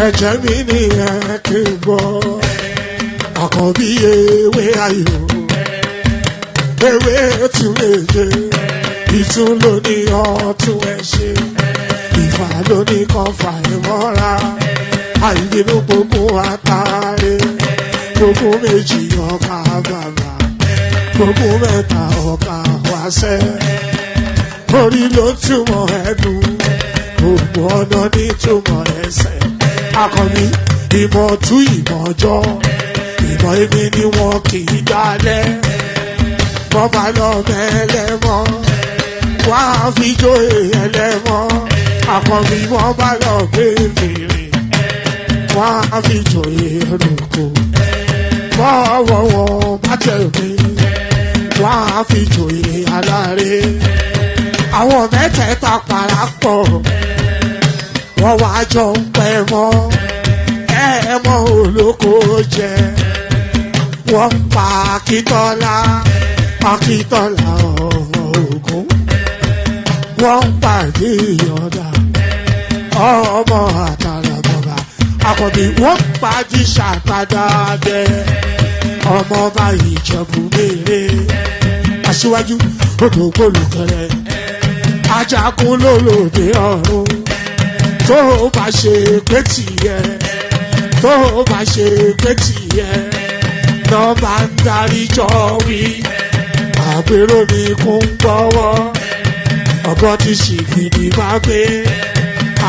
ẹ̀jẹ̀ mi ní ẹ̀kẹ́ gbọ́ àkọ́bí ewé ayò ewé tún lè dé ìtún ló ní ọ̀tún ẹ̀ ṣe ìfà ló ní kan fà ẹ̀ mọ́ra àìbínú gbogbo àtàrẹ gbogbo méjì ọkà bàbà gbogbo mẹ́ta ọkà wáṣẹ́ orí ló túmọ̀ ẹnu gbogbo ọ̀nà ní túmọ̀ ẹsẹ̀ akọni ìmọ̀ tú ìmọ̀ jọ ìmọ̀ èmi ni wọn kì í dalẹ̀ bọ́bá lọ mẹ́lẹ́mọ́ wá fi jóye ẹlẹ́mọ́ akọni wọ́n bá lọ gbé fèrè wá fi jóye ẹlòkó bọ́wọ́ wọn bá tẹ̀lé wá fi jóye aláre àwọn mẹ́tẹ̀ẹ̀ta parapọ̀ wọ́n wá jọ ń pẹ́ mọ́ ẹ̀ẹ́mọ́ olóko jẹ wọ́n pa Akíntọ́lá ọmọ Ògún wọ́n pàdé Ọ̀dà ọmọ Àtàlàbọ̀bà Àkànbí wọ́n pàdé Ṣàtàdá dẹ ọmọ bá Ìjẹ̀bú Mèrè Aṣíwájú Odògbólùkẹrẹ Ajagun lólòdì ọ̀run tó bá ṣe pé tìyẹ tó bá ṣe pé tìyẹ lọ bá ń darí jọ wí àpérò ní kún gbọ́wọ́ ọ̀gọ́ ti ṣìgìdì bá gbé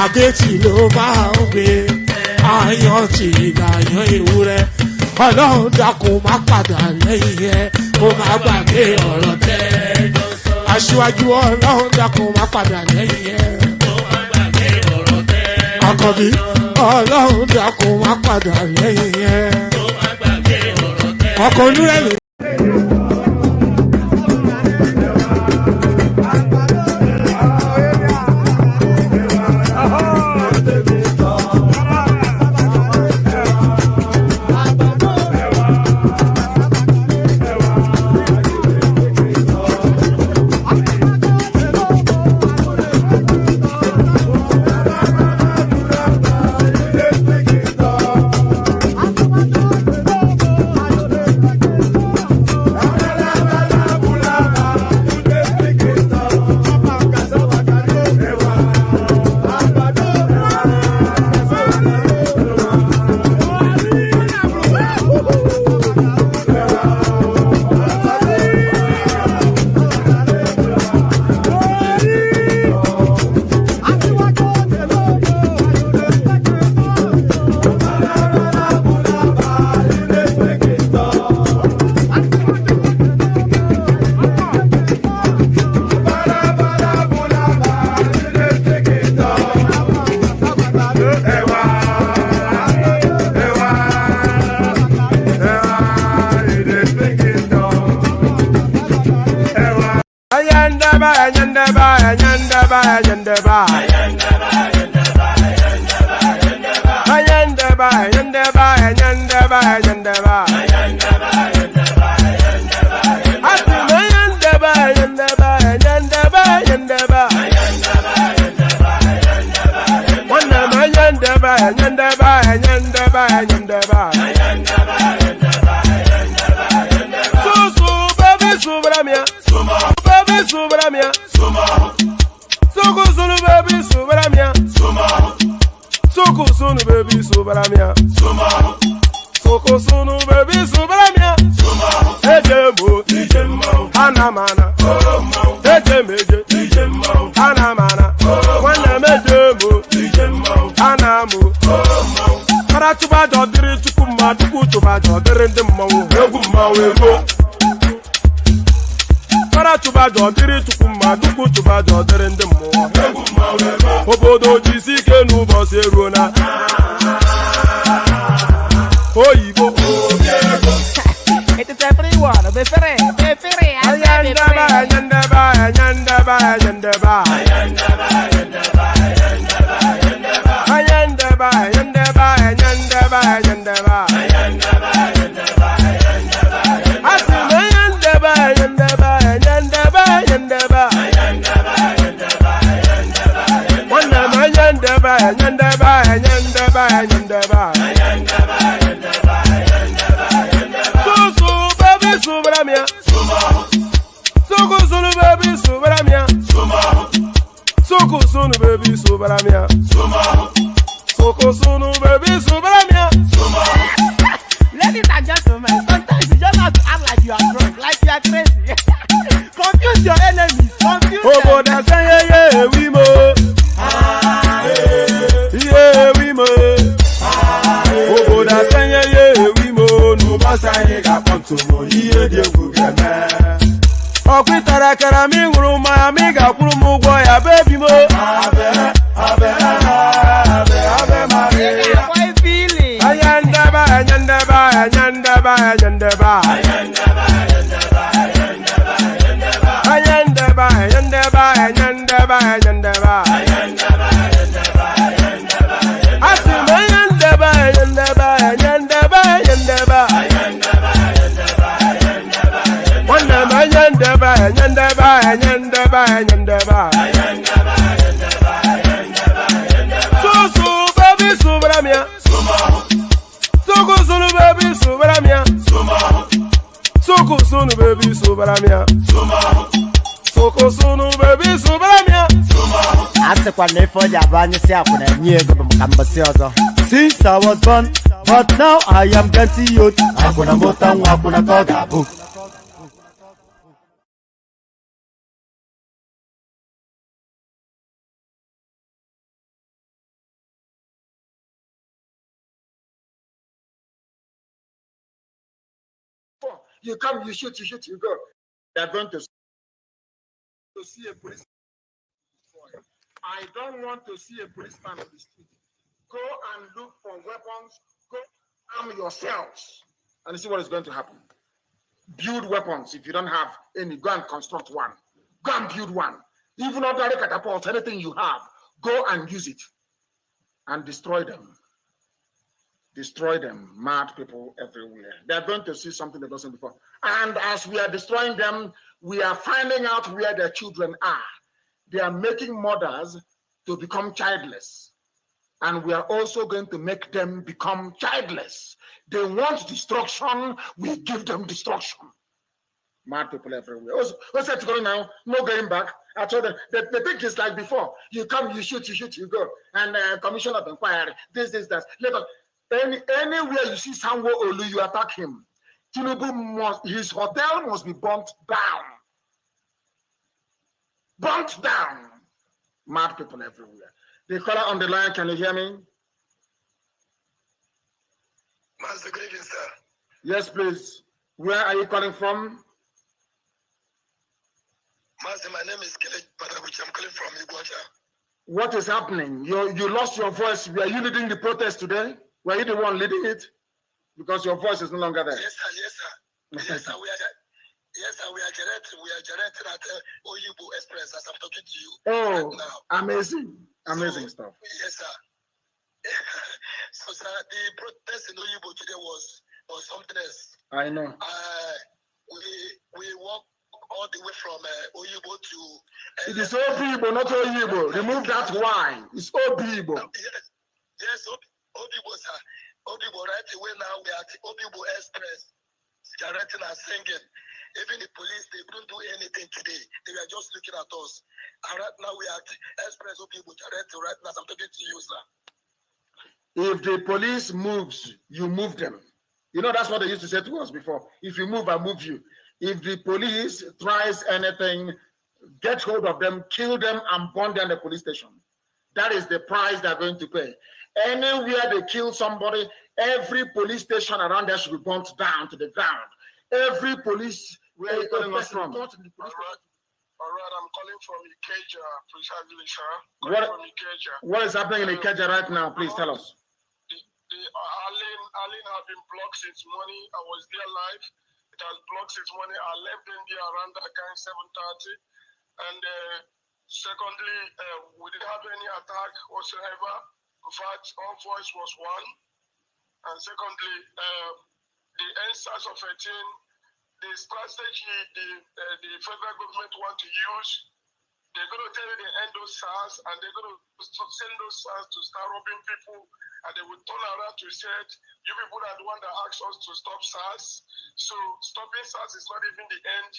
àgétì ló máa ń gbé àyàn tí ìlàyàn ewúrẹ́ Ọlọ́run dákun má padà lẹ́yìn ẹ kó má gbàgbé ọ̀rọ̀ tẹ́ Aṣíwájú Ọlọ́run dákun má padà lẹ́yìn ẹ Àkànbí Ọlọ́run dákun má padà lẹ́yìn ẹ ọkọ̀ onúrẹ̀lẹ̀. Obodo jisike n'ụbọchị eruona oyibo It's everyone, be free, Ladies and gentlemen, sometimes you just have to act like you are drunk, like you are crazy. Confuse your enemies, confuse them. We mo. Yeah, we mo. Oboda sanye we mo. No basanye ga ponto mo. Iye die gugeme. Okwitara kara mi nguru ma mi ga kwuru mu gwo ya baby mo. Abe Maria. Why feeling? Ayandaba. Sunu baby sobaramia. Soko sunu baby sobaramia. Ase kwa nefo ya bani se akuna nyego bamkambasi ozo. Since I was born, but now I am getting youth. Akuna motangu akuna koga book. You come, you shoot, you go. They are going to see a police. I don't want to see a policeman on the street. Go and look for weapons. Go arm yourselves. And see what is going to happen. Build weapons. If you don't have any, go and construct one. Go and build one. Even ordinary catapults, anything you have, go and use it. And destroy them. Destroy them, mad people everywhere. They're going to see something they've not seen before. And as we are destroying them, we are finding out where their children are. They are making mothers to become childless. And we are also going to make them become childless. They want destruction, we give them destruction. Mad people everywhere. What's that going now? No going back. I told them, the thing is like before. You come, you shoot, you go. And commission of inquiry, this, that. Let us. Anywhere you see Sanwo Olu, you attack him. Tinubu his hotel must be burnt down. Burnt down. Mad people everywhere. The caller on the line, can you hear me? Master, good evening, sir. Yes, please. Where are you calling from? Master, my name is Kelly Padabuchi. I'm calling from Iguacha. What is happening? You lost your voice. Were you leading the protest today? Were you the one leading it? Because your voice is no longer there. Yes, sir. Yes, sir. We are generating at Oyibo Express as I'm talking to you. Oh, right now. Amazing stuff. Yes, sir. So, sir, the protest in Oyibo today was something else. I know. We walk all the way from Oyibo to. It is Obibo, not Oyibo. Remove that Y. It's Obibo. Yes, Obibo, sir. Obibo, right away now we are at Obibo Express, directing and singing. Even the police, they couldn't do anything today. They were just looking at us. And right now we are at Express Obibo, directing right now. I'm talking to you, sir. If the police moves, you move them. You know, that's what they used to say to us before. If you move, I move you. If the police tries anything, get hold of them, kill them, and burn down the police station. That is the price they're going to pay. Anywhere they kill somebody, every police station around there should be burnt down to the ground. Every police, where are you calling us from? All right, I'm calling from Ikeja, precisely, sir. From Ikeja. What is happening in Ikeja right now? Please tell us. The Allen have been blocked since morning. I was there live. It has blocked since morning. I left them there around that kind 7:30. And secondly, we didn't have any attack whatsoever. In fact, our voice was one. And secondly, the answers of 18, the strategy the federal government want to use They're going to tell you they end those SARS, and they're going to send those SARS to start robbing people, and they will turn around to say, you people are the one that asked us to stop SARS. So stopping SARS is not even the end.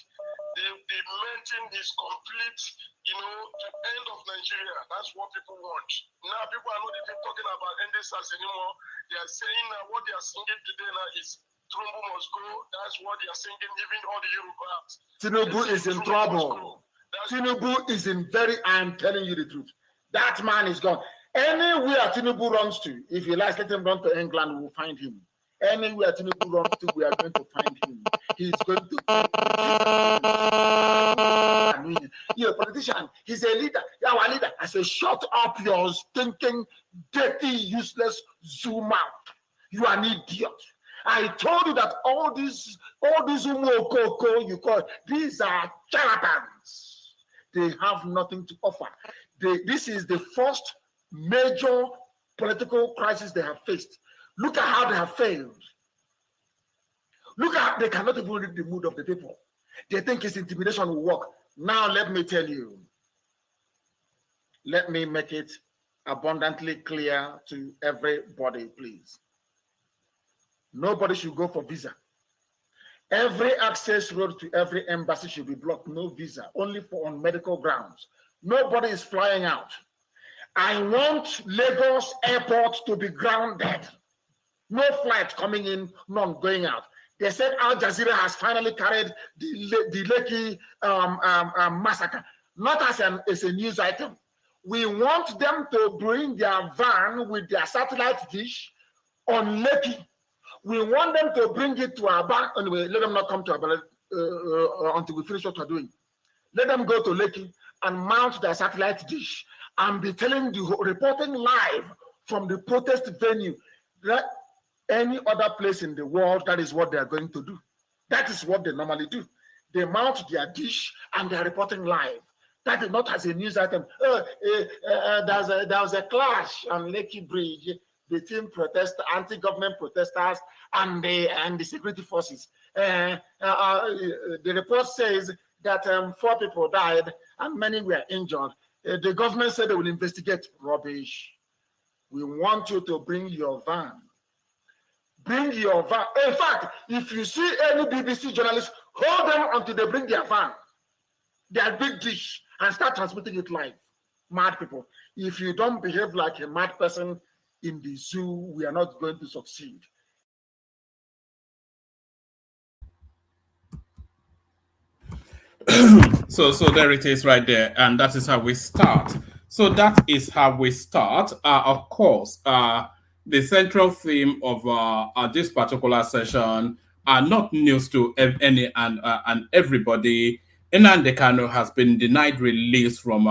The main thing is complete, the end of Nigeria. That's what people want. Now people are not even talking about ending SARS anymore. They are saying now what they are singing today now is Trumbo must go. That's what they are singing, even all the Europeans. Tinubu is in trouble. Tinubu is in I'm telling you the truth. That man is gone. Anywhere Tinubu runs to, if he likes, let him run to England, we will find him. Anywhere Tinubu runs to, we are going to find him. He's going to. You're a politician. He's a leader. You're our leader. I say, shut up your stinking, dirty, useless zoom out. You are an idiot. I told you that all these umokoko you call, these are charlatans. They have nothing to offer. This is the first major political crisis they have faced. Look at how they have failed. Look at how they cannot even read the mood of the people. They think it's intimidation will work. Now let me tell you. Let me make it abundantly clear to everybody, please. Nobody should go for visa. Every access road to every embassy should be blocked, no visa, only on medical grounds. Nobody is flying out. I want Lagos airport to be grounded. No flight coming in, none going out. They said Al Jazeera has finally carried the Lekki massacre, not as a news item. We want them to bring their van with their satellite dish on Lekki. We want them to bring it to our bank. Anyway, let them not come to our until we finish what we're doing. Let them go to Lekki and mount their satellite dish and be reporting live from the protest venue. That any other place in the world, that is what they are going to do. That is what they normally do. They mount their dish and they're reporting live. That is not as a news item. There was a clash on Lekki Bridge between anti-government protesters and the security forces. The report says that 4 people died and many were injured. The government said they will investigate. Rubbish. We want you to bring your van. Bring your van. In fact, if you see any BBC journalists, hold them until they bring their van, their big dish, and start transmitting it live. Mad people. If you don't behave like a mad person in the zoo, we are not going to succeed. So there it is right there, and that is how we start. So that is how we start. Of course, the central theme of this particular session are not news to any and everybody. Nnamdi Kanu has been denied release from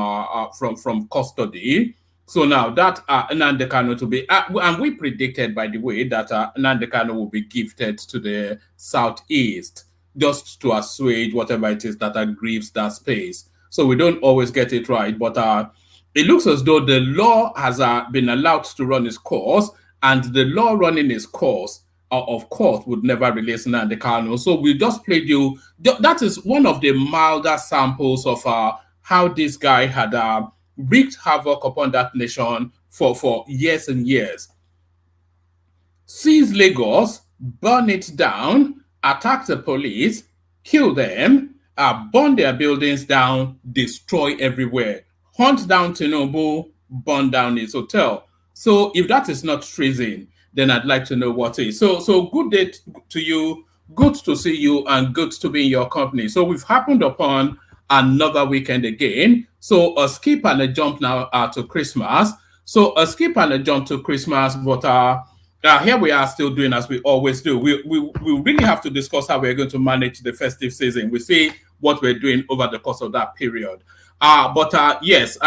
custody. So now that Nnamdi Kanu to be, and we predicted, by the way, that Nnamdi Kanu will be gifted to the southeast, just to assuage whatever it is that grieves that space. So we don't always get it right, but it looks as though the law has been allowed to run its course, and the law running its course, of course, would never release Nnamdi Kanu. So we just played you. That is one of the milder samples of how this guy had wreaked havoc upon that nation for years and years. Seize Lagos, burn it down, attack the police, kill them, burn their buildings down, destroy everywhere, hunt down Tinubu, burn down his hotel. So if that is not treason, then I'd like to know what is. So good day to you, good to see you, and good to be in your company. So we've happened upon another weekend again. So a skip and a jump now to Christmas. So a skip and a jump to Christmas, but here we are still doing as we always do. We really have to discuss how we're going to manage the festive season. We see what we're doing over the course of that period. Yes,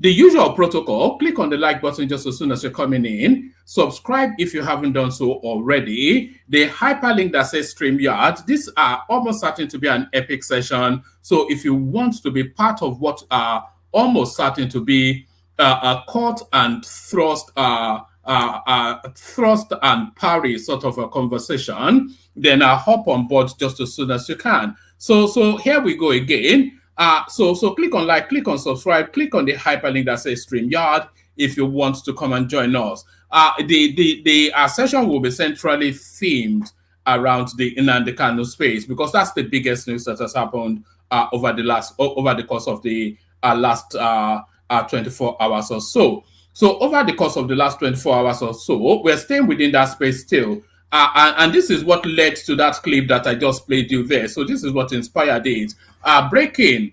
the usual protocol, click on the like button just as soon as you're coming in. Subscribe if you haven't done so already. The hyperlink that says StreamYard, these are almost certain to be an epic session. So if you want to be part of what are almost certain to be a cut and thrust and parry sort of a conversation, then hop on board just as soon as you can. So here we go again. So click on like, click on subscribe, click on the hyperlink that says StreamYard if you want to come and join us. The session will be centrally themed around the Nnamdi Kanu space, because that's the biggest news that has happened over the course of the last 24 hours or so. So over the course of the last 24 hours or so, we're staying within that space still. And this is what led to that clip that I just played you there. So this is what inspired it. Breaking.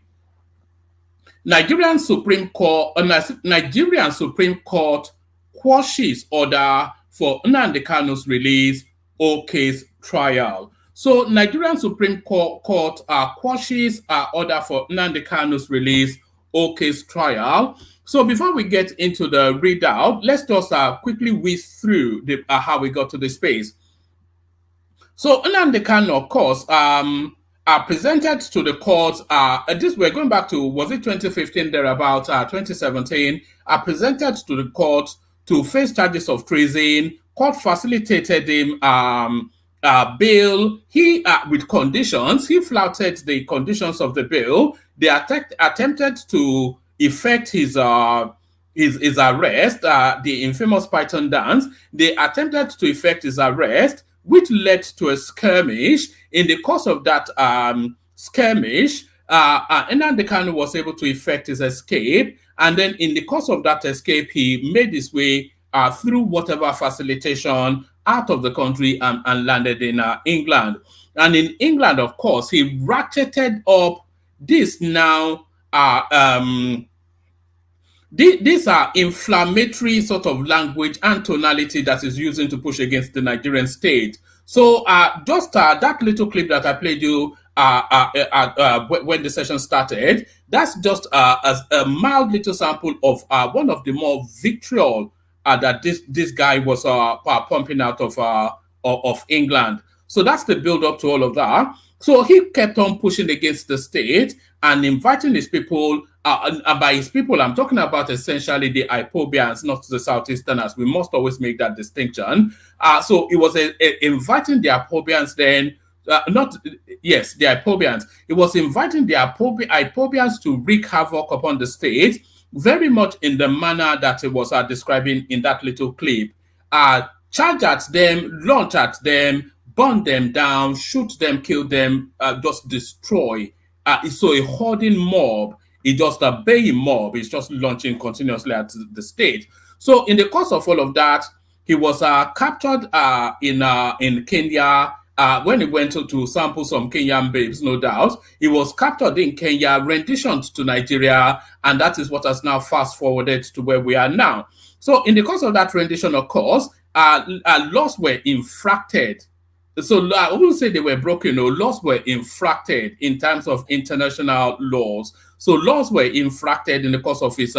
Nigerian Supreme Court quashes order for Nnamdi Kanu's release or case trial. So Nigerian Supreme Court quashes order for Nnamdi Kanu's release or case trial. So before we get into the readout, let's just quickly whiz through how we got to the space. So Nnamdi Kanu, of course, presented to the court. This we're going back to, was it 2015 thereabout, 2017? Presented to the court to face charges of treason. Court facilitated him bail. He with conditions. He flouted the conditions of the bail. They attempted to effect his arrest. The infamous Python dance. They attempted to effect his arrest, which led to a skirmish. In the course of that skirmish, Nnamdi Kanu was able to effect his escape. And then in the course of that escape, he made his way through whatever facilitation out of the country and landed in England. And in England, of course, he ratcheted up this now. These are inflammatory sort of language and tonality that is using to push against the Nigerian state. So just that little clip that I played you when the session started, that's just a mild little sample of one of the more vitriol that this guy was pumping out of England. So that's the build up to all of that. So he kept on pushing against the state and inviting his people. And by his people, I'm talking about essentially the Ipobians, not the Southeasterners. We must always make that distinction. So it was inviting the Ipobians then, the Ipobians. It was inviting the Ipobians to wreak havoc upon the state, very much in the manner that it was describing in that little clip. Charge at them, launch at them, burn them down, shoot them, kill them, just destroy. So a hoarding mob. It's just a baying mob. It's just launching continuously at the state. So in the course of all of that, he was captured in Kenya when he went to sample some Kenyan babes, no doubt. He was captured in Kenya, renditioned to Nigeria, and that is what has now fast forwarded to where we are now. So in the course of that rendition, of course, laws were infracted. So I wouldn't say they were broken. No, laws were infracted in terms of international laws. So laws were infracted in the course of his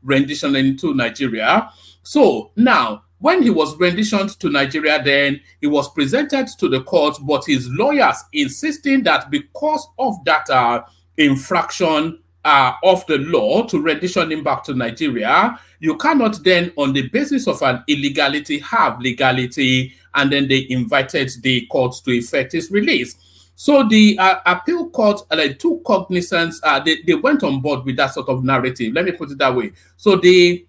rendition into Nigeria. So now, when he was renditioned to Nigeria, then he was presented to the court, but his lawyers insisting that because of that infraction of the law to rendition him back to Nigeria, you cannot then, on the basis of an illegality, have legality, and then they invited the court to effect his release. So the appeal court took cognizance, they went on board with that sort of narrative. Let me put it that way. So the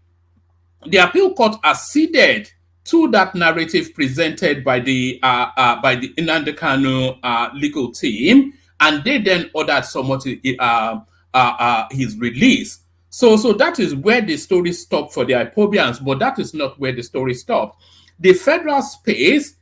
appeal court acceded to that narrative presented by the Nnamdi Kanu legal team, and they then ordered somewhat his release. So that is where the story stopped for the Ipobians, but that is not where the story stopped. The federal space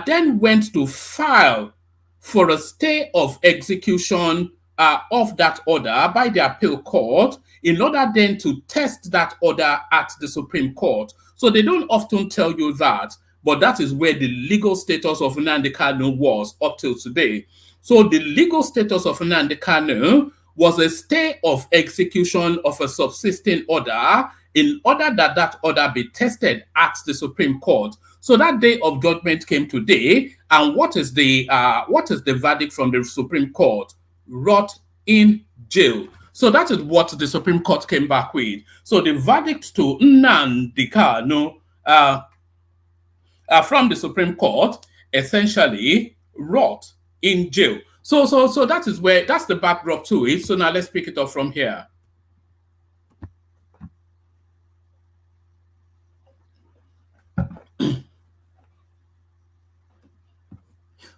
then went to file for a stay of execution of that order by the appeal court in order then to test that order at the Supreme Court. So they don't often tell you that, but that is where the legal status of Nnamdi Kanu was up till today. So the legal status of Nnamdi Kanu was a stay of execution of a subsisting order in order that that order be tested at the Supreme Court. So that day of judgment came today, and what is the verdict from the Supreme Court? Rot in jail. So that is what the Supreme Court came back with. So the verdict to Nnamdi Kanu from the Supreme Court, essentially, rot in jail. So that's the backdrop to it. So now let's pick it up from here.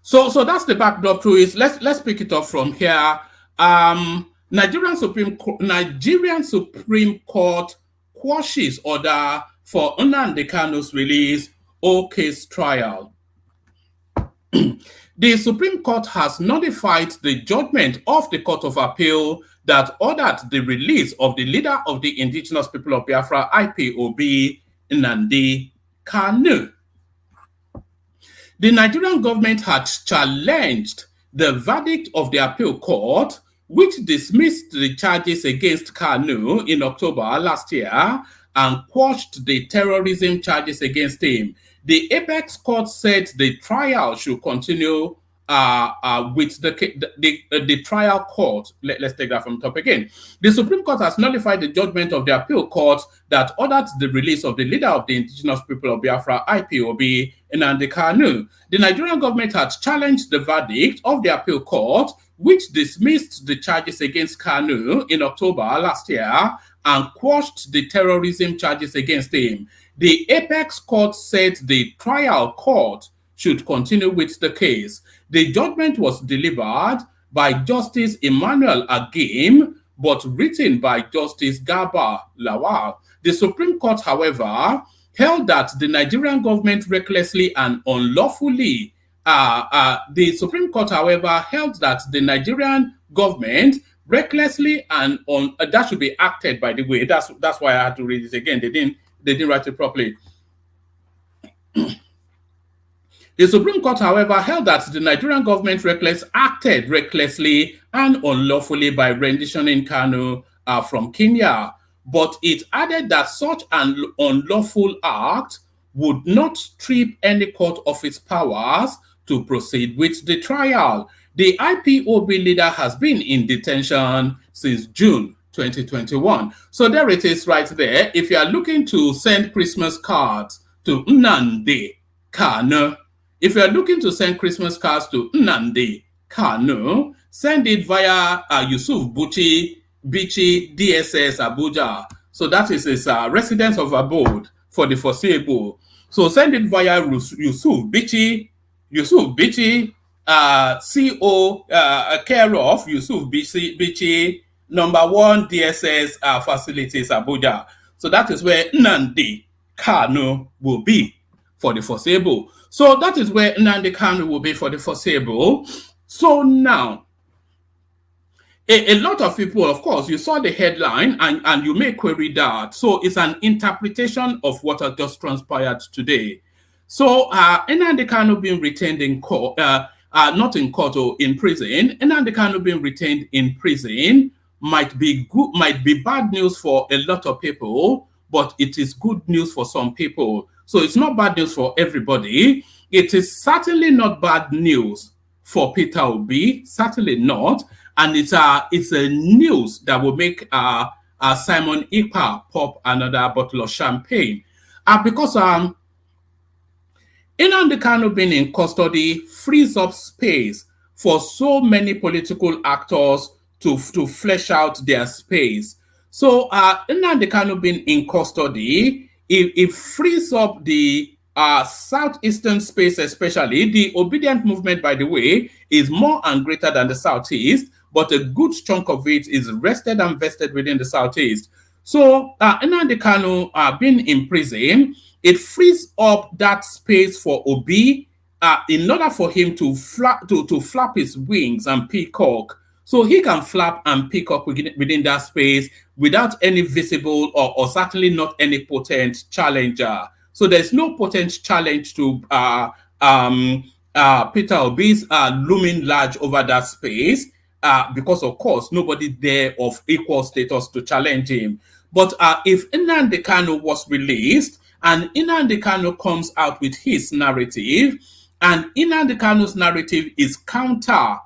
So that's the backdrop to it. Let's pick it up from here. Nigerian Supreme Court quashes order for Nnamdi Kanu's release or case trial. The Supreme Court has nullified the judgment of the Court of Appeal that ordered the release of the leader of the Indigenous People of Biafra, IPOB, Nnamdi Kanu. The Nigerian government had challenged the verdict of the appeal court, which dismissed the charges against Kanu in October last year and quashed the terrorism charges against him. The apex court said the trial should continue with the trial court. Let's take that from the top again. The Supreme Court has nullified the judgment of the appeal court that ordered the release of the leader of the Indigenous People of Biafra, IPOB, Nnamdi Kanu. The Nigerian government had challenged the verdict of the appeal court, which dismissed the charges against Kanu in October last year and quashed the terrorism charges against him. The apex court said the trial court should continue with the case. The judgment was delivered by Justice Emmanuel Agim, but written by Justice Garba Lawal. The Supreme Court, however, held that the Nigerian government recklessly and unlawfully that should be acted, by the way. That's why I had to read it again. They didn't write it properly. The Supreme Court, however, held that the Nigerian government acted recklessly and unlawfully by renditioning Kanu from Kenya, but it added that such an unlawful act would not strip any court of its powers to proceed with the trial. The IPOB leader has been in detention since June 2021. So there it is right there. If you are looking to send Christmas cards to Nnamdi Kanu, if you are looking to send Christmas cards to Nnamdi Kanu, send it via Yusuf Bichi DSS Abuja. So that is his residence of abode for the foreseeable. So send it via Yusuf Bichi, CO, care of Yusuf Bichi, number 1 DSS facilities Abuja. So that is where Nnamdi Kanu will be for the foreseeable. So that is where Nnamdi Kanu will be for the foreseeable. So now, a lot of people, of course, you saw the headline and you may query that. So it's an interpretation of what has just transpired today. So Nnamdi Kanu being retained in court, not in court or in prison, Nnamdi Kanu being retained in prison might be bad news for a lot of people, but it is good news for some people. So it's not bad news for everybody. It is certainly not bad news for Peter Obi, certainly not. And it's a news that will make Simon Ekpa pop another bottle of champagne. Because Nnamdi Kanu being in custody frees up space for so many political actors to flesh out their space. So Nnamdi Kanu being in custody, it frees up the southeastern space, especially. The obedient movement, by the way, is more and greater than the southeast, but a good chunk of it is rested and vested within the southeast. So Nnamdi Kanu being in prison, it frees up that space for Obi in order for him to flap his wings and peacock. So he can flap and peacock within that space without any visible or certainly not any potent challenger. So there's no potent challenge to Peter Obi's looming large over that space because, of course, nobody there of equal status to challenge him. But if Nnamdi Kanu was released and Nnamdi Kanu comes out with his narrative, and Nnamdi Kanu's narrative is counter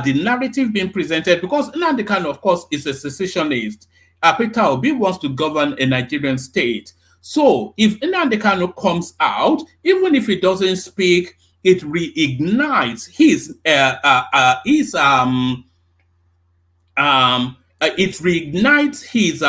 the narrative being presented, because Nnamdi Kanu, of course, is a secessionist. Peter Obi wants to govern a Nigerian state. So if Nnamdi Kanu comes out, even if he doesn't speak it reignites it reignites his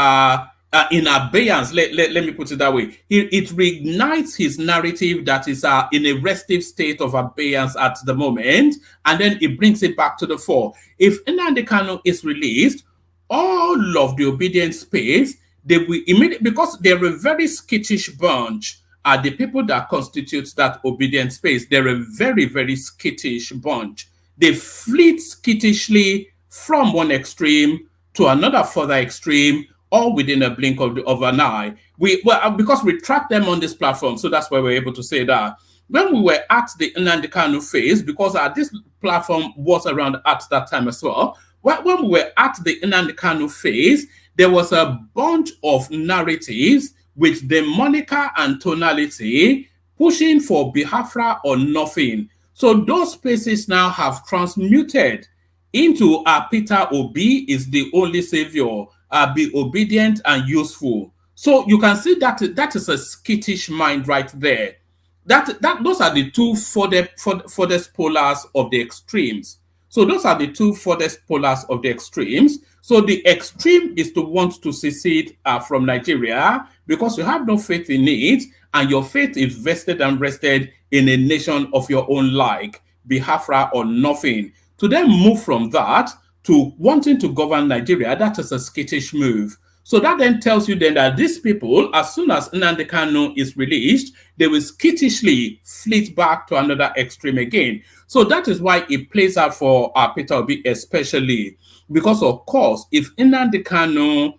in abeyance. Let me put it that way. It reignites his narrative that is in a restive state of abeyance at the moment, and then it brings it back to the fore. If Nnamdi Kanu is released, all of the obedient space, they will immediately, because they're a very skittish bunch, are the people that constitute that obedient space. They're a very, very skittish bunch. They fleet skittishly from one extreme to another further extreme, all within a blink of an eye. Because we track them on this platform, so that's why we're able to say that. When we were at the Nnamdi Kanu phase, because this platform was around at that time as well, when we were at the Nnamdi Kanu phase, there was a bunch of narratives with the moniker and tonality pushing for Biafra or nothing. So those spaces now have transmuted into Peter Obi is the only savior, be obedient and useful. So you can see that is a skittish mind right there. Those are the two furthest polars of the extremes. So those are the two furthest polars of the extremes. So the extreme is to want to secede from Nigeria because you have no faith in it, and your faith is vested and rested in a nation of your own like, Biafra or nothing. To then move from that to wanting to govern Nigeria, that is a skittish move. So that then tells you then that these people, as soon as Nnamdi Kanu is released, they will skittishly fleet back to another extreme again. So that is why it plays out for Peter Obi especially. Because, of course, if Nnamdi Kanu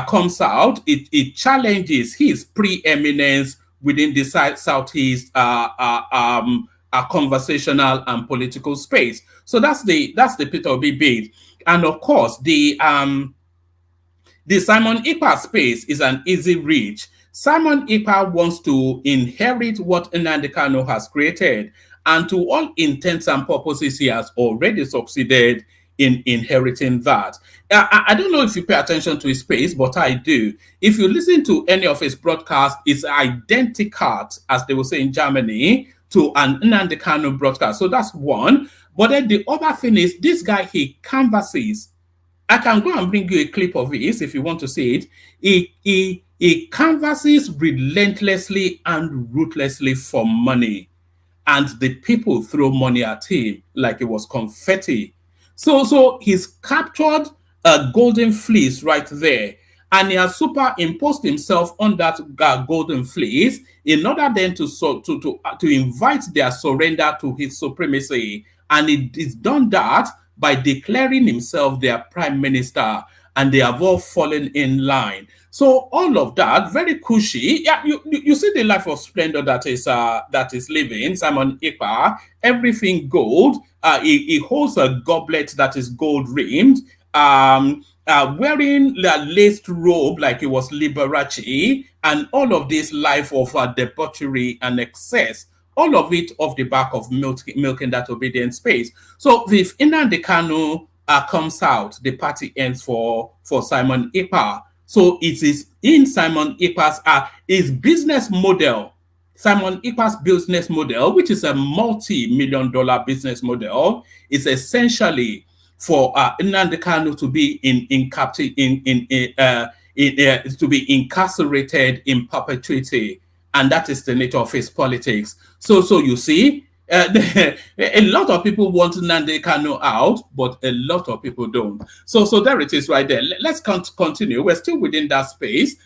comes out, it challenges his preeminence within the Southeast conversational and political space. So that's the Peter Obi bit. And, of course, the Simon Ekpa space is an easy reach. Simon Ekpa wants to inherit what Nnamdi Kanu has created, and to all intents and purposes, he has already succeeded in inheriting that. I don't know if you pay attention to his space, but I do. If you listen to any of his broadcasts, it's identical, as they will say in Germany, to an Nnamdi Kanu broadcast. So that's one. But then the other thing is, this guy, he canvasses. I can go and bring you a clip of this if you want to see it. He canvasses relentlessly and ruthlessly for money. And the people throw money at him like it was confetti. So he's captured a golden fleece right there. And he has superimposed himself on that golden fleece in order then to invite their surrender to his supremacy. And it is done that by declaring himself their prime minister, and they have all fallen in line. So all of that, very cushy. Yeah, you see the life of splendor that is living. Simon Ekpa, everything gold. He holds a goblet that is gold rimmed. Wearing a laced robe like it was Liberace, and all of this life of debauchery and excess. All of it off the back of milking that obedient space. So if Nnamdi Kanu comes out, the party ends for Simon Ekpa. So it is in Simon Ekpa's his business model. Simon Ekpa's business model, which is a multi-million-dollar business model, is essentially for Nnamdi Kanu to be to be incarcerated in perpetuity. And that is the nature of his politics. So you see, a lot of people want Nnamdi Kanu out, but a lot of people don't. So there it is right there. Let's continue. We're still within that space.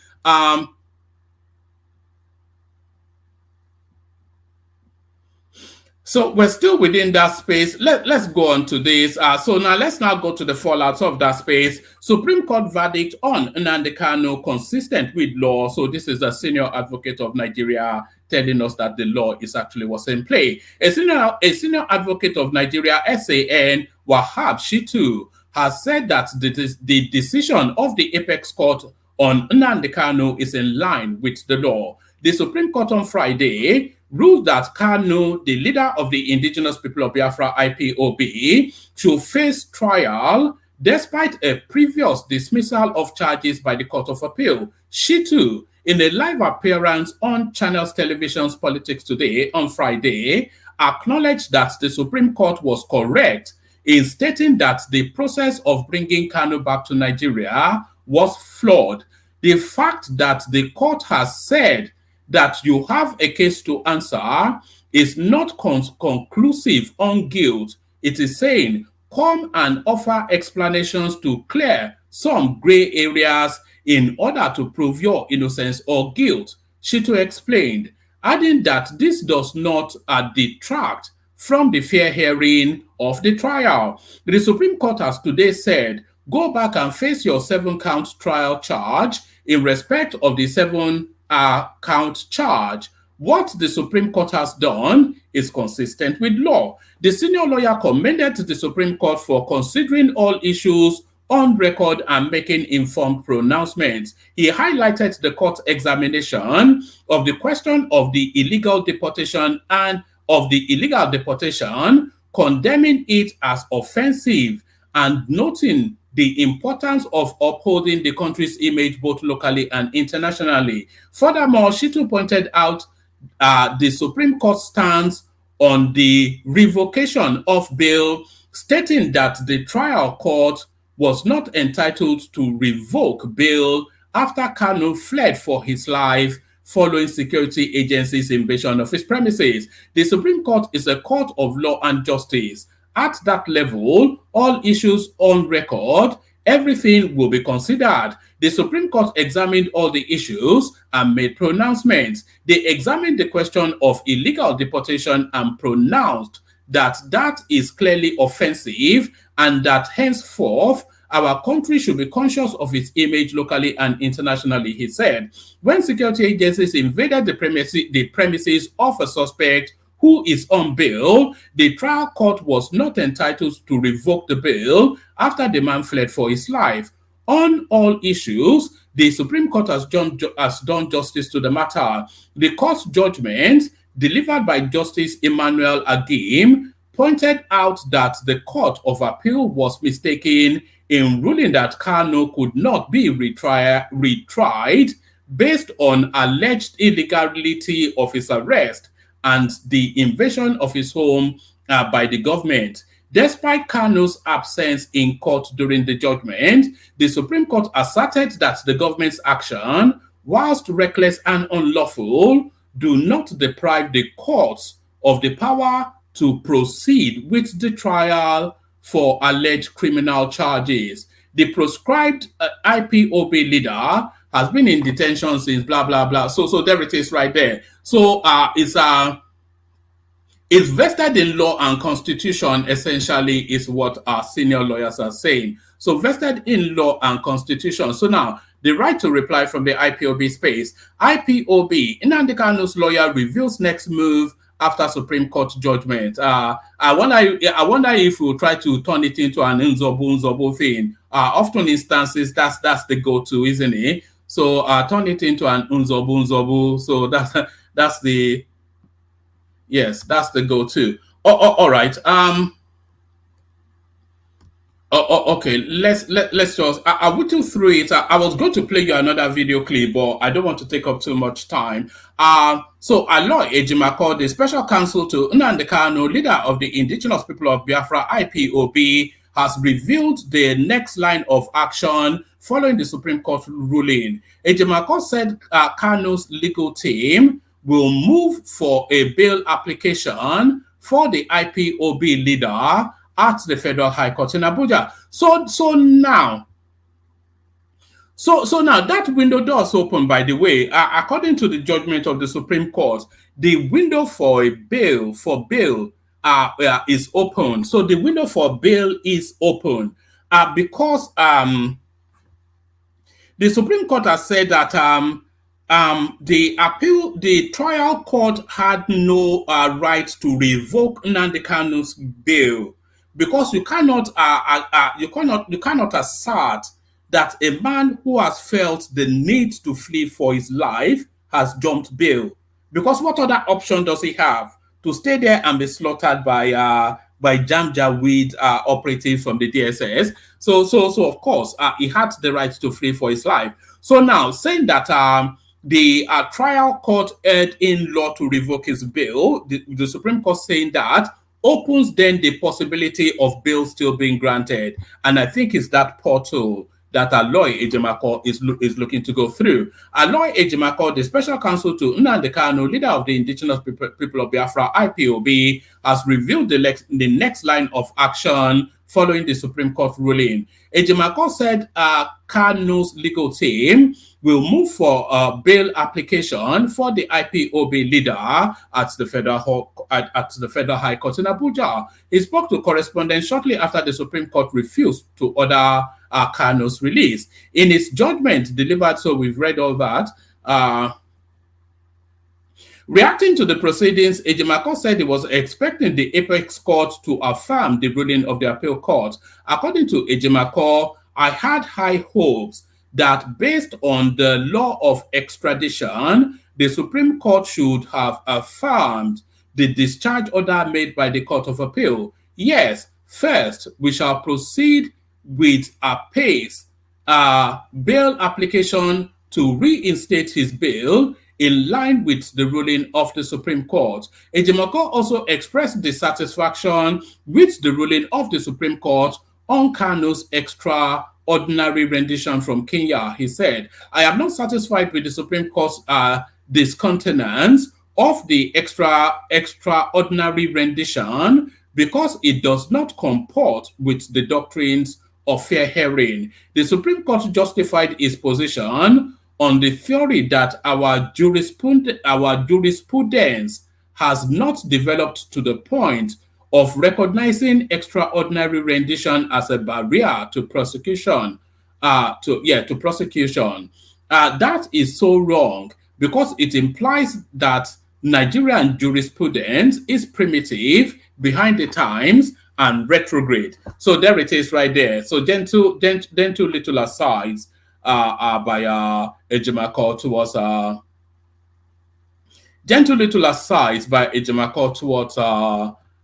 So we're still within that space. Let's go on to this. So let's go to the fallout of that space. Supreme Court verdict on Nnamdi Kanu consistent with law. So this is the senior advocate of Nigeria telling us that the law is actually what's in play. A senior advocate of Nigeria, SAN, Wahab Shitu, has said that the decision of the Apex Court on Nnamdi Kanu is in line with the law. The Supreme Court on Friday ruled that Kanu, the leader of the indigenous people of Biafra, IPOB, should face trial despite a previous dismissal of charges by the Court of Appeal. Shitu, in a live appearance on Channels Television's Politics Today on Friday, acknowledged that the Supreme Court was correct in stating that the process of bringing Kanu back to Nigeria was flawed. The fact that the court has said that you have a case to answer is not conclusive on guilt. It is saying, come and offer explanations to clear some gray areas in order to prove your innocence or guilt, Shito explained, adding that this does not detract from the fair hearing of the trial. The Supreme Court has today said, go back and face your 7-count trial charge in respect of the 7-count charge. What the Supreme Court has done is consistent with law. The senior lawyer commended the Supreme Court for considering all issues on record and making informed pronouncements. He highlighted the court's examination of the question of the illegal deportation condemning it as offensive and noting the importance of upholding the country's image both locally and internationally. Furthermore, Shito pointed out the Supreme Court stance on the revocation of bail, stating that the trial court was not entitled to revoke bail after Kanu fled for his life following security agencies' invasion of his premises. The Supreme Court is a court of law and justice. At that level, all issues on record, everything will be considered. The Supreme Court examined all the issues and made pronouncements. They examined the question of illegal deportation and pronounced that that is clearly offensive and that henceforth our country should be conscious of its image locally and internationally, he said. When security agencies invaded the premises of a suspect who is on bail, the trial court was not entitled to revoke the bail after the man fled for his life. On all issues, the Supreme Court has done justice to the matter. The court's judgment, delivered by Justice Emmanuel Agim, pointed out that the Court of Appeal was mistaken in ruling that Kanu could not be retried based on alleged illegality of his arrest and the invasion of his home by the government. Despite Kanu's absence in court during the judgment, the Supreme Court asserted that the government's action, whilst reckless and unlawful, do not deprive the courts of the power to proceed with the trial for alleged criminal charges. The proscribed IPOB leader has been in detention since blah, blah, blah. So there it is right there. So it's vested in law and constitution, essentially, is what our senior lawyers are saying. So vested in law and constitution. So now, the right to reply from the IPOB space. IPOB, Nnamdi Kanu's lawyer reveals next move after Supreme Court judgment. I wonder if we'll try to turn it into an Nzobo thing. Often instances, that's the go-to, isn't it? So turn it into an Nzobo. So that's the... Yes, that's the go-to. All right. Okay. Let's just. I went through it. I was going to play you another video clip, but I don't want to take up too much time. So Aloy Ejimako, the special counsel to Nnamdi Kanu, leader of the indigenous people of Biafra (IPOB), has revealed the next line of action following the Supreme Court ruling. Ejimako said Kanu's legal team will move for a bail application for the IPOB leader at the Federal High Court in Abuja. So now that window does open, by the way, according to the judgment of the Supreme Court, the window for a bail is open. So the window for bail is open because the Supreme Court has said that the trial court had no right to revoke Nnamdi Kanu's bail because you cannot assert that a man who has felt the need to flee for his life has jumped bail. Because what other option does he have? To stay there and be slaughtered by Janjaweed operatives from the DSS. So of course, he had the right to flee for his life. So now, saying that the trial court erred in law to revoke his bail. The Supreme Court saying that opens then the possibility of bail still being granted. And I think it's that portal that Aloy Ejimako is looking to go through. Aloy Ejimako, the special counsel to Nnamdi Kanu, leader of the indigenous people of Biafra, IPOB, has revealed the next line of action following the Supreme Court ruling. Ejimako said Kanu's legal team will move for a bail application for the IPOB leader at the Federal High Court in Abuja. He spoke to correspondents shortly after the Supreme Court refused to order Kanu's release. In its judgment delivered, so we've read all that. Reacting to the proceedings, Ejimako said he was expecting the Apex Court to affirm the ruling of the appeal court. According to Ejimako, I had high hopes that based on the law of extradition, the Supreme Court should have affirmed the discharge order made by the Court of Appeal. Yes, first, we shall proceed with a pace bail application to reinstate his bail in line with the ruling of the Supreme Court. Ejimako also expressed dissatisfaction with the ruling of the Supreme Court on Kanu's extraordinary rendition from Kenya. He said, I am not satisfied with the Supreme Court's discountenance of the extraordinary rendition because it does not comport with the doctrines of fair hearing. The Supreme Court justified its position on the theory that our jurisprudence has not developed to the point of recognizing extraordinary rendition as a barrier to prosecution. To prosecution. That is so wrong because it implies that Nigerian jurisprudence is primitive, behind the times, and retrograde. So there it is right there. So then two little asides by Ejimako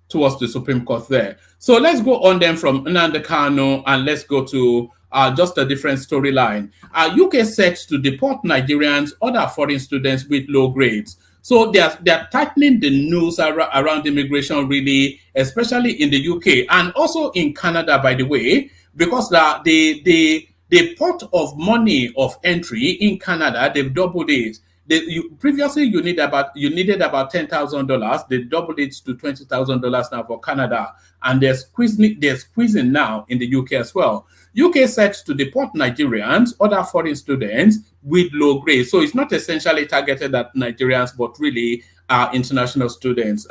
towards the Supreme Court there. So let's go on then from Nnamdi Kanu and let's go to just a different storyline. UK set to deport Nigerians, other foreign students with low grades. So they're tightening the noose around immigration, really, especially in the UK and also in Canada, by the way, because the pot of money of entry in Canada, they've doubled it. Previously, you needed about $10,000. They doubled it to $20,000 now for Canada, and they're squeezing now in the UK as well. UK set to deport Nigerians, other foreign students with low grades. So it's not essentially targeted at Nigerians, but really international students.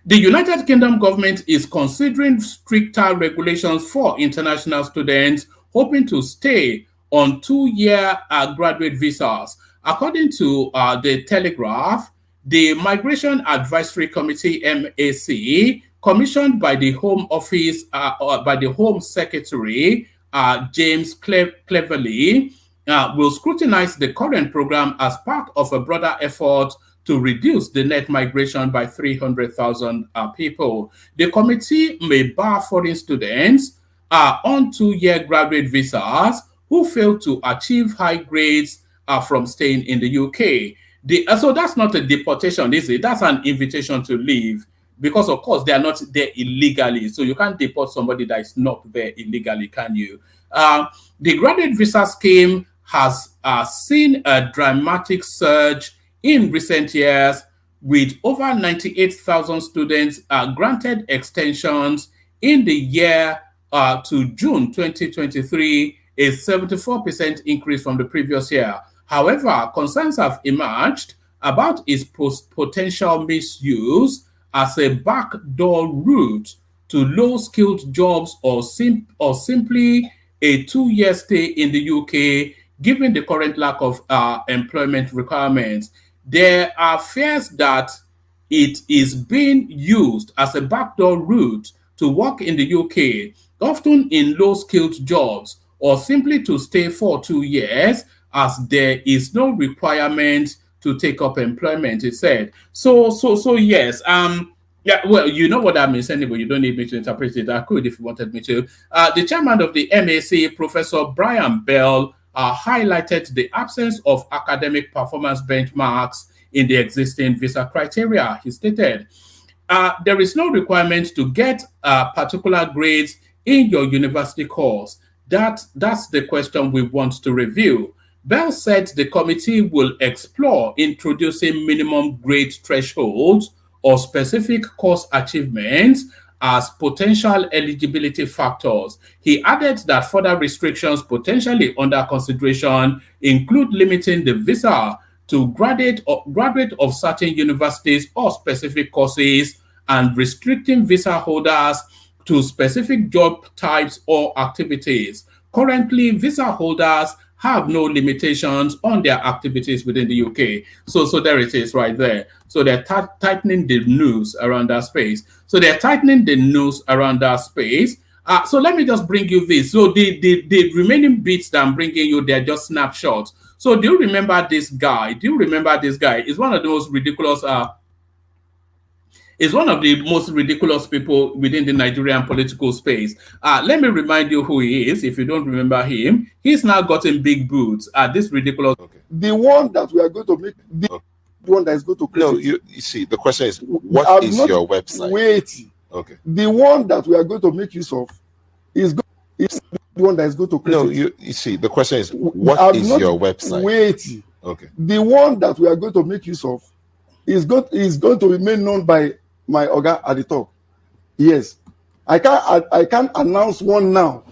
The United Kingdom government is considering stricter regulations for international students, hoping to stay on 2-year graduate visas. According to the Telegraph, the Migration Advisory Committee, MAC, commissioned by the Home Office, by the Home Secretary, James Cleverly, will scrutinize the current program as part of a broader effort to reduce the net migration by 300,000 people. The committee may bar foreign students on 2-year graduate visas who fail to achieve high grades from staying in the UK. So that's not a deportation, is it? That's an invitation to leave. Because, of course, they are not there illegally. So you can't deport somebody that is not there illegally, can you? The graduate visa scheme has seen a dramatic surge in recent years, with over 98,000 students granted extensions in the year to June 2023, a 74% increase from the previous year. However, concerns have emerged about its potential misuse as a backdoor route to low-skilled jobs or simply a 2-year stay in the UK, given the current lack of employment requirements. There are fears that it is being used as a backdoor route to work in the UK, often in low-skilled jobs, or simply to stay for 2 years, as there is no requirement to take up employment, it said. So yes. Yeah, well, you know what that means anyway. You don't need me to interpret it. I could if you wanted me to. The chairman of the MAC, Professor Brian Bell, highlighted the absence of academic performance benchmarks in the existing visa criteria. He stated, there is no requirement to get particular grades in your university course. That's the question we want to review. Bell said the committee will explore introducing minimum grade thresholds or specific course achievements as potential eligibility factors. He added that further restrictions potentially under consideration include limiting the visa to graduate of certain universities or specific courses and restricting visa holders to specific job types or activities. Currently, visa holders have no limitations on their activities within the UK. So there it is right there. So they're tightening the noose around that space. So let me just bring you this. So the remaining bits that I'm bringing you, they're just snapshots. So do you remember this guy? It's one of the most ridiculous is one of the most ridiculous people within the Nigerian political space. Let me remind you who he is. If you don't remember him, he's now gotten big boots. This ridiculous. Okay. The one that we are going to make, the one that is going to create. No, you see, the question is, what is your website? Wait. Okay. The one that we are going to make use of is the one that is going to create. No, you see, the question is, what is your website? Wait. Okay. The one that we are going to make use of is going to remain known by my Oga at the top. Yes. I can't announce one now.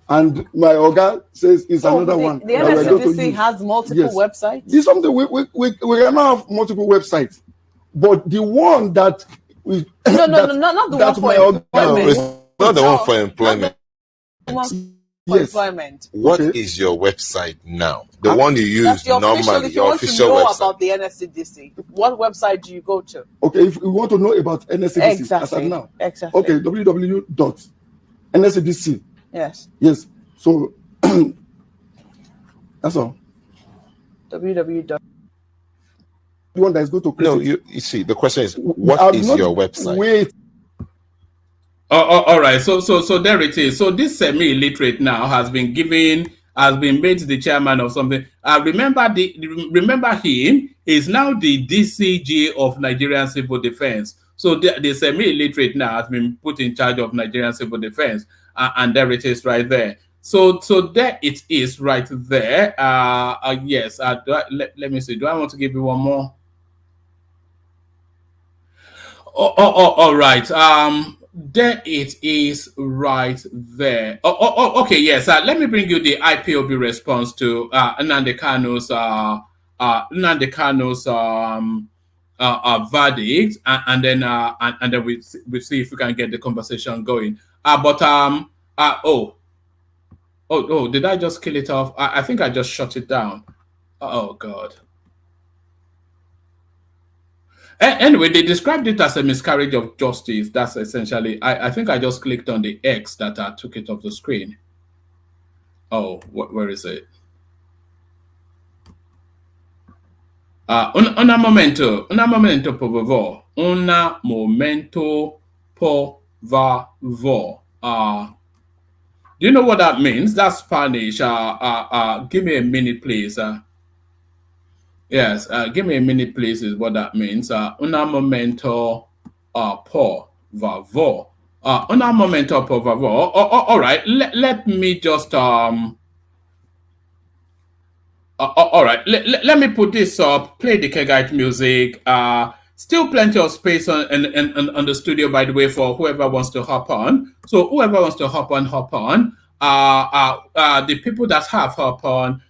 And my Oga says it's another one. The NSCDC has multiple websites? This is something we can have multiple websites. But the one that we not the one for employment. No, it's not the one for employment. Employment. What is your website now? The one you use normally, your official website. Know about the NSCDC, what website do you go to? Okay, if you want to know about NSCDC as of now. Exactly. Okay, www.nscdc. Yes. So that's all. www. The one that is going to create. No, you see, the question is, what is your website? Wait. All right. So there it is. So this semi-illiterate now has been made the chairman of something. Remember him. He's now the DCG of Nigerian Civil Defense. So the semi-illiterate now has been put in charge of Nigerian Civil Defense, and there it is right there. So there it is right there. Yes. Let me see. Do I want to give you one more? All right. There it is right there. Okay, yes. Let me bring you the IPOB response to Nnamdi Kanu's verdict, and then we see if we can get the conversation going. Did I just kill it off? I think I just shut it down. Oh God. Anyway, they described it as a miscarriage of justice. That's essentially, I think I just clicked on the X that took it off the screen. Oh, where is it? Una momento, por favor. Una momento, por favor. Do you know what that means? That's Spanish. Give me a minute, please. Yes, give me a minute, please, is what that means. Una momento por favor. Una momento por favor. All right, let me just all right, let me put this up. Play the Kegite music. Still plenty of space on the studio, by the way, for whoever wants to hop on. So whoever wants to hop on. The people that have hop on.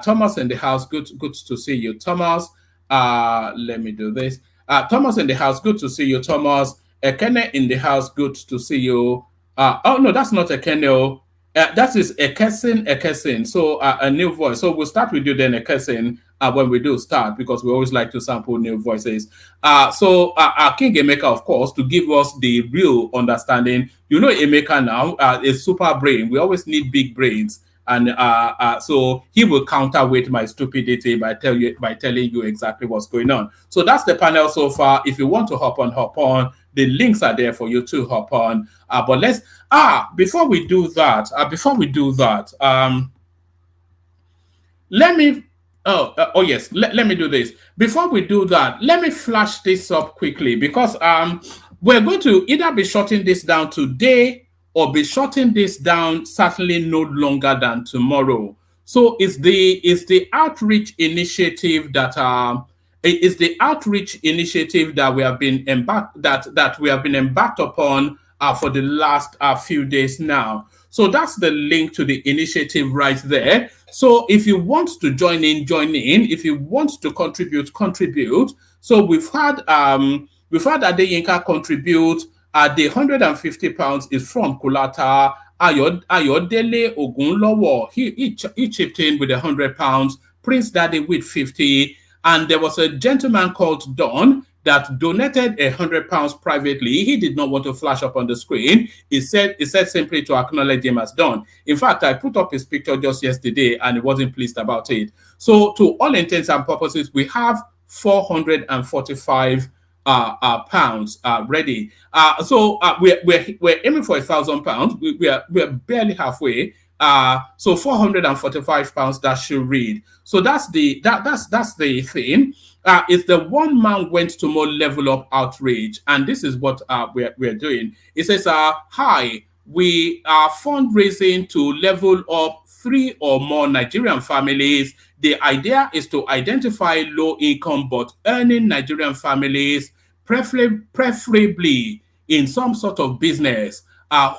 Thomas in the house, good to see you, Thomas. Let me do this. Thomas in the house, good to see you, Thomas. Ekene in the house, good to see you. Oh no, that's not Ekene. That is Ekesin. So a new voice. So we'll start with you then, Ekesin, when we do start, because we always like to sample new voices. So King Emeka, of course, to give us the real understanding. You know, Emeka now is super brain. We always need big brains. And so he will counterweight my stupidity by telling you exactly what's going on. So that's the panel so far. If you want to hop on. The links are there for you to hop on. But let's before we do that, let me yes, let me do this. Before we do that, let me flash this up quickly because we're going to either be shutting this down today or be shutting this down certainly no longer than tomorrow. So it's the outreach initiative that we have been embarked upon for the last few days now. So that's the link to the initiative right there. So if you want to join in, join in. If you want to contribute, contribute. So we've had Adeyinka contribute. The £150 is from Kulata. Ayodele Ogunlowo. He chipped in with £100. Prince Daddy with 50. And there was a gentleman called Don that donated £100 privately. He did not want to flash up on the screen. He said simply to acknowledge him as Don. In fact, I put up his picture just yesterday and he wasn't pleased about it. So to all intents and purposes, we have 445 pounds ready. So we're aiming for £1,000. We're barely halfway. So 445 pounds that should read. So that's the thing. If the one man went to more level up outreach, and this is what we're doing. It says, hi, we are fundraising to level up 3 or more Nigerian families. The idea is to identify low income but earning Nigerian families, preferably in some sort of business,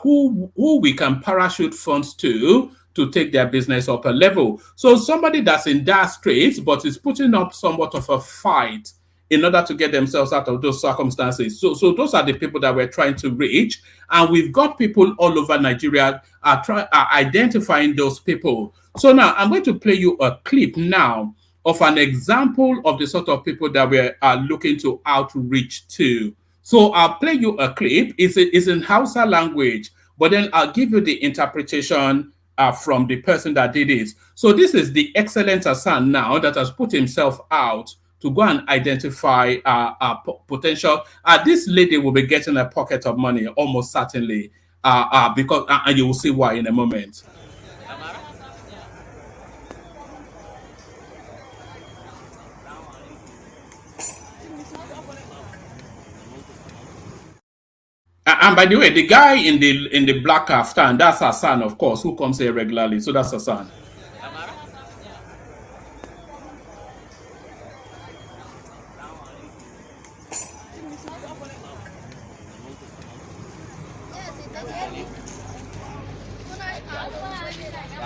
who we can parachute funds to take their business up a level. So somebody that's in dire straits but is putting up somewhat of a fight in order to get themselves out of those circumstances. So those are the people that we're trying to reach. And we've got people all over Nigeria identifying those people. So now I'm going to play you a clip now of an example of the sort of people that we're looking to outreach to. So I'll play you a clip. It's in Hausa language, but then I'll give you the interpretation from the person that did it. So this is the excellent Hassan now that has put himself out to go and identify potential. This lady will be getting a pocket of money almost certainly, because and you will see why in a moment. And by the way, the guy in the black kaftan, that's Hassan, of course, who comes here regularly. So that's Hassan.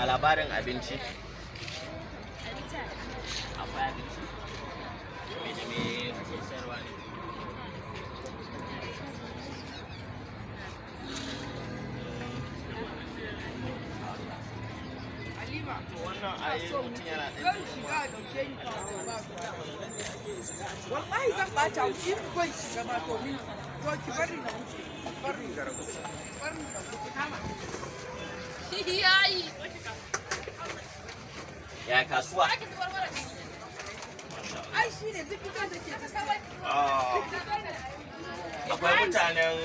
Labarin abinci. Akwai abinci. Me da me ake sayarwa ne? Wannan ayi mutum yana da shiga dauke ni wallahi zan bata ki ko shiga ba to ni to ki bari na wuce bari garago bari da kama yayi ya kasuwa ai shine duk da ke akwai mutanen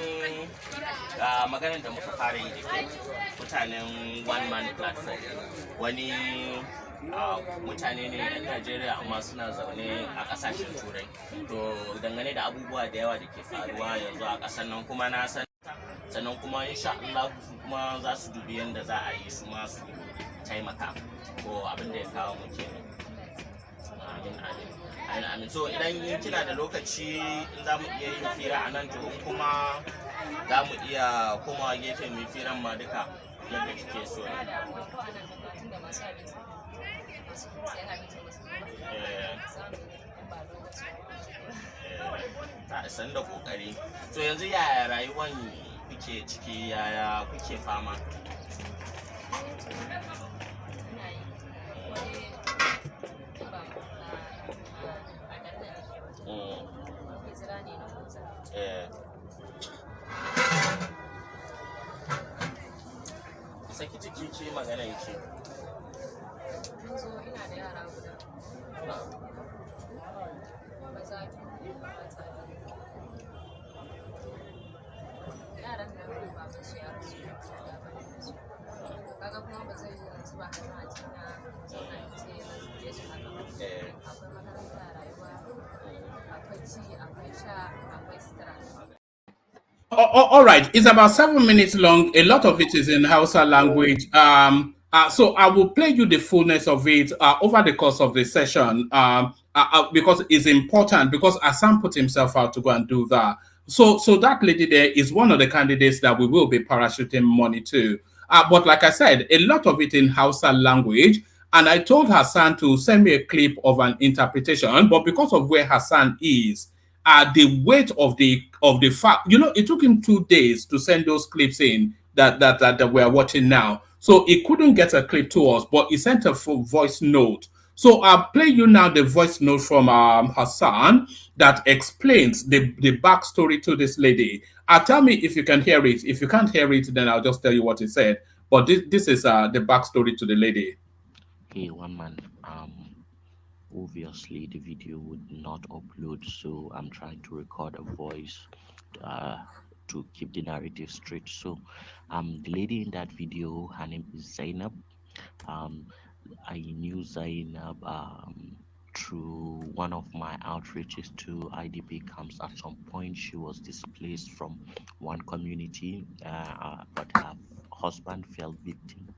maganar da muka fara yi da ke mutanen one man platform wani mutane ne yan Najeriya amma suna zaune a kasashen turai to dangane da abubuwa da yawa da ke faruwa yanzu a kasar nan kuma na san sannan kuma insha Allah su kuma za su dubi yadda za a yi su ma su taimaka ko abin da ya kawo mu kenan. Amin. So idan kina da lokaci in za mu iya yin fira a nan to kuma za mu iya komawa gefe mai firan ma duka yadda kike so. Ta san da kokari. So yanzu yaya rayuwan kuke ciki, yaya kuke fama? Saki jiki ce magana yake. Yanzu ina da yara guda. Maza yaran da ba su yara su kaga kuma ba zai yi yanzu ba kana a cikin zauna ce All right, it's about 7 minutes long. A lot of it is in Hausa language. So I will play you the fullness of it over the course of the session because it's important because Assam put himself out to go and do that. So that lady there is one of the candidates that we will be parachuting money to. But like I said, a lot of it in Hausa language. And I told Hassan to send me a clip of an interpretation, but because of where Hassan is, the weight of the fact, it took him 2 days to send those clips in that we're watching now. So he couldn't get a clip to us, but he sent a full voice note. So I'll play you now the voice note from Hassan that explains the backstory to this lady. Tell me if you can hear it. If you can't hear it, then I'll just tell you what he said. But this is the backstory to the lady. Hey, one man. Obviously the video would not upload, so I'm trying to record a voice to keep the narrative straight. So the lady in that video, her name is Zainab. I knew Zainab through one of my outreaches to IDP camps. At some point she was displaced from one community, but her husband fell victim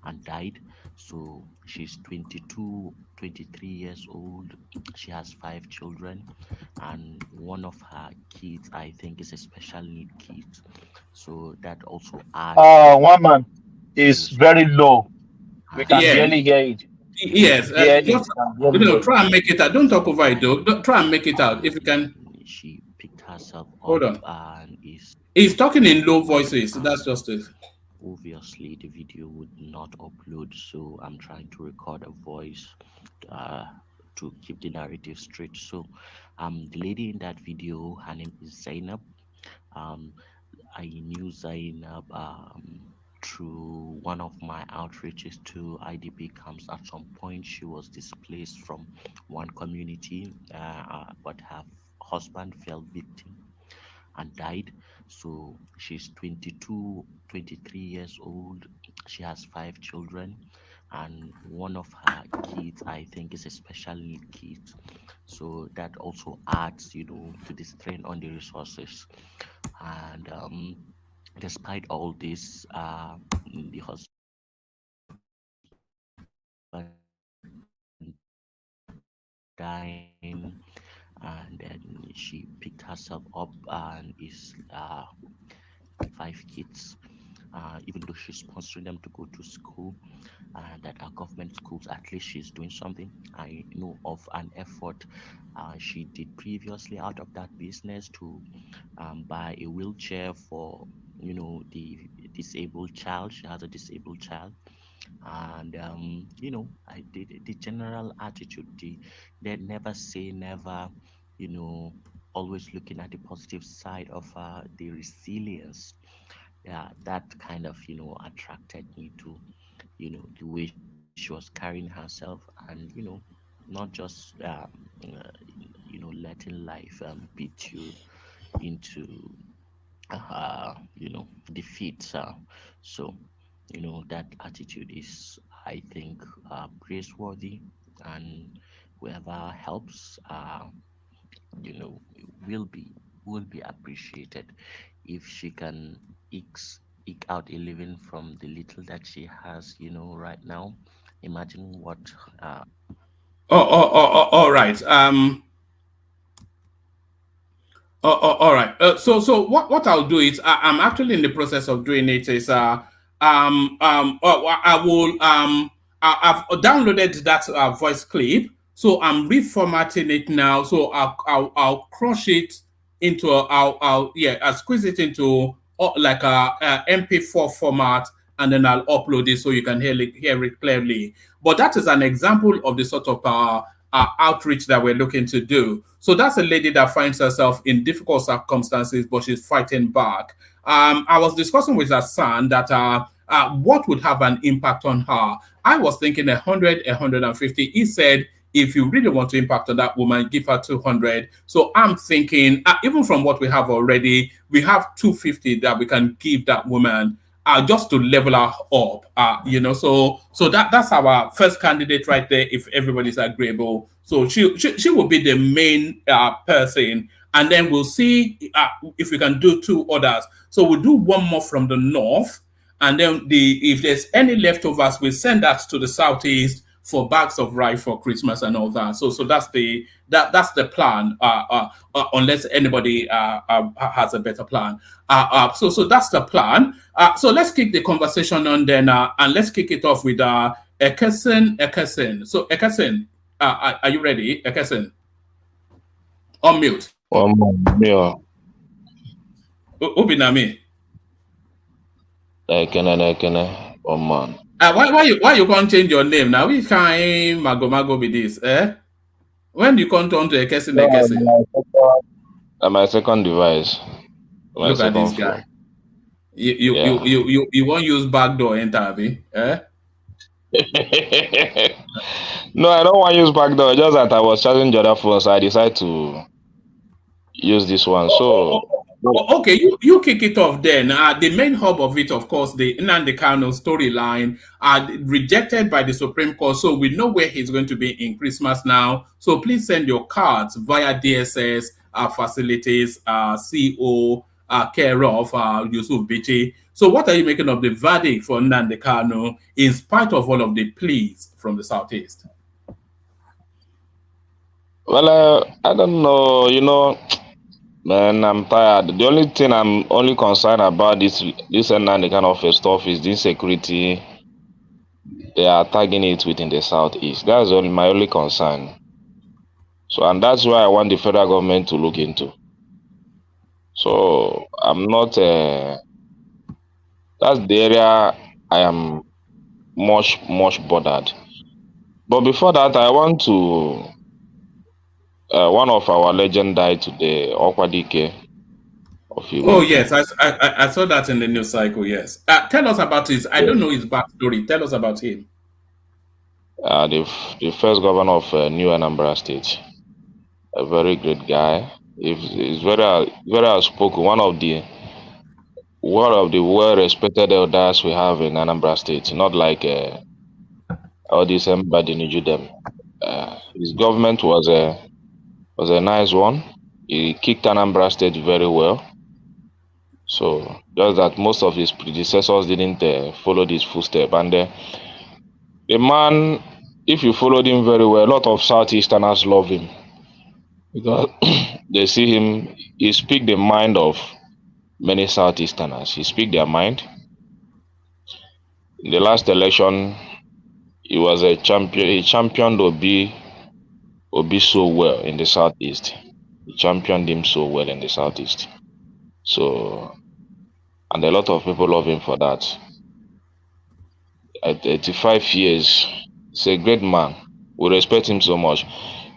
and died. So she's 22, 23 years old. She has 5 children, and one of her kids, I think, is a special need kid. So that also adds. One man is very low. We can Yeah. barely hear it. Yes. Just, try and make it out. Don't talk over it, though. Try and make it out if you can. She picked herself up. Hold on. And he's talking in low voices. That's just it. Obviously the video would not upload, so I'm trying to record a voice to keep the narrative straight. So the lady in that video, her name is Zainab. I knew Zainab through one of my outreaches to IDP camps. At some point she was displaced from one community, but her husband fell victim and died. So she's 22, 23 years old. She has 5 children, and one of her kids, I think, is a special need kid. So that also adds, to the strain on the resources. And despite all this, the husband dying, and then she picked herself up and is 5 kids. Even though she's sponsoring them to go to school, that our government schools, at least she's doing something. I know of an effort she did previously out of that business to buy a wheelchair for the disabled child. She has a disabled child. And I did the general attitude, they never say never, always looking at the positive side of the resilience. Yeah, that kind of attracted me to the way she was carrying herself, and not just letting life beat you into defeat. So that attitude is, I think, praiseworthy, and whoever helps will be appreciated. If she can eke out a living from the little that she has right now, imagine what all right. All right. So what I'll do is I'm actually in the process of doing it. Is I will I've downloaded that voice clip, so I'm reformatting it now. So I'll crush it into I'll squeeze it into like a MP4 format, and then I'll upload it so you can hear it clearly. But that is an example of the sort of outreach that we're looking to do. So that's a lady that finds herself in difficult circumstances, but she's fighting back. I was discussing with her son that what would have an impact on her. I was thinking 100, 150. He said, if you really want to impact on that woman, give her 200. So I'm thinking, even from what we have already, we have 250 that we can give that woman. Just to level her up, so that's our first candidate right there. If everybody's agreeable, so she will be the main person. and then we'll see if we can do 2 others. So we'll do one more from the north, and then if there's any leftovers, we'll send that to the southeast for bags of rice for Christmas and all that. So that's the plan. Unless anybody has a better plan. So that's the plan. So let's kick the conversation on then, and let's kick it off with Ekesen. So Ekesen, are you ready, Ekesen? On mute. Yeah. Ubinami. Ekene. Oh man. Why you can't change your name now? We can't mago with this, eh? When you come turn to Ekesen. My second device. Look at this guy. You won't use backdoor enter, Abi, eh? No, I don't want to use backdoor. Just that I was charging the other phone, so I decided to use this one. So okay, you kick it off then. The main hub of it, of course, the Nnamdi Kanu storyline, rejected by the Supreme Court. So we know where he's going to be in Christmas now. So please send your cards via DSS facilities, CO, care of Yusuf Bichi. So what are you making of the verdict for Nnamdi Kanu in spite of all of the pleas from the Southeast? Well, I don't know. Man, I'm tired. The only thing I'm only concerned about this Nnamdi Kanu stuff is the insecurity they are tagging it within the Southeast. That's my only concern. So, and that's why I want the federal government to look into. So, I'm not. That's the area I am much bothered. But before that, I want to. One of our legend died today, Okwadike. Oh yes, I saw that in the news cycle. Yes, tell us about his. I don't know his backstory. Tell us about him. The first governor of New Anambra State, a very great guy. He's very outspoken. One of the well-respected elders we have in Anambra State. Not like all these everybody knew them. His government was a nice one. He kicked Anambra State very well. So just that most of his predecessors didn't follow his footsteps. And the man, if you followed him very well, a lot of Southeasterners love him because they see him. He speaks the mind of many Southeasterners. He speaks their mind. In the last election, he was a champion. He championed Obi so well in the Southeast. He championed him so well in the Southeast. So, and a lot of people love him for that. At 85 years, he's a great man. We respect him so much.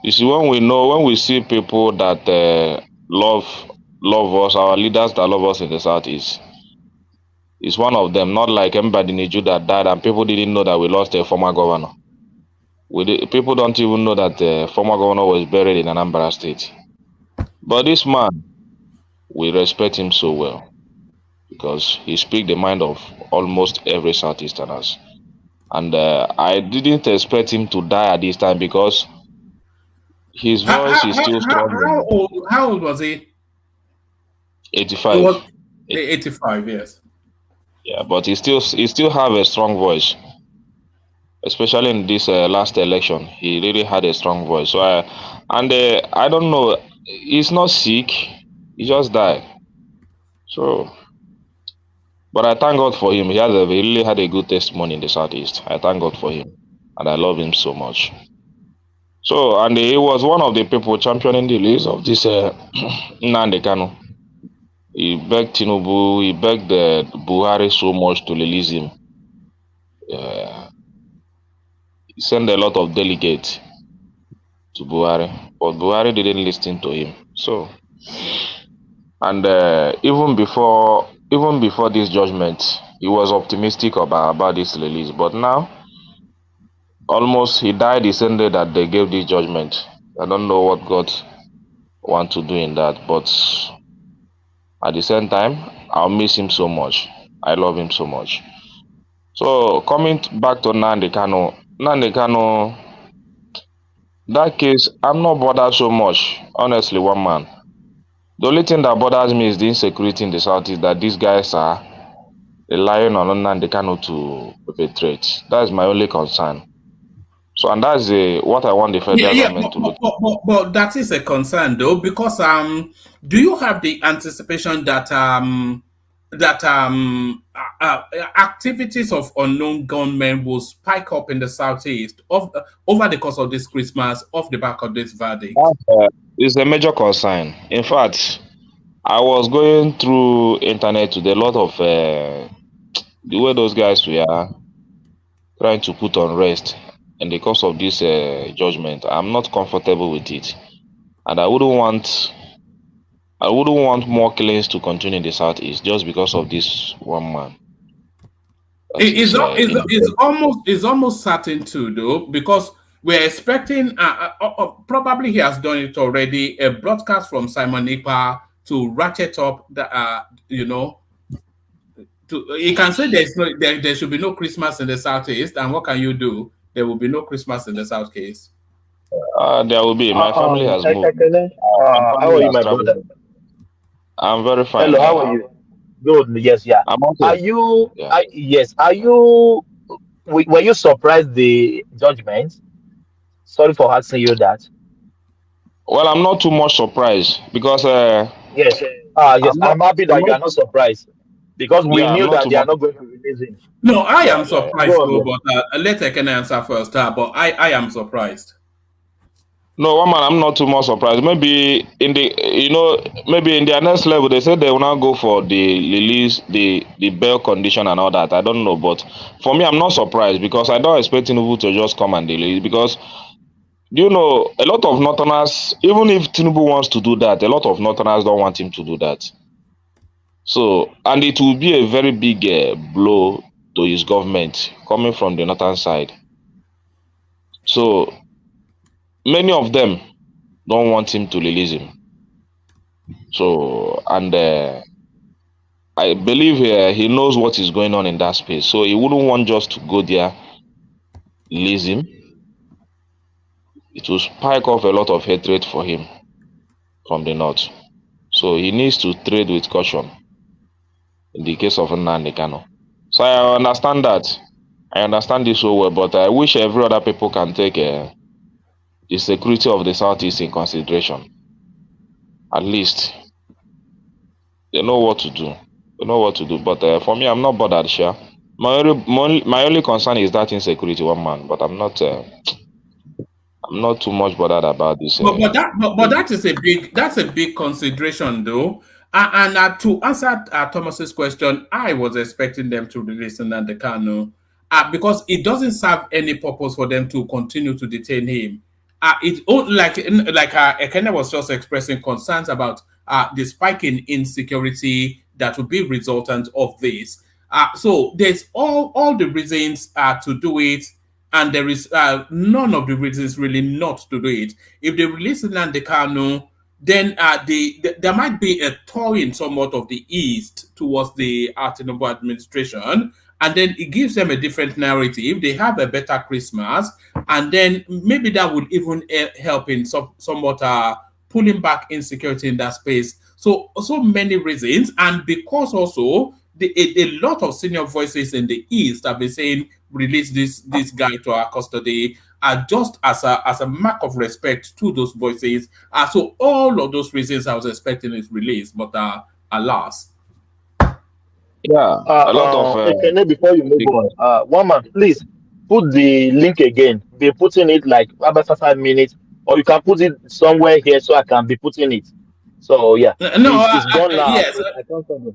You see, when we see people that love us, our leaders that love us in the Southeast, is one of them. Not like everybody in Nigeria that died and people didn't know that we lost a former governor. People don't even know that the former governor was buried in Anambra State. But this man, we respect him so well because he speaks the mind of almost every Southeasterners. And I didn't expect him to die at this time because his voice is still strong. How old was he? 85. 85, yes. Yeah, but he still have a strong voice. Especially in this last election, he really had a strong voice. So I don't know, he's not sick, he just died. So, but I thank God for him. He really had a good testimony in the Southeast. I thank God for him, and I love him so much. So, and he was one of the people championing the release of this Nnamdi Kanu. He begged Tinubu, he begged Buhari so much to release him. He sent a lot of delegates to Buhari, but Buhari didn't listen to him. So, and even before this judgment, he was optimistic about this release. But now, almost he died the same day that they gave this judgment. I don't know what God wants to do in that, but at the same time, I'll miss him so much. I love him so much. So coming back to Nnamdi Kanu, that case, I'm not bothered so much. Honestly, one man. The only thing that bothers me is the insecurity in the south is that these guys are relying on Nnamdi Kanu to perpetrate. That is my only concern. So, and that's what I want the federal government to look at. But that is a concern though, because do you have the anticipation that activities of unknown gunmen will spike up in the southeast over the course of this Christmas off the back of this verdict? It's a major concern. In fact, I was going through internet with a lot of the way those guys were trying to put on rest, and the course of this judgment, I'm not comfortable with it, and I wouldn't want more killings to continue in the southeast just because of this one man. It's almost certain too, though, because we're expecting. Probably he has done it already. A broadcast from Simon Ekpa to ratchet up the, he can say there should be no Christmas in the southeast, and what can you do? There will be no Christmas in the southeast. There will be. My family has moved. How are you, my brother? I'm very fine. Hello, how are you? Good. Yes, yeah. I'm okay. Are you? Yeah. Yes. Are you? Were you surprised the judgment? Sorry for asking you that. Well, I'm not too much surprised because. Yes. I'm happy that you are not surprised because we knew that they are not going to release him. No, I am surprised though, but let I can answer first. But I am surprised. No, one man, I'm not too much surprised. Maybe in their next level, they said they will now go for the release, the bail condition and all that. I don't know, but for me, I'm not surprised because I don't expect Tinubu to just come and release. Because a lot of Northerners, even if Tinubu wants to do that, a lot of Northerners don't want him to do that. So, and it will be a very big blow to his government coming from the northern side. So, many of them don't want him to release him. So, and I believe he knows what is going on in that space. So, he wouldn't want just to go there, release him. It will spike off a lot of hatred for him from the north. So, he needs to trade with caution in the case of Nnamdi Kanu. So, I understand that. I understand this so well, but I wish every other people can take the security of the southeast in consideration. At least they know what to do. But for me, I'm not bothered. Sure, my only concern is that insecurity, one man. But I'm not too much bothered about this. But that is a big consideration, though. And to answer Thomas's question, I was expecting them to release Nnamdi Kanu because it doesn't serve any purpose for them to continue to detain him. Ekene was just expressing concerns about the spike in insecurity that will be resultant of this. So there's all the reasons to do it, and there is none of the reasons really not to do it. If they release Nnamdi Kanu, then there might be a thawing somewhat of the east towards the Tinubu administration, and then it gives them a different narrative. They have a better Christmas, and then maybe that would even help in somewhat pulling back insecurity in that space. So many reasons, and because also a lot of senior voices in the east have been saying release this guy to our custody, just as a mark of respect to those voices. So all of those reasons I was expecting is released, but alas. Yeah, a lot of. Before you move on, one man, please put the link again. Be putting it like about 5 minutes, or you can put it somewhere here so I can be putting it. So yeah, it's gone now. Yes, I can't find it.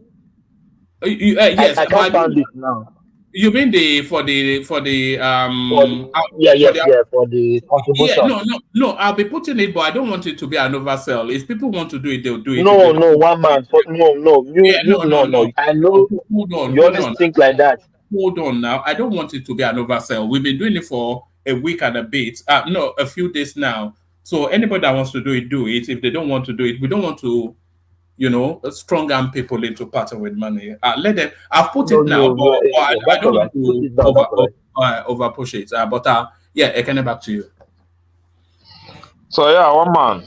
Yes, I can't find it now. You mean for the for the contribution. No, I'll be putting it, but I don't want it to be an oversell. If people want to do it, they'll do it. No, one man. No. I know you always think like that. Hold on now. I don't want it to be an oversell. We've been doing it for a week and a bit. A few days now. So anybody that wants to do it, do it. If they don't want to do it, we don't want to, strong arm people into parting with money. Let them. I've put it now, but I don't want to over push it. I can back to you. So yeah, one man.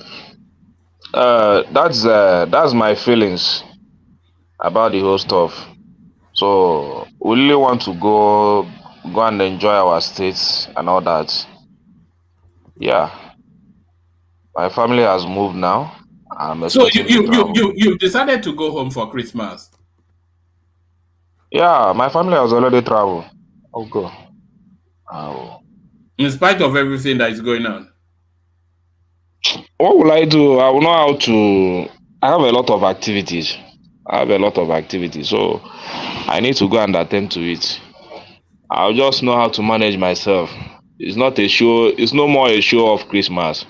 That's my feelings about the whole stuff. So we really want to go and enjoy our states and all that. Yeah, my family has moved now. I'm So expecting to travel. you decided to go home for Christmas. Yeah, my family has already traveled. I'll go. In spite of everything that is going on. What will I do? I will know how to. I have a lot of activities. So I need to go and attend to it. I'll just know how to manage myself. It's not a show. It's no more a show of Christmas.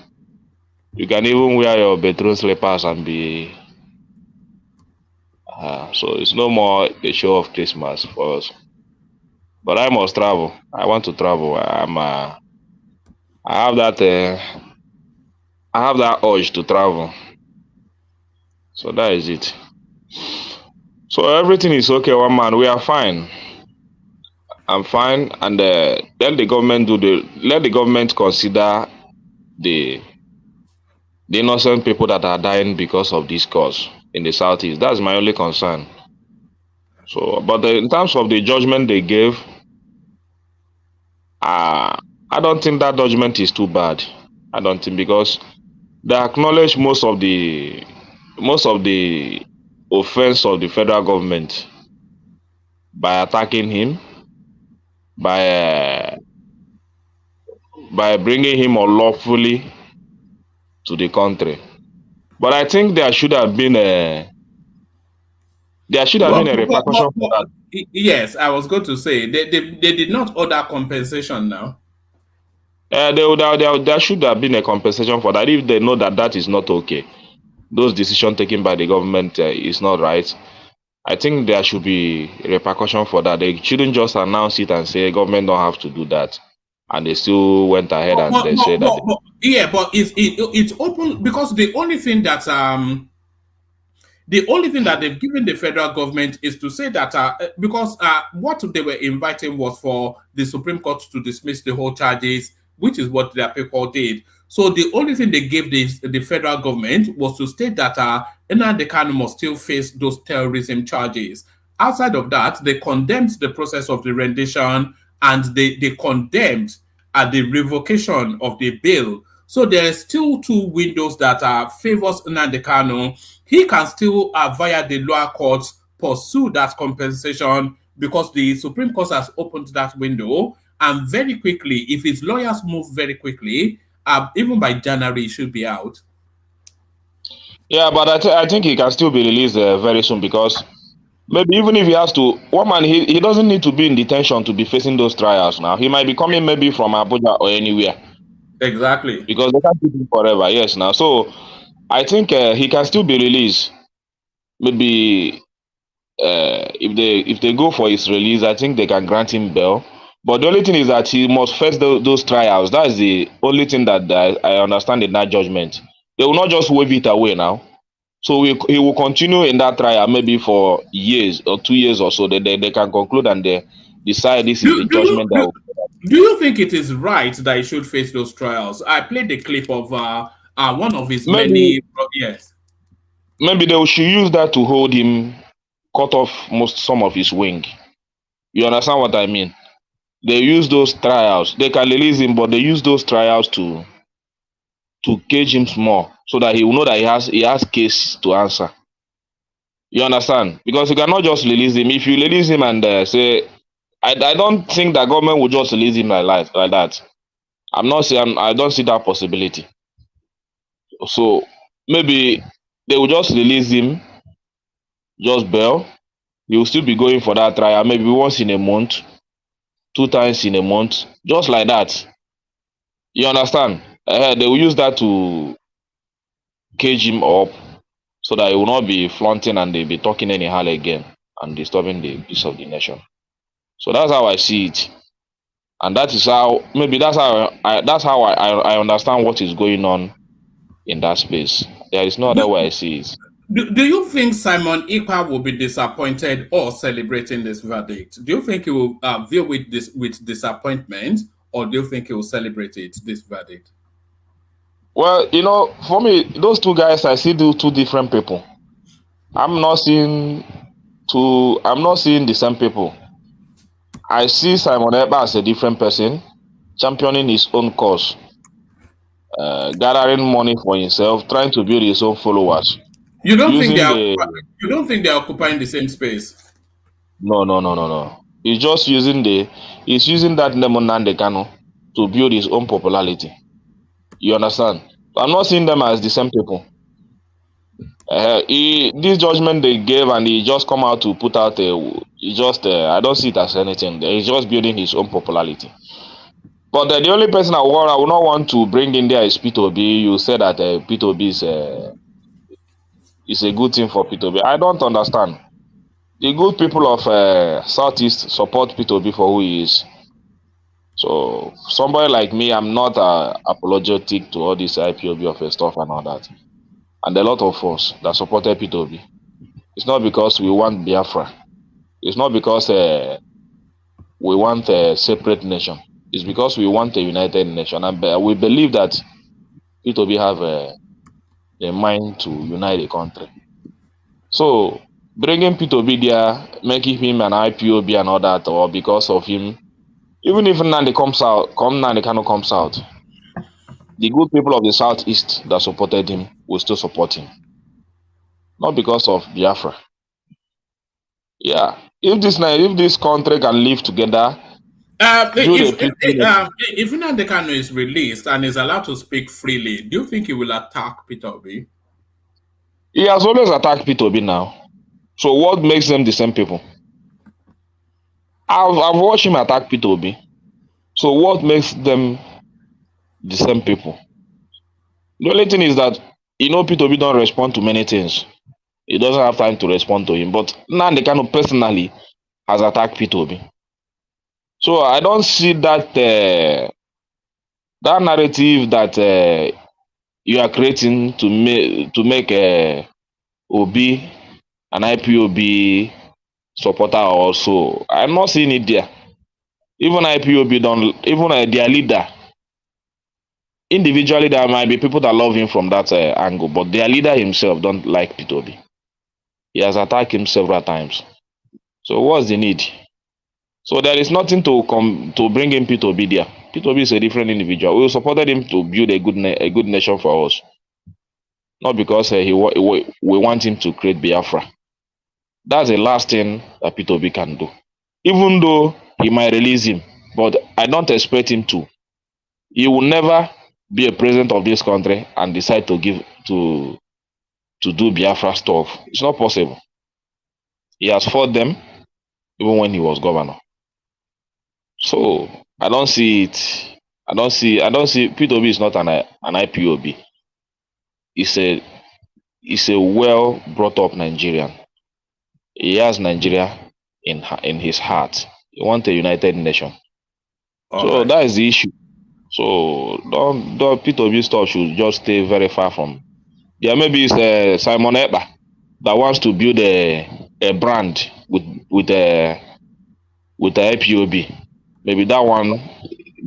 You can even wear your bedroom slippers and be. So it's no more a show of Christmas for us. But I must travel. I want to travel. I have that. I have that urge to travel. So that is it. So everything is okay, one man. We are fine. I'm fine, and let the government consider the innocent people that are dying because of this cause in the southeast. That's my only concern. So, but in terms of the judgment they gave, I don't think that judgment is too bad. I don't think, because they acknowledge most of the offense of the federal government by attacking him, by bringing him unlawfully to the country. But I think there should have been a repercussion for that. Yes, I was going to say they did not order compensation now. There should have been a compensation for that if they know that that is not okay. Those decisions taken by the government is not right. I think there should be repercussion for that. They shouldn't just announce it and say government don't have to do that, and they still went ahead and they said that. But it's open, because the only thing that they've given the federal government is to say that because what they were inviting was for the Supreme Court to dismiss the whole charges, which is what their people did. So the only thing they gave the federal government was to state that Nnamdi Kanu must still face those terrorism charges. Outside of that, they condemned the process of the rendition, and they condemned the revocation of the bill. So there are still two windows that favors Nnamdi Kanu. He can still, via the lower courts, pursue that compensation, because the Supreme Court has opened that window. And very quickly, if his lawyers move very quickly, even by January, he should be out. Yeah, but I think he can still be released very soon, because maybe even if he has to, one man, he doesn't need to be in detention to be facing those trials now. He might be coming maybe from Abuja or anywhere. Exactly. Because they can't keep him forever, yes, now. So I think he can still be released. Maybe if they go for his release, I think they can grant him bail. But the only thing is that he must face those trials. That's the only thing that I understand in that judgment. They will not just wave it away now. So he will continue in that trial maybe for years or 2 years or so. They can conclude and they decide this is the judgment that will. Do you think it is right that he should face those trials? I played the clip of one of his many. Yes. Maybe they should use that to hold him, cut off some of his wing. You understand what I mean? They use those trials. They can release him, but they use those trials to cage him more, so that he will know that he has case to answer. You understand? Because you cannot just release him. If you release him and say, I don't think the government will just release him like that. I don't see that possibility. So maybe they will just release him, just bail. He will still be going for that trial maybe once in a month, 2 times in a month, just like that. You understand? They will use that to cage him up, so that he will not be flaunting and they'll be talking anyhow again and disturbing the peace of the nation. So that's how I see it, and that's how I understand what is going on in that space. There is no other way I see it. Do you think Simon Ekpa will be disappointed or celebrating this verdict? Do you think he will deal with this with disappointment, or do you think he will celebrate this verdict? Well, for me, those two guys, I see two different people. I'm not seeing the same people. I see Simon Ekpa as a different person, championing his own cause, gathering money for himself, trying to build his own followers. You don't think Using the they're occupying the same space? No. He's just using that Nnamdi Kanu to build his own popularity. You understand? I'm not seeing them as the same people. This judgment they gave, and he just come out to put out I don't see it as anything. He's just building his own popularity. But the only person I would not want to bring in there is P2B. You said that P2B is a good thing for P2B. I don't understand. The good people of Southeast support P2B for who he is. So somebody like me, I'm not apologetic to all this IPOB of stuff and all that. And a lot of us that supported P2B. It's not because we want Biafra. It's not because we want a separate nation. It's because we want a united nation. And we believe that P2B have a mind to unite the country. So bringing P2B there, making him an IPOB and all that, or because of him, even if Nnamdi Kanu comes out, the good people of the Southeast that supported him will still support him. Not because of Biafra. Yeah. If this country can live together, if Nnamdi Kanu is released and is allowed to speak freely, do you think he will attack P2B? He has always attacked P2B now. So what makes them the same people? I've watched him attack P2B. So what makes them the same people? The only thing is that P2B don't respond to many things. He doesn't have time to respond to him. But Nnamdi Kanu personally has attacked P2B. So I don't see that narrative that you are creating to make Obi an IPOB supporter also. I'm not seeing it there. Even IPOB even their leader. Individually, there might be people that love him from that angle, but their leader himself don't like P2B. He has attacked him several times. So what's the need? So there is nothing to bring in P2B there. P2B is a different individual. We supported him to build a good nation for us, not because we want him to create Biafra. That's the last thing that P2B can do. Even though he might release him, but I don't expect him to. He will never be a president of this country and decide to do Biafra stuff. It's not possible. He has fought them even when he was governor. So I don't see it. I don't see P2B is not an IPOB. It's a well brought up Nigerian. He has Nigeria in his heart. He wants a united nation. So that is the issue. So don't P2B stuff should just stay very far from. There maybe it's Simon Ekpa that wants to build a brand with the IPOB. Maybe that one,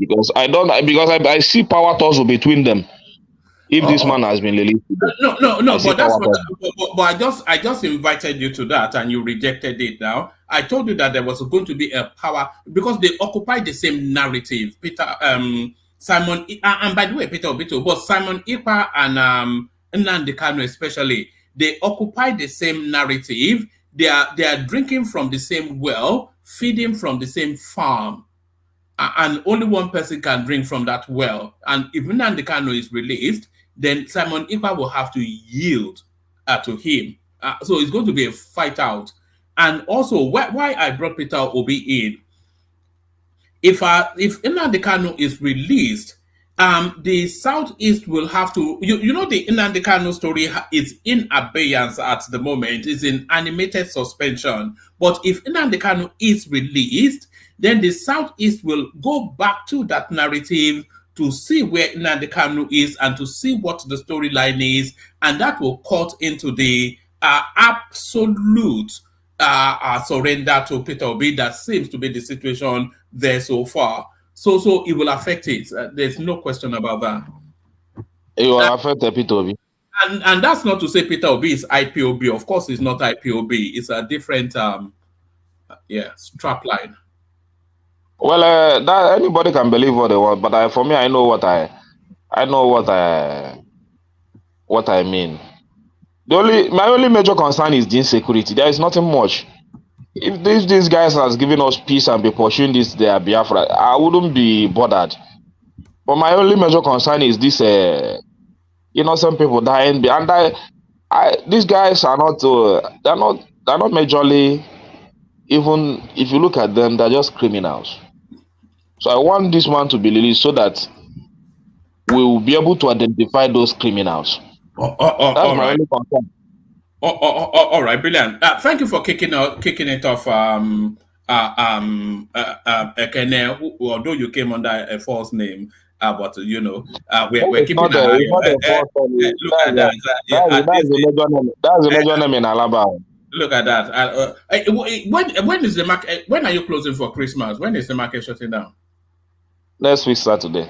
because I see power tussle between them. If this man has been released, no, but that's but I just invited you to that and you rejected it. Now I told you that there was going to be a power because they occupy the same narrative. Simon and by the way, Peter Obito, but Simon Ekpa and Nnamdi Kanu especially, they occupy the same narrative. They are drinking from the same well, feeding from the same farm. And only one person can drink from that well. And if Nnamdi Kanu is released, then Simon Ekpa will have to yield to him. So it's going to be a fight out. And also, why I brought Peter Obi in, if Nnamdi Kanu is released, the Southeast will have to, the Nnamdi Kanu story is in abeyance at the moment. It's in animated suspension. But if Nnamdi Kanu is released, then the Southeast will go back to that narrative to see where Nnamdi Kanu is and to see what the storyline is. And that will cut into the absolute surrender to Peter Obi. That seems to be the situation there so far. So it will affect it. There's no question about that. You are affected, Peter Obi. And that's not to say Peter Obi is IPOB. Of course, it's not IPOB. It's a different strap line. Well, that anybody can believe what they want, but for me, I know what I mean. My only major concern is the insecurity. There is nothing much. If these guys has given us peace and be pursuing this their Biafra, I wouldn't be bothered. But my only major concern is this innocent people dying. And these guys are not they're not majorly, even if you look at them, they're just criminals. So I want this man to be released so that we will be able to identify those criminals. That's my only concern. All right, brilliant. Thank you for kicking it off, Ekene, although you came under a false name, but we're keeping an eye on. Look at that. That's the major name in Alabama. Look at that. When is the market? When are you closing for Christmas? When is the market shutting down? Next week Saturday.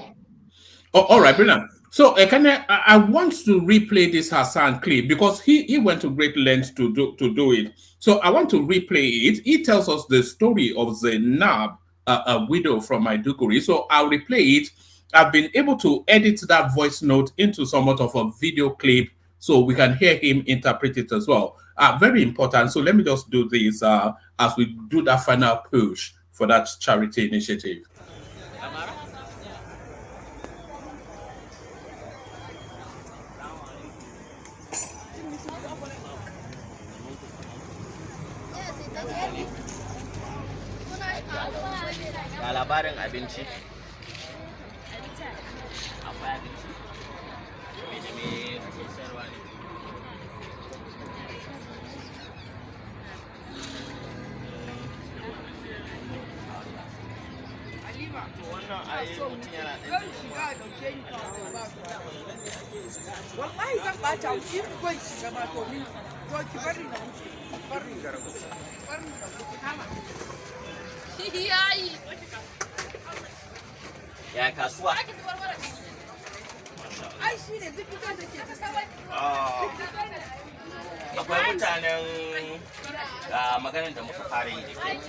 Oh, all right, brilliant. So, I want to replay this Hassan clip because he went to great lengths to do it. So, I want to replay it. He tells us the story of Zainab, a widow from Maiduguri. So, I'll replay it. I've been able to edit that voice note into somewhat of a video clip so we can hear him interpret it as well. Very important. So, let me just do this as we do that final push for that charity initiative. Labarin abinci. Akwai abinci. Me da me ake sayarwa ne? Wannan ayi mutum yana ɗan shiga dauke ni wallahi zan ɓata mu shi gon shiga ma to min to ki bari na wuce bari ga rabu bari ga wuce kama yayi ya kasuwa ai shi ne duk ita da ke akwai mutanen maganar da muka fara yi da ke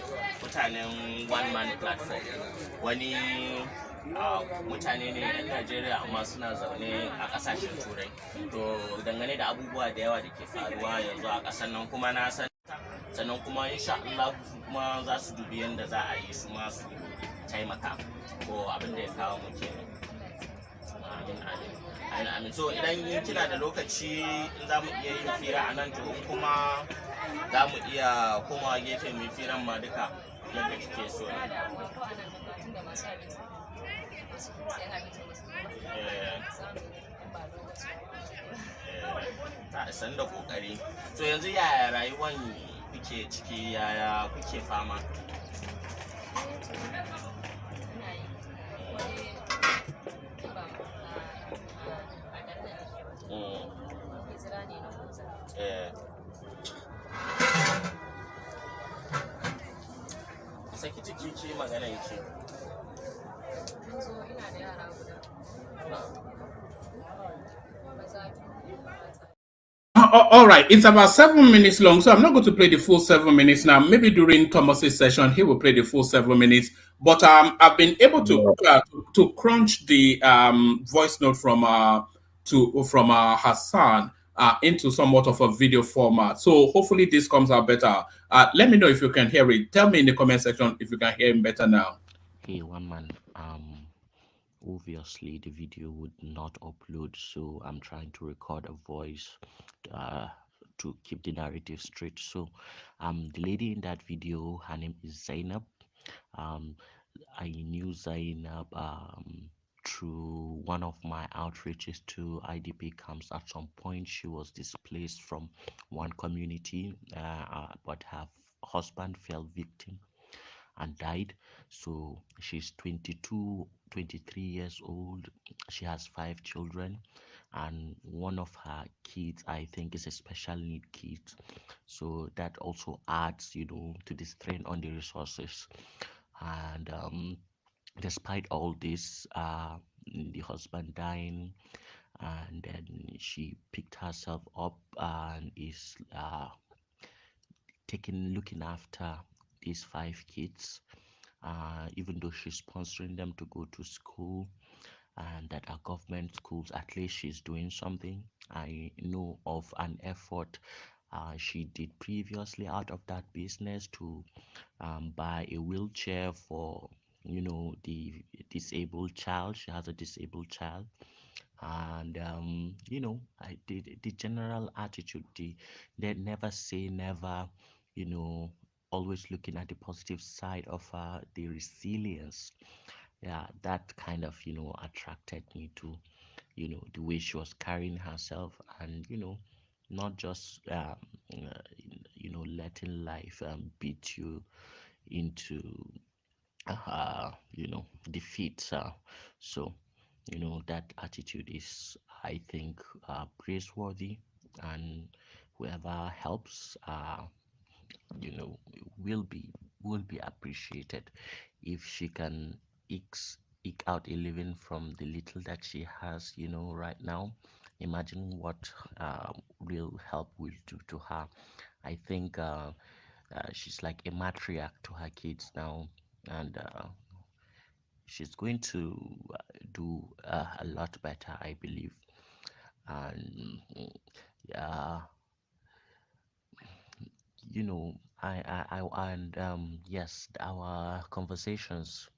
mutanen one man platform wani mutane ne yan Najeriya amma suna zaune a kasashen turai to dangane da abubuwa da yawa da ke faruwa yanzu a kasar nan kuma na san sannan kuma insha Allah su kuma za su dubi yadda za a yi su ma su taimaka ko abin da ya kawo mu kenan amin so idan kina da lokaci za mu iya yin fira a nan to kuma za mu iya komawa gefe mai firan ma duka yadda kike so ta san da kokari so yanzu yaya rayuwan kuke ciki yaya kuke fama saki jiki ce magana yake ina da yara guda all right, it's about 7 minutes long, so I'm not going to play the full 7 minutes now. Maybe during Thomas's session, he will play the full 7 minutes. But I've been able to crunch the voice note from Hassan into somewhat of a video format. So hopefully this comes out better. Let me know if you can hear it. Tell me in the comment section if you can hear him better now. Hey, one man. Obviously the video would not upload, so I'm trying to record a voice to keep the narrative straight. So the lady in that video, her name is Zainab. I knew Zainab through one of my outreaches to IDP camps. At some point she was displaced from one community, but her husband fell victim and died. So she's 23 years old. She has 5 children, and one of her kids, I think, is a special need kid. So that also adds, to the strain on the resources. And despite all this, the husband dying, and then she picked herself up and is looking after these 5 kids, even though she's sponsoring them to go to school, and that our government schools, at least she's doing something. I know of an effort she did previously out of that business to buy a wheelchair for the disabled child. She has a disabled child, and the general attitude, they never say never, you know always looking at the positive side of the resilience. Yeah, that kind of attracted me to the way she was carrying herself, and not just letting life beat you into defeat. So that attitude is, I think, praiseworthy, and whoever helps you know will be appreciated if she can eke out a living from the little that she has right now. Imagine what real help will do to her. I think she's like a matriarch to her kids now, and she's going to do a lot better, I believe. And yeah, and yes, our conversations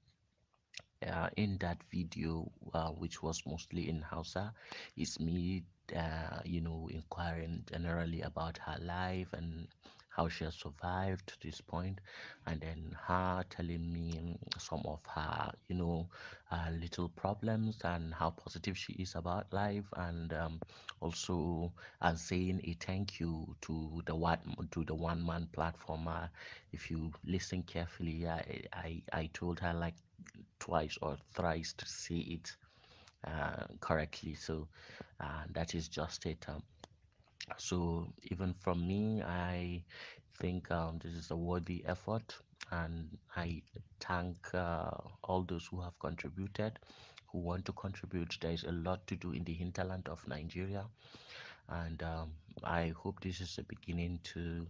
in that video, which was mostly in Hausa, is me, inquiring generally about her life and how she has survived to this point, and then her telling me some of her, little problems and how positive she is about life, and also and saying a thank you to the one man platform. If you listen carefully, I told her like twice or thrice to say it correctly. So that is just it. So even from me, I think this is a worthy effort, and I thank all those who have contributed, who want to contribute. There is a lot to do in the hinterland of Nigeria, and I hope this is a beginning to,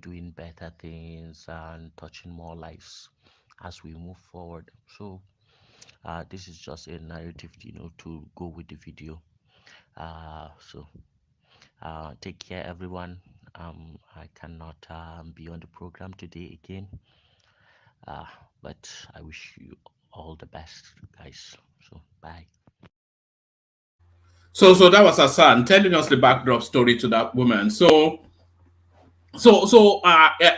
doing better things and touching more lives as we move forward. So this is just a narrative, to go with the video. So take care, everyone. I cannot be on the program today again, but I wish you all the best, guys. So bye. So that was Hassan telling us the backdrop story to that woman.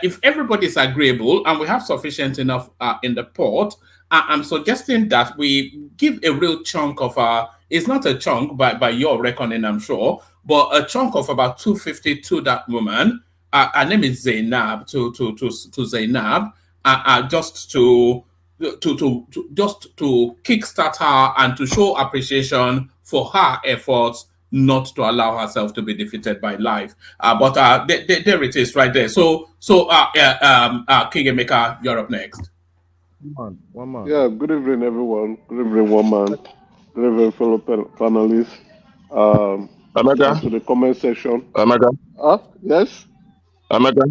If everybody is agreeable and we have sufficient enough in the pot, I'm suggesting that we give a real chunk of it's not a chunk by your reckoning, I'm sure, but a chunk of about 250 to that woman. Her name is Zainab, to Zainab, just to kickstart her and to show appreciation for her efforts not to allow herself to be defeated by life. But there it is right there. King Emeka, you're up next. One man. Yeah, good evening, everyone. Good evening, one man. Good evening, fellow panelists. Emeka? To the comment section. Emeka? Yes? Emeka?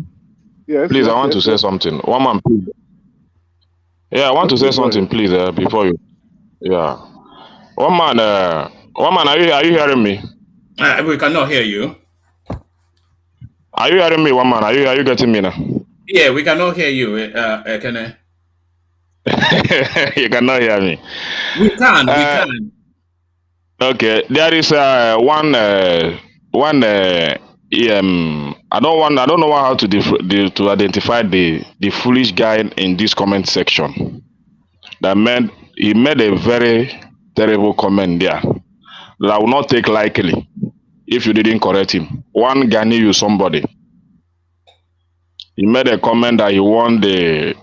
Yes, Please, yes, I want to say something. One man, please. Yeah, I want to say something, please, before you. Yeah. One man, are you hearing me? We cannot hear you. Are you hearing me, one man? Are you getting me now? Yeah, we cannot hear you, Ekene. You cannot hear me. We can. Okay, there is one. I don't know how to to identify the foolish guy in this comment section. He made a very terrible comment there that I will not take lightly if you didn't correct him. One Ghanaian, you somebody. He made a comment that he want the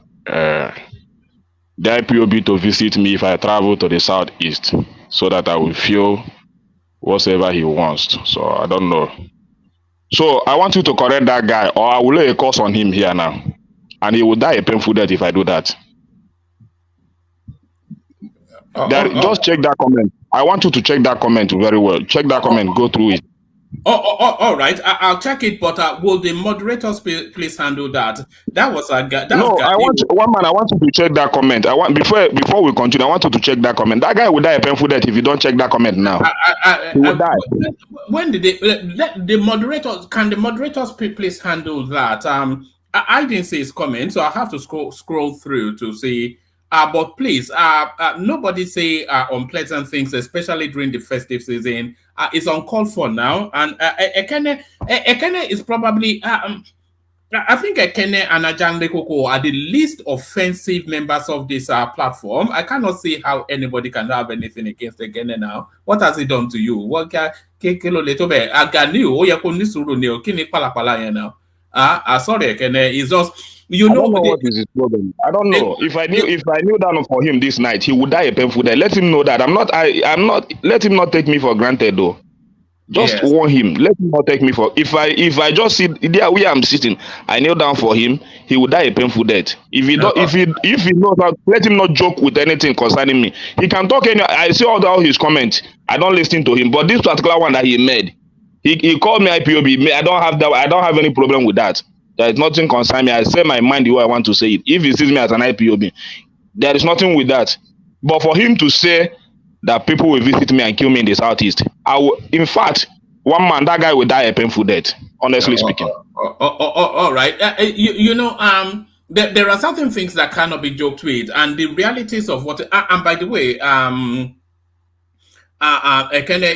IPOB to visit me if I travel to the southeast, so that I will feel whatever he wants. So I don't know. So I want you to correct that guy, or I will lay a curse on him here now, and he will die a painful death if I do that. Just check that comment. I want you to check that comment very well. Check that comment. Go through it. All right. I'll check it, but will the moderators please handle that? That was a guy. No, I want you to check that comment. I want before we continue. I want you to check that comment. That guy will die a painful death if you don't check that comment now. He will die. When did the moderators? Can the moderators please handle that? I didn't see his comment, so I have to scroll through to see. But please, nobody say unpleasant things, especially during the festive season. It's uncalled for now, and Ekene is probably. I think Ekene and Ajanle Koko are the least offensive members of this platform. I cannot see how anybody can have anything against Ekene now. What has he done to you? What sorry, Ekene, it's just I don't know what is his problem. I don't know. If I knew that for him this night, he would die a painful death. Let him know that I'm not. Let him not take me for granted though. Just warn him. Let him not take me for. If I just sit there where I'm sitting, I kneel down for him. He would die a painful death. If he knows how, let him not joke with anything concerning me. He can talk any. I see all his comments. I don't listen to him. But this particular one that he made, he called me IPOB. I don't have that. I don't have any problem with that. There is nothing concerning me. I say my mind the way I want to say it. If he sees me as an IPOB, there is nothing with that. But for him to say that people will visit me and kill me in the southeast, in fact, one man, that guy will die a painful death, honestly speaking. All right. There are certain things that cannot be joked with, and the realities of what. And by the way,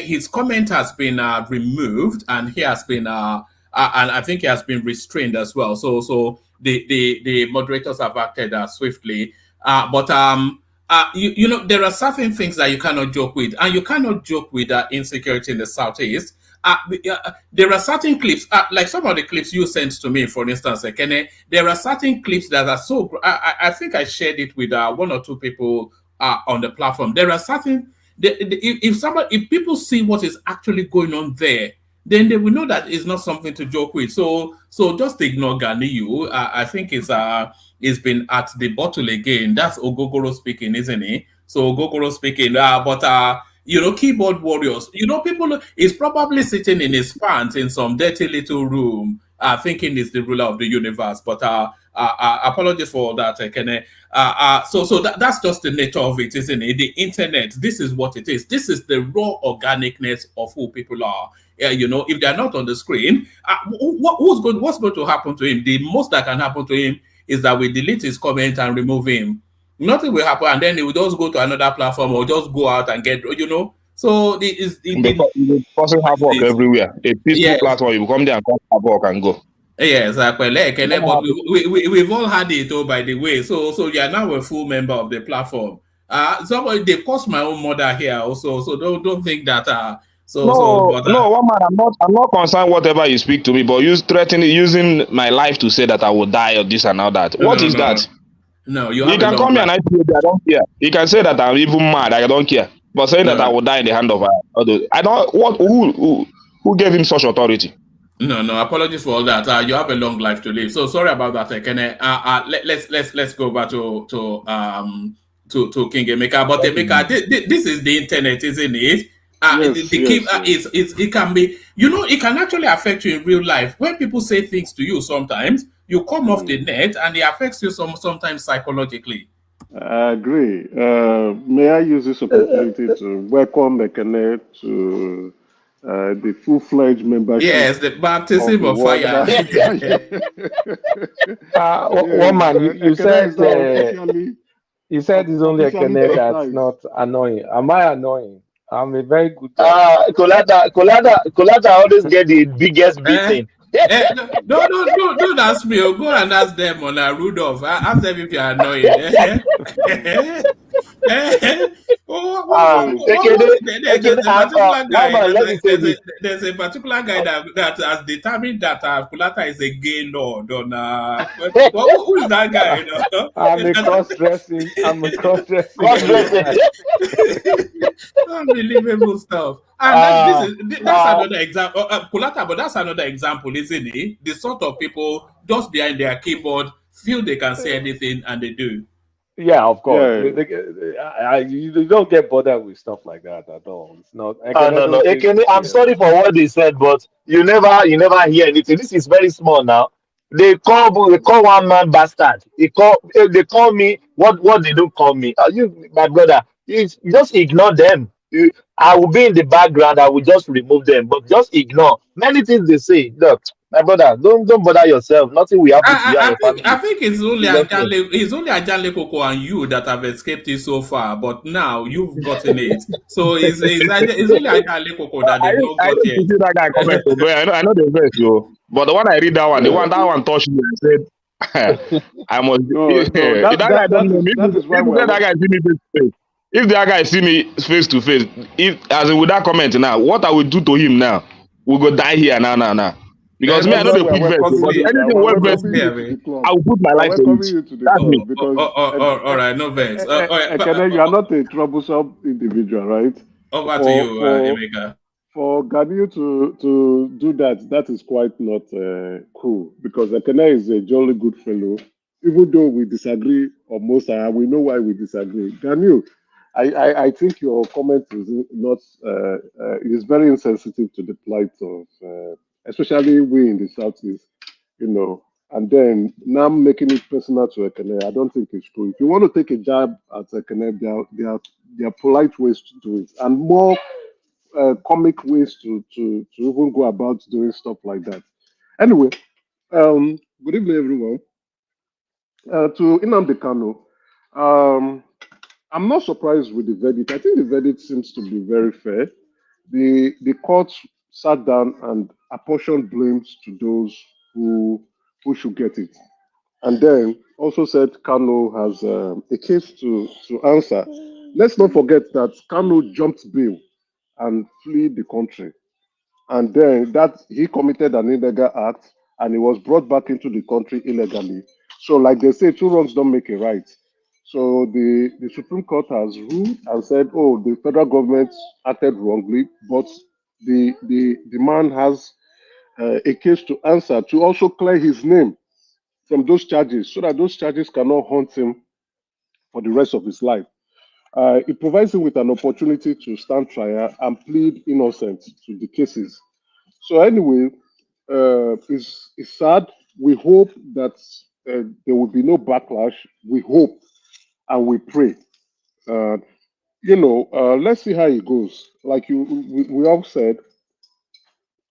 his comment has been removed, and he has been and I think he has been restrained as well. So the moderators have acted swiftly, but there are certain things that you cannot joke with, and you cannot joke with insecurity in the southeast. There are certain clips, like some of the clips you sent to me, for instance, Ekene, there are certain clips that are so. I think I shared it with one or two people on the platform. There are certain. If people see what is actually going on there, then they will know that it's not something to joke with. So just ignore Ganiyu. I think it's been at the bottle again. That's Ogogoro speaking, isn't it? So Ogogoro speaking, but keyboard warriors. People is probably sitting in his pants in some dirty little room, thinking he's the ruler of the universe. But apologies for that, Kene. So that's just the nature of it, isn't it? The internet. This is what it is. This is the raw organicness of who people are. If they're not on the screen, what's going to happen to him? The most that can happen to him is that we delete his comment and remove him. Nothing will happen, and then he will just go to another platform or just go out and get, So the person have work everywhere. A peaceful platform, you come there and have work and go. Yes, but we've all had it, by the way. So you are now a full member of the platform. They've caused my own mother here also. So don't think that. One man, I'm not concerned whatever you speak to me, but you threatening using my life to say that I will die or this and all that. What is that? No, you can call me an IPOB, I don't care. You can say that I'm even mad, I don't care. But saying that I will die in the hand of others, I don't. Who gave him such authority? No, apologies for all that. You have a long life to live. So sorry about that, Ekene. Let's go back to King Emeka. But Emeka, this is the internet, isn't it? It can be, it can actually affect you in real life. When people say things to you, sometimes you come off the net and it affects you sometimes psychologically. I agree. May I use this opportunity to welcome Ekene to the full-fledged membership? Yes, the baptism of fire. One man, you said it's only Ekene that's not annoying. Am I annoying? I'm a very good guy. Colada always get the biggest beating. Don't ask me. Go and ask them on Rudolph. Ask them if you're annoying. There's a particular guy that has determined that Kulata is a gay lord. Who is that guy? I'm a cross-dressing. Unbelievable stuff. And that's another example. Kulata, but that's another example, isn't it? The sort of people just behind their keyboard feel they can say anything and they do. Yeah, of course. Yeah. You don't get bothered with stuff like that at all. It's not. I No, don't no. think Ekene, it's I'm sorry for what they said, but you never hear anything. This is very small now. They call one man bastard. They call me what they don't call me. You, my brother, you just ignore them. I will be in the background. I will just remove them, but just ignore many things they say. Look, my brother, don't bother yourself. Nothing will happen to you and your I family. think it's only Ajale Koko and you that have escaped it so far, but now you've gotten it. So it's only Ajale Koko that they've not I got used to yet. see that guy comment, but I know the verse, yo. But the one I read that one, that one touched me. I said, I must. No, If no, that guy don't know me, that is why if that guy see me face to face, if that guy see me face to face, if as in with that comment now, what I will do to him now, we go die here now. Because me, I that's know why they we're put verse, welcoming but you now. anything We're worth verse welcoming me, you to the club. I will put my We're life to it. welcoming you to the That's club me. because All right, no vex. All right, Ekene, you are not a troublesome individual, right? over to For you, for Emeka. for Ghanaian to do that, that is quite not cool because Ekene is a jolly good fellow. Even though we disagree on most, we know why we disagree. Ghanaian, I think your comment is not is very insensitive to the plight of especially we in the southeast, you know. And then now making it personal to Ekene, I don't think it's cool. If you want to take a jab at Ekene, there are polite ways to do it, and more comic ways to even go about doing stuff like that. Anyway, good evening, everyone. To Nnamdi Kanu, I'm not surprised with the verdict. I think the verdict seems to be very fair. The court sat down and apportioned blames to those who should get it, and then also said Kanu has a case to answer. Let's not forget that Kanu jumped bail and fled the country, and then that he committed an illegal act and he was brought back into the country illegally. So, like they say, two wrongs don't make a right. So the Supreme Court has ruled and said, oh, the federal government acted wrongly, but the man has a case to answer to also clear his name from those charges so that those charges cannot haunt him for the rest of his life. It provides him with an opportunity to stand trial and plead innocent to the cases. So anyway, it's sad. We hope that there will be no backlash. We hope and we pray. Uh, let's see how it goes. Like we all said,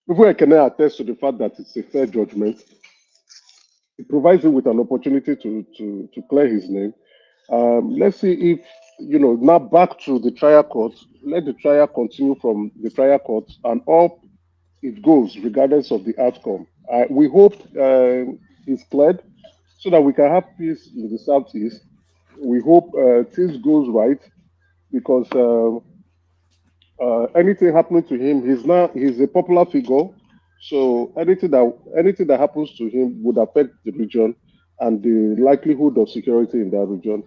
before I can attest to the fact that it's a fair judgment, it provides him with an opportunity to clear his name. Let's see if now back to the trial court. Let the trial continue from the trial court and up it goes, regardless of the outcome. We hope it's cleared so that we can have peace in the southeast. We hope things goes right because anything happening to him, he's a popular figure. So anything that happens to him would affect the region and the likelihood of security in that region.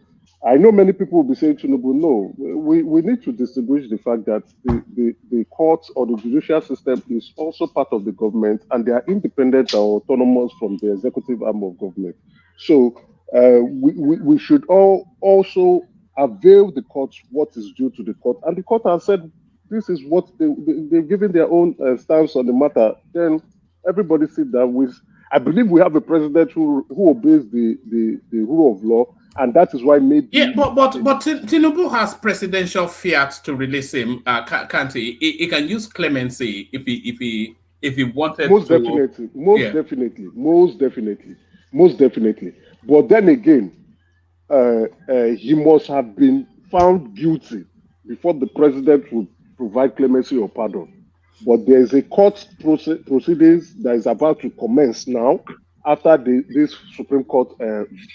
I know many people will be saying Tinubu, no, we need to distinguish the fact that the courts or the judicial system is also part of the government and they are independent or autonomous from the executive arm of government. So we should all also avail the courts what is due to the court. And the court has said this is what they've given their own stance on the matter. Then everybody sit down with. I believe we have a president who obeys the rule of law, and that is why maybe. Yeah, but Tinubu has presidential fiat to release him. Can't he? He can use clemency if he wanted most to. Definitely, most definitely. But then again, he must have been found guilty before the president would provide clemency or pardon. But there is a court proceedings that is about to commence now after this Supreme Court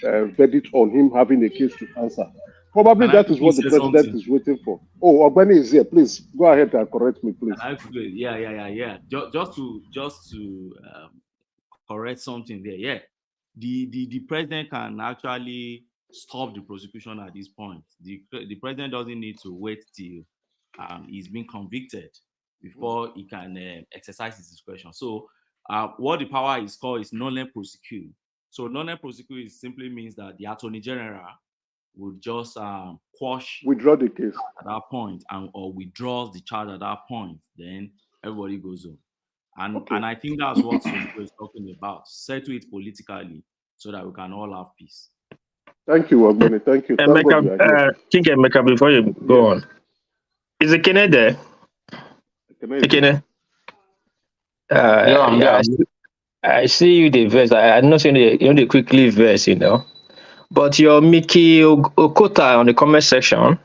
verdict on him having a case to answer. Probably that is what the president is waiting for. Oh, Ogbeni is here. Please go ahead and correct me, please. Yeah. Just to correct something there. Yeah, the president can actually stop the prosecution at this point. The president doesn't need to wait till he's been convicted before he can exercise his discretion. So what the power is called is nolle prosequi. So nolle prosequi simply means that the attorney general would just quash withdraw the case at that point, or withdraws the charge at that point, then everybody goes home. And I think that's what Sonko is talking about. Settle it politically so that we can all have peace. Thank you, Ogbeni. Thank you. Thank God you are here. King Emeka, before you go on, is Ekene there? Ekene? I'm there. I see you the verse. I'm not saying the quickly verse, but your Mickey Okota on the comment section,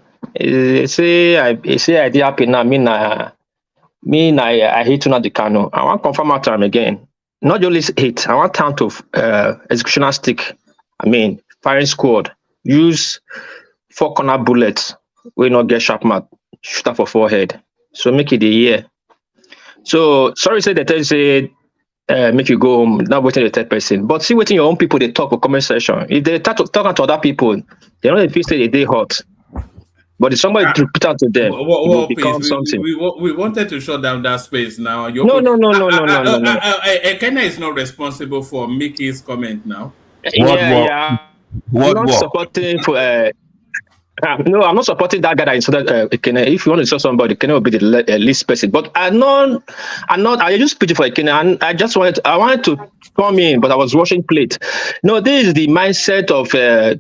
say I did happy now. I hate Nnamdi Kanu. I want to confirm our time again. Not just hate. I want time to executioner stick. Firing squad. Use 4 corner bullets. We not get sharp mouth. Shoot up for forehead. So make it a year. So sorry, say that say make you go home. Not waiting the third person, but see waiting your own people. They talk for comment section. If they talking to other people, they don't feel say they hot. But if somebody to repeat out to them, it will become something. We wanted to shut down that space now. No. Ekene is not responsible for Mickey's comment now. I'm not supporting for. No, I'm not supporting that guy that insulted Ekene. If you want to insult somebody, Ekene will be the least person. But I just pity for Ekene, and I wanted to come in, but I was washing plate. No, this is the mindset of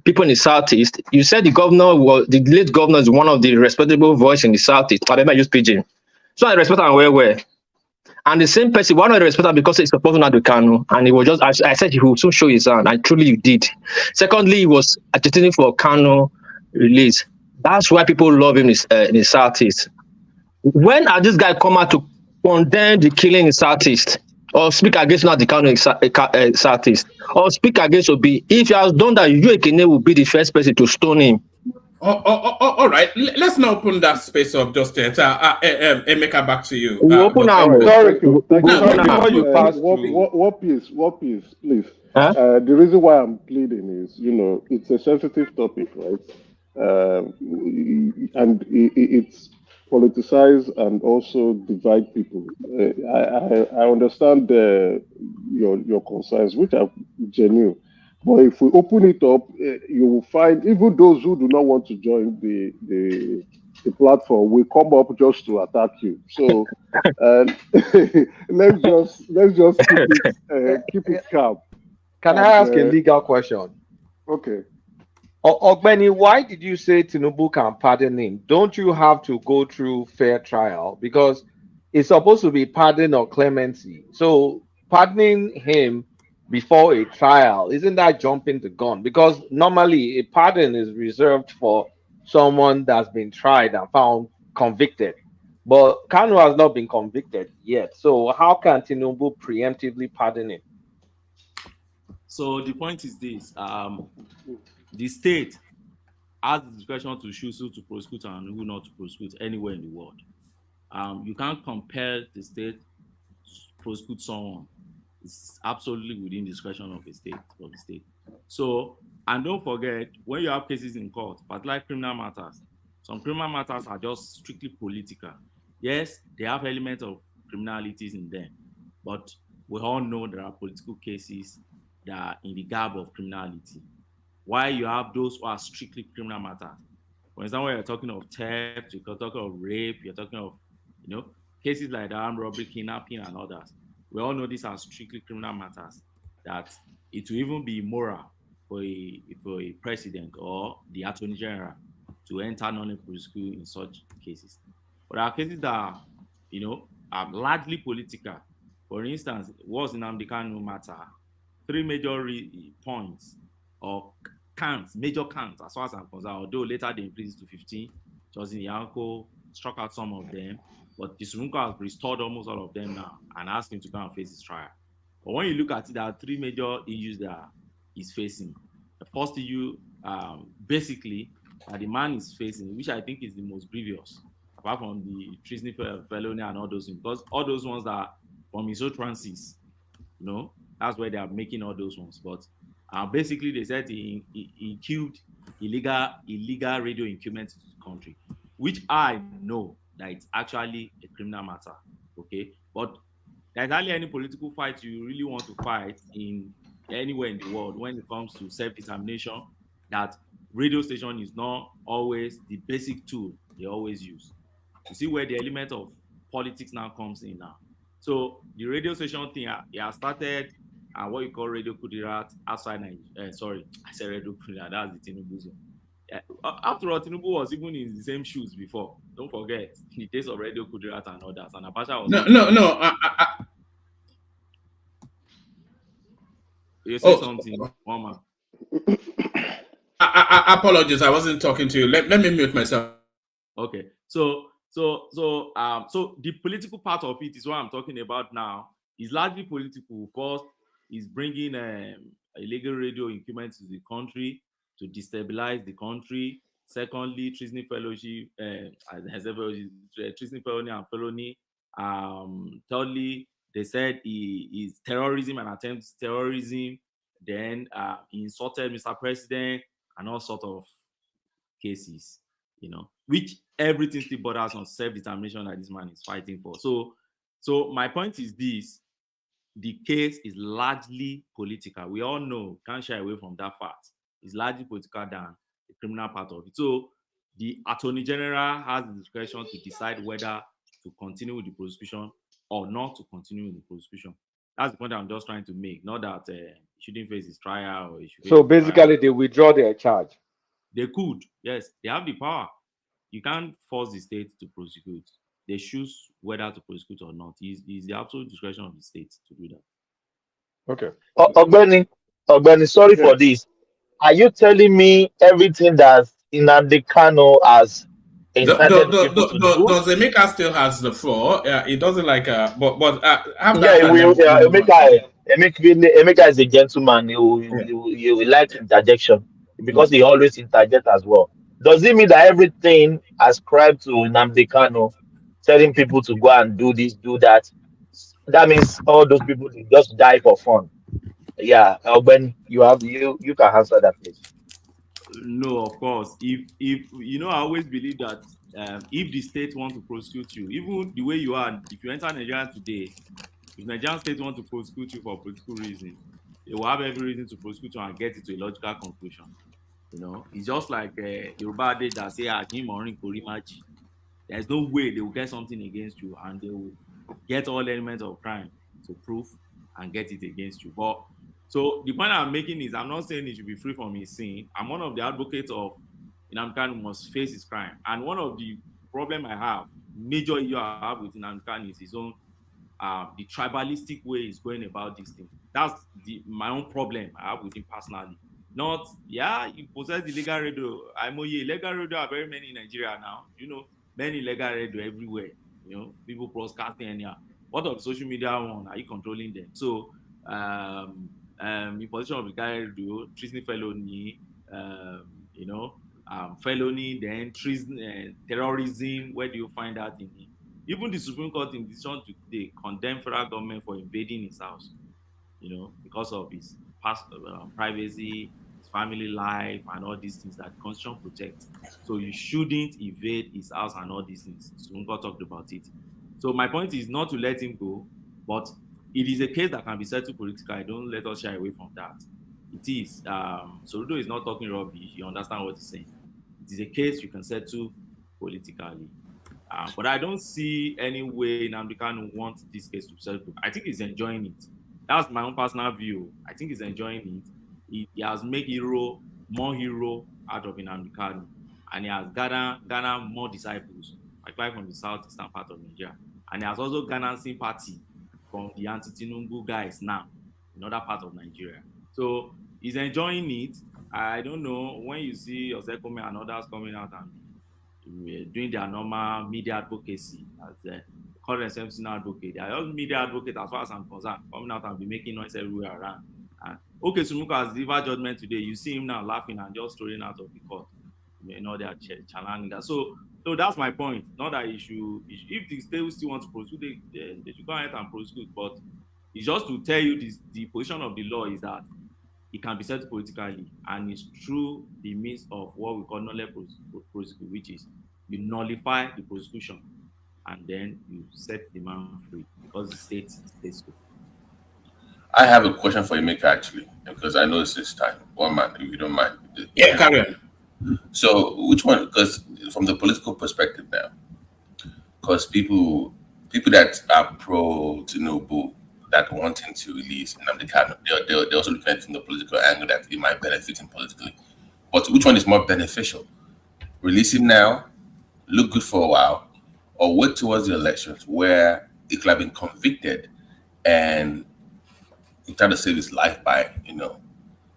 people in the Southeast. You said the late governor is one of the respectable voice in the Southeast. I use pidgin. So I respect him well. And the same person, one of the respect him because he's supporting Nnamdi Kanu, and he was just, I said he will soon show his hand, and truly he did. Secondly, he was agitating for Kanu release. That's why people love him in the Southeast. When this guy come out to condemn the killing in Southeast, or speak against Nnamdi Kanu in Southeast, or speak against Obi, if he has done that, you Ekene will be the first person to stone him. All right. Let's now open that space of justice. Emeka, back to you. We open our Thank you. Before you pass what peace, please. The reason why I'm pleading is, it's a sensitive topic, right? And it's politicized and also divide people. I understand your concerns, which are genuine. But if we open it up, you will find even those who do not want to join the platform will come up just to attack you. So let's just keep it calm. Can I ask a legal question? Okay. Ogbeni, why did you say Tinubu can pardon him? Don't you have to go through fair trial? Because it's supposed to be pardon or clemency. So pardoning him before a trial, isn't that jumping the gun? Because normally a pardon is reserved for someone that's been tried and found convicted. But Kanu has not been convicted yet. So how can Tinubu preemptively pardon him? So the point is this: the state has the discretion to choose who to prosecute and who not to prosecute anywhere in the world. You can't compel the state to prosecute someone. It's absolutely within discretion of the state. So, and don't forget, when you have cases in court, particularly criminal matters, some criminal matters are just strictly political. Yes, they have elements of criminalities in them, but we all know there are political cases that are in the garb of criminality. Why you have those who are strictly criminal matters. For example, when you're talking of theft, you're talking of rape, you're talking of, cases like armed robbery, kidnapping, and others. We all know these are strictly criminal matters, that it will even be immoral for a president or the attorney general to enter non-prosecute in such cases. But there are cases that are largely political. For instance, was in Nnamdi Kanu matter, 3 major points or major counts, as far as I'm concerned, although later they increased to 15. Justin Yanko struck out some of them, but Sununko has restored almost all of them now and asked him to go and face his trial. But when you look at it, there are 3 major issues that he's facing. The first issue, basically, that the man is facing, which I think is the most grievous, apart from the treason, felony, and all those things, because all those ones that are from his utterances, that's where they are making all those ones. But basically, they said he killed illegal radio equipment in the country, which I know that it's actually a criminal matter, okay? But there's hardly any political fight you really want to fight in anywhere in the world when it comes to self-determination, that radio station is not always the basic tool they always use. You see where the element of politics now comes in now. So the radio station thing, it has started what you call Radio Kudirat outside Nigeria. Sorry, I said Radio Kudirat, that's the Tinubu zone. After all, Tinubu was even in the same shoes before. Don't forget the days of Radio Kudirat and others. And Abacha was no. You say something, Mama. I apologize. I wasn't talking to you. Let me mute myself. Okay. So the political part of it is what I'm talking about now. It's largely political. First, is bringing illegal radio equipment to the country to destabilize the country. Secondly, treason fellowship, treason felony and felony. Thirdly, they said he is terrorism and attempts terrorism. Then he insulted Mr. President and all sort of cases, which everything still borders on self-determination that this man is fighting for. So my point is this: the case is largely political. We all know, can't shy away from that fact. It's largely political than the criminal part of it. So the Attorney General has the discretion to decide whether to continue with the prosecution or not to continue with the prosecution. That's the point I'm just trying to make. Not that he shouldn't face his trial or he should. So basically, they withdraw their charge. They could, yes, they have the power. You can't force the state to prosecute. They choose whether to prosecute or not. It's the absolute discretion of the state to do that. Okay. Ogbeni, sorry for this. Are you telling me everything that Nnamdi Kanu has incited people to do? Does Emeka still has the floor? It doesn't like but Emeka is a gentleman. He will like interjection because he always interject as well. Does it mean that everything ascribed to Nnamdi Kanu, telling people to go and do this, do that, that means all those people just die for fun? Yeah, when you can answer that, please. No, of course. If I always believe that if the state wants to prosecute you, even the way you are, if you enter Nigeria today, if Nigerian state want to prosecute you for political reasons, they will have every reason to prosecute you and get it to a logical conclusion. It's just like Yoruba did that say him or Korimachi. There's no way they will get something against you and they will get all elements of crime to prove and get it against you. But so the point I'm making is I'm not saying he should be free from his sin. I'm one of the advocates of Nnamdi Kanu must face his crime. And one of the problem I have, major issue I have with Nnamdi Kanu is his own the tribalistic way he's going about this thing. That's my own problem I have with him personally. Not, you possess the legal radio. Illegal radio are very many in Nigeria now. Many illegal radio everywhere. People broadcasting anyhow. What of the social media one? Are you controlling them? So, in position of legal radio, treason felony, felony, then treason, terrorism. Where do you find that in it? Even the Supreme Court in decision today condemned federal government for invading his house, because of his past privacy, his family life, and all these things that the Constitution protects. So you shouldn't invade his house and all these things. Supreme Court talked about it. So my point is not to let him go, but it is a case that can be settled politically. Don't let us shy away from that. It is. Soludo is not talking rubbish. You understand what he's saying. It is a case you can settle politically. But I don't see any way Nnamdi Kanu wants this case to settle. I think he's enjoying it. That's my own personal view. I think he's enjoying it. He has made more hero out of Nnamdi Kanu, and he has garnered more disciples, like from the southeastern part of Nigeria. And he has also garnered sympathy from the anti-Tinubu guys now in other parts of Nigeria. So he's enjoying it. I don't know, when you see Osekome and others coming out and doing their normal media advocacy as the current SMC advocate. They are all media advocates as far as I'm concerned, coming out and be making noise everywhere around. And Sumuka has delivered judgment today. You see him now laughing and just throwing out of the court. They are challenging that. So that's my point. Not that he should, if the state still want to prosecute, they should go ahead and prosecute. But it's just to tell you the position of the law is that it can be settled politically, and it's through the means of what we call knowledge prosecution, which is you nullify the prosecution and then you set the man free because the state stays free. I have a question for Emeka actually, because I know it's his time. One man, if you don't mind. Yeah, carry on. So which one? Because from the political perspective now, because people that are pro Tinubu that want him to release Nnamdi Kanu, they're also looking at it from the political angle that it might benefit him politically. But which one is more beneficial? Release him now, look good for a while, or wait towards the elections where he could have been convicted and he tried to save his life by,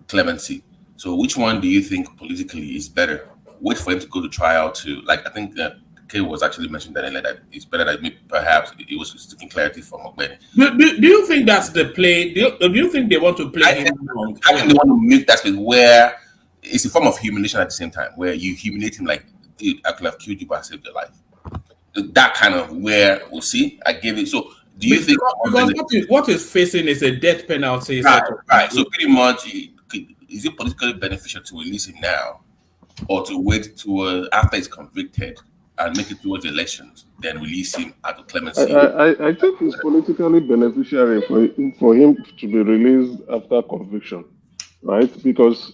clemency. So which one do you think politically is better? Wait for him to go to trial to, like, I think that Kay was actually mentioned that earlier, that it's better that maybe perhaps it was seeking clarity from Ogbeni. Do you think that's the play? Do you think they want to play him wrong? I think they want to make that space where it's a form of humiliation at the same time, where you humiliate him like, dude, I could have killed you but I saved your life. That kind of where we'll see. I gave it. So do you think because what is facing is a death penalty? Right. So pretty much, is it politically beneficial to release him now, or to wait to after he's convicted and make it towards elections, then release him at the clemency? I think it's politically beneficial for him to be released after conviction, right? Because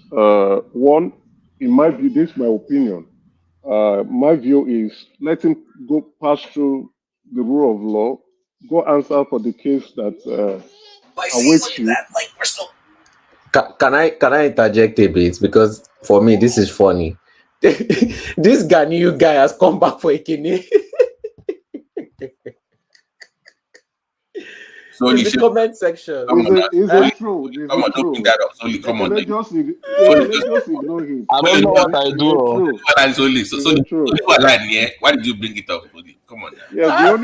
one, in my view, this is my opinion. My view is let him go pass through the rule of law, go answer for the case that awaits you. Can I interject a bit? Because for me, this is funny. This Ghanaian guy has come back for Ekene. So in the comment section. Is it true? Come on, don't bring that up. Solely, come on. Just ignore him. I don't know what I do. Why did you bring it up? Come on. Yeah,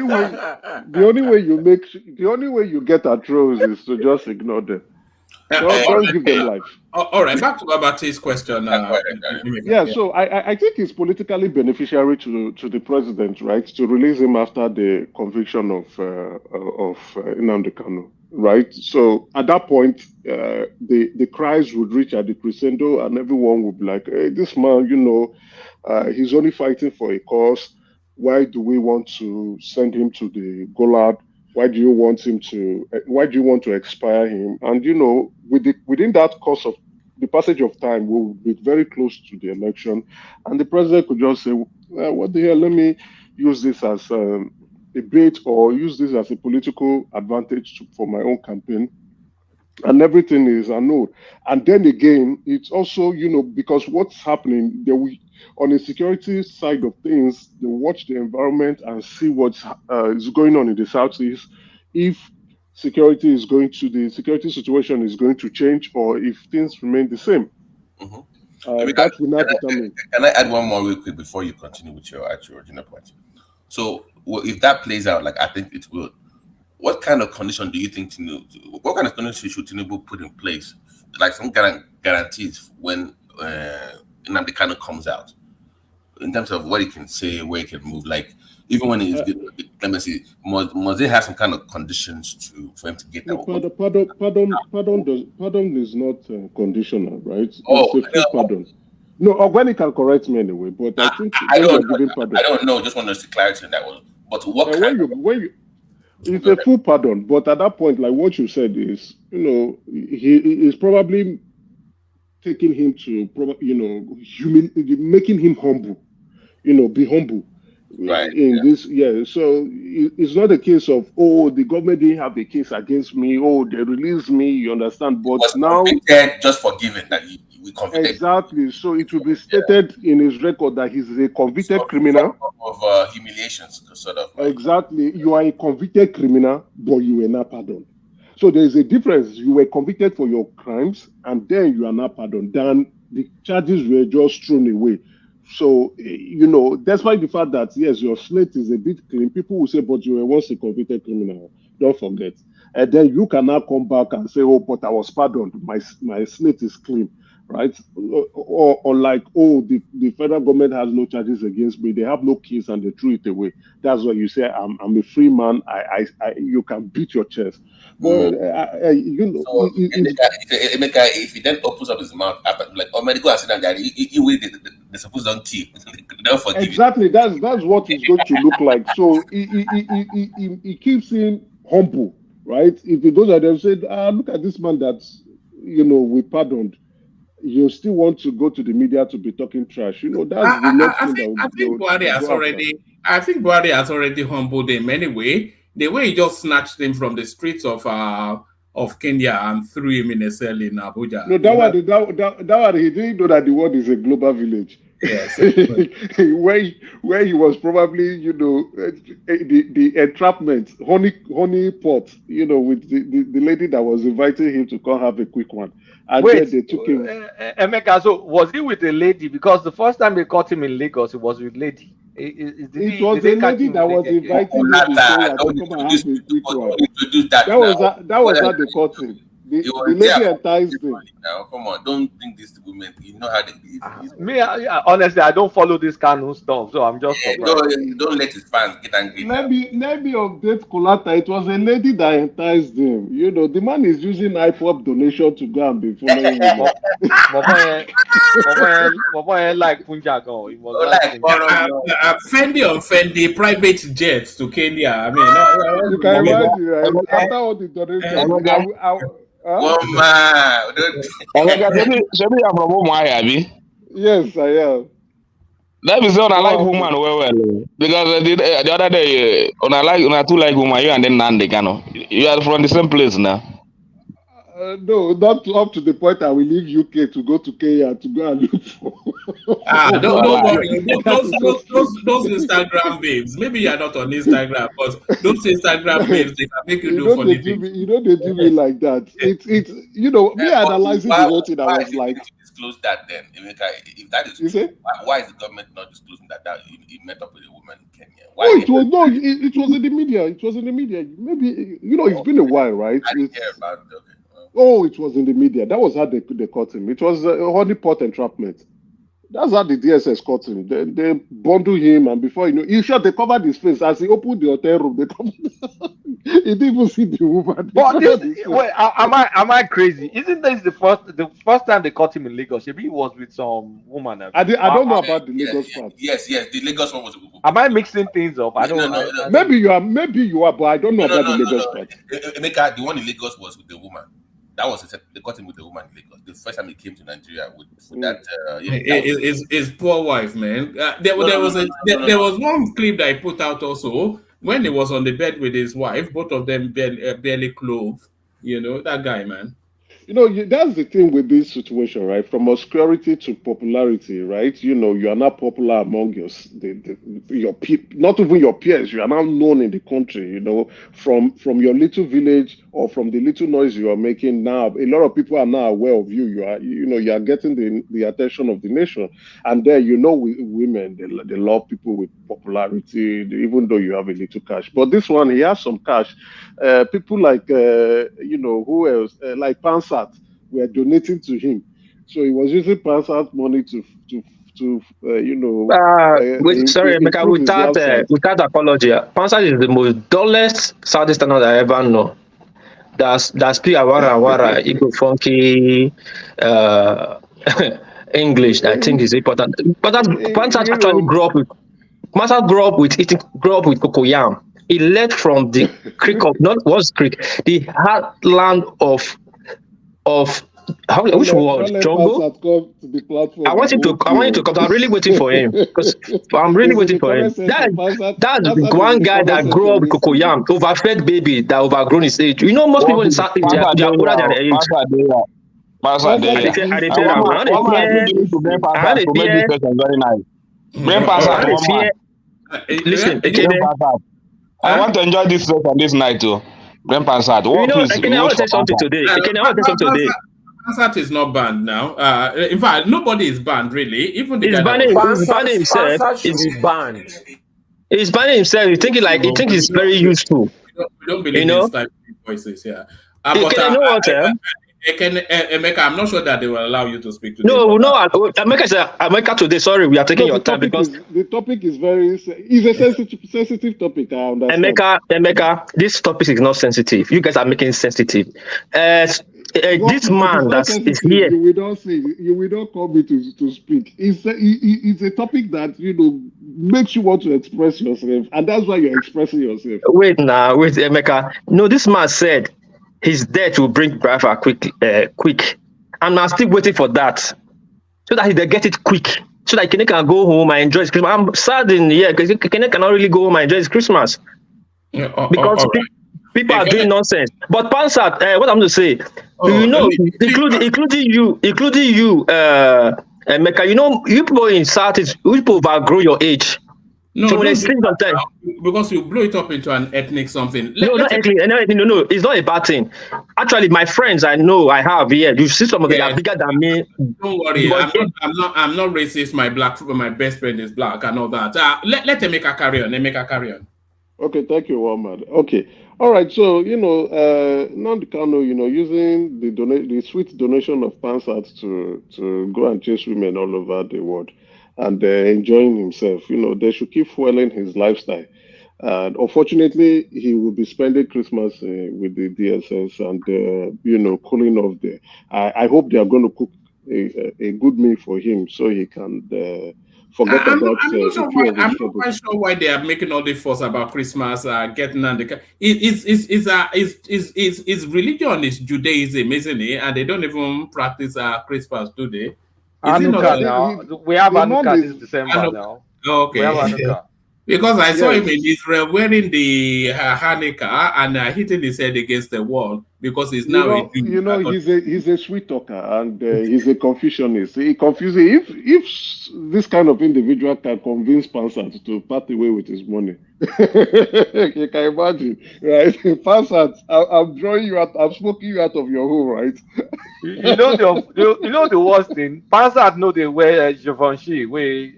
the only way you get at trolls is to just ignore them. Don't give them life. All right, back to Babate's question. So I think it's politically beneficiary to the president, right, to release him after the conviction of Nnamdi Kanu, right? So at that point, the cries would reach at the crescendo, and everyone would be like, "Hey, this man, he's only fighting for a cause. Why do we want to send him to the Gulag? Why do you want to expire him?" And within that course of the passage of time, we'll be very close to the election, and the president could just say, well, "What the hell? Let me use this as a bait, or use this as a political advantage for my own campaign," and everything is annulled. And then again, it's also because what's happening there, on the security side of things, they watch the environment and see what's is going on in the southeast. If the security situation is going to change, or if things remain the same. That will not determine. Can I add one more real quick before you continue with your actual original point? So, if that plays out, like I think it will, what kind of condition do you think what kind of condition should Tinubu put in place, like some guarantees when Nnamdi Kanu comes out, in terms of what he can say, where he can move, like even when he's let me see, must they have some kind of conditions for him to get that? Pardon is not conditional, right? It's a full pardon. No, Ogbeni can correct me anyway, but I think I don't know. Just want to see clarity on that one. But what it's a full pardon, but at that point, like what you said is, he is probably taking him to, making him humble, be humble. Right. This, so it's not a case of, the government didn't have a case against me, they released me, you understand? But now just forgiven that we convicted. Exactly. So it will be stated in his record that he's a convicted criminal of humiliations, sort of. Exactly. You are a convicted criminal, but you were not pardoned. So there is a difference. You were convicted for your crimes, and then you are not pardoned. Then the charges were just thrown away. So, despite the fact that, yes, your slate is a bit clean, people will say, but you were once a convicted criminal. Don't forget. And then you can now come back and say, but I was pardoned. My slate is clean, right? Or like, the federal government has no charges against me. They have no case and they threw it away. That's why you say, I'm a free man. You can beat your chest. But, if he then opens up his mouth after, like, medical accident, they're supposed to keep. Don't forgive. Exactly. That's what it's going to look like. So he keeps him humble, right? If he goes out there and said, look at this man that we pardoned, you still want to go to the media to be talking trash. You know, that's the next thing that I think Buhari has already. I think Buhari has already humbled him anyway. The way he just snatched him from the streets of Kenya and threw him in a cell in Abuja. No, that one he didn't know that the world is a global village. Yes, where he was probably, you know, the entrapment, honey pot, you know, with the lady that was inviting him to come have a quick one, and then they took him. Emeka, so was he with a lady? Because the first time they caught him in Lagos, it was with lady. It was a lady that was inviting him to come and have a quick one. That was how they caught him. The lady enticed him. Now, come on, don't bring this to women. You know how they. Honestly, I don't follow this Kanu stuff, so I'm just surprised. Don't let his fans get angry. Maybe update Kolata. It was a lady that enticed him. You know, the man is using IPOP donation to go and be following him. Like Punjago. Fendi on Fendi private jets to Kenya. I mean, you can imagine, right? After all the donation, yes, I am. That is not I like woman well because the other day when I too like woman you and then Nnamdi Kanu. You are from the same place now. No, not up to the point I will leave UK to go to Kenya to go and look for. Don't worry. Those Instagram babes. Maybe you are not on Instagram, but those Instagram babes they can make you do funny things. You know they do me like that. It's you know me analyzing the whole thing. I was like, disclose that then. If that is true, why is the government not disclosing that he met up with a woman in Kenya? Why it was in the media. It was in the media. Maybe you know it's been a while, right? I didn't hear about it. Okay. Oh, it was in the media. That was how they caught him. It was a honeypot entrapment. That's how the DSS caught him. They bundled him, and before you know, in short, they covered his face as he opened the hotel room. They covered. He didn't even see the woman. But wait, am I crazy? Isn't this the first time they caught him in Lagos? Maybe he was with some woman. I don't know about the Lagos part. Yes, the Lagos one was. Am I mixing things up? I don't know. Maybe you are, but I don't know about the Lagos part. Emeka, the one in Lagos was with the woman. That was they caught him with the woman in Lagos. The first time he came to Nigeria with that. His poor wife, man. There was one clip that I put out also when he was on the bed with his wife. Both of them barely clothed. You know that guy, man. You know, that's the thing with this situation, right? From obscurity to popularity, right? You know, you are not popular among your not even your peers. You are now known in the country. You know, from your little village or from the little noise you are making now, a lot of people are now aware of you. You are getting the attention of the nation. And then women they love people with popularity, even though you have a little cash. But this one, he has some cash. People like who else? Like Pansat were donating to him, so he was using Pansat money to sorry, Emeka, without apology, Pansat is the most dullest Southeasterner I ever know. That's speak awara, Igbo funky, English. I think is important. But Pansat actually grew up with cocoyam. He led from the creek of the heartland of which was Jongo. I want you to come. I'm really waiting for him because I'm really waiting for him. That's one guy that grew up with cocoyam, overfed baby that overgrown his age. You know, most people in South India they are older than their age. Listen, I want to enjoy this session this night too. Grandpa, you know, I want to say something today. Pansat is not banned now. In fact, nobody is banned really. Even the banning himself. Pansat should be banned. He's banning himself. He think it's very useful. We don't believe in this type of voices. Yeah. Emeka, I'm not sure that they will allow you to speak today. Emeka today. Sorry, we are taking your time because the topic is a sensitive topic. I understand. Emeka, this topic is not sensitive. You guys are making it sensitive. This man that is here. You will not call me to speak. It's a topic that makes you want to express yourself, and that's why you're expressing yourself. Wait, Emeka. No, this man said his death will bring Biafra quick, and I'm still waiting for that, so that they get it quick, so that Kene can go home and enjoy his Christmas. I'm sad in here because Kene cannot really go home and enjoy his Christmas because people are doing nonsense. But Pansat, what I'm going to say, including you, Mecca, you people in South, you people outgrow your age. No, so when don't they sleep sometimes, because you blow it up into an ethnic something. No, it's not a bad thing. Actually, my friends I know I have here, you see some of them are bigger than me. Don't worry, I'm not racist. My best friend is black and all that. Let Emeka carry on. Emeka carry on. Okay, thank you, Walmart. Okay, all right. So Nnamdi Kanu, using the sweet donation of Pansat to go and chase women all over the world and enjoying himself. They should keep fueling his lifestyle. And unfortunately, he will be spending Christmas with the DSS and cooling off there. I hope they are going to cook a good meal for him so he can forget I'm about not quite sure why they are making all the fuss about Christmas, getting on the. It's religion is Judaism, isn't it? And they don't even practice Christmas, do they? Hanukkah now. We have Hanukkah this December now. Okay. We have Hanukkah. Because I saw him in Israel wearing the Hanukkah and hitting his head against the wall because he's now he's a sweet talker and he's a Confucianist. He confuses if this kind of individual can convince Pansat to part away with his money. You can imagine, right? Pansat, I'm drawing you out. I'm smoking you out of your hole, right? You know the worst thing. Pansat know they wear Givenchy, where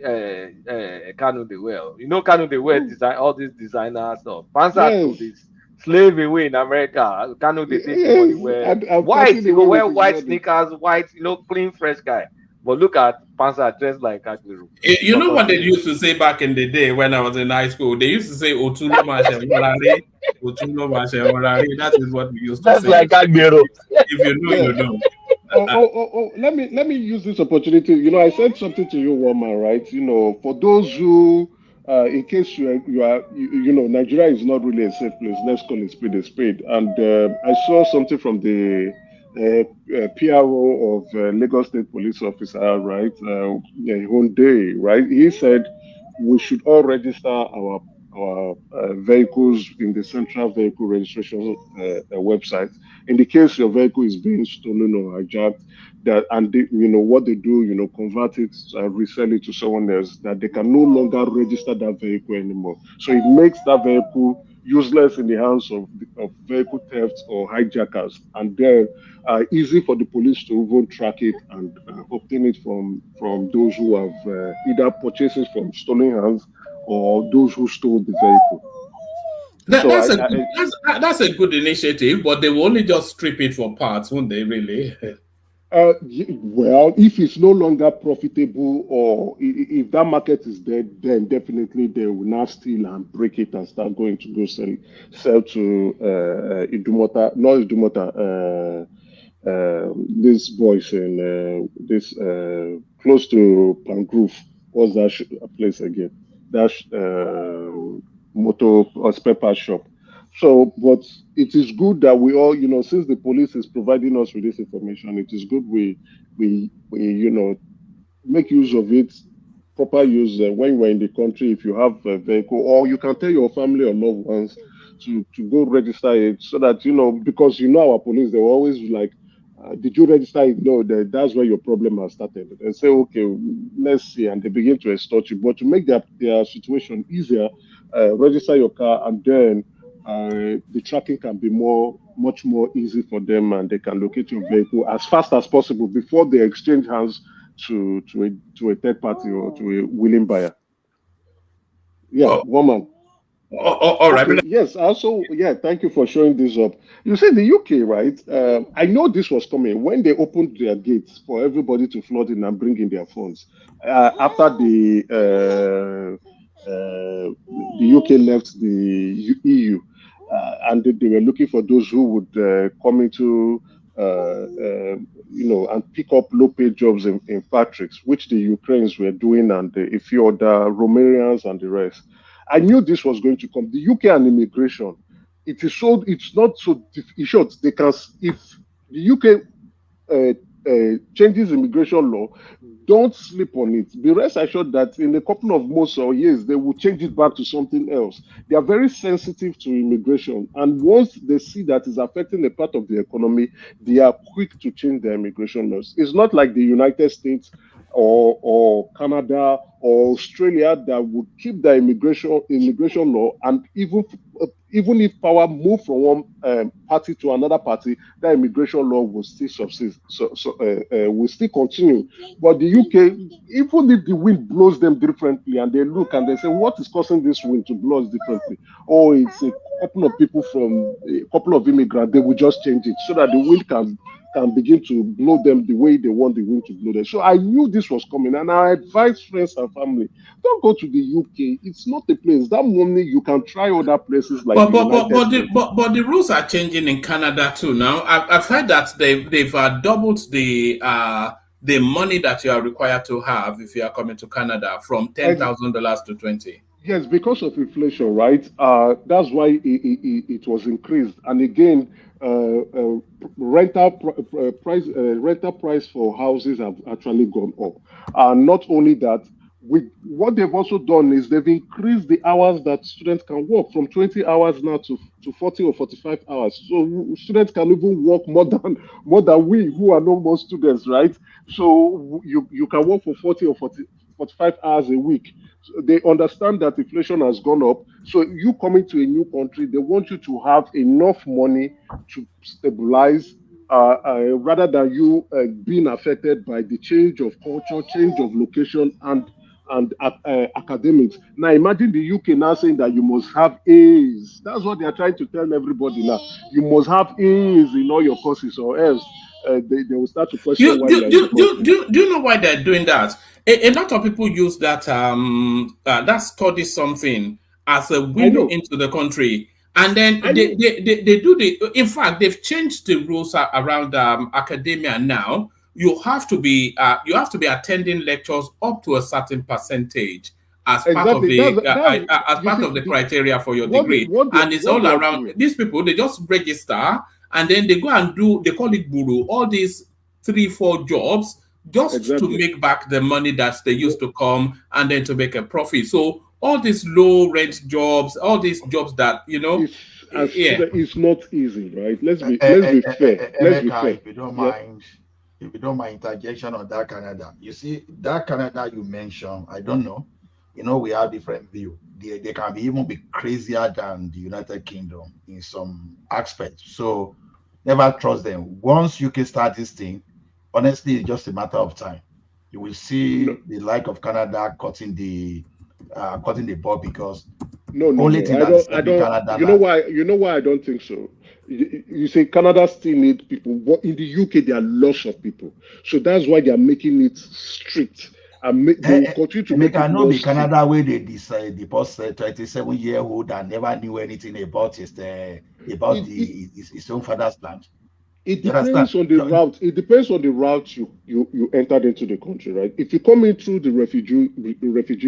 Kanu they wear. Kanu they wear design all these designer stuff. Pansat know this slave away in America. Kanu they take the money wear white. He will wear white sneakers, white, clean, fresh guy. But look at Pansat dressed like Aguero. You know what they used to say back in the day when I was in high school? They used to say Otuno Mashemorari. Otuno Mashemorari. That is what we used to say. That's like Aguero. If you know, you know. Let me use this opportunity. I said something to you, woman, right? For those who, in case you are, Nigeria is not really a safe place. Let's call it spade a spade. And I saw something from the PRO of Lagos State Police Officer, right? One day, right? He said we should all register our vehicles in the Central Vehicle Registration website. In the case your vehicle is being stolen or hijacked, what they do, convert it and resell it to someone else, that they can no longer register that vehicle anymore. So it makes that vehicle useless in the hands of vehicle thefts or hijackers, and then easy for the police to even track it and obtain it from those who have either purchased it from stolen hands or those who stole the vehicle. That's a good initiative, but they will only just strip it for parts, won't they, really? Well, if it's no longer profitable or if that market is dead, then definitely they will now steal and break it and start going to go sell to Idumota, not Idumota, these boys in this close to Pangrove. What's that place again? That's motor or spare part shop. So, but it is good that we all, since the police is providing us with this information, it is good we make use of it, proper use when we're in the country. If you have a vehicle, or you can tell your family or loved ones to go register it, so that because our police, they were always like, did you register it? No, that's where your problem has started. And say, okay, let's see, and they begin to extort you. But to make their situation easier, register your car, and then the tracking can be much more easy for them, and they can locate your vehicle as fast as possible before they exchange hands to a third party or to a willing buyer. Woman. All right. Okay, yes. Also, thank you for showing this up. You said the UK, right? I know this was coming when they opened their gates for everybody to flood in and bring in their phones after the UK left the EU, and they were looking for those who would come into and pick up low-paid jobs in factories, which the Ukrainians were doing, and a few other Romanians and the rest. I knew this was going to come. The UK and immigration, it's not so short. They can, if the UK changes immigration law, don't sleep on it. Be rest assured that in a couple of months or years, they will change it back to something else. They are very sensitive to immigration. And once they see that it's affecting a part of the economy, they are quick to change their immigration laws. It's not like the United States or Canada or Australia that would keep their immigration law, and even if power move from one party to another party, that immigration law will still subsist, will still continue. But the UK, even if the wind blows them differently, and they look and they say, what is causing this wind to blow us differently? Oh, it's a couple of people from a couple of immigrants. They will just change it so that the wind can begin to blow them the way they want the wind to blow them. So I knew this was coming, and I advised friends and family, don't go to the UK. It's not a place. That money, you can try other places like the United States. But the rules are changing in Canada too now. I've heard that they've doubled the money that you are required to have if you are coming to Canada from $10,000 to $20,000. Yes, because of inflation, right? That's why it was increased. And again, rental price for houses have actually gone up. Not only that, what they've also done is they've increased the hours that students can work from 20 hours now to 40 or 45 hours. So students can even work more than we who are no more students, right? So you can work for 40 or 45 hours a week. So they understand that inflation has gone up. So you coming to a new country, they want you to have enough money to stabilize, rather than you being affected by the change of culture, change of location, and academics. Now imagine the UK now saying that you must have A's. That's what they are trying to tell everybody now. You must have A's in all your courses, or else they will start to question why you are in the country. Do you know why they're doing that? A lot of people use that that study something as a window into the country, and then they do the. In fact, they've changed the rules around academia now. You have to be attending lectures up to a certain percentage as part of the criteria for your degree, and it's all around. These people, they just register and then they go and do. They call it buru. All these 3-4 jobs just to make back the money that they used to come and then to make a profit. So all these low rent jobs, all these jobs that it's not easy, right? Let's be fair. Let's be fair. If you don't mind, interjection on that Canada. You see, that Canada you mentioned, I don't know. We have different view. They can even be crazier than the United Kingdom in some aspects. So never trust them. Once UK start this thing, honestly, it's just a matter of time. You will see the like of Canada cutting the ball, because only thing that's Canada. You know why I don't think so. You say Canada still need people, but in the UK there are lots of people, so that's why they are making it strict. And they will continue to make it more strict. Canada where they decide the post 27-year-old that never knew anything about his own father's land. It depends on the route. It depends on the route you entered into the country, right? If you come in through the refugee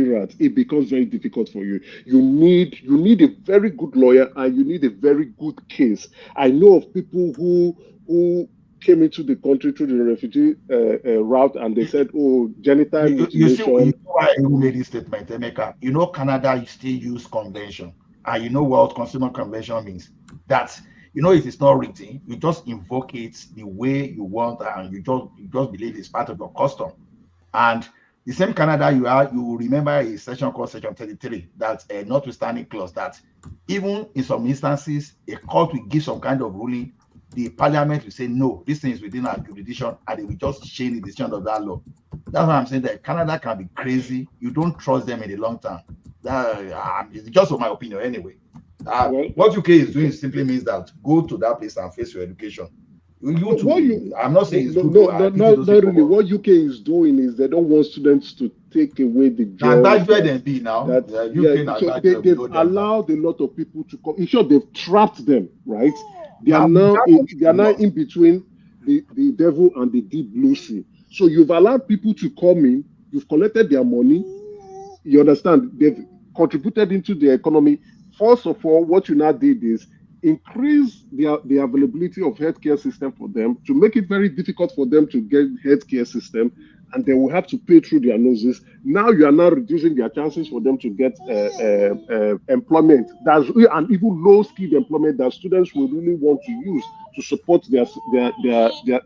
route, it becomes very difficult for you. You need a very good lawyer, and you need a very good case. I know of people who came into the country through the refugee route, and they said, "Oh, genital mutilation." You see why you made this statement, Emeka? Canada still use convention, and you know what consumer convention means. That. If it's not written, you just invoke it the way you want, and you just believe it's part of your custom. And the same Canada you remember a section called Section 33, that's a notwithstanding clause, that even in some instances, a court will give some kind of ruling, the parliament will say, no, this thing is within our jurisdiction, and they will just change the decision of that law. That's why I'm saying that Canada can be crazy. You don't trust them in the long term. It's just my opinion anyway. What UK is doing simply means that go to that place and face your education. I'm not saying it's good. Not really. What UK is doing is they don't want students to take away the job. And that's where they be now. They've allowed a lot of people to come. In short, they've trapped them, right? They are now in between the devil and the deep blue sea. So you've allowed people to come in. You've collected their money. You understand? They've contributed into the economy. First of all, what you now did is increase the availability of healthcare system for them, to make it very difficult for them to get healthcare system, and they will have to pay through their noses. Now you are now reducing their chances for them to get employment. That's and even low-skilled employment that students will really want to use to support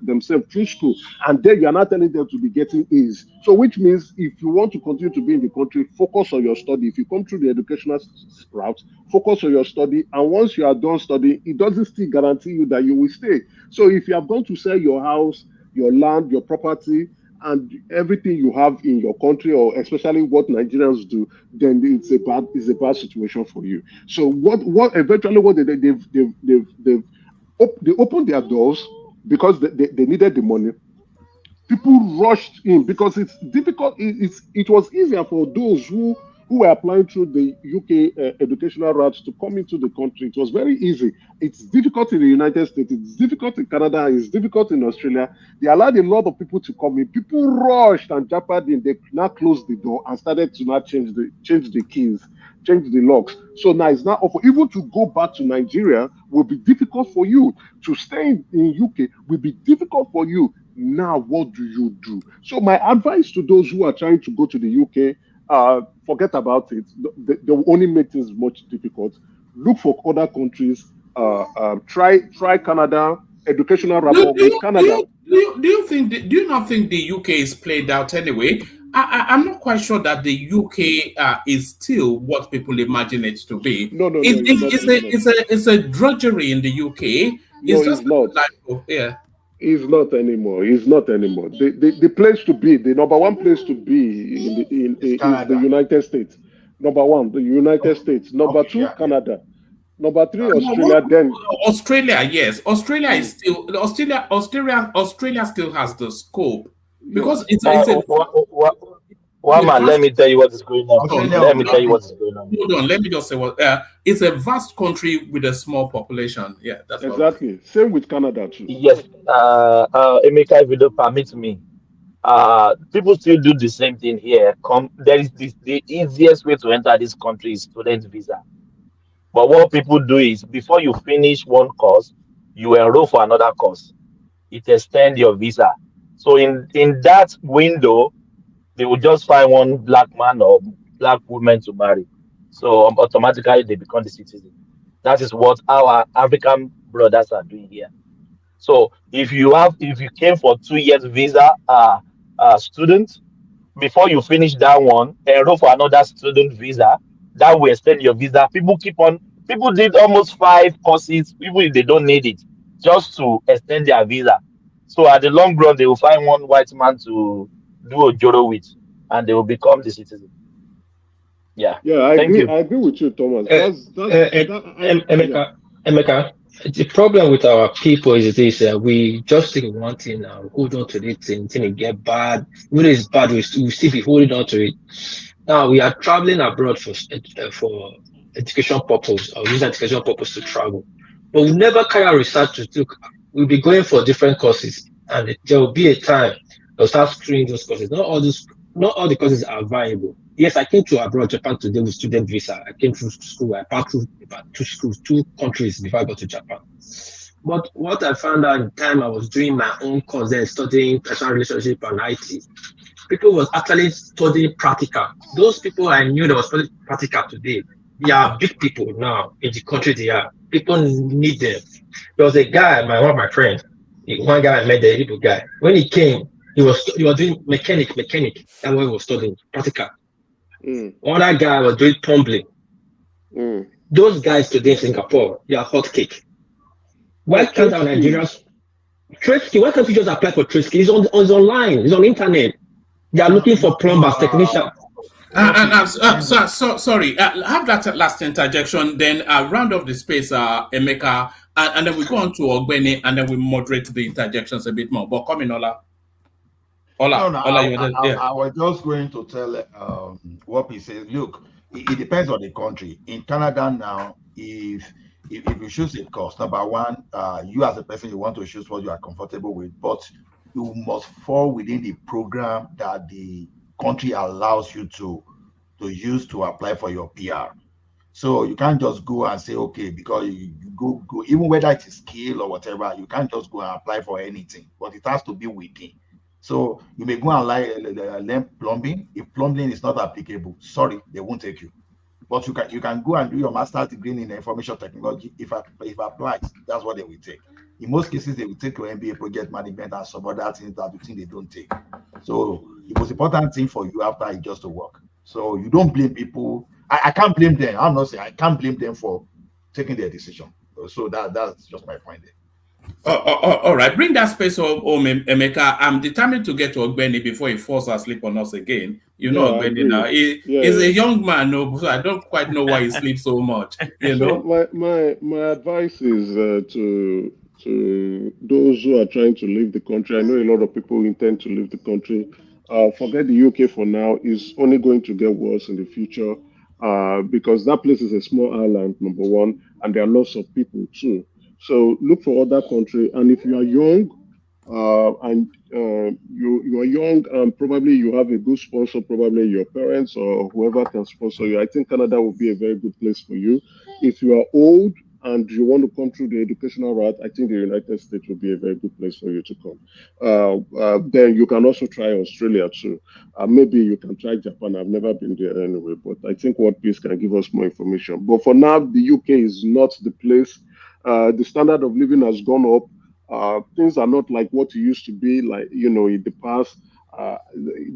themselves through school. And then you are not telling them to be getting A's. So which means if you want to continue to be in the country, focus on your study. If you come through the educational route, focus on your study. And once you are done studying, it doesn't still guarantee you that you will stay. So if you have gone to sell your house, your land, your property, and everything you have in your country, or especially what Nigerians do, then it's a bad situation for you. So what eventually what they opened their doors because they needed the money. People rushed in because it's difficult. It was easier for those who were applying through the UK educational routes to come into the country. It was very easy. It's difficult in the United States. It's difficult in Canada. It's difficult in Australia. They allowed a lot of people to come in. People rushed and jeopardized. They now closed the door and started to now change the keys, change the locks. So now it's not offer. Even to go back to Nigeria will be difficult for you. To stay in UK will be difficult for you. Now, what do you do? So my advice to those who are trying to go to the UK, forget about it. They will only make things much difficult. Look for other countries. Try Canada. Educational rapport with Canada. Do you not think the UK is played out anyway? I'm not quite sure that the UK is still what people imagine it to be. No, it's a drudgery in the UK. It's not. It's not anymore. It's not anymore. The place to be, the number one place to be is the United States. Number one, the United States. Number two, Canada. Number three, Australia. Then Australia, yes. Australia is still Australia still has the scope because it's let me tell you what is going on. Let me tell you what is going on. Hold on, let me just say what it's a vast country with a small population. Yeah, that's exactly. Same with Canada too. Yes. Emeka, if you don't permit me, people still do the same thing here. There is the easiest way to enter this country is student visa. But what people do is before you finish one course, you enroll for another course. It extends your visa. So in that window, they will just find one black man or black woman to marry. So automatically they become the citizen. That is what our African brothers are doing here. So if you came for 2 years visa, student, before you finish that one, enroll for another student visa. That will extend your visa. People did almost 5 courses, even if they don't need it, just to extend their visa. So at the long run, they will find one white man to do a joro with, and they will become the citizen. Yeah. Yeah, I agree with you, Thomas. Emeka, the problem with our people is this: we just think one thing and hold on to this thing it get bad. When it's bad, we still be holding on to it. Now we are traveling abroad for education purpose or use education purpose to travel, but we never carry out research to look. We'll be going for different courses, and there will be a time they'll start screening those courses. Not all the courses are viable. Yes, I came to abroad, Japan, today with student visa. I came through school. I passed through two countries before I got to Japan. But what I found out at the time I was doing my own course there, studying personal relationship and IT, people was actually studying practical. Those people I knew that was studying practical today, they are big people now in the country they are. People need them. There was a guy, one of my friends, one guy I met, the Igbo guy. When he came, he was doing mechanic. That's what he was studying, practical. Other guy was doing plumbing. Those guys today in Singapore, they are hot cake. Why can't our Nigerians Trisky? Why can't you just apply for Trisky? It's online. It's on the internet. They are looking for plumbers, technicians. Sorry. Have that last interjection. Then round off the space, Emeka, and then we go on to Ogbeni, and then we moderate the interjections a bit more. But come in, Ola. I was just going to tell what he says. Look, it depends on the country. In Canada now, if you choose a course, number one, you as a person, you want to choose what you are comfortable with, but you must fall within the program that the country allows you to use to apply for your PR. So you can't just go and say, okay, because you go, even whether it is skill or whatever, you can't just go and apply for anything, but it has to be within. So you may go and learn plumbing. If plumbing is not applicable, sorry, they won't take you. But you can go and do your master's degree in information technology. If applies, that's what they will take. In most cases, they will take your MBA project management and some other things that you think they don't take. So the most important thing for you after is just to work. So you don't blame people. I can't blame them. I'm not saying I can't blame them for taking their decision. So that's just my point there. All right, bring that space home, Emeka. I'm determined to get to Ogbeni before he falls asleep on us again. You know, Ogbeni now. He's a young man, so I don't quite know why he sleeps so much. You know. My advice is to those who are trying to leave the country. I know a lot of people intend to leave the country. Forget the UK for now. It's only going to get worse in the future because that place is a small island, number one, and there are lots of people too. So look for other country, and if you are young, and you are young, and probably you have a good sponsor, probably your parents or whoever can sponsor you. I think Canada would be a very good place for you. If you are old and you want to come through the educational route, I think the United States would be a very good place for you to come. Then you can also try Australia too. Maybe you can try Japan. I've never been there anyway, but I think World Peace can give us more information. But for now, the UK is not the place. The standard of living has gone up. Things are not like what it used to be, like, in the past.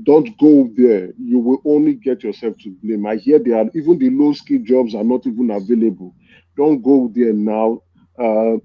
Don't go there. You will only get yourself to blame. I hear even the low-skill jobs are not even available. Don't go there now.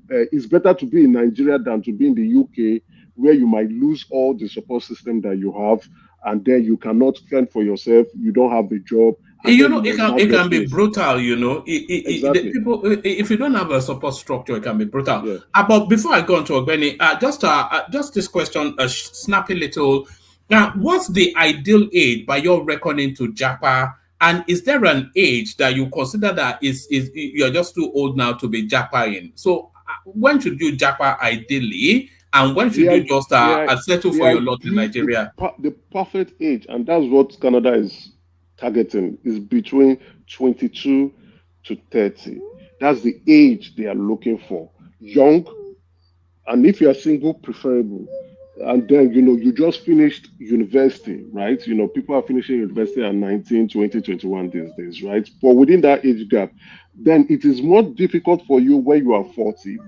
It's better to be in Nigeria than to be in the UK, where you might lose all the support system that you have, and then you cannot fend for yourself. You don't have a job. It can be brutal, Exactly. People, if you don't have a support structure, it can be brutal. Yeah. But before I go on to Ogbeni, just this question, a snappy little. Now, what's the ideal age by your reckoning to Japa? And is there an age that you consider that is you're just too old now to be Japa-ing? So when should you Japa ideally? And when should you just settle for your lot in Nigeria? The perfect age, and that's what Canada is targeting, is between 22 to 30. That's the age they are looking for. Young, and if you are single, preferable. And then, you just finished university, right? People are finishing university at 19, 20, 21 these days, right? But within that age gap, then it is more difficult for you when you are 40.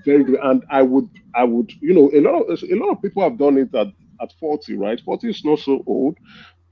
And I would, a lot of people have done it at 40, right? 40 is not so old.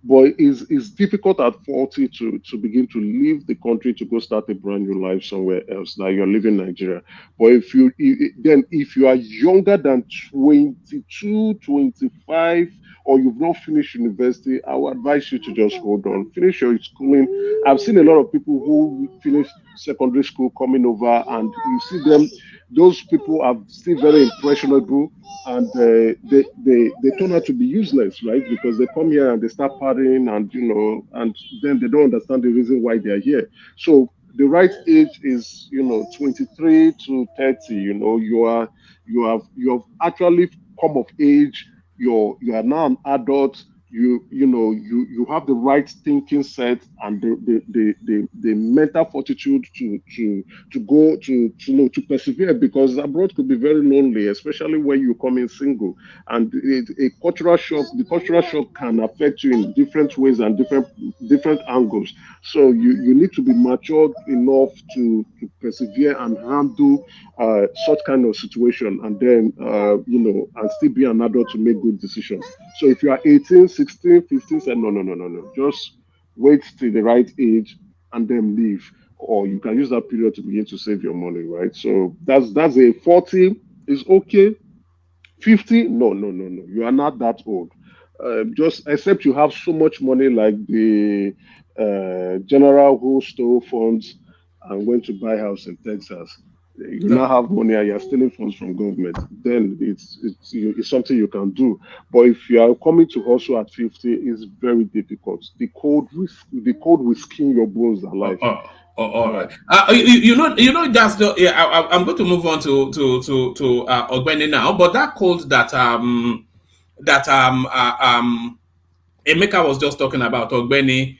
But it's difficult at 40 to begin to leave the country to go start a brand new life somewhere else. Now you're living in Nigeria. But if you are younger than 22, 25, or you've not finished university, I would advise you to just hold on, finish your schooling. I've seen a lot of people who finish secondary school coming over, and you see them. Those people are still very impressionable, and they turn out to be useless, right? Because they come here and they start partying, and then they don't understand the reason why they are here. So the right age is 23 to 30. You have actually come of age. You are now an adult. You have the right thinking set and the mental fortitude to go to persevere, because abroad could be very lonely, especially when you come in single, and the cultural shock can affect you in different ways and different angles. So you need to be matured enough to persevere and handle such kind of situation, and then and still be an adult to make good decisions. So if you are 18, 16, 15, say no. Just wait till the right age and then leave. Or you can use that period to begin to save your money, right? So that's a 40 is okay. 50, no. You are not that old. Just except you have so much money like the general who stole funds and went to buy house in Texas. You now have money and you're stealing funds from government, then it's something you can do. But if you are coming to hustle at 50, it's very difficult. The cold will skin your bones alive. All right. That's the. I'm going to move on to Ogbeni now. But that code that Emeka was just talking about, Ogbeni,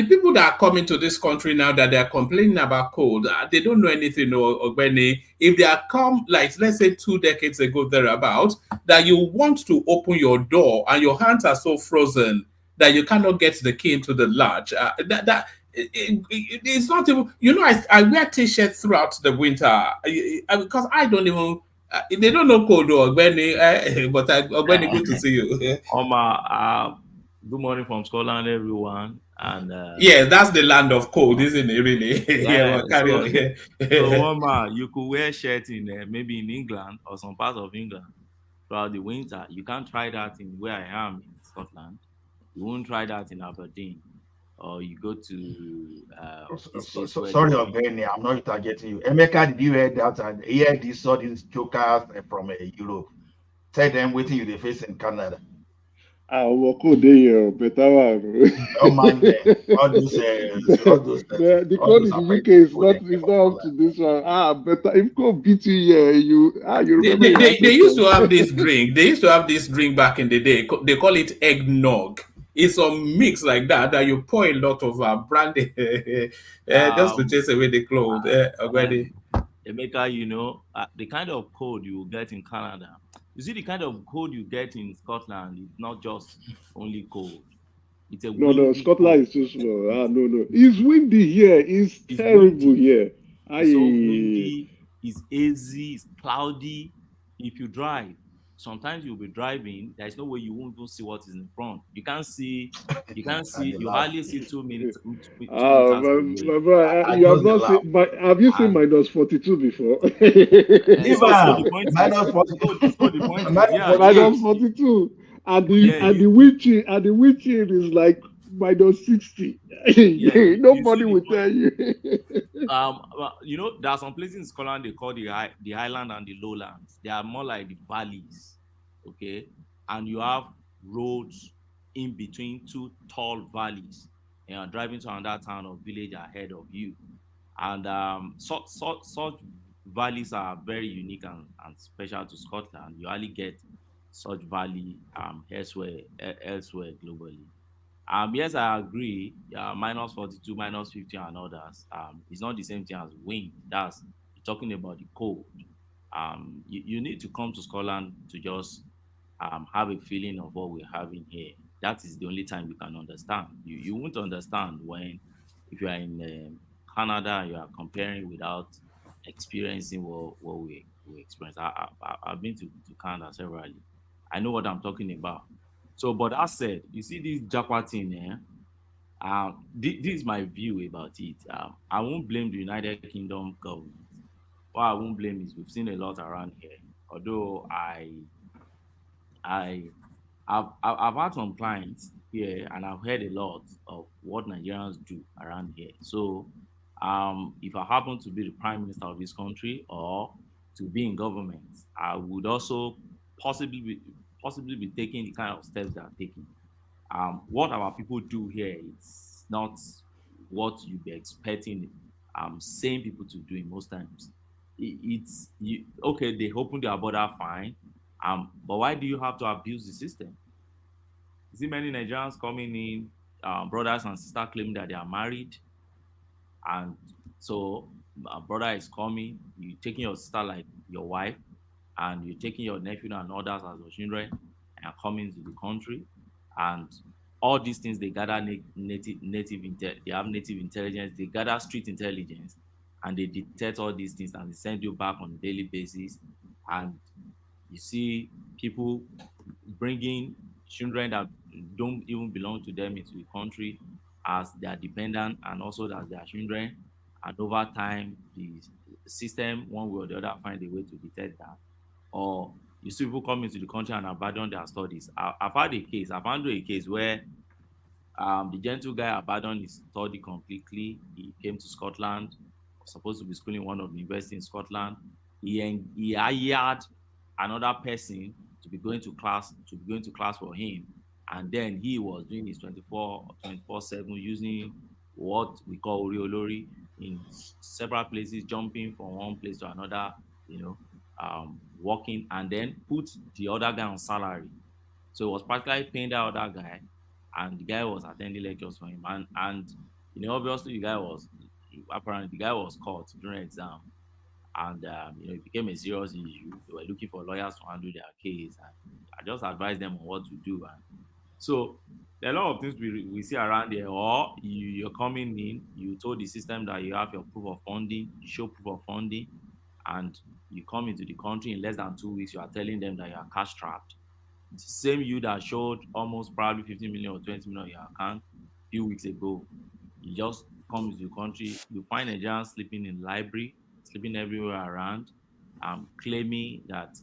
people that are coming to this country now that they are complaining about cold, they don't know anything or Benny. If they are come, like let's say 2 decades ago, thereabout, that you want to open your door and your hands are so frozen that you cannot get the key into the lodge. It's not even, I wear t-shirts throughout the winter because I don't even, they don't know cold or Benny, but Benny, good to see you. Oma, good morning from Scotland, everyone. And yeah, that's the land of cold, isn't it? Really? yeah. Carry on. So Oma, you could wear shirt in maybe in England or some parts of England throughout the winter. You can't try that in where I am in Scotland. You won't try that in Aberdeen, or you go to sorry, Ogeni, I'm not targeting you. Emeka, did you hear that? And hear these saw these jokers from Europe. Tell them waiting you they face in Canada. What could they better one? Oh man, all those the code in the UK is not up to this one. Better if could beat you here, you remember they used to have this drink. They used to have this drink back in the day. They call it eggnog. It's a mix like that you pour a lot of brandy just to chase away the cold. Already. Emeka, the kind of cold you will get in Canada. You see, the kind of cold you get in Scotland is not just only cold. It's a no. Scotland is too small. No. It's windy here. It's terrible here. It's so windy. It's hazy. It's cloudy. If you drive, sometimes you'll be driving. There's no way you won't even see what is in front. You can't see. You hardly see 2 minutes. My brother, you have not seen. Have you seen minus 42 before? Minus 42. Minus 42. And the wind chill is like minus 60. Nobody will tell you. There are some places in Scotland they call the highland and the lowlands. They are more like the valleys, okay? And you have roads in between 2 tall valleys, and you're driving to another town or village ahead of you. And such valleys are very unique and special to Scotland. You only get such valley elsewhere globally. Yes, I agree. Minus 42, minus 50, and others. It's not the same thing as wind. That's talking about the cold. You need to come to Scotland to just have a feeling of what we're having here. That is the only time you can understand. You won't understand if you are in Canada, you are comparing without experiencing what we experience. I've been to Canada severally. I know what I'm talking about. So, but that said, you see this Japa thing here. This is my view about it. I won't blame the United Kingdom government. What I won't blame is we've seen a lot around here. Although I've had some clients here, and I've heard a lot of what Nigerians do around here. So, if I happen to be the prime minister of this country or to be in government, I would also possibly be taking the kind of steps they are taking. What our people do here is not what you'd be expecting same people to do in most times. Okay, they open their border fine, but why do you have to abuse the system? You see many Nigerians coming in, brothers and sisters claiming that they are married, and so a brother is coming, you taking your sister like your wife, and you're taking your nephew and others as your children and coming to the country, and all these things they gather they have native intelligence, they gather street intelligence, and they detect all these things and they send you back on a daily basis. And you see people bringing children that don't even belong to them into the country as their dependent and also as their children. And over time, the system, one way or the other, find a way to detect that. Or you see people come into the country and abandon their studies. I've had a case where the gentle guy abandoned his study completely. He came to Scotland, was supposed to be schooling one of the universities in Scotland. He hired another person to be going to class for him, and then he was doing his 24/7 using what we call Oriolori in several places, jumping from one place to another, working, and then put the other guy on salary. So it was practically paying that other guy and the guy was attending lectures for him, and obviously the guy was caught during exam, and it became a serious issue. They were looking for lawyers to handle their case, and I just advised them on what to do. And so there are a lot of things we see around there. Or you're coming in, you told the system that you have your proof of funding, you show proof of funding, and you come into the country in less than 2 weeks, you are telling them that you are cash strapped. It's the same you that showed almost probably 15 million or 20 million in your account a few weeks ago. You just come into the country, you find Nigerians sleeping in library, sleeping everywhere around, claiming that,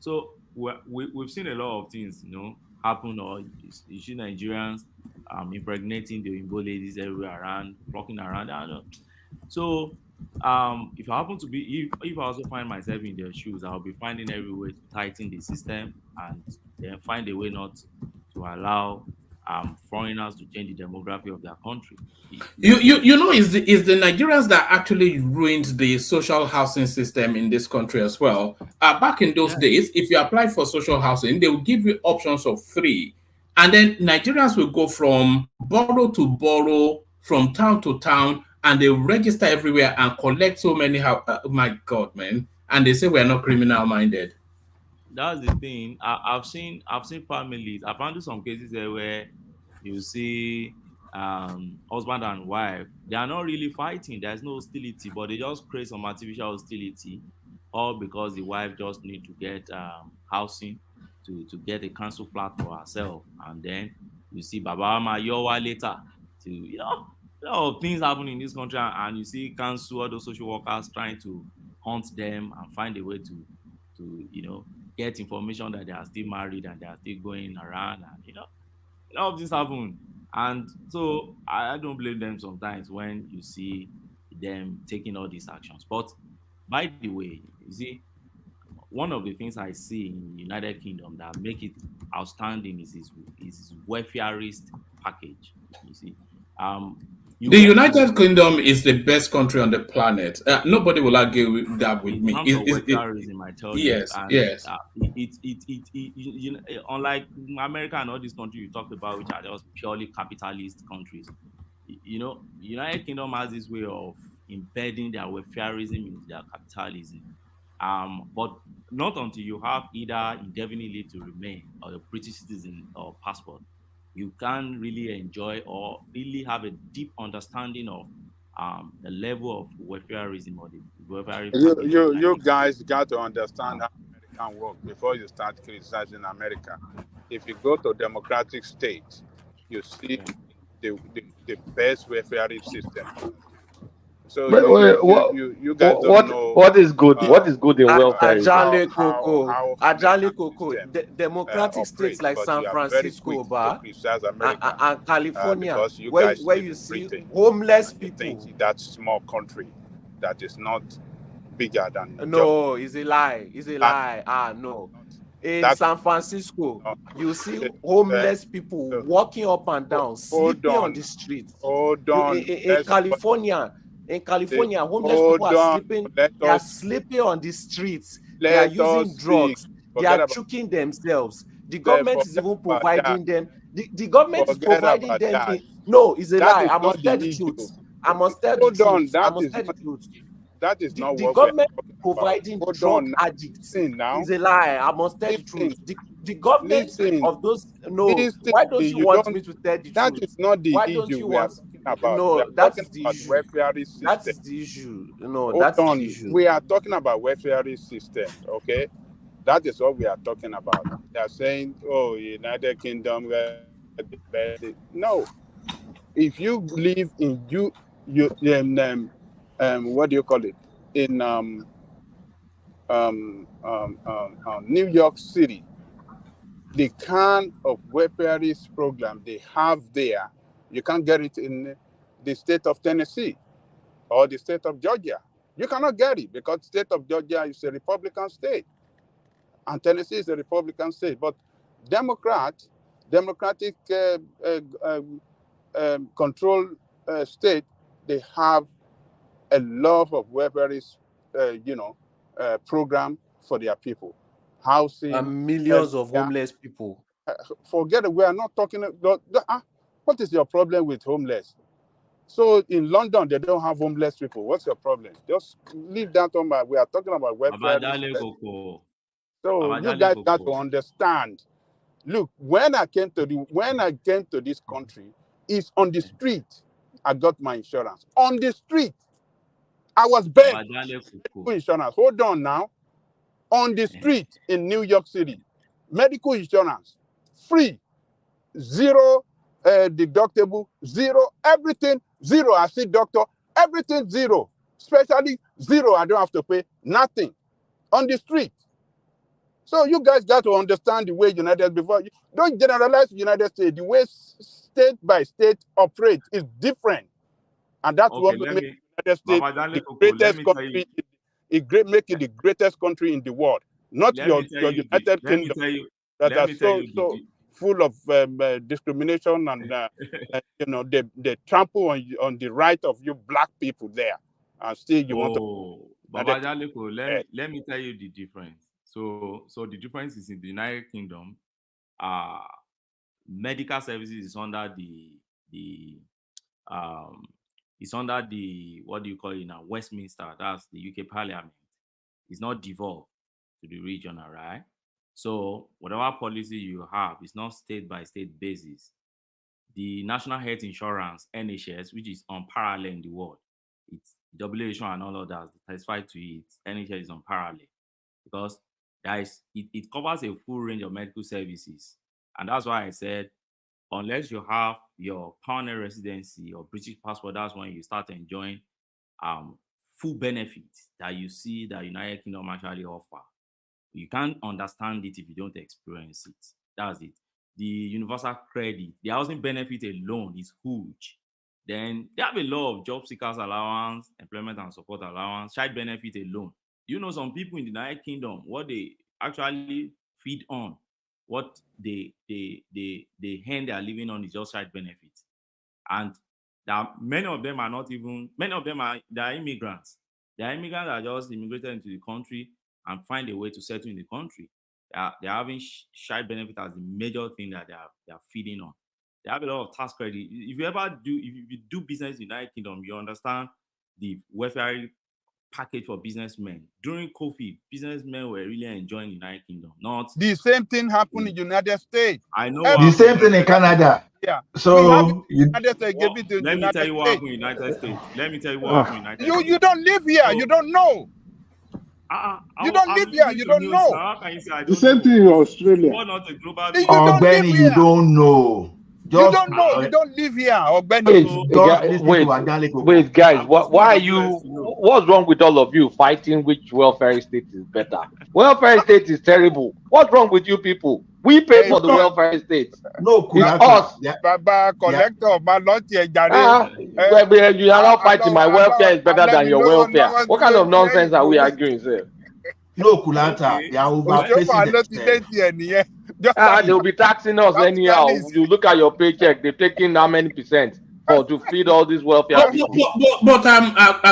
so we've seen a lot of things, happen, or you see Nigerians impregnating the Igbo ladies everywhere around, flocking around. I don't know. So if I happen to be, if I also find myself in their shoes, I'll be finding every way to tighten the system and then find a way not to allow foreigners to change the demography of their country. It's the Nigerians that actually ruined the social housing system in this country as well. Back in those days, if you apply for social housing, they will give you options of 3. And then Nigerians will go from borough to borough, from town to town, and they register everywhere and collect so many. My God, man! And they say we're not criminal minded. That's the thing. I've seen families. I've handled some cases there where you see husband and wife. They are not really fighting. There's no hostility, but they just create some artificial hostility, all because the wife just need to get housing to get a council flat for herself, and then you see Baba Mayowa later to a lot of things happen in this country, and you see council, all those social workers trying to hunt them and find a way to get information that they are still married and they are still going around, and a lot of things happen. And so I don't blame them sometimes when you see them taking all these actions. But by the way, you see, one of the things I see in the United Kingdom that make it outstanding is his welfareist package. You see, the United Kingdom is the best country on the planet. Nobody will argue with that with me. Welfareism, I tell you. Yes, And yes. Unlike America and all these countries you talked about, which are just purely capitalist countries, United Kingdom has this way of embedding their welfareism into their capitalism. But not until you have either indefinite leave to remain or a British citizen or passport, you can really enjoy or really have a deep understanding of the level of welfareism or the welfare. You guys got to understand how American work before you start criticizing America. If you go to democratic states, you see the best welfare system. So you guys don't know what is good. What is good in welfare? Ajale Coco. Democratic states like San Francisco, and California, where you see homeless people. That small country that is not bigger than. No, it's a lie. It's a lie. No. In San Francisco, you see homeless people walking up and down, sleeping on the street. In California, homeless people are sleeping. They are sleeping on the streets. They are using drugs. They are choking themselves. The government is even providing them. The government is providing them. No, it's a lie. I must tell the truth. I must tell the truth. That is not the government providing drug addicts. Is a lie. I must tell the truth. The government of those. No, why don't you want me to tell the truth? That is not the issue we are talking about. No, that's the issue. That's the issue. No, that's the issue. We are talking about welfare system. Okay, that is what we are talking about. They are saying, "Oh, United Kingdom." No, if you live in what do you call it? In New York City, the kind of welfare program they have there, you can't get it in the state of Tennessee or the state of Georgia. You cannot get it because the state of Georgia is a Republican state and Tennessee is a Republican state. But democratic control state, they have a lot of welfare program for their people. Housing. And millions of homeless people. Forget it. We are not talking. What is your problem with homeless? So in London, they don't have homeless people. What's your problem? Just leave that on. We are talking about welfare. So you guys got to understand. Look, when I came to this country, it's on the street. I got my insurance on the street. I was begged medical insurance. Hold on now. On the street in New York City, medical insurance free, zero deductible, zero everything, zero. I see doctor, everything zero. Especially zero. I don't have to pay nothing on the street. So you guys got to understand the way United States before. Don't generalize United States. The way state by state operate is different, and that's what makes United States the greatest country. Make it the greatest country in the world, not your United Kingdom that are so full of discrimination and they trample on the right of you black people there, and still you want to. Baba Jaleko, let me tell you the difference. So the difference is in the United Kingdom, medical services is under what do you call it now, Westminster. That's the UK Parliament. It's not devolved to the regional, right? So whatever policy you have, it's not state by state basis. The National Health Insurance, NHS, which is unparalleled in the world, it's WHO and all of that testify to it. NHS is unparalleled because it covers a full range of medical services, and that's why I said unless you have your permanent residency or British passport, that's when you start enjoying full benefits that you see that United Kingdom actually offer. You can't understand it if you don't experience it. That's it. The universal credit, the housing benefit alone is huge. Then they have a lot of job seekers allowance, employment and support allowance, child benefit alone. You know, some people in the United Kingdom, what they actually feed on, what they hand they are living on is just child benefits. And many of them are immigrants. They are immigrants that are just immigrated into the country and find a way to settle in the country. They're having child benefit as the major thing that they are feeding on. They have a lot of tax credit. If you do business in the United Kingdom, you understand the welfare package for businessmen. During COVID, businessmen were really enjoying the United Kingdom. Not the same thing happened in the United States. I know the same thing in Canada. Yeah. So let me tell you what happened in the United States. Let me tell you what happened in the United States. You don't live here. You don't know. You don't live here. You don't know. The same thing in Australia. You don't know. You don't know. You don't live here. Wait, guys. Why are you? What's wrong with all of you fighting which welfare state is better? Welfare state is terrible. What's wrong with you people? We pay for the welfare state. No, it's us. Baba collector, you are not fighting. My welfare is better than your welfare. What kind of nonsense are we arguing, sir? No, Kulanta, they are overpacing. They'll be taxing us anyhow. You look at your paycheck, they're taking how many percent to feed all these welfare people. But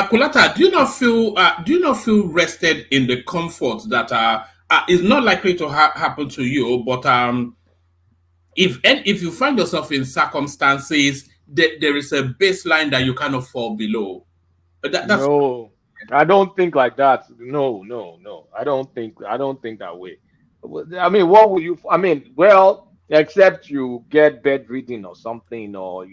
Kulata, do you not feel rested in the comfort that is not likely to happen to you? But if you find yourself in circumstances that there is a baseline that you cannot fall below. No, I don't think like that. No. I don't think that way. I mean, what would you? I mean, well, except you get bedridden or something, or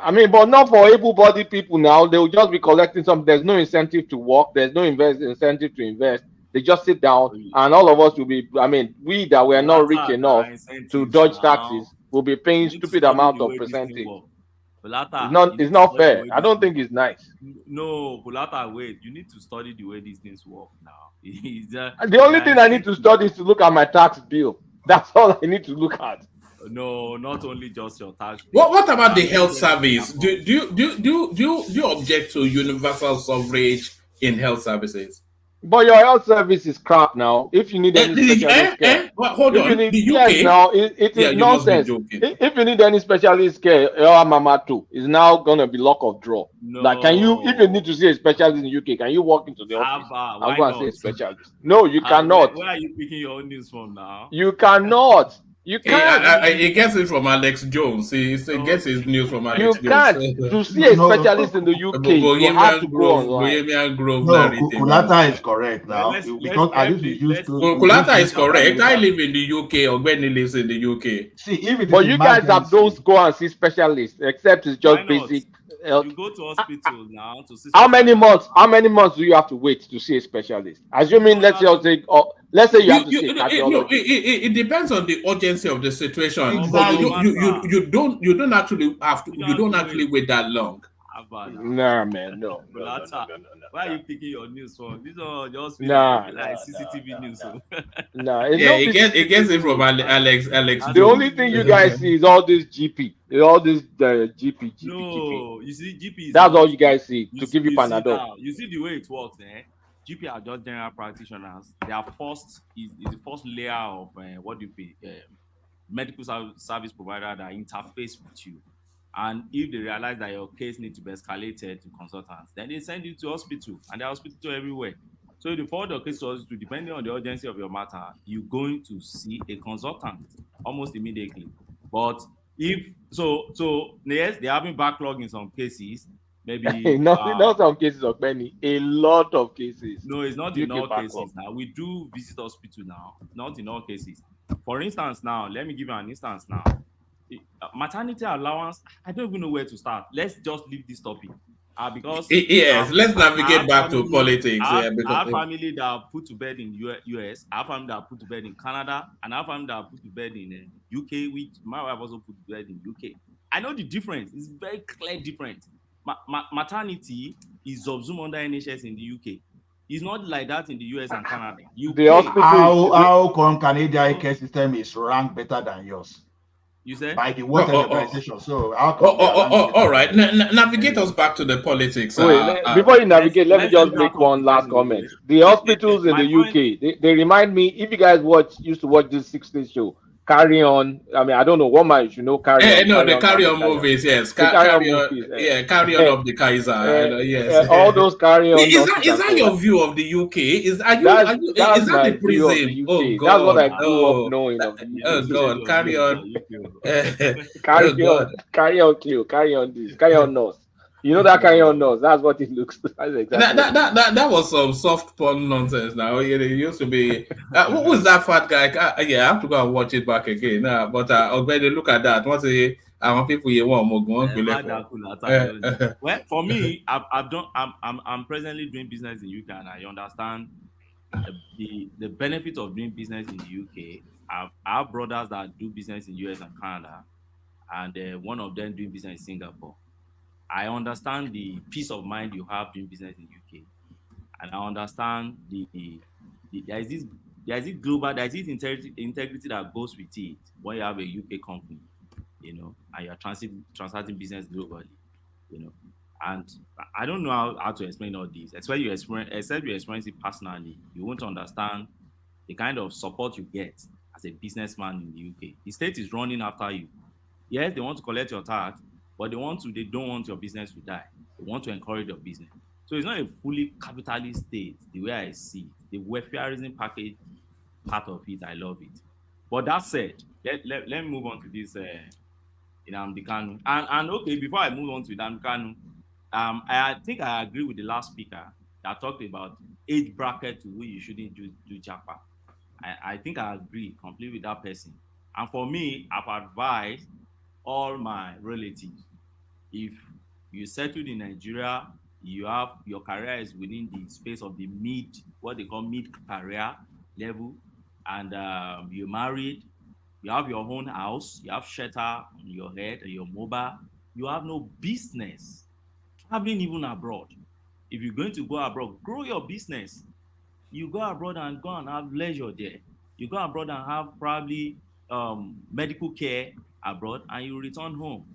I mean, but not for able-bodied people now. They will just be collecting something. There's no incentive to work. There's no incentive to invest. They just sit down, and all of us will be. I mean, we that were not rich enough to dodge taxes will be paying stupid amount of percentage. It's not fair. I don't think it's nice. No, Pulata, wait. You need to study the way these things work now. The only thing I need to study is to look at my tax bill. That's all I need to look at. No, not only just your tax bill. What about the health service? Do you object to universal suffrage in health services? But your health service is crap now. If you need any specialist care, hold on. The UK now, it is nonsense. If you need any specialist care, your mama too is now gonna be lock of draw. No. Like, if you need to see a specialist in the UK, can you walk into the office and go and see a specialist? No, you cannot. Where are you picking your own news from now? You cannot. You can't. He gets it from Alex Jones. He gets his news from Alex You Jones. can't. To see a specialist in the UK, you have to go online. Bohemian Grove No, narrative. Kulata is correct now because at least we used to. Kulata is correct. I live in the UK. Ogbeni lives in the UK. See, if it is But you guys don't go and see specialists, except it's just basic health. You go to hospital now to see. How many months do you have to wait to see a specialist? Assuming let's say you have to see a cardiologist. It depends on the urgency of the situation. Exactly. But you don't actually have to. You don't actually wait that long. Nah, man, no. Why are you picking your news from? These are just like CCTV news. Nah, it gets it from Alex. The only thing you guys see is all this GP, GP. No, you see, GP. That's all you guys see to give you Panadol. You see the way it works, eh? GP are just general practitioners. Their first is the first layer of medical service provider that interface with you. And if they realize that your case needs to be escalated to consultants, then they send you to hospital, and there are hospitals everywhere. So if you forward your case to hospital, depending on the urgency of your matter, you're going to see a consultant almost immediately. But if yes, they're having backlog in some cases. Maybe not some cases of many, a lot of cases. No, it's not in all cases. Now we do visit hospital now, not in all cases. For instance, now let me give you an instance now. Maternity allowance, I don't even know where to start. Let's just leave this topic. Because let's navigate back to politics. I have family that are put to bed in US, I have family that are put to bed in Canada, and I have family that are put to bed in UK, which my wife also put to bed in UK. I know the difference. It's very clear difference. Maternity is subsumed under NHS in the UK. It's not like that in the US and Canada. How come Canadian care system is ranked better than yours? You say by the World Health Organization. So how come all right. Navigate us back to the politics. Before you navigate, let me just make one last comment. The hospitals in the UK, they remind me. If you guys used to watch this 6 days show, Carry On. I mean, I don't know what man you know. Carry On. No, the Carry On movies. Yes, Carry On. Yeah, Carry On of the Kaiser. Yes, all those Carry On. Is that your view of the UK? Is that the prison? Oh God, that's what I grew up knowing of the UK. Oh God, Carry On. Carry On, Cleo. Carry On this. Carry On Nurse. You know that Carry On Nurse. That's what it looks like. Exactly. That was some soft porn nonsense. Now it used to be. What was that fat guy? I have to go and watch it back again. But already look at that. Once I want people you want more well, for me, I'm presently doing business in the UK, and I understand the benefit of doing business in the UK. I have brothers that do business in US and Canada, and one of them doing business in Singapore. I understand the peace of mind you have doing business in the UK, and I understand there is this integrity that goes with it when you have a UK company, and you're transacting business globally, And I don't know how to explain all this. Except you experience it personally, you won't understand the kind of support you get as a businessman in the UK. The state is running after you. Yes, they want to collect your tax, but they don't want your business to die. They want to encourage your business. So it's not a fully capitalist state, the way I see it. The welfareism package part of it, I love it. But that said, let me move on to this Nnamdi Kanu. And okay, before I move on to Nnamdi Kanu, I think I agree with the last speaker that talked about age bracket to who you shouldn't do japa. I think I agree completely with that person. And for me, I've advised all my relatives, if you settled in Nigeria, your career is within the space of the what they call mid-career level, and you're married, you have your own house, you have shelter on your head, your mobile, you have no business traveling even abroad. If you're going to go abroad, grow your business. You go abroad and have leisure there. You go abroad and have probably medical care abroad, and you return home.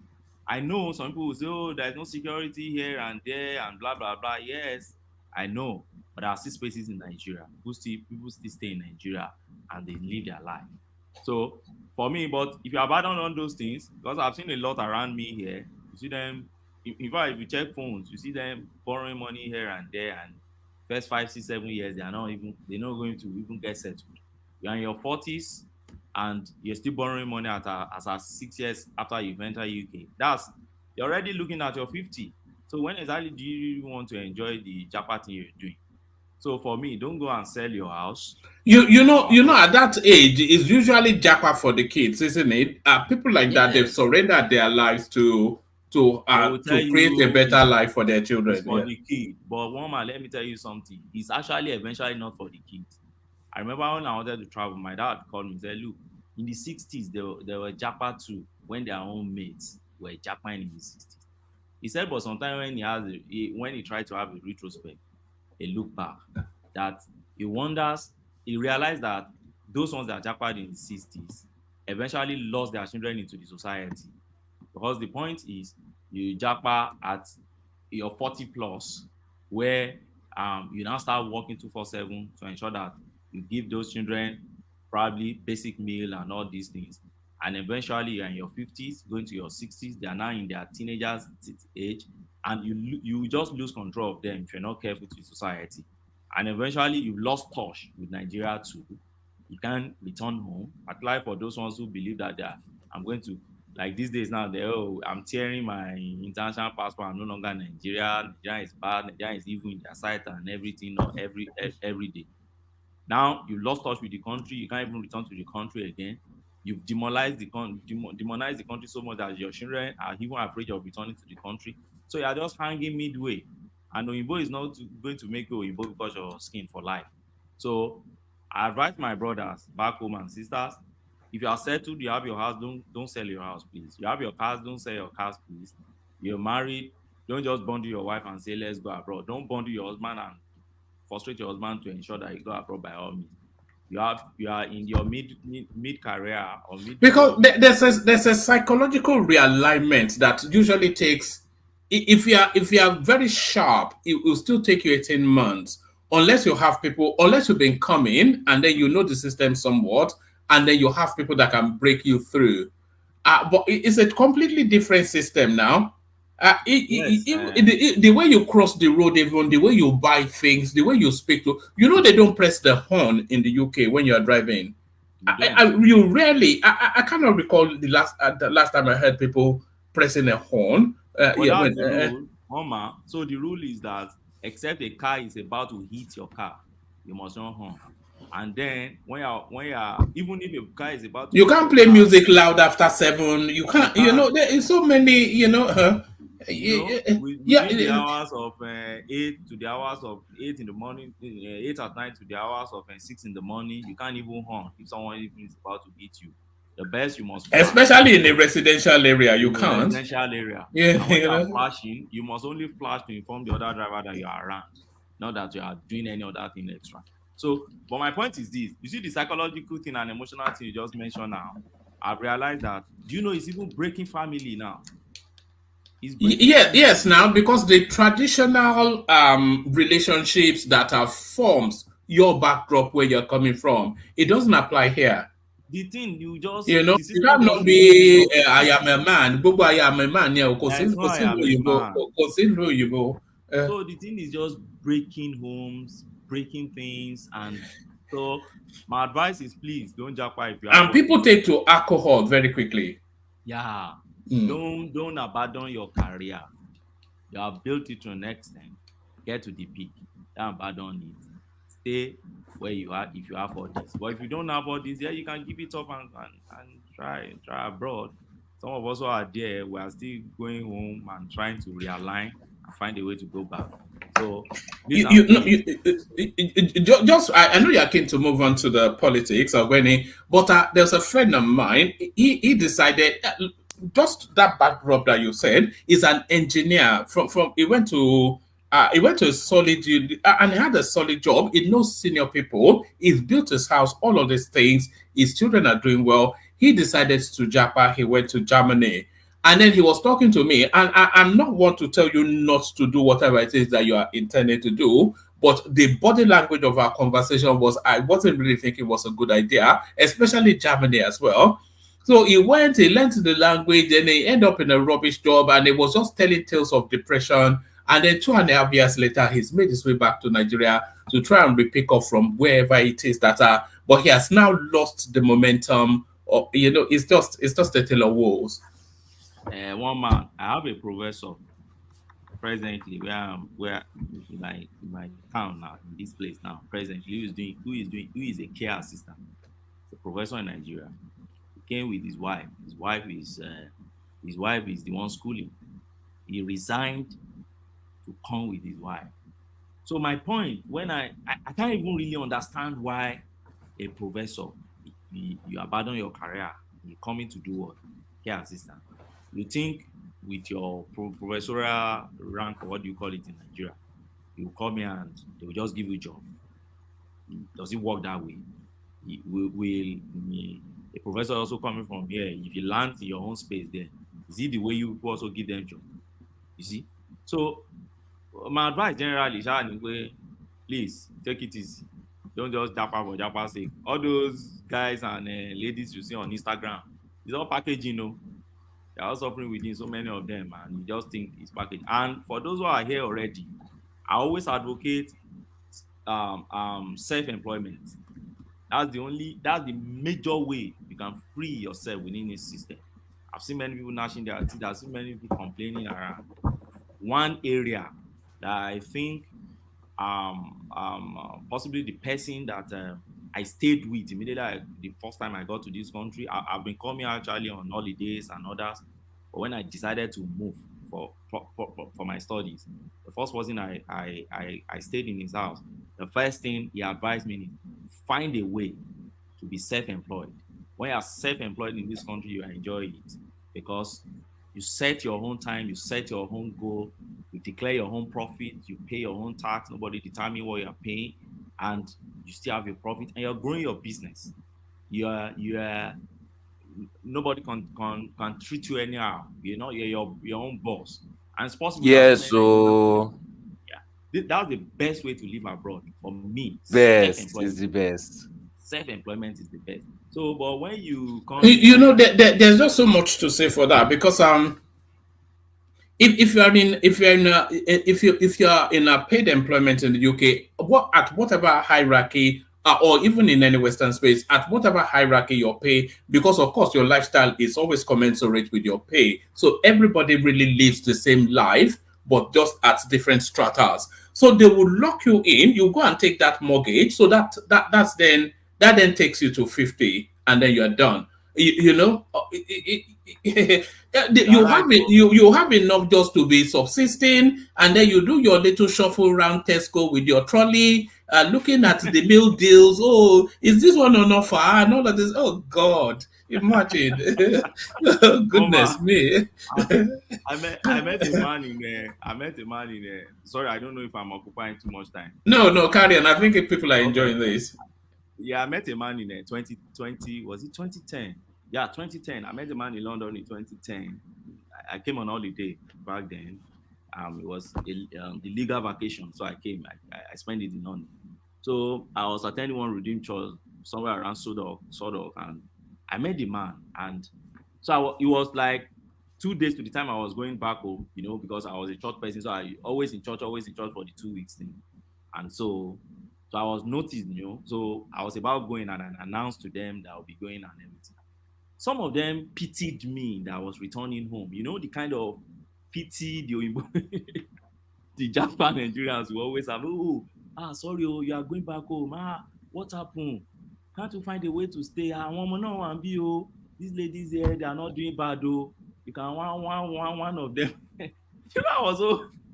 I know some people will say, oh, there's no security here and there and blah, blah, blah. Yes, I know. But there are still spaces in Nigeria. People still stay in Nigeria and they live their life. So for me, but if you abandon on those things, because I've seen a lot around me here, you see them, in fact, if you check phones, you see them borrowing money here and there, and first 5, 6, 7 years, they're not going to even get settled. You're in your 40s and you're still borrowing money as 6 years after you've entered UK. You're already looking at your 50. So when exactly do you want to enjoy the japa thing you're doing? So for me, don't go and sell your house. You know at that age it's usually japa for the kids, isn't it? People like that, they've surrendered their lives to create a better life for their children. It's for the kid. But one man, let me tell you something. It's actually eventually not for the kids. I remember when I wanted to travel, my dad called me and said, look, in the 60s, there were japa too, when their own mates were japping in the 60s. He said, but sometimes when he tried to have a retrospect, a look back, that he wonders, he realized that those ones that jackpot in the 60s eventually lost their children into the society. Because the point is, you jackpot at your 40 plus, where you now start working 247 to ensure that you give those children probably basic meal and all these things. And eventually you're in your 50s, going to your 60s, they are now in their teenagers age, and you just lose control of them if you're not careful to society. And eventually you've lost touch with Nigeria too. You can't return home. Apply for those ones who believe that I'm going to, like these days now, I'm tearing my international passport, I'm no longer Nigeria. Nigeria is bad, Nigeria is evil in their sight and everything, not every day. Now you lost touch with the country, you can't even return to the country again. You've demonized the country so much that your children are even afraid of returning to the country. So you're just hanging midway. And Oyinbo is not going to make you Oyinbo because you're skin for life. So I advise my brothers back home and sisters, if you are settled, you have your house, don't sell your house, please. You have your cars, don't sell your cars, please. You're married, don't just bundle your wife and say, let's go abroad. Don't bundle your husband and frustrate your husband to ensure that you go abroad by all means. You are in your mid career or mid, because there's a psychological realignment that usually takes, if you are very sharp, it will still take you 18 months unless you've been coming and then you know the system somewhat, and then you have people that can break you through. But it's a completely different system now. The way you cross the road, even the way you buy things, the way you speak to, they don't press the horn in the UK when you're driving. You rarely. I cannot recall the last time I heard people pressing a horn. That's the rule, Mama. So the rule is that except a car is about to hit your car, you must not horn. And then when you're even if a car is about to, you can't play music loud after 7. You can't. There is so many. Within the hours of 8 to the hours of 8 in the morning, 8 at night to the hours of 6 in the morning, you can't even horn if someone even is about to hit you. The best you must flash. Especially in a residential area, you can't. Residential area. And when you are flashing, you must only flash to inform the other driver that you are around, not that you are doing any other thing extra. So, but my point is this: you see the psychological thing and emotional thing you just mentioned now. I've realized that. Do you know it's even breaking family now? Yes, now, because the traditional relationships that are forms your backdrop where you're coming from, it doesn't apply here. The thing you just you cannot be I am a man. I am a man. So the thing is just breaking homes, breaking things, and so my advice is please don't japa if you and people take to alcohol very quickly. Yeah. Don't abandon your career. You have built it to an extent. Get to the peak. Don't abandon it. Stay where you are if you have all this. But if you don't have all this, you can give it up and try abroad. Some of us who are there, we are still going home and trying to realign and find a way to go back. So I know you're keen to move on to the politics of Gwenny, but there's a friend of mine. He decided. Just that backdrop that you said is an engineer from he went to a solid and he had a solid job. He knows senior people. He's built his house, all of these things. His children are doing well. He decided to japa. He went to Germany, and then he was talking to me. And I'm not one to tell you not to do whatever it is that you are intending to do. But the body language of our conversation was I wasn't really thinking it was a good idea, especially Germany as well. So he went, he learned the language, and he ended up in a rubbish job, and he was just telling tales of depression. And then 2.5 years later, he's made his way back to Nigeria to try and pick up from wherever it is that but he has now lost the momentum. Or it's just a tale of woes. One man, I have a professor presently where in my town now, in this place now, presently, who is a care assistant. He's a professor in Nigeria. He came with his wife. His wife is the one schooling. He resigned to come with his wife. So my point, when I can't even really understand why a professor, you abandon your career, you coming to do what? Care assistant. You think with your professorial rank, or what do you call it in Nigeria, you come here and they will just give you a job. Does it work that way? A professor also coming from here, if you land in your own space there, is it the way you also give them job? You see? So my advice generally is, please take it easy. Don't just japa for japa sake. All those guys and ladies you see on Instagram, it's all packaging, They're all suffering within, so many of them, and you just think it's packaging. And for those who are here already, I always advocate self-employment. That's the major way you can free yourself within this system. I've seen many people gnashing their teeth. I've seen many people complaining around. One area that I think possibly the person that I stayed with immediately the first time I got to this country. I've been coming actually on holidays and others, but when I decided to move for my studies, the first person I stayed in his house, the first thing he advised me is find a way to be self-employed. When you are self-employed in this country, you enjoy it because you set your own time, you set your own goal, you declare your own profit, you pay your own tax, nobody determine what you are paying, and you still have your profit, and you're growing your business. You are nobody can treat you anyhow. You're your own boss, and it's possible. Yes, so that's the best way to live abroad for me. Best is the best. Self-employment is the best. So, but when you come, there's just so much to say for that because if you are in a paid employment in the UK, at whatever hierarchy or even in any Western space, at whatever hierarchy your pay, because of course your lifestyle is always commensurate with your pay. So everybody really lives the same life, but just at different stratas. So they will lock you in. You go and take that mortgage. So that then takes you to 50, and then you're done. You have enough just to be subsisting, and then you do your little shuffle around Tesco with your trolley, looking at the meal deals. Oh, is this one on offer? And all of this. Oh God, imagine. Goodness me. I met a man in there. Sorry, I don't know if I'm occupying too much time. No, carry on. I think people are enjoying this. Yeah, I met a man in 2020. Was it 2010? Yeah, 2010. I met a man in London in 2010. I came on holiday back then. It was the legal vacation, so I came. I spent it in London. So I was attending one redeemed church somewhere around Sodok, and I met the man. And so it was like 2 days to the time I was going back home, because I was a church person. So I always in church for the 2 weeks thing. And so I was noticed, so I was about going and I announced to them that I'll be going and everything. Some of them pitied me that I was returning home. The kind of pity the Japan Nigerians will always have. Sorry, you are going back home. What happened? Can't you find a way to stay? These ladies here, they are not doing bad though. You can one of them.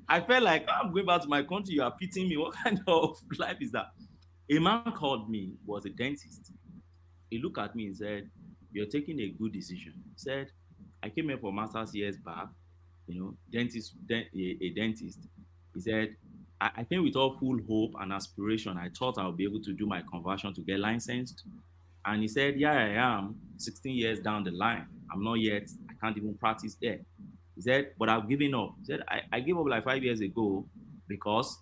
I felt like I'm going back to my country. You are pitying me. What kind of life is that? A man called me, was a dentist. He looked at me and said, "You're taking a good decision." He said, "I came here for master's years back, a dentist. He said, I came with all full hope and aspiration. I thought I would be able to do my conversion to get licensed." And he said, "Yeah, I am 16 years down the line. I'm not yet, I can't even practice there." He said, "But I've given up." He said, I gave up like 5 years ago because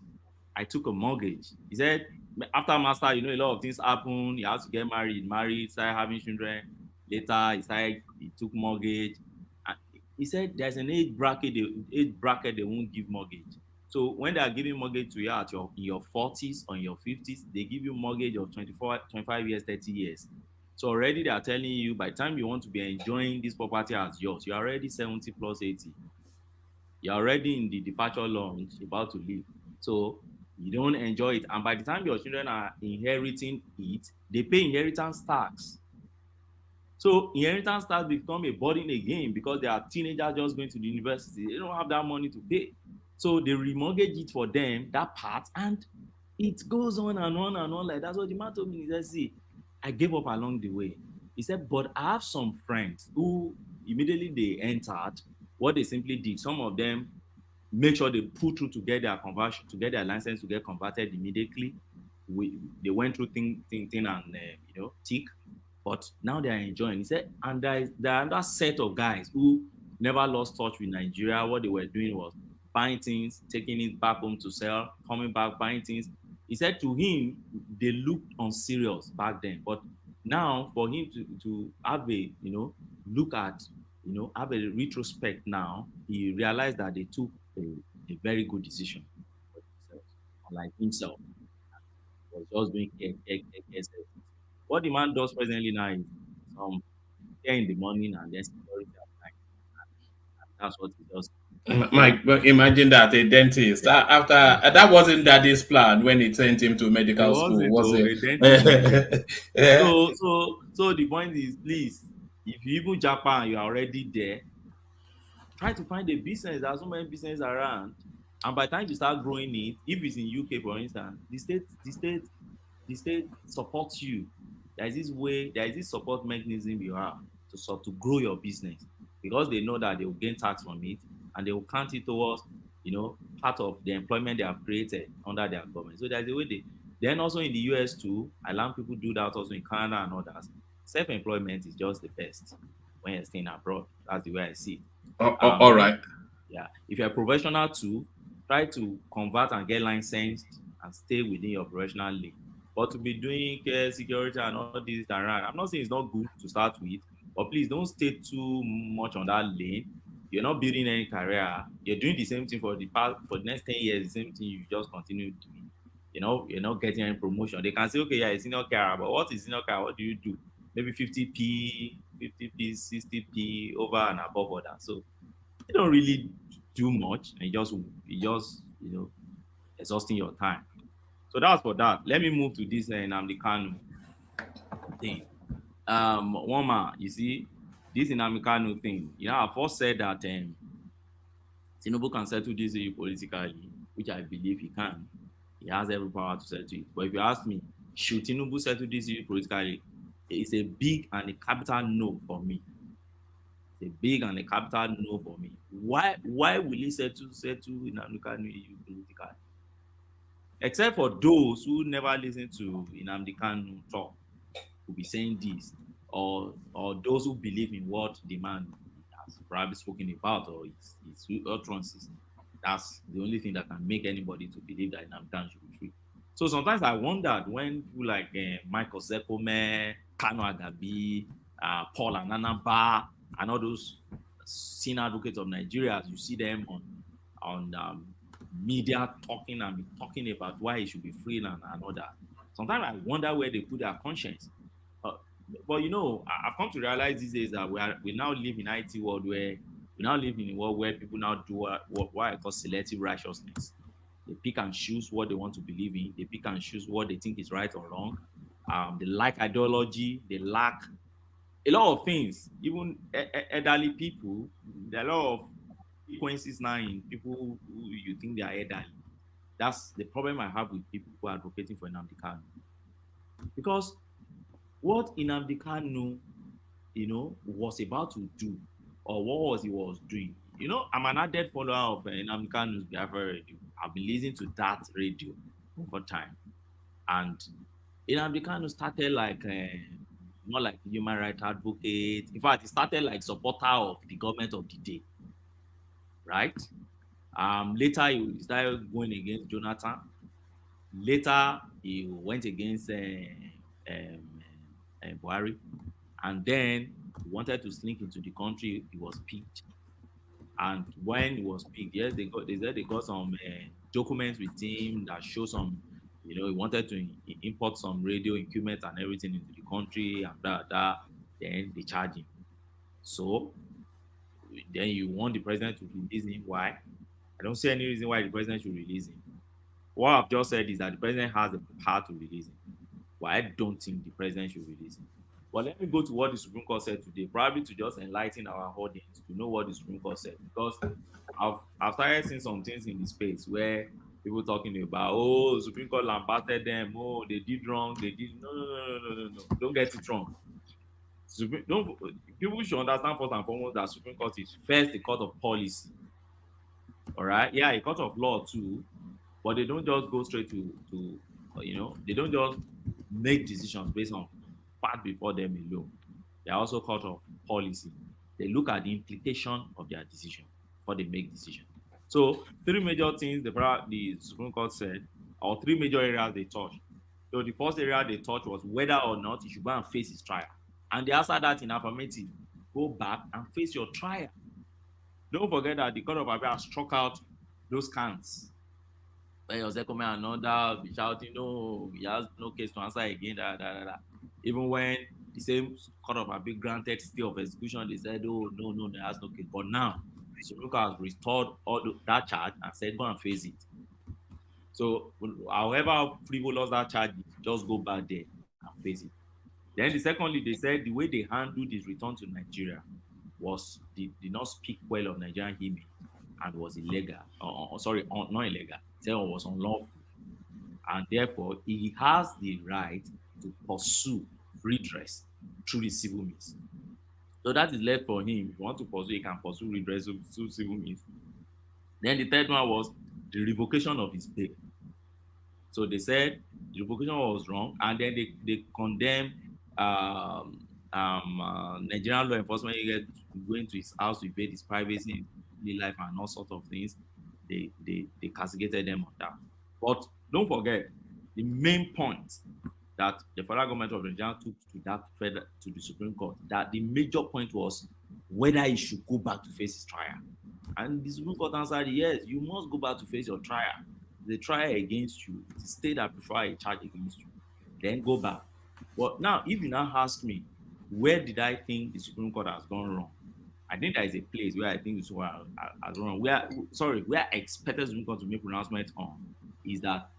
I took a mortgage. He said, after master, a lot of things happen. He had to get married, started having children. Later, he took mortgage. And he said, there's an age bracket they won't give mortgage. So when they are giving mortgage to you at in your 40s or in your 50s, they give you mortgage of 24, 25 years, 30 years. So already they are telling you by the time you want to be enjoying this property as yours, you're already 70 plus 80. You're already in the departure lounge about to leave. So you don't enjoy it. And by the time your children are inheriting it, they pay inheritance tax. So inheritance tax become a burden again because they are teenagers just going to the university. They don't have that money to pay. So they remortgage it for them, that part, and it goes on and on and on like that. So the man told me, he said, see, I gave up along the way. He said, but I have some friends who immediately they entered, what they simply did, some of them make sure they put through to get their conversion, to get their license to get converted immediately. They went through thing and thick, but now they are enjoying. He said, and there are another set of guys who never lost touch with Nigeria. What they were doing was buying things, taking it back home to sell, coming back, buying things. He said to him, they looked unserious back then, but now for him to have a look at have a retrospect now, he realized that they took a very good decision for themselves, unlike himself. Was just doing what the man does presently now is care in the morning and then security at night. And that's what he does. Mike, but imagine that a dentist after that wasn't daddy's plan when he sent him to medical school, was it? A Yeah. So the point is, please, if you even Japan, you're already there. Try to find a business. There are so many businesses around, and by the time you start growing it, if it's in UK, for instance, the state supports you. There is this support mechanism you have to grow your business because they know that they will gain tax from it and they will count it towards part of the employment they have created under their government. So there's a way then also in the US too, I learn people do that also in Canada and others. Self-employment is just the best when you're staying abroad. That's the way I see it. All right. Yeah. If you're a professional too, try to convert and get licensed and stay within your professional lane. But to be doing care, security, and all this around, I'm not saying it's not good to start with, but please don't stay too much on that lane. You're not building any career. You're doing the same thing for the next 10 years, the same thing you just continue doing. You're not getting any promotion. They can say, okay, yeah, it's senior career, but what is senior career? What do you do? Maybe 50p, 60p over and above all that. So you don't really do much, and you just exhausting your time. So that's for that. Let me move to this Nnamdi Kanu thing. One man, you see, this Nnamdi Kanu thing. I first said that Tinubu can settle this issue politically, which I believe he can. He has every power to settle it. But if you ask me, should Tinubu settle this issue politically? It's a big and a capital no for me. It's a big and a capital no for me. Why will he settle Nnamdi Kanu issue politically? Except for those who never listen to Nnamdi Kanu talk, who be saying this, or those who believe in what the man has probably spoken about or his utterances. That's the only thing that can make anybody to believe that Nnamdi Kanu should be free. So sometimes I wondered when people like Michael Zekome, Kanu Agabi, Paul Ananaba, and all those senior advocates of Nigeria, you see them on media talking about why he should be free and all that. Sometimes I wonder where they put their conscience. But I've come to realize these days that we now live in IT world where we now live in a world where people now do what I call selective righteousness. They pick and choose what they want to believe in. They pick and choose what they think is right or wrong. They lack ideology. They lack a lot of things. Even elderly people, there are a lot of frequencies now in people who you think they are elderly. That's the problem I have with people who are advocating for Nnamdi Kanu. Because what Nnamdi Kanu, was about to do, or what he was doing. I'm an added follower of Nnamdi Kanu's Biafra radio. I've been listening to that radio over time. And Nnamdi Kanu started like more like a human rights advocate. In fact, he started like supporter of the government of the day. Right? Later, he started going against Jonathan. Later, he went against Buhari. And then he wanted to slink into the country. He was picked. And when he was picked, yes, they said they got some documents with him that show some, he wanted to import some radio equipment and everything into the country and that. Then they charge him. So then you want the president to release him. Why? I don't see any reason why the president should release him. What I've just said is that the president has the power to release him. Well, I don't think the president should release him. But let me go to what the Supreme Court said today, probably to just enlighten our audience to know what the Supreme Court said. Because I've started seeing some things in the space where people talking about, oh, the Supreme Court lambasted them, oh, they did wrong, they did no. Don't get it wrong. People should understand first and foremost that Supreme Court is first a court of policy. All right, yeah, a court of law too, but they don't just go straight to they don't just make decisions based on fact before them alone. They are also court of policy. They look at the implication of their decision before they make decisions. So 3 major things the Supreme Court said, or 3 major areas they touched. So the first area they touched was whether or not he should go and face his trial. And they answered that in affirmative. Go back and face your trial. Don't forget that the Court of Appeal has struck out those counts. When Jose Kome and Onda be shouting, no, he has no case to answer again, Even when the same Court of Appeal granted stay of execution, they said, oh, no, there has no case. But now, the Supreme Court has restored that charge and said, go and face it. So, however frivolous that charge is, just go back there and face it. Then, secondly, they said the way they handled his return to Nigeria did not speak well of Nigerian image and was illegal. Not illegal. It was unlawful. And therefore, he has the right to pursue redress through the civil means. So that is left for him. If you want to pursue, he can pursue redress through civil means. Then the third one was the revocation of his bail. So they said the revocation was wrong, and then they condemned Nigerian law enforcement going to his house to invade his privacy, his life, and all sorts of things. They castigated them on that. But don't forget the main point that the federal government of Nigeria took to the Supreme Court, that the major point was whether he should go back to face his trial. And the Supreme Court answered, yes, you must go back to face your trial. The trial against you, the state that prefer a charge against you, then go back. But now, if you now ask me, where did I think the Supreme Court has gone wrong? I think there is a place where I think the Supreme Court has gone wrong. Where I expected the Supreme Court to make pronouncement on is that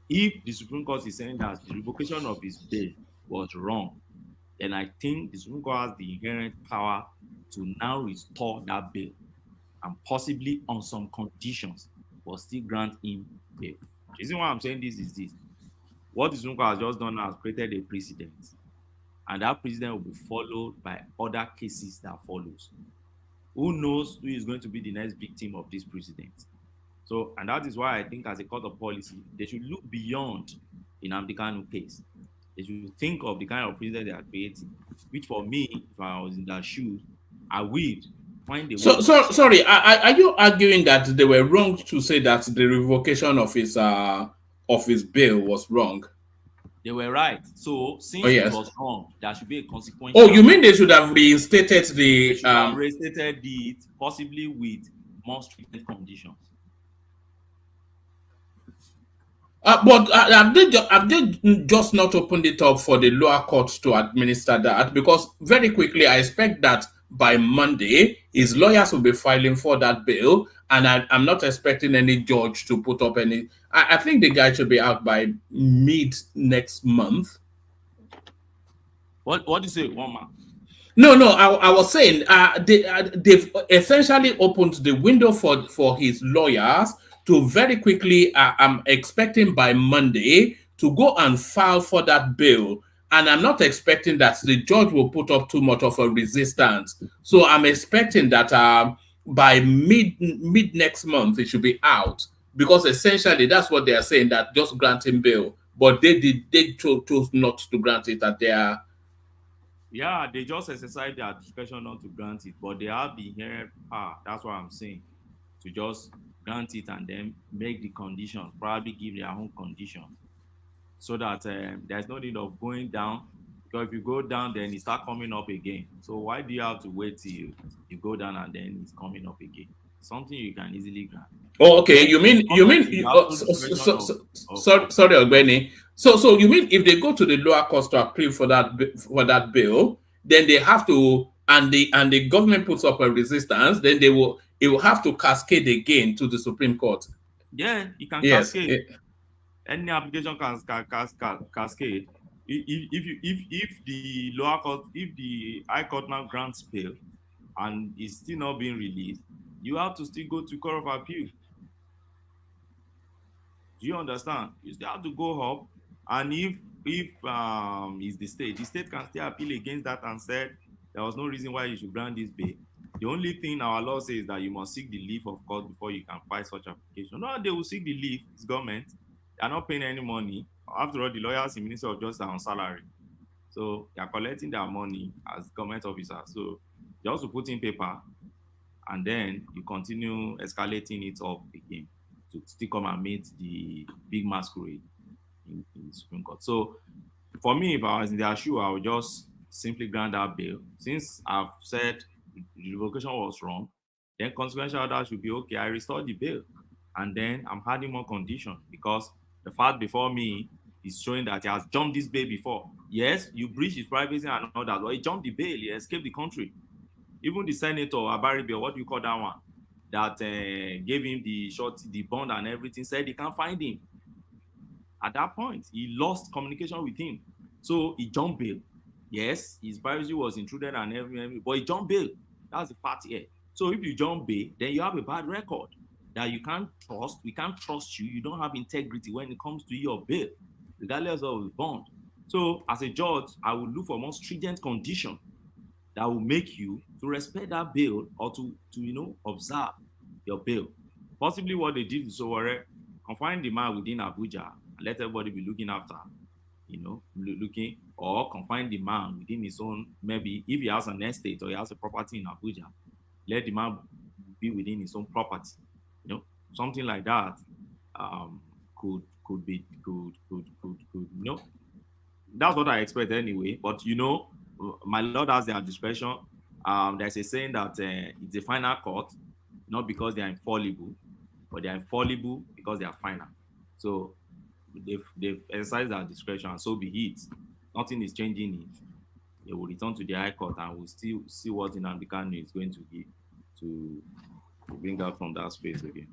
if the Supreme Court is saying that the revocation of his bail was wrong, then I think the Supreme Court has the inherent power to now restore that bail and possibly on some conditions, but still grant him bail. The reason why I'm saying this is this. What the Supreme Court has just done has created a precedent. And that precedent will be followed by other cases that follows. Who knows who is going to be the next victim of this precedent? So, and that is why I think as a court of policy, they should look beyond the Nnamdi Kanu case. They should think of the kind of precedent they are creating, which for me, if I was in their shoes, I would find a way. Sorry, are you arguing that they were wrong to say that the revocation of his bail was wrong? They were right. So since it was wrong, there should be a consequence. Oh, you mean they should have reinstated the? They should have reinstated it, possibly with more stringent conditions. But have they just not opened it up for the lower courts to administer that? Because very quickly, I expect that by Monday, his lawyers will be filing for that bill, and I'm not expecting any judge to put up any. I think the guy should be out by mid next month. What do you say, one man? No, I was saying they've essentially opened the window for his lawyers to very quickly, I'm expecting by Monday, to go and file for that bill. And I'm not expecting that the judge will put up too much of a resistance. So I'm expecting that by mid next month, it should be out. Because essentially, that's what they are saying, that just granting bail. But they chose not to grant it at their... Yeah, they just exercise their discretion not to grant it. But they have the inherent power, that's what I'm saying, to just grant it and then make the conditions, probably give their own conditions, so that there's no need of going down, because if you go down, then it starts coming up again. So why do you have to wait till you go down and then it's coming up again? something you can easily grant. Oh, okay. Sorry, Ogbeni. So you mean if they go to the lower court to appeal for that bill, then they have to, and the government puts up a resistance, then it will have to cascade again to the Supreme Court. Yeah, you can Yes. cascade. Any application can cascade. If the lower court, if the High Court now grants bail and it's still not being released, you have to still go to Court of Appeal. Do you understand? You still have to go up, and if it's the state can still appeal against that and said there was no reason why you should grant this bail. The only thing our law says is that you must seek the leave of court before you can file such application. No, they will seek the leave. It's government. They are not paying any money. After all, the lawyers in Ministry of Justice are on salary, so they are collecting their money as government officers. So you also put in paper, and then you continue escalating it up again to still come and meet the big masquerade in the Supreme Court. So for me, if I was in their shoe, I would just simply grant that bail. Since I've said the revocation was wrong, then consequential order should be okay. I restore the bail, and then I'm adding more condition, because the fact before me is showing that he has jumped this bail before. Yes, you breached his privacy and all that, but he jumped the bail, he escaped the country. Even the senator, Abari Bill, what do you call that one? That gave him the bond and everything, said he can't find him. At that point, he lost communication with him. So he jumped bail. Yes, his privacy was intruded and everything, but he jumped bail. That's the part here. So if you jump bail, then you have a bad record that you can't trust. We can't trust you. You don't have integrity when it comes to your bail, regardless of the bond. So as a judge, I would look for more stringent condition that will make you to respect that bail, or to observe your bail. Possibly what they did with Sowore, confine the man within Abuja and let everybody be looking after, looking, or confine the man within his own, maybe if he has an estate or he has a property in Abuja, let the man be within his own property. Something like that could be that's what I expect anyway. But my Lord has their discretion. There's a saying that it's a final court, not because they are infallible, but they are infallible because they are final. So they've exercised their discretion, and so be it. Nothing is changing it. They will return to the High Court, and we'll still see what Nnamdi Kanu is going to give to bring out from that space again.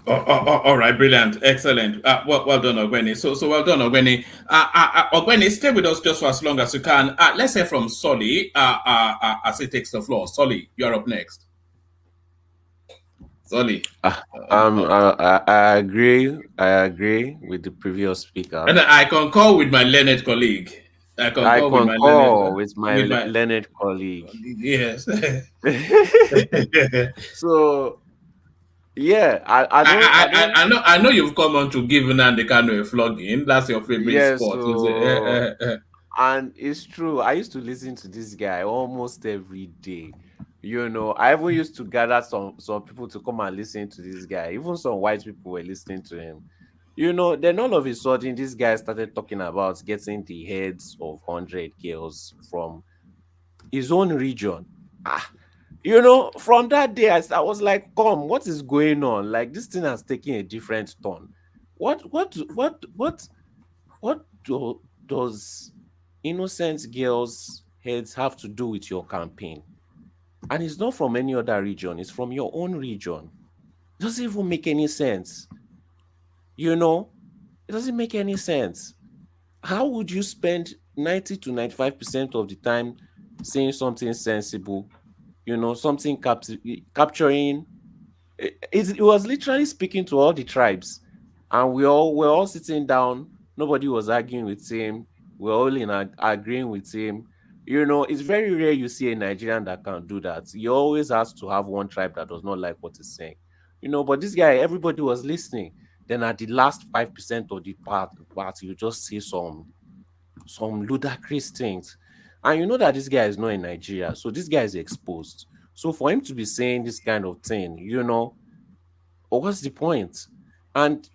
All right, brilliant, excellent. Well done, Ogbeni. So well done, Ogbeni. Ogbeni, stay with us just for as long as you can. Let's hear from Solly as he takes the floor. Solly, you're up next. Solly. I agree with the previous speaker. And I concur with my learned colleague. I concur with my learned colleague. Yes. So. Yeah, I know you've come on to give Nnamdi Kanu a flogging. That's your favorite sport. And it's true. I used to listen to this guy almost every day. I even used to gather some people to come and listen to this guy. Even some white people were listening to him. Then all of a sudden, this guy started talking about getting the heads of 100 girls from his own region. From that day, I was like, come, what is going on? Like, this thing has taken a different turn. What does innocent girls' heads have to do with your campaign? And it's not from any other region. It's from your own region. It doesn't even make any sense. It doesn't make any sense. How would you spend 90 to 95% of the time saying something sensible? Something capturing. It was literally speaking to all the tribes, and we're all sitting down. Nobody was arguing with him. We're all agreeing with him. It's very rare you see a Nigerian that can do that. You always have to have one tribe that does not like what he's saying. But this guy, everybody was listening. Then at the last 5% of the part, you just see some ludicrous things. And you know that this guy is not in Nigeria, so this guy is exposed. So for him to be saying this kind of thing, what's the point? And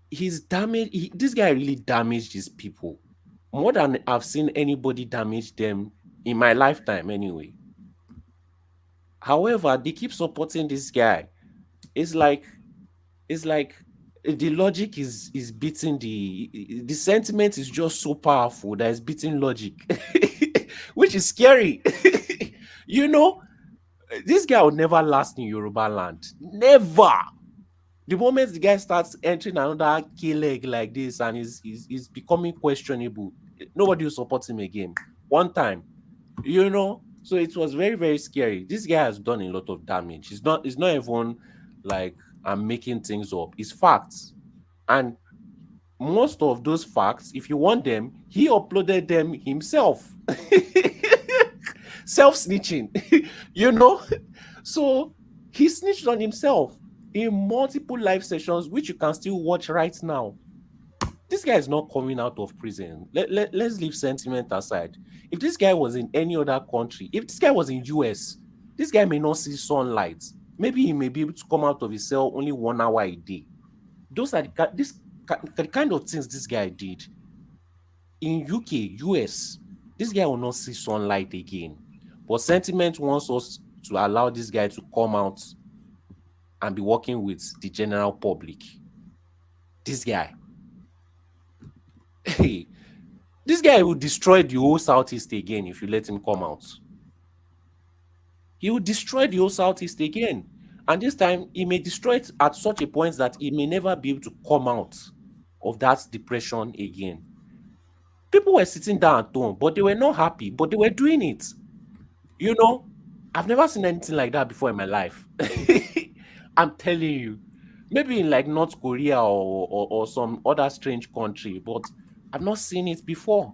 he's damaged. This guy really damaged his people more than I've seen anybody damage them in my lifetime. Anyway, However, they keep supporting this guy. It's like the logic is beating the sentiment is just so powerful that it's beating logic, which is scary. You know, this guy will never last in Yoruba land. Never. The moment the guy starts entering another key leg like this and is becoming questionable, nobody will support him again. One time, you know. So it was very, very scary. This guy has done a lot of damage. It's not even like I'm making things up. It's facts. And most of those facts, if you want them, he uploaded them himself. Self-snitching, you know. So he snitched on himself in multiple live sessions, which you can still watch right now. This guy is not coming out of prison. Let's leave sentiment aside. If this guy was in any other country, if this guy was in US, this guy may not see sunlight. Maybe he may be able to come out of his cell only 1 hour a day. Those are the kind of things this guy did. In UK, US, this guy will not see sunlight again. But sentiment wants us to allow this guy to come out and be working with the general public. This guy. Hey, this guy will destroy the whole Southeast again if you let him come out. He will destroy the whole Southeast again. And this time, he may destroy it at such a point that he may never be able to come out of that depression again. People were sitting down at home, but they were not happy, but they were doing it. You know, I've never seen anything like that before in my life. I'm telling you. Maybe in like North Korea or some other strange country, but I've not seen it before.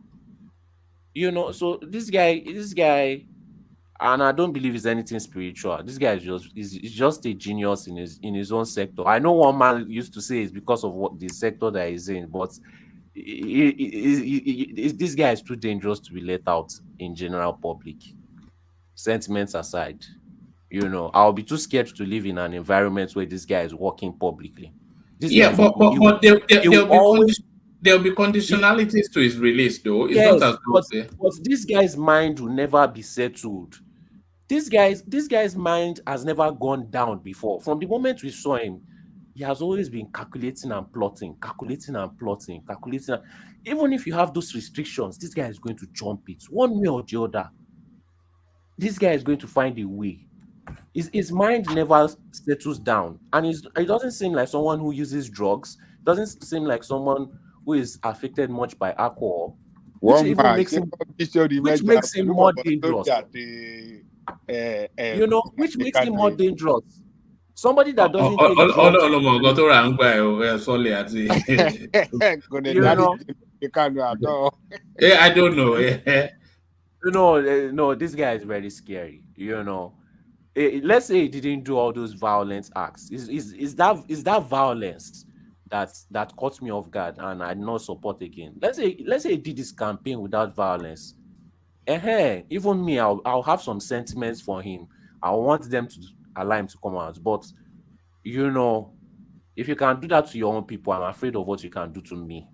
You know, so this guy, and I don't believe it's anything spiritual. This guy is just a genius in his own sector. I know one man used to say it's because of what the sector that he's in, but this guy is too dangerous to be let out in general public. Sentiments aside, you know, I'll be too scared to live in an environment where this guy is working publicly. This guy but there'll be conditionalities to his release, though. It's yes, not as but this guy's mind will never be settled. This guy's mind has never gone down before. From the moment we saw him, he has always been calculating and plotting. Even if you have those restrictions, this guy is going to jump it one way or the other. This guy is going to find a way. His mind never settles down, and it doesn't seem like someone who uses drugs. Doesn't seem like someone who is affected much by alcohol, which makes him more dangerous. You know, which makes him more dangerous. Somebody that doesn't take drugs. Yeah, I don't know. You know, no, this guy is very scary. You know, let's say he didn't do all those violent acts. Is that violence that caught me off guard and I not support again? Let's say he did this campaign without violence. Even me, I'll have some sentiments for him. I want them to allow him to come out. But you know, if you can do that to your own people, I'm afraid of what you can do to me.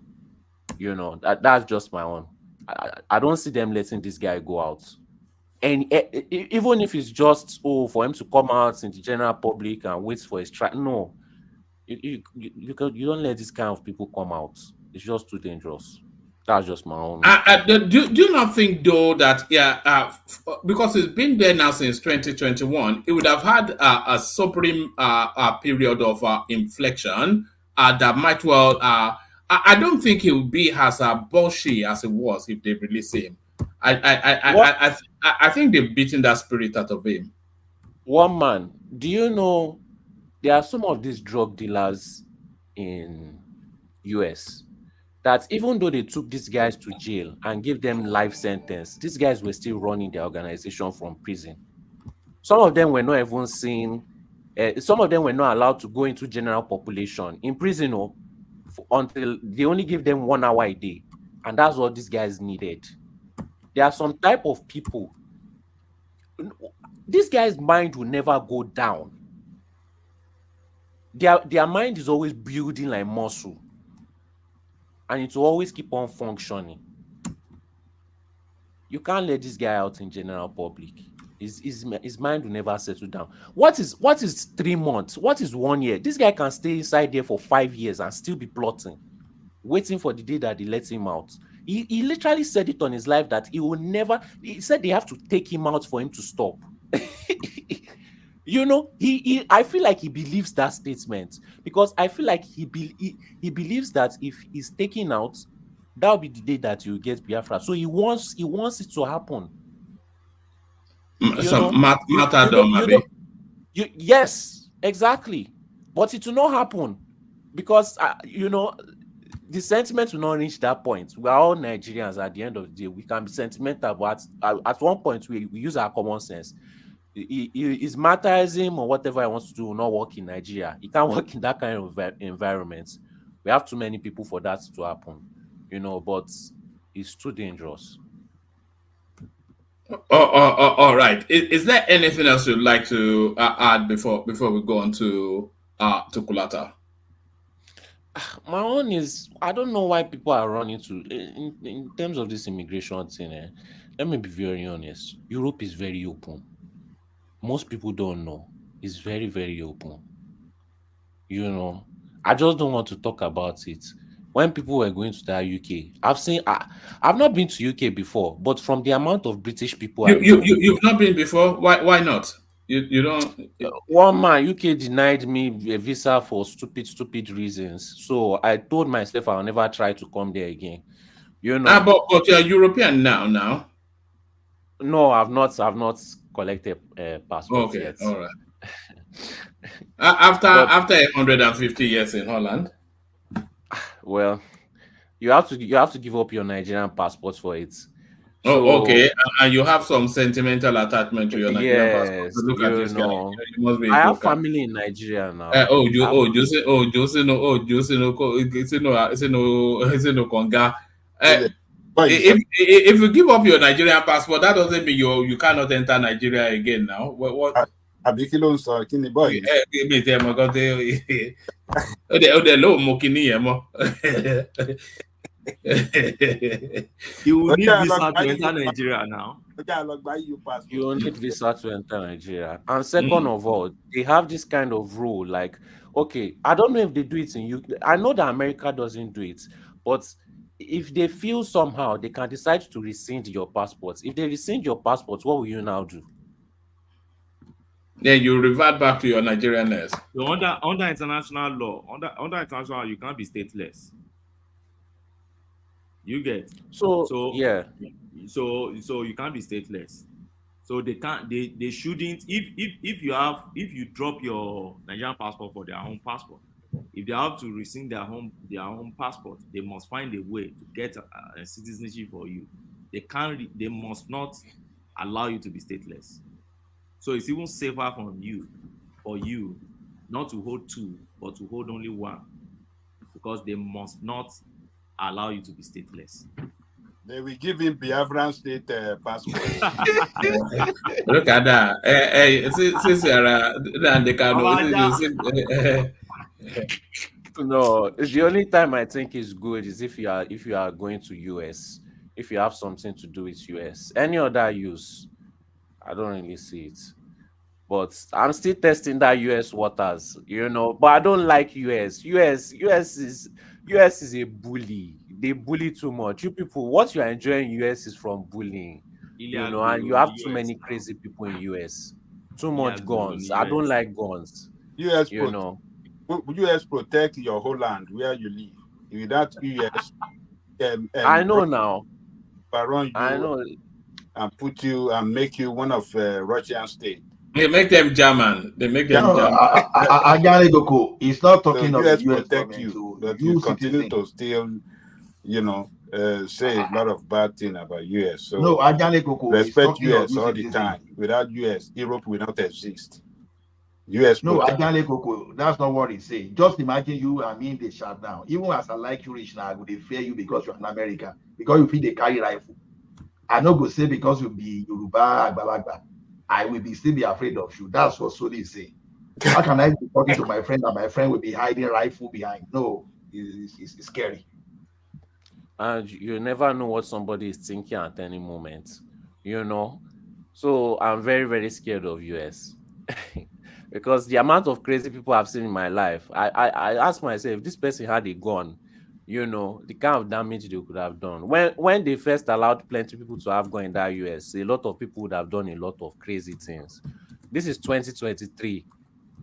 You know, that's just my own. I don't see them letting this guy go out. And even if it's just for him to come out in the general public and wait for his trial, no, you don't let this kind of people come out. It's just too dangerous. That's just my own. Do you not think, though, that because it's been there now since 2021, it would have had a supreme period of inflection that might well. I don't think he would be as bushy as it was if they release him. I think they've beaten that spirit out of him. One man, do you know there are some of these drug dealers in US that even though they took these guys to jail and gave them life sentence, these guys were still running their organization from prison. Some of them were not even seen. Some of them were not allowed to go into general population in prison until they only give them 1 hour a day. And that's what these guys needed. There are some type of people. This guy's mind will never go down. Their mind is always building like muscle. And it will always keep on functioning. You can't let this guy out in general public. His mind will never settle down. What is 3 months? What is 1 year? This guy can stay inside there for 5 years and still be plotting, waiting for the day that they let him out. He literally said it on his life that he will never. He said they have to take him out for him to stop. I feel like he believes that statement, because I feel like he believes that if he's taken out, that'll be the day that you get Biafra. So he wants it to happen. Yes, exactly. But it will not happen, because the sentiment will not reach that point. We are all Nigerians at the end of the day. We can be sentimental, but at one point we use our common sense. His materialism or whatever he wants to do will not work in Nigeria. He can't work in that kind of environment. We have too many people for that to happen, but it's too dangerous. All right. Is there anything else you'd like to add before we go on to Kulata? My own is, I don't know why people are running to in terms of this immigration thing. Let me be very honest. Europe is very open. Most people don't know. It's very, very open. I just don't want to talk about it. When people were going to the UK, I've not been to UK before, but from the amount of British people you've not been before. Why not? You don't. One man, UK denied me a visa for stupid reasons. So I told myself I'll never try to come there again. But you're European now. No, I've not collected passport yet. All right. After 150 years in Holland. Well, you have to give up your Nigerian passport for it. Okay. And you have some sentimental attachment to your Nigerian passport. Look at this guy. You must be. I have family in Nigeria now. If you give up your Nigerian passport, that doesn't mean you cannot enter Nigeria again now. What? You will need visa to enter Nigeria now. You will need visa to enter Nigeria. And second of all, they have this kind of rule, like, okay, I don't know if they do it in UK. I know that America doesn't do it, but if they feel somehow, they can decide to rescind your passport. If they rescind your passport, what will you now do? Then you revert back to your Nigerianness. So under international law, under international law, you can't be stateless. You get so yeah. So you can't be stateless. So they can't. They shouldn't. If you drop your Nigerian passport for their own passport, if they have to rescind their own passport, they must find a way to get a citizenship for you. They must not allow you to be stateless. So it's even safer for you not to hold two, but to hold only one, because they must not allow you to be stateless. They will give him Biafran state passport. Look at that. Hey, since Nnamdi Kanu. No, the only time I think is good is if you are going to US, if you have something to do with US. Any other use, I don't really see it. But I'm still testing that US waters, But I don't like US. US is a bully. They bully too much. You people, what you are enjoying in US is from bullying, and you have too many crazy people in US. Too much guns. I don't like guns. US protect your whole land where you live. Without US, I know now. I know. And put you and make you one of Russian state. They make them German. German. He's not talking so of US the US protect you, but you continue to still, say a lot of bad things about US. So no, respect US all the time. Without US, Europe will not exist. US no, that's not what he's saying. Just imagine you and me in the shut down. Even as I like you rich now, I would fear you because you're an American. Because you feel they carry rifle. I not go say because you be Yoruba, Agbalagba. I will still be afraid of you. That's what Soli is saying. How can I be talking to my friend and my friend will be hiding rifle behind? No, it's scary. And you never know what somebody is thinking at any moment. So I'm very, very scared of US. Because the amount of crazy people I've seen in my life, I ask myself, if this person had a gun, the kind of damage they could have done. When they first allowed plenty people to have gun in that US, a lot of people would have done a lot of crazy things. This is 2023.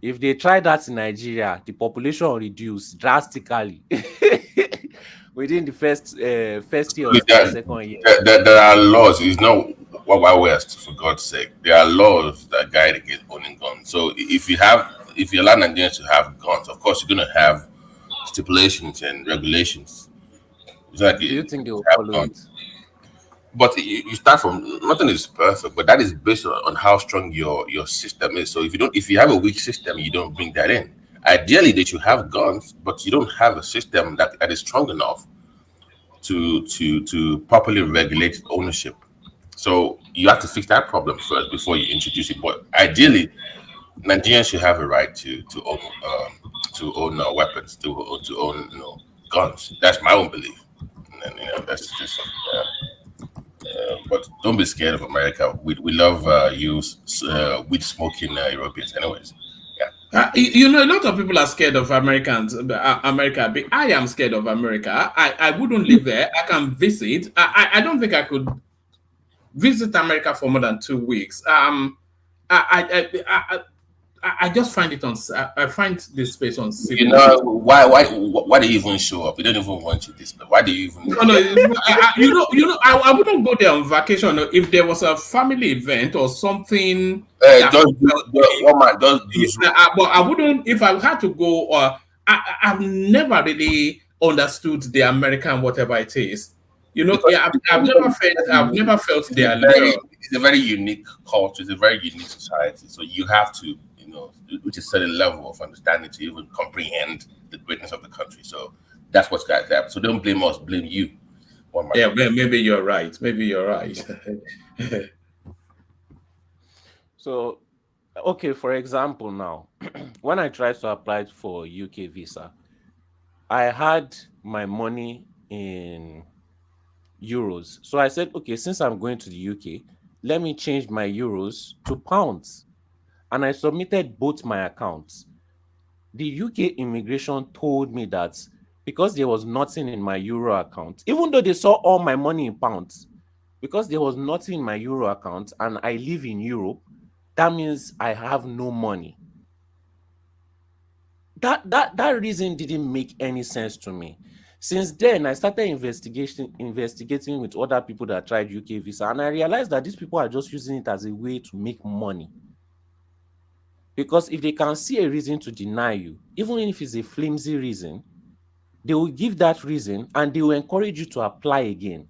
If they try that in Nigeria, the population will reduce drastically within the first year or There, second year. there are laws. It's not Wild West, for God's sake. There are laws that guide against owning guns. So if you allow Nigerians to have guns, of course you're going to have stipulations and regulations. It's like Do you you think they will have follow it? guns. But you start from nothing is perfect, but that is based on how strong your system is. So if you have a weak system, you don't bring that in. Ideally, they should have guns, but you don't have a system that is strong enough to properly regulate ownership. So you have to fix that problem first before you introduce it. But ideally, Nigerians should have a right to own weapons, to own guns. That's my own belief, and that's just. But don't be scared of America. We love weed smoking Europeans, anyways. A lot of people are scared of Americans, America. But I am scared of America. I wouldn't live there. I can visit. I don't think I could visit America for more than 2 weeks. I just find it I find this space You uncivil. know why do you even show up? We don't even want you this. Why do you even? No, I wouldn't go there on vacation if there was a family event or something. That but I wouldn't if I had to go. I've never really understood the American whatever it is. I've never felt their lure. It's a very unique culture. It's a very unique society. So you have to, reach a certain level of understanding to even comprehend the greatness of the country. So that's what's got that. So don't blame us, blame you. Yeah, maybe you're right. Maybe you're right. So, okay, for example, now, when I tried to apply for UK visa, I had my money in euros. So I said, okay, since I'm going to the UK, let me change my euros to pounds. And I submitted both my accounts. The UK immigration told me that because there was nothing in my euro account, even though they saw all my money in pounds, because there was nothing in my euro account and I live in Europe, that means I have no money. That reason didn't make any sense to me. Since then, I started investigating with other people that tried UK visa, and I realized that these people are just using it as a way to make money. Because if they can see a reason to deny you, even if it's a flimsy reason, they will give that reason and they will encourage you to apply again.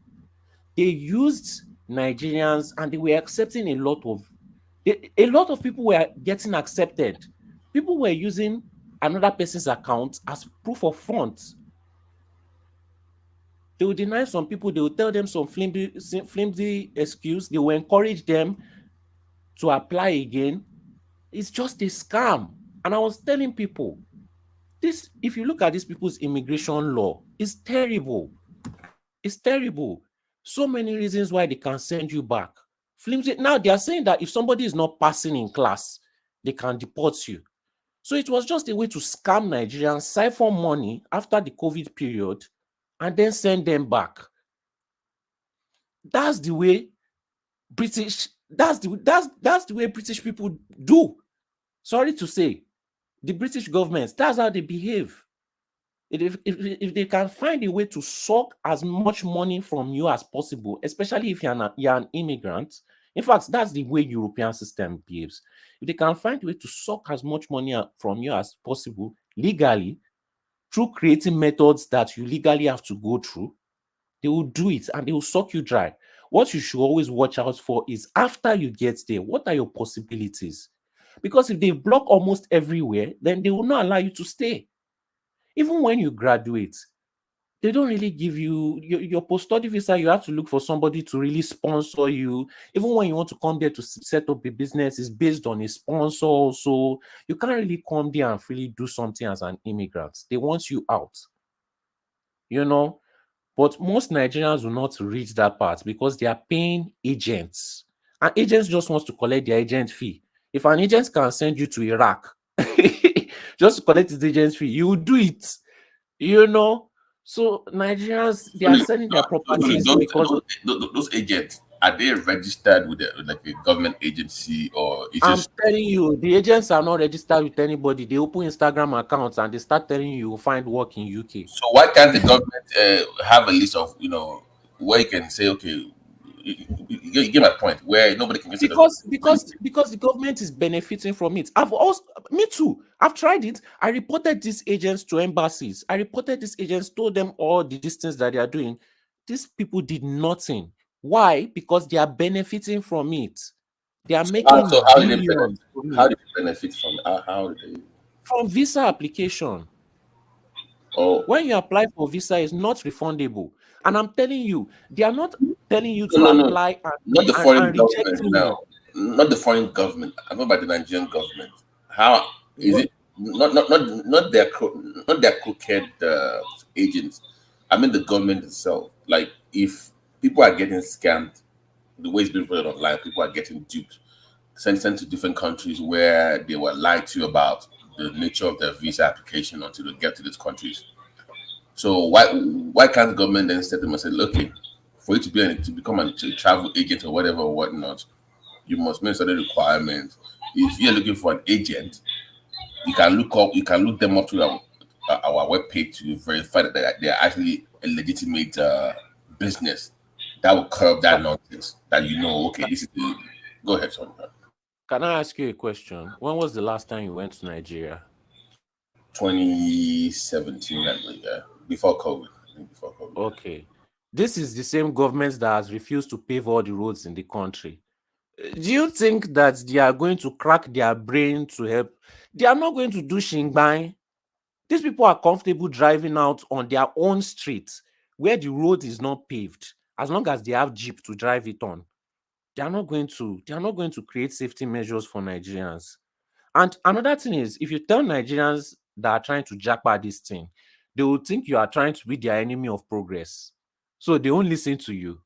They used Nigerians and they were accepting a lot of people were getting accepted. People were using another person's account as proof of funds. They will deny some people, they will tell them some flimsy excuse, they will encourage them to apply again. It's just a scam. And I was telling people, if you look at these people's immigration law, it's terrible. It's terrible. So many reasons why they can send you back. Flimsy. Now they are saying that if somebody is not passing in class, they can deport you. So it was just a way to scam Nigerians, siphon money after the COVID period, and then send them back. That's the way that's the way British people do. Sorry to say, the British government, that's how they behave. If they can find a way to suck as much money from you as possible, especially if you're an immigrant. In fact, that's the way European system behaves. If they can find a way to suck as much money from you as possible legally through creating methods that you legally have to go through, they will do it and they will suck you dry. What you should always watch out for is after you get there, what are your possibilities? Because if they block almost everywhere, then they will not allow you to stay. Even when you graduate, they don't really give you your post-study visa. You have to look for somebody to really sponsor you. Even when you want to come there to set up a business, it's based on a sponsor also. You can't really come there and really do something as an immigrant. They want you out. But most Nigerians will not reach that part because they are paying agents. And agents just wants to collect their agent fee. If an agent can send you to Iraq just to collect his agent fee, you will do it. You know, so Nigerians, they are selling their properties because those agents, are they registered with like a government agency, or it's I'm just... telling you, the agents are not registered with anybody. They open Instagram accounts and they start telling you will find work in UK. So why can't the government have a list of, where you can say, okay, you get my point, where nobody can just Because the government is benefiting from it. Me too. I've tried it. I reported these agents to embassies. I reported these agents, told them all the distance that they are doing. These people did nothing. Why? Because they are benefiting from it. They are making billions from it. How do they benefit from it? How do they? From visa application. Oh. When you apply for visa, it's not refundable. And I'm telling you, they are not telling you to apply Not the foreign and government rejecting now. you. Not the foreign government. I'm talking about the Nigerian government. How is it? Not their crooked agents. I mean the government itself. Like, if people are getting scammed, the way it's been reported online, people are getting duped, sent to different countries where they were lied to about the nature of their visa application until they get to these countries. So why can't the government then step them and say, look, for you to become a travel agent or whatever or whatnot, you must meet certain requirements. If you're looking for an agent, you can look them up to our webpage to verify that they're actually a legitimate business. That will curb that nonsense. That okay, this is the. Go ahead, son. Can I ask you a question? When was the last time you went to Nigeria? 2017, I believe, before COVID. Okay. This is the same government that has refused to pave all the roads in the country. Do you think that they are going to crack their brain to help? They are not going to do shingbang. These people are comfortable driving out on their own streets where the road is not paved, as long as they have Jeep to drive it on. They are not going to create safety measures for Nigerians. And another thing is, if you tell Nigerians that are trying to jackpot this thing, they will think you are trying to be their enemy of progress. So they won't listen to you.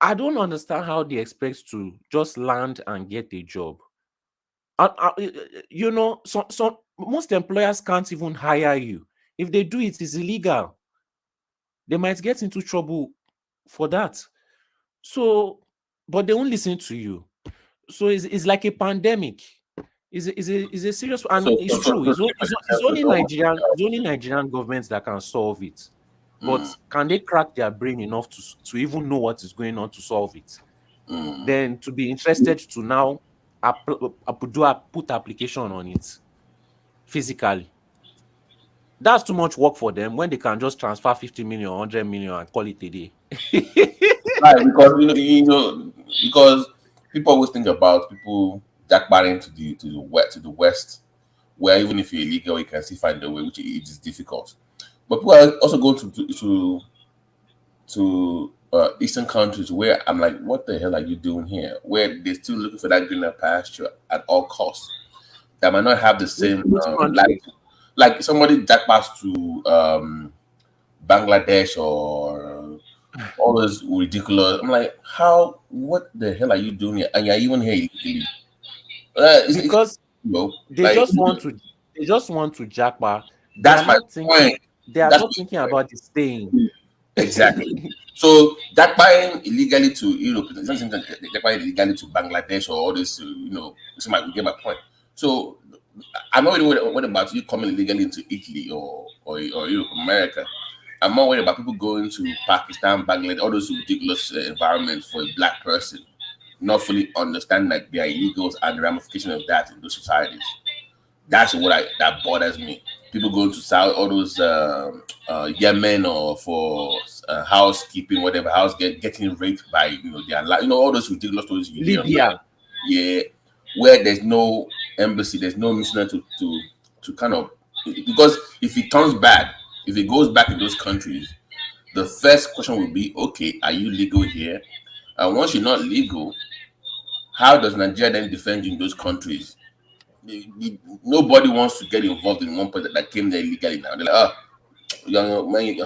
I don't understand how they expect to just land and get a job. So most employers can't even hire you. If they do it, it's illegal. They might get into trouble for that. So, but they won't listen to you. So it's like a pandemic. Is a serious, and it's true. It's only Nigerian governments that can solve it. But can they crack their brain enough to even know what is going on to solve it? Then to be interested to now put application on it physically. That's too much work for them when they can just transfer 50 million, 100 million and call it a day. Right, because because people always think about people jackpotting to the west, where even if you're illegal, you can still find a way, which it is difficult. But people are also going to eastern countries where I'm like, what the hell are you doing here? Where they're still looking for that greener pasture at all costs. That might not have the same like somebody jackpots to Bangladesh or all those ridiculous. I'm like, what the hell are you doing here? And you're even here illegally. Because they just want to jackpot. That's my point. They are not thinking about the staying. Exactly. So that buying illegally to Europe, that buying illegally to Bangladesh or all this, this might get my point. So I'm not really worried about you coming illegally into Italy or Europe, America. I'm more worried about people going to Pakistan, Bangladesh, all those ridiculous environments for a black person, not fully understand like their illegals and the ramification of that in those societies. That's that bothers me. People going to South, all those Yemen or for housekeeping, whatever, getting raped by their all those ridiculous stories you hear. Libya. Yeah, where there's no embassy, there's no missionary to kind of, because if it turns bad, if it goes back in those countries, the first question will be, okay, are you legal here? And once you're not legal, how does Nigeria then defend you in those countries? Nobody wants to get involved in one person that came there illegally. Now they're like, young man, you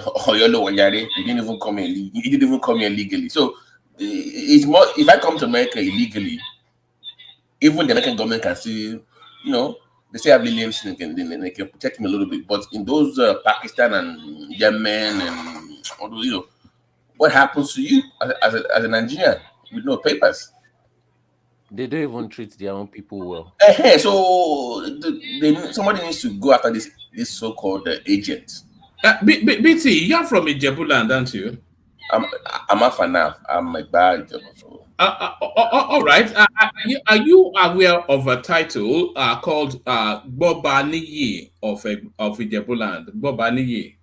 didn't even come here. You didn't even come here legally. So it's more. If I come to America illegally, even the American government can see, they say have leniency and they can protect me a little bit. But in those Pakistan and Yemen and what happens to you as a Nigerian with no papers? They don't even treat their own people well. So somebody needs to go after this so-called agent. BT, you're from Ijebuland, aren't you? I'm a FNAF. I'm a bad Ijebu. All right. Are you aware of a title called Bobaniyi of Ijebuland? Bobaniyi.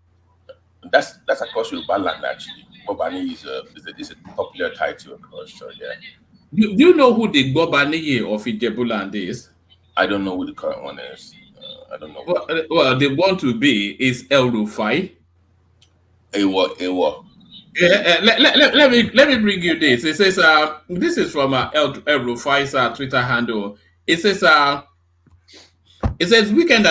That's across Yoruba land actually. Bobaniyi is a popular title across. So yeah. Do you know who the Bobaniyi of Ijebuland is? I don't know who the current one is. I don't know. Well, the one to be is R0T. Ewo. Let me bring you this. It says this is from R0T's Twitter handle. It says weekend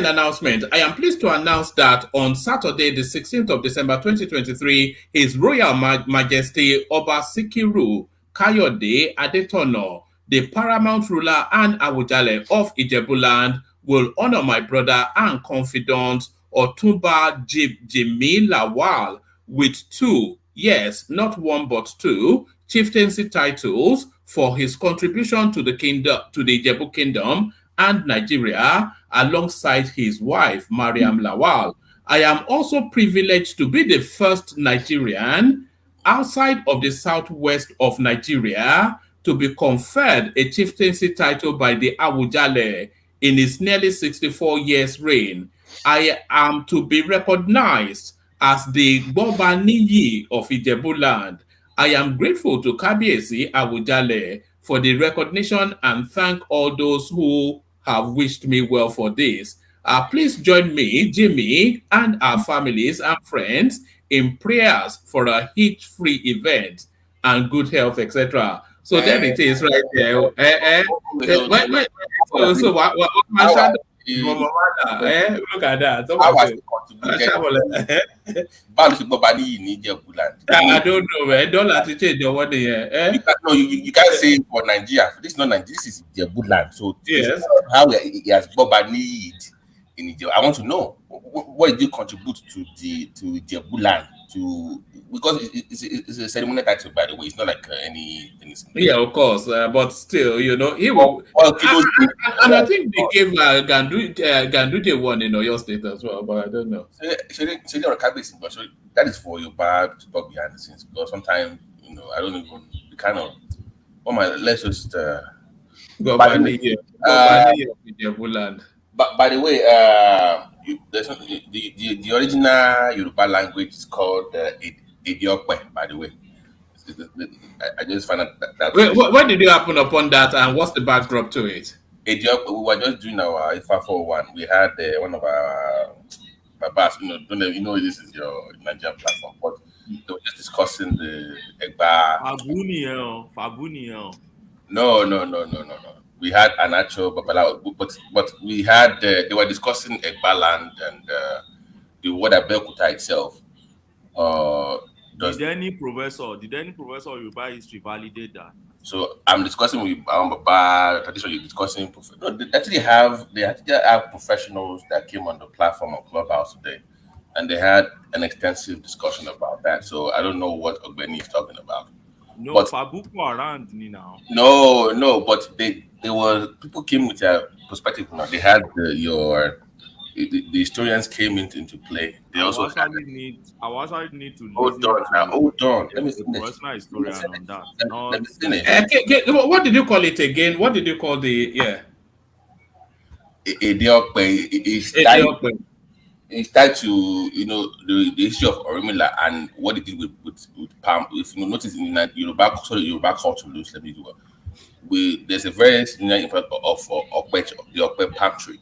announcement. I am pleased to announce that on Saturday, the 16th of December 2023, His Royal Majesty Oba Sikiru Kayode Adetono, the paramount ruler and Awujale of Ijebuland, will honor my brother and confidant Otumba Jimi Lawal with two, yes, not one but two, chieftaincy titles for his contribution to the Ijebu Kingdom and Nigeria, alongside his wife, Mariam Lawal. I am also privileged to be the first Nigerian outside of the southwest of Nigeria to be conferred a chieftaincy title by the Awujale in his nearly 64 years reign. I am to be recognized as the Bobaniyi of Ijebuland. I am grateful to Kabiyesi Awujale for the recognition and thank all those who have wished me well for this. Please join me, Jimmy, and our families and friends in prayers for a hitch-free event and good health, etc. So there it is right there. So what look at that. I don't know, man. Don't have to change your word here. No, you can't say for Nigeria. This is not Nigeria. This is Ijebuland. So yes, how he has Bobani in Ijebu. I want to know what did you contribute to Ijebuland because it's a ceremonial title, by the way. It's not like anything. Yeah, of course, but still, he will. And I think they gave Ganduje one in Oyo State as well, but I don't know. So that is for your bad to talk behind the scenes, because sometimes I don't even kind of. Let's just go by the Ijebuland. But by the way, the original Yoruba language is called Ediokwe, by the way. I just found out that. When did you happen upon that, and what's the backdrop to it? Ediokwe, we were just doing our IFA 401. We had one of our babas, this is your Nigerian platform, but they were just discussing the Ekpa. Fabuni. No. We had an actual Babalawo, but we had they were discussing Ekpa land and the word Abeokuta itself. Did any professor Yoruba history validate that? So I'm discussing with Baba tradition. You're discussing. No, they actually have professionals that came on the platform of Clubhouse today, and they had an extensive discussion about that. So I don't know what Ogbeni is talking about. No, but Fabuku around me now. No, but they were people came with their perspective. They had the historians came into play. They also need to hold on. Let me finish. Personal historian on that. Let me finish. What did you call it again? What did you call the It's tied to the issue of Oromila and what it did with palm. If you notice in Yoruba culture, let me do it. There's a very similar impact of the Okpe palm tree.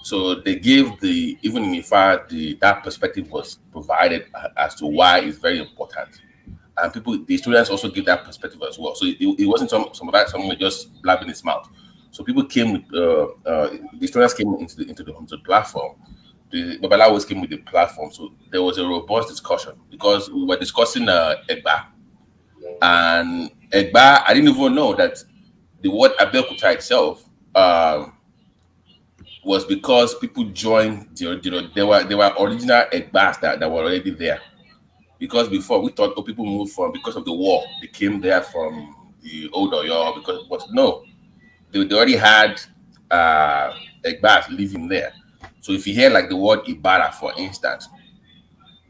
So they gave even in Ifa, that perspective was provided as to why it's very important, and the students also give that perspective as well. So it wasn't someone just blabbing his mouth. So people came with the students came into the platform. The Babalawos came with the platform, so there was a robust discussion because we were discussing Ekpa, And Ekpa, I didn't even know that the word Abeokuta itself was because people joined. There were original Ekpas that were already there. Because before we thought people moved from because of the war, they came there from the Oder, but no, they already had Ekpas living there. So if you hear like the word Ibara, for instance,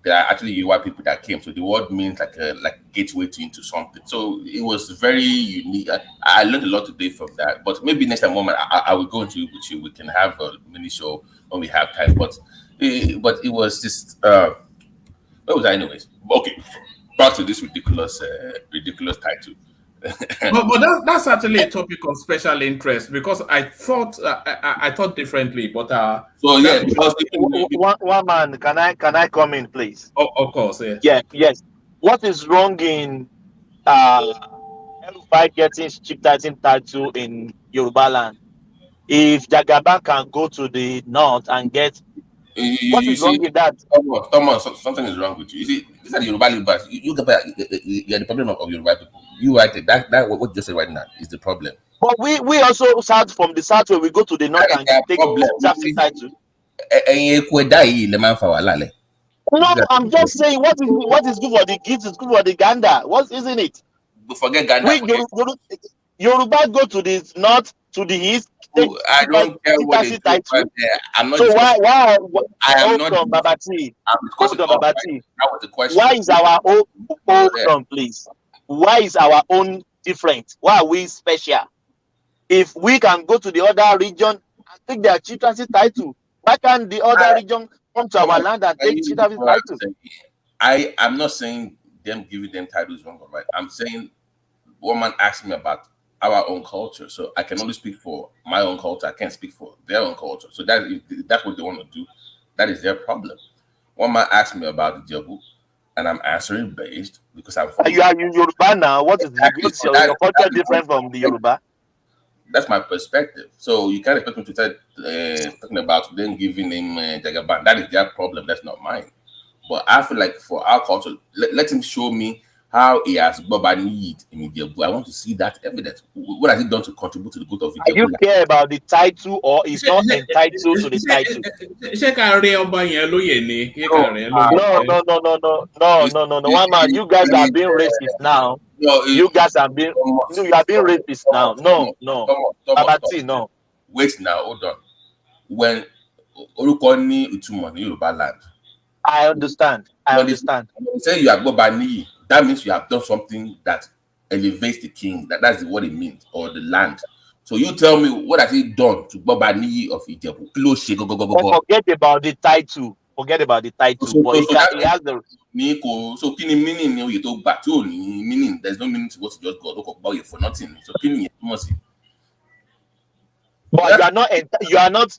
there are actually Yoruba people that came. So the word means like a gateway into something. So it was very unique. I learned a lot today from that. But maybe next time, moment, I will go into it with you. We can have a mini show when we have time. But it was just where was I anyways? Okay, back to this ridiculous title. but that's actually a topic of special interest because I thought I thought differently, but so yeah, because one man, can I come in, please? Oh, of course, yeah. Yes. What is wrong in R0T getting chief title in Yoruba land? If Jagaban can go to the north and get, what is wrong with that? Thomas, something is wrong with you. You see, these are the Yoruba leaders. You are the problem of Yoruba people. You right there. That what you just said right now is the problem. But we also start from the south where we go to the north and take chief title. No, I'm just saying what is good for the kids is good for the gander. Isn't it? Forget gander. Yoruba go to the north, to the east. I don't care what they do right there. I'm not. So why I am not. Hold on, Babati. Hold on, Babati. That was the question. Why is our own? Hold on, please. Why is our own different? Why are we special? If we can go to the other region and take their chieftaincy title, why can't the other region come to our land and take chieftaincy title? I'm not saying them giving them titles wrong or right. I'm saying one man asked me about our own culture, so I can only speak for my own culture. I can't speak for their own culture. So that's what they want to do. That is their problem. One man asked me about the Jabu, and I'm answering based because I'm from. You are Yoruba now. What is your culture different from the Yoruba? That's my perspective. So you can't expect me to start talking about them giving him Jagaban. That is their problem. That's not mine. But I feel like for our culture, let him show me how he has Baba need in Ijebu. I want to see that evidence. What has he done to contribute to the growth of Ijebu? Do you care about the title or is not entitled to the title? No. One man, you guys are being racist now. You guys are being racist now. No. Babati, no. Wait now, hold on. When Orukoni Utumon Yoruba land. I understand. When you say you are Bobani, that means you have done something that elevates the king. That's what it means, or the land. So you tell me, what has he done to Bobani of Ijebu? Forget about the title. But he has the. So meaning meaning. There's no meaning to what you just got about you for nothing. So but you are not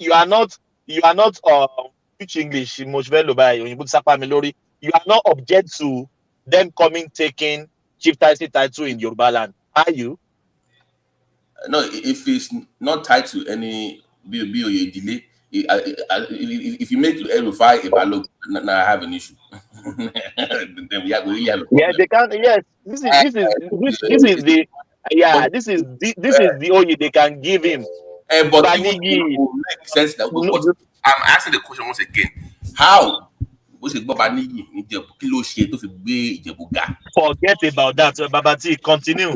teach English, you are not object to them taking chieftaincy title in Yoruba land, are you? No, if it's not tied to any delay, if you make R0T a ballot, now I have an issue. Then we have a problem. Yeah, they can. Yes, this is the only they can give him. But even make sense that I'm asking the question once again. How? Forget about that, Babati. Continue.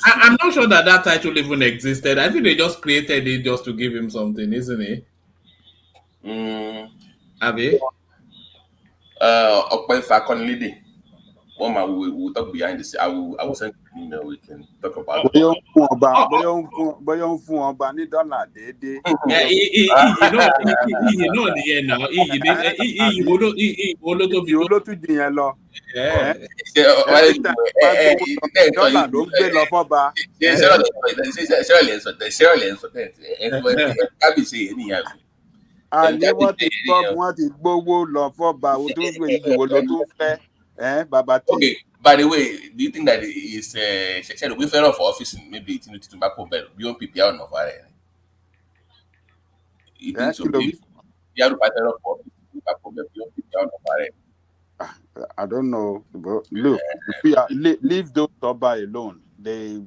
I'm not sure that title even existed. I think they just created it just to give him something, isn't it? Abi? One man we'll talk behind the scene. I will send you an email. We can talk about it. You know Okay, by the way, do you think that is we fair off for office maybe it's to tobacco but beyond PPR no fare? You think so? Yeah, to fair off for office tobacco beyond PPR no fare. I don't know. But look, leave those Oba alone. They,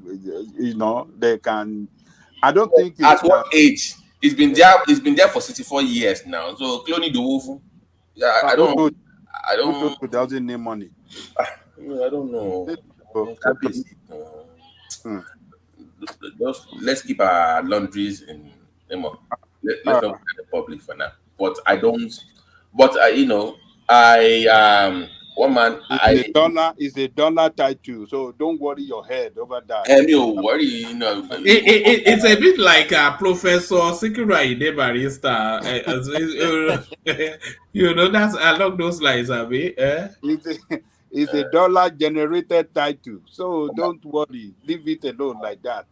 they can. I don't think at what age? It's been there. It's been there for 64 years now. So cloning the wolf. Yeah, I Who told don't. I who told don't. you doesn't need money? I don't know. Let them- Just let's keep our laundries in. Let's not put the public for now. But I don't. But I one man It's a dollar title, so don't worry your head over that. worry. It's a bit like Professor Sikira Ide Barista. That's along those lines, Abi. It's a dollar generated title, so don't worry. Leave it alone like that.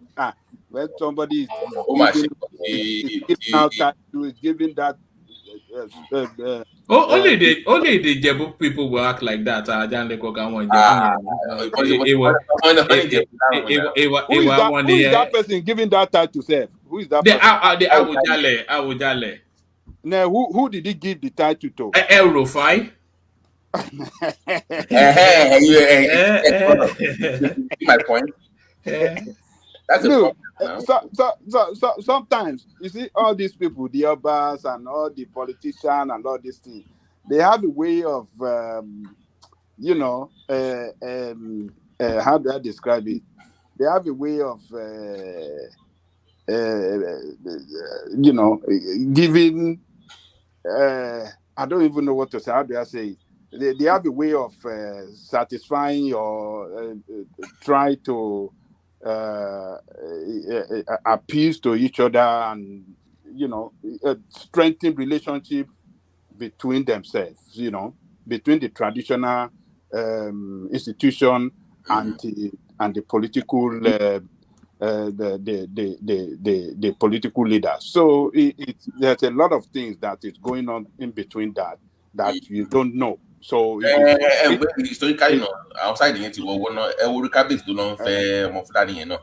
When somebody is giving out title, is giving that. Only the Jebu people will act like that. Who is that person giving that title? Self? Who is that person? The Awujale. Now, who did he give the title to? R0T. My point. That's Look, so sometimes you see all these people, the Obas and all the politicians and all these things, they have a way of, how do I describe it? They have a way of, giving. I don't even know what to say. How do I say it? They have a way of satisfying or try to appeals to each other and strengthen relationship between themselves, between the traditional institution and the political the political leaders. So there's a lot of things that is going on in between that you don't know. So historically, outside the NT, one cabbage do not fair more than or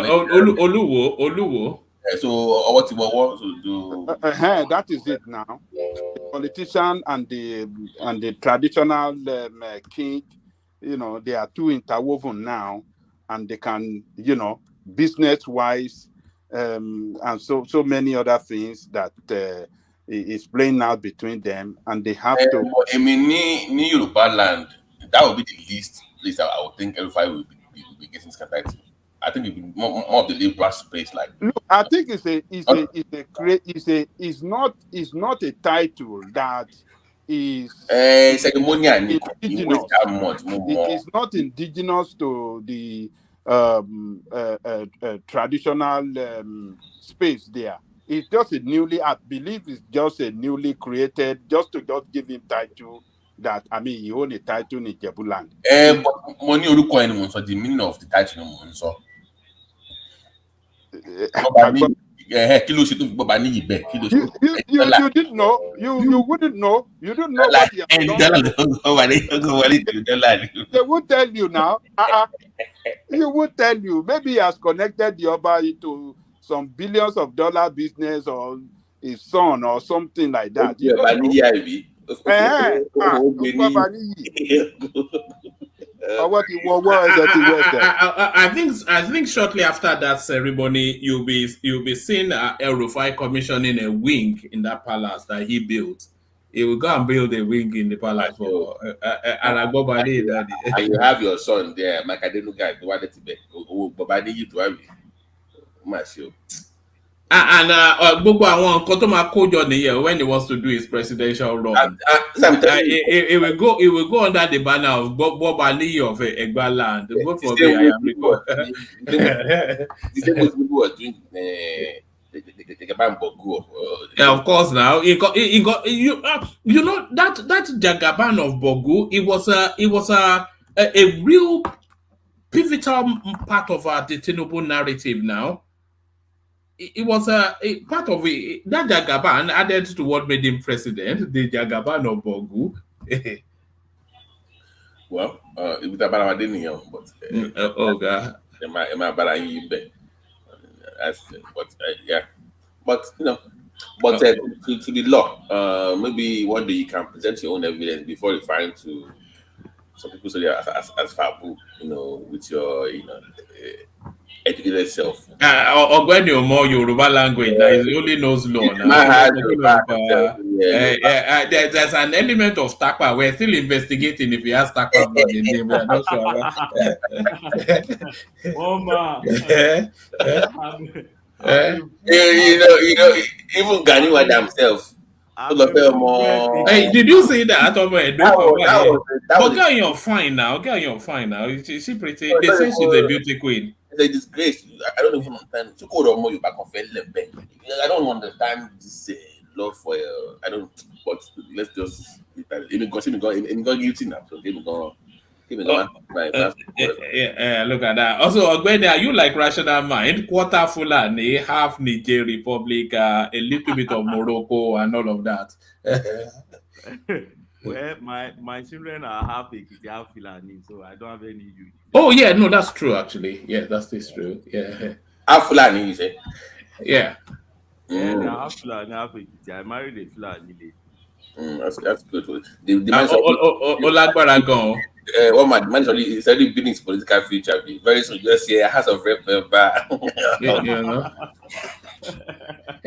Oluwo. So what to do? That is it now. The politician and the traditional king, they are too interwoven now, and they can, business wise, and so many other things that is playing out between them, and they have to. I mean, near Yoruba land, that would be the least place I would think everybody will be getting scattered to. I think it would be more of the liberal space. Like, look, I think it's not a title that is ceremonial indigenous. It's not indigenous to the traditional space there. It's just I believe it's just a newly created, just to give him title that, he own a title in Ijebu land. But money or so the meaning of the title so. You didn't know. You wouldn't know. You didn't know what he has done. They would tell you now. He would tell you. Maybe he has connected the Oba to some billions of dollar business or his son or something like that. You don't I think shortly after that ceremony, you'll be seeing R0T commissioning a wing in that palace that he built. He will go and build a wing in the palace for and you have your son there, Makadenu guy, the one that Bobani to have and gbogbo àwọn nǹkan tó máa kó jọ nìyẹn when he wants to do his presidential run. It will go under the banner of Bobani of Ekpa land. Vote for me, I am recall. The same people who are doing of course now he got that Jagaban of Bogu. It was a real pivotal part of the Tinubu narrative now. It was a part of it. That Jagaban added to what made him president, the Jagaban of Bogu. Well, it was about but oh god, but yeah, but But to the law, maybe one day you can present your own evidence before referring to some people say as fabu, with your educated self. Ogweni Omo Yoruba language now he only knows law now. There's an element of Takpa. We're still investigating if he has Takpa blood in him. We are not sure about. Even Ganiwa themselves. Hey, did you see that? But girl, you're fine now. She pretty. They say she's a beauty queen. It's a disgrace. I don't even understand. To call Omo, you back on I don't understand this love for I don't. But let's just. Even got guilty now. So even go. Look at that. Also, Ogbeni, are you like rational mind? Quarter Fulani, half Niger Republic, a little bit of Morocco, and all of that. Well, my children are half Ekiti, half Fulani, so I don't have any issue. Oh yeah, no, that's true actually. Yeah, that's true. Yeah. Half Fulani, you say? Yeah. Yeah, they're half Fulani, half Ekiti. I married a Fulani lady. That's good. One man is already building his political future. Very soon, just see a house of rep. Do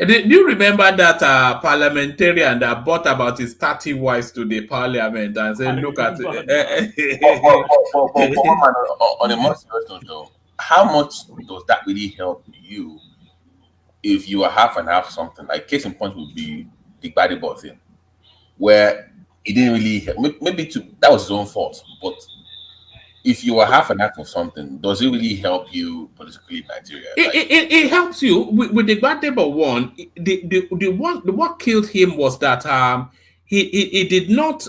you remember that parliamentarian that bought about his 30 wives to the parliament and said, "Look at it." On a more serious note, though, how much does that really help you if you are half and half something? Like case in point would be the Gbadebo thing, where it didn't really help. Maybe that was his own fault. But if you are half and half of something, does it really help you politically in Nigeria? It helps you with the Gbadebo one. What killed him was that he did not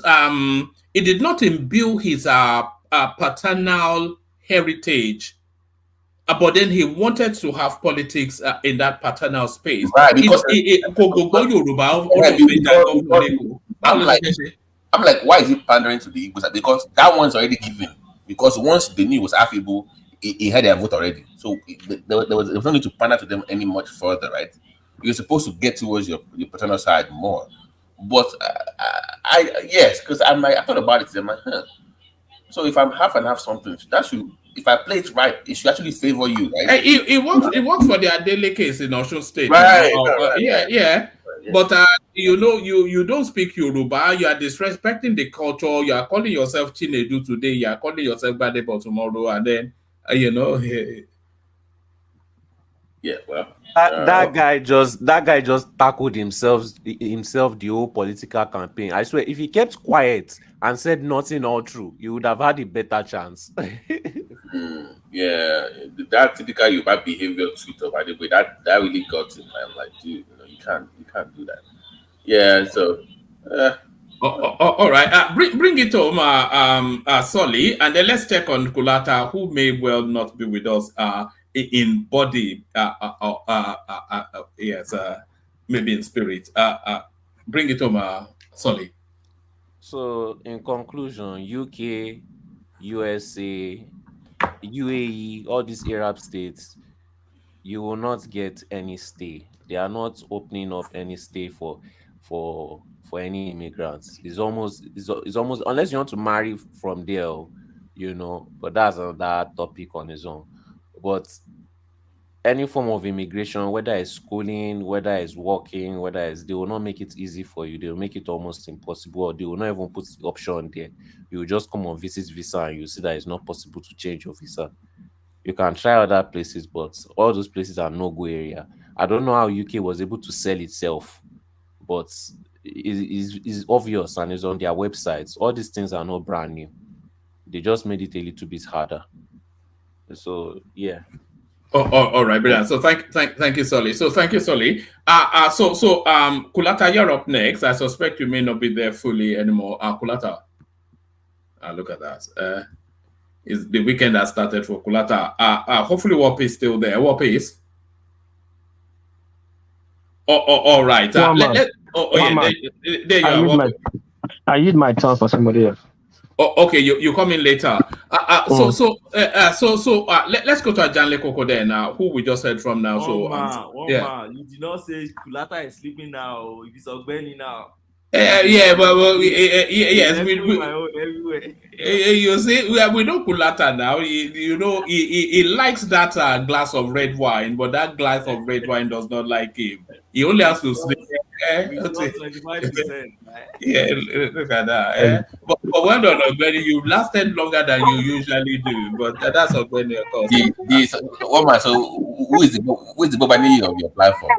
imbue his paternal heritage. But then he wanted to have politics in that paternal space. Right, because I'm like, why is he pandering to the Igbos? Because that one's already given. Because once they knew it was affable, he had their vote already. So there was no need to pander to them any much further, right? You're supposed to get towards your paternal side more. But yes, because I thought about it. I'm like, so if I'm half and half something, that should, if I play it right, it should actually favor you, right? It works for the Adele case in Osun State. Right, yeah. But you don't speak Yoruba. You are disrespecting the culture. You are calling yourself Chinedu today. You are calling yourself Gbadebo tomorrow, and then yeah. Well, that guy just tackled himself the whole political campaign. I swear, if he kept quiet and said nothing all through, you would have had a better chance. Yeah, that typical Yoruba behavior tweet by the way that really got him. I'm like, dude, you can't do that. Yeah, so. All right, bring it home, Solly, and then let's check on Kulata, who may well not be with us in body, yes, maybe in spirit. Bring it home, Solly. So, in conclusion, UK, USA, UAE, all these Arab states, you will not get any stay. They are not opening up any stay for any immigrants. It's almost unless you want to marry from there, but that's another topic on its own. But any form of immigration, whether it's schooling, whether it's working, they will not make it easy for you. They will make it almost impossible, or they will not even put the option there. You will just come on visit visa and you see that it's not possible to change your visa. You can try other places, but all those places are no-go area. I don't know how UK was able to sell itself, but it's obvious and it's on their websites. All these things are not brand new. They just made it a little bit harder. So yeah. All right, brilliant. So thank you, Solly. So thank you, Solly. Kulata, you're up next. I suspect you may not be there fully anymore. Kulata. Look at that. Is the weekend has started for Kulata. Hopefully Warp is still there. Warp is. All right. There you are. I use my turn for somebody else. Oh, okay, you come in later. Let's go to Ajanle Koko then. Who we just heard from now. You did not say Kulata is sleeping now. If it's Ogbeni now. Yes, my own everywhere. You see, we know Kulata now. He likes that glass of red wine, but that glass of red wine does not like him. He only has to sleep. We lost 25%. Yeah, look at that. But well done, Ogbeni. You lasted longer than you usually do, but that's Ogbeni, of course. So who is the Bobani of your platform?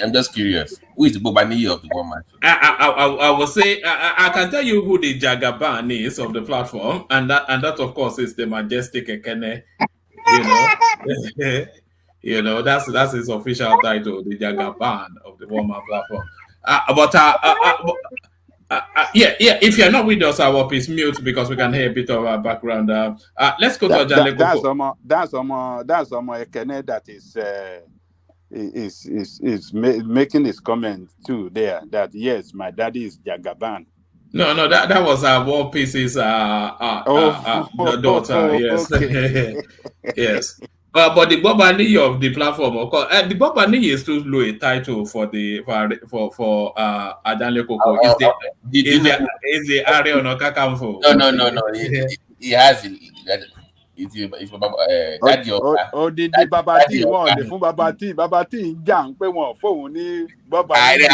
I'm just curious. Who is the Bobani of the woman? I will say I can tell you who the Jagaban is of the platform, and that of course is the majestic Ekene. That's his official title, the Jagaban of the woman platform. If you're not with us, I will please mute because we can hear a bit of our background. Let's go to Ajanle Koko. That's Ekene that is making his comment too there that yes, my daddy is Jagaban. No, that was War Peace's daughter. Yes, okay. Yes. But the Bobani of the platform, of course, the Bobani is too low a title for Ajanle Koko. Is the R0T Kakamfo? No. He has it. Odidi babati wọn lè fún babati ń jà ń pé wọn fóun ní babati.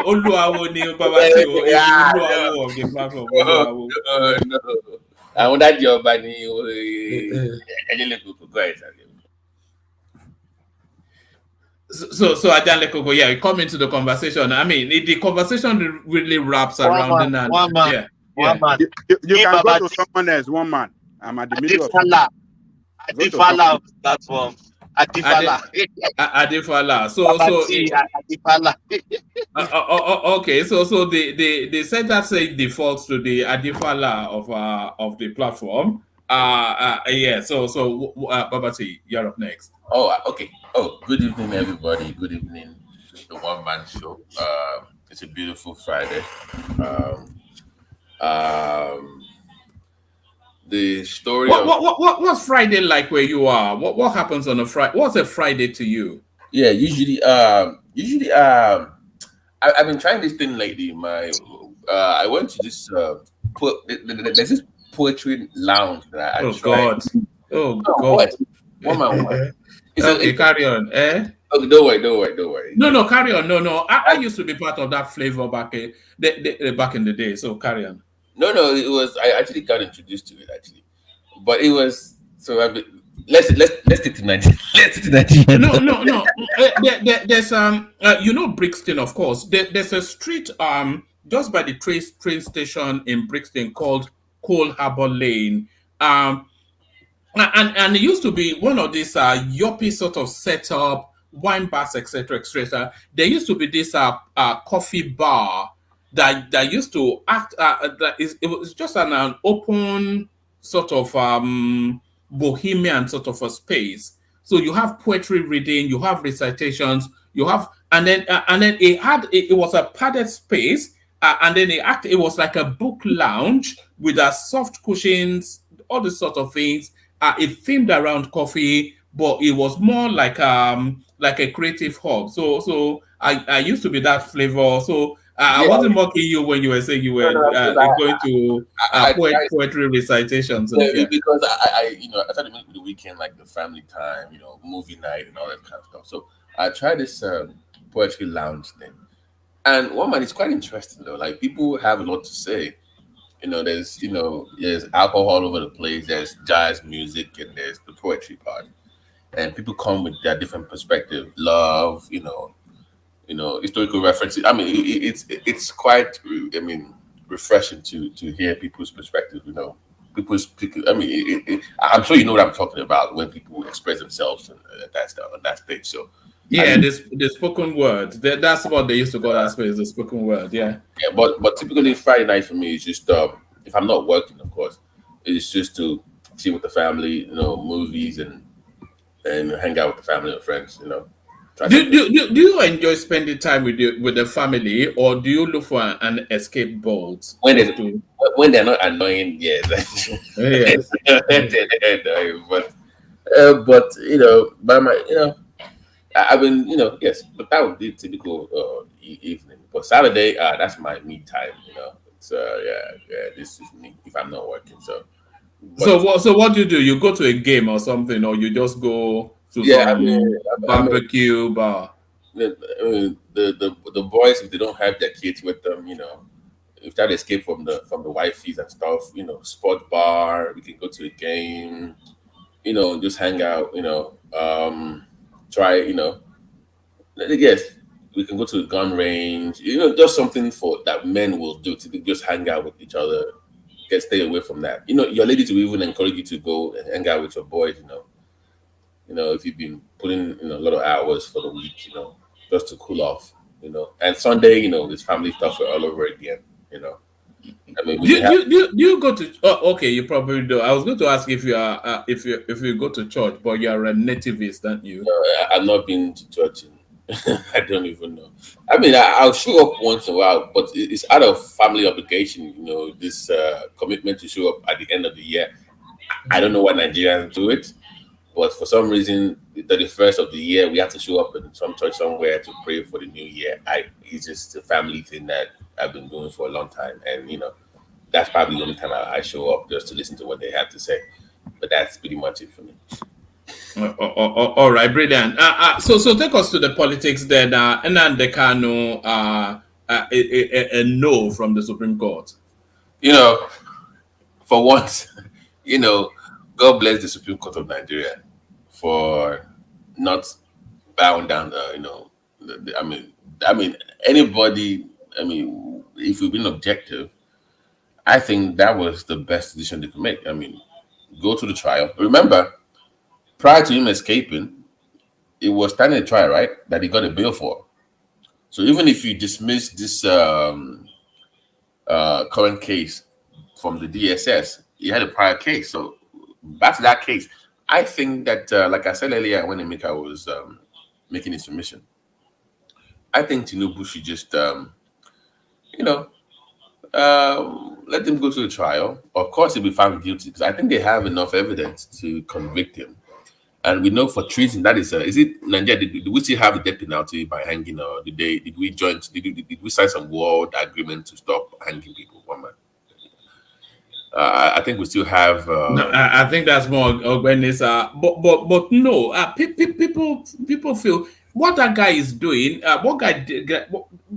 Olúwawo ni babati Olúwawo of the platform. No. Àwọn dájú ọba ni Ajanle Koko go ahead. So Ajanle Koko, you come into the conversation. I mean, the conversation really wraps around the one man. You can go to someone else. One man. I'm at the middle of Adifala of the platform. Adifala. Okay. So the center say defaults to the Adifala of the platform. So Babati, you're up next. Oh, okay. Oh, good evening, everybody. Good evening, the One Man Show. It's a beautiful Friday. The story. What's Friday like where you are? What happens on a Friday? What's a Friday to you? Yeah, usually, I've been trying this thing lately. I went to this there's this poetry lounge that I tried. God. One. Okay, carry on. Okay, don't worry. No, carry on. No. I used to be part of that flavor back in the day. So carry on. No, it was. I actually got introduced to it actually, but it was so. Let's stick to Nigeria. No. There's Brixton, of course. There's a street just by the train station in Brixton called Coal Harbor Lane. And it used to be one of these yuppie sort of setup, wine bars, etc. There used to be this coffee bar that used to act. It was just an open sort of bohemian sort of a space. So you have poetry reading, you have recitations, and then it was a padded space, and then it was like a book lounge with soft cushions, all these sort of things. It themed around coffee, but it was more like a creative hub. So I used to be that flavor. So I wasn't mocking you when you were saying you were going to poetry recitations. Because I started with the weekend, like the family time, movie night and all that kind of stuff. So I tried this poetry lounge thing, and one man, it's quite interesting though. Like people have a lot to say. There's alcohol all over the place. There's jazz music and there's the poetry part, and people come with their different perspective, love, historical references. I mean, it's quite, refreshing to hear people's perspective. People speak. I mean, I'm sure you know what I'm talking about when people express themselves on that stage. So. Yeah, the spoken word. That's what they used to call that space, the spoken word. Yeah. Yeah, but typically Friday night for me is just if I'm not working, of course, it's just to see with the family, movies and hang out with the family and friends, Do you enjoy spending time with the family, or do you look for an escape bolt? When they're not annoying, yes. Yes. They're annoying, but by my I've been yes, but that would be typical evening. But Saturday, that's my me time. It's yeah, this is me if I'm not working. So. So what do? You go to a game or something, or you just go to Yeah, some barbecue bar? The boys, if they don't have their kids with them, if they escape from the wifeys and stuff, sport bar, we can go to a game, just hang out, try, yes, we can go to a gun range, just something for that men will do to just hang out with each other, stay away from that. Your ladies will even encourage you to go and hang out with your boys, if you've been putting in a lot of hours for the week, just to cool off, And Sunday, it's family stuff all over again, I mean, do you go to? Oh, okay, you probably do. I was going to ask if you are if you go to church, but you are a nativist, aren't you? No, I've not been to church. I don't even know. I mean, I'll show up once in a while, but it's out of family obligation. This commitment to show up at the end of the year. I don't know why Nigerians do it, but for some reason, the 31st of the year, we have to show up in some church somewhere to pray for the new year. It's just a family thing that I've been doing for a long time, and that's probably the only time I show up just to listen to what they have to say. But that's pretty much it for me. All right, brilliant. So take us to the politics then. Nnamdi Kanu, a no from the Supreme Court. For once, God bless the Supreme Court of Nigeria for not bowing down. I mean, anybody. I mean, if we've been objective, I think that was the best decision they could make. I mean, go to the trial. Remember, prior to him escaping, it was standing trial, right? That he got a bail for. So even if you dismiss this current case from the DSS, he had a prior case. So back to that case, I think that, like I said earlier, when Emeka was making his submission, I think Tinubu should just, let him go to the trial. Of course, he'll be found guilty because I think they have enough evidence to convict him. And we know for treason, that is it Nigeria? Did we still have the death penalty by hanging, or did we join? Did we sign some world agreement to stop hanging people? One man. I think we still have. No, I think that's more awareness. But no. People feel what that guy is doing.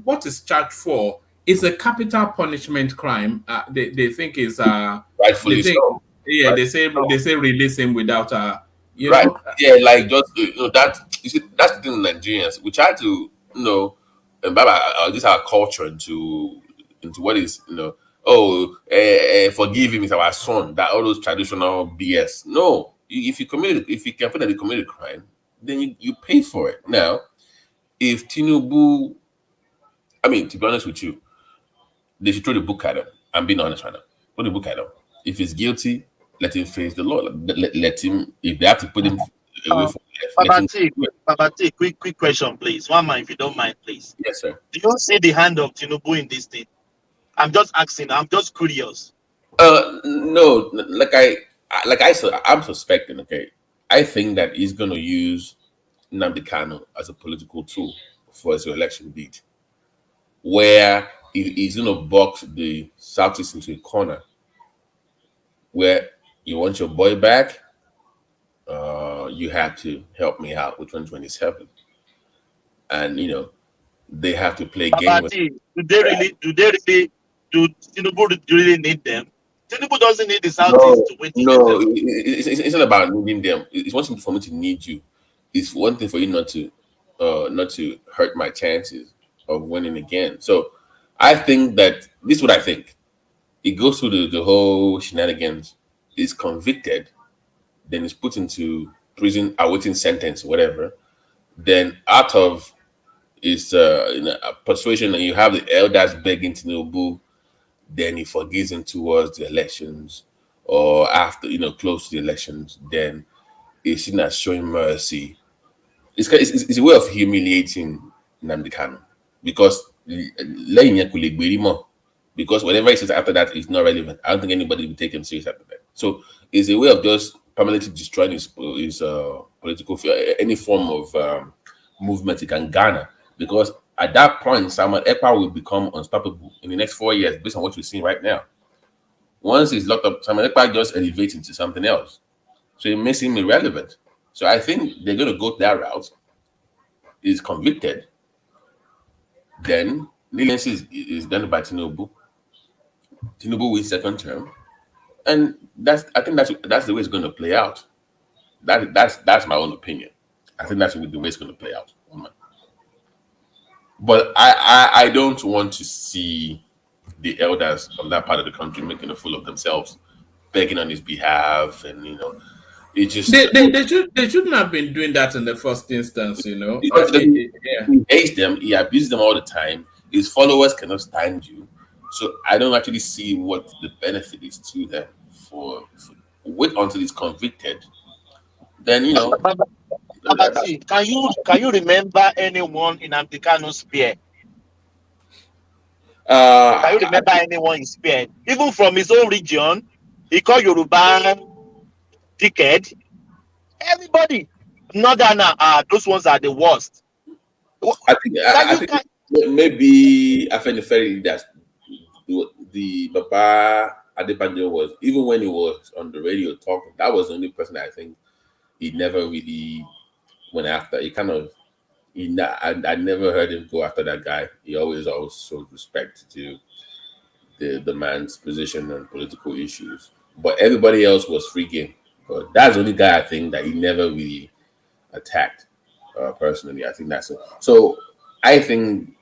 What is charged for is a capital punishment crime. They think is rightfully so. Yeah, Rightfully they say release him without right. Yeah, like just that. You see, that's the thing with Nigerians. We try to this our culture into what is forgive him is our son. That all those traditional BS. No, if you can find that you committed a crime, then you pay for it. Now, if Tinubu, I mean, to be honest with you, they should throw the book at him. I'm being honest right now. Throw the book at him. If he's guilty, let him face the law. Let him. If they have to put him away from Baba T, quick question, please. One man, if you don't mind, please. Yes, sir. Do you see the hand of Tinubu in this thing? I'm just asking. I'm just curious. No, I'm suspecting. Okay, I think that he's going to use Nnamdi Kanu as a political tool for his election bid, where he's going to box the Southeast into a corner, where you want your boy back, you have to help me out with 2027, and they have to play game. Do Tinubu really need them? Tinubu doesn't need the Southeast to win. No, it's not about needing them. It's one thing for me to need you. It's one thing for you not to hurt my chances of winning again. So I think that this is what I think. It goes through the whole shenanigans, is convicted, then is put into prison, awaiting sentence, whatever. Then out of his persuasion, and you have the elders begging Tinubu, then he forgives him towards the elections, or after close to the elections, then he's seen as showing mercy it's a way of humiliating Nnamdi Kanu because because whatever he says after that is not relevant. I don't think anybody will take him serious after that. So it's a way of just permanently destroying his political any form of movement he can garner. Because at that point, Samuel Ekpa will become unstoppable in the next 4 years, based on what we're seeing right now. Once he's locked up, Samuel Ekpa just elevates into something else. So it makes him irrelevant. So I think they're going to go that route. Is convicted, then leniency is done by Tinubu. Tinubu wins second term, and I think that's the way it's going to play out. That's my own opinion. I think that's the way it's going to play out. But I don't want to see the elders from that part of the country making a fool of themselves, begging on his behalf, and it just they shouldn't have been doing that in the first instance, Because he hates them, he abuses them all the time. His followers cannot stand you, so I don't actually see what the benefit is to them. For wait until he's convicted, then Babati, can you remember anyone in Nnamdi Kanu's spear? Can you remember anyone in spear? Even from his own region, he called Yoruba dickhead. Everybody, Northern, those ones are the worst. I think maybe Afenifere that the Baba Adebanjo was, even when he was on the radio talking, that was the only person I think he never really went after. He kind of I never heard him go after that guy. He always showed respect to the man's position on political issues. But everybody else was free game. But that's the only guy I think that he never really attacked personally. I think that's it. So I think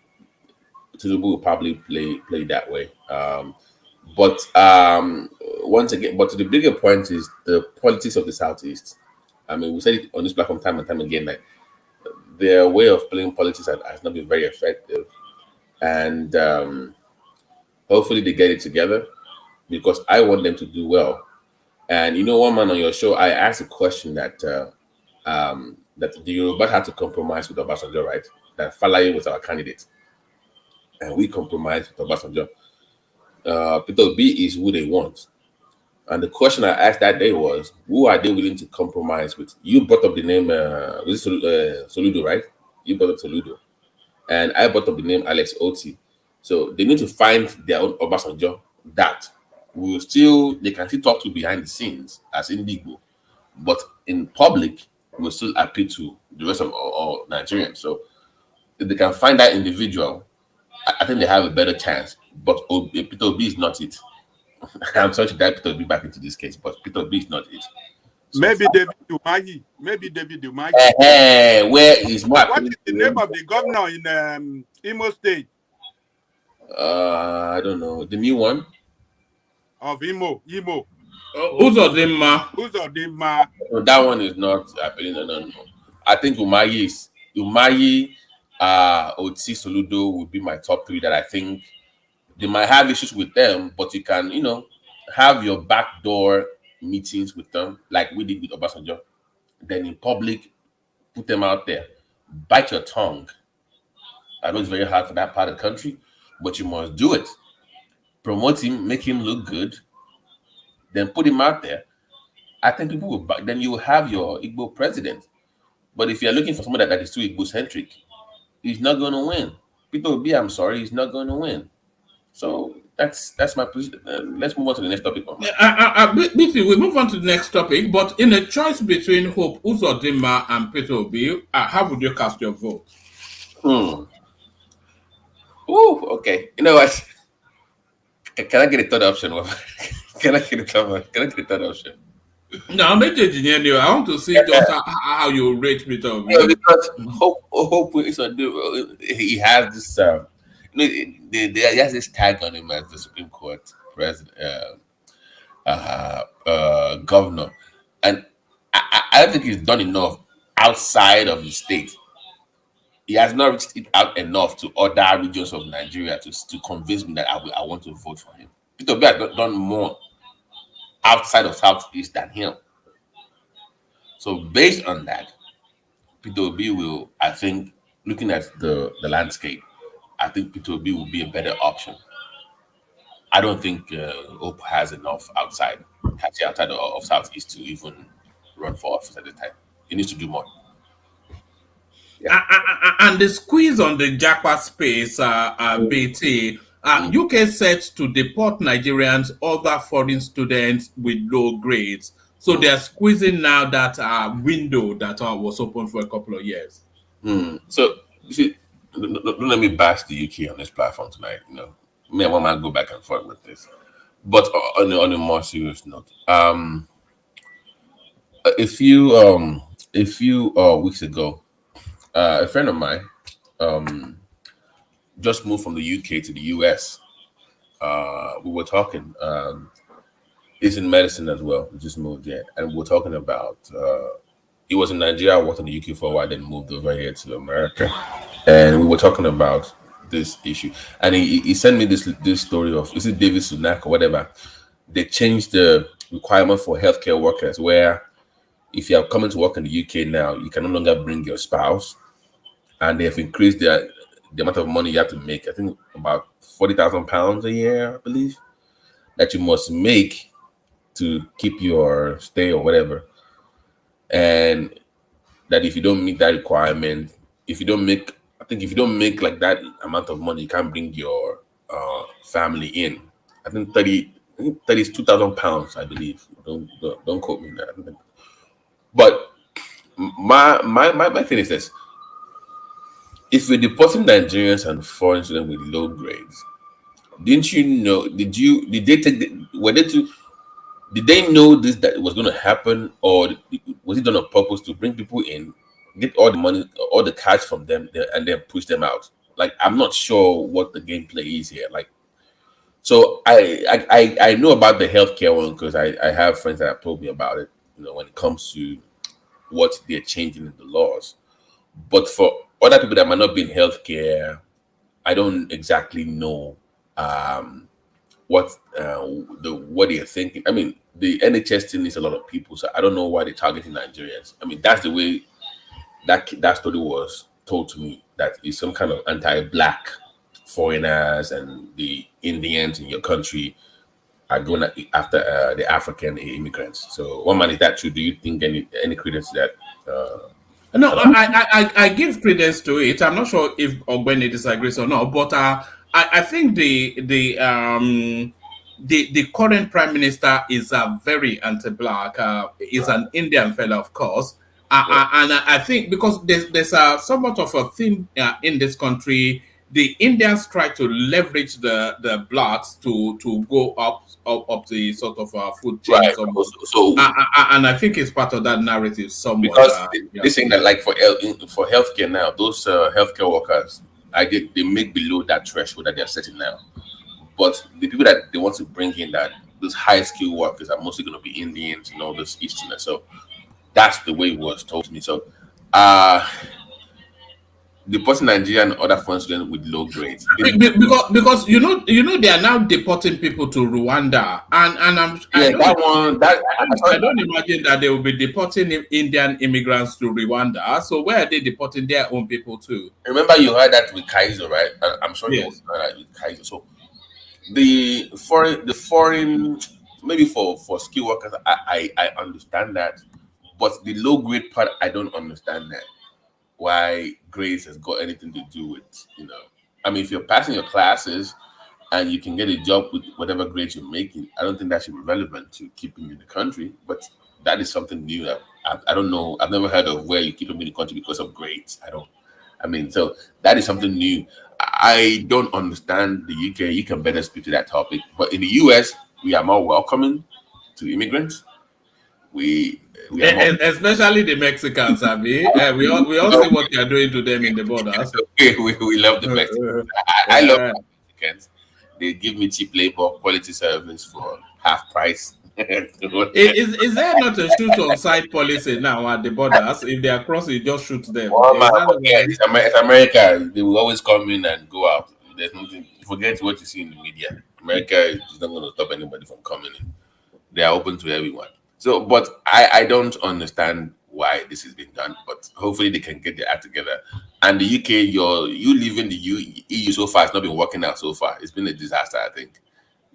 Tinubu will probably play that way. But once again, but to the bigger point is the politics of the Southeast. I mean, we said it on this platform time and time again, like their way of playing politics has not been very effective. And hopefully they get it together because I want them to do well. And one man on your show, I asked a question that that the Yoruba had to compromise with Obasanjo, right? That Falaye was our candidate, and we compromised with Obasanjo. Peter B is who they want. And the question I asked that day was, who are they willing to compromise with? You brought up the name Soludo, right? You brought up Soludo. And I brought up the name Alex Oti. So they need to find their own Obasanjo that they can still talk to behind the scenes as Indigo. But in public, we'll still appeal to the rest of all Nigerians. So if they can find that individual, I think they have a better chance. But Peter Obi is not it. I'm sorry to dive Peter Obi back into this case, but Peter Obi is not it. So maybe David Umahi. Where is what is the name of the governor in Imo State? I don't know. The new one? Of Imo. Uzodinma. No, that one is not appealing. No. I think Umahi, Oti, Soludo would be my top three that I think they might have issues with them, but you can, have your backdoor meetings with them, like we did with Obasanjo. Then in public, put them out there. Bite your tongue. I know it's very hard for that part of the country, but you must do it. Promote him, make him look good, then put him out there. I think people will back. Then you will have your Igbo president. But if you're looking for someone that is too Igbo-centric, he's not going to win. People will be, I'm sorry, he's not going to win. So that's my position. Let's move on to the next topic. We move on to the next topic, but in a choice between Hope Uzodinma and Peter Obi, how would you cast your vote? Okay. You know what? Can I get a third option? Can I get a third option? No, I want to see just how you rate Peter Obi. Yeah, because Hope he has this. He has this tag on him as the Supreme Court president, governor, and I don't think he's done enough outside of the state. He has not reached it out enough to other regions of Nigeria to convince me that I want to vote for him. Peter Obi has done more outside of Southeast than him. So based on that, Peter Obi will, I think, looking at the landscape, I think Peter Obi will be a better option. I don't think Hope has enough outside of Southeast to even run for office at the time. He needs to do more. And the squeeze on the Japa space, BT, UK set to deport Nigerians, other foreign students with low grades. So they're squeezing now that window that was open for a couple of years. So, you see, don't let me bash the UK on this platform tonight. You know, me and one man go back and forth with this. But on a more serious note, a few weeks ago, a friend of mine just moved from the UK to the US. We were talking. He's in medicine as well. He just moved here, and we were talking about. He was in Nigeria, worked in the UK for a while, then moved over here to America, and we were talking about this issue. And he sent me this story of, is it David Sunak or whatever? They changed the requirement for healthcare workers, where if you are coming to work in the UK now, you can no longer bring your spouse, and they have increased the amount of money you have to make. I think about £40,000 a year, I believe, that you must make to keep your stay or whatever. And that if you don't meet that requirement, if you don't make like that amount of money, you can't bring your family in. I think 30 is £2,000, I believe. Don't quote me on that. But my thing is this: if we're deporting Nigerians and foreign students with low grades, didn't you know? Did they take did they know this, that it was going to happen, or was it done on purpose to bring people in, get all the money, all the cash from them, and then push them out? Like, I'm not sure what the gameplay is here. Like, so I know about the healthcare one because I have friends that have told me about it. You know, when it comes to what they're changing in the laws, but for other people that might not be in healthcare, I don't exactly know what they're thinking. I mean, the NHS still needs a lot of people, so I don't know why they're targeting Nigerians. I mean, that's the way that story was told to me, that is some kind of anti-black foreigners and the Indians in your country are going after the African immigrants. So, one man, is that true? Do you think any credence to that? No, I give credence to it. I'm not sure if Ogbeni disagrees or not, but I think the current prime minister is very anti-black. Is an Indian fellow, of course, and I think because there's somewhat of a thing in this country. The Indians try to leverage the blacks to go up the sort of food chain. Right. So and I think it's part of that narrative somewhat. Because they're saying that, like, for healthcare now, those healthcare workers, they make below that threshold that they're setting now. But the people that they want to bring in, that those high skill workers, are mostly going to be Indians and all those Easterners. So that's the way it was told to me. So deporting Nigerian and other foreign students with low grades. Because you know they are now deporting people to Rwanda, and I don't imagine that they will be deporting Indian immigrants to Rwanda. So where are they deporting their own people to? Remember, you heard that with Kaiser, right? I'm sure you heard that with Kaiser. So the foreign, maybe for skill workers, I understand that, but the low grade part, I don't understand that. Why grades has got anything to do with, I mean, if you're passing your classes and you can get a job with whatever grades you're making, I don't think that should be relevant to keeping you in the country. But that is something new that I don't know. I've never heard of where you keep them in the country because of grades. So that is something new. I don't understand the UK. You can better speak to that topic. But in the US, we are more welcoming to immigrants. We are more, especially the Mexicans, Abby. We all see what they are doing to them in the borders. we love the Mexicans. I love Mexicans. They give me cheap labor, quality service for half price. Is there not a shoot on side policy now at the borders? If they are crossing, you just shoot them. It's America. They will always come in and go out. There's nothing. Forget what you see in the media. America is not going to stop anybody from coming in. They are open to everyone. So, but I don't understand why this has been done, but hopefully they can get their act together. And the UK, you leaving the EU so far, it's not been working out so far. It's been a disaster, I think.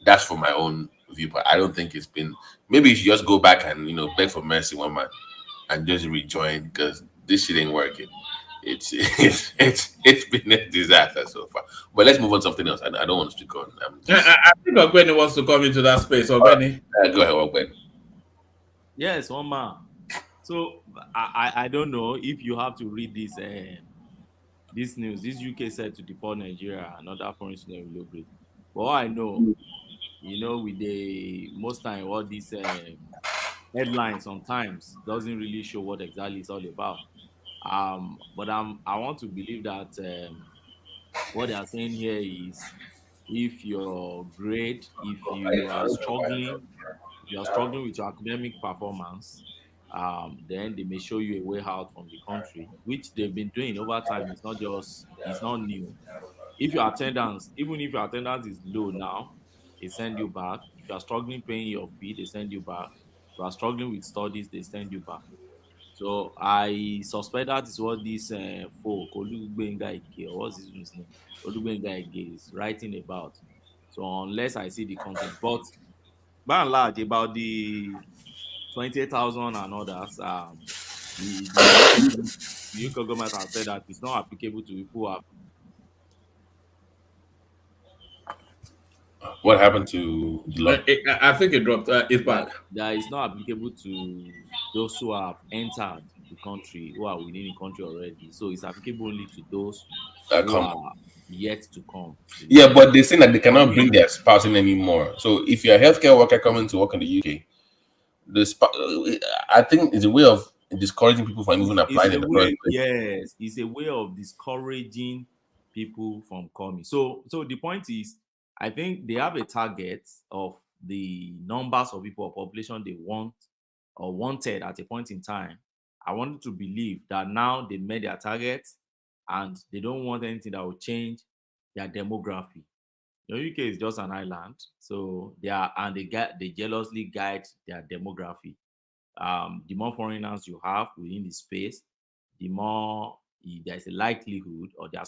That's from my own viewpoint. I don't think it's been. Maybe you should just go back and beg for mercy, one man, and just rejoin, because this shit ain't working. It's been a disaster so far. But let's move on to something else. I don't want to speak on. I think Ogweni wants to come into that space. Ogweni, go ahead, Ogweni. Yes, one man. So I don't know if you have to read this this news. This UK said to deport Nigeria and other foreign students relocate. But all I know, with the most time all these headlines sometimes doesn't really show what exactly it's all about. But I want to believe that what they are saying here is, if your grade, if you are struggling with your academic performance, then they may show you a way out from the country, which they've been doing over time. It's not new. If your attendance, even if your attendance is low now, they send you back. If you are struggling paying your fee, they send you back. If you are struggling with studies, they send you back. So I suspect that is what this folk, Olugbenga Ige, or what's his name? Olugbenga Ige is writing about. So unless I see the content, but by and large, about the 28,000 and others, the UK government has said that it's not applicable to people who have. What happened to the law? I think it dropped. It's back. That is not applicable to those who have entered the country, who are within the country already. So it's applicable only to those who are yet to come. Yeah, but they're saying that they cannot bring their spouse in anymore. So if you're a healthcare worker coming to work in the UK, I think it's a way of discouraging people from even applying in the first place. Yes, it's a way of discouraging people from coming. So the point is, I think they have a target of the numbers of people or population they want or wanted at a point in time. I wanted to believe that now they made their targets and they don't want anything that will change their demography. UK is just an island, so they jealously guide their demography. The more foreigners you have within the space, the more there's a likelihood, or the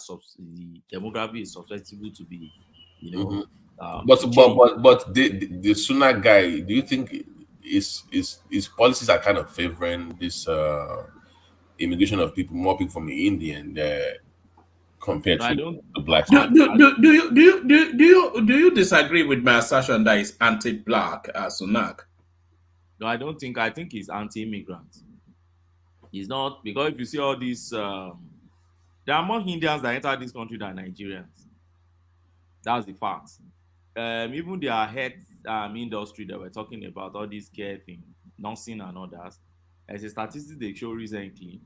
demography is susceptible to be, But the sooner guy, do you think his policies are kind of favoring this immigration of more people from the Indian compared to the blacks? Do you disagree with my assertion that it's anti-black, Sunak? No, I don't think. I think he's anti-immigrant. He's not, because if you see all these, there are more Indians that enter this country than Nigerians. That's the fact. Even their health industry that we're talking about, all this care thing, nursing and others, as a statistic they show recently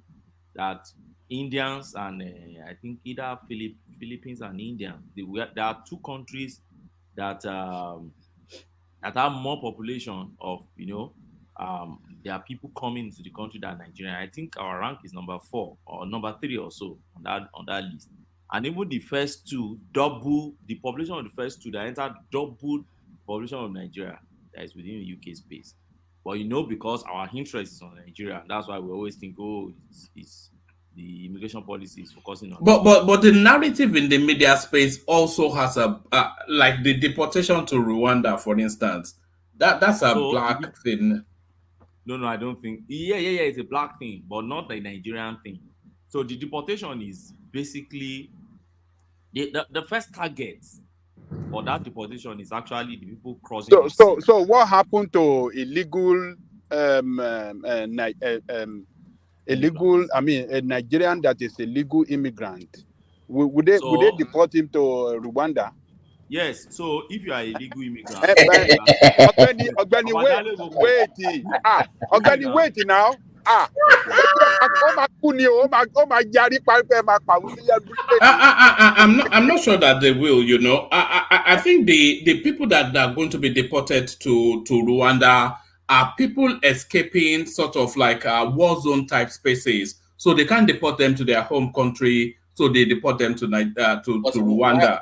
that Indians and I think either Philippines and India, there are two countries that have more population of, there are people coming into the country than Nigeria. I think our rank is number 4 or number 3 or so on that list. And even the first two double the population of the first two that entered, double the population of Nigeria that is within the UK space. But because our interest is on Nigeria, that's why we always think, it's the immigration policy is focusing on. But the narrative in the media space also has like the deportation to Rwanda, for instance. That's a black thing. No, I don't think. Yeah, it's a black thing, but not a Nigerian thing. So the deportation is basically the first target for that deportation is actually the people crossing. So what happened to illegal a Nigerian that is a legal immigrant? Would they deport him to Rwanda? Yes. So if you are a legal immigrant, wait now. I'm not sure that they will. I think the people that are going to be deported to Rwanda are people escaping sort of like war zone type spaces, so they can't deport them to their home country, so they deport them to Rwanda.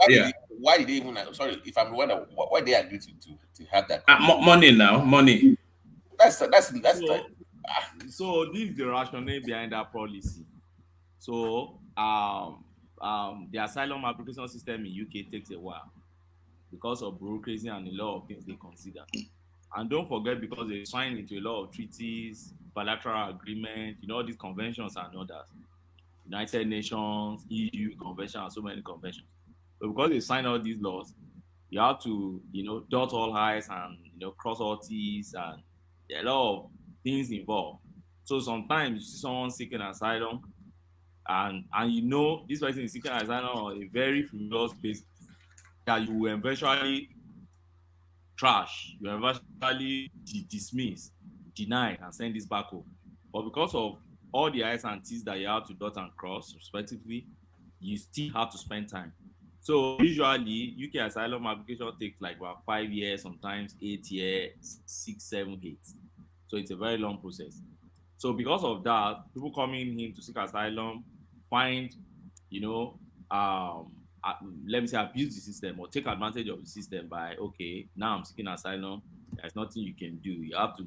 Why did they even? Sorry, if I'm Rwanda, why they agree to have that? Money now, money. That's So this is the rationale behind that policy. So the asylum application system in UK takes a while because of bureaucracy and a lot of things they consider. And don't forget, because they signed into a lot of treaties, bilateral agreements, all these conventions and others. United Nations, EU convention, and so many conventions. But because they signed all these laws, you have to, dot all I's and cross all T's, and there are a lot of things involved. So sometimes you see someone seeking asylum, and this person is seeking asylum on a very frivolous basis that you will eventually trash, you will eventually dismiss, deny, and send this back home. But because of all the I's and T's that you have to dot and cross, respectively, you still have to spend time. So usually, UK asylum application takes like about 5 years, sometimes 8 years, 6, 7, 8. So it's a very long process. So because of that, people coming in to seek asylum find, let me say, abuse the system or take advantage of the system by, okay, now I'm seeking asylum. There's nothing you can do. You have to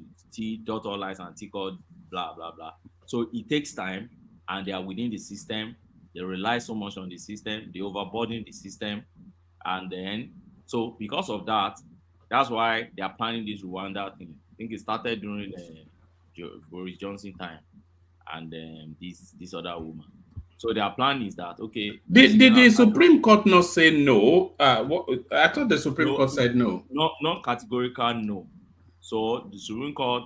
dot all I's and tick all blah, blah, blah. So it takes time, and they are within the system. They rely so much on the system. They overburden the system. And then, so because of that, that's why they are planning this Rwanda thing. I think it started during Boris Johnson time, and this other woman. So their plan is that, okay. Did the Supreme Court not say no? I thought the Supreme Court said no. Not categorical no. So the Supreme Court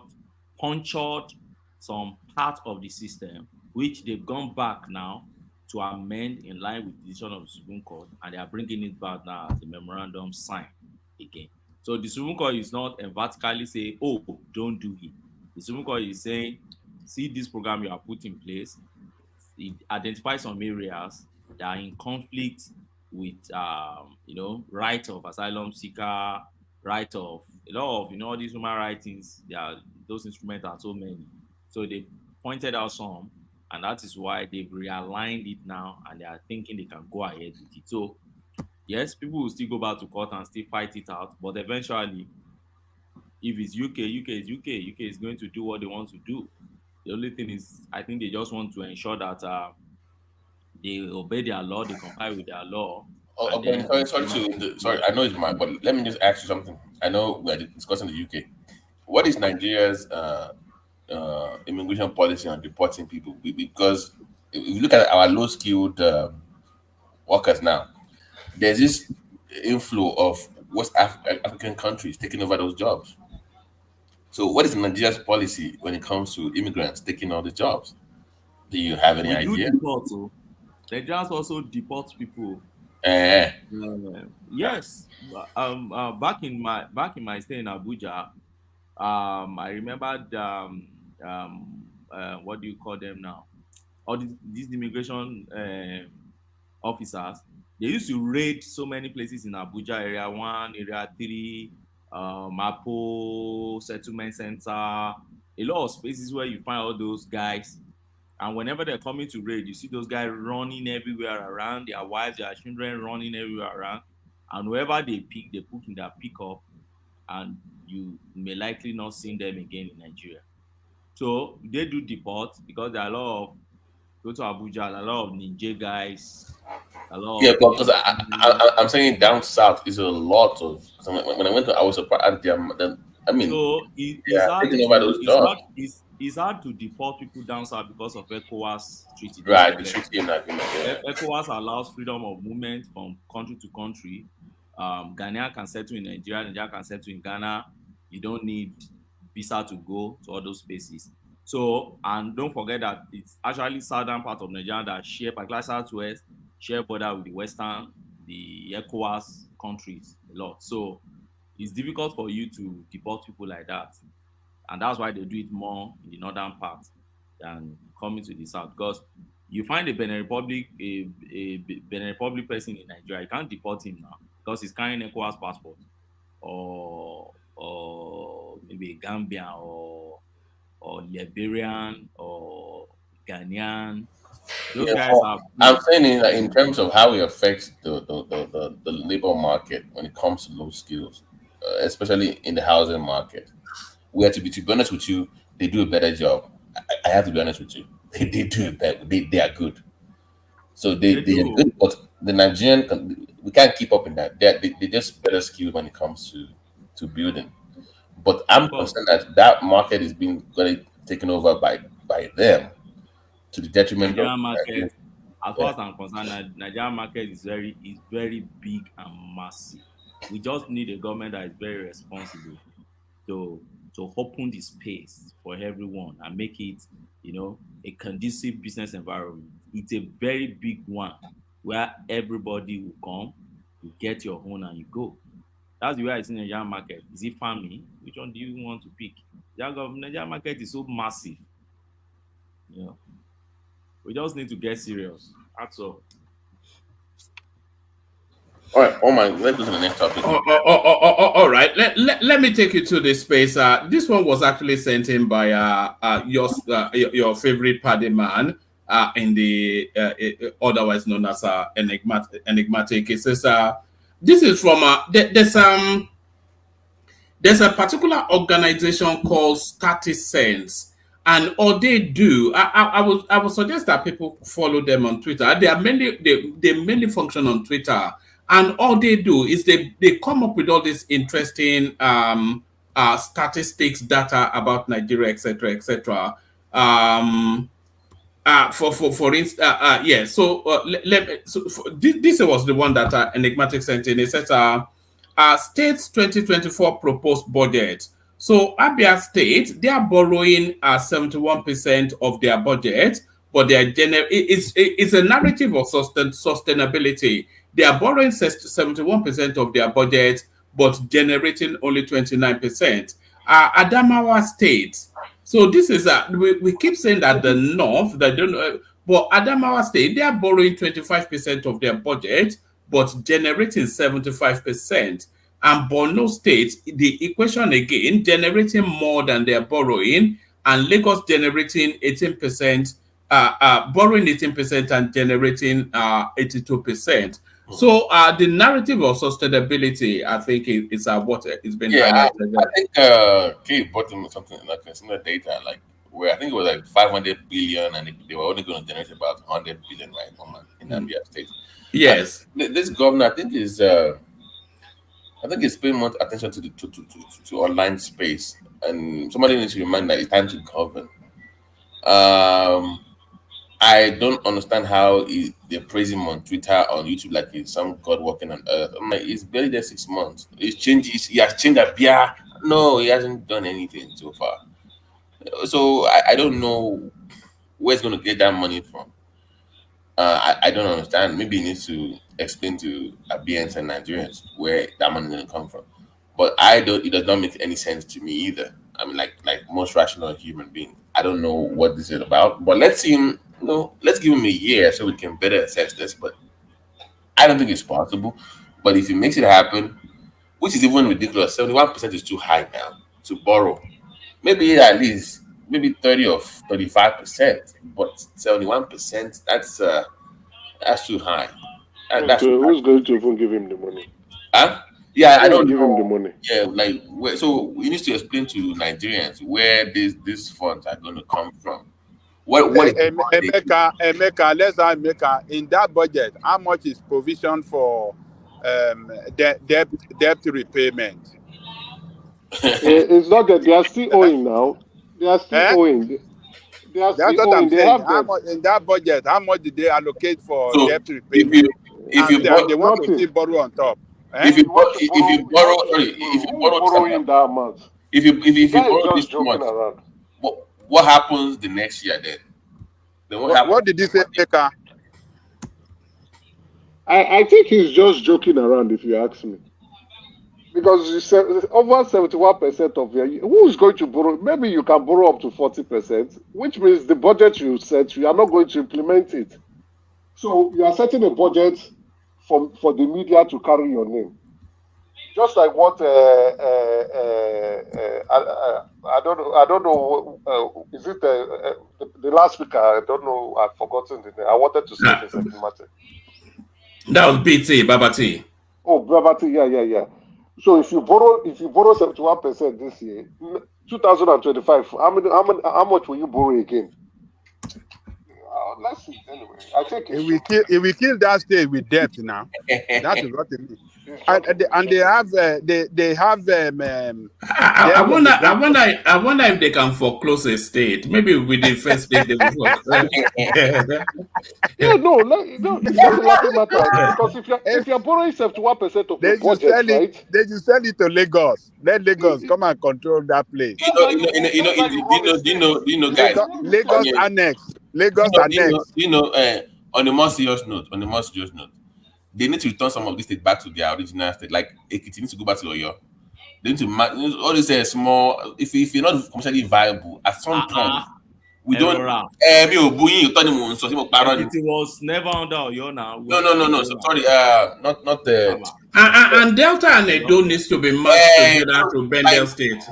punctured some part of the system, which they've gone back now to amend in line with the decision of the Supreme Court, and they are bringing it back now as a memorandum signed again. So the Supreme Court is not emphatically saying, oh, don't do it. The Supreme Court is saying, see this program you have put in place, it identifies some areas that are in conflict with, right of asylum seeker, right of a lot of, all these human rights things. Those instruments are so many. So they pointed out some, and that is why they've realigned it now, and they are thinking they can go ahead with it. So yes, people will still go back to court and still fight it out, but eventually, if it's UK is UK. UK is going to do what they want to do. The only thing is, I think they just want to ensure that they obey their law, they comply with their law. Okay, sorry, I know it's mine, but let me just ask you something. I know we're discussing the UK. What is Nigeria's immigration policy on deporting people? Because if you look at our low-skilled workers now, there's this inflow of West African countries taking over those jobs. So what is Nigeria's policy when it comes to immigrants taking all the jobs? Do you have any idea? Nigerians also deport people. Yes. Back in my stay in Abuja, I remembered what do you call them now? All these immigration officers. They used to raid so many places in Abuja, Area 1, Area 3, Mapo, Settlement Center, a lot of spaces where you find all those guys. And whenever they're coming to raid, you see those guys running everywhere around, their wives, their children running everywhere around. And whoever they pick, they put in their pickup, and you may likely not see them again in Nigeria. So they do deport because there are a lot of, go to Abuja, a lot of Ninja guys, a lot Yeah, of, because I'm saying down south is a lot of. When I went to, I was surprised. I mean, so it's hard to deport people down south because of ECOWAS treaty. Right, the treaty and agreement. Yeah. ECOWAS allows freedom of movement from country to country. Ghana can settle in Nigeria, Nigeria can settle in Ghana. You don't need visa to go to all those places. So, and don't forget that it's actually southern part of Nigeria that share, particularly southwest, share border with the western, the ECOWAS countries a lot. So it's difficult for you to deport people like that. And that's why they do it more in the northern part than coming to the south. Because you find a Benin Republic person in Nigeria, you can't deport him now because he's carrying ECOWAS passport, or maybe a Gambian or Liberian or Ghanaian. Those guys are. I'm saying in terms of how it affects the labor market when it comes to low skills, especially in the housing market. We have to be honest with you, they do a better job. I have to be honest with you. They do it better. They are good. So they are good, but the Nigerian, we can't keep up in that. They just better skilled when it comes to building. But I'm concerned that market is being taken over by them to the detriment of Nigerian market. Nigerian. As far as I'm concerned, Nigerian market is very big and massive. We just need a government that is very responsible to open the space for everyone and make it, a conducive business environment. It's a very big one where everybody will come, you get your own and you go. That's the way I see the Nigerian market. Is it farming? Which one do you want to pick? The Nigerian market is so massive. We just need to get serious. That's all. All right, let's go to the next topic. All right, let me take you to this space. This one was actually sent in by your favorite party man in the otherwise known as enigmatic. It says this is from there's a particular organization called 30 Cents, and all they do, I would suggest that people follow them on Twitter. They mainly function on Twitter. And all they do is they come up with all this interesting statistics, data about Nigeria, etc., etc. For instance, yeah. So this was the one that Enigmatic sent in. It says, states 2024 proposed budget. So Abia State, they are borrowing 71% of their budget, but they are it's a narrative of sustainability. They are borrowing 71% of their budget, but generating only 29%. Adamawa State. So this is we keep saying that the North, they don't, but Adamawa State, they are borrowing 25% of their budget, but generating 75%. And Borno State, the equation again, generating more than they are borrowing, and Lagos generating 18%, borrowing 18% and generating 82%. So the narrative of sustainability, I think, is what is been highlighted. I think Kay brought him something like similar data, like where I think it was like 500 billion, and they were only going to generate about 100 billion right in Abia State. Yes, and this governor, I think is paying more attention to the to online space, and somebody needs to remind that it's time to govern. I don't understand how they praise him on Twitter, on YouTube, like he's some god walking on earth. I'm like, he's barely there 6 months. He has changed Abia. No, he hasn't done anything so far. So I don't know where he's going to get that money from. I don't understand. Maybe he needs to explain to Abians and Nigerians where that money is going to come from. But it does not make any sense to me either. I mean, like most rational human being, I don't know what this is about. But let's give him a year so we can better assess this. But I don't think it's possible. But if he makes it happen, which is even ridiculous, 71% is too high now to borrow. Maybe at least 30 or 35%, but 71%, that's too high. Who's going to even give him the money? Huh? Yeah, I don't give know. him the money. Yeah, so we need to explain to Nigerians where these funds are going to come from. Emeka, in that budget, how much is provision for debt repayment? It's not that they are still owing now. They are still owing. They are That's still what owing. I'm They saying. have How much in that budget? How much did they allocate for debt repayment? If they want to still borrow on top. If you borrow that amount, if you borrow this joking much, around. what happens the next year then? What did you say, Eka? I think he's just joking around, if you ask me. Because you said over 71% of who is going to borrow? Maybe you can borrow up to 40%, which means the budget you set, you are not going to implement it. So you are setting a budget for the media to carry your name. Just like what I don't know. Is it the last speaker? I don't know. I've forgotten the name. I wanted to say this matter. That was BT Babati. Oh, Babati, yeah. So if you borrow 71% this year, 2025. How much will you borrow again? Let's see. Anyway, I think if we kill that state with debt now, that is what it is. And they have I wonder if they can foreclose a state. Maybe with the first state they will foreclose. No, it's not a laughing matter because if you're borrowing 71% of your budget, right? They just sell it to Lagos. Let Lagos come and control that place. Do you know, guys? Lagos annex. Lagos annex. On a more serious note, they need to return some of this state back to their original state. Like Ekiti needs to go back to Oyo. They need to all this small. If you're not commercially viable, at some point we don't. It was never under Oyo now. No. So, sorry, not the. And Delta and Edo needs to be merged together to Bendel State.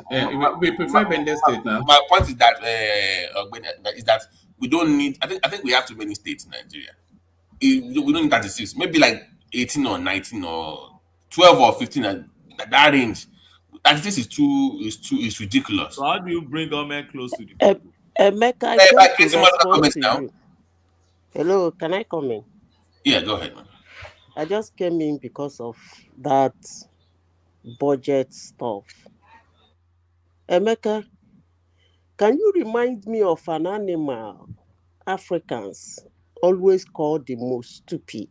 We prefer Bendel State now. My point is that we don't need. I think we have too many states in Nigeria. We don't need 36. Maybe like 18 or 19 or 12 or 15. That range. 36 is ridiculous. So how do you bring government close to the people? Emeka, just to respond to you. Hello, can I come in? Yeah, go ahead, man. I just came in because of that budget stuff. Emeka, can you remind me of an animal Africans always call the most stupid?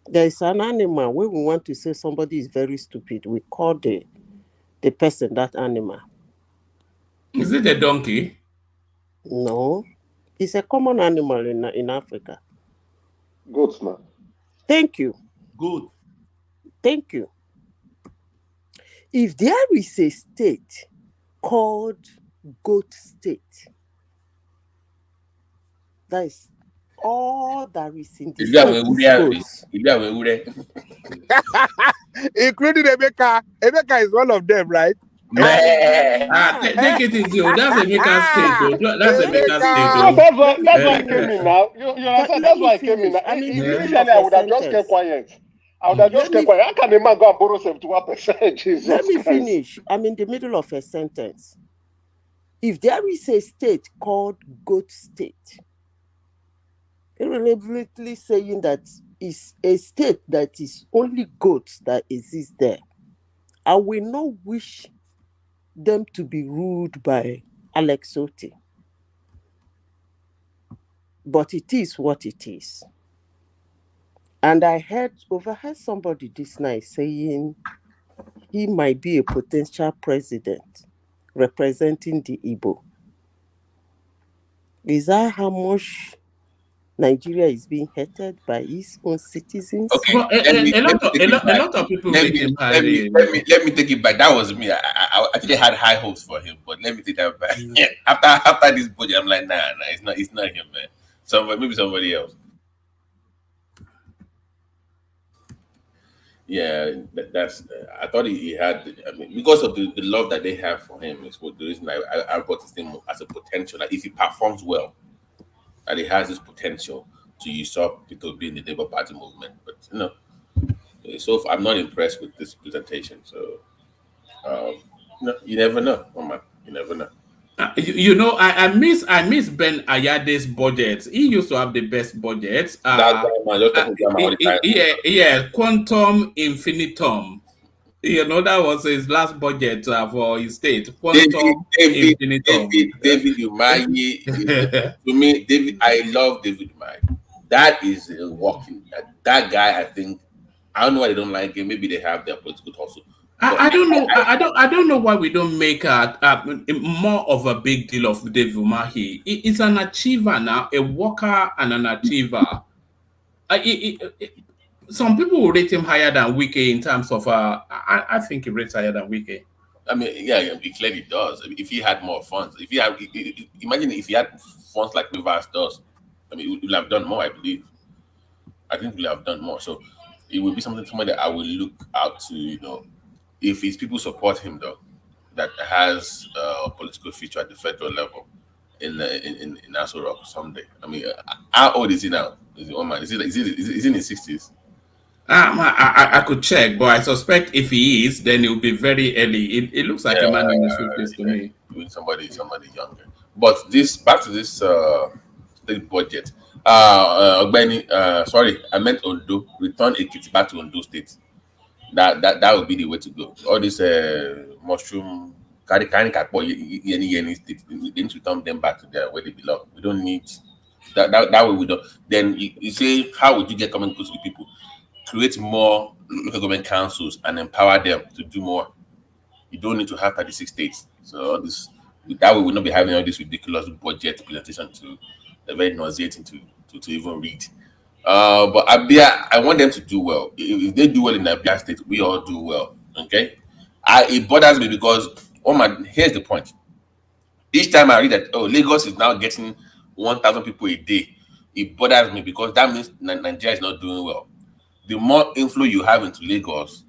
There is an animal when we want to say somebody is very stupid, we call the person that animal. Is it a donkey? No. It's a common animal in Africa. Goats, man. Thank you. Good. Thank you. If there is a state called goat state, that is all that is in the including Emeka. Emeka is one of them, right? Take it easy. That's Emeka state. That's Emeka state. That's why I came in now. You understand? That's why I came in. Initially, I would have just kept quiet. How can a man go and borrow 71%? Jesus Let me Christ. finish. I'm in the middle of a sentence. If there is a state called goat state, irrelevantly saying that is a state that is only goats that exist there, I will not wish them to be ruled by R0T. But it is what it is. And I overheard somebody this night saying he might be a potential president representing the Igbo. Is that how much Nigeria is being hated by its own citizens? Okay, Well, a lot of people let make him high. me take it back. That was me. I actually had high hopes for him, but let me take that back. After this budget, I'm like, nah, it's not him, man. Maybe somebody else. Yeah, that's. I thought he had. I mean, because of the love that they have for him, is what the reason I brought his name as a potential. Like if he performs well, and he has this potential to usurp Peter Obi in the Labour Party movement. But so I'm not impressed with this presentation. So you never know, Mama. You never know. I miss Ben Ayade's budget. He used to have the best budgets. Quantum infinitum. That was his last budget for his state. Quantum infinitum. David Umahi. To me, I love David Umahi. That is working. That guy, I think. I don't know why they don't like him. Maybe they have their political tussle. I don't know. I don't know why we don't make more of a big deal of David Umahi. He's an achiever now, a worker and an achiever. Some people will rate him higher than Wike in terms of. I think he rates higher than Wike. I mean, yeah, he clearly does. I mean, if he had more funds, imagine if he had funds like Rivers does. I mean, he would have done more. I believe. I think we'll have done more. So it will be something that I will look out to. If his people support him, though, that has a political feature at the federal level in R0T someday. I mean, how old is he now? Is he one man? Is he in his 60s? I could check, but I suspect if he is, then it will be very early. It looks like a man in his 50s to me. With somebody younger. But this back to this state budget. Sorry, I meant Ondo. Return Ekiti back to Ondo State. That would be the way to go. All this mushroom carry any state. We need to return them back to where they belong. We don't need that way we don't. Then you say, how would you get common goods to the people? Create more local government councils and empower them to do more. You don't need to have 36 states. So all this that way we'll not be having all this ridiculous budget presentation to very nauseating to even read. But Abia, I want them to do well. If they do well in Abia State, we all do well. Okay. It bothers me because here's the point. Each time I read that Lagos is now getting 1,000 people a day, it bothers me because that means Nigeria is not doing well. The more inflow you have into Lagos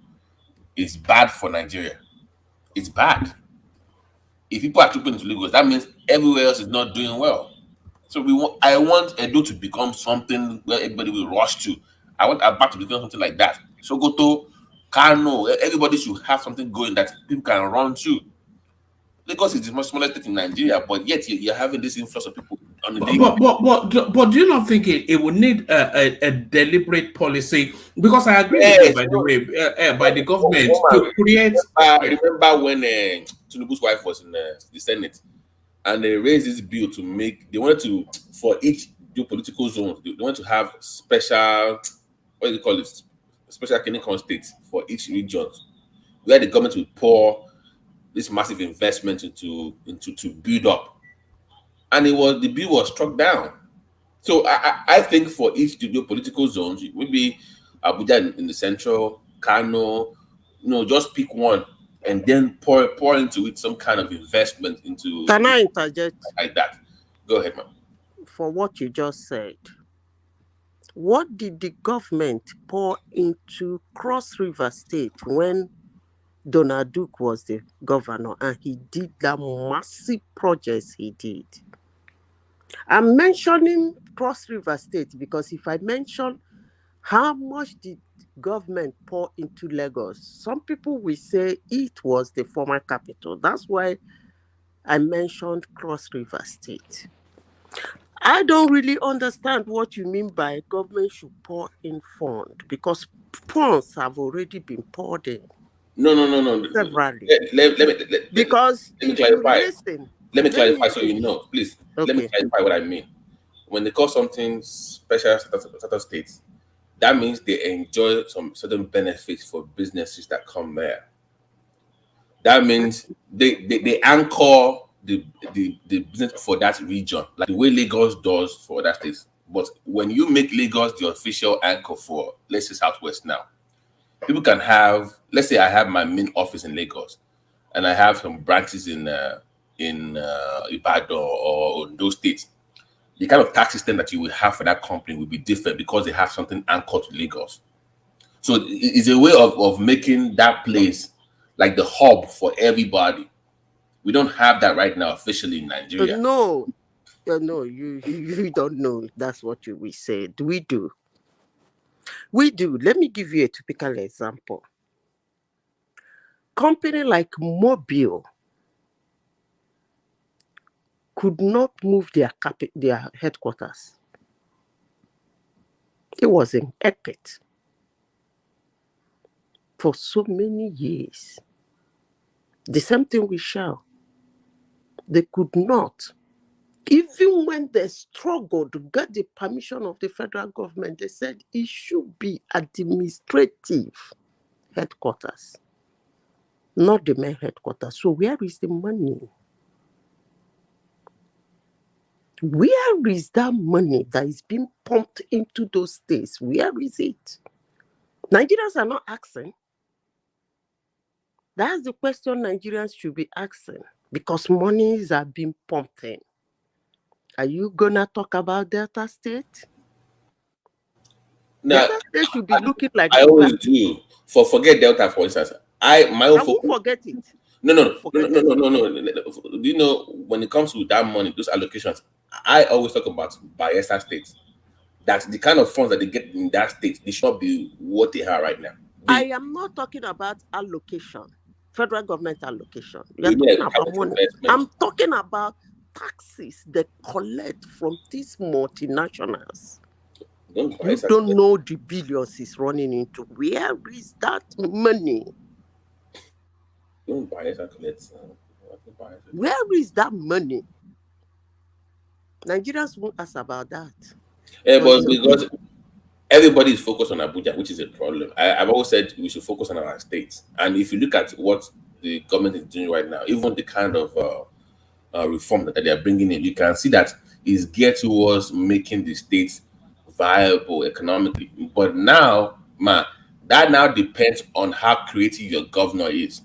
is bad for Nigeria. It's bad. If people are trooping into Lagos, that means everywhere else is not doing well. So I want Edo to become something where everybody will rush to. I want Aba to become something like that. Sokoto, Kano, everybody should have something going that people can run to. Lagos is the most smallest state in Nigeria, but yet you're having this influx of people on the day. But do you not think it would need a deliberate policy? Because I agree with you, by the way, by the government to create. Remember when Tinubu's wife was in the Senate, and they raised this bill to they wanted to, for each geopolitical zone, they want to have special, what do you call it, special clinical states for each region, where the government will pour this massive investment into to build up, and the bill was struck down. So I think for each geopolitical zones, maybe Abuja in the central, Kano, just pick one and then pour into it some kind of investment into. Can I interject? Like that. Go ahead, ma'am. For what you just said, what did the government pour into Cross River State when Donald Duke was the governor and he did that massive projects he did? I'm mentioning Cross River State because if I mention how much did government pour into Lagos, some people will say it was the former capital. That's why I mentioned Cross River State. I don't really understand what you mean by government should pour in fund, because funds have already been poured in. No. Severally. Because let me clarify. Listen. Let me clarify so you know, please. Okay. Let me clarify what I mean. When they call something special status states, that means they enjoy some certain benefits for businesses that come there. That means they anchor the business for that region, like the way Lagos does for other states. But when you make Lagos the official anchor for, let's say, Southwest now, people can have, let's say I have my main office in Lagos and I have some branches in Ibadan or those states. The kind of tax system that you will have for that company will be different because they have something anchored to Lagos. So it's a way of making that place like the hub for everybody. We don't have that right now officially in Nigeria. No, you don't know. That's what we said. We do. Let me give you a typical example. Company like Mobile could not move their headquarters. It was in Ekpa for so many years. The same thing with Shell. They could not. Even when they struggled to get the permission of the federal government, they said it should be administrative headquarters, not the main headquarters. So where is the money? Where is that money that is being pumped into those states? Where is it? Nigerians are not asking. That's the question Nigerians should be asking, because monies are being pumped in. Are you gonna talk about Delta State? Now, Delta State should be looking like I always do. Forget Delta, for instance. I won't forget it. No. Do you know when it comes to that money, those allocations? I always talk about Bayelsa State. that the kind of funds that they get in that state, they should not be what they are right now. I am not talking about allocation, federal government allocation. You're talking about money. I'm talking about taxes they collect from these multinationals. You don't know the billions is running into. Where is that money? Don't bias and collect. Where is that money? Nigerians won't ask about that. Yeah, but because everybody is focused on Abuja, which is a problem. I've always said we should focus on our states. And if you look at what the government is doing right now, even the kind of reform that they are bringing in, you can see that is geared towards making the states viable economically. But now, that now depends on how creative your governor is.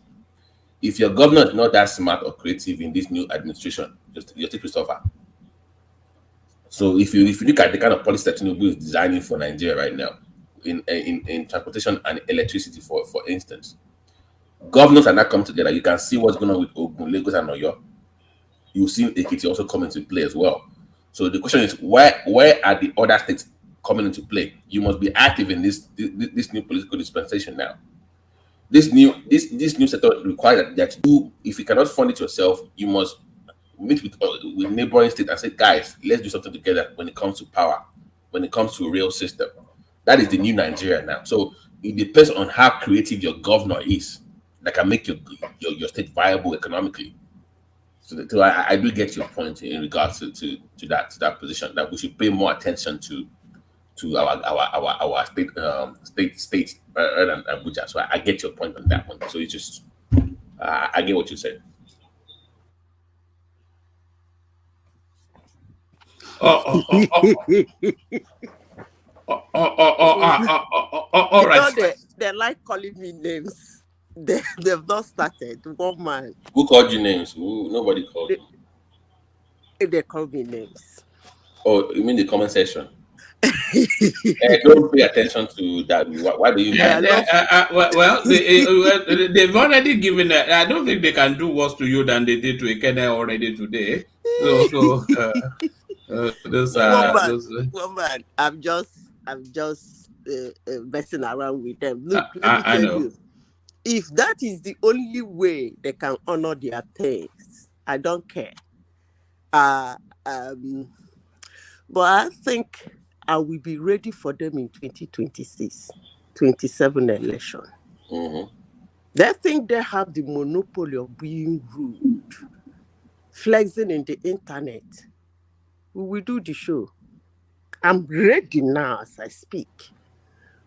If your governor is not that smart or creative in this new administration, your state will suffer. So if you look at the kind of policy that Tinubu is designing for Nigeria right now, in transportation and electricity, for instance, governors are not coming together. You can see what's going on with Ogun, Lagos, and Oyo. You've seen Ekiti also come into play as well. So the question is, where are the other states coming into play? You must be active in this new political dispensation now. This new sector requires that you, if you cannot fund it yourself, you must meet with neighboring states and say, guys, let's do something together when it comes to power, when it comes to a real system. That is the new Nigeria now. So it depends on how creative your governor is that can make your state viable economically. So I do get your point in regards to that position, that we should pay more attention to our state rather than Abuja. So I get your point on that one. So it's just I get what you said. All right. They like calling me names. They've not started. One man. Who called you names? Nobody called you. They call me names. Oh, you mean the comment section? Don't pay attention to that. Why do you? They've already given that. I don't think they can do worse to you than they did to Ekene already today. Woman, I'm just messing around with them. Look, let me tell you. If that is the only way they can honor their things, I don't care. But I think I will be ready for them in 2026, 27 election. Mm-hmm. They think they have the monopoly of being rude, flexing in the internet. We will do the show. I'm ready now as I speak.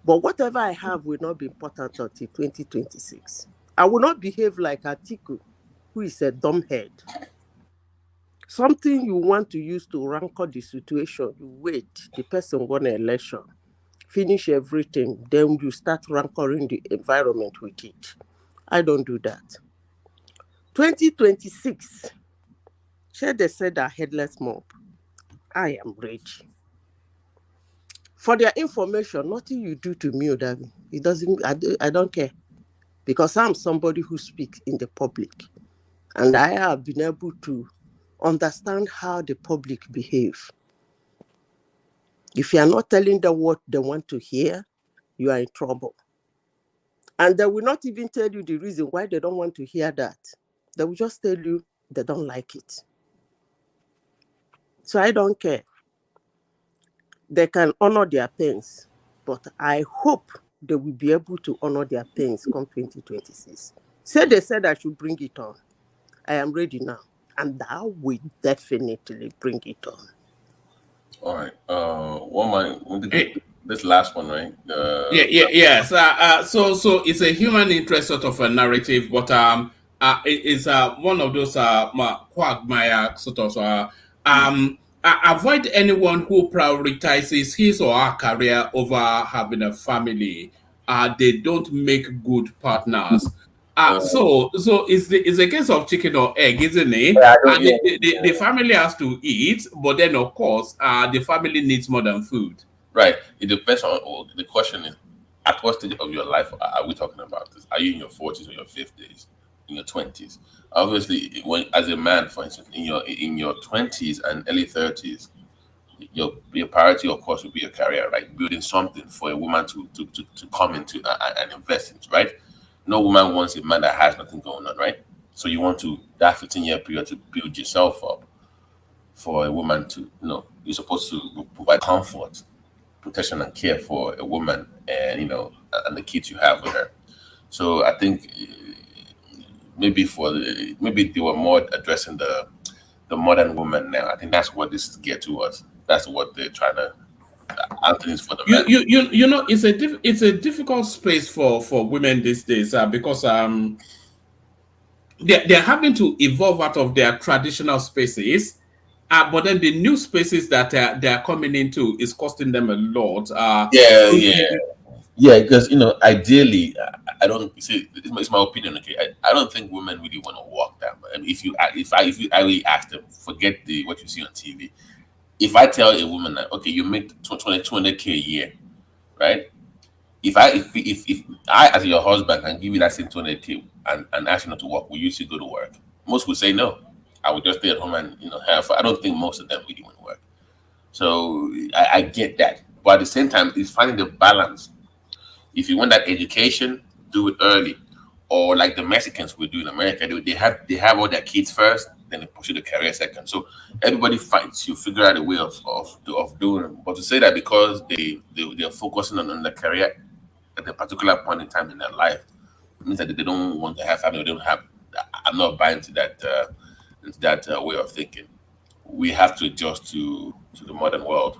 But whatever I have will not be important until 2026. I will not behave like Atiku, who is a dumbhead. Something you want to use to rancor the situation, you wait, the person won an election, finish everything, then you start rancoring the environment with it. I don't do that. 2026, they said a headless mob. I am ready. For their information, nothing you do to me, Odavi, it doesn't. I don't care, because I'm somebody who speaks in the public, and I have been able to understand how the public behave. If you are not telling them what they want to hear, you are in trouble. And they will not even tell you the reason why they don't want to hear that. They will just tell you they don't like it. So I don't care. They can honor their things, but I hope they will be able to honor their things come 2026. They said I should bring it on. I am ready now, and I will definitely bring it on. All right. This last one, right? Yes. So it's a human interest sort of a narrative, but it's one of those quagmire sort of avoid anyone who prioritizes his or her career over having a family. They don't make good partners. So it's a case of chicken or egg, isn't it? The family has to eat, but then of course the family needs more than food. Right. It depends on the question is, at what stage of your life are we talking about this? Are you in your 40s or your 50s, in your 20s? Obviously, when as a man, for instance, in your 20s and early 30s, your priority, of course, will be your career, right? Building something for a woman to come into and invest into, right? No woman wants a man that has nothing going on, right? So you want to that 15-year period to build yourself up for a woman to, you're supposed to provide comfort, protection, and care for a woman, and and the kids you have with her. So I think maybe they were more addressing the modern woman now. I think that's what this is geared towards. That's what they're trying to. Anthony's for the men. It's a difficult space for women these days because they're having to evolve out of their traditional spaces. But then the new spaces that they're coming into is costing them a lot. Yeah, because ideally, I don't see. It's my opinion. Okay, I don't think women really want to walk that much. I mean, if I really ask them, forget what you see on TV. If I tell a woman that, okay, you make 200K a year, right? If I as your husband can give you that same 200K and ask you not to work, will you still go to work? Most would say no. I would just stay at home and have. I don't think most of them really want to work. So I get that, but at the same time, it's finding the balance. If you want that education, do it early, or like the Mexicans will do in America. They have all their kids first, then they pursue the career second. So everybody fights. You figure out a way of doing it. But to say that because they're focusing on the career at a particular point in time in their life means that they don't want to have family. They don't have. I'm not buying to that way of thinking. We have to adjust to the modern world,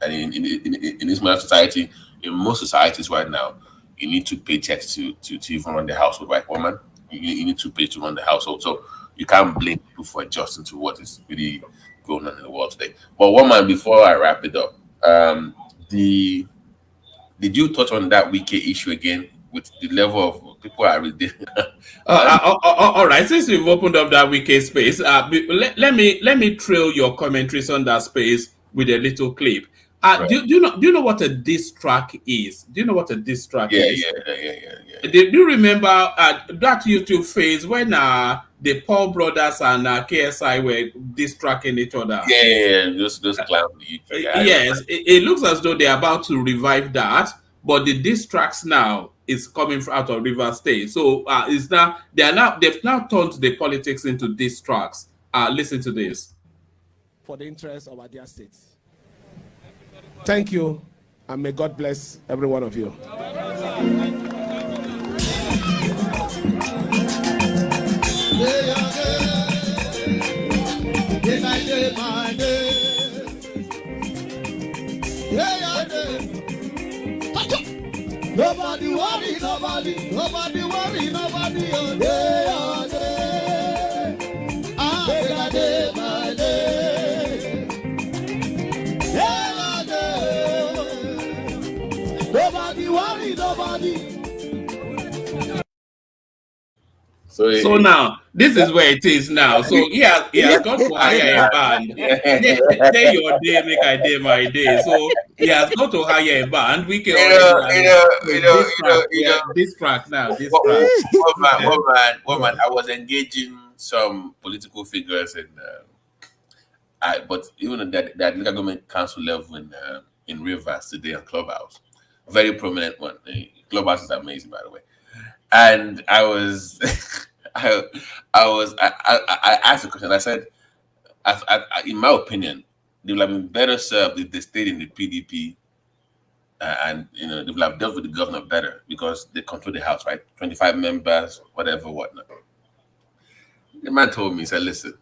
and in this modern society, in most societies right now, you need to pay checks to even run the household, right, woman? You need to pay to run the household, so you can't blame people for adjusting to what is really going on in the world today. But woman, before I wrap it up, did you touch on that wiki issue again with the level of people are really? All right, since you've opened up that wiki space, let me trail your commentaries on that space with a little clip. Right. Do you know what a diss track is? Do you know what a diss track is? Yeah. Do you remember that YouTube phase when the Paul brothers and KSI were diss tracking each other? Yeah, those clowns. Yes, it looks as though they're about to revive that, but the diss tracks now is coming out of River State. So they've now turned the politics into diss tracks. Listen to this. For the interest of our dear state. Thank you, and may God bless every one of you. Nobody worry, nobody worry, nobody all day, all day. I day by day. Day by day. Nobody worry, nobody. So now, this is where it is now. So he has got to hire a band. Day your day, make I day my day. So he has got to hire a band. We can this track now. This track. Woman, I was engaging some political figures but even at that local government council level in Rivers today on Clubhouse, very prominent one. The Clubhouse is amazing, by the way. And I was, I asked a question. I said, in my opinion, they would have been better served if they stayed in the PDP, and they would have dealt with the governor better because they control the house, right? 25 members, whatnot. The man told me, he said, "Listen,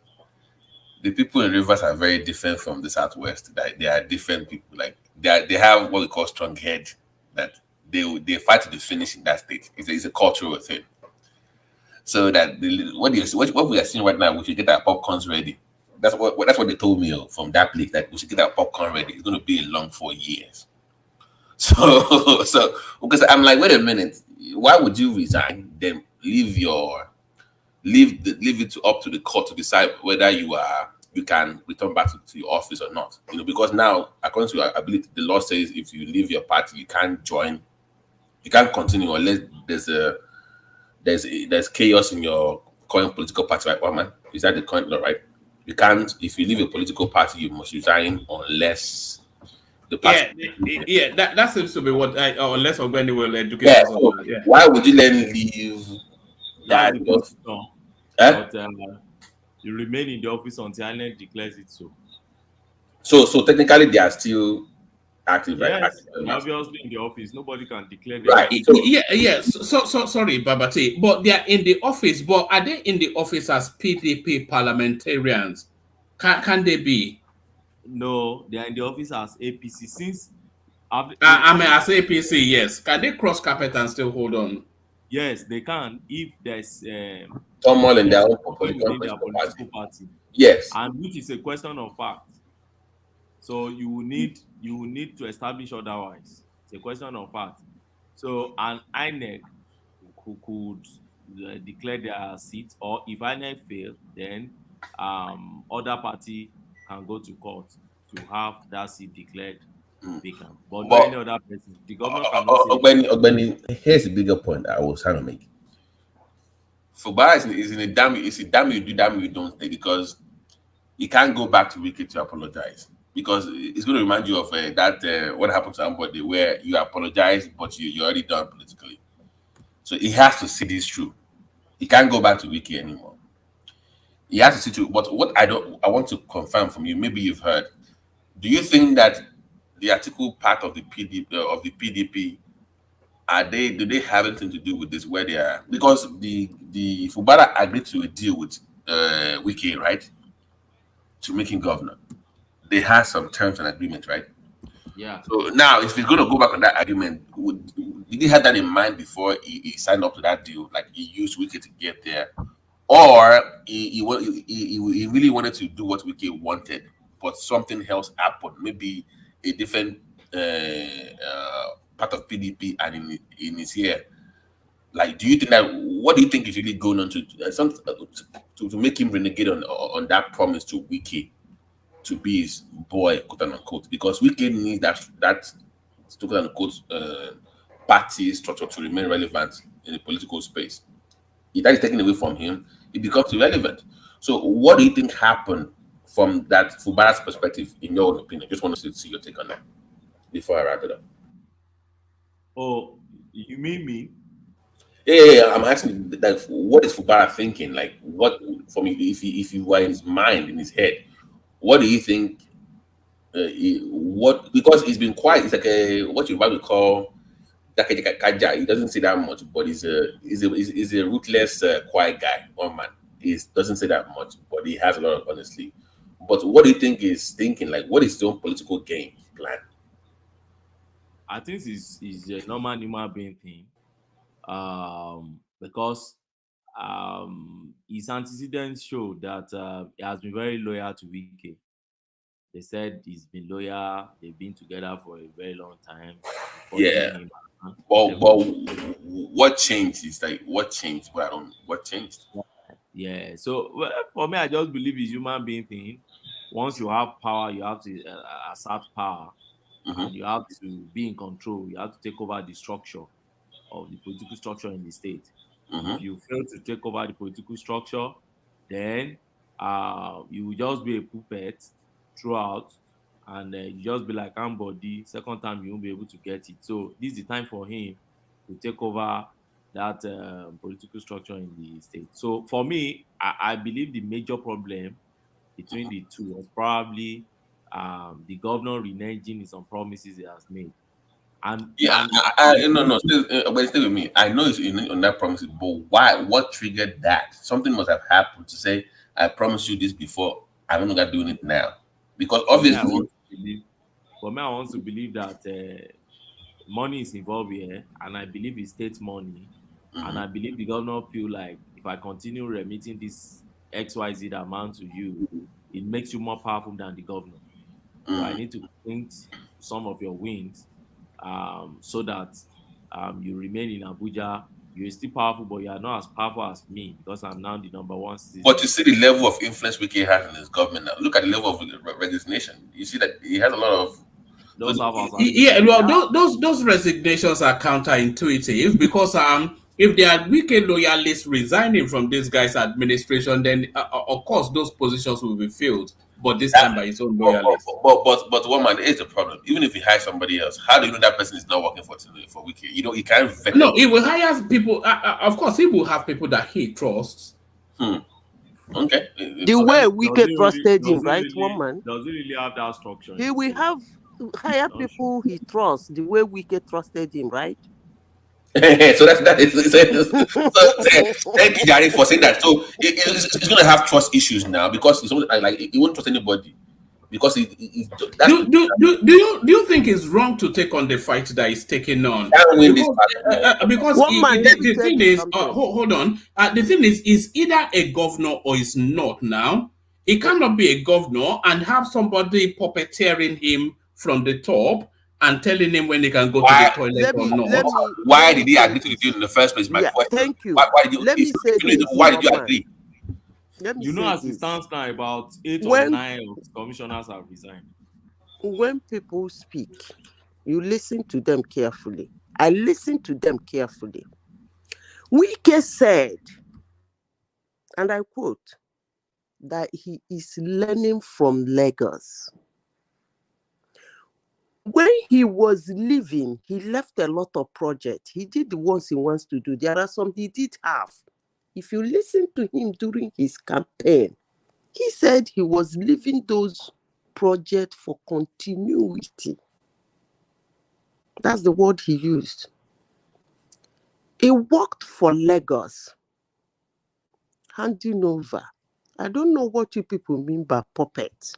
the people in Rivers are very different from the Southwest. They are different people. Like they have what we call strong head that." They fight to the finish in that state. It's a cultural thing. So that what we are seeing right now, we should get our popcorns ready. That's what they told me from that place, that we should get our popcorn ready. It's going to be a long 4 years. So because I'm like, wait a minute, why would you resign? Then leave it up to the court to decide whether you can return back to your office or not. Because now, according to I believe the law says if you leave your party, you can't join. You can't continue unless there's chaos in your current political party, right, woman? Is that the current law, right? You can't, if you leave a political party, you must resign unless the party. That seems to be what unless Ogbeni will educate Yeah, us on so that. Yeah. why would you then leave That's that? the constitution. But you remain in the office until INEC declares it so. So technically they are still active, right? Yes, they're obviously in the office. Nobody can declare them. Right. So sorry, Babati, but they are in the office. But are they in the office as PDP parliamentarians? Can they be? No, they are in the office as APC. Since I mean, as APC, yes. Can they cross carpet and still hold on? Yes, they can if there's turmoil in their own within their political party. Yes, and which is a question of fact. So you will need to establish otherwise. It's a question of fact. So an INEC could declare their seat, or if INEC fail, then other party can go to court to have that seat declared vacant. But not any other person. The governor cannot say. Ogbeni, here's the bigger point I was trying to make. Fubara is in a damn you do, damn you don't stay, because you can't go back to Wiki to apologize, because it's going to remind you of that what happened to somebody where you apologize but you're already done politically. So he has to see this through. He can't go back to Wiki anymore. He has to see through. But what I want to confirm from you, maybe you've heard. Do you think that the article part of the PDP do they have anything to do with this, where they are? Because the Fubara agreed to a deal with Wiki, right, to make him governor. They had some terms and agreement, right? Yeah. So now, if he's going to go back on that agreement, did he have that in mind before he signed up to that deal? Like he used Wiki to get there, or he really wanted to do what Wiki wanted, but something else happened? Maybe a different part of PDP and in his ear. Like, do you think that? What do you think is really going on to make him renegade on that promise to Wiki to be his boy, quote unquote? Because Wiki needs that quote unquote party structure to remain relevant in the political space. If that is taken away from him, it becomes irrelevant. So, what do you think happened from that Fubara's perspective, in your own opinion? Just want to see your take on that before I wrap it up. Oh, you mean me? Yeah. I'm asking, like, what is Fubara thinking? Like, what, for me, if you were in his mind, in his head, what do you think? Because he's been quiet. It's like what you might call Kaja. He doesn't say that much, but he's a ruthless, quiet guy. One man. He doesn't say that much, but he has a lot of honesty. But what do you think he's thinking? Like, what is his own political game plan? I think it's a normal human being thing. Because his antecedents show that he has been very loyal to Wike. They said he's been loyal. They've been together for a very long time. Yeah. Well, what changed? Is like, what changed? What changed? Yeah. So for me, I just believe it's human being thing. Once you have power, you have to assert power, and you have to be in control. You have to take over the structure of the political structure in the state. If you fail to take over the political structure, then you will just be a puppet throughout, and you just be like somebody. Second time you won't be able to get it. So this is the time for him to take over that political structure in the state. So for me, I believe the major problem between the two was probably the governor reneging on some promises he has made. And no, stay with me. I know it's on that promise, but why? What triggered that? Something must have happened to say, I promised you this before, I'm not doing it now. Because obviously, for me, I want to believe that money is involved here, and I believe it's state money, and I believe the governor feel like if I continue remitting this XYZ amount to you, it makes you more powerful than the governor. So I need to print some of your wins, so that you remain in Abuja. You're still powerful, but you are not as powerful as me because I'm now the number one citizen. But you see the level of influence Wiki has in his government now. Look at the level of resignation. You see that he has a lot of. Those resignations are counterintuitive because if there are wicked loyalists resigning from this guy's administration, then of course those positions will be filled. But this time by his own loyalists. But one man is the problem. Even if he hires somebody else, how do you know that person is not working for Wiki? You know, he can't vet No, them. he will hire people. Of course, he will have people that he trusts. Okay. The way Wiki trusted him, right, one man? Does he really have that structure? He will have hire people he trusts the way Wiki trusted him, right? So that is so thank you, Gary, for saying that. So he's going to have trust issues now because he's like he won't trust anybody because do you think it's wrong to take on the fight that he's taking on? Because the thing is, hold on. The thing is either a governor or is not now. He cannot be a governor and have somebody puppeteering him from the top and telling him when he can go to the toilet or not. Why did he agree to the deal in the first place? Thank you. Why did you agree? You know, as it stands now, about 8 or 9 of the commissioners have resigned. When people speak, you listen to them carefully. I listen to them carefully. Wike said, and I quote, that he is learning from Lagos. When he was leaving, he left a lot of projects. He did the ones he wants to do. There are some he did have. If you listen to him during his campaign, he said he was leaving those projects for continuity. That's the word he used. He worked for Lagos, handing over. I don't know what you people mean by puppet.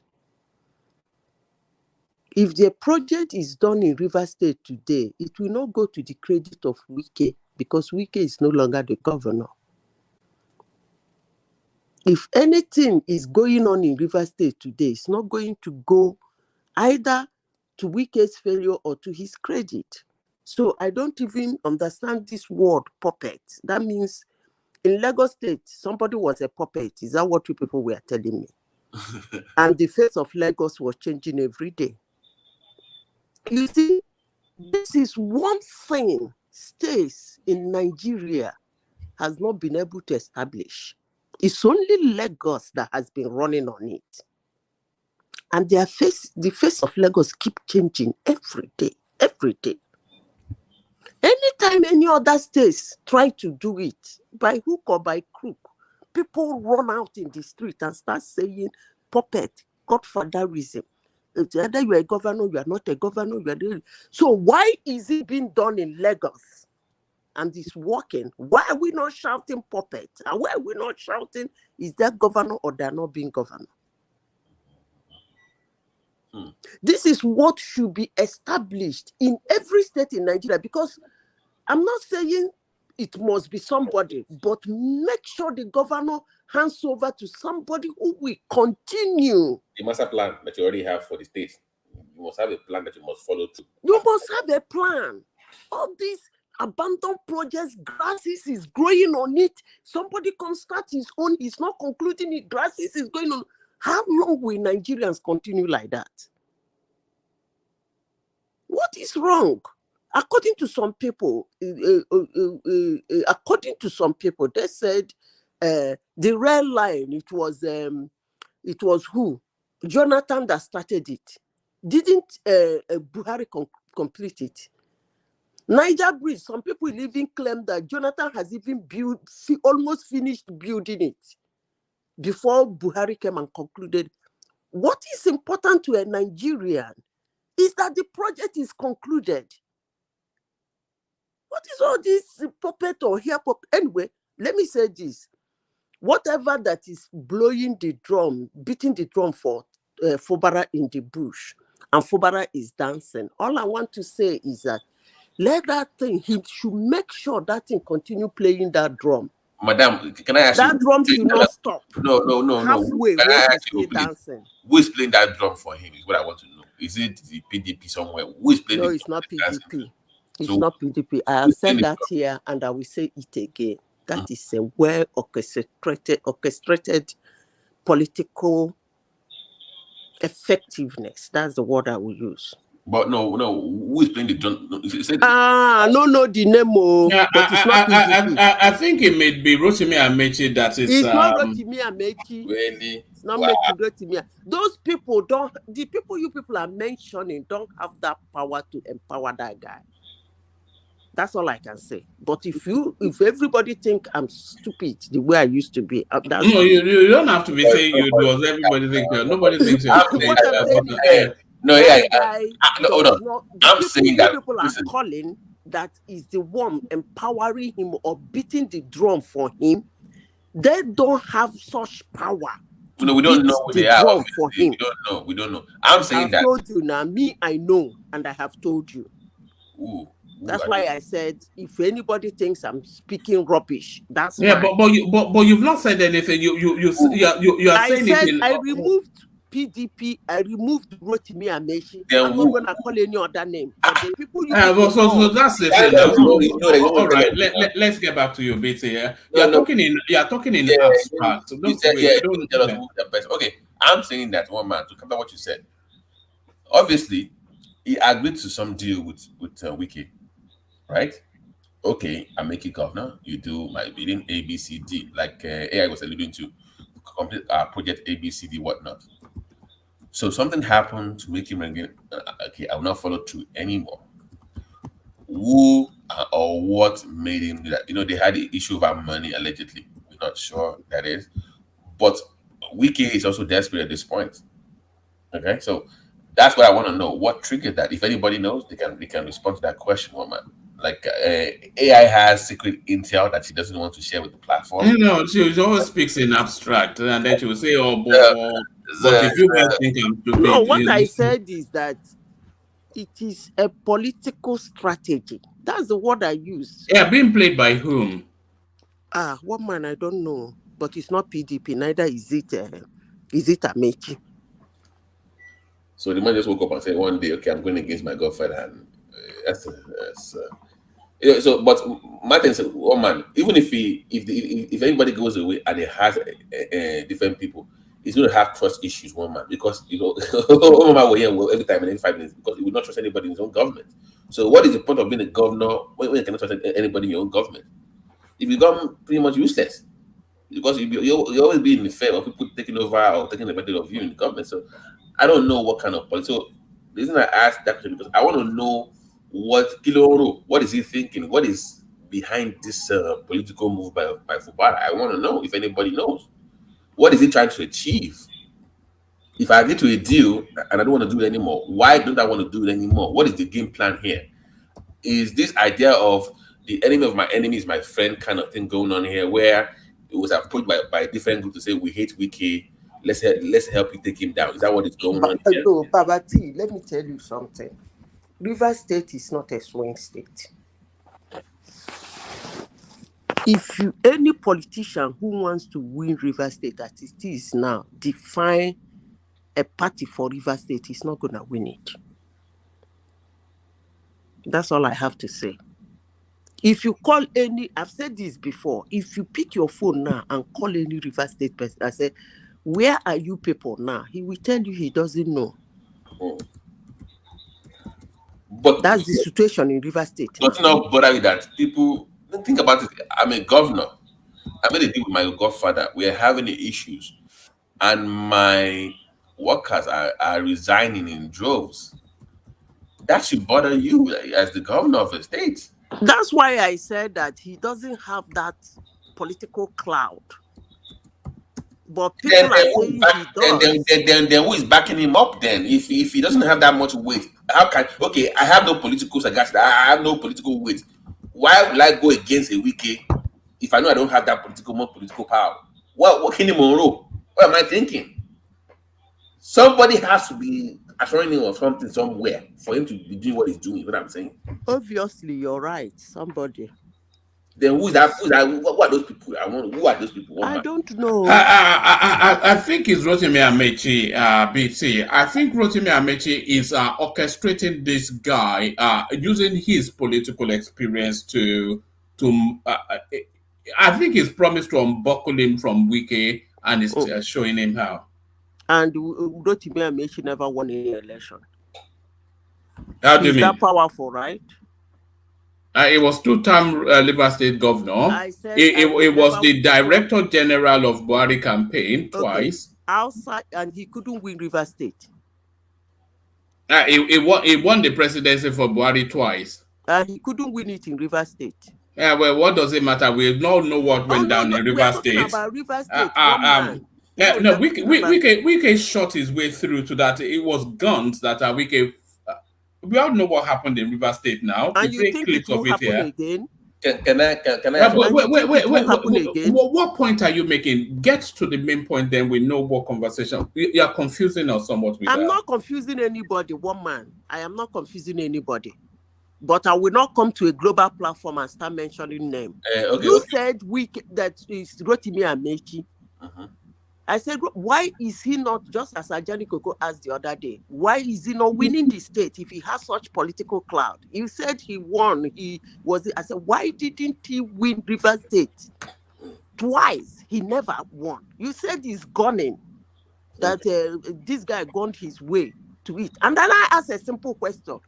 If the project is done in River State today, it will not go to the credit of Wike because Wike is no longer the governor. If anything is going on in River State today, it's not going to go either to Wike's failure or to his credit. So I don't even understand this word puppet. That means in Lagos State, somebody was a puppet. Is that what you people were telling me? And the face of Lagos was changing every day. You see, this is one thing states in Nigeria has not been able to establish. It's only Lagos that has been running on it. And the face of Lagos keep changing every day, every day. Anytime any other states try to do it, by hook or by crook, people run out in the street and start saying, puppet, godfatherism. Either you are a governor, you are not a governor. So why is it being done in Lagos and it's working? Why are we not shouting puppet? And why are we not shouting, is that governor or they're not being governor? This is what should be established in every state in Nigeria, because I'm not saying it must be somebody, but make sure the governor hands over to somebody who will continue. The master plan that you already have for the state, you must have a plan that you must follow through. You must have a plan. All these abandoned projects, grasses is growing on it. Somebody can start his own, he's not concluding it, grasses is going on. How long will Nigerians continue like that? What is wrong? According to some people, they said the rail line, it was who? Jonathan that started it. Didn't Buhari complete it? Niger Bridge, some people even claim that Jonathan has even almost finished building it before Buhari came and concluded. What is important to a Nigerian is that the project is concluded. What is all this puppet or hair puppet? Anyway, let me say this. Whatever that is blowing the drum, beating the drum for Fubara in the bush, and Fubara is dancing, all I want to say is that let that thing, he should make sure that thing continue playing that drum. Madam, can I ask you? That drum should not stop. No. Halfway, Can I ask you, dancing. Who is playing that drum for him? Is what I want to know. Is it the PDP somewhere? Who is playing? No, it's not PDP. It's not PDP. I have said that here, and I will say it again. That is a well orchestrated political effectiveness. That's the word I will use. But no, who is playing the drum? No, no, the name. Yeah, But it's not PDP. I think it may be Rotimi Amechi that is. It's not Rotimi Amechi. Really? It's not making Rotimi. Those people don't. The people you people are mentioning don't have that power to empower that guy. That's all I can say. But if everybody think I'm stupid the way I used to be, that's no, you don't have to be saying you do. Everybody thinks nobody thinks you're what I'm saying is, hold on. I'm saying that people are calling that is the one empowering him or beating the drum for him. They don't have such power. No, we don't know who they are. For him. We don't know. I'm saying that. I told you now. Me, I know, and I have told you. That's why I said, if anybody thinks I'm speaking rubbish, that's fine. But you've not said anything. You are saying it. I removed PDP. I removed Rotimi Amechi. I'm not gonna call any other name. The people so that's the thing. All right, let's get back to your bit here. You're talking in abstract. Okay, I'm saying that one man to cover what you said. Obviously, he agreed to some deal with Wiki. Right? Okay, I make it governor. You do my bidding ABCD, like AI was alluding to, complete project ABCD, whatnot. So something happened to make him again. Okay, I will not follow through anymore. Who or what made him do that? They had the issue about money allegedly. We're not sure that is, but Wiki is also desperate at this point. Okay, so that's what I want to know. What triggered that? If anybody knows, they can respond to that question, woman. Like AI has secret intel that she doesn't want to share with the platform. She always speaks in abstract, and then she will say, but if you guys think I'm stupid. No, what I said is that it is a political strategy. That's the word I used. Yeah, being played by whom? One man I don't know, but it's not PDP. Neither is it Amechi. So the man just woke up and said one day, okay, I'm going against my girlfriend, and so. But Martin said, "Oh man, even if anybody goes away and it has different people, he's going to have trust issues, one man, because every time and every 5 minutes, because he will not trust anybody in his own government. So what is the point of being a governor when you cannot trust anybody in your own government? You become pretty much useless, because you always be in the fear of people taking over or taking advantage of you in the government. So I don't know what kind of policy. So the reason I asked that question because I want to know what is he thinking? What is behind this political move by Fubara? I want to know if anybody knows. What is he trying to achieve? If I get to a deal and I don't want to do it anymore, why don't I want to do it anymore? What is the game plan here? Is this idea of the enemy of my enemy is my friend kind of thing going on here, where it was approached by a different group to say we hate Wiki, let's help you take him down? Is that what is going on here? No, Babati, let me tell you something. Rivers State is not a swing state. If any politician who wants to win Rivers State as it is now, define a party for Rivers State, is not going to win it. That's all I have to say. If you call I've said this before, if you pick your phone now and call any Rivers State person, I say, where are you people now? He will tell you he doesn't know. But that's the situation in Rivers State. Does not bother with that. People think about it. I'm a governor. I made a deal with my godfather. We are having issues, and my workers are resigning in droves. That should bother you as the governor of the state. That's why I said that he doesn't have that political cloud. But people are saying he does. Then who is backing him up then? If he doesn't have that much weight, how can I have no political sagacity, I have no political weight. Why will I go against a Wiki if I know I don't have that more political power? What can him Monroe? What am I thinking? Somebody has to be assuring him of something somewhere for him to be doing what he's doing. What I'm saying. Obviously, you're right. Somebody. Then who is that? What are those people? Who are those people? I don't know. I think it's Rotimi Amechi, BT. I think Rotimi Amechi is orchestrating this guy using his political experience to I think he's promised to unbuckle him from Wiki and is showing him how. And Rotimi Amechi never won any election. How do you He's mean? that powerful, right? It was two-term Rivers State governor. I said It was the director general of Buhari campaign twice. Outside, and he couldn't win Rivers State. He won the presidency for Buhari twice. He couldn't win it in Rivers State. Well, what does it matter? We don't know what went down in Rivers State. We're talking about Rivers State. Wike shot his way through to that. It was guns that Wike. We all know what happened in Rivers State now. And you think it will happen again? Can I wait. What point are you making? Get to the main point, then we know what conversation. You are confusing us somewhat with that. I'm not confusing anybody, one man. I am not confusing anybody. But I will not come to a global platform and start mentioning names. You said that is Rotimi Amechi. I said, why is he not, just as Ajani Koko asked the other day, why is he not winning the state if he has such political clout? You said he won. I said, why didn't he win Rivers State? Twice. He never won. You said he's gunning, that this guy gunned his way to it. And then I asked a simple question.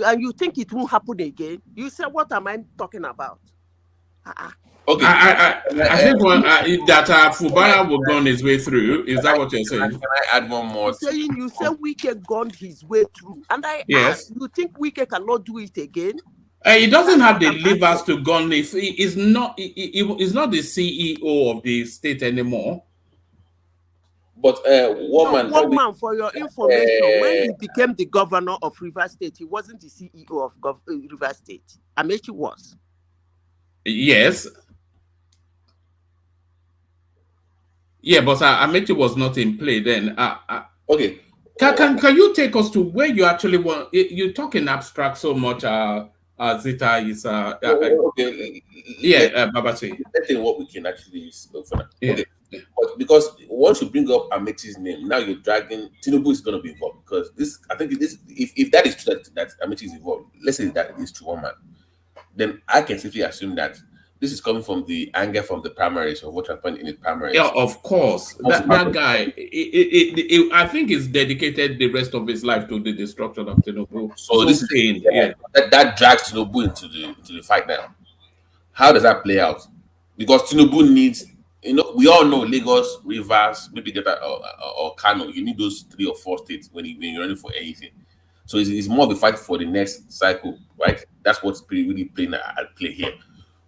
And you think it won't happen again? You said, what am I talking about? Okay, I think that Fubara will gun his way through. Is that what you're saying? Can I add one more? You said Wike gunned his way through, and I asked, you think Wike cannot do it again? He doesn't have the levers to gun it. He's not the CEO of the state anymore. But one man, for your information, when he became the governor of Rivers State, he wasn't the CEO of Rivers State. Amechi was. Yes. Yeah, but Amechi was not in play then. Okay. Can you take us to where you actually want? You talk in abstract so much. Zita is okay. Babasi. Let's think what we can actually for now. Yeah. Okay. But because once you bring up Amechi's name, now you're dragging Tinubu is going to be involved because this. I think this. If that is true that Amechi is involved, let's say that is true, one man, then I can safely assume that this is coming from the anger from the primaries of what happened in the primaries. Yeah, of course. That guy, I think, is dedicated the rest of his life to the destruction of Tinubu. So this is that drags Tinubu into the fight now. How does that play out? Because Tinubu needs, we all know Lagos, Rivers, maybe Delta or Kano. You need those 3 or 4 states when you're running for anything. So it's more of a fight for the next cycle, right? That's what's really playing at play here.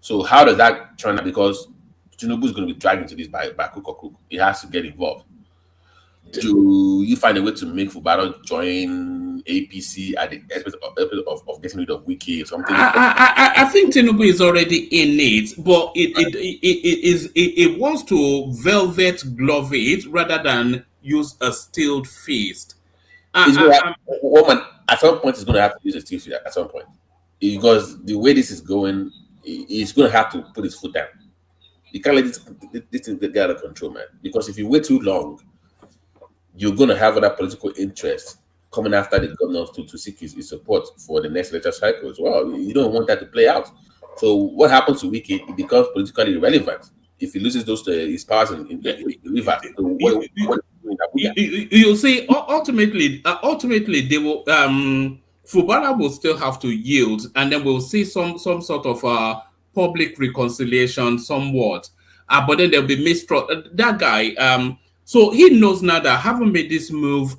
So how does that turn out? Because Tinubu is going to be dragged into this by crook or crook. He has to get involved. Do you find a way to make Fubara join APC at the expense of getting rid of Wiki or something? I think Tinubu is already in it, but it wants to velvet glove it rather than use a steel fist. Woman, at some point, is going to have to use a steel fist at some point. Because the way this is going, he's going to have to put his foot down. You can't let this thing get out of control, man. Because if you wait too long, you're going to have other political interests coming after the governor to seek his support for the next legislature cycle as well. You don't want that to play out. So what happens to Wiki? It becomes politically irrelevant if he loses those his powers in Rivers. So you see, ultimately, they will. Fubara will still have to yield, and then we'll see some sort of public reconciliation, somewhat. But then there'll be mistrust. That guy. So he knows now that having made this move,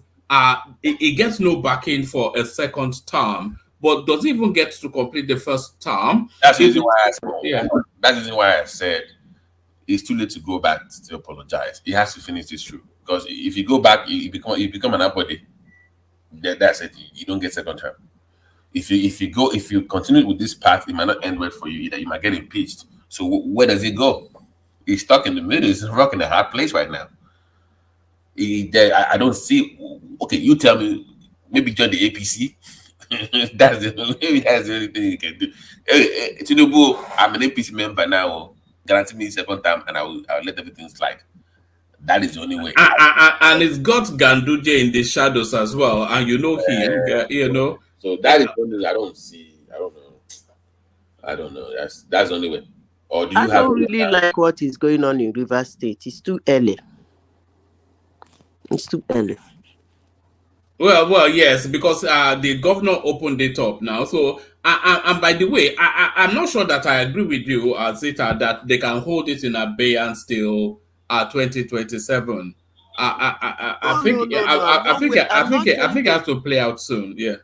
he gets no backing for a second term, but does he even get to complete the first term? That's the reason why That's the reason why I said it's too late to go back to apologize. He has to finish this through, because if you go back, you become an apody. That's it. You don't get second term. If you continue with this path, it might not end well for you either. You might get impeached. So where does it go? He's stuck in the middle. He's stuck in a hard place right now. I don't see. Okay, you tell me. Maybe join the APC. that's the only thing you can do. Tinubu, I'm an APC member now. Guarantee me second time, and I'll let everything slide. That is the only way. And it's got Ganduje in the shadows as well, and you know him. So that is only I don't see. I don't know. That's the only way. Or do you I don't really like what is going on in Rivers State. It's too early. It's too early. Well, yes, because the governor opened it up now. So, and by the way, I'm not sure that I agree with you, Zita, that they can hold it in abeyance till 2027. Oh no, no, no! I'm not I saying think it has to play out soon. Yeah.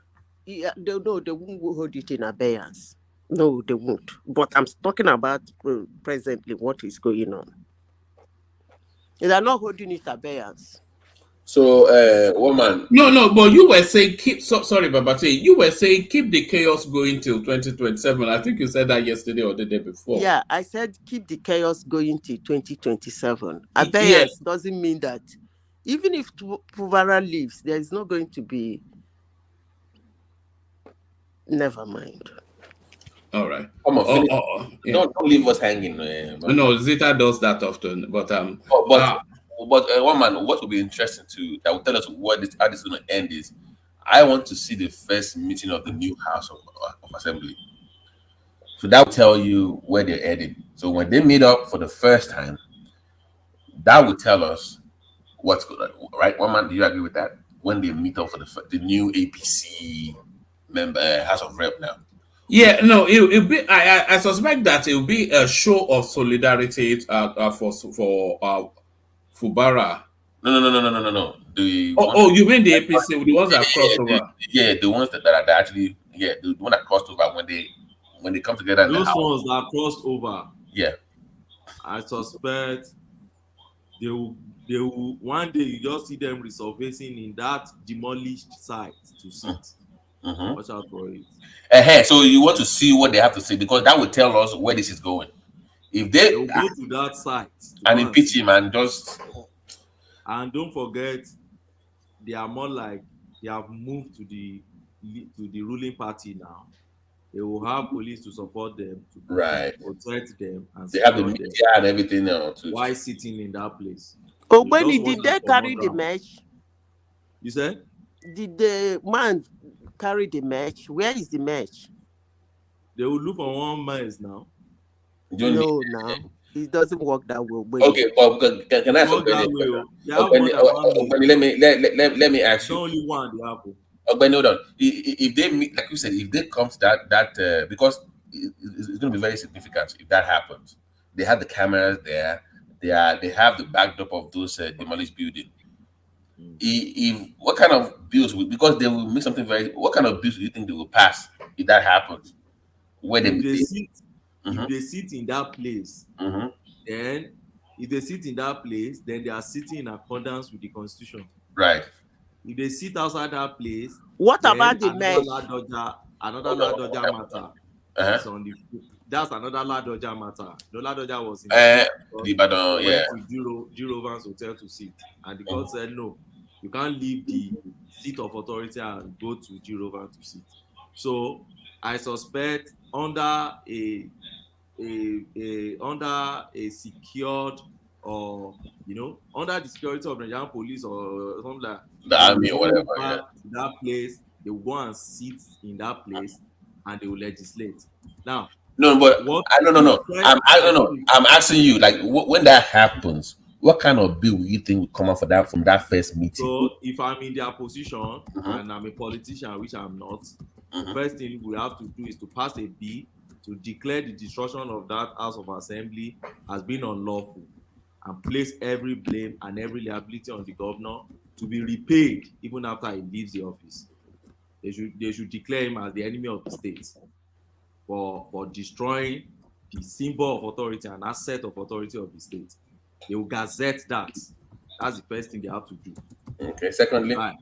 Yeah, they won't hold it in abeyance. No, they won't. But I'm talking about presently what is going on. They are not holding it abeyance. So, woman. No, but you were saying sorry, Babati. You were saying keep the chaos going till 2027. I think you said that yesterday or the day before. Yeah, I said keep the chaos going till 2027. Yeah. Abeyance doesn't mean that even if Puvara leaves, there is not going to be. Never mind. All right. Come on, finish. Yeah. Don't leave us hanging. No, Zita does that often, but one man, what will be interesting to that will tell us how this is going to end is, I want to see the first meeting of the new House of Assembly. So that will tell you where they're headed. So when they meet up for the first time, that will tell us what's good, right? One man, do you agree with that? When they meet up for the new APC member House of Rep now. Yeah, no, it'll be. I suspect that it'll be a show of solidarity for Fubara. No. You mean the APC, the ones that crossed over? Yeah, the ones that are actually, the one that crossed over when they come together. Those ones that crossed over. Yeah, I suspect they will one day you just see them resurfacing in that demolished site to sit. Watch out for it. So you want to see what they have to say, because that will tell us where this is going. If they will go to that site and impeach him and don't forget, they are more like they have moved to the ruling party now. They will have police to support them, to protect them, and they have the media and everything now. Why sitting in that place? Oh, when did they carry the match? You said? Did the man carry the match? Where is the match? They will look for one mess now. No, it doesn't work that way. Okay, well, can I ask let me ask you. Only one, the apple. Okay, hold on. If they meet, like you said, if they come to that because it's going to be very significant if that happens. They have the cameras there. They have the backdrop of those demolished buildings. If what kind of bills because they will make something very. What kind of bills do you think they will pass if that happens? If they sit in that place, then if they sit in that place, then they are sitting in accordance with the Constitution. Right. If they sit outside that place, what about the mesh? Another Ladoja matter. That's another Ladoja matter. No Ladoja was in to Girovans Hotel to sit, and the court said no, you can't leave the seat of authority and go to Girovan to sit. So I suspect under a secured or under the security of Nigerian police or something like the army or whatever, that place, they will go and sit in that place and they will legislate. Now, no, but I'm asking you, like, when that happens, what kind of bill will you think will come out from that first meeting? So, if I'm in their position and I'm a politician, which I'm not, the first thing we have to do is to pass a bill to declare the destruction of that House of Assembly as being unlawful and place every blame and every liability on the governor to be repaid even after he leaves the office. They should declare him as the enemy of the state for destroying the symbol of authority and asset of authority of the state. They will gazette that. That's the first thing they have to do. Okay. Secondly, right.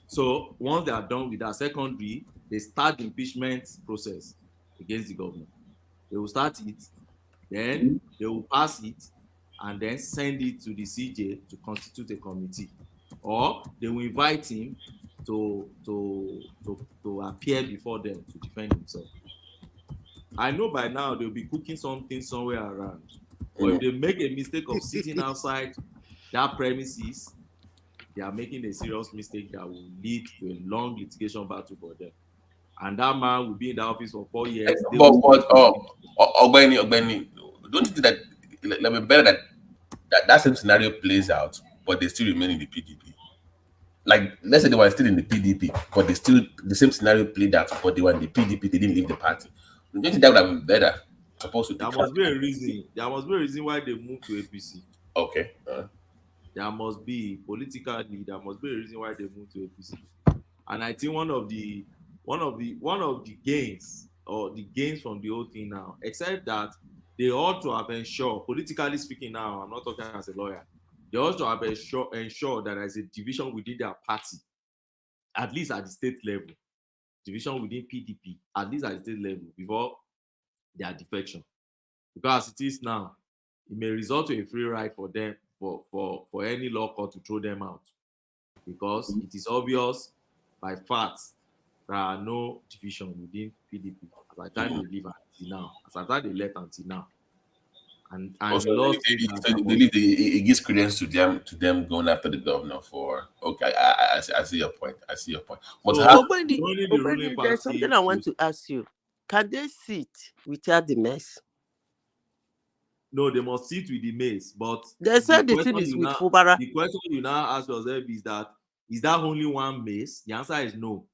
So once they are done with that, secondly, they start the impeachment process against the governor. They will start it, then they will pass it, and then send it to the CJ to constitute a committee, or they will invite him to appear before them to defend himself. I know by now they'll be cooking something somewhere around, but if they make a mistake of sitting outside that premises, they are making a serious mistake that will lead to a long litigation battle for them. And that man will be in the office for 4 years. Ogbeni, don't you think that it will be better that same scenario plays out, but they still remain in the PDP? like let's say they were still in the PDP, but they still the same scenario played out, but they were in the PDP, they didn't leave the party. Don't you think that would have been better? Supposed to There must be a reason. There must be a reason why they moved to APC. Okay. There must be politically. There must be a reason why they moved to APC. And I think one of the gains or the gains from the whole thing now, except that they ought to have ensured, politically speaking now, I'm not talking as a lawyer, they ought to have ensured that there's a division within their party, at least at the state level, division within PDP, at least at the state level, before their defection. Because as it is now, it may result to a free ride for them, for any law court to throw them out. Because it is obvious by facts there are no division within PDP as I time they live until now, as I time they left until now. And also, lost it gives credence to them going after the governor for okay. I see your point. I see your point. But so, there's something I want to ask you. Can they sit without the mess? No, they must sit with the maize. But they said the thing is with Fubara. The question you now ask yourself is that only one maize? The answer is no.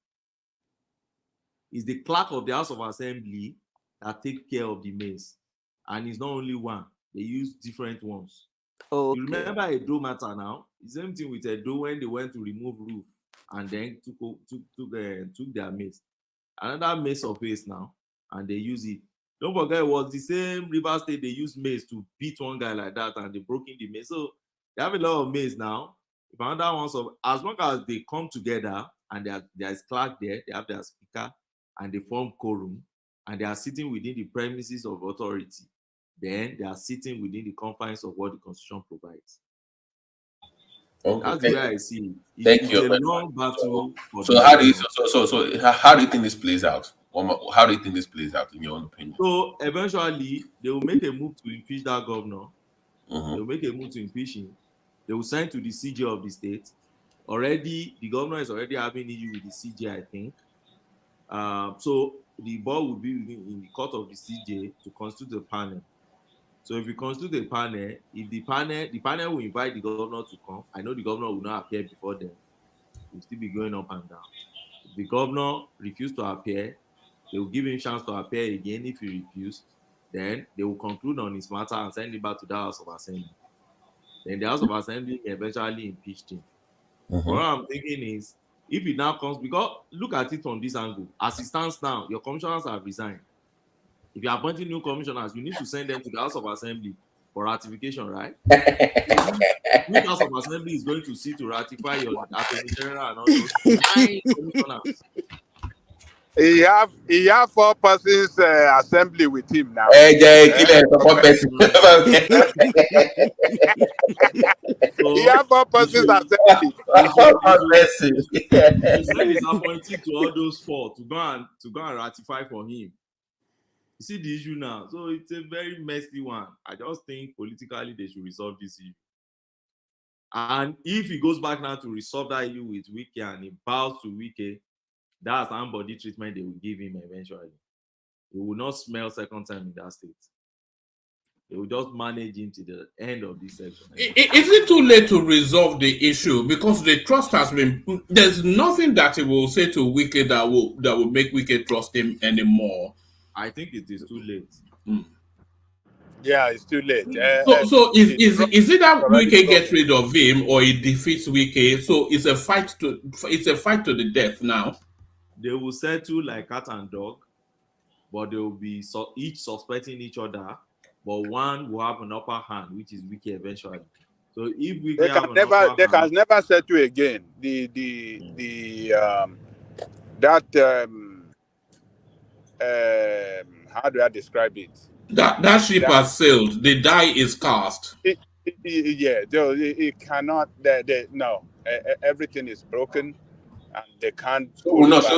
It's the clerk of the House of Assembly that take care of the maize. And it's not only one. They use different ones. Okay. You remember Edo matter now? The same thing with Edo when they went to remove roof and then took their maize. Another maize surface now, and they use it. Don't forget, it was the same River State they used maize to beat one guy like that, and they broke in the maize. So they have a lot of maize now. If another one, so as long as they come together and there's clerk there, they have their speaker, and they form quorum, and they are sitting within the premises of authority, then they are sitting within the confines of what the Constitution provides. Okay. That's the way I see it. Thank you. It's a long battle. So how do you think this plays out? How do you think this plays out in your own opinion? So eventually they will make a move to impeach that governor. Mm-hmm. They will make a move to impeach him. They will send to the CJ of the state. Already, the governor is already having issue with the CJ, I think. So the ball will be in the court of the CJ to constitute a panel. So if we constitute a panel, if the panel will invite the governor to come, I know the governor will not appear before them. He will still be going up and down. If the governor refuses to appear, they will give him a chance to appear again. If he refuses, then they will conclude on his matter and send him back to the House of Assembly. Then the House of Assembly eventually impeached him. Mm-hmm. What I'm thinking is, if it now comes, because look at it from this angle, as it stands now, your commissioners have resigned. If you're appointing new commissioners, you need to send them to the House of Assembly for ratification, right? Which House of Assembly is going to see to ratify your Attorney General and all those 9 commissioners? He have 4 persons assembly with him now. Hey, Jay, person. He have 4 persons assembly. He said he's appointed to all those 4 to go and ratify for him. You see the issue now, so it's a very messy one. I just think politically they should resolve this issue. And if he goes back now to resolve that issue with Wike and he bows to Wike, that's somebody treatment they will give him eventually. He will not smell second time in that state. They will just manage him to the end of this section. Is it too late to resolve the issue? Because the trust has been, there's nothing that he will say to Wike that will make Wike trust him anymore. I think it is too late. Yeah, it's too late. So is it that Wike gets rid of him or he defeats Wike? So it's a fight to the death now. They will settle like cat and dog, but they will be each suspecting each other, but one will have an upper hand, which is Wike eventually. So if we can never settle again. How do I describe it? That ship has sailed. The die is cast. It cannot. No, everything is broken, and they can't. You should have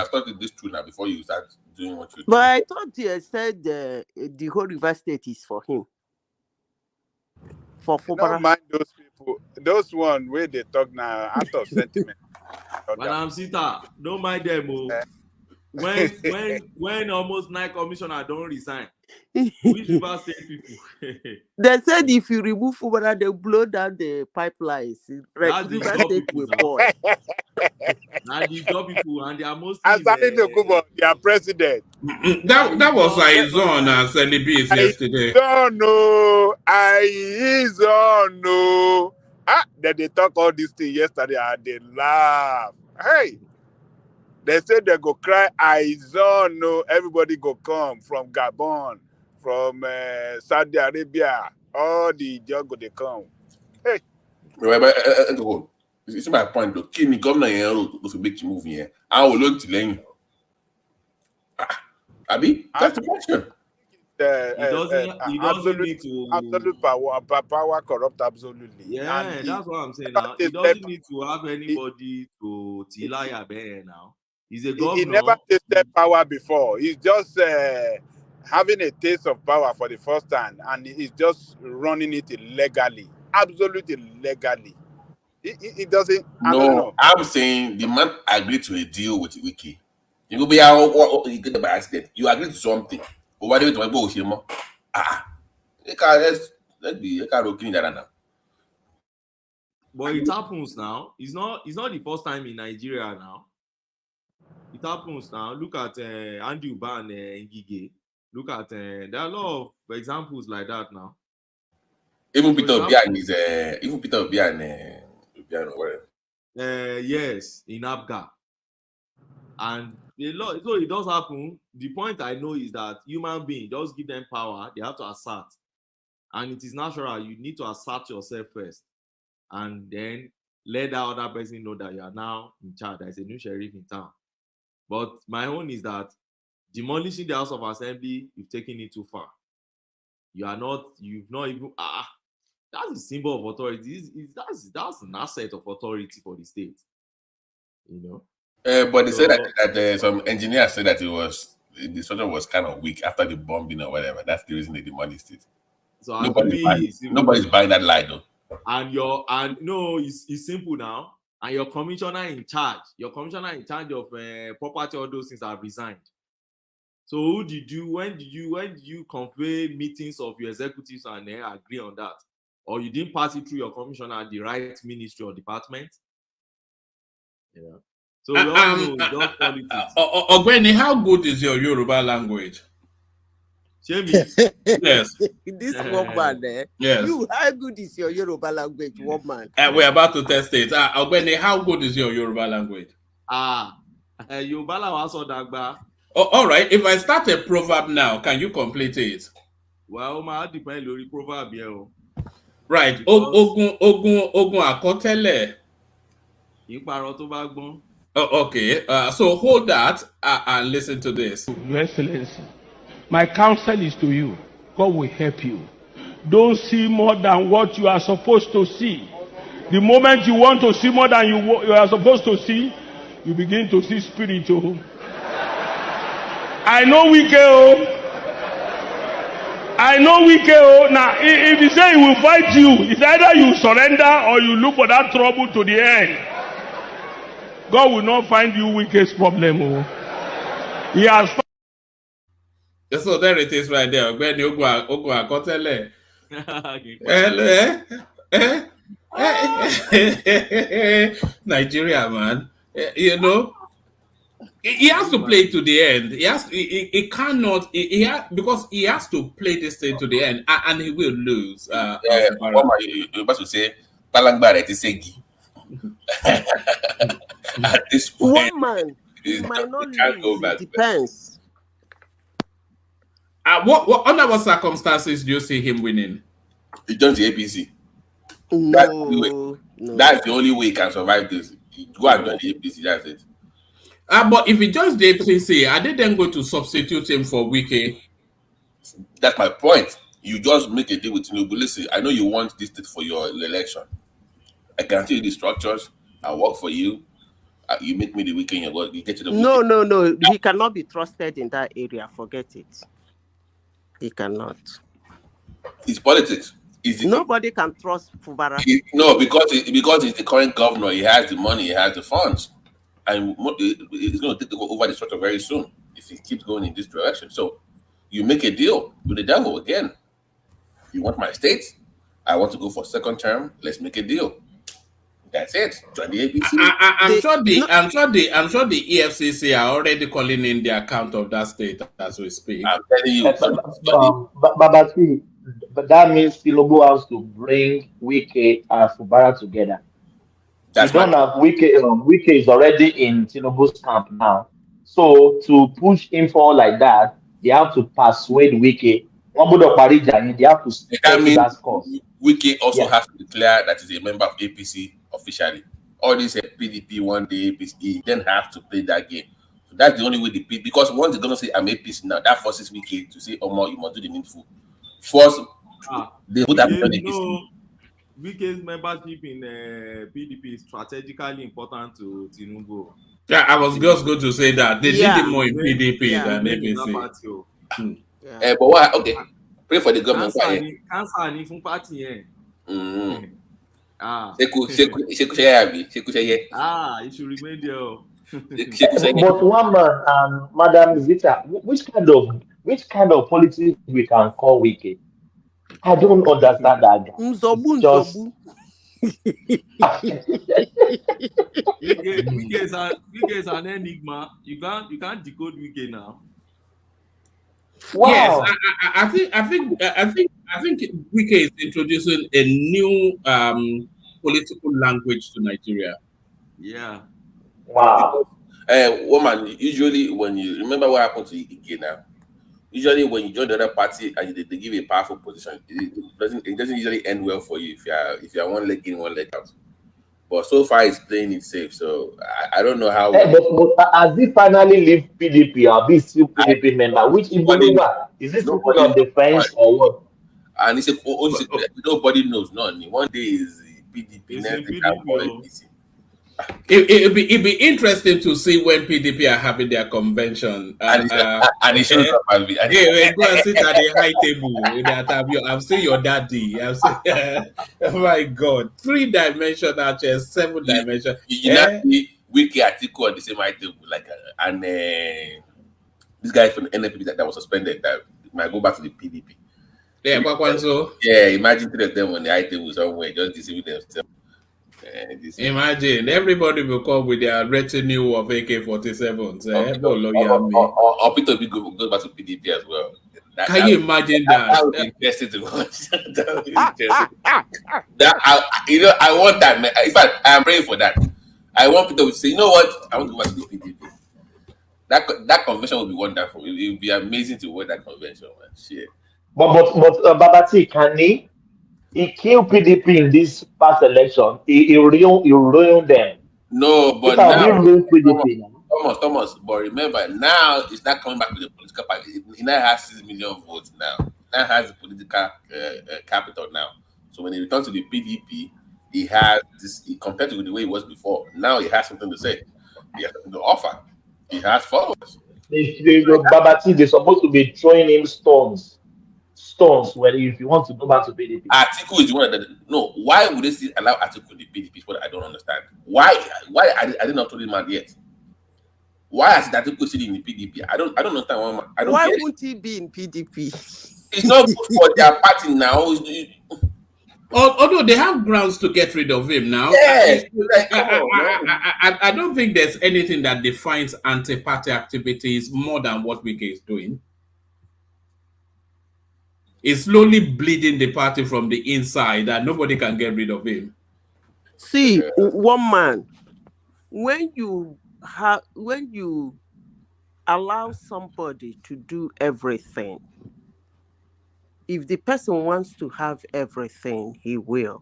started this too now before you start doing what you do. But I thought you said the whole River State is for him. For Fubara. Don't mind those people. Those ones where they talk now out of sentiment. Madam Sita, don't mind them. when almost 9 commissioners don't resign, which River State people? They said if you remove Fubara, they blow down the pipelines. That's the River job State people will now. boil. And the job people, and they are mostly their president. That was Aizon as Libis yesterday. Aizon. Then they talk all this thing yesterday and they laugh. Hey, they said they go cry Aizon. Everybody go come from Gabon, from Saudi Arabia. All the jobs go they come. Hey. You see my point though. Kí ni gómìnà yẹn rò tó fi make move yẹn? Àwọn olóòtú ti lẹ́yìn. Abi, that's the question. He doesn't need to absolute power corrupt absolutely. Yeah, and that's what I'm saying now. He doesn't need to have anybody to tilaya there now. He's a governor. He never tasted power before. He's just having a taste of power for the first time, and he's just running it illegally, absolutely legally. He doesn't. I don't know. I'm saying the man agreed to a deal with Wiki. You go be out you get by accident. You agree to something. But why do you go with him? Let's be looking at that now. But it happens now. It's not the first time in Nigeria now. It happens now. Look at Andy Uba and Ngige. Look at there are a lot of examples like that now. Even Peter Obian is even Peter Obian whatever. Yes, in Abga. And so it does happen. The point I know is that human beings, just give them power, they have to assert. And it is natural. You need to assert yourself first. And then let that other person know that you are now in charge. There's a new sheriff in town. But my own is that demolishing the House of Assembly, you've taken it too far. You've not even that's a symbol of authority. That's an asset of authority for the state. You know. But they said that some engineers said that the structure was kind of weak after the bombing or whatever. That's the reason they demolished it. So nobody's buying that lie though. It's simple now. And your commissioner in charge of property, all those things have resigned. So when did you convey meetings of your executives and agree on that? Or you didn't pass it through your commissioner at the right ministry or department? Yeah. So Ogbeni, how good is your Yoruba language? Yes. This woman there. Yes. How good is your Yoruba language, woman? We're about to test it. Ogbeni, how good is your Yoruba language? Yoruba language. All right. If I start a proverb now, can you complete it? Well, my depend on the proverb here. Right. Ogun akotele. Okay. So hold that and listen to this. Your Excellency, my counsel is to you. God will help you. Don't see more than what you are supposed to see. The moment you want to see more than you are supposed to see, you begin to see spiritual. I know we go. Now, if you say he will fight you, it's either you surrender or you look for that trouble to the end. God will not find you weakest problem. He has. So there it is right there. Nigeria, man. You know. He has to play to the end. He cannot. Because he has to play this thing to the end, and he will lose. You're about to say, "Palangbare is Segi." At this point, one man, he might not lose. It depends. What under what circumstances do you see him winning? He joins the APC. No, that's the only way he can survive this. Go and join the APC. That's it. But if he joins the APC, are they then going to substitute him for Wike? That's my point. You just make a deal with Tinubu. Listen, I know you want this for your election. I guarantee you the structures. I work for you. You make me the weekend. You get to the weekend. No. He cannot be trusted in that area. Forget it. He cannot. It's politics. Nobody can trust Fubara. No, because he's the current governor. He has the money. He has the funds. and it's going to take over the structure very soon if it keeps going in this direction. So you make a deal with the devil again. You want my state? I want to go for second term. Let's make a deal. That's it. Join the APC. I'm sure the EFCC are already calling in the account of that state as we speak. I'm telling you. But that means Tinubu has to bring Wike and Fubara together. That's you don't have Wike. Wike is already in Tinubu's camp now. So to push him forward like that, they have to persuade Wike. They have to settle that course. Wike also has to declare that he's a member of APC officially. All these PDP one day APC, he then have to play that game. So that's the only way they play. Because once they're gonna say I'm APC now, that forces Wike to say, "Oh, you must do the needful." Force they put that on APC. Wike's membership in PDP is strategically important to Tinubu. Yeah, I was just going to say that they need him more in PDP than APC. But what? Okay, pray for the government. Cancer ni fún party yẹn. It should remain there. But one man, Madam Zita, which kind of politics we can call Wike? I don't understand that guy. Wike is an enigma. You can't decode Wike now. Wow. Yes, I think Wike is introducing a new political language to Nigeria. Yeah. Wow. Woman, usually when you remember what happened to Ike now, usually when you join the other party and they give a powerful position, it doesn't usually end well for you if you are one leg in, one leg out. But so far, it's playing it safe. So I don't know how. But as he finally leave PDP, or be still PDP member, which is this people on the fence or what? And he said, nobody knows. None. One day is PDP, next day APC. It'd be interesting to see when PDP are having their convention. And it shows up as go and sit at the high table with that interview. I'm still your daddy. I'm still, oh my God, 3-dimensional chess, 7-dimensional. You know, Wiki Atiku on the same high table, like and this guy from the NFP that was suspended that might go back to the PDP. Yeah, imagine 3 of them on the high table somewhere, just deceiving themselves. Imagine everybody will come with their retinue of AK-47s. Or Peter will go back to PDP as well. Can you imagine that? That would be interesting to watch. I want that, man. In fact, I am praying for that. I want people to say, you know what? I want to go back to the PDP. That convention will be wonderful. It will be amazing to watch that convention, man. Shit. But Babati, can he killed PDP in this past election. He ruined them. No, but now Thomas. But remember, now it's not coming back to the political party. He now has 6 million votes now. Now has the political capital now. So when he returns to the PDP, he has this compared to the way it was before. Now he has something to say. He has something to offer. He has followers. Babati, they're supposed to be throwing him stones when if you want to go back to PDP. Atiku is the one that why would they still allow Atiku in the PDP? Is what I don't understand. Why I did not told him out yet. Why is Atiku sitting in the PDP? I don't understand why won't he be in PDP? It's not good for their party now. Although they have grounds to get rid of him now. Yes. I don't think there's anything that defines anti-party activities more than what Wike is doing. Is slowly bleeding the party from the inside and nobody can get rid of him. See, one man, when you allow somebody to do everything, if the person wants to have everything, he will.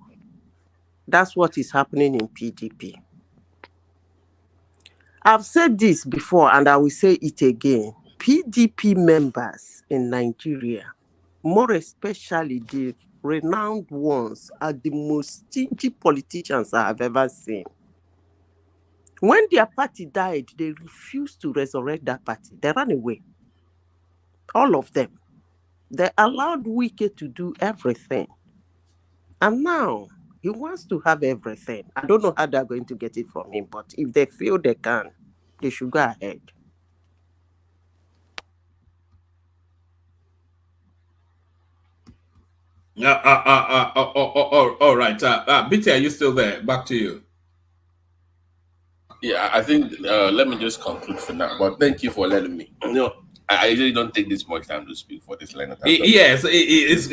That's what is happening in PDP. I've said this before and I will say it again. PDP members in Nigeria, more especially the renowned ones, are the most stingy politicians I have ever seen. When their party died, they refused to resurrect that party. They ran away. All of them. They allowed Wike to do everything. And now, He wants to have everything. I don't know how they're going to get it from him, but if they feel they can, they should go ahead. All right. BT, are you still there? Back to you. Yeah, I think let me just conclude for now. But thank you for letting me. I usually don't take this much time to speak for this line of time. Yes, it's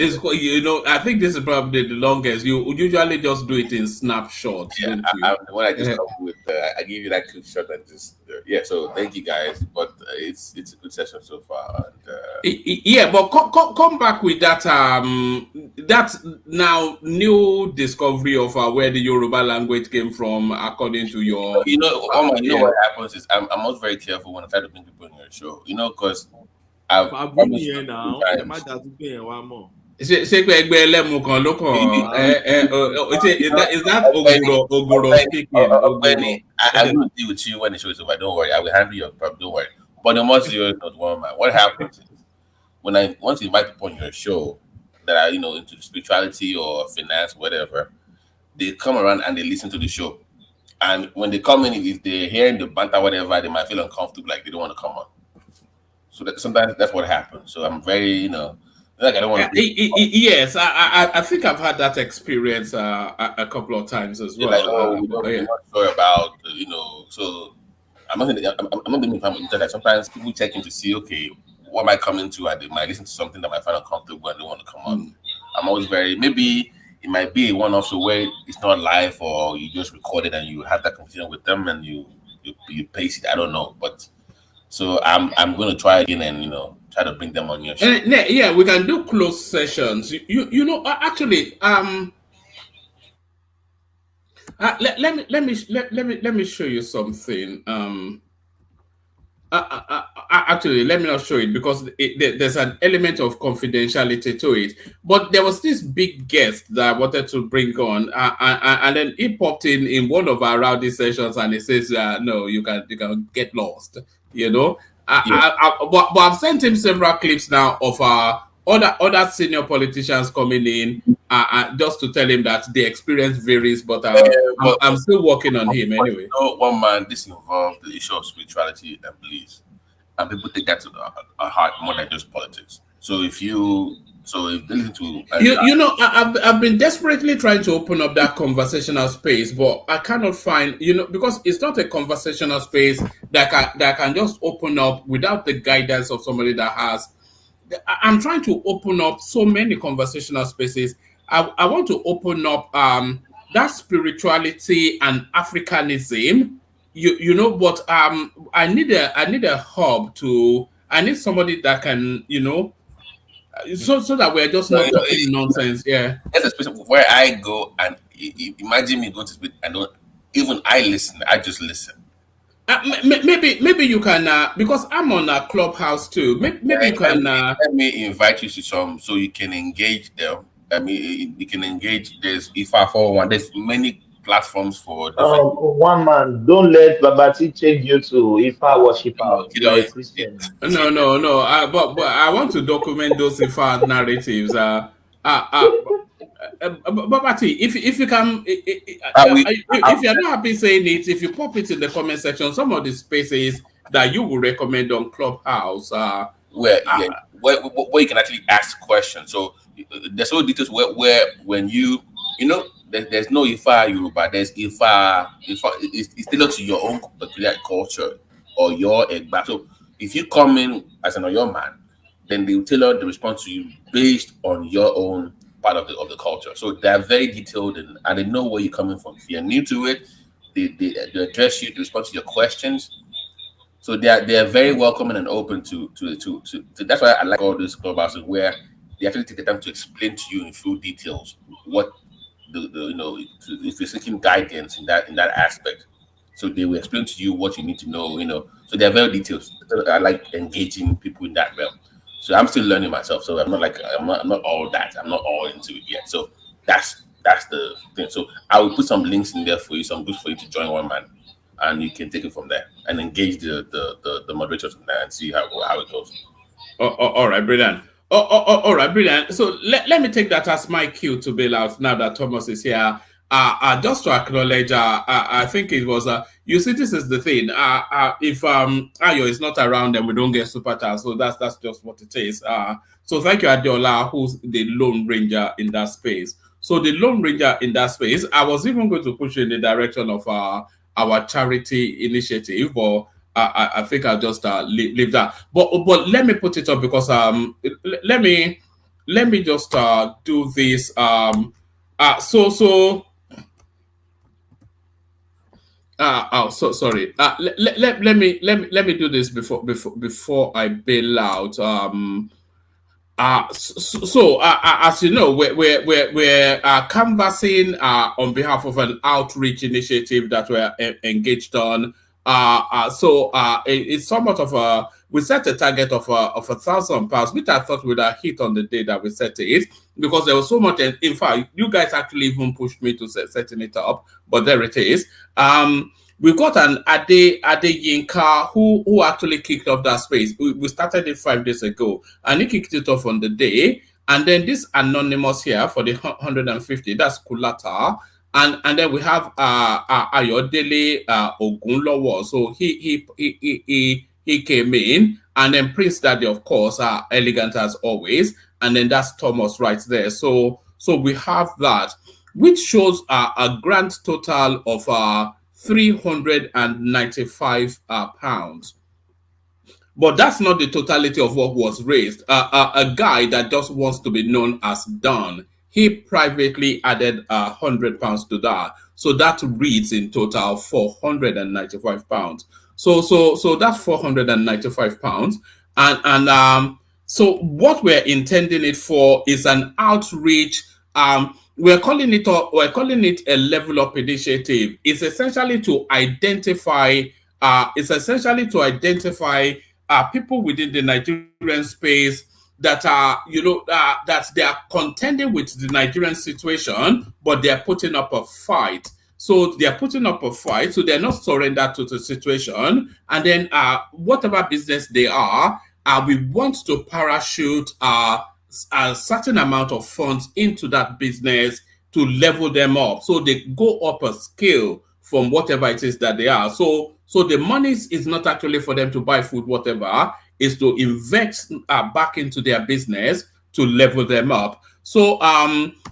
I think this is probably the longest. You usually just do it in snapshots, don't you? When I just come with, I give you that quick shot and just So thank you guys. But it's a good session so far. And, yeah, but come back with that that now new discovery of where the Yoruba language came from, according to your. What happens is I'm also very careful when I try to bring people in your show. Because I've promised here now. Is that Oguro speaking? I will deal with you when the show is over. Don't worry. I will handle your problem. Don't worry. But the most serious not one man. What happens is once you invite people on your show that are into spirituality or finance, whatever, they come around and they listen to the show. And when they come in, if they're hearing the banter, whatever, they might feel uncomfortable, like they don't want to come on. So sometimes that's what happens. So I'm very, like I don't want to. Yes, I think I've had that experience a couple of times as well. Like, we're not sure about, So I'm not being that sometimes people check in to see, okay, what am I coming to? And they might listen to something that might find uncomfortable and they want to come on. I'm always maybe it might be one also where it's not live or you just record it and you have that conversation with them and you paste it. I don't know, but so I'm going to try again and try to bring them on your show. Yeah, we can do closed sessions. Actually, let me show you something. Actually, let me not show it because there's an element of confidentiality to it. But there was this big guest that I wanted to bring on, and then he popped in one of our rowdy sessions, and he says, "No, you can get lost." But I've sent him several clips now of other senior politicians coming in, just to tell him that the experience varies. But I'm still working on him anyway. One man, this involves the issue of spirituality and beliefs, and people take that to heart more than just politics. So if you listen to I've been desperately trying to open up that conversational space, but I cannot find because it's not a conversational space that can just open up without the guidance of somebody that has. I'm trying to open up so many conversational spaces. I want to open up that spirituality and Africanism, but I need a hub I need somebody that can, so that we're just not talking nonsense. Yeah. That's a space where I go and imagine me going to speak and I listen. I just listen. Maybe you can because I'm on a Clubhouse too. Maybe you can let me invite you to some so you can engage them. I mean, you can engage. There's IFA 401. There's many platforms for different. One man, don't let Babati change you to IFA worshiper. You are a Christian. No. But I want to document those IFA narratives. Babati, if you can, if you're not happy saying it, if you pop it in the comment section, some of the spaces that you would recommend on Clubhouse, where you can actually ask questions. So there's all details where when there's no Ifa Yoruba, there's Ifa. It's tailored to your own peculiar culture or your Ekpa. So if you come in as an Oyo man, then they will tailor the response to you based on your own part of the culture. So they're very detailed and they know where you're coming from. If you're new to it, they address you, they respond to your questions. So they are very welcoming and open to that's why I like all these clubhouses where they actually take the time to explain to you in full details what if you're seeking guidance in that aspect. So they will explain to you what you need to know, So they're very detailed. I like engaging people in that realm. So I'm still learning myself. So I'm not all that. I'm not all into it yet. So that's the thing. So I will put some links in there for you, some groups for you to join one man, and you can take it from there and engage the moderators in there and see how it goes. All right, brilliant. All right, brilliant. So let me take that as my cue to bail out now that Thomas is here. just to acknowledge, I think it was, you see, this is the thing. If Ayo is not around, then we don't get super chat. So that's just what it is. So thank you, Adiola, who's the Lone Ranger in that space. So the Lone Ranger in that space, I was even going to push you in the direction of our charity initiative, but I think I'll just leave that. But let me put it up because let me just do this. So sorry. Let me do this before I bail out. As you know, we're canvassing on behalf of an outreach initiative that we're engaged on. It's somewhat of a, we set a target of £1,000, which I thought we'd have hit on the day that we set it, because there was so much. In fact, you guys actually even pushed me to setting it up, but there it is. We got an Ade Yinka who actually kicked off that space. We started it 5 days ago, and he kicked it off on the day. And then this anonymous here for the 150, that's Kulata. And then we have Ayodele Ogunlowo. So he came in, and then Prince Daddy, of course, elegant as always. And then that's Thomas right there. So we have that, which shows a grand total of £395. But that's not the totality of what was raised. A guy that just wants to be known as Don, he privately added £100 to that. So that reads in total £495. So that's £495. So what we're intending it for is an outreach. We're calling it a level up initiative. It's essentially to identify people within the Nigerian space that are, that they are contending with the Nigerian situation, but they are putting up a fight. So they are putting up a fight, so they're not surrendered to the situation. And then whatever business they are, we want to parachute a certain amount of funds into that business to level them up, so they go up a scale from whatever it is that they are. So the money is not actually for them to buy food, whatever, is to invest back into their business to level them up. So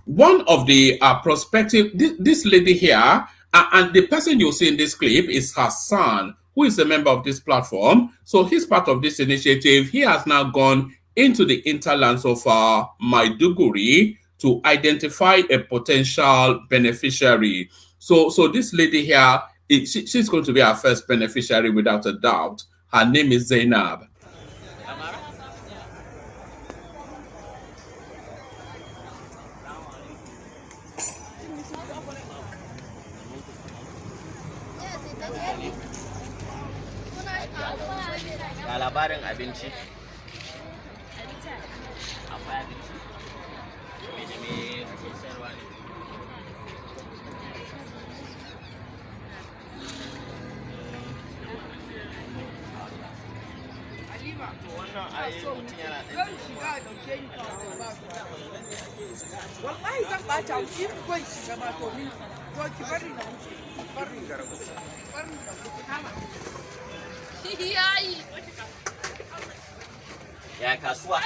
one of the prospective, this lady here, and the person you'll see in this clip is her son, who is a member of this platform. So he's part of this initiative. He has now gone into the interlands of Maiduguri to identify a potential beneficiary. So this lady here, she's going to be our first beneficiary without a doubt. Her name is Zainab. Labarin abinci. Akwai abinci. Me kake sayarwa ne? Wannan ayi mutum yana da shiga dauke ni wallahi zan bata mu in ban shiga ba to ni to ki bari na bari garabu bari kama yayi ya kasuwa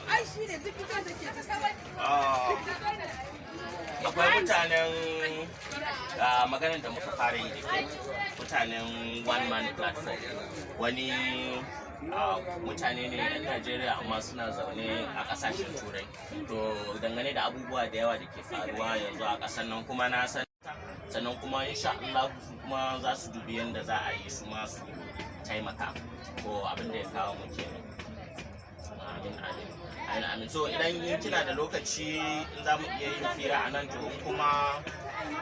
ai shine duk ita da ke akwai mutanen maganar da muka fara yi da ke mutanen one man platform, wani mutane ne yan Najeriya amma suna zaune a kasashen turai. To dangane da abubuwa da yawa da ke faruwa yanzu a kasar nan, kuma na san sannan kuma insha Allah su kuma za su dubi yadda za a yi su ma su taimaka ko abin da ya kawo mu kenan. Amin. So idan kina da lokaci in za mu iya yin fira a nan, to kuma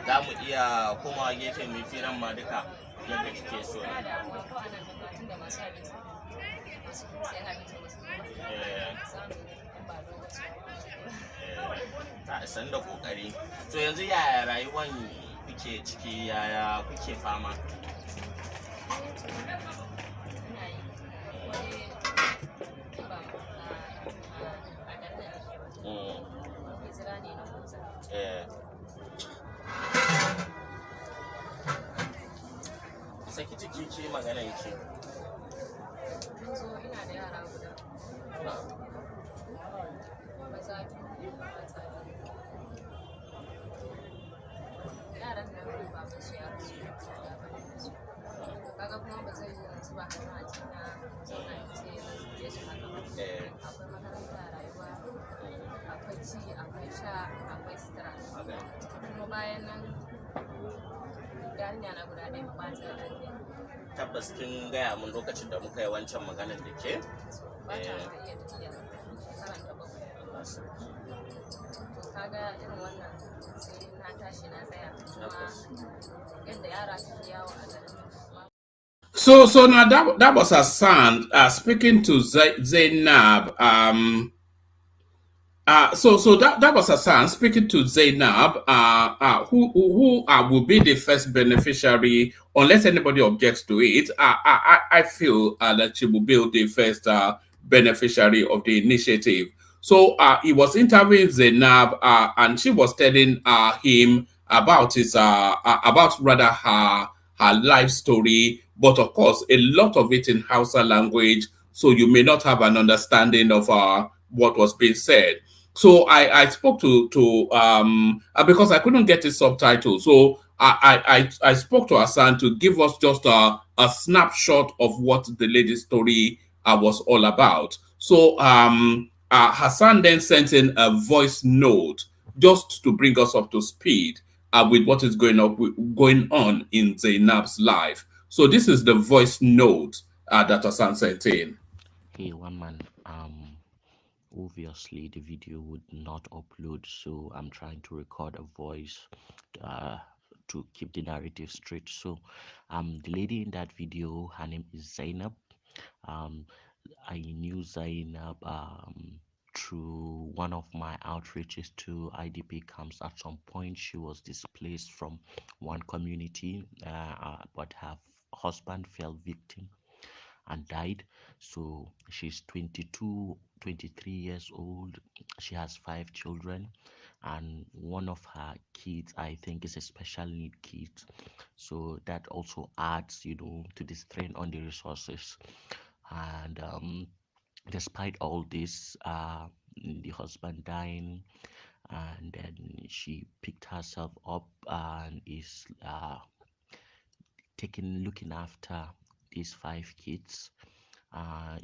za mu iya komawa gefe mai firan ma duka yadda kike so. San da kokari. So yanzu yaya rayuwan kuke ciki, yaya kuke fama? Cici magana ce. Yanzu ina da yara guda. Maza biyu, mata biyu. Yaran nan baban su ya rasu ya bari da su. Kaga kuma ba zai yi yanzu ba har ma ce na zauna in ce na je su haka ba. Akwai makaranta rayuwa, akwai ci, akwai sha, akwai sutura. Kuma bayan nan yarinya na guda ɗaya ba ta da lafiya. Tabbas kin gaya mun lokacin da muka yi wancan maganar da ke? Ba ta ma iya tafiya, shekaran ta bakwai. To kaga irin wannan sai na tashi na tsaya kuma yadda yara suke yawo a garin. So now that was Hassan speaking to Zainab. So that was Hassan speaking to Zainab, who will be the first beneficiary, unless anybody objects to it. I feel that she will be the first beneficiary of the initiative. So he was interviewing Zainab, and she was telling him about his about rather her life story, but of course a lot of it in Hausa language, so you may not have an understanding of what was being said. So I spoke to because I couldn't get the subtitle. So I spoke to Hassan to give us just a snapshot of what the lady's story was all about. So Hassan then sent in a voice note just to bring us up to speed with what is going on in Zainab's life. So this is the voice note that Hassan sent in. Hey, one man. Obviously the video would not upload, so I'm trying to record a voice to keep the narrative straight. So the lady in that video, her name is Zainab. I knew Zainab through one of my outreaches to IDP camps. At some point she was displaced from one community, but her husband fell victim and died. So she's 22, 23 years old. She has 5 children, and one of her kids, I think, is a special need kid. So that also adds, to the strain on the resources. And despite all this, the husband dying, and then she picked herself up and is looking after these 5 kids,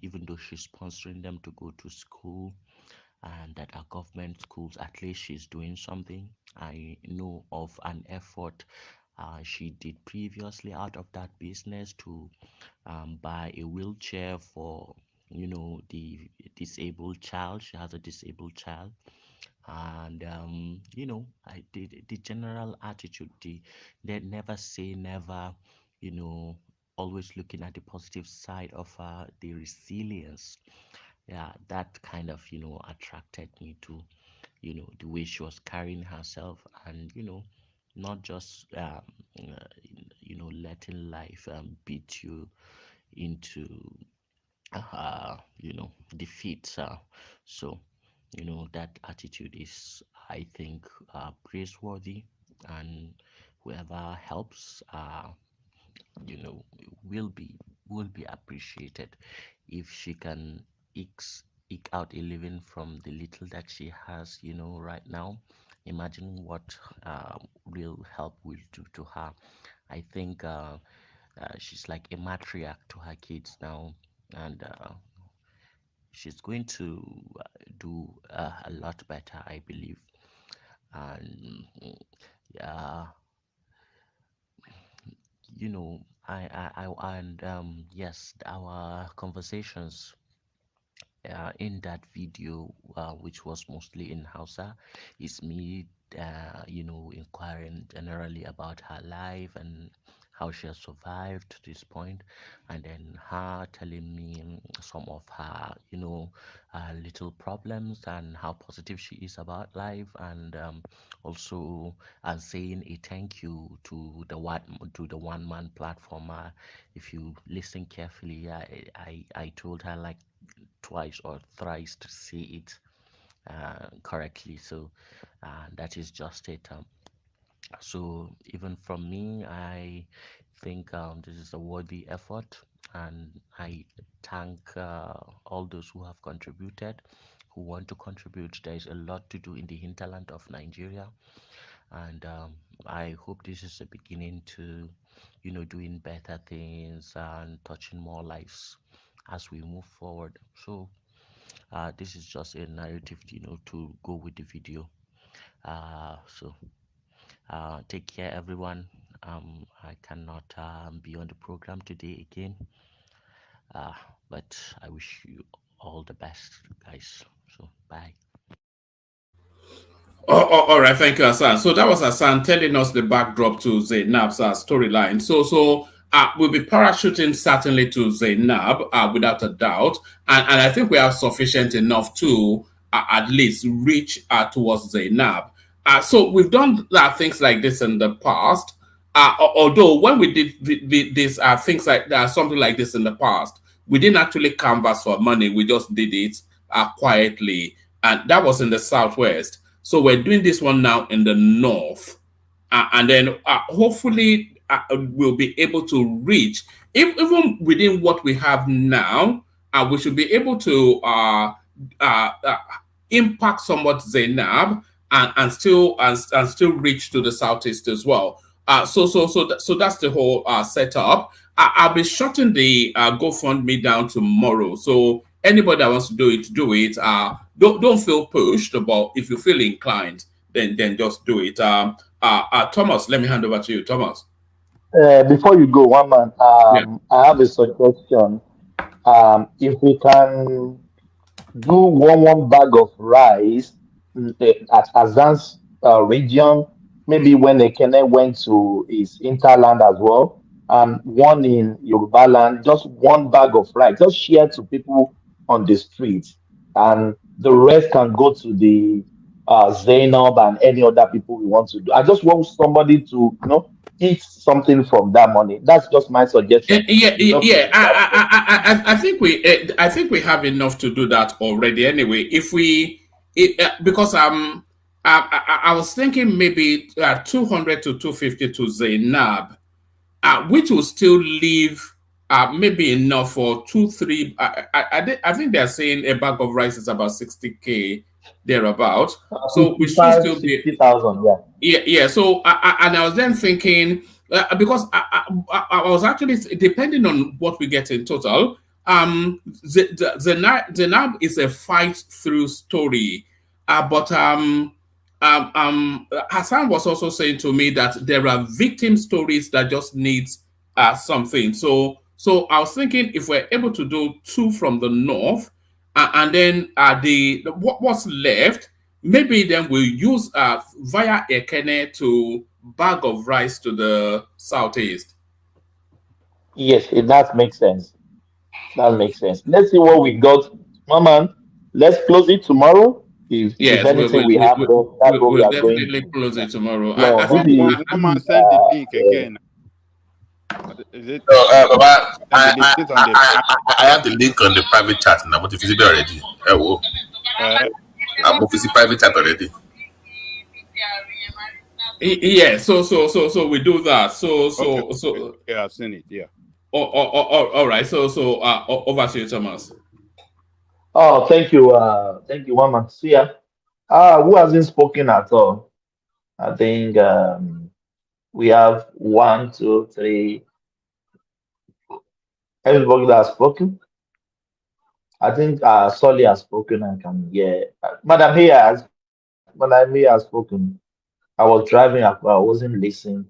even though she's sponsoring them to go to school, and that our government schools, at least she's doing something. I know of an effort she did previously out of that business to buy a wheelchair for the disabled child. She has a disabled child, and I did the general attitude, they never say never, you know always looking at the positive side of the resilience. Yeah, that kind of attracted me to the way she was carrying herself, and not just letting life beat you into defeat. So that attitude is, I think, praiseworthy, and whoever helps you know will be appreciated. If she can eke out a living from the little that she has right now, imagine what real help will do to her. I think she's like a matriarch to her kids now, and she's going to do a lot better, I believe. And yeah, and yes, our conversations in that video, which was mostly in Hausa, is me, inquiring generally about her life and how she has survived to this point, and then her telling me some of her, little problems and how positive she is about life, and also saying a thank you to the one man platform. If you listen carefully, I told her like twice or thrice to say it correctly. So that is just it. So even from me, I think this is a worthy effort, and I thank all those who have contributed, who want to contribute. There is a lot to do in the hinterland of Nigeria, and I hope this is a beginning to, doing better things and touching more lives as we move forward. So this is just a narrative, to go with the video. So take care, everyone. I cannot be on the program today again, but I wish you all the best, guys. So bye. All right, thank you, Hassan. So that was Hassan telling us the backdrop to Zainab's storyline. So we'll be parachuting certainly to Zainab without a doubt, and I think we are sufficient enough to at least reach towards Zainab. So we've done things like this in the past. Although when we did this things like something like this in the past, we didn't actually canvass for money. We just did it quietly, and that was in the southwest. So we're doing this one now in the north, and then hopefully we'll be able to reach, even within what we have now, we should be able to impact somewhat Zainab and still reach to the southeast as well. So that's the whole setup. I'll be shutting the GoFundMe down tomorrow. So anybody that wants to do it, do it. Don't feel pushed, but if you feel inclined, then just do it. Thomas, let me hand over to you, Thomas. Before you go, one man, Yeah. I have a suggestion. If we can do one bag of rice at Azan's region, maybe when Ekene went to his interland as well, and one in Yoruba land, just one bag of rice, just share to people on the street, and the rest can go to the Zainab and any other people we want to do. I just want somebody to, eat something from that money. That's just my suggestion. It's up to Yeah. you. I think we have enough to do that already. Anyway, because I was thinking maybe 200 to 250 to Zainab, which will still leave maybe enough for 2-3. I think they're saying a bag of rice is about 60K thereabout. So we should 55, still be 60,000, yeah. yeah. So and I was then thinking because I was actually depending on what we get in total. Zainab is a fight through story, but Hassan was also saying to me that there are victim stories that just needs something. So I was thinking if we're able to do 2 from the north, and then what's left, maybe then we'll use via Ekene to bag of rice to the southeast. Yes, it does make sense. That makes sense. Let's see what we got. Mama, let's close it tomorrow. If Yes, anything we have, then that's what we we'll are going definitely to. close it tomorrow. I No, think One man send the link again. Is it? Baba, Send the link. It's on the. I have the link on the private chat now, but if it's already. I'm officially private chat already. Yeah, so we do that. Yeah, I've seen it. Yeah. All right. So over to you, Thomas. Oh, thank you, Mama. See ya. Who hasn't spoken at all? I think we have 1, 2, 3. Everybody that has spoken. I think Solly has spoken. I can Madam Hia has spoken. I was driving. I wasn't listening.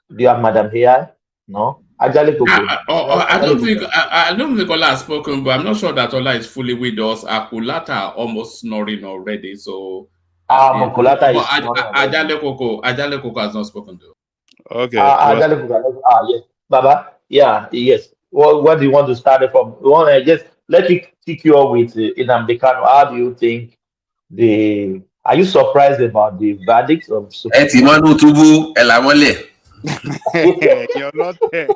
Do you have Madam Hia? No. Ajale Koko. I don't think Ola has spoken, but I'm not sure that Ola is fully with us. Akulata are almost snoring already, so. Mokolata is Ajale Koko has not spoken to. Okay. Ajale Koko. Yes. Baba. Yeah. Yes. What do you want to start it from? We want to just let me kick you off with Nnamdi Kanu. How do you think are you surprised about the verdict of Supreme Court? You're not there.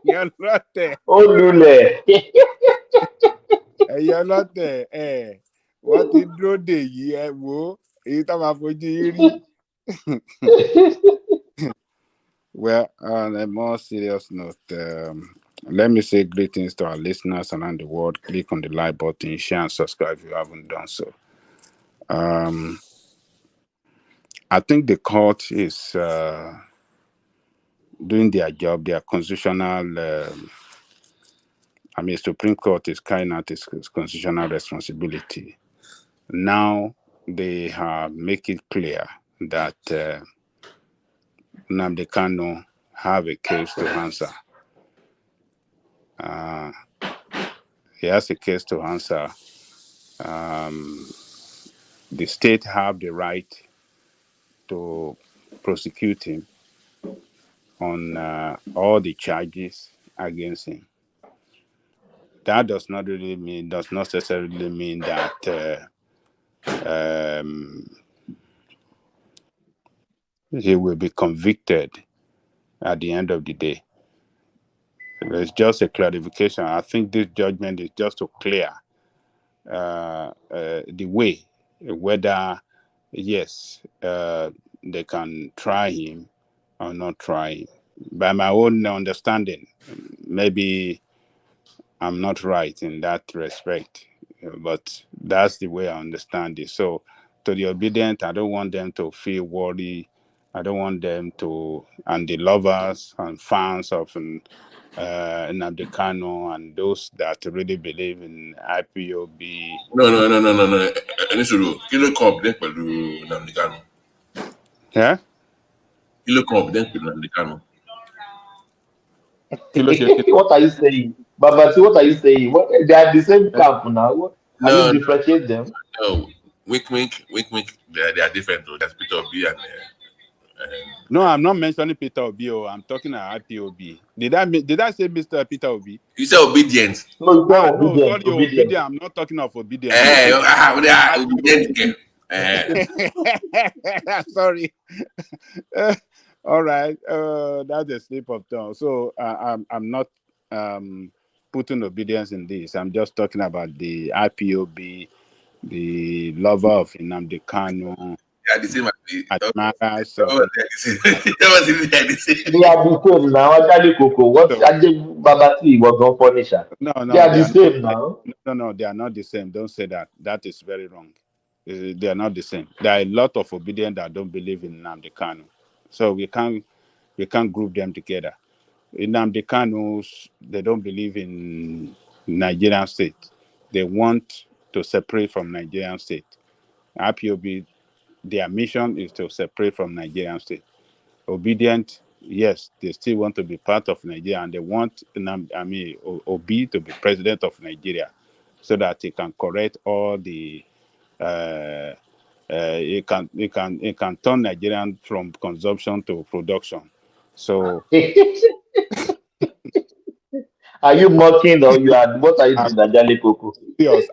You're not there. Oh, Lule. You're not there. What did you do? Wo? Èyí tá máa fojú yín rí. Well, on a more serious note, let me say greetings to our listeners around the world. Click on the like button, share, and subscribe if you haven't done so. I think the court is doing their job, their constitutional. Supreme Court is carrying out its constitutional responsibility. Now they have make it clear that Nnamdi Kanu have a case to answer. He has a case to answer. The state have the right to prosecute him on all the charges against him. That does not necessarily mean that he will be convicted at the end of the day. It's just a clarification. I think this judgment is just to clear the way whether, yes, they can try him or not try him. By my own understanding, maybe I'm not right in that respect, but that's the way I understand it. So, to the obedient, I don't want them to feel worried. I don't want them to, and the lovers and fans of Nnamdi Kanu and those that really believe in IPOB. No. Nisuru, kí ló kàn ọ̀bìdẹ́ pẹ̀lú Nnamdi Kanu? Yeah? Kí ló kàn ọ̀bìdẹ́ pẹ̀lú Nnamdi Kanu? What are you saying? Babati, what are you saying? They are the same camp now. Can you differentiate them? No. Wink. They are different though. That's Peter Obi and no, I'm not mentioning Peter Obi. I'm talking about IPOB. Did I say Mr. Peter Obi? You said obedient. No, you said obedient. No, sorry, obedient. I'm not talking of obedient. Obedient. Sorry. All right. That's a slip of tongue. So I'm not putting obedience in this. I'm just talking about the IPOB, the lover of Nnamdi Kanu. They are the same. They are the same now. Actually, Coco, what Babati was not punisher. No, they are the same now. No, they are not the same. Don't say that. That is very wrong. They are not the same. There are a lot of obedient that don't believe in Nnamdi Kanu. So we can't group them together. In Nnamdi Kanu, they don't believe in Nigerian state. They want to separate from Nigerian state. IPOB, their mission is to separate from Nigerian state. Obedient, yes, they still want to be part of Nigeria, and they want Obi to be president of Nigeria, so that he can correct all the. It can turn Nigerian from consumption to production. So. Are you mocking or you are? What are you doing, Najali Coco? Yes,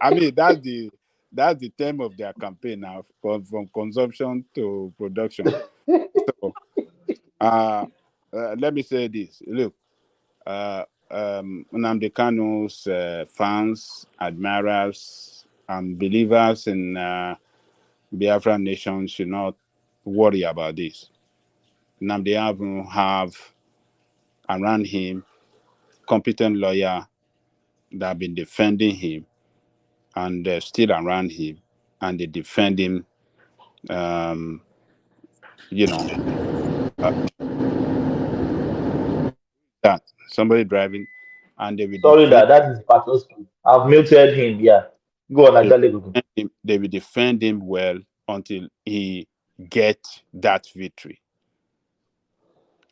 that's the term of their campaign now, from consumption to production. So, let me say this. Look, Nnamdi Kanu's fans, admirers, and believers in Biafra nation should not worry about this. Nnamdi Kanu have around him competent lawyer that have been defending him, and they're still around him, and they defend him. That somebody driving, and they will. Sorry, that is Patoski. I've muted him. Yeah, go on, they will defend him well until he get that victory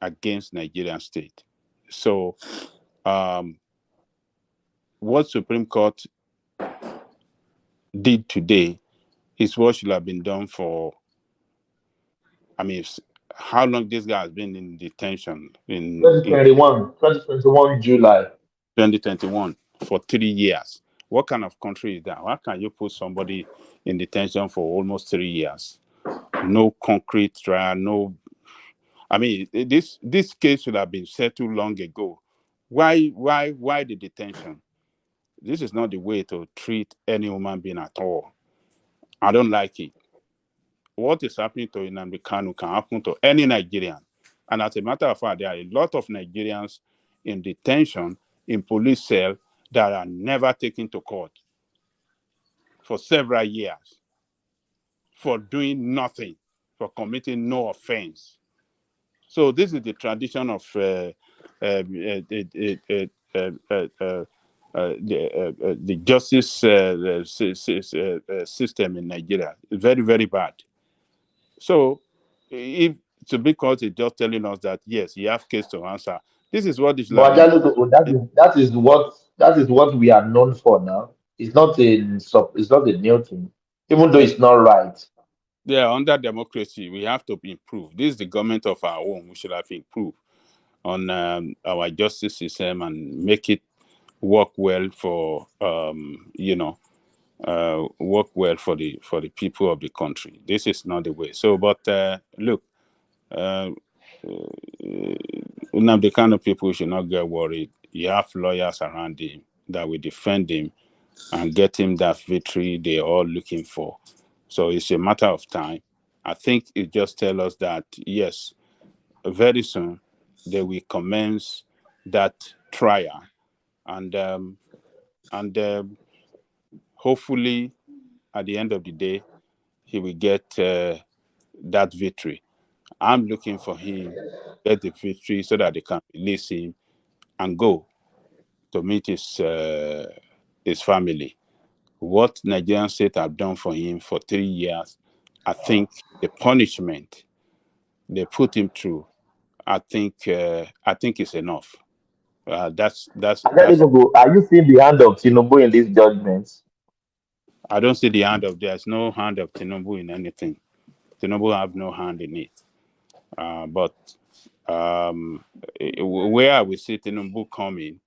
against Nigerian state. So, what Supreme Court did today is what should have been done for. How long this guy has been in detention? In 2021 July. 2021 for 3 years. What kind of country is that? How can you put somebody in detention for almost 3 years? No concrete trial, no. This case should have been settled long ago. Why the detention? This is not the way to treat any human being at all. I don't like it. What is happening to Nnamdi Kanu can happen to any Nigerian. And as a matter of fact, there are a lot of Nigerians in detention in police cell that are never taken to court for several years for doing nothing, for committing no offense. So this is the tradition of the justice system in Nigeria. Very, very bad. So if to because it's just telling us that yes, you have case to answer. This is what this But land. that is what we are known for now. It's not a new thing, even though Yeah, it's not right. yeah, under democracy, we have to improve. This is the government of our own. We should have improved on our justice system and make it work well for work well for the people of the country. This is not the way. So, but look, Nnamdi Kanu people should not get worried. You have lawyers around him that will defend him and get him that victory they're all looking for. So it's a matter of time. I think it just tells us that yes, very soon they will commence that trial, and hopefully at the end of the day he will get that victory. I'm looking for him get the victory so that they can release him and go to meet his family. What Nigerian state have done for him for 3 years, I think the punishment they put him through, I think is enough. That's. And let even go. Are you seeing the hand of Tinubu in these judgments? I don't see the hand of. There's no hand of Tinubu in anything. Tinubu have no hand in it. But where we see Tinubu coming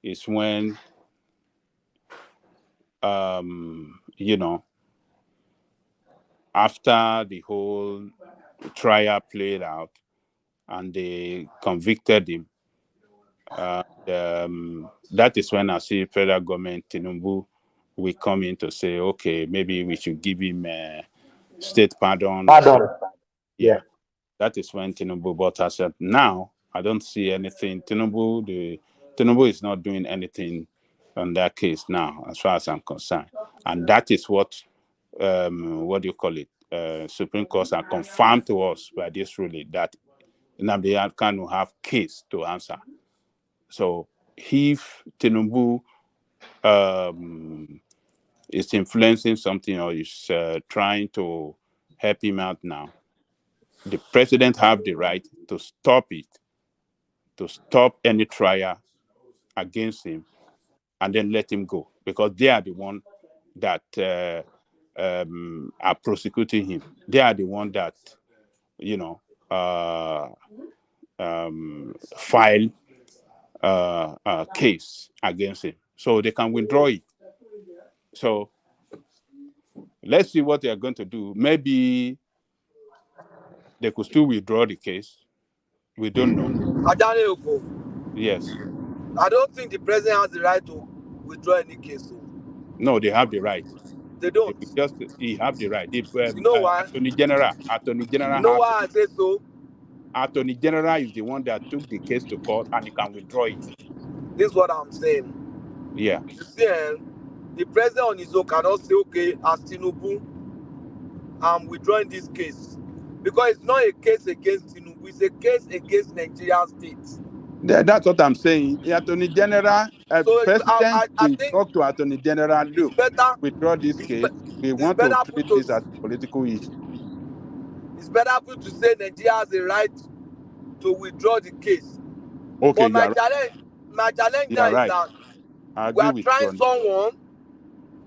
is when after the whole trial played out and they convicted him, that is when I see federal government Tinubu will come in to say, okay, maybe we should give him a state pardon or something. Yeah, that is when Tinubu. But as of now, I don't see anything. Tinubu is not doing anything on that case now, as far as I'm concerned, and that is what do you call it? Supreme Court are confirmed to us by this ruling that Nnamdi Kanu have case to answer. So if Tinubu is influencing something or is trying to help him out now, the president have the right to stop it, to stop any trial against him, and then let him go, because they are the one that are prosecuting him. They are the one that file a case against him, so they can withdraw it. So let's see what they are going to do. Maybe they could still withdraw the case. We don't know. Yes. I don't think the president has the right to withdraw any case. No, they have the right. They don't. He have the right. You know why? Attorney General You know why I say so? Attorney General is the one that took the case to court, and he can withdraw it. This is what I'm saying. Yeah. You see, the president on his own cannot say, okay, as Tinubu, I'm withdrawing this case. Because it's not a case against Tinubu, it's a case against Nigerian state. That's what I'm saying. The Attorney General, President will talk to Attorney General, look, withdraw this case. We want to treat this as a political issue. It's better for you to say Nigeria has the right to withdraw the case. Okay, but my challenge now is that we are trying someone.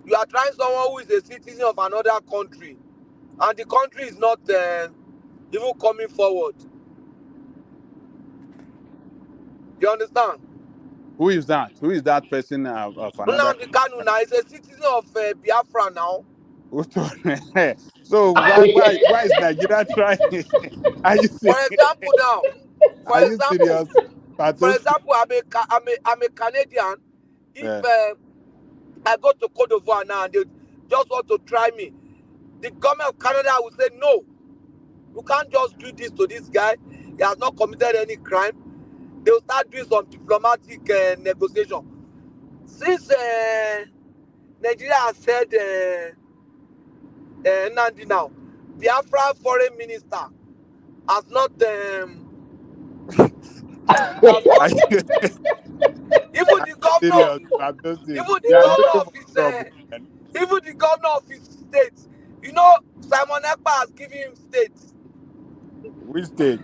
You are trying someone who is a citizen of another country, and the country is not even coming forward. You understand? Who is that? Who is that person of another? Nnamdi Kanu now is a citizen of Biafra now. So why is Nigeria trying? Are you serious? For example, now. Are you serious? For example, I'm a Canadian. If I go to Cote d'Ivoire now and they just want to try me, the government of Canada will say no. You can't just do this to this guy. he has not committed any crime, they will start doing some diplomatic negotiation. Since Nigeria has said Nnamdi now, Biafra foreign minister has not even the governor, even the governor of his state, you know, Simon Ekpa has given him states. Which state?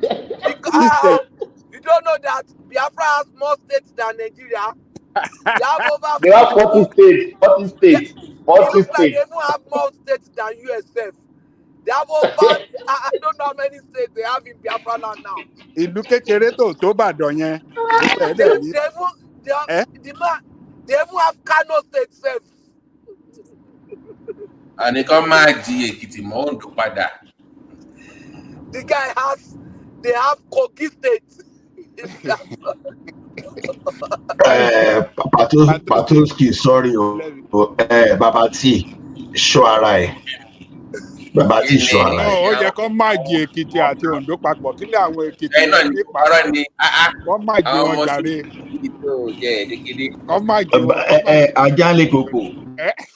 You don't know that Biafra has more states than Nigeria. They have over. They have 40 states. 40 states. 40 it looks like states. they even have more states than USF. They have over. I don't know how many states they have in Biafra land now. Ìlú kékeré tó Ìbàdàn yẹn. They even have Kano state self. And they come back Ekiti Mondo Pada. The guy they have Kogi state. Patoski, sorry, Babati, Shoarai. Babati Shoarai. Ó yẹ kó máa di Èkìtì àti Oǹdó papọ̀ kí lè àwọn Èkìtì yẹn nípa wọ́n máa di wọn jàre. Wọ́n máa di wọn. Ajale Koko.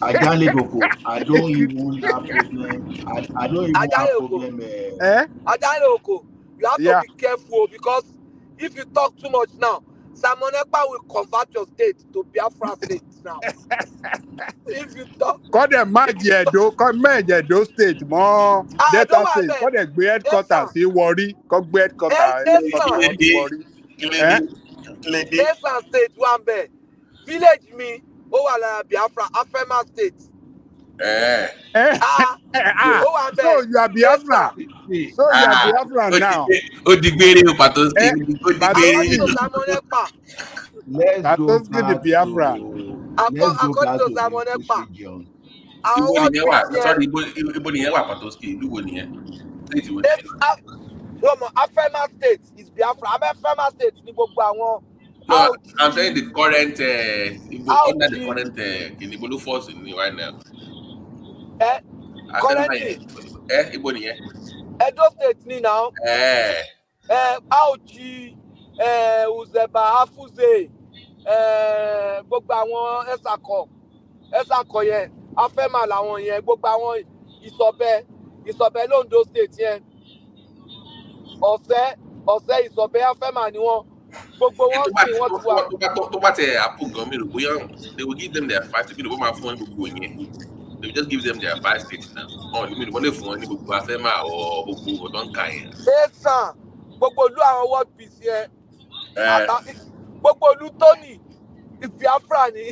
Ajale Koko. I don't even have problem. I don't even have problem. Ajale Koko, you have to be careful because if you talk too much now, Simon Ekpa will convert your state to Biafra state now. If you talk. Kọ́ dẹ̀ má di Ẹ̀dó, kọ́ mẹ́ẹ̀dì Ẹ̀dó state mọ́ Delta state, kọ́ dẹ̀ gbé headquarter sí Warri, kọ́ gbé headquarter sí Warri. Delta state wà bẹ́ẹ̀, village mi, ó wà lára Biafra, Afema state. So you are Biafra. So you are Biafra now. Odigbere Patoski. Patoski the Biafra. According to Simon Ekpa. Ibo nìyẹn wà Patoski, ìlú wo nìyẹn? Afema state is Biafra. Afema state ni gbogbo àwọn. No, I'm saying the current under the current Kinibolo force right now. Currently. Ibo nìyẹn. Edo state ni now. Auchi, Uzeba, Afuze, gbogbo àwọn Esako yẹn, Afema làwọn yẹn, gbogbo àwọn Ìsọ̀bẹ l'Ondo state yẹn. Ọ̀sẹ̀ Ìsọ̀bẹ Afema ni wọ́n. Gbogbo wọn sì wọ́n ti wà. Tó bá tẹ àpò gan mi rò bóyá they will give them their 5 states. Wọ́n máa fún wọn ní gbogbo yẹn. They will just give them their 5 states now. Wọ́n lè fún wọn ní gbogbo Afẹ́mà or gbogbo ọ̀dọ́ǹkà yẹn. Ẹ̀sán gbogbo olú àwọn world peace yẹn. Gbogbo olú Tony Biafra ni.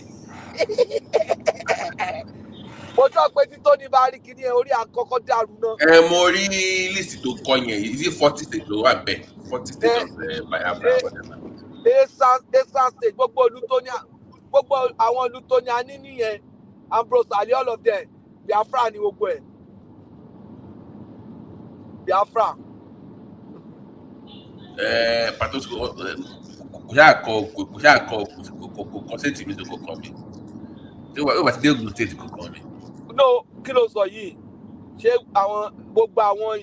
Mo sọ pé tí Tony bá rí kíní ẹ̀ orí àkọ́kọ́ dàrú náà. Mo rí lísì tó kọ yẹn, is it 40 states ló wà bẹ́ẹ̀? 40 states of Biafra. Ẹ̀sán state gbogbo olú Tony gbogbo àwọn olú Tony a ní nìyẹn. Ambrose Ali, all of them, Biafra ni gbogbo ẹ̀. Biafra. Patoski kò ṣáà kọ state mi tó kọ kàn mí. Ó bá ti dé Ogun state kò kàn mí. No, kí ló sọ yìí? Ṣé àwọn gbogbo àwọn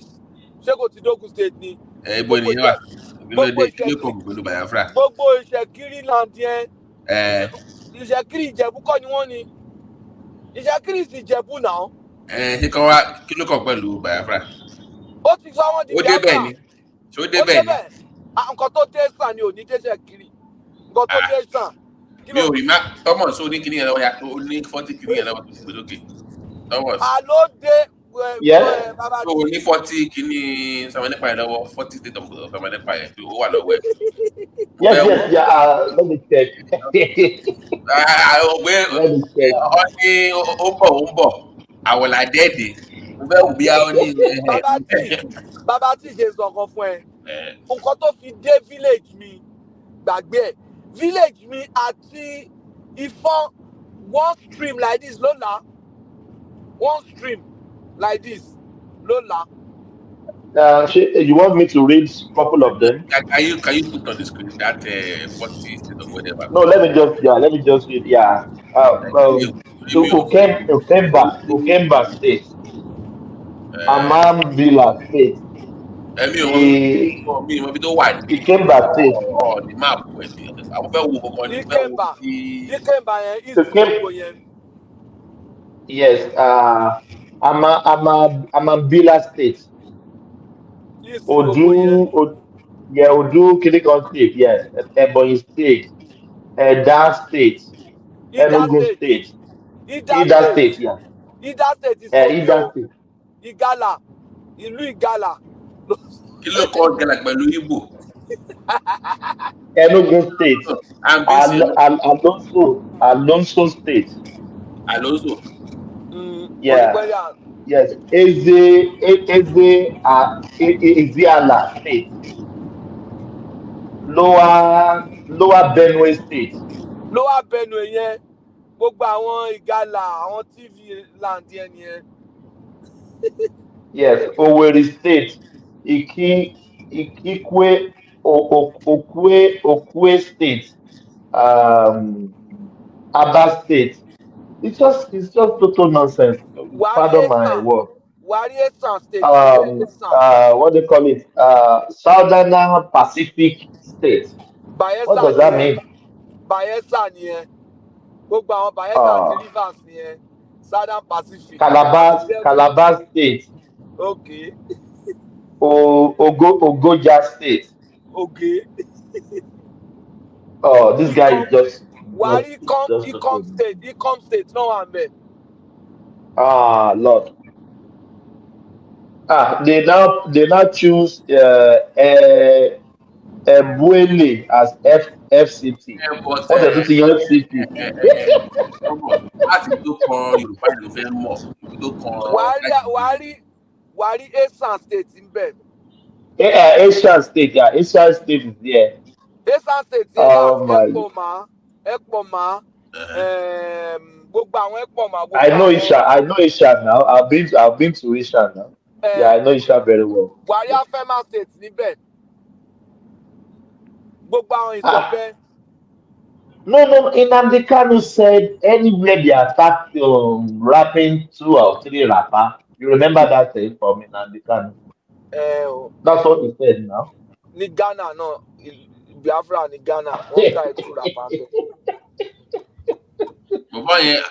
ṣé kò ti dógun state ni? Ibo nìyẹn wà. Gbogbo Biafra. Gbogbo Ìṣẹ̀kírí land yẹn. Ìṣẹ̀kírí Ìjẹ̀bú kọ́ ni wọ́n ni. Ìṣẹ̀kírí sì Ìjẹ̀bú náà. Ṣé kí wá kí ló kàn pẹ̀lú Biafra? Ó ti sọ wọ́n di Biafra. Ó débẹ̀ ni. Ṣé ó débẹ̀ ni? Nǹkan tó dé sàn ni ò ní dé Ìṣẹ̀kírí. Nǹkan tó dé sàn. Mi ò rí má Thomas ó ní kíní yẹn lọ́wọ́ ya ó ní 40 kíní yẹn lọ́wọ́ tó gbé lókè. Thomas. Àló dé. Ó ní 40 kíní Sàmánẹ́pà yẹn lọ́wọ́ 40 state of Sàmánẹ́pà yẹn ó wà lọ́wọ́ ẹ̀. Yes, let me check. Ọgbẹ́ ó bọ̀ àwọ̀là dẹ́ẹ̀dẹ̀ mo fẹ́ wù bí a ó ní. Bàbá tí ṣe sọ̀kan fún ẹ nǹkan tó fi dé village mi gbàgbé ẹ̀ village mi àti Ìfọ̀n one stream like this ló là one stream like this ló là. You want me to read a couple of them? Can you put on the screen that 40 state of whatever? No, let me just read. Yeah. Ukemba State. Amam Villa State. He came back state. The map went. I So came. Yes. Amambila State. Odu Kilikon State. Yes. Ebonyi State. Edan State. Enugu State. Ida State. Yeah. Ida State is Obi. Ida State. Igala. Ìlú Igala. Kí ló kọ́ Igala pẹ̀lú Igbo? Enugu State. Alonso State. Alonso. Yeah. Yes. Ezeala State. Lower Benue State. Lower Benue yẹn gbogbo àwọn Igala àwọn TV land yẹn nìyẹn. Yes, Owerri State. Ikwe Okwe State. Aba State. It's just total nonsense. Pardon my word. State. What do they call it? Southern Pacific State. What does that mean? Bayelsa nìyẹn. Gbogbo àwọn Bayelsa àti Rivers nìyẹn. Southern Pacific. Calabar State. Okay. Ogoja State. Okay. Oh, this guy is just. Ecom State. No one there. Ah, Lord. They now choose Buele as FCT. What they do to your FCT? Wari Esan State in bed. Asian State, yeah. Asian State is there. Esan State, Ekpa. I know Isha now. I've been to Isha now. Yeah, I know Isha very well. Wari Afema State in bed. No. Nnamdi Kanu said anywhere they attack rapping 2 or 3 rapper. You remember that thing from Nnamdi Kanu? That's what he said now. Ni Ghana, no. Biafra ni Ghana. One guy 2 rapper. Wọ́n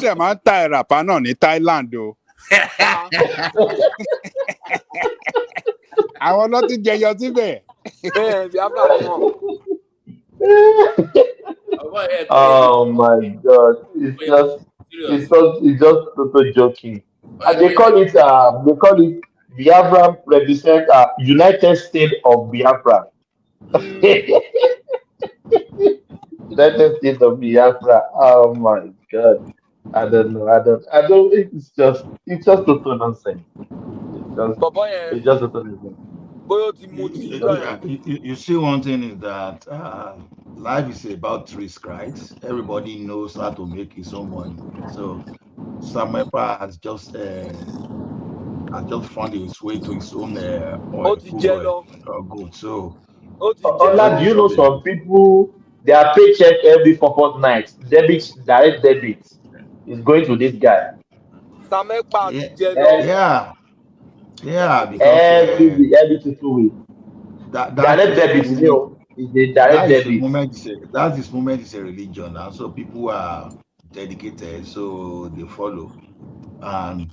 dẹ̀ máa ń ta ẹ̀ràpá náà ní Thailand o. Àwọn ló ti jẹyọ síbẹ̀. Oh my God! It's just total joking. And they call it Biafra represent United States of Biafra. United States of Biafra. Oh my God! I don't know. It's just total nonsense. It's just total nonsense. You see, one thing is that life is about risk, right? Everybody knows how to make his own money. So Ekpa has just found his way to his own oil good. So, do you know some people? Their paycheck every fortnight, direct debit is going to this guy. Yeah, because every 2 weeks. Direct debit is the direct debit. This moment is a religion now, so people are dedicated, so they follow. And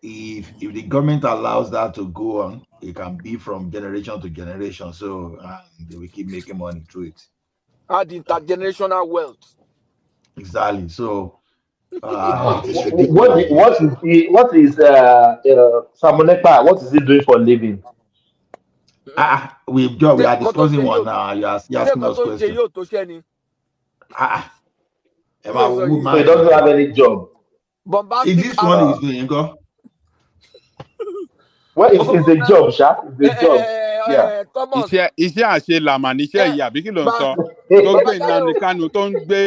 if the government allows that to go on, it can be from generation to generation. So they will keep making money through it. Add intergenerational wealth. Exactly. So what is Simon Ekpa? What is he doing for a living? We are discussing one now. You asking us questions. So he doesn't have any job. Is this one is doing go? Well, it's a job, Sha. It's a job. Yeah. Iṣẹ́ àṣelàmà níṣẹ́ ìyá àbí kí ló ń sọ? Tó gbé Nnamdi Kanu tó ń gbé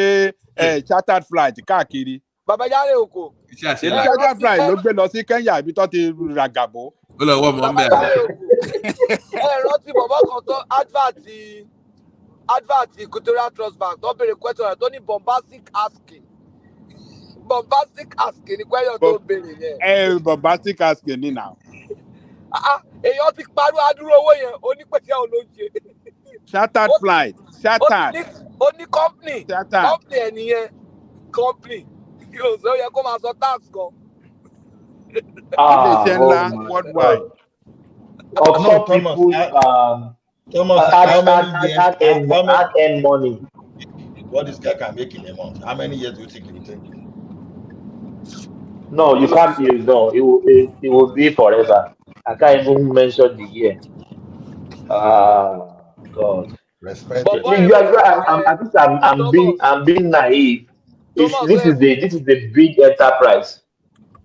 chartered flight káàkiri. Babajare Oko. Chartered flight ló gbé lọ sí Kenya ibi tó ti ràgàbó. Ó lọ wọ́ mọ́ mẹ́rin. R0T bàbá kan tó advert Equatorial Trust Bank tó béèrè question rẹ̀ tó ní bombastic asking ni question tó béèrè yẹn. Bombastic asking ni now. èèyàn ti parí adúrò owó yẹn onípẹ̀sẹ̀ ò ló ń ṣe. Chartered flight. Chartered. Ó ní company ẹ̀ nìyẹn company yóò sọ yẹ kó máa sọ tax gan. Iléeṣẹ́ ńlá worldwide. Of some people, Thomas, how many years? add money. What this guy can make in a month? How many years do you think it will take? No, you can't use. No, it will be forever. I can't even mention the year. God. Respect. I'm being naive. This is the big enterprise.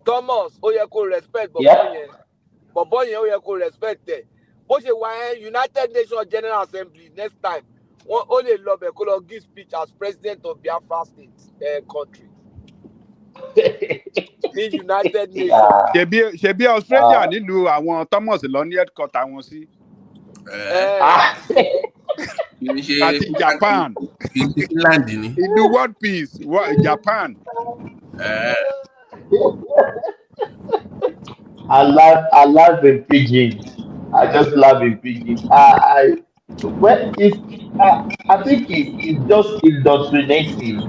Thomas, ó yẹ kó respect bọ̀bọ̀ yẹn. Bọ̀bọ̀ yẹn ó yẹ kó respect ẹ̀. Bó ṣe wà ẹ́ United Nations General Assembly next time, ó lè lọ bẹ̀ kó lọ give speech as president of Biafra state country. Ní United Nations. Ṣebí Australia nílùú àwọn Thomas lọ ní headquarter wọn sí. Àti Japan. Finland ni. Ìlú world peace Japan. I laugh in pidgin. I just laugh in pidgin. I think it's just indoctrinating.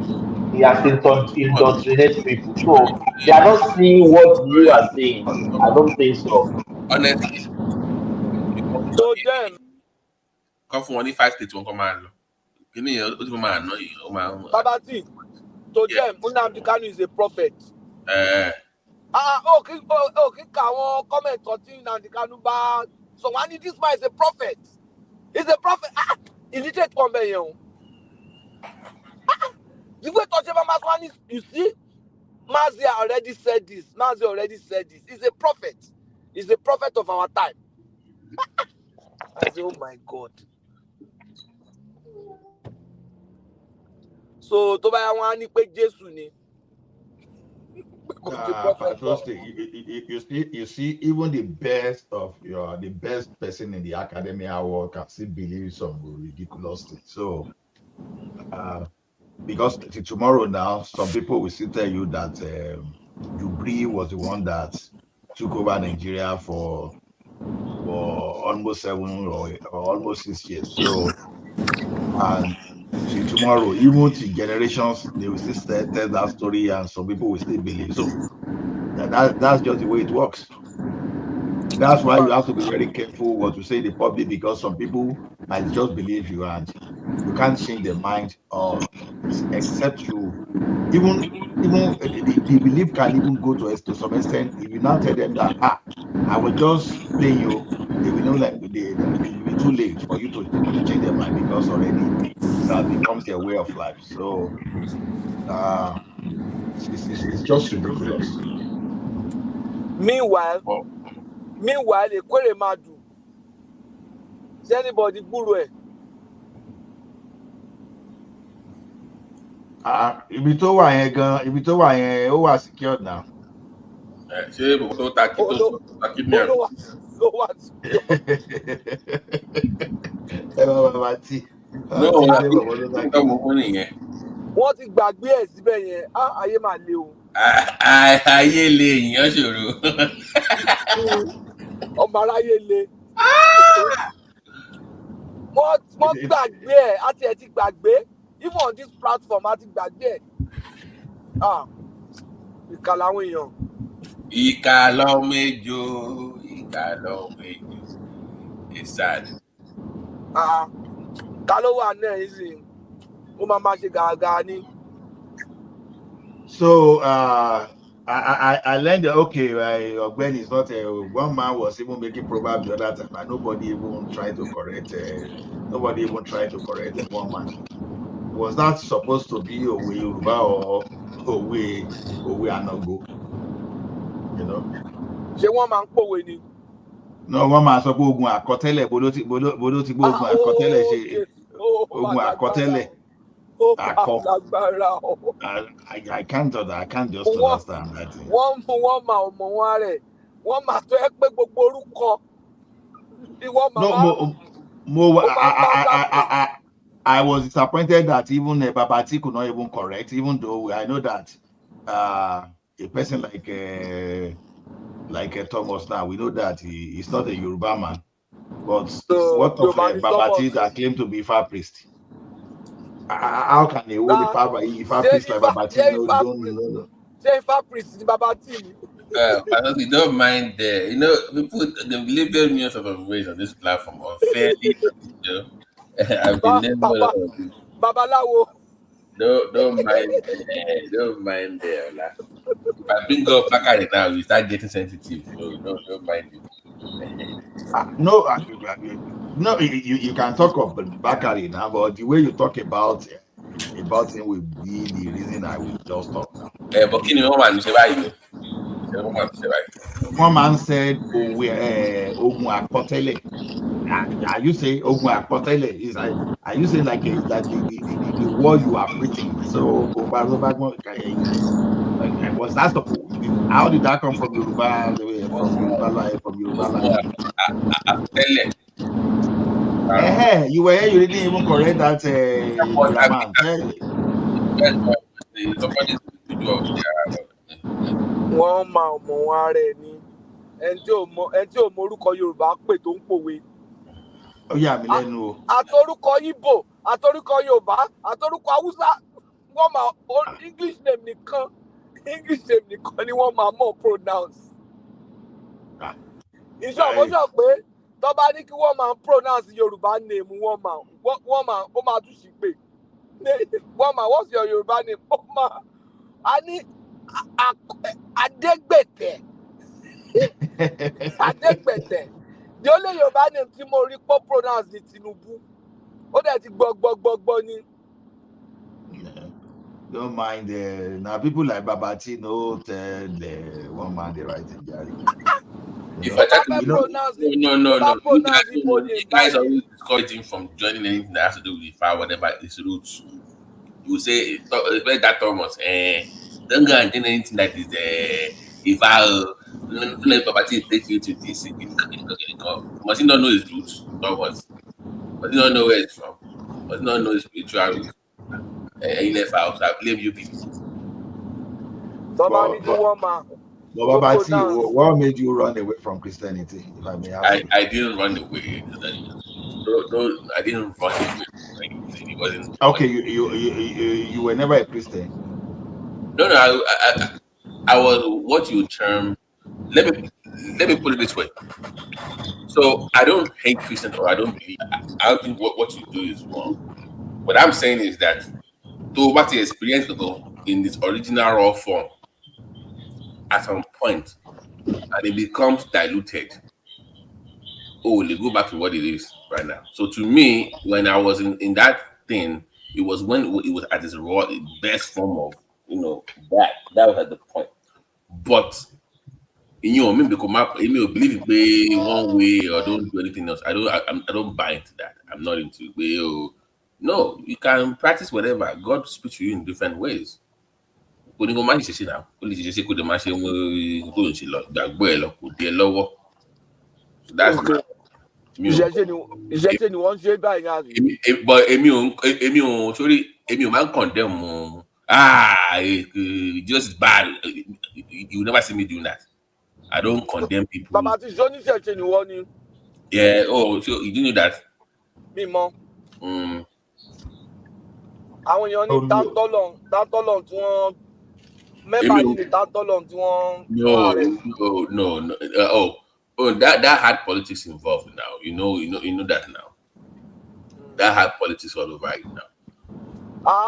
He has indoctrinated people, so they are not seeing what you are saying. I don't think so. Honestly, so them. Come from only 5 states, one command. Give me a command. No, Babati. To them, Nnamdi Kanu is a prophet. Okay, comment on Nnamdi Kanu bad. So when this man is a prophet, he's a prophet. Illiterate conveyor. The way to Maswan is, you see, Mazia already said this. He's a prophet. He's the prophet of our time. I say, oh my God. So to buy one ni pe Jesu ni. You see, even the best person in the academia world can still believe some ridiculous things. So, because tomorrow now, some people will still tell you that Jubilee was the one that took over Nigeria for almost 7 or almost 6 years. So, and tomorrow, even to generations, they will still tell that story, and some people will still believe. So that's just the way it works. That's why you have to be very careful what you say in the public, because some people might just believe you, and you can't change their mind, or except you even the belief can even go to some extent. If you now tell them that I was just playing you, they will know like it will be too late for you to change their mind, because already that becomes their way of life. So it's just ridiculous. Meanwhile, the query madu. Is anybody guru? Ibi tó wà yẹn ó wà secured now. Ṣé bò tó ta kí ní ẹ̀rọ? Bàbá tí. Wọ́n ti gbàgbé ẹ̀ síbẹ̀ yẹn, ayé máa le o. Ayé le, èèyàn ṣòro. Ọmọ aráyé le. Wọ́n gbàgbé ẹ̀, àti ẹ̀ ti gbàgbé. Even on this platform, àti gbàgbé ẹ̀. Ìkà làwọn èèyàn. Ìkà lọmọ ejò. It's sad. Ta ló wà náà yìí? Ó máa ṣe gàgà ni. So I learned that Ogbeni is not one man was even making proverb the other time, and nobody even tried to correct one man. Was that supposed to be Owe Yoruba or Owe Anogo? You know? Ṣé wọ́n máa ń pòwe ni? No, one man sọ pé ogun àkọtẹ́lẹ̀ bolo ti gbọ́ ogun àkọtẹ́lẹ̀ ṣe ogun àkọtẹ́lẹ̀ akọ. I can't just understand that thing. Wọ́n máa ọmọ wọn rẹ̀, wọ́n máa tó ẹ pé gbogbo orúkọ ni wọ́n máa. I was disappointed that even Babati could not even correct, even though I know that a person like like Thomas now, we know that he's not a Yoruba man. But So, what of Babati that claimed to be Ifa priest? How can a holy Ifa priest like Babati don't know? Say Ifa priest, Babati. I don't mind there. You know, people they've labeled me in sort of ways on this platform unfairly. You know, I've been labeled. Babalawo. Don't mind there. Don't mind there. Like, if I bring up Bakari now, you start getting sensitive. So don't mind it. No, you can talk of Bakari now, but the way you talk about him will be the reason I will just talk now. But can you man say why? One man said, Ogun Akpotele. Are you saying Ogun Akpotele? Is are you saying like the word you have written? So was that how did that come from Yoruba land? You were here, you didn't even correct that grammar. Wọ́n máa mọ̀ wọn ara ẹ̀ ni ẹni tí ò mọ orúkọ Yorùbá pè tó ń pòwe. Ó yà mí lẹ́nu o. Àtorúkọ Ìgbò, àtorúkọ Yorùbá, àtorúkọ Haúsá, wọ́n máa English name nìkan ni wọ́n máa mọ̀ pronounce. Iṣẹ́ ọ̀mọ́ṣọ́ pé tó bá ní kí wọ́n máa pronounce Yorùbá name wọ́n máa ó máa tún sí pé wọ́n máa what's your Yorùbá name? Ó máa a ní Adégbètè. Adégbètè. The only Yorùbá name tí mo rí pọ́ pronounce ni Tinubu. Ó dẹ̀ ti gbọ́ ni. Don't mind now people like Babati no tell one man the right thing, Jerry. You guys always discourage him from joining anything that has to do with Ifa, whatever his roots. You say that Thomas, don't go and do anything that is Ifa. Let Babati take you to this. Must he not know his roots? Thomas, must he not know where it's from? Must he not know his spiritual roots? He left out. I blame you people. But Babati, what made you run away from Christianity? If I may ask. I didn't run away. I didn't run away. It wasn't. Okay, you were never a Christian. No, I was what you term. Let me put it this way. So I don't hate Christians or I don't believe. I don't think what you do is wrong. What I'm saying is that to what you experience in this original raw form, at some point, and it becomes diluted. Oh, they go back to what it is right now. So to me, when I was in that thing, it was when it was at its raw, best form of that was at the point. But believe it one way or don't do anything else. I don't buy into that. I'm not into it. No, you can practice whatever. God speaks to you in different ways. So that's okay. Ìṣẹ̀ṣe ni wọ́n ṣe báyìí náà rí. But èmi ò máa ń condemn just bad. You never see me doing that. I don't condemn people. Bàbá tí sọ ní ìṣẹ̀ṣe ni wọ́n ni. Yeah, so you didn't know that? Mi mọ̀. Àwọn èèyàn ní tántọ́lọ̀ tí wọ́n mẹ́bàá yìí ní tántọ́lọ̀ tí wọ́n. No. That had politics involved now. You know that now. That had politics all over it now.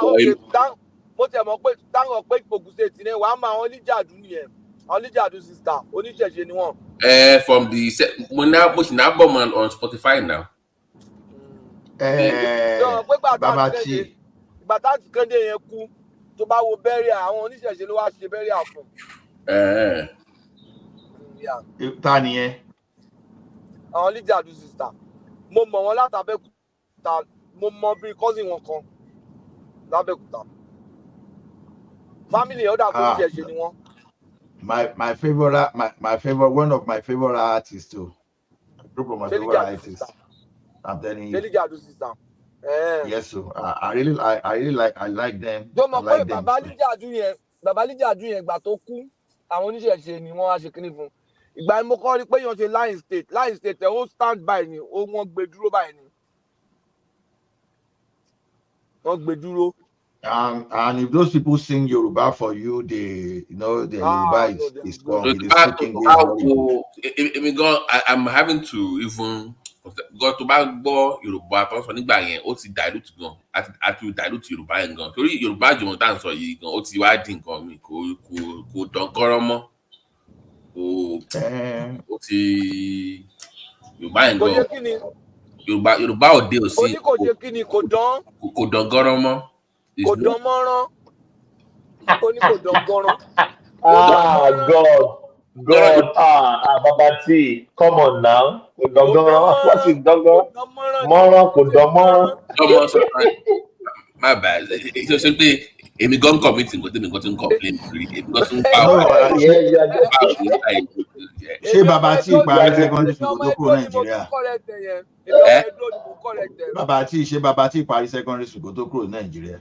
Okay. Mo tẹ̀ mọ̀ pé táwọn pé Ìpògùn State ní wàá máa wọn Oníjàdú nìyẹn. Oníjàdú sister oníṣẹ̀ṣe ni wọ́n. From the Monabom on Spotify now. Babati. Bàtà tí Kẹ́ndé yẹn kú tó bá wo bẹ́ríà àwọn oníṣẹ̀ṣe ló wá ṣe bẹ́ríà fún. Ta ni ẹ? Àwọn Oníjàdú sister. Mo mọ̀ wọn látàbẹ́kúta. Mo mọ̀ bí cousin wọn kan lábẹ́kúta. Family ọ̀dà kò oníṣẹ̀ṣe ni wọ́n. My favorite one of my favorite artists too. Group of my favorite artists. I'm telling you. Oníjàdú sister. Yes, so I like them. Don't know Bàbá Oníjàdú yẹn gbà tó kú àwọn oníṣẹ̀ṣe ni wọ́n wá ṣe kíní fún. ìgbà mo kọ́ rí pé èèyàn ṣe line state ẹ̀ ó stand by ni ó wọ́n gbé dúró báyìí ni wọ́n gbé dúró. And if those people sing Yoruba for you, the Yoruba is strong. It is speaking I'm having to even go to back Yoruba person nígbà yẹn ó ti dilute gan àti dilute Yoruba yẹn gan torí Yoruba jùmọ̀ tá à ń sọ yìí gan ó ti wá dín nǹkan mi kò dán gọ́rọ́ mọ́ ó ti Yorùbá yẹn gan Yorùbá òde òsì kò ṣe kí ni kò dán gọ́rọ́ mọ́ kò dán mọ́rán ó ní kò dán gọ́rán. God, Baba T, come on now. What is Dogo? Moro, my bad. It's just simply if we go committing, but then we got to complain. If we got to ṣé Baba T parí secondary school tó kúrò Nàìjíríà? Baba T ṣé Baba T parí secondary school tó kúrò Nàìjíríà?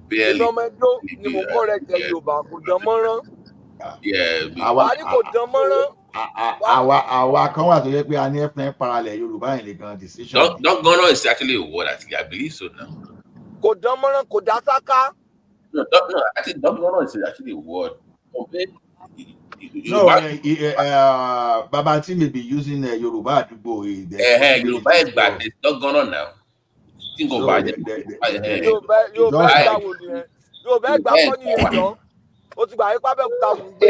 Ìlọmọ Ẹdó ni mo correct ẹ Yorùbá kò dán mọ́rán. Àwa kan wà tó yẹ pé a ní ẹ̀fọn paralẹ̀ Yorùbá yẹn nìkan decision. Dọ́gọ́rọ́ is actually a word actually, I believe so now. Kò dán mọ́rán kò dá sáká. No, actually dọ́gọ́rọ́ is actually a word. No, Baba T may be using Yoruba àdúgbò. Yorùbá Ẹ̀gbá is dọ́gọ́rọ́ now. Think about it. Yorùbá Ẹ̀gbá wo ni ẹ? Yorùbá Ẹ̀gbá kọ́ ni èèyàn. Ó ti gbà yín pábẹ́ òkúta mú gbé.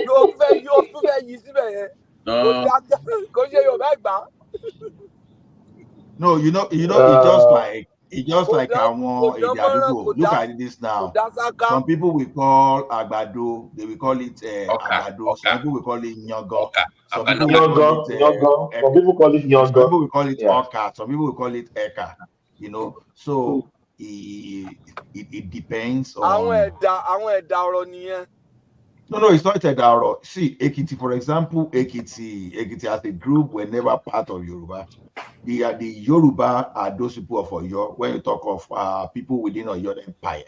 Yóò tún fẹ́ yí síbẹ̀ yẹn. Kò ṣe Yorùbá Ẹ̀gbá. No, it's just like àwọn èdè àdúgbò. Look at this now. Some people will call àgbàdo, they will call it àgbàdo. Some people will call it yangan. Some people will call it yangan. Some people will call it ọkà. Some people will call it ẹ̀kà. So it depends on. Àwọn ẹ̀dà ọ̀rọ̀ nìyẹn. No, it's not ẹ̀dà ọ̀rọ̀. See, Ekiti, for example, Ekiti as a group were never part of Yoruba. The Yoruba are those people of Oyo when you talk of people within Oyo Empire.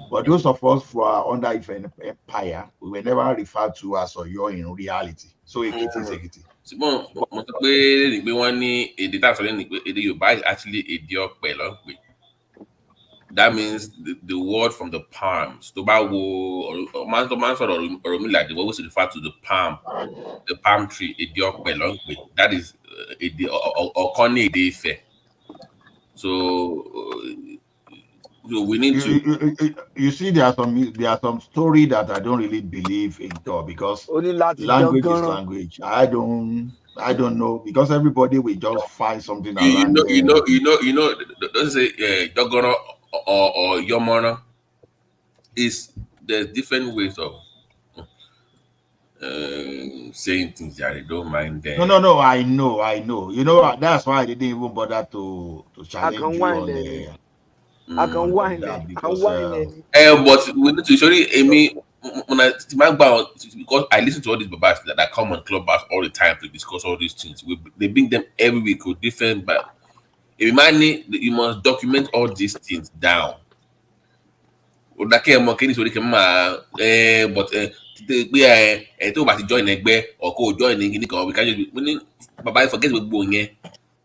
But those of us who are under Ife Empire, we were never referred to as Oyo in reality. So Ekiti is Ekiti. Mo sọ pé wọ́n ní èdè tá a sọ lẹ́nu pé èdè Yorùbá is actually èdè ọ̀pẹ ló ń pè. That means the word from the palms. Tó bá wo máa ń sọ̀rọ̀ Ọ̀rúnmìlà, they always refer to the palm tree, èdè ọ̀pẹ ló ń pè. That is èdè ọ̀kan ní èdè Ifẹ̀. So we need to. You see, there are some story that I don't really believe in though, because language is language. I don't know, because everybody will just find something around. Don't say Dogoro or Yomona. There's different ways of saying things that I don't mind them. No, I know. That's why I didn't even bother to challenge you on there. I can whine it. But we need to show you, Amy, because I listen to all these babas that come on Clubhouse all the time to discuss all these things. They bring them every week with different, but you must document all these things down. But join or Baba forget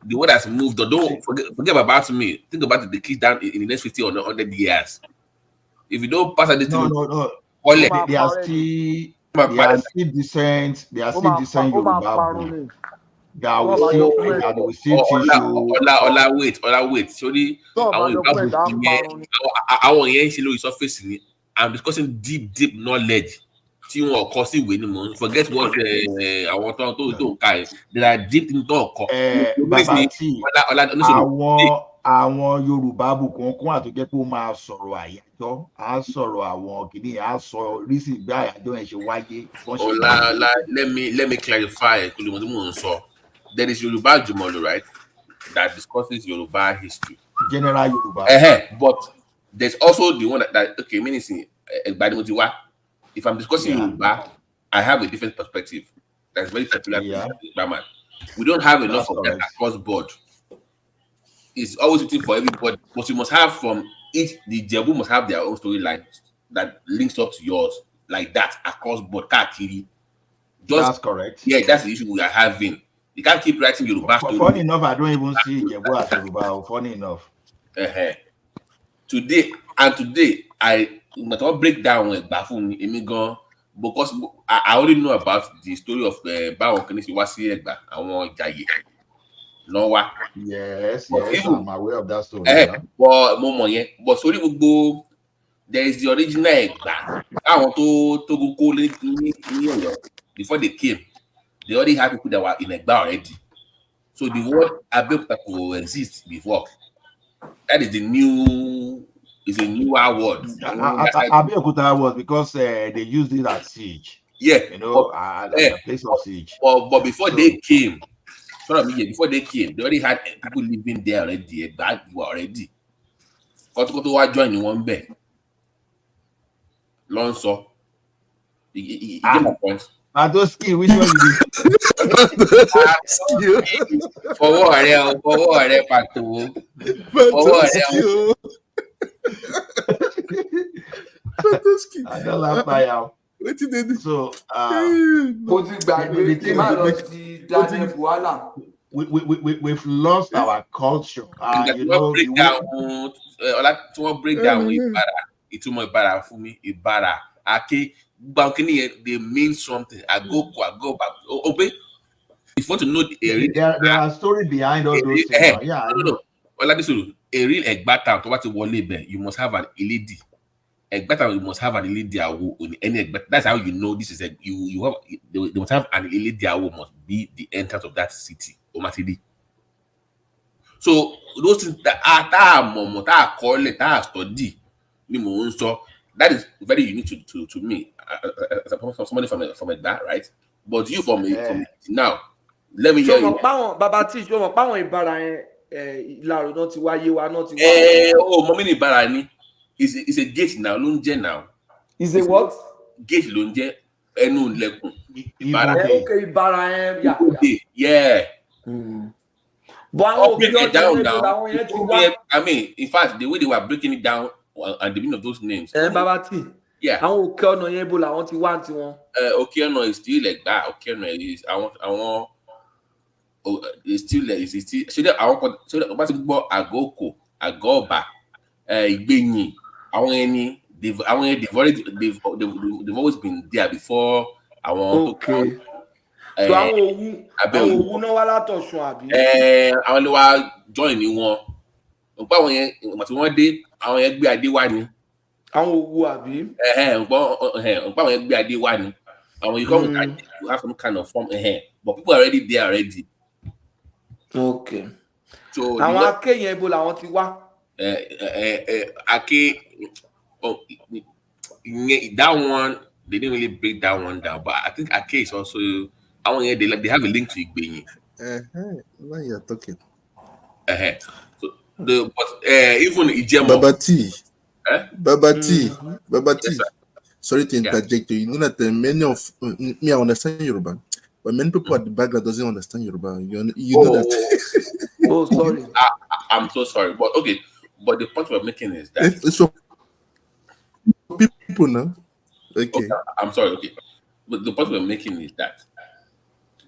the word has moved. Don't forget about me. Think about the kids down in the next 50 or 100 years. If you don't pass this, no. They are still decent. They are still decent Yoruba. That will still teach you. Wait. Sorry, I'm discussing deep knowledge. Forget what I want to do. There are deep in talk. Àwọn Yorùbá bùkún kún àtúnjẹ́ pé ó máa sọ̀rọ̀ àyájọ́, á sọ̀rọ̀ àwọn kìíní, á sọ rísì bí àyájọ́ ẹ̀ ṣe wáyé. Let me clarify. There is Yoruba Jumolo, right? That discusses Yoruba history. General Yoruba. But there's also the one that okay, meaning if I'm discussing Yoruba, I have a different perspective. That's very popular. We don't have enough of that across board. It's always waiting for everybody. But you must have from each, the Jebu must have their own storyline that links up to yours, like that across board. The That's correct. Yeah, that's the issue we are having. You can't keep writing Yoruba stories. Funny enough, I don't even see Ijebu as Yoruba. Funny enough. Today, I might not break down Ekpa because I already know about the story of Báwọn Kìíní ṣe wá sí Ẹ̀gbá, àwọn Ìjàyè lọ wá. Yes, I'm aware of that story. But sorry, there is the original Ẹ̀gbá. Àwọn tó kó ní before they came, they already had people that were in Ẹ̀gbá already. So the word Abeokuta could exist before. That is a newer word. Abeokuta was because they used it as siege. Yeah, as a place of siege. But before they came, before they came, they already had people living there already. That were already. Kotokoto wa join in one bed. Lonso. You get my point. Adoski, which one you do? Fọwọ́ rẹ pàtó. I don't laugh now. So, we've lost our culture. Break down ìtumọ̀ Ìbàrà fún mi. Ìbàrà, Ake, they mean something. I go back. Obey. If you want to know there are stories behind all those things. No. A real Ẹ̀gbá town to what you want you must have an Eledi. Ẹ̀gbá town, you must have an Eledi Awo in any Ẹ̀gbá. That's how you know this is you have. They must have an Eledi Awo must be the entrance of that city. Omatidi. So those things that are called that study. That is very unique to me as somebody from Ẹ̀gbá, right? But you from now, let me hear you. Baba T, show me báwọn Ìbàrà yẹn Ìlàrò náà ti wáyé wa náà ti wá. Mọ́mí ní Ìbàrà ni is a gate now ló ń jẹ́ now. Is a what? Gate ló ń jẹ́ ẹnu ilẹ̀kùn. Ìbàrà yẹn. Yeah. But break it down now. I mean, in fact, the way they were breaking it down and the meaning of those names. Baba T. Yeah. Àwọn òkè ọ̀nà yẹn bó làwọn ti wá ti wọn. Òkè ọ̀nà is still like that. Òkè ọ̀nà is àwọn is still like is still. So bá ti gbọ́ Àgókò, Àgọ́ọ̀bà, Ìgbẹ̀yìn, they've always been there before àwọn tó kọ́. So àwọn Òwu náà wá látọ̀ṣun àbí. Àwọn ló wá join ní wọn. Nípa àwọn yẹn ìgbà tí wọ́n dé, àwọn yẹn gbé adé wá ni. Àwọn Òwu àbí. Nípa àwọn yẹn gbé adé wá ni. Àwọn you come with adé, you have some kind of form. But people are already there already. Okay. So àwọn Ake yẹn ibo làwọn ti wá. Ake, that one they didn't really break that one down, but I think Ake is also. They have a link to Igbenyi. Now you're talking. So even Ijemo. Baba T. Yes, sorry to interject you. You know that many of me, I understand Yoruba, but many people at the background doesn't understand Yoruba. You know that. Oh, sorry. I'm so sorry, but okay. But the point we're making is that it's for people now. Okay. I'm sorry. Okay, but the point we're making is that.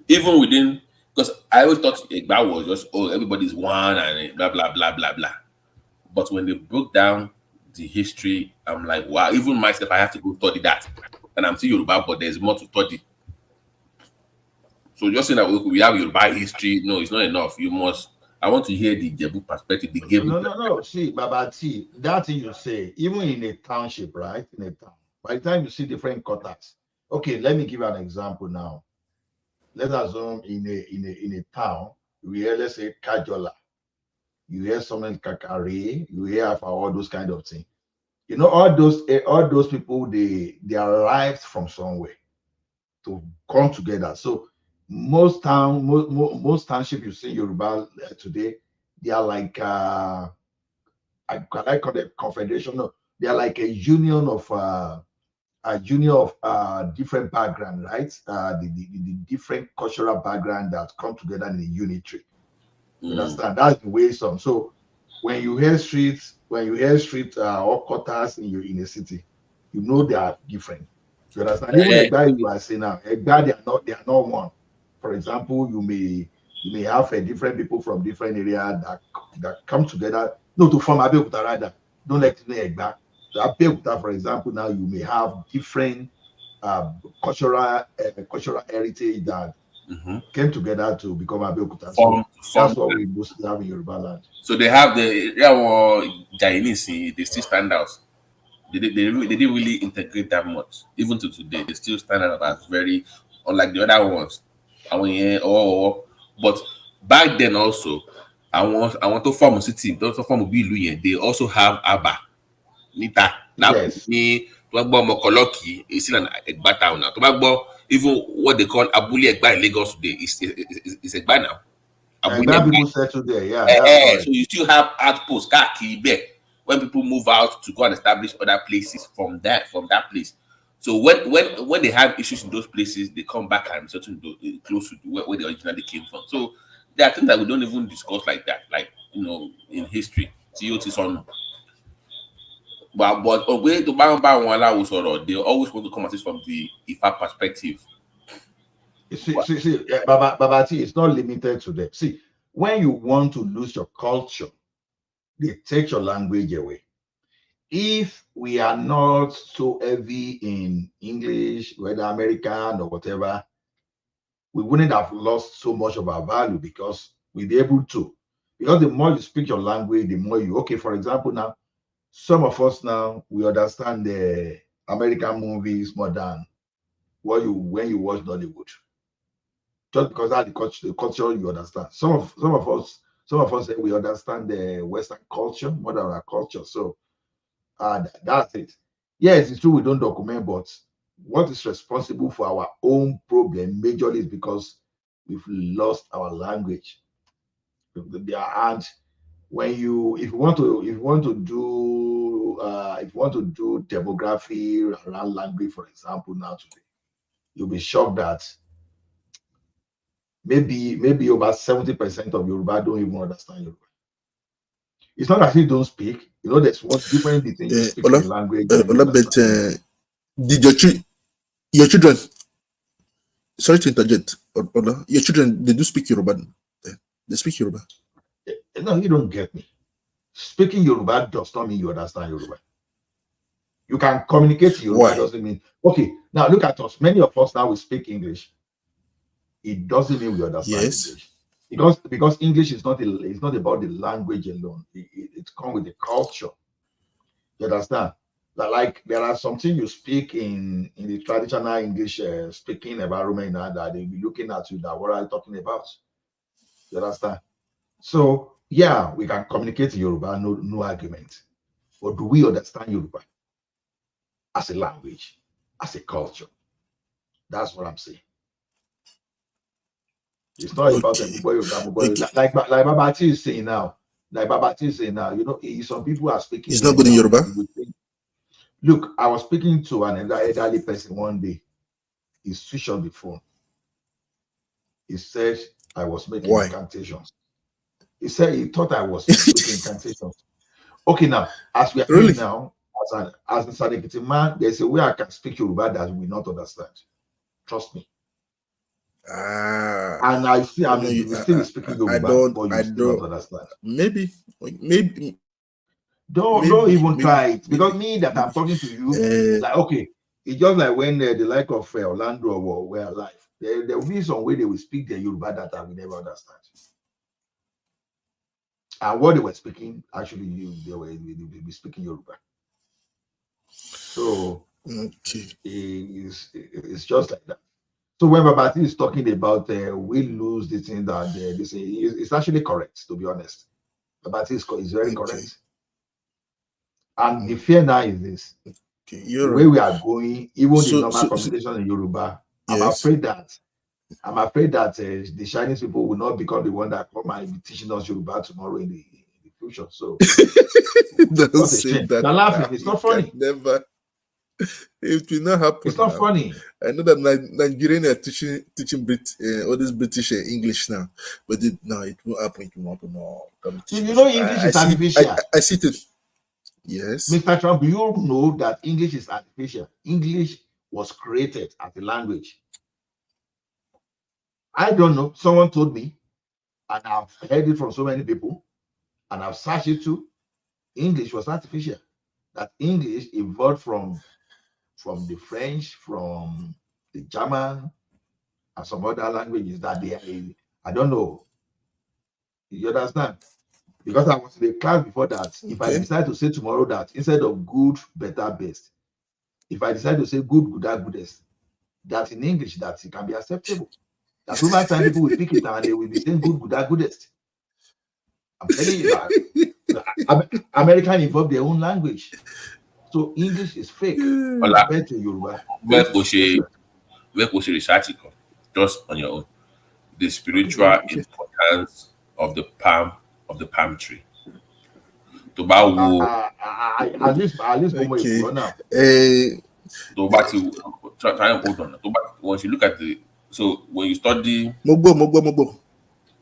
Even within, because I always thought Ẹ̀gbá was just everybody's one and blah blah blah blah blah. But when they broke down the history, I'm like, wow. Even myself, I have to go study that, and I'm still Yoruba, but there's more to study. So just saying that we have Yoruba history, no, it's not enough. You must. I want to hear the Jebu perspective. The Gebu. No. See, Baba T, that thing you say, even in a township, right? In a town, by the time you see different quarters. Okay, let me give you an example now. Let's assume in a town, we hear, let's say, Kajola. You hear something Kakari, you hear for all those kind of things. You know, all those people, they arrived from somewhere to come together. So most township you see in Yoruba today, they are like I call it confederation. No, they are like a union of different background, right? The different cultural background that come together in a unitary. You understand? That's the way some. So when you hear streets or quarters in a city, you know they are different. You understand? Even Ekpa you are saying now, Ekpa they are not one. For example, you may have different people from different areas that come together, to form Abeokuta rather. Don't let it be Ekpa. So Abeokuta, for example, now you may have different cultural heritage that came together to become Abeokuta. So that's what we mostly have in Yoruba land. So they have the Chinese, they still stand out. They didn't really integrate that much. Even to today, they still stand out as very unlike the other ones. But back then also, I want to form a city, don't form a bilu. They also have Aba. Nita. Yes. Mokoloki is still an Ekpa town now. Even what they call Abuli Ekpa in Lagos today is Ekpa now. Ekpa people settle there, yeah. That's correct. So you still have outposts, when people move out to go and establish other places from that place. So when they have issues in those places, they come back and settle close to where they originally came from. So there are things that we don't even discuss like that, like in history. But way to they always want to come at it from the Ifa perspective. See, Baba T, it's not limited to them. See, when you want to lose your culture, they take your language away. If we are not so heavy in English, whether American or whatever, we wouldn't have lost so much of our value because we'd be able to. Because the more you speak your language, the more for example, now, some of us now, we understand the American movies more than when you watch Hollywood. Just because that's the culture you understand. Some of us we understand the Western culture more than our culture. So that's it. Yes, it's true we don't document, but what is responsible for our own problem majorly is because we've lost our language. And when if you want to do demography around language, for example, now today, you'll be shocked that maybe over 70% of Yoruba don't even understand Yoruba. It's not as if you don't speak. There's one difference between you speaking a language and did your children, sorry to interject, your children, they do speak Yoruba? They speak Yoruba? No, you don't get me. Speaking Yoruba does not mean you understand Yoruba. You can communicate Yoruba. Why? Doesn't mean, okay, now look at us. Many of us now we speak English. It doesn't mean we understand English. Because English is not about the language alone. It comes with the culture. You understand? Like there are something you speak in the traditional English speaking environment now that they'll be looking at you that what are you talking about? You understand? So yeah, we can communicate Yoruba, no argument. But do we understand Yoruba as a language, as a culture? That's what I'm saying. It's not about like Baba T is saying now. Like Baba T is saying now, some people are speaking. It's not good in Yoruba. Look, I was speaking to an elderly person one day. He switched on the phone. He said I was making incantations. He said he thought I was making incantations. Okay, now as we are here now, as a Sadekiti man, there's a way I can speak Yoruba that we will not understand. Trust me. And I see I'm still speaking Yoruba, but you still don't understand. Maybe. Don't even try it, because me that I'm talking to you, like okay, it's just like when the like of Orlando were alive. There will be some way they will speak the Yoruba that I will never understand. And what they were speaking, actually, they will be speaking Yoruba. So it's just like that. So when Babati is talking about we lose the thing that they say, it's actually correct, to be honest. Babati is very correct. And the fear now is this. The way we are going, even the normal communication in Yoruba, I'm afraid that the Chinese people will not become the one that come and be teaching us Yoruba tomorrow in the future. So don't say that. They're laughing. It's not funny. Never. It will not happen. It's not funny. I know that Nigerians are teaching all this British English now, but it won't happen. It won't happen. No, English is artificial. I see it. Yes, Mr. Trump, you know that English is artificial. English was created as a language. I don't know. Someone told me, and I've heard it from so many people, and I've searched it too. English was artificial. That English evolved from the French, from the German, and some other languages that I don't know. You understand? Because I was in a class before that. If I decide to say tomorrow that instead of good, better, best, if I decide to say good, gooder, goodest, that in English that it can be acceptable. That over time people will pick it and they will be saying good, gooder, goodest. I'm telling you that American evolved their own language. So English is fake compared to Yoruba. Research just on your own. The spiritual importance of the palm tree. At least now. Try and hold on. Once you look at when you study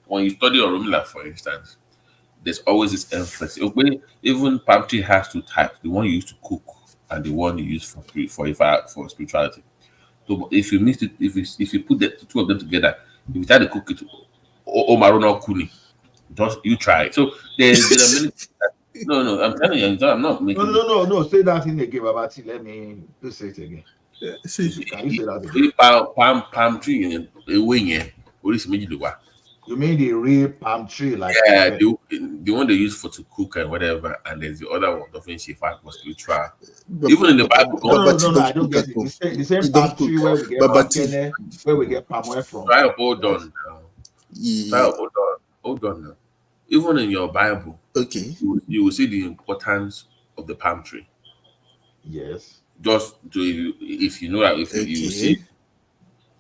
when you study Oromila, for instance, there's always this emphasis. Even palm tree has two types: the one you use to cook and the one you use for spirituality. So if you mix it, if you put the two of them together, if you try to cook it, Omarona Kuni, just you try it. So there are many. No, I'm telling you, I'm not making. No. Say that thing again, Babati. Let me say it again. Can you say that again? Palm tree You mean the real palm tree, like the one they use to cook and whatever, and there's the other one, the Shefa was spiritual. Even in the Bible, no, I don't get it. The same palm tree where we get palm oil from. Try hold on. Hold on now. Even in your Bible, you will see the importance of the palm tree. Yes. Just if you know that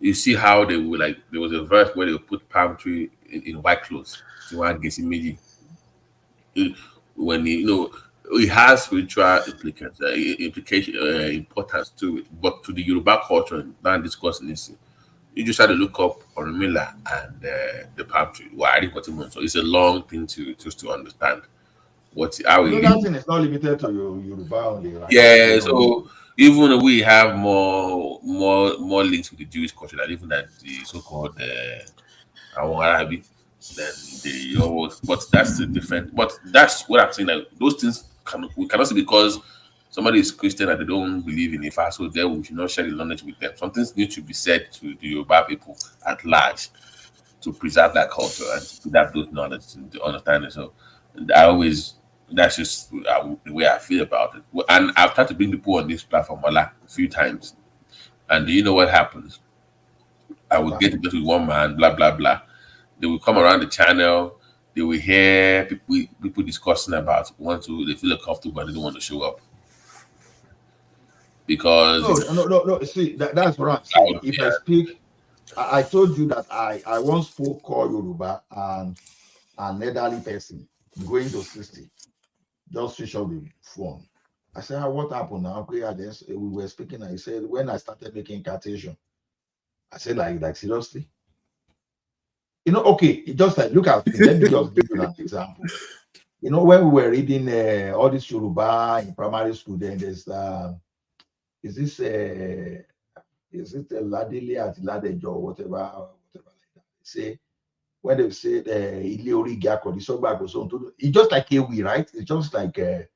you see how they will there was a verse where they would put palm tree in white clothes. When it has spiritual importance to it, but to the Yoruba culture, not discussing this. You just had to look up Oromila and the palm tree. So it's a long thing to understand. That thing is not limited to Yoruba only, right? Yeah, so even we have more links with the Jewish culture than even that the so-called Arabic. Then they always, but that's the different. But that's what I'm saying. Like those things we cannot say because somebody is Christian and they don't believe in Ifa, so there we should not share the knowledge with them. Some things need to be said to the Yoruba people at large to preserve that culture and to preserve those knowledge to understand it. So that's just the way I feel about it. And I've tried to bring people on this platform a few times. And do you know what happens? I would get together with one man, blah, blah, blah. They will come around the channel. They will hear people discussing about they feel uncomfortable and they don't want to show up. Because no. See, that's what I'm saying. If I speak, I told you that I once spoke call Yoruba and an elderly person going to 60 just switch off the phone. I said, what happened now? Okay, we were speaking. I said, when I started making incantation, I said, like seriously? Okay, it just like look at me. Let me just give you an example. When we were reading all this Yoruba in primary school, then there's is it Ladili at Ladejo or whatever like that. Say when they say it's just like a we, right? It's just like the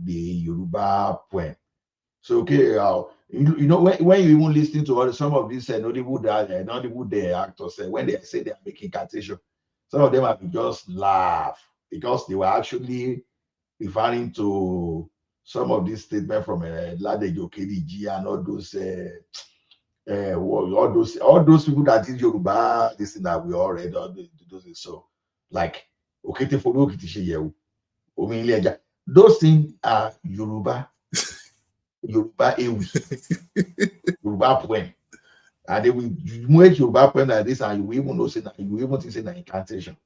Yoruba poem. So okay, when you even listen to some of these Nollywood actors, when they say they are making incantation, some of them have just laugh because they were actually referring to some of these statements from Ladejo Kediji and all those people that did Yoruba, this thing that we all read, all those so like those things are Yoruba Ewi, Yoruba poem. And they will make Yoruba poem like this, and you even know that you even think it's an incantation.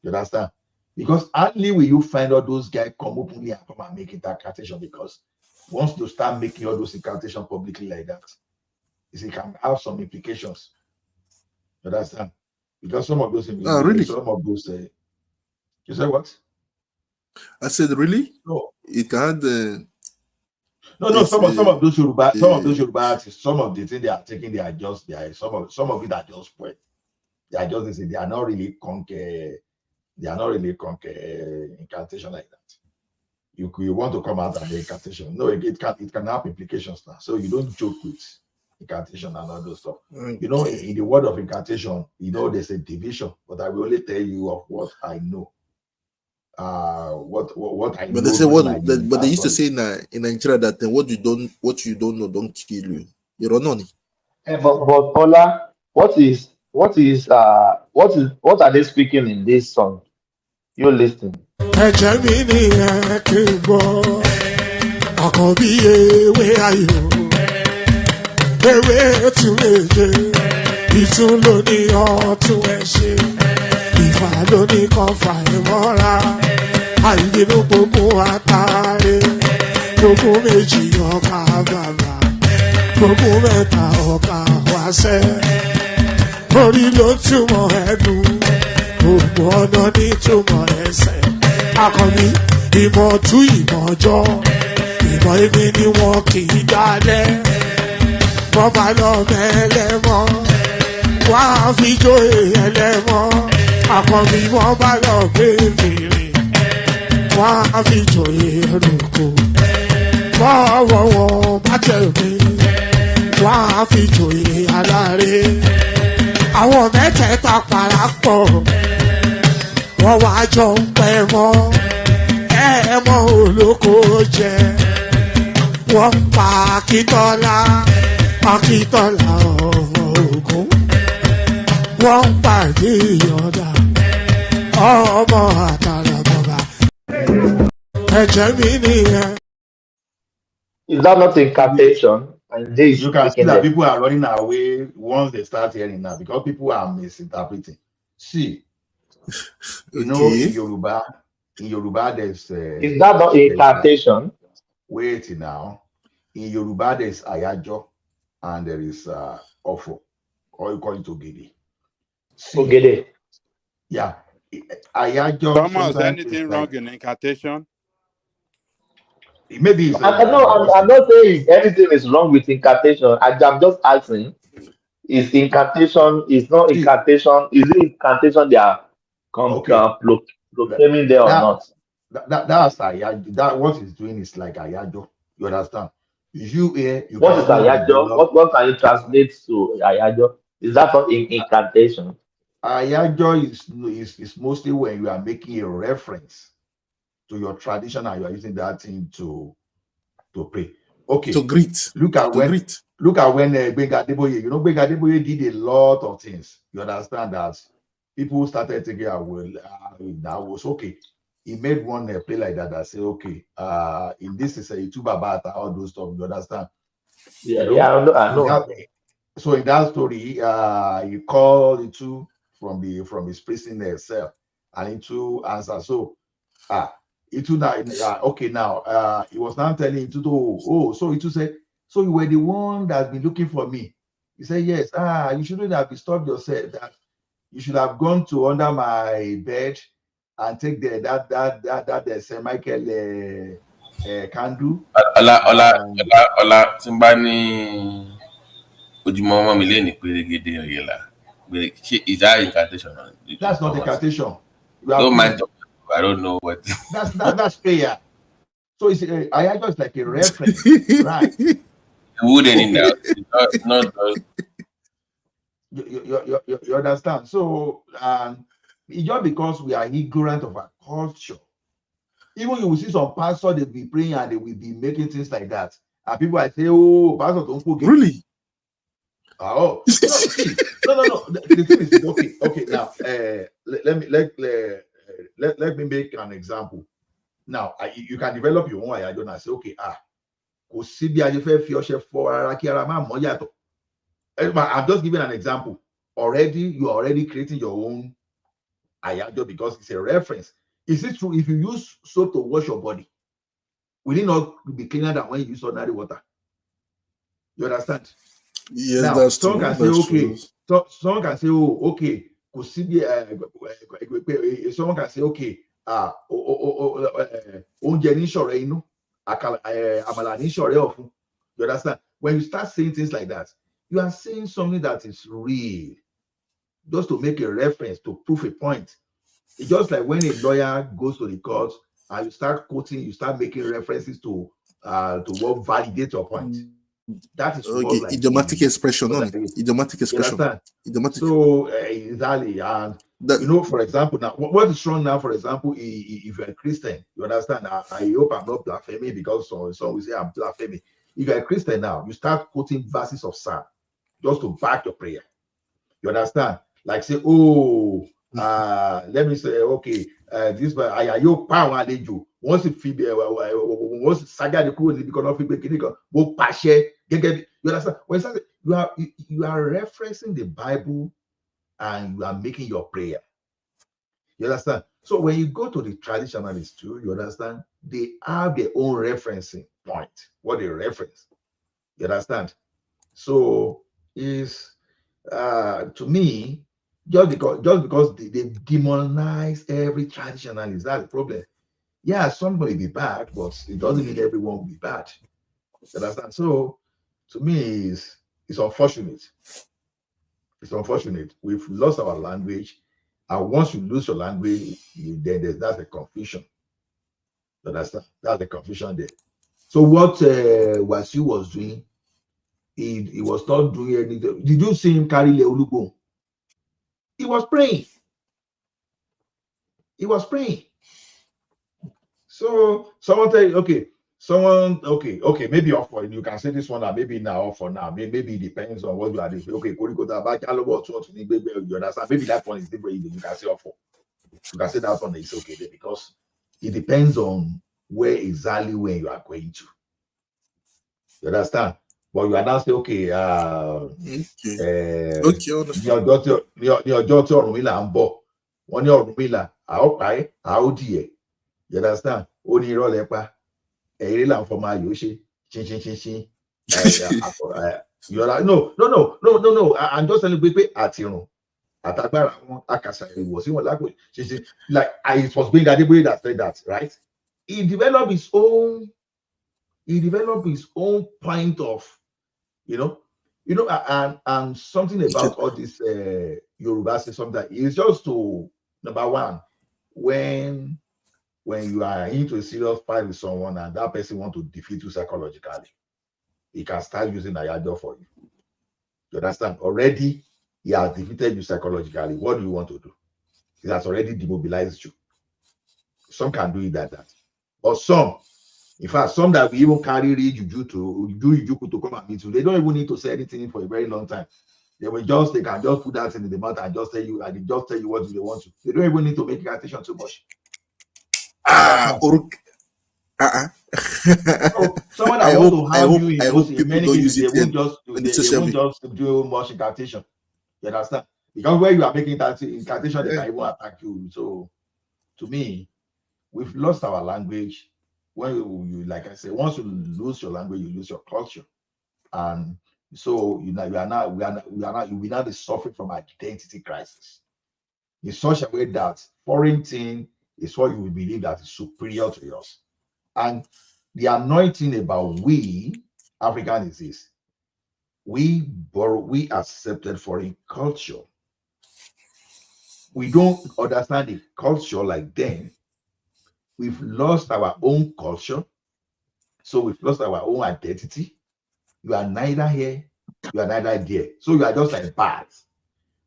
You understand? Because only will you find all those guys come openly and come and make it incantation, because once you start making all those incantations publicly like that, it can have some implications. You understand? Because some of those really? Some of those you said what? I said really? No. It had No, some of those Yoruba artists, some of the things they are taking, they are just some of it are just poet. They are just they are not really incantation like that. You want to come out and the incantation. No, it can have implications now. So you don't joke with incantation and all those stuff. Okay. You know, in the word of incantation, there's a division, but I will only tell you of what I know. What I know. But they say but they used to say in Nigeria that what you don't know don't kill you. You don't know. But Paula, what are they speaking in this song? You listen. Àkànbí ewé ayò ewé tún méje ìtún ló ní ọtún ẹ ṣe ìfà ló ní kan fà ẹ mọ́ra àìbínú gbogbo àtàrẹ gbogbo méjì ọkà bàbà gbogbo mẹ́ta ọkà wáṣẹ́ orí ló túmọ̀ ẹnu gbogbo ọ̀nà ní túmọ̀ ẹsẹ̀ Àkànbí ìmọ̀ tú ìmọ̀ jọ. Ìmọ̀ èmi ni wọn kì í dalẹ̀, wọ́n bá lọ mẹ́lẹ́mọ́, wá fi jóye ẹlẹ́mọ́, Àkànbí wọ́n bá lọ gbé fèrè, wá fi jóye ẹlòkò, bọ́wọ́ wọn bá tẹ̀lé, wá fi jóye aláre. Àwọn mẹ́tẹ̀ẹ̀ta parapọ̀, wọ́n wá jọ ń pẹ́ mọ́, ẹ̀ẹ́mọ́ olóko jẹ. Wọ́n pa Akíntọ́lá ọmọ Ògún. Wọ́n pa Ìyọ̀dà ọmọ Àtàlàbọ̀bà. Ẹ̀jẹ̀ mi nìyẹn. Is that not incantation? And this you can see that people are running away once they start hearing now because people are misinterpreting. See, you know, in Yoruba, there's is that not incantation? Wait now. In Yoruba, there's Ayajo and there is Ofo, or you call it Ogede. Ogede. Yeah. Ayajo. Thomas, anything wrong in incantation? Maybe it's I'm not saying anything is wrong with incantation. I'm just asking, is incantation, is not incantation, is it incantation they are proclaiming there or not? That's Ayajo. That what he's doing is like Ayajo. You understand? You what is Ayajo? What can you translate to Ayajo? Is that not incantation? Ayajo is mostly when you are making a reference to your tradition and you are using that thing to pray. Okay. To greet. Look at when Gbenga Adeboye, you know, Gbenga Adeboye did a lot of things. You understand that people started thinking, that was okay. He made one play like that say, okay, in this is a YouTuber about all those stuff. You understand? Yeah, I know. So in that story, he called Itu from his prison cell, and Itu answered. So Itu now, okay, now he was now telling Itu, so Itu said, so you were the one that's been looking for me. He said, yes. You shouldn't have disturbed yourself. That you should have gone to under my bed and take that St. Michael candle. Ola Timbani Ujumoma Mileni Pirigidi Oyela. Is that incantation? That's not incantation. Don't mind. I don't know what. That's prayer. So it's Ayajo is like a reference, right? Wooden in there. Not you understand? So it's just because we are ignorant of our culture. Even you will see some pastors, they'll be praying and they will be making things like that. And people are saying, oh, pastor, don't forget. Really? Oh, no. The thing is, okay. Now, let me make an example. Now, you can develop your own Ayajo and say, okay, I'm just giving an example. You are already creating your own Ayajo because it's a reference. Is it true if you use soap to wash your body, will it not be cleaner than when you use ordinary water? You understand? Yes, now, that's someone true. can say, okay. So someone can say, oh, okay. Someone can say, okay. You understand? When you start saying things like that, you are saying something that is real, just to make a reference to prove a point. It's just like when a lawyer goes to the court and you start quoting, you start making references to what validates your point. That is okay. like Idiomatic expression, no? Idiomatic expression. You understand? Idiomatic. So exactly, and you know, for example, now what is wrong now? For example, if you're a Christian, you understand? I hope I'm not blaspheming, because some will say I'm blaspheming. If you're a Christian now, you start quoting verses of Psalm just to back your prayer. You understand? Like say, oh, let me say, okay, this ayo power alejo. Once it feed once saga the crew because of feed go pashe. You understand? When you are referencing the Bible and you are making your prayer. You understand? So when you go to the traditionalists too, you understand, they have their own referencing point, what they reference. You understand? So is to me, just because they demonize every traditionalist, that's the problem. Yeah, somebody be bad, but it doesn't mean everyone will be bad. You understand? So to me, it's unfortunate. It's unfortunate. We've lost our language, and once you lose your language, that's a confusion. You understand? That's the confusion there. So what Wasiu was doing, he was not doing anything. Did you see him carry Leolubo? He was praying. He was praying. So someone tell you, okay, maybe off for you can say this one, or maybe now off for now. Maybe it depends on what you are doing. Okay, you understand? Maybe that one is different. You can say off for. You can say that one is okay there, because it depends on where exactly where you are going to. You understand? But you are now saying, okay, your daughter Orumila and Bo. One year Orumila, how dear. You understand? Only roll lepa. Erila for my Yoshi. Chin. You're like, no. I'm just telling you, at you know. Atagbara Akasa was like it was being that said that, right? He developed his own point of, and something about all this Yoruba say something that is just to, number one, when you are into a serious fight with someone and that person want to defeat you psychologically, he can start using Ayado for you. You understand? Already he has defeated you psychologically. What do you want to do? He has already demobilized you. Some can do it like that. But some, in fact, some that we even carry juju to come and meet you, they don't even need to say anything for a very long time. They can just put that in the mouth and just tell you, and they just tell you what they want to. They don't even need to make attention too much. Someone that wants to harm you in many cases, they won't just do much incantation. You understand? Because when you are making that incantation, they can even attack you. So to me, we've lost our language. When you like I said, once you lose your language, you lose your culture. And so we are now suffering from identity crisis. In such a way that foreign thing is what you will believe that is superior to yours. And the anointing about we Africans is this: we accepted foreign culture. We don't understand the culture like them. We've lost our own culture, so we've lost our own identity. You are neither here, you are neither there. So you are just like bats.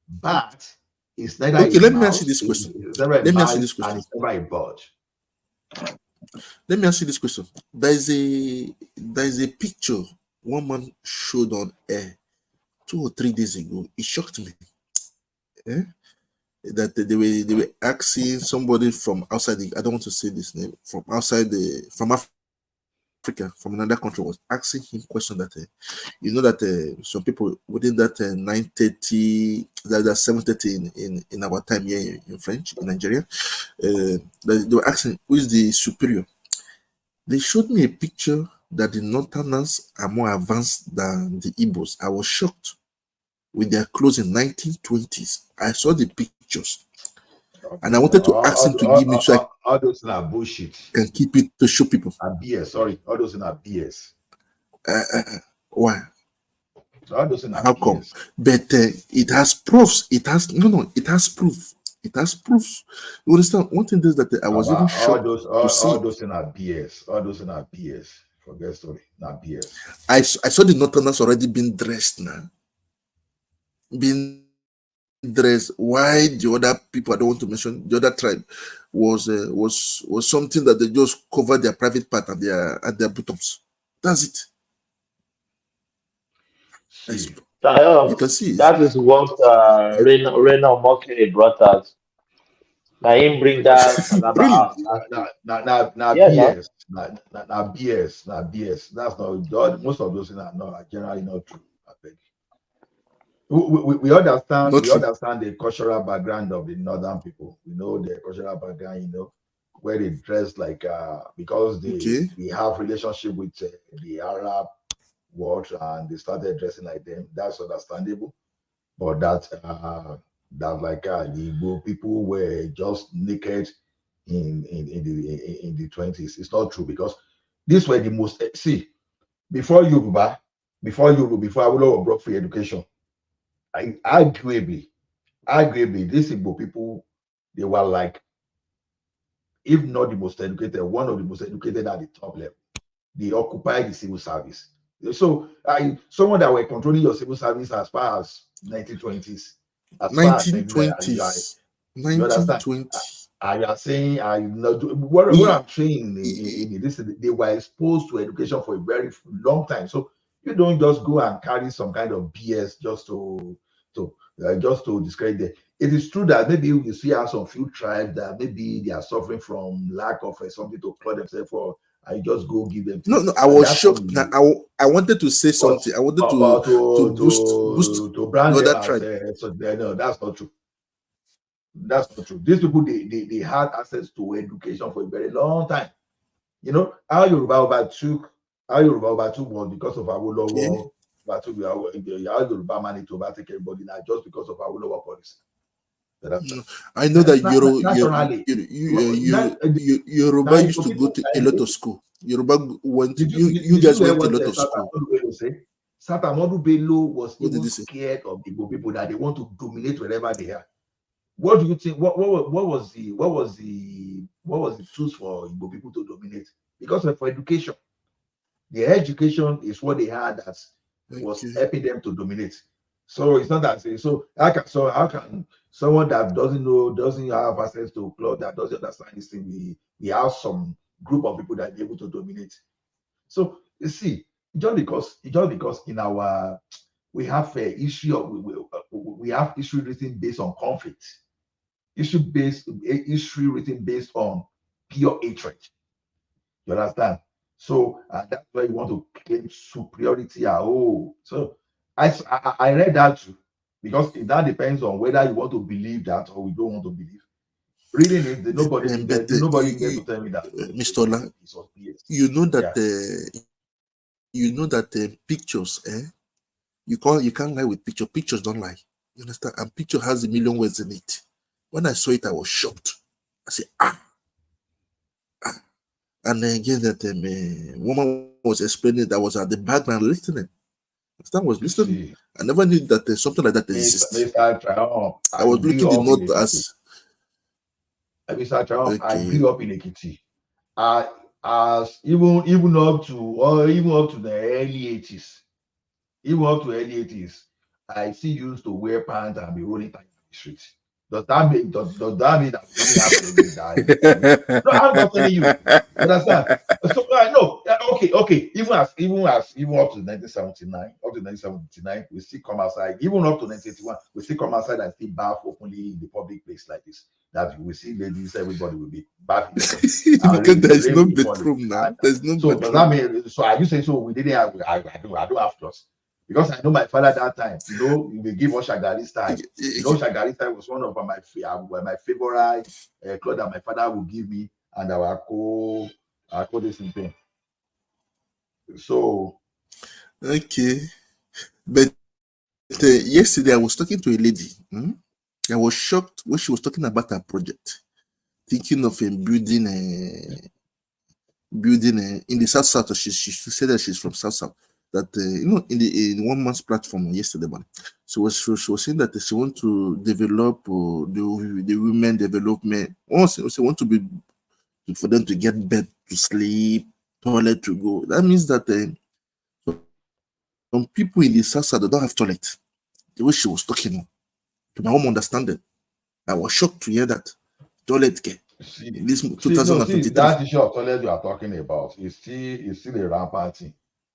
Bat is neither okay, a let mouse, me ask you this question. Let me ask you this question. And it's never a bird. Let me ask you this question. There is a picture one man showed on air 2 or 3 days ago. It shocked me. That they were asking somebody from outside I don't want to say this name, from outside from Africa, from another country, was asking him question that that some people within that 9:30, that 7:30 in our time here in French in Nigeria, they were asking who is the superior. They showed me a picture that the Northerners are more advanced than the Igbos. I was shocked with their clothes in 1920s. I saw the pictures. Okay. And I wanted to ask him to give me so I All those are bullshit. can keep it to show people. BS. Sorry, all those are BS. Why? All those are How come? BS. But it has proofs. It has It has proof. It has proofs. You understand? One thing is that I was even shocked to see. All those are BS. All those are BS. Forget story. Not BS. I saw the Northerners already being dressed now. Being dressed. Why the other people, I don't want to mention, the other tribe was something that they just cover their private part and their bottoms. That's it. You can see. That is what Rena Moke brought out. Now him bring that Really? Now BS. Now BS. Now BS. That's not most of those things are not generally not true. I think. We understand. We understand the cultural background of the northern people. We know the cultural background. Where they dress like because they have relationship with the Arab world and they started dressing like them. That's understandable. But that like the Igbo people were just naked in the 20s. It's not true because these were the most before Awolowo brought free education. Arguably, these Igbo people, they were like, if not the most educated, one of the most educated at the top level. They occupied the civil service. So someone that were controlling your civil service as far as 1920s, as far as 1920s. You understand? I are saying what I'm saying in this, they were exposed to education for a very long time. So you don't just go and carry some kind of BS just to discredit them. It is true that maybe you see some few tribes that maybe they are suffering from lack of something to clothe themselves for. I just go give them. No, I was shocked. I wanted to say something. I wanted to boost to brand the them other tribe. No, that's not true. That's not true. These people they had access to education for a very long time. How Yoruba overtook was because of Awolowo. How Yoruba managed to overtake everybody now just because of Awolowo policy. I know that Yoruba used to go to a lot of school. Yoruba went. You guys went to a lot of school. Satamodu Bello was even scared of the Igbo people that they want to dominate wherever they are. What do you think? What was the tools for Igbo people to dominate? Because for education, the education is what they had that was helping them to dominate. So it's not that so how can someone that doesn't have access to cloth, that doesn't understand this thing, we have some group of people that are able to dominate. So you see, just because in our we have a issue of we have issue written based on conflict, issue written based on pure hatred. You understand? So that's why you want to claim superiority. So I read that too, because that depends on whether you want to believe that or we don't want to believe. Reading it, nobody can tell me that. Mr. Ola, you know that pictures, you can't lie with picture. Pictures don't lie. You understand? And picture has a million words in it. When I saw it, I was shocked. I said, And then again, that woman was explaining that was at the background listening. That was listening. I never knew that something like that existed. I was looking the note as. Mr. Trump, I grew up in Ekiti. As even up to the early 80s. Even up to early 80s, I still used to wear pants and be rolling time in the street. Does that mean that we didn't have to No, I'm not telling you. You understand? So no, okay. Even up to 1979, we still come outside. Even up to 1981, we still come outside and still bath openly in the public place like this. That we see ladies, everybody will be bathing. Because there's no bedroom now. There's no bedroom. Does that mean? So are you saying so? We didn't have. I don't have clothes. Because I know my father at that time, we give us Shagari style. Shagari style was one of my favorite clothes that my father would give me, and I will call this thing. So, okay, but yesterday I was talking to a lady. I was shocked when she was talking about her project, thinking of building in the South. She said that she's from South. That in one man's platform yesterday morning, so she was saying that she want to develop the women development. Also, she want to be for them to get bed to sleep, toilet to go. That means that some people in the South they don't have toilet. The way she was talking, to my own understanding, I was shocked to hear that toilet care. In this 2023. That issue of toilet you are talking about is still a rampant thing.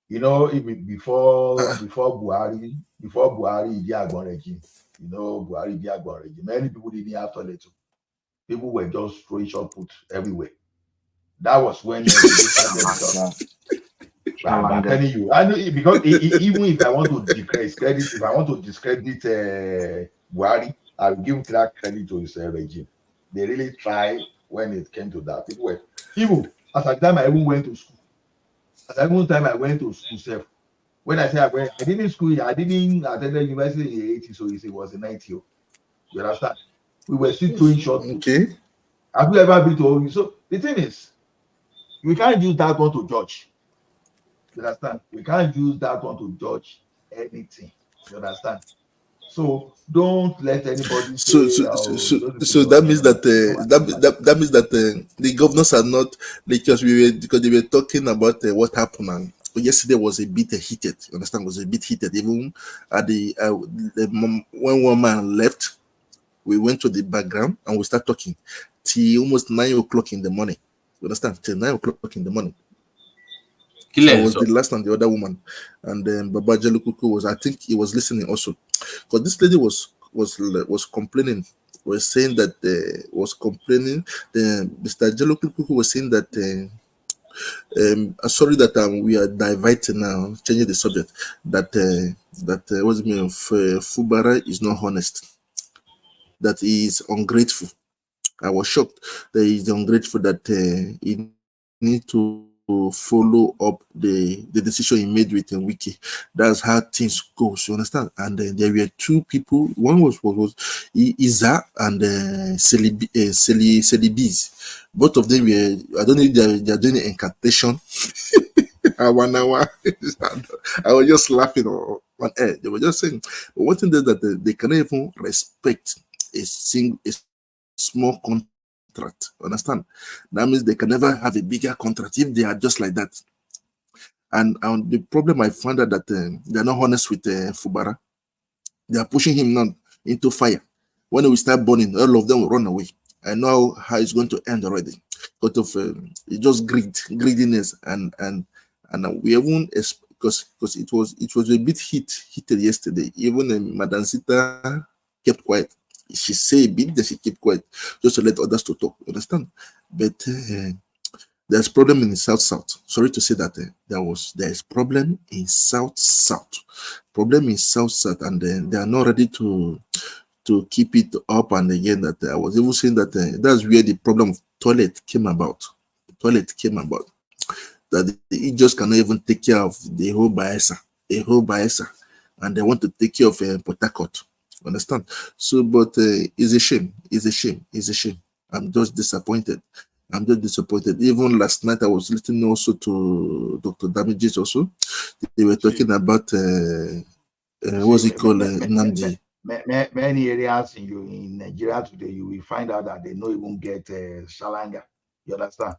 You know, even before Buhari, Diagbon regime, Buhari Diagbon regime, many people didn't have toilet. People were just throwing short put everywhere. That was when people started. I'm telling you, I know because even if I want to discredit Buhari, I'll give that credit to his regime. They really try when it came to that. People were even as at the time I even went to school. At that time I went to school self. When I say I didn't school, I didn't attend the university in the 80s, so it was in 90. You understand? We were still doing short. Okay. Have you ever been to? So the thing is, we can't use that one to judge. You understand? We can't use that one to judge anything. You understand? So don't let anybody say. So that means that that means that the governors are not because they were talking about what happened, and yesterday was a bit heated. You understand? Was a bit heated. Even at when one man left, we went to the background and we start talking till almost 9 o'clock in the morning. You understand? Till 9 o'clock in the morning. I was the last and the other woman, and then Baba Jelukuku was. I think he was listening also, because this lady was complaining. Was saying that was complaining. Mr. Jelukuku was saying that. Sorry that we are diverting now, changing the subject. That what's the meaning of Fubara is not honest. That he is ungrateful. I was shocked that he is ungrateful. That he need to follow up the decision he made with Wiki. That's how things go. So you understand? And there were two people. One was Iza and Celibis. Both of them were. I don't know if they are doing incantation. 1 hour. I was just laughing on air. They were just saying, but one thing is that they cannot even respect a small contract. Understand? That means they can never have a bigger contract if they are just like that. And the problem I found out that they are not honest with Fubara. They are pushing him now into fire. When we start burning, all of them will run away. I know how it's going to end already. Because of it's just greediness and we haven't because it was a bit heated yesterday. Even Madam Sita kept quiet. She say a bit, then she keep quiet, just to let others to talk. Understand? But there's problem in the South. Sorry to say that there's problem in South. Problem in South, and they are not ready to keep it up. And again, that I was even saying that that's where the problem of toilet came about. That it just cannot even take care of the whole Bayelsa, and they want to take care of Port Harcourt. Understand? So, but it's a shame. I'm just disappointed. Even last night, I was listening also to Dr. Damages also. They were talking about what's it called? Nnamdi. Many areas in Nigeria today, you will find out that they don't even get Shalanga. You understand?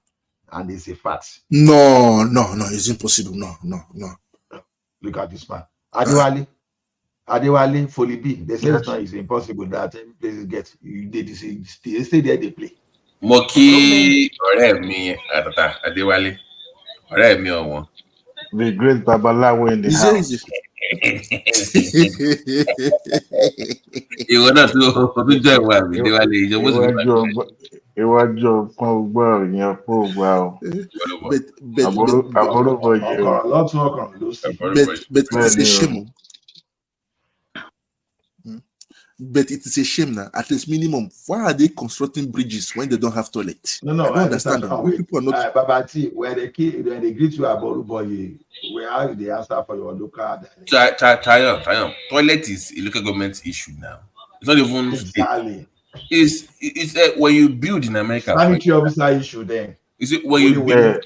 And it's a fact. No, it's impossible. No. Look at this man. Adewale, Folibi. They say it's impossible that places get. They stay there, they play. Moki, ọ̀rẹ́ mi, Adewale, ọ̀rẹ́ mi ọ̀wọ́n. The great Babalawo in the house. Ìwọ náà tó jẹ́ ìwà mi, Adewale, ìjọba sì wà. Iwájú ọ̀pọ̀ ọgbà ìyẹn fún ọgbà ọ̀. Àbúrò yẹn. But it is a shame. But it is a shame now. At least minimum, why are they constructing bridges when they don't have toilet? No, I don't understand. People are not. Babati, when they greet you about boy, where are they answer for your local? Triumph. Toilet is a local government issue now. It's not even exactly. It's when you build in America. Sanitary officer issue then. Is it when you build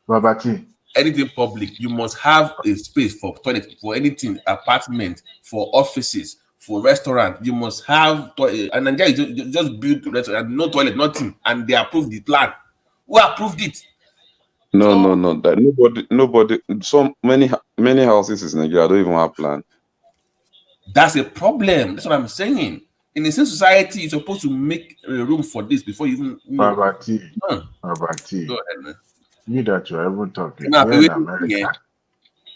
Babati, anything public, you must have a space for toilet, for anything, apartment, for offices, for restaurant. You must have toilet. And Nigeria just build restaurant, no toilet, nothing, and they approved the plan. Who approved it? No. That nobody. So many houses in Nigeria don't even have plan. That's a problem. That's what I'm saying. In a society, you're supposed to make room for this before you even. Babati. Go Babati. ahead, man. You that you're even talking. No,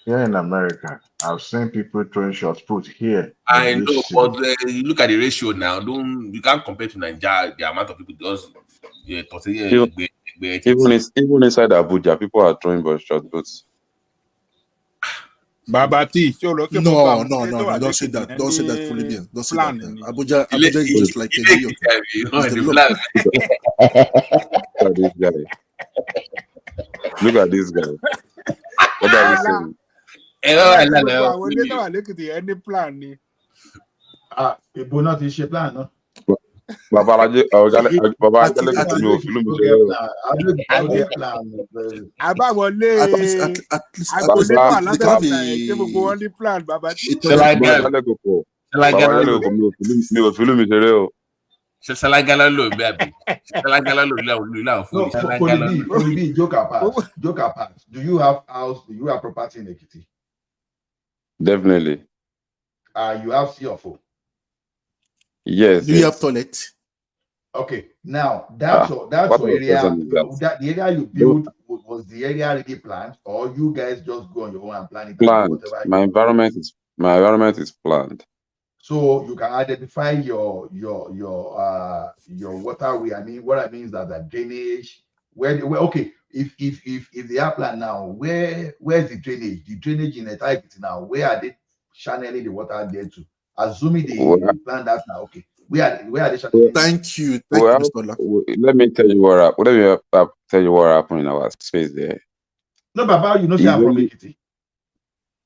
Here in America, I've seen people throwing shots put here. I know, but you look at the ratio now. You can't compare to Nigeria the amount of people does. Even inside Abuja, people are throwing shot puts. Babati, no, don't say that. Don't say that fully. Don't say that. Abuja is just like New York. Look at this guy. What are you saying? Any plan? People not issue plan, no? Baba, joke apart. Do you have house? Do you have property in Ekiti? Definitely. You have CFO. Yes. Do you have toilet? Okay. Now that's your area. The area you built was the area already planned, or you guys just go on your own and plan it? Planned. My environment is planned. So you can identify your waterway. I mean, what I mean is that the drainage. Okay, if they are planned now, where's the drainage? The drainage in the Ekiti now, where are they channeling the water there to? Assuming they plan that now, okay. Where are they channeling? Thank you, let me tell you what happened in our space there. No, Baba, you know, say I'm from Ekiti.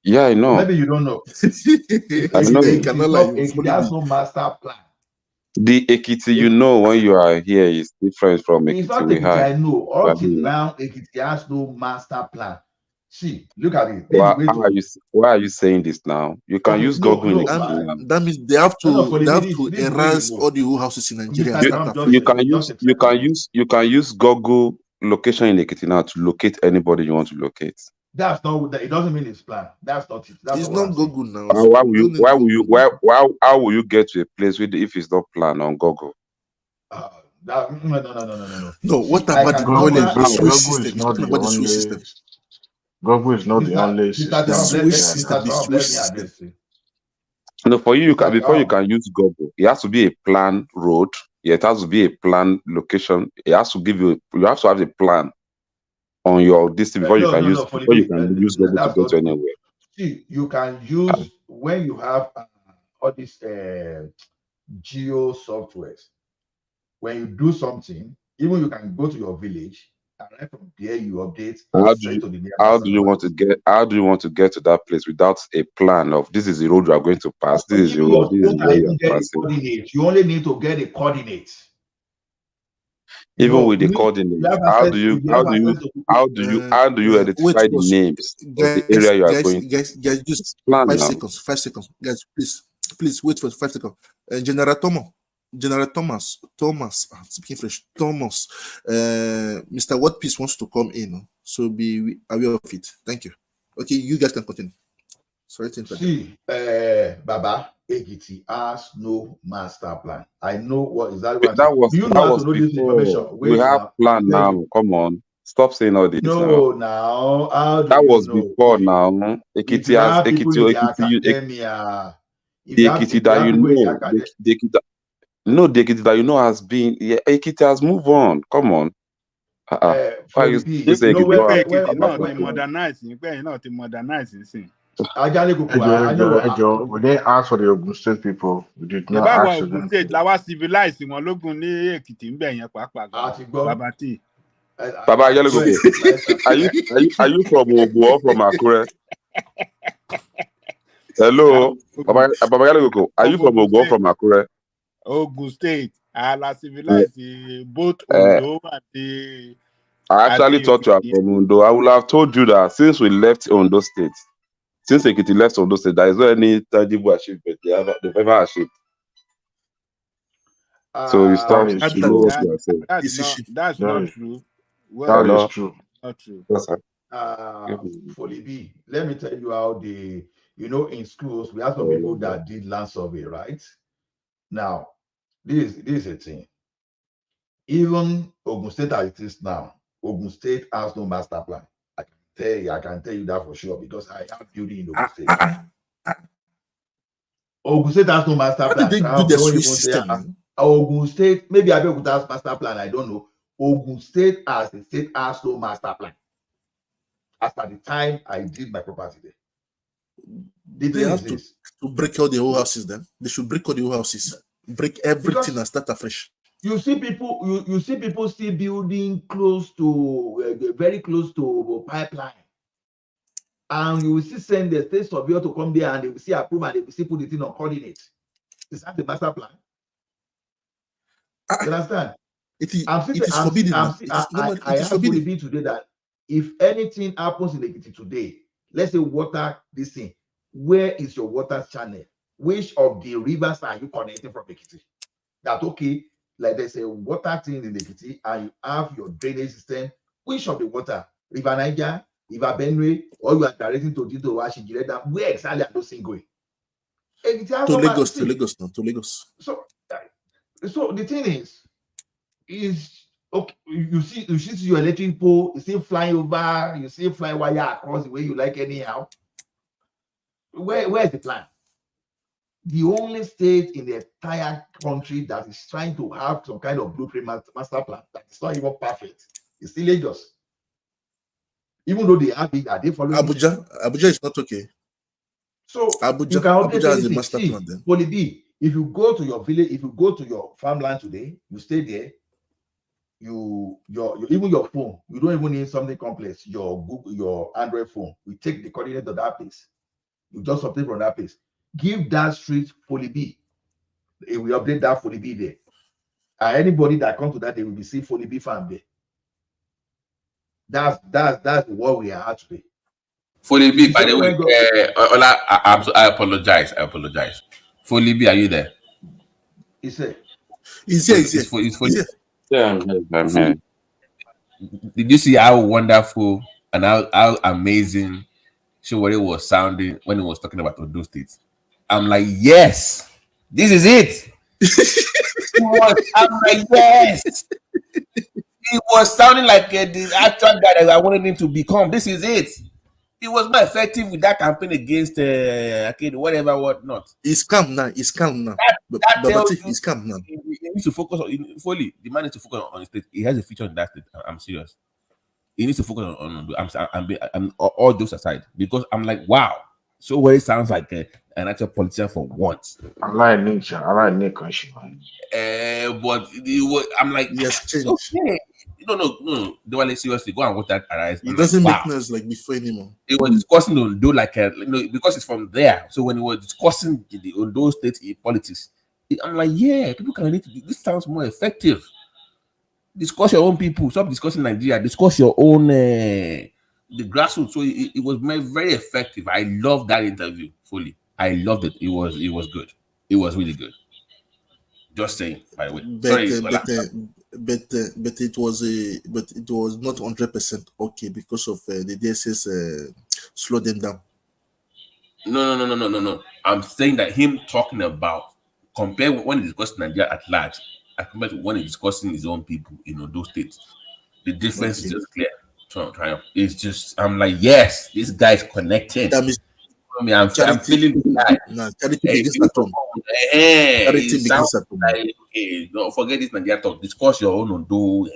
Yeah, I know. Maybe you don't know. I know. Ekiti has no master plan. The Ekiti you know when you are here is different from Ekiti. It's not Ekiti I know. Up till now, Ekiti has no master plan. See, look at it. Why are you saying this now? You can use Google. That means they have to erase all the old houses in Nigeria. You can use Google location in Ekiti now to locate anybody you want to locate. That's not. It doesn't mean it's planned. That's not it. It's not Google now. How will you get to a place if it's not planned on Google? No. No, what about the toilet? The switch system. What about the switch system? Google is not the only system. No, for you, before you can use Google, it has to be a planned road. Yeah, it has to be a planned location. It has to give you. You have to have a plan on your distance before you can use Google to go to anywhere. See, you can use when you have all these geo softwares. When you do something, even you can go to your village. And right from there, you update. How do you want to get to that place without a plan of this is the road you are going to pass? This is the road. This is where you are passing. You only need to get the coordinates. Even with the coordinates, how do you identify the names of the area you are going? Guys, just 5 seconds. 5 seconds, guys. Please wait for 5 seconds. General Thomas, speaking French, Thomas, Mr. What Peace wants to come in, so be aware of it. Thank you. Okay, you guys can continue. Sorry to interrupt. See, Baba, Ekiti has no master plan. I know what is that. That was before. We have plan now. Come on, stop saying all this. No, now that was before. Now Ekiti has Ekiti that you know. No, the Ekiti that you know has been. Yeah, Ekiti has moved on. Come on. Why you say Ekiti not the modernizing thing. We didn't ask for the Ogun State people. We did not ask for them. Lawa civilized wọn lógun ní Ekiti ń bẹ̀ yẹn pàápàá. Babati. Baba Yalegogo, are you from Ogun or from Akure? Hello, Baba Yalegogo, are you from Ogun or from Akure? Ogun State. I civilized both Ondo and the. I actually thought you were from Ondo. I would have told you that since we left Ondo State, since Ekiti left Ondo State, there is not any tangible achievement they've ever achieved. So you start to know what you are saying. That's not true. Well, that is true. Not true. For B, let me tell you how in schools, we have some people that did land survey, right? Now, this is a thing. Even Ogun State as it is now, Ogun State has no master plan. I can tell you that for sure because I have building in Ogun State. Ogun State has no master plan. They do the Swiss system. Ogun State, maybe Abeokuta has master plan, I don't know. Ogun State as a state has no master plan. As at the time I did my property there. They have to break all the whole houses then. They should break all the whole houses. Break everything and start afresh. You see people, you see people still building close to, very close to pipeline. And you will see send the state surveyor to come there and they will see approve and they will see put it in on coordinates. Is that the master plan? You understand? It is forbidden. I have to be today that if anything happens in Ekiti today, let's say water this thing, where is your water channel? Which of the rivers are you connecting from Ekiti? That okay, like there's a water thing in Ekiti and you have your drainage system. Which of the water? River Niger, River Benue, or you are directing to Dito Washington, where exactly are those things going? To Lagos. So the thing is okay. You see your electric pole, you see flying over, you see fly wire across the way you like anyhow. Where is the plan? The only state in the entire country that is trying to have some kind of blueprint master plan that is not even perfect is still Lagos. Even though they have it, are they following Abuja is not okay. So Abuja has a master plan then. Poly, if you go to your village, if you go to your farmland today, you stay there, even your phone, you don't even need something complex. Your Android phone, we take the coordinate of that place. You just update from that place. Give that street Poly B. We update that Poly B there. And anybody that comes to that, they will be see Poly B farm there. That's what we are at today. Poly B, by the way, I apologize. Poly B, are you there? He's here. He's here. Yeah, I'm here. Did you see how wonderful and how amazing Showore was sounding when he was talking about Ondo State? I'm like, yes, this is it. I'm like, yes. He was sounding like the actual guy that I wanted him to become. This is it. He was more effective with that campaign against whatnot. He's calm now. He's calm now. He's calm now. He needs to focus on fully. The man needs to focus on the state. He has a future in that state. I'm serious. He needs to focus on all jokes aside, because I'm like, wow. So where it sounds like an actual politician for once. I like nature. But I'm like, yes, change. Okay. No. Don't seriously go and watch that arise. It doesn't make noise like before anymore. It was discussing Ondo because it's from there. So when we were discussing the Ondo State politics, I'm like, yeah, people can relate to this. This sounds more effective. Discuss your own people. Stop discussing Nigeria. Discuss your own the grassroots. So it was very effective. I loved that interview fully. I loved it. It was good. It was really good. Just saying, by the way. But it was not 100% okay because of the DSS slowed them down. No. I'm saying that him talking about compare when he's discussing Nigeria at large, compared to when he's discussing his own people in those states, the difference is just clear. It's just, I'm like, yes, this guy is connected. That means I'm feeling the guy. Charity begins at home. Don't forget this Nigeria talk. Discuss your own Ondo.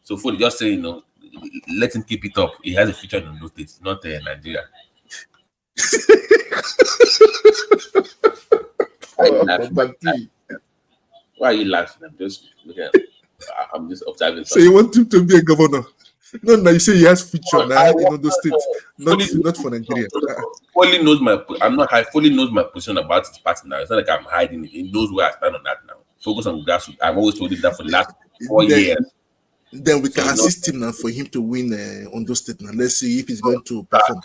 So for just saying, let him keep it up. He has a future in those states, not Nigeria. Why are you laughing? I'm just observing. So you want him to be a governor? No, you say he has future now in other states, not for Nigeria. Fully knows I fully knows my position about his party now. It's not like I'm hiding it. He knows where I stand on that now. focus on grassroots. I've always told him that for the last 4 years. Then we can assist him now for him to win on those states. Now let's see if he's going to perform.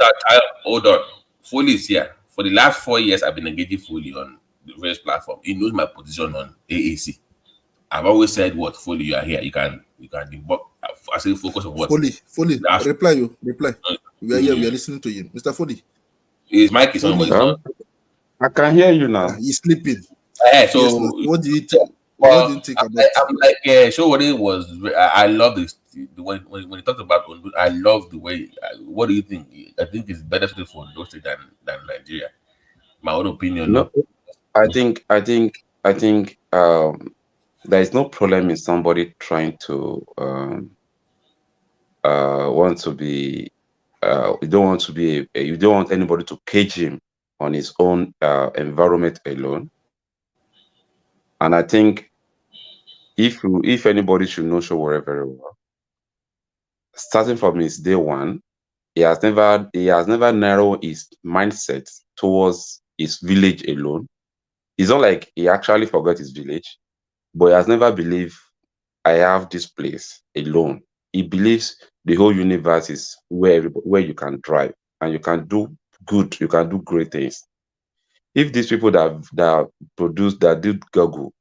Oder, Foley is here. For the last 4 years, I've been engaging Foley on the various platform. He knows my position on AAC. I've always said, "What Foley, you are here. You can debug." I say focus on what. Foley, reply. We are here. We are listening to you, Mr. Foley. His mic is on. I can hear you now. He's sleeping. So yes, what do you think? What do you think about? I'm like, so what it was. I love this. When he talked about, I love the way. What do you think? I think it's better suited for those states than Nigeria. My own opinion. No, I think there is no problem in somebody trying to want to be. You don't want anybody to cage him on his own environment alone. And I think if anybody should know Sowore very well, starting from his day one, he has never narrowed his mindset towards his village alone. It's not like he actually forgot his village, but he has never believed I have this place alone. He believes the whole universe is where you can drive and you can do good, you can do great things. If these people that did Google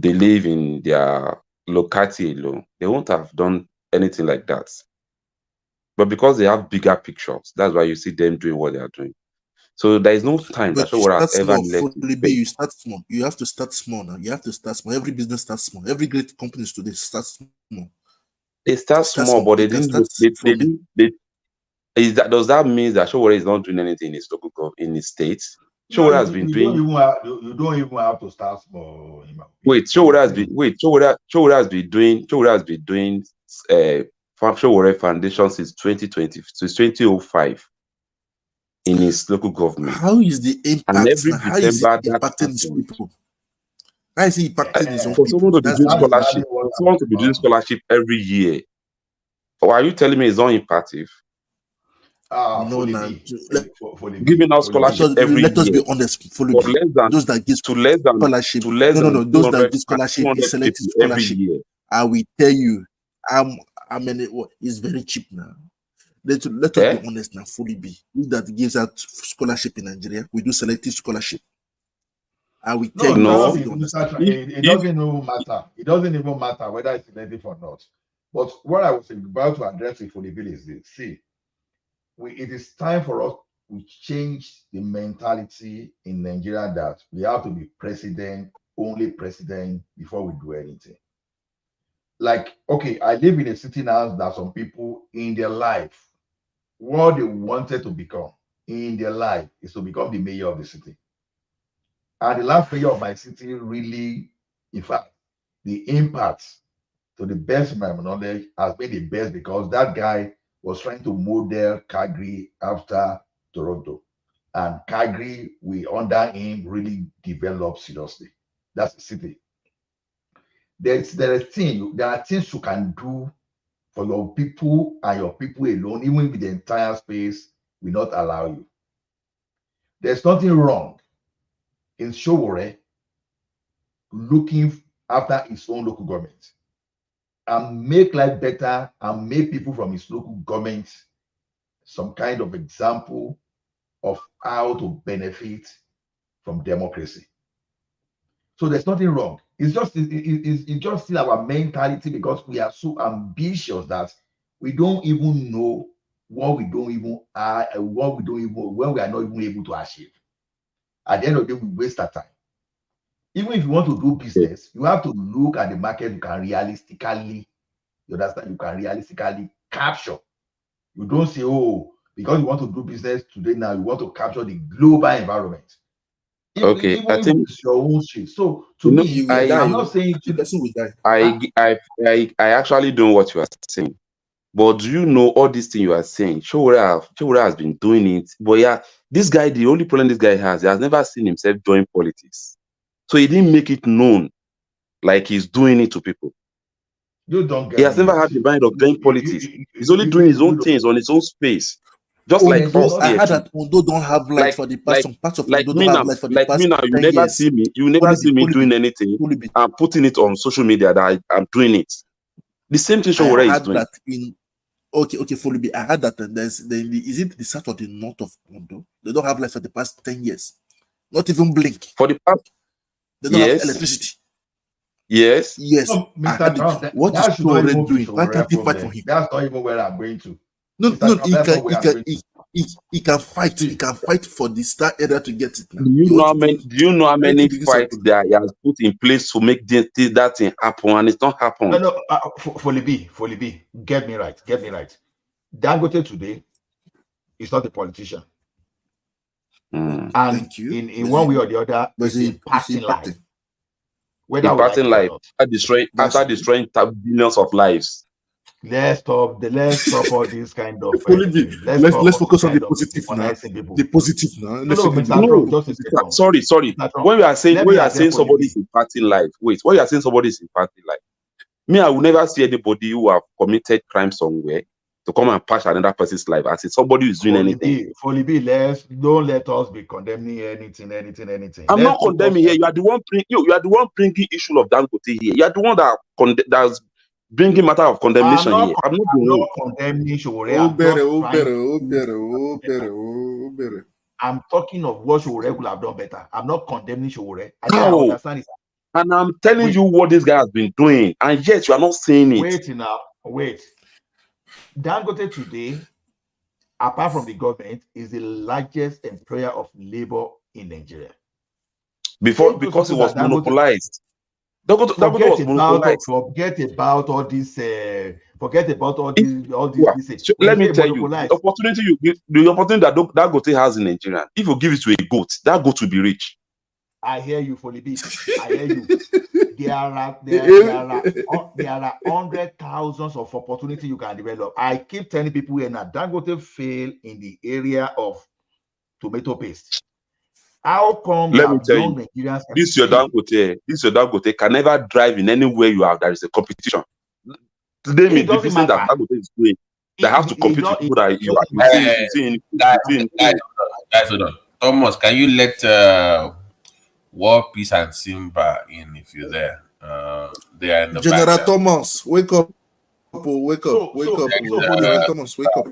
believe in their locality alone, they won't have done anything like that. But because they have bigger pictures, that's why you see them doing what they are doing. So there is no time that Sowore has ever left. You start small. You have to start small now. You have to start small. Every business starts small. Every great companies today start small. They start small, but they didn't. Does that mean that Sowore is not doing anything in his local in his state? Sowore has been doing. You don't even have to start small. Wait, Sowore has been doing Sowore Foundation since 2020, since 2005 in his local government. How is the impact? And every how is it impacting these people? How is he impacting his own people? Someone to be doing scholarship, someone to be doing scholarship every year. Or are you telling me it's not impactful? No, giving out scholarship every year. Let us be honest. Those that give scholarship, those that give scholarship is selective scholarship. I will tell you, it's very cheap now. Let us be honest now. Fully be that gives out scholarship in Nigeria. We do selective scholarship. I will tell you. It doesn't even matter. It doesn't even matter whether it's selective or not. But what I was about to address it for the bill is this. See, it is time for us to change the mentality in Nigeria that we have to be only president before we do anything. Like, okay, I live in a city now that some people in their life, what they wanted to become in their life is to become the mayor of the city. And the last mayor of my city really, in fact, the impact, to the best of my knowledge, has been the best because that guy was trying to model Calgary after Toronto. And Calgary, under him, really developed seriously. That's the city. There are things you can do for your people and your people alone, even if the entire space will not allow you. There's nothing wrong in Sowore looking after his own local government and make life better and make people from his local government some kind of example of how to benefit from democracy. So there's nothing wrong. It's just still our mentality because we are so ambitious that we don't even know when we are not even able to achieve. At the end of the day, we waste our time. Even if you want to do business, you have to look at the market you can realistically capture. You don't say, oh, because you want to do business today now, you want to capture the global environment. Okay, I think it's your own shit. So to me, I'm not saying the person will die. I actually know what you are saying. But do you know all these things you are saying? Sowore has been doing it. But yeah, this guy, the only problem this guy has, he has never seen himself join politics. So he didn't make it known like he's doing it to people. You don't get He has never had the mind of joining politics. He's only doing his own things on his own space. Just like Ondo, us I here heard too. that Ondo don't have light Like for the past. Some parts of Ondo don't me have now, light for the like me past now. You 10 never years. see me. You never see me doing anything. Polibi. I'm putting it on social media that I'm doing it. The same thing I Showore is heard doing. that in okay, Polibi. I heard that is it the south or the north of Ondo? They don't have light for the past 10 years. Not even blink. For the past, they don't have yes. electricity. Yes. Yes. No, Mr. Trump, what that is should not Showore even be doing? Why can't he Showore fight for problem. him? That's not even where I'm going to. No, Mr. Trump, that's not where I'm going to. he can fight. He can fight for the star area to get it now. Do you know how many fights that he has put in place to make that thing happen, and it's not happened? No, Foley B, get me right. Dangote today is not a politician. And thank you. In one way or the other, it's impacting life. Whether we like it or not. After destroying billions of lives. Let's stop all this kind of let's focus on the positive now. The positive now. Sorry. When you are saying somebody is impacting life, wait. When you are saying somebody is impacting life, me, I will never see anybody who have committed crime somewhere to come and patch another person's life as if somebody who is doing anything. Foley B, don't let us be condemning anything. I'm not condemning here. You are the one bringing issue of Dangote here. You are the one that's bringing matter of condemnation here. I'm not condemning Showore. I'm talking of what Showore could have done better. I'm not condemning Showore. I understand it. And I'm telling you what this guy has been doing, and yet you are not saying it. Wait. Dangote today, apart from the government, is the largest employer of labor in Nigeria. Because it was monopolized. Dangote was monopolized. Forget about all this. Let me tell you, the opportunity that Dangote has in Nigeria, if you give it to a goat, that goat will be rich. I hear you, Foley B. I hear you. There are hundred thousands of opportunity you can develop. I keep telling people here now, Dangote fail in the area of tomato paste. How come? Let me tell you, this your Dangote can never drive in anywhere there is a competition. Today, the business that Dangote is doing, they have to compete with people that you are. Guys, hold on. Thomas, can you let War Peace and Simba in if you're there? They are in the General background. Thomas, wake up. Thomas, wake up.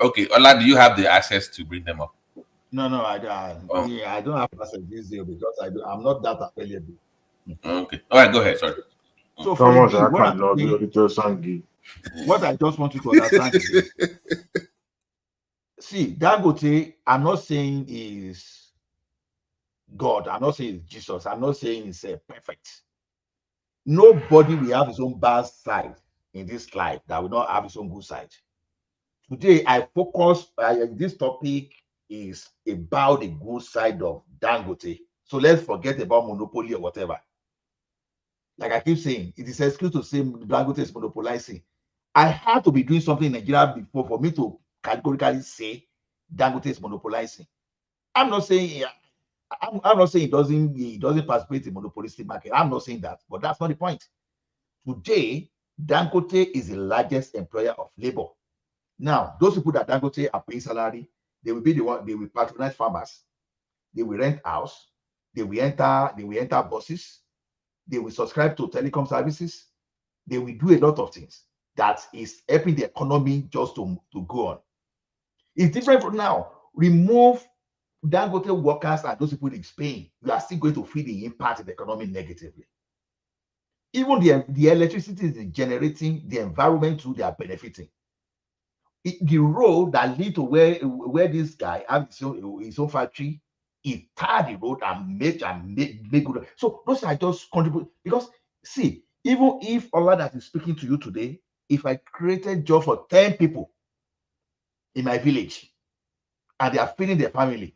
Okay, Ola, do you have the access to bring them up? No, I don't. Oh. Yeah, I don't have access this day because I'm not that available. Okay. All right, go ahead. Sorry. So Thomas, what I just want you to understand is, see, Dangote, I'm not saying is God. I'm not saying it's Jesus. I'm not saying it's perfect. Nobody will have his own bad side in this life that will not have his own good side. Today, I focus. This topic is about the good side of Dangote. So let's forget about monopoly or whatever. Like I keep saying, it is an excuse to say Dangote is monopolizing. I had to be doing something in Nigeria before for me to categorically say Dangote is monopolizing. I'm not saying he doesn't participate in monopolistic market. I'm not saying that, but that's not the point. Today, Dangote is the largest employer of labor. Now, those people that Dangote are paying salary, they will be the one. They will patronize farmers. They will rent house. They will enter buses. They will subscribe to telecom services. They will do a lot of things that is helping the economy just to go on. It's different from now. Remove Dangote workers and those people in Spain. You are still going to feel the impact of the economy negatively. Even the electricity is generating, the environment too, they are benefiting. The road that lead to where this guy has his own factory, he tar the road and make good. So those are just contribute, because see, even if Allah that is speaking to you today, if I created job for 10 people in my village and they are feeding their family,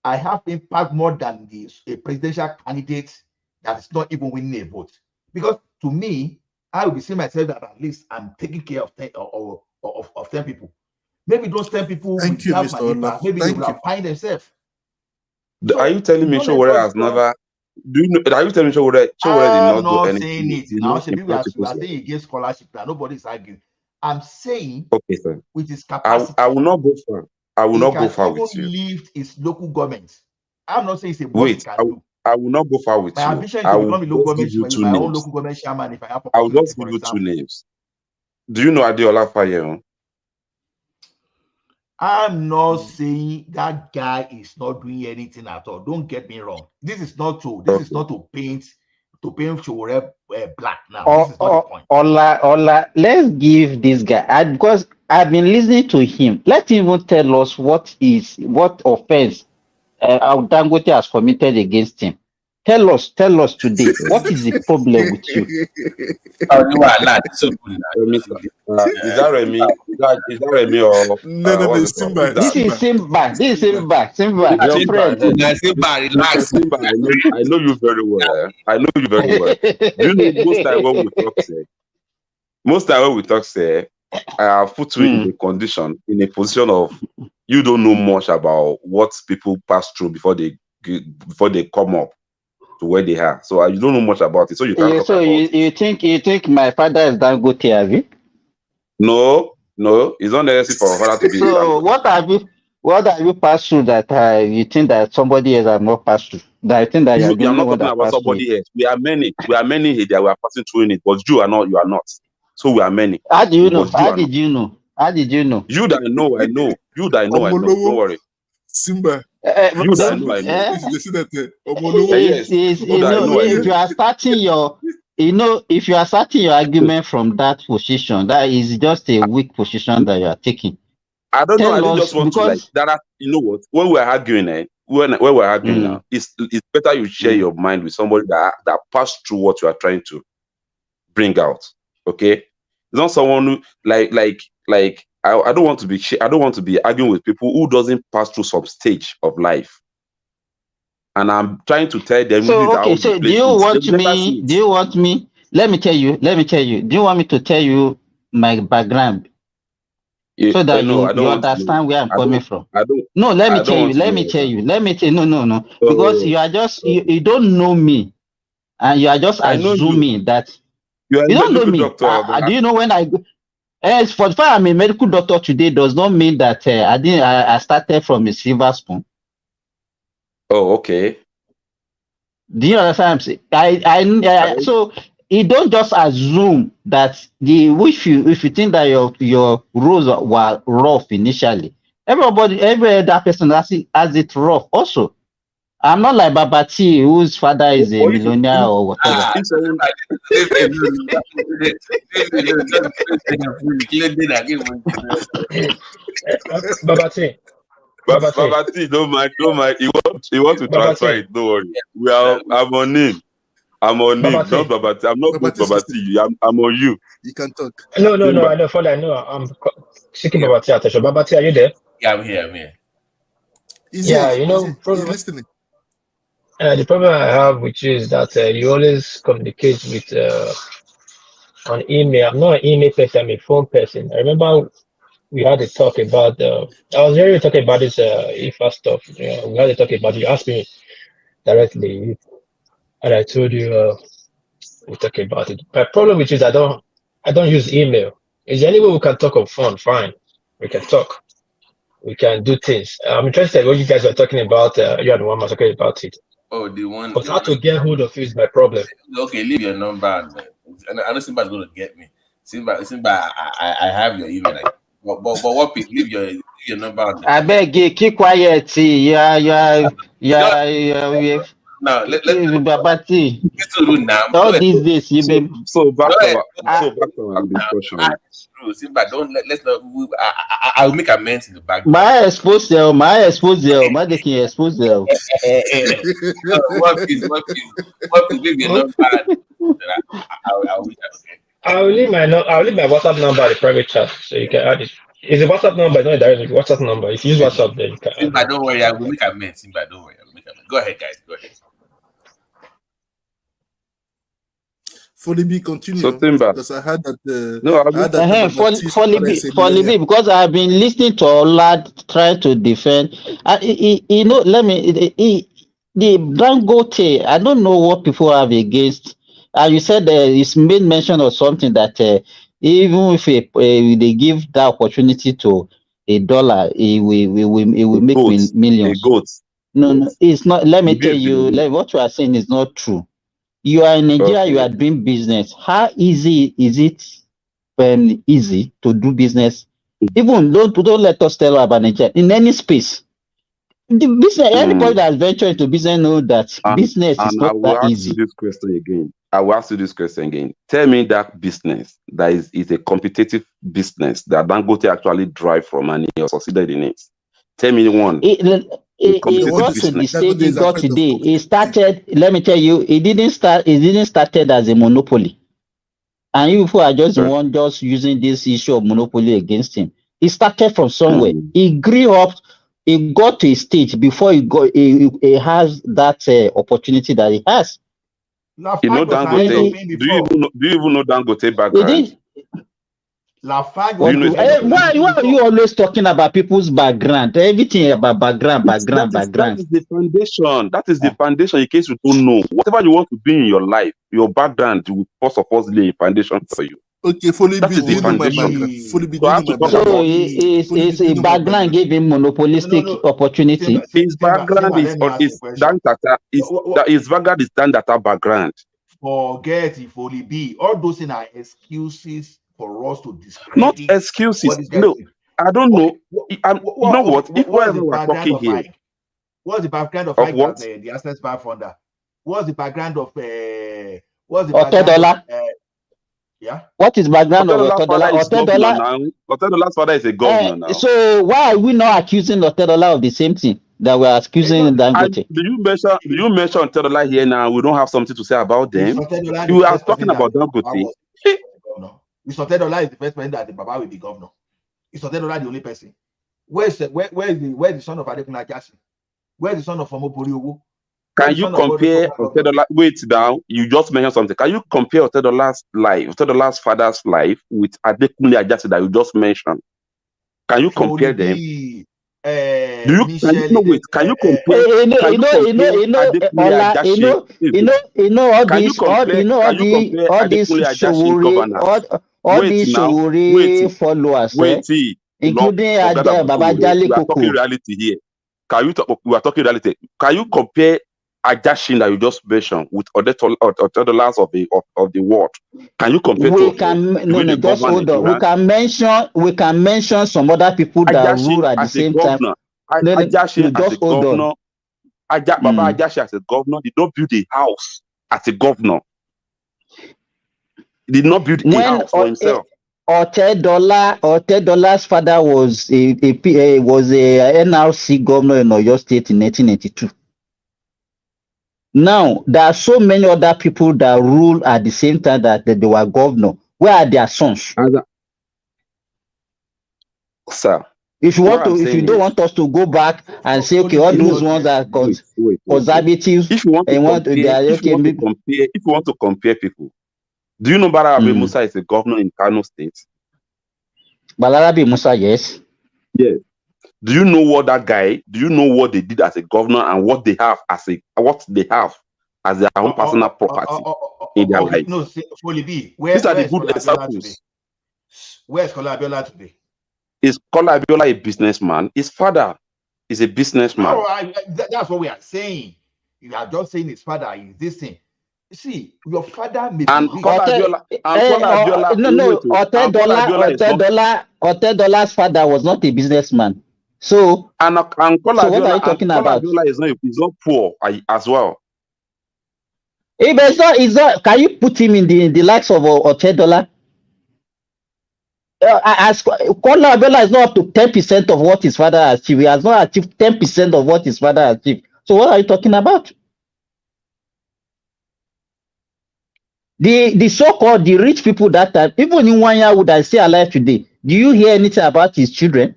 I have impact more than a presidential candidate that is not even winning a vote. Because to me, I will be seeing myself that at least I'm taking care of 10 people. Maybe those 10 people will have my impact. Maybe they will find themselves. Are you telling me Showore has never? Do you know? Are you telling me Showore did not do anything? Saying it now. We are saying against scholarship. That nobody is arguing. I'm saying Okay, sir. with his capacity, I will not go far. I will he not can go far even with you. lift his local government. I'm not saying it's a must he Wait, can do. I will not go far with My you. ambition is I to will become a local just give government, you two my own names. local government chairman if I have I will opportunity, just for give you two example. names. Do you know Adeola Fayeron? I'm not saying that guy is not doing anything at all. Don't get me wrong. This is not to paint Chowore black now. This is not the point. Ola, let's give this guy, because I've been listening to him. Let him even tell us what offense Dangote has committed against him. Tell us today. What is the problem with you? Is that Remy? Is that Remy or No, what's it called? Simba. This is Simba. Your Simba, friend. Mr. Simba, I know you very well. I know you very well. Do you know most time when we talk, say, I have put you in a condition, in a position of you don't know much about what people pass through before they come up to where they are. So you don't know much about it, so you can't talk So about it. you think my father is Dangote, have you? No, it's not necessary for a father to be. So what have you passed through that you think that somebody else has not passed through? That I think that you are the I'm only not one talking that about passed through it. somebody else. We are many here that we are passing through it, but you are not. You are not. So we are many. How do you know? But you are not. How did you know? You that I know. You that I know. Don't worry. Simba. You that I know. They say that Yes. You that I know. If you are starting if you are starting your argument from that position, that is just a weak position that you are taking. I don't know. I Tell just us, want to because that. You know what? When we're arguing, when we're arguing now, it's better you share your mind with somebody that passed through what you are trying to bring out. Okay, it's not someone who I don't want to be arguing with people who doesn't pass through some stage of life. And I'm trying to tell them. so okay. So do you want me? Let me tell you. Do you want me to tell you my background? So that you understand where I'm coming from. No, let me tell you. No. Because you are just you don't know me, and you are just assuming that you don't know me. Doctor, Do you know when I go? For the fact I'm a medical doctor today does not mean that I started from a silver spoon. Oh, okay. Do you understand what I'm saying? So you don't just assume that if you think that your roles were rough initially, every other person has it rough also. I'm not like Babati, whose father is a millionaire or whatever. Babati, don't mind. He want to transfer it. Don't worry. I'm on him. Not Babati. I'm not with Babati. I'm on you. You can talk. No. I know. For I know. I'm seeking Babati attention. Babati, are you there? Yeah, I'm here. He's listening. The problem I have with you is that you always communicate with on email. I'm not an email person. I'm a phone person. I remember we had a talk about. I was really talking about this IFA stuff. We had a talk about. You asked me directly, and I told you we talk about it. My problem with you is I don't use email. Is there any way we can talk on phone? Fine, we can talk. We can do things. I'm interested in what you guys are talking about. You and the one was talking about it. Oh, the one. But how to get hold of you is my problem. Okay, leave your number. I know Simba's going to get me. Simba, I have your email. But what people leave your number. I beg you, keep quiet. Yeah. Now let's Babati. Now. All these days you be so back to our discussion. Simba, let's not. I will make amends in the back. My expose them. My they can expose them. What please, leave your number. I'll leave my WhatsApp number at the private chat, so you can add it. It's a WhatsApp number, it's not a direct WhatsApp number. If you use WhatsApp, then you can. Simba, don't worry, I will make amends. Simba, don't worry, I will make amends. Go ahead, guys. Go ahead. For the B, continue. So Timber, because I had that. For Libby, because I've been listening to Ola try to defend. Let me. The Dangote, I don't know what people have against. You said it's made mention of something that Even if they give that opportunity to $1, it will make millions. No, it's not. Let me tell you, what you are saying is not true. You are in Nigeria, you are doing business. How easy is it easy to do business? Even don't let us tell about Nigeria. In any space, the business, anybody that has ventured into business know that business is not that easy. I will ask you this question again. I will ask you this question again. Tell me that business that is a competitive business that Dangote actually drive from and he succeeded in it. Tell me one. It got to the stage it got today. It started. Let me tell you, it didn't started as a monopoly, and you people are just the one just using this issue of monopoly against him. It started from somewhere. It grew up. It got to a stage before it has that opportunity that it has. You know Dangote. Do you even know Dangote background? Why are you always talking about people's background? Everything about background. That is the foundation. That is the foundation in case you don't know. Whatever you want to be in your life, your background will first of all lay a foundation for you. Okay, fully that is the foundation. So is a background gave him monopolistic opportunity? His background is Dantata. His background is Dantata background. Forget if only be all those things are excuses for us to discredit. Not excuses. No, I don't know. You know what? If whatever we're talking here, what's the background of what? The Access Bank founder? What's the background of yeah. What is background of Otedola? Otedola's father is a governor now. So why are we not accusing Otedola of the same thing that we're accusing Dangote? Do you mention Otedola here now? We don't have something to say about them. You are talking about Dangote. Otedola is the first person that the Baba will be governor. Is Otedola the only person? Where's the son of Adekunle Ajasin? Where's the son of Omobori Owo? Can you compare Otedola? Wait down. You just mentioned something. Can you compare Otedola's life, Otedola's father's life, with Adekunle Ajasin that you just mentioned? Can you compare them? Can you compare? All these Showore followers, including Baba Jali Koko. We are talking reality here. We are talking reality. Can you compare Ajashin that you just mentioned with Otedola's of the world? Can you compare? Just hold on. We can mention some other people that rule at the same time. Ajashin as a governor. Baba Ajashin as a governor did not build a house as a governor. He did not build a house for himself. Otedola's father was a R0T governor in Oyo State in 1982. Now there are so many other people that rule at the same time that they were governor. Where are their sons? Sir, if you don't want us to go back and say, okay, all those ones are conservatives. If you want to compare people, do you know Balarabe Musa is a governor in Kano State? Balarabe Musa, yes. Yes. Do you know what that guy? Do you know what they did as a governor and what they have as their own personal property in their life? No, these are the good examples. Where's Kola Abiola today? Is Kola Abiola a businessman? His father is a businessman. No, that's what we are saying. You are just saying his father is this thing. You see, your father may Otedola's father was not a businessman. So what are you talking about? Abiola is not poor as well. It's not. Can you put him in the likes of Otedola? As Kola Abiola is not up to 10% of what his father has achieved. He has not achieved 10% of what his father has achieved. So what are you talking about? The so-called the rich people that time, even in 1 year would I stay alive today? Do you hear anything about his children?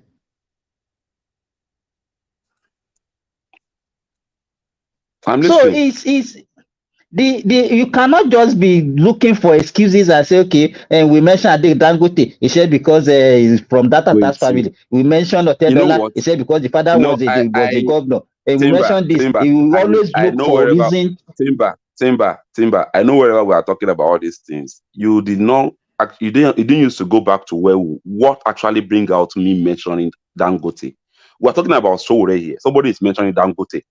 So it's you cannot just be looking for excuses and say, okay, and we mentioned Dangote. He said because he's from that family. We mentioned Otedola. He said because the father was a governor. And we mentioned this. You always look for reason. Timber. I know wherever we are talking about all these things, you did not you didn't used to go back to what actually bring out me mentioning Dangote. We're talking about Sowore here. Somebody is mentioning Dangote.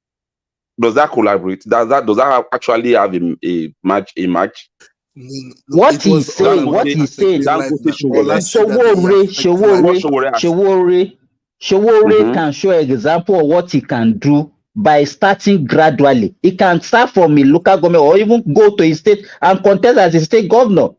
Does that collaborate? Does that actually have a match? What he's saying, Sowore can show example of what he can do by starting gradually. He can start from a local government or even go to a state and contest as a state governor.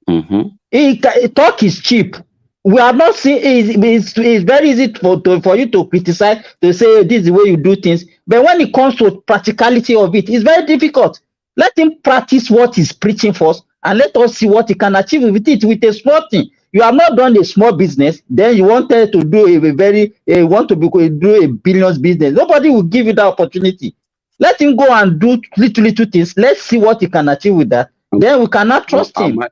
Talk is cheap. We are not seeing it's very easy for you to criticize, to say this is the way you do things. But when it comes to practicality of it, it's very difficult. Let him practice what he's preaching first, and let us see what he can achieve with it, with a small thing. You have not done a small business, then you wanted to do do a billions business. Nobody will give you that opportunity. Let him go and do little things. Let's see what he can achieve with that. Then we cannot trust him.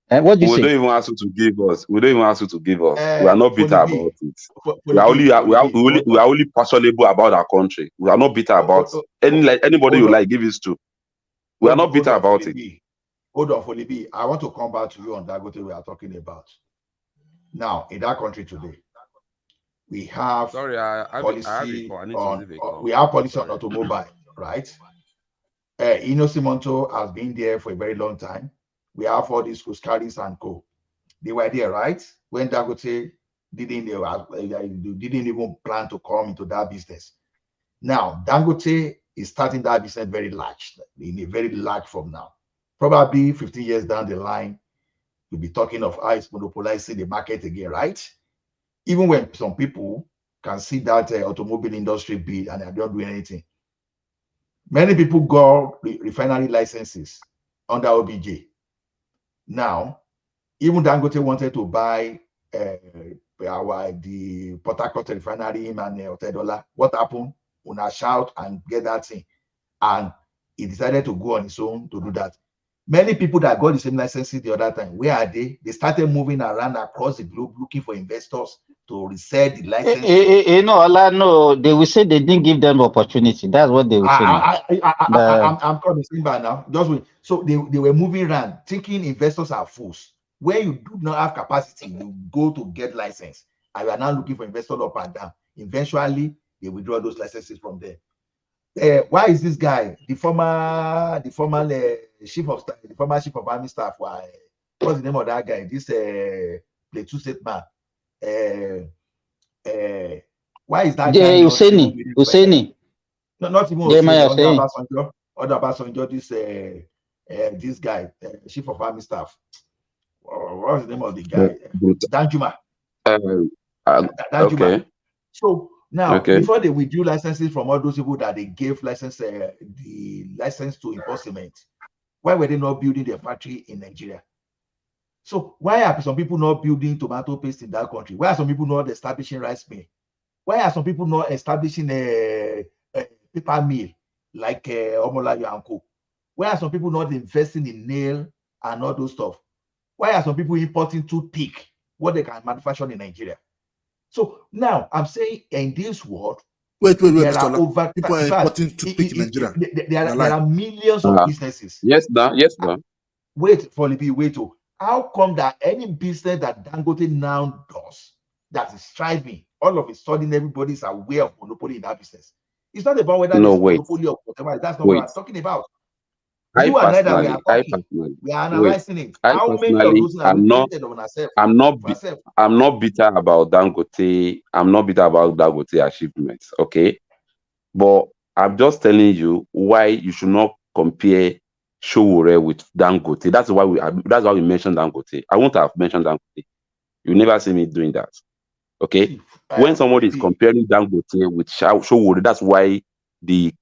What do you say? We don't even ask you to give us. We don't even ask you to give us. We are not bitter about it. We are only passionate about our country. We are not bitter about anybody you like give it to. We are not bitter about it. Hold on, Folibi. I want to come back to you on Dangote we are talking about. Now, in that country today, we have policy on automobile, right? Inosimonto has been there for a very long time. We have all these Kuskaris and co. They were there, right? When Dangote didn't even plan to come into that business. Now, Dangote is starting that business very large, in a very large form now. Probably 15 years down the line, we'll be talking of how it's monopolizing the market again, right? Even when some people can see that automobile industry bid and they're not doing anything. Many people got refinery licenses under OBJ. Now, even Dangote wanted to buy the Port Harcourt refinery and Otedola. What happened? Una shout and get that thing. And he decided to go on his own to do that. Many people that got the same licenses the other time, where are they? They started moving around across the globe looking for investors to resell the license. No, they will say they didn't give them opportunity. That's what they will say. I'm coming by now. Just wait. So they were moving around thinking investors are fools. Where you do not have capacity, you go to get license. And you are now looking for investors up and down. Eventually, they withdraw those licenses from there. Why is this guy, the former chief of army staff? What's the name of that guy? This Plateau State man. Why is that guy? Hussaini. No, not even Hussaini. Other Obasanjo, this guy, chief of army staff. What's the name of the guy? Danjuma. Danjuma. Okay. So now, before they withdrew licenses from all those people that they gave the license to import cement, why were they not building their factory in Nigeria? So why are some people not building tomato paste in that country? Why are some people not establishing rice mill? Why are some people not establishing a paper mill like Omolayo and Co? Why are some people not investing in nail and all those stuff? Why are some people importing toothpick, what they can manufacture in Nigeria? So now I'm saying in this world, there are over people are importing toothpick in Nigeria. There are millions of businesses. Yes, sir. Wait, Folibi, wait. How come that any business that Dangote now does that is thriving, all of a sudden everybody's aware of monopoly in that business? It's not about whether there's monopoly or whatever. That's not what I'm talking about. We are analyzing it. How many of those are created on ourselves? I'm not bitter about Dangote. I'm not bitter about Dangote achievements. Okay, but I'm just telling you why you should not compare Sowore with Dangote. That's why we mentioned Dangote. I won't have mentioned Dangote. You never see me doing that. Okay, when somebody is comparing Dangote with Sowore, that's why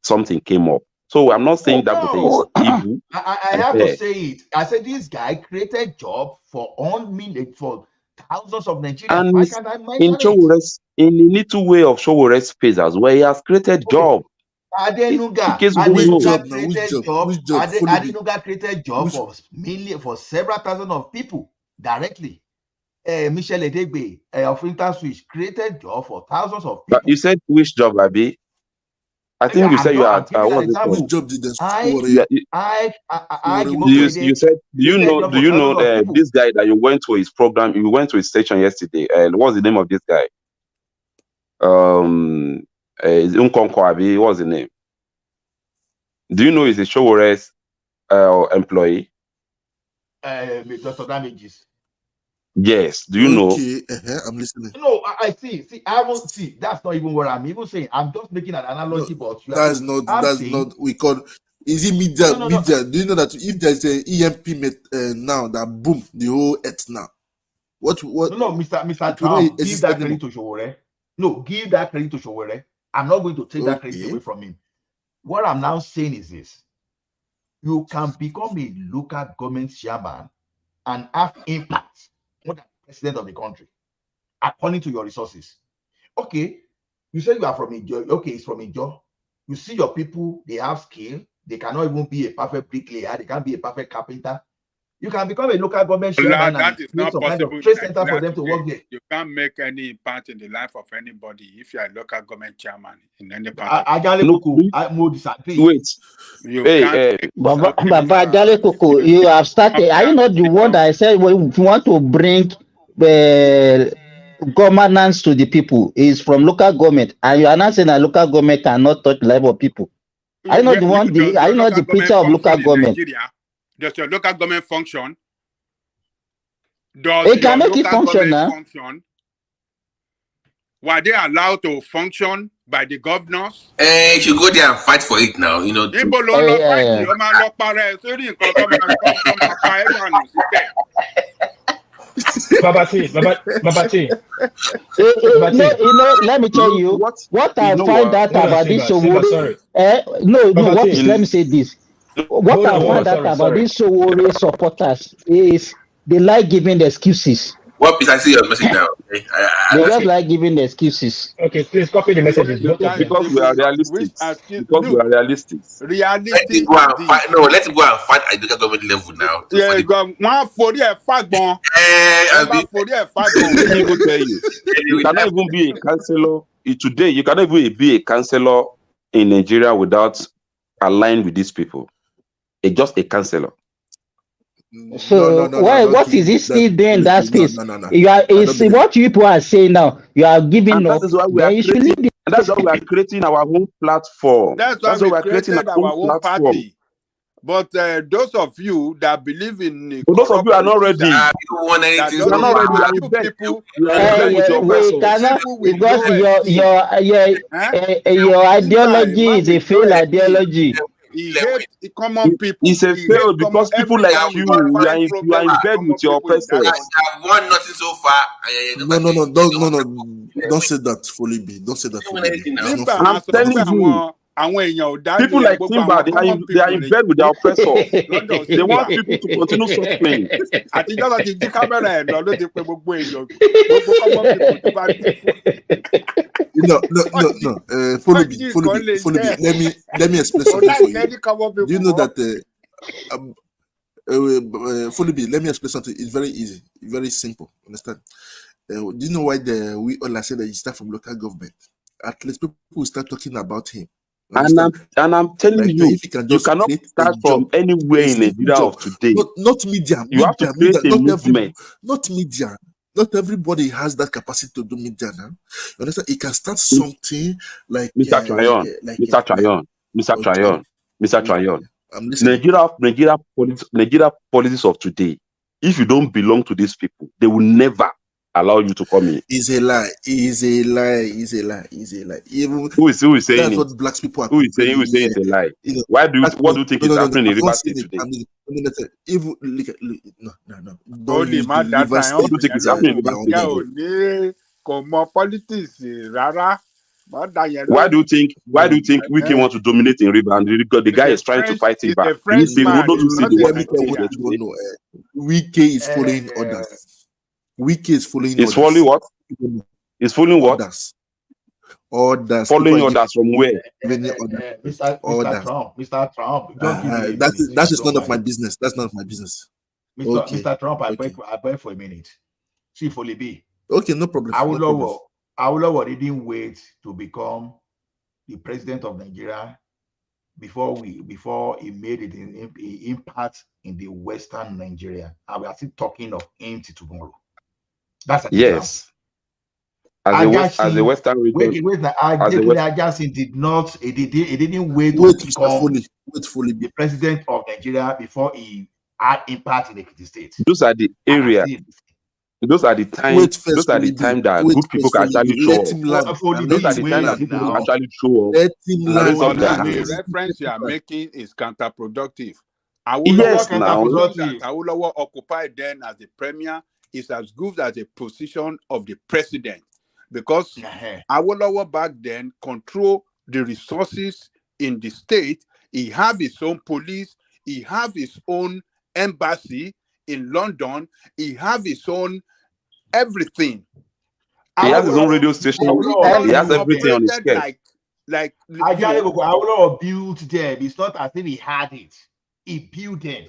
something came up. So I'm not saying Dangote is evil. I have to say it. I said this guy created job for thousands of Nigerians. And why can't I mention in a little way of Showore's space as well, he has created job. Adenuga created job for several thousands of people directly. Michel Edegbe of Interswitch created job for thousands of people. But you said which job, Abi? I think you said you had giving an what's it called? example. Which job did they I You said, do you know people. this guy that you went to his program? You went to his station yesterday, and what's the name of this guy? Nkonko Abi, what's the name? Do you know he's a Showore's employee? Dr. Damages. Yes. Do you know? Okay, I'm listening. No, I see. See, I won't see. That's not even what I'm even saying. I'm just making an analogy, but That's not we call. Is it media? No. Media. Do you know that if there's an EMP now that boom the whole earth now? What? No, Mr. Trump, give that credit to Showore. No, give that credit to Showore. I'm not going to take that credit away from him. What I'm now saying is this: you can become a local government chairman and have impact on the president of the country, according to your resources. Okay, you say you are from Ijo. Okay, it's from Ijo. You see your people; they have skill. They cannot even be a perfect bricklayer. They can't be a perfect carpenter. You can become a local government chairman and create some kind of trade center for them to work there. You can't make any impact in the life of anybody if you are a local government chairman in any part of I more disagree. Wait. Baba Jale Koko, you have started. Are you not the one that I said we want to bring governance to the people? Is from local government, and you are not saying that local government cannot touch the life of people. Are you not the one? Are you not the preacher of local government? Does your local government function? It can make it function now. Were they allowed to function by the governors? You should go there and fight for it now, you know. Babati. Let me tell you what I find out about this Sowore. Let me say this. What I find out about these Sowore supporters is they like giving the excuses. What piece? I see your message now. Okay? They just like giving the excuses. Okay, please copy the messages. Because we are realistic. Because we are realistic. Realistic. Let him go and fight. No, let him go and fight at the government level now. Yeah, one for the fact bomb. Let me go tell you. You cannot even be a councillor today. You cannot even be a councillor in Nigeria without aligning with these people. It's just a councillor. So what is it still doing in that space? You are what you people are saying now. You are giving up. That is why we are creating. That's why we are creating our own platform. That's why we are creating our own platform. Party. But those of you that believe in those of you are not ready. You don't want anything. You are not ready. Because your ideology is a failed ideology. He hates the common people. It's a fail because people like you are in bed with your oppressors. I've won nothing so far. No. Don't say that, Folibi. Don't say that. I'm telling you. People like Timber, they are in bed with their oppressors. They want people to continue suffering. No. Folibi. Let me explain something for you. Do you know that? Folibi, let me explain something. It's very easy, very simple. Understand? Do you know why we all said that you start from local government? At least people will start talking about him. And I'm telling you, you cannot start from anywhere in Nigeria of today. Not media. You have to create a movement. Not media. Not everybody has that capacity to do media now. You understand? It can start something like Mr. Tryon. Nigeria politics of today. If you don't belong to these people, they will never allow you to come in. It's a lie. Even who is saying that's it? What black people are who is saying it's a lie? What do you think is happening in River State today? Even no. What do you think is happening in River State? Why do you think Wiki wants to dominate in River and the guy is trying to fight him back? Wiki is following others. Wiki is following. It's following what? It's following what? Orders. Following orders from where? Mr. Trump. That is none of my business. That's none of my business. Mr. Trump, I beg for a minute. See, Folibi. Okay, no problem. Awolowo didn't wait to become the president of Nigeria before he made it in impact in the Western Nigeria, and we are still talking of him till tomorrow. That's an Yes. example. As a Western region, Ajasin did not. He didn't wait to become the president of Nigeria before he had impact in the state. Those are the areas. Those are the time. Those are the time that good people can actually show up. Those are the time that people can actually show up. The reference you are making is counterproductive. Yes, now. That Awolowo occupied then as the premier is as good as a position of the president, because Awolowo back then control the resources in the state. He have his own police. He have his own embassy in London. He have his own everything. He has his own radio station. He has everything on his head. Like Awolowo built them. It's not as if he had it. He built them.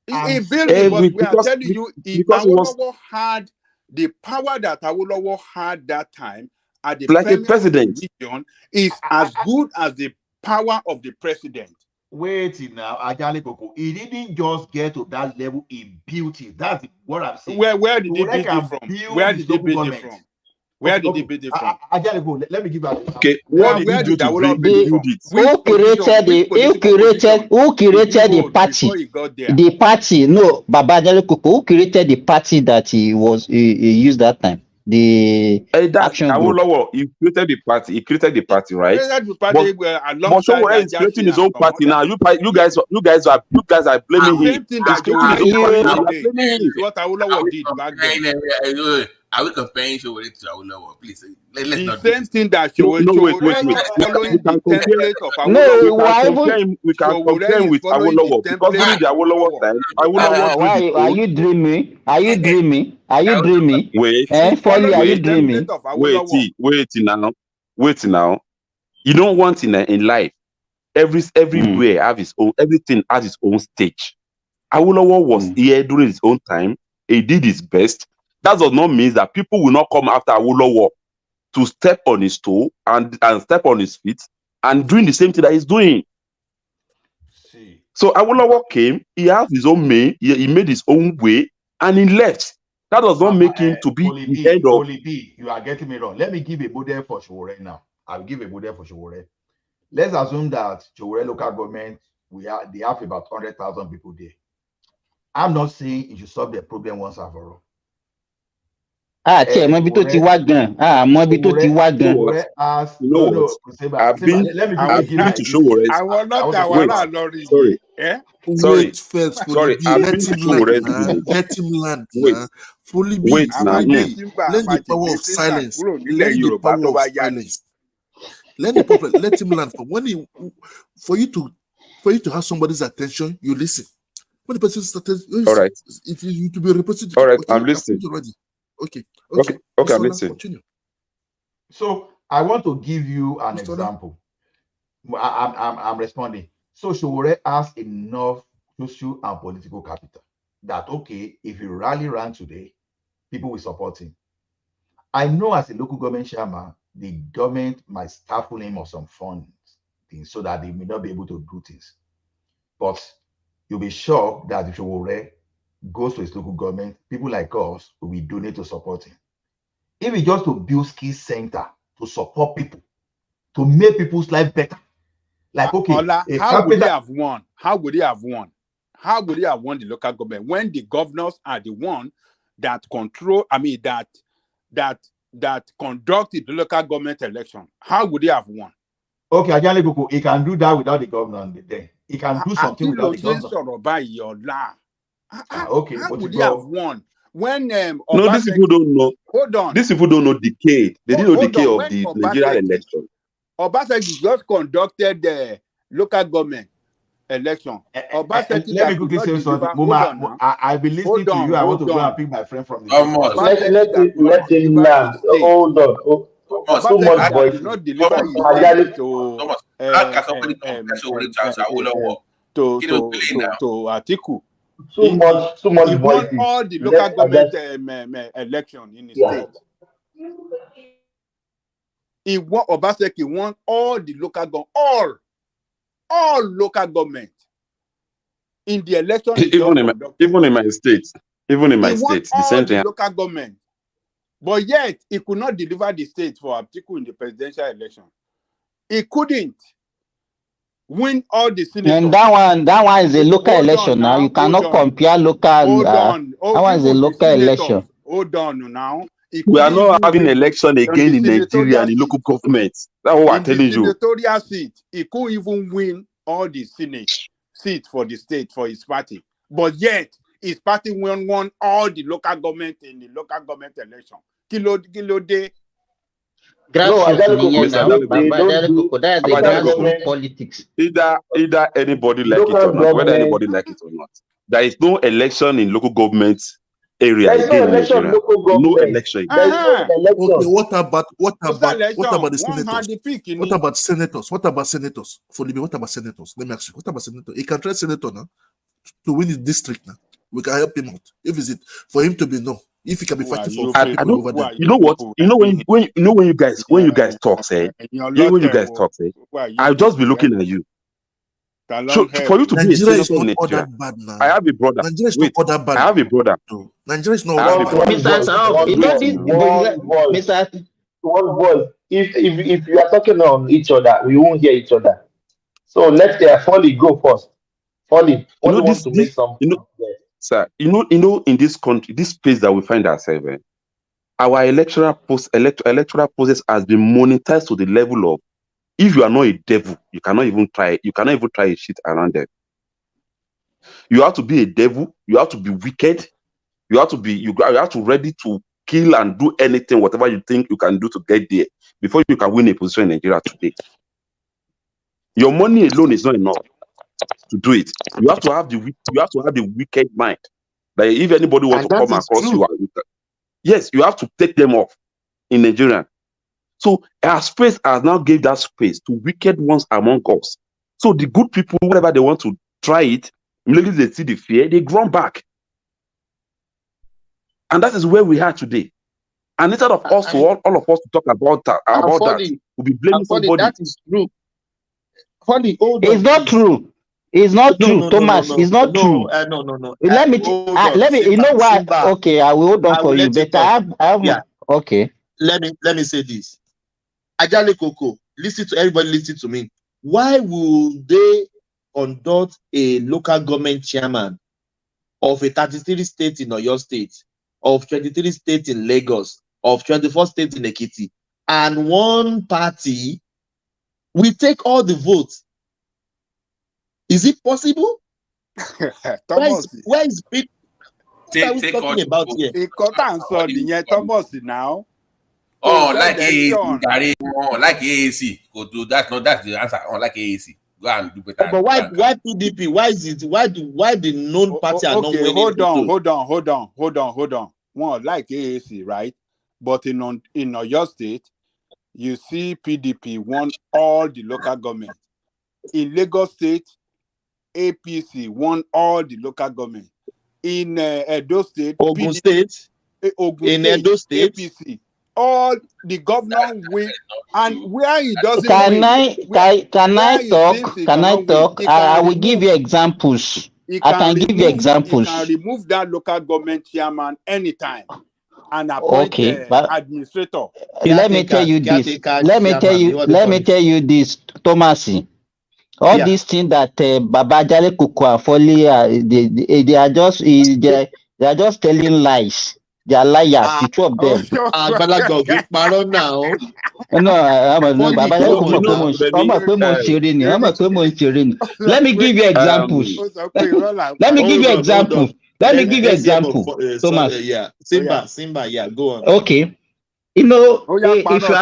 He built it, but we are telling you, Awolowo had the power that Awolowo had that time at the like a president region is as good as the power of the president. Wait now, Ajale Koko. He didn't just get to that level, he built it. That's what I'm saying. Where did he build it from? Where did he build it from? Where did he build it from? Ajale Koko, let me give you an example. Okay, what did he do to build it? Who created the party? The party, no, Baba Ajale Koko, who created the party that he used that time? The action group. Awolowo, he created the party. He created the party, right? But Showore is creating his own party now. You guys are blaming him. What Awolowo did back then. Are we comparing Showore to Awolowo? Please, let's not. The same thing that Showore. Wait. We can compare him with Awolowo because during the Awolowo time, Awolowo. Are you dreaming? Are you dreaming? Wait. Folly, are you dreaming? Wait now. You don't want in life. Everywhere have his own. Everything has its own stage. Awolowo was here during his own time. He did his best. That does not mean that people will not come after Awolowo to step on his toe and step on his feet and doing the same thing that he's doing. So Awolowo came. He has his own way. He made his own way, and he left. That does not make him to be the head of. You are getting me wrong. Let me give a model for Showore now. I'll give a model for Showore. Let's assume that Showore local government, they have about 100,000 people there. I'm not saying it should solve the problem once and for all. Let me give you I've been to Showore. Sorry. Let him land. Fully wait now. Learn the power of silence. Let him learn from for you to have somebody's attention, you listen. When the person started, all right, it to be represented. All right, I'm listening. Okay, I'm listening. Continue. So I want to give you an example. I'm responding. So Showore has enough social and political capital that if you rally around today, people will support him. I know as a local government chairman, the government might stifle him of some funds so that they may not be able to do things. But you'll be shocked that if Showore goes to his local government, people like us will donate to support him. If it's just to build skill center to support people, to make people's life better. Like how would they have won? How would they have won the local government when the governors are the one that control? That conducted the local government election? How would they have won? Okay, Ajale, he can do that without the governor there. He can do something without the governor. How would they have won? When no, these people don't know. Hold on. These people don't know decay. They didn't know decay of the Nigerian election. Obaseki just conducted the local government election. Let me quickly say something. I be listening to you. I want to go and pick my friend from the let him land. Hold on. Too much voice. To Atiku. Too much he won all the local government election in the state. He won, Obaseki won all the local government, all local government in the election he just conducted. Even in my state, He won the all same the thing. local government, but yet he could not deliver the state for Atiku in the presidential election. He couldn't win all the senators. And that one is a local election now. You cannot compare local. Hold on. That one is a local election. Hold on now. We are not having election again in Nigeria and the local government. That's what I'm telling you. In the senatorial seat, he couldn't even win all the Senate seats for the state for his party. But yet, his party won all the local government in the local government election. Kilo day. Politics. Either anybody like it or not, whether anybody like it or not. There is no election in local government area again in Nigeria. No election. Okay, what about the senators? What about senators? What about senators? What about senators? Let me ask you. What about senators? He can try senator now to win his district now. We can help him out. If is it for him to be no. If he can be fighting for people over there. You know what? You know when you guys talk, say, I'll just be looking at you. So for you to be a senator in Nigeria, I have a brother. Wait, I have a brother. Nigeria is not one voice. If you are talking on each other, we won't hear each other. So let Folly go first. Folly, what wants to make some? Sir, you know, in this country, this space that we find ourselves in, our electoral process has been monetized to the level of, if you are not a devil, you cannot even try a shit around them. You have to be a devil, you have to be wicked, you have to be ready to kill and do anything, whatever you think you can do to get there before you can win a position in Nigeria today. Your money alone is not enough to do it. You have to have the wicked mind. Like if anybody wants to come across you, yes, you have to take them off in Nigeria. So our space has now gave that space to wicked ones among us. So the good people, whenever they want to try it, immediately they see the fear, they run back. And that is where we are today. And instead of us to all of us to talk about that, we'll be blaming somebody. That is true. Funny, it's not true. It's not true, Thomas. It's not true. No. Let me. You know what? Okay, I will hold on for you. But I have. Okay. Let me say this. Ajale Koko, listen to me. Why would they conduct a local government chairman of a 33 state in Oyo State, of 23 states in Lagos, of 24 states in Ekiti, and one party will take all the votes? Is it possible? Where is people? What are we talking about here? Thomas now. Oh, like AAC, like AAC. Go do that. No, that's the answer. Oh, like AAC. Go and do better. But why PDP? Why is it? Why the known party are not winning? Hold on. Well, like AAC, right? But in Oyo State, you see PDP won all the local government. In Lagos State, APC won all the local government. In Edo State, Ogun State, Edo State, APC. All the governor win, and where he doesn't Can I talk? I will give you examples. I can give you examples. He can remove that local government chairman anytime and appoint administrator. Let me tell you this. Let me tell you this, Thomasy. All these things that Baba Jale Koko and Foley, they are just telling lies. They are liars, the two of them. Let me give you examples. Let me give you examples. Thomas. Simba, go on. Okay. You know, if you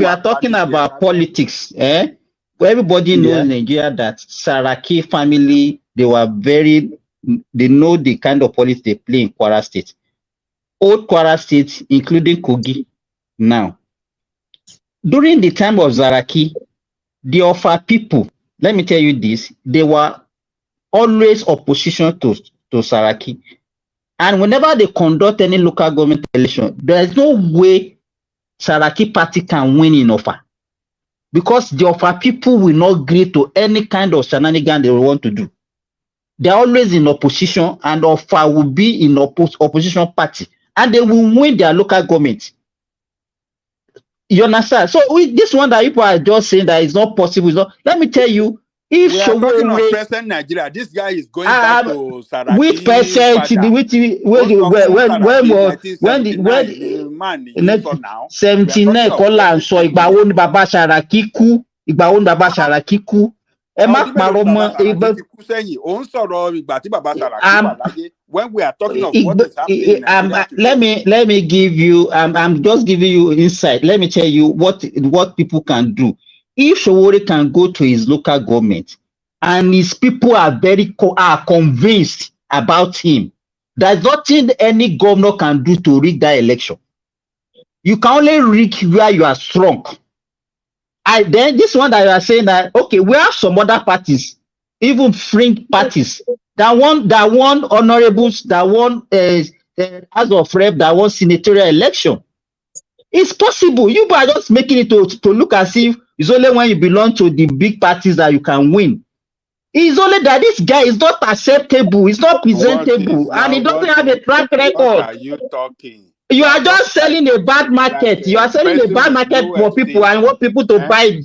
are talking about politics, everybody knows in Nigeria that Saraki family, they know the kind of politics they play in Kwara State. Old Kwara State, including Kogi. Now, during the time of Saraki, the Ofa people, let me tell you this, they were always opposition to Saraki. And whenever they conduct any local government election, there is no way Saraki party can win in Offa. Because the Offa people will not agree to any kind of shenanigan they want to do. They're always in opposition, and Offa will be in opposition party. And they will win their local government. You understand? So this one that people are just saying that it's not possible. It's not, let me tell you, if We are talking of Showore, present Nigeria. This guy is going back to Saraki which percent, father. when Man, you for now. 79 Kola and so ìgbà wo ni Baba Saraki kú, ìgbà wo ni Baba Saraki kú. Ẹ má parọ́ mọ́. When we are talking of what is happening in Nigeria today. Let me give you. I'm just giving you insight. Let me tell you what people can do. If Showore can go to his local government, and his people are are convinced about him, there's nothing any governor can do to rig that election. You can only rig where you are strong. Then this one that you are saying that, okay, we have some other parties, even fringe parties, that won honorables, that won as of rep, that won senatorial election. It's possible. You are just making it to look as if it's only when you belong to the big parties that you can win. It's only that this guy is not acceptable, it's not presentable, and he doesn't have a track record. What are you talking? You are just selling a bad market. You are selling a bad market for people and want people to buy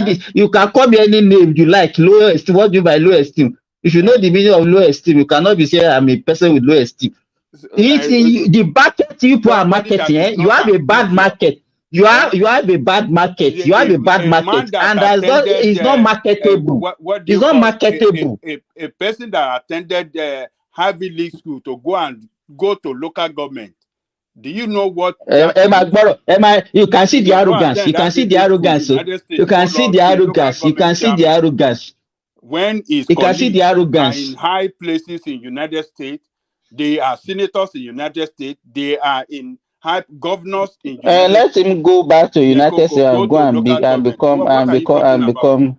this. You can call me any name you like. Low esteem. What do you mean by low esteem? If you know the meaning of low esteem, you cannot be saying I'm a person with low esteem. The market people are marketing. You have a bad market. You have a bad market. You have a bad market, and it's not marketable. It's not marketable. A person that attended Ivy League school to go to local government. Do you know what? You can see the arrogance. You can see the arrogance. You can see the arrogance. You can see the arrogance. When his colleagues are in high places in United States, they are senators in United States. They are in high governors in United States. Let him go back to United States and go and become.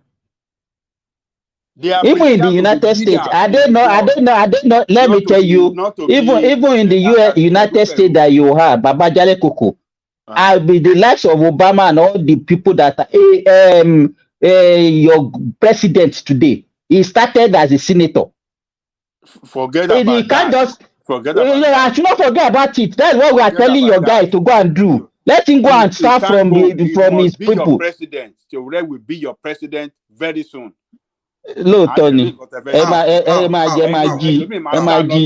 Even in the United States, I don't know. Let me tell you, even in the United States that you have, Babajale Koko, I'll be the likes of Obama and all the people that your president today. He started as a senator. Forget about that. I should not forget about it. That's what we are telling your guy to go and do. Let him go and start from his people. Your president. Showore will be your president very soon. Lóòótọ́ ni ẹ máa jí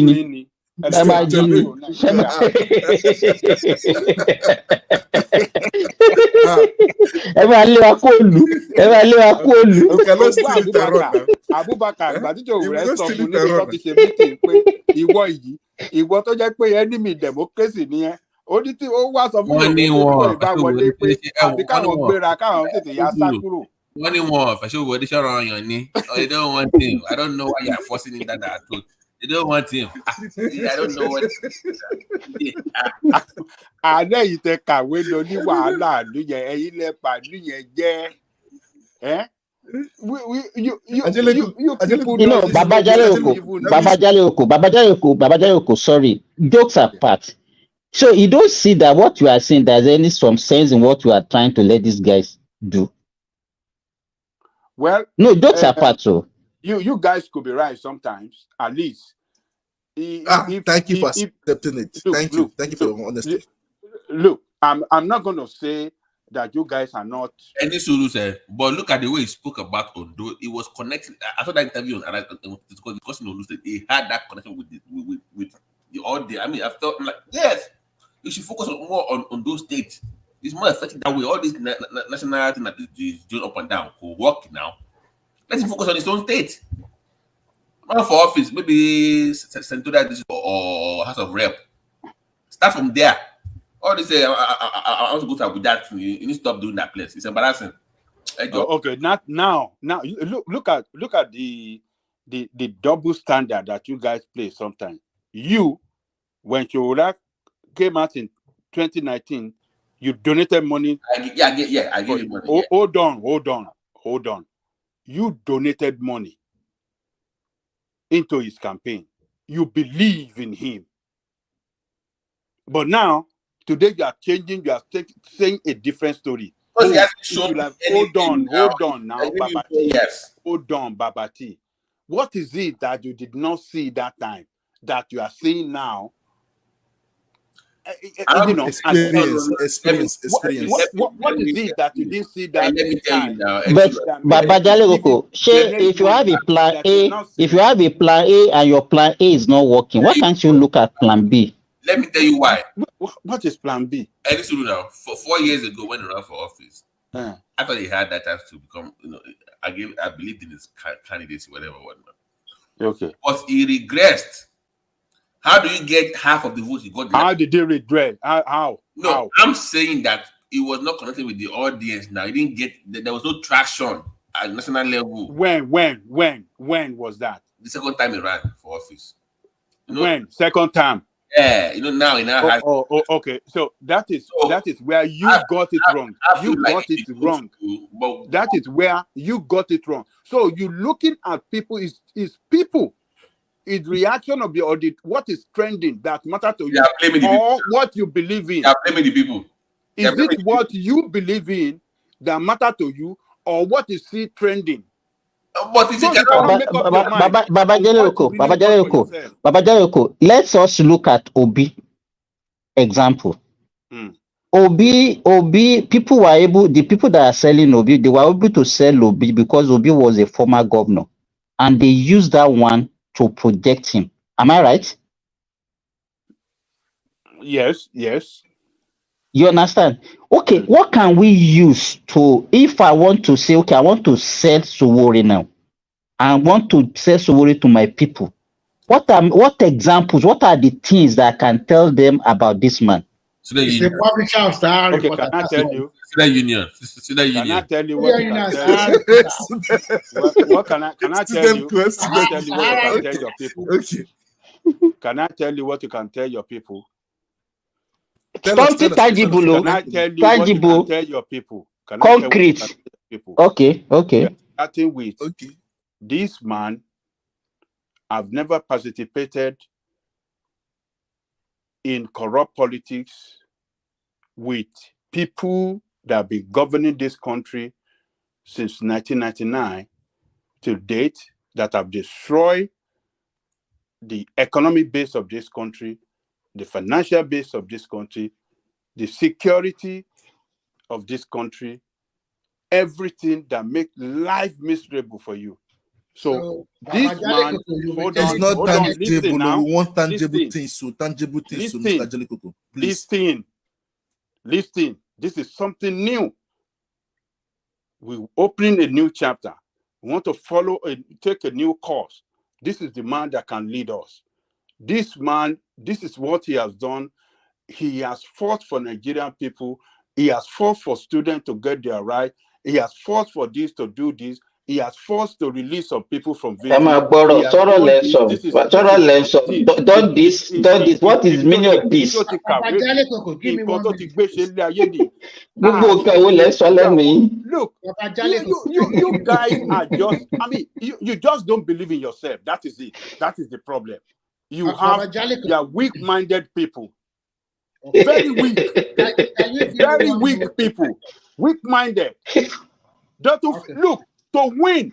ni. Ẹ máa lé wa kó òlu. Abubakar gbàdújọ rẹ sọ fún níbi tó ti ṣe meeting pé ìwọ tó jẹ́ pé enemy democracy nìyẹn. Ó ní tí ó wá sọ fún ìwọ ìbá wọlé pé àbí káwọn gbéra káwọn tètè yá sá kúrò. One more, for sure, what they share on your knee. They don't want him. I don't know why you're forcing him that at all. They don't want him. I don't know what. Àná yìí tẹ kàwé lọ ní wàhálà nìyẹn ẹ̀yin lẹ́pà nìyẹn jẹ́ Babajale Oko, sorry. Jokes apart. So you don't see that what you are saying, there's some sense in what you are trying to let these guys do. Well, no, jokes apart. So you guys could be right sometimes, at least. Thank you for accepting it. Thank you for your honesty. Look, I'm not going to say that you guys are not. Any solution, but look at the way he spoke about Ondo. It was connected. I saw that interview on discussing Ondo State. He had that connection with the all day. I mean, I felt like yes, you should focus more on those states. It's more effective that way. All this nationality that is doing up and down will work now. Let him focus on his own state. Run for office, maybe Senatorial District or House of Rep. Start from there. All they say, I want to go to Abuja. You need to stop doing that place. It's embarrassing. Okay, now. Look at the double standard that you guys play sometimes. When Showore came out in 2019. You donated money. I give you money. Hold on. You donated money into his campaign. You believe in him. But now, Today you are changing, you are saying a different story. Because he Oh, hasn't if shown you like, anything hold on now, I really Babati. yes. Hold on, Babati. What is it that you did not see that time that you are seeing now? You know, experience. What is it that you didn't see that let me tell you time? now. But That made you Baba give you Jaleko, if you money have a plan that you're A, not if seeing? you have a plan A and your plan A is not working, why can't you look at plan B? Let me tell you why. What is plan B? And this now, for 4 years ago when he ran for office, I thought he had that chance to become, I believed in his candidacy, whatever. Okay. But he regressed. How do you get half of the votes he got? How did he regret? How? No, how? I'm saying that he was not connected with the audience. Now he didn't get. There was no traction at national level. When was that? The second time he ran for office. When? Second time. Yeah, now he now has. Okay. So that is where you got it wrong. You got it wrong. That is where you got it wrong. So you looking at people is people. Is reaction of the audit what is trending that matter to you, or what you believe in? You are blaming the people. Is it what you believe in that matter to you, or what is it trending? What is it? Baba Jaleko, let's us look at Obi example. Obi, people were able, the people that are selling Obi, they were able to sell Obi because Obi was a former governor, and they used that one to project him. Am I right? Yes. You understand? Okay, what can we use to, if I want to say, okay, I want to sell Sowore now, I want to sell Sowore to my people. What examples, what are the things that I can tell them about this man? It's the publisher of Star Okay, Reporter. can I tell you? Student Union. Can I tell you what you can tell you? What can I tell you? Can I tell you what you can tell your people? Okay. Can I tell you what you can tell your people? Something tangible. Can I tell you what you can tell your people? Can concrete. I tell your people? Okay. Yeah, starting with this man, I've never participated in corrupt politics with people that have been governing this country since 1999 to date, that have destroyed the economic base of this country, the financial base of this country, the security of this country, everything that makes life miserable for you. So this man, hold on, listen now. We want tangible things, tangible things, Mr. Jellikoko. Please. Listen. This is something new. We're opening a new chapter. We want to take a new course. This is the man that can lead us. This man, this is what he has done. He has fought for Nigerian people. He has fought for students to get their right. He has fought for this to do this. He has forced the release of people from victims. What is meaning of this? Give me 1 minute. Look, you guys are just, you just don't believe in yourself. That is it. That is the problem. You are weak-minded people. Very weak. Very weak people. Weak-minded. Look, to win,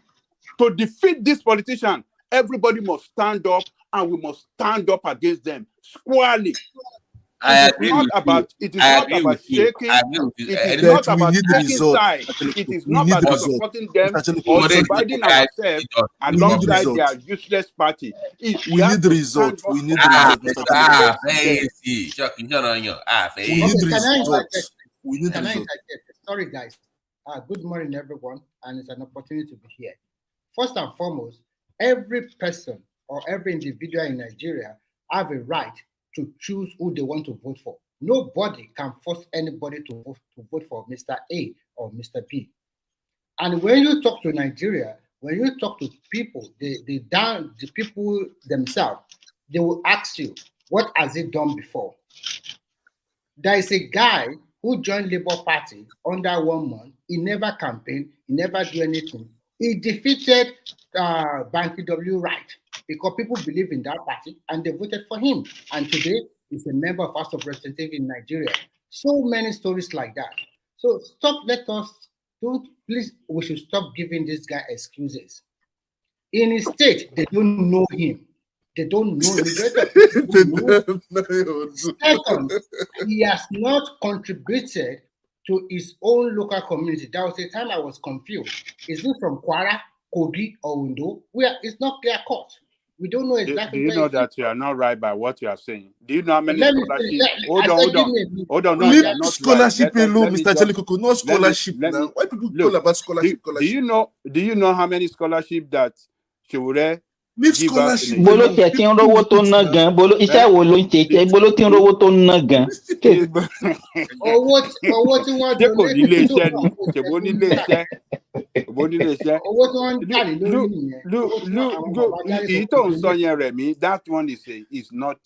to defeat this politician, everybody must stand up, and we must stand up against them squarely. It is not about shaking. It is not about taking sides. It is not about supporting them or dividing ourselves alongside their useless party. We need the result. We need the result. Sorry, guys. Good morning, everyone, and it's an opportunity to be here. First and foremost, every person or every individual in Nigeria have a right to choose who they want to vote for. Nobody can force anybody to vote for Mr. A or Mr. B. And when you talk to Nigeria, when you talk to people, the people themselves, they will ask you, what has he done before? There is a guy who joined Labour Party under 1 month. He never campaigned, he never do anything. He defeated Banky W. Wright because people believe in that party and they voted for him. And today, is a member of House of Representatives in Nigeria. So many stories like that. So please, we should stop giving this guy excuses. In his state, they don't know him. They don't know him. Second, he has not contributed to his own local community. There was a time I was confused. Is he from Kwara, Kogi, or Undo? It's not clear cut. We don't know exactly. Do you know that you are not right by what you are saying? Do you know how many scholarships? Hold on. No, leave scholarship alone, Mr. Jelikuku. No scholarship now. Why people call about scholarship? Do you know how many scholarships that Shewore leave scholarship? Bolo tí ẹ ti ń rówó tó ná gan. Bolo iṣẹ́ wo ló ń ṣe? Bolo tí ń rówó tó ná gan. Owó tí wọ́n jẹ́ kò nílé iṣẹ́ ni. Ṣèbó nílé iṣẹ́. Owó tí wọ́n ń jalè lórí nìyẹn. Èyí tó ń sọ yẹn rẹ̀ mí, that one is not.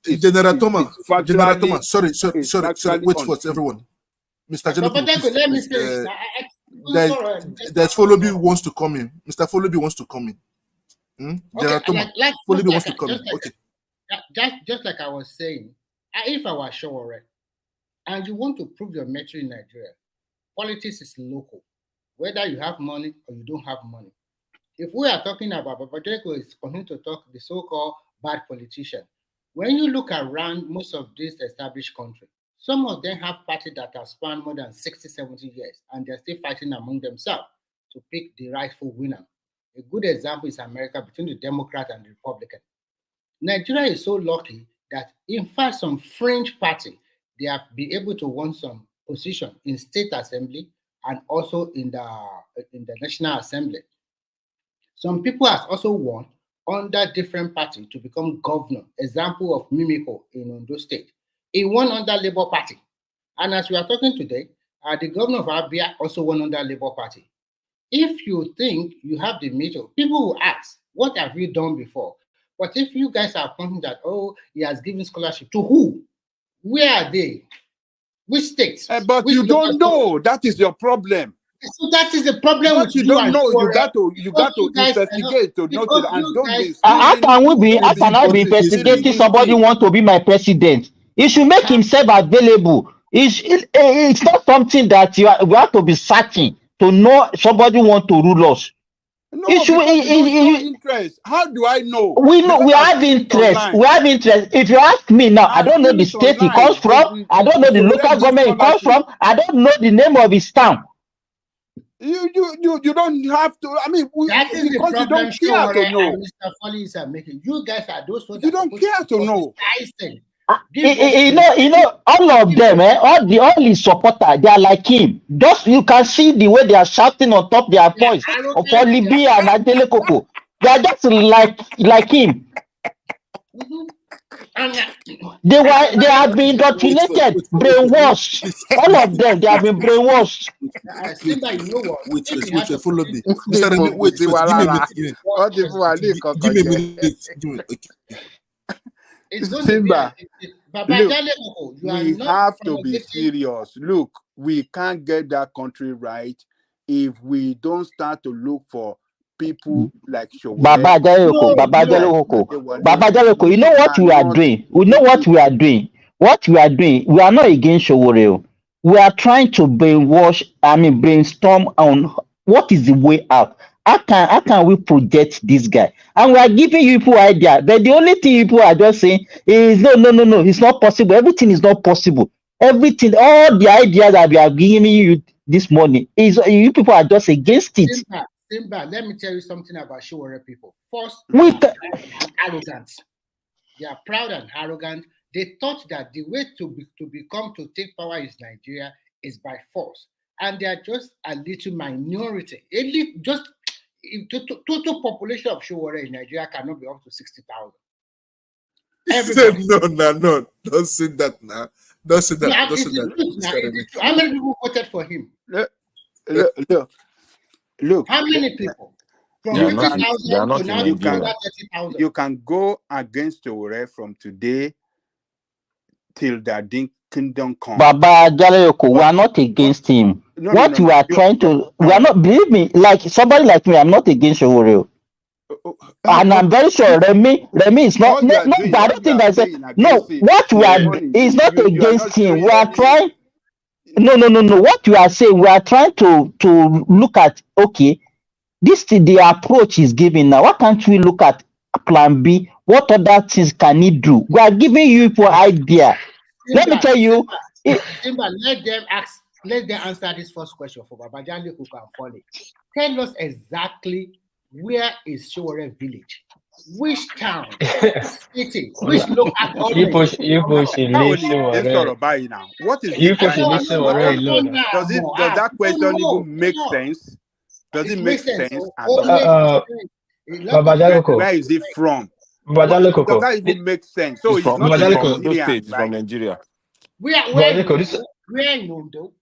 General Thomas, sorry, wait for everyone. Mr. Jelikuku, let me say, there's Folobi wants to come in. Mr. Folobi wants to come in. General Thomas, Folobi wants to come in. Okay. Just like I was saying, if I was sure, and you want to prove your merit in Nigeria, politics is local. Whether you have money or you don't have money. If we are talking about Babajeko is continuing to talk the so-called bad politician. When you look around most of these established countries, some of them have parties that have spanned more than 60, 70 years, and they're still fighting among themselves to pick the rightful winner. A good example is America between the Democrat and the Republican. Nigeria is so lucky that, in fact, some fringe party, they have been able to win some position in state assembly and also in the National Assembly. Some people have also won under different parties to become governor. Example of Mimiko in Ondo State. He won under Labour Party. And as we are talking today, the governor of Abia also won under Labour Party. If you think you have the metal, people will ask, what have you done before? But if you guys are pointing that, oh, he has given scholarship to who? Where are they? Which states? But you don't know. That is your problem. So that is the problem. But you don't know. You got to investigate to know that. And don't be. How can I be investigating somebody who wants to be my president? He should make himself available. It's not something that we have to be searching to know somebody wants to rule us. No, interest. How do I know? We have interest. We have interest. If you ask me now, I don't know the state he comes from. I don't know the local government he comes from. I don't know the name of his town. You don't have to. I mean, that is the problem. You don't care to know. Mr. Foley is making. You guys are those ones. You don't care to know. You know, all of them, all his supporters, they are like him. Just you can see the way they are shouting on top their voice for Libya and Adele Koko. They are just like him. They have been indoctrinated, brainwashed. All of them, they have been brainwashed. Wait, follow me. Give me a minute. Simba, look, we have to be serious. Look, we can't get that country right if we don't start to look for people like Showore. Baba Jaleko, you know what we are doing? We know what we are doing. What we are doing, we are not against Showore. We are trying to brainstorm on what is the way out. How can we project this guy? And we are giving you people idea, but the only thing people are just saying is no, it's not possible. Everything is not possible. Everything, all the ideas that we are giving you this morning is you people are just against it. Simba, let me tell you something about Showore people. First, arrogant. They are proud and arrogant. They thought that the way to take power in Nigeria is by force, and they are just a little minority. Total population of Showore in Nigeria cannot be up to 60,000. No. Don't say that now. Don't say that. How many people voted for him? Look. How many people? You can go against Showore from today till the kingdom comes. Baba Jaleko, we are not against him. We are not, believe me, like somebody like me, I'm not against Showore. And I'm very sure Remy is not. No, but I don't think I said no. What we are is not against him. We are trying. No. What you are saying, we are trying to look at. Okay, this is the approach he's giving now. Why can't we look at plan B? What other things can he do? We are giving you for idea. Let me tell you. Simba, let them answer this first question for Babajali who can follow it. Tell us exactly where is Shore Village? Which town? Which city? Which local government? What is does that question even make sense? Does it make sense at all? Where is it from? Does that even make sense? So it's not Nigerian, from Nigeria. Where in Ondo?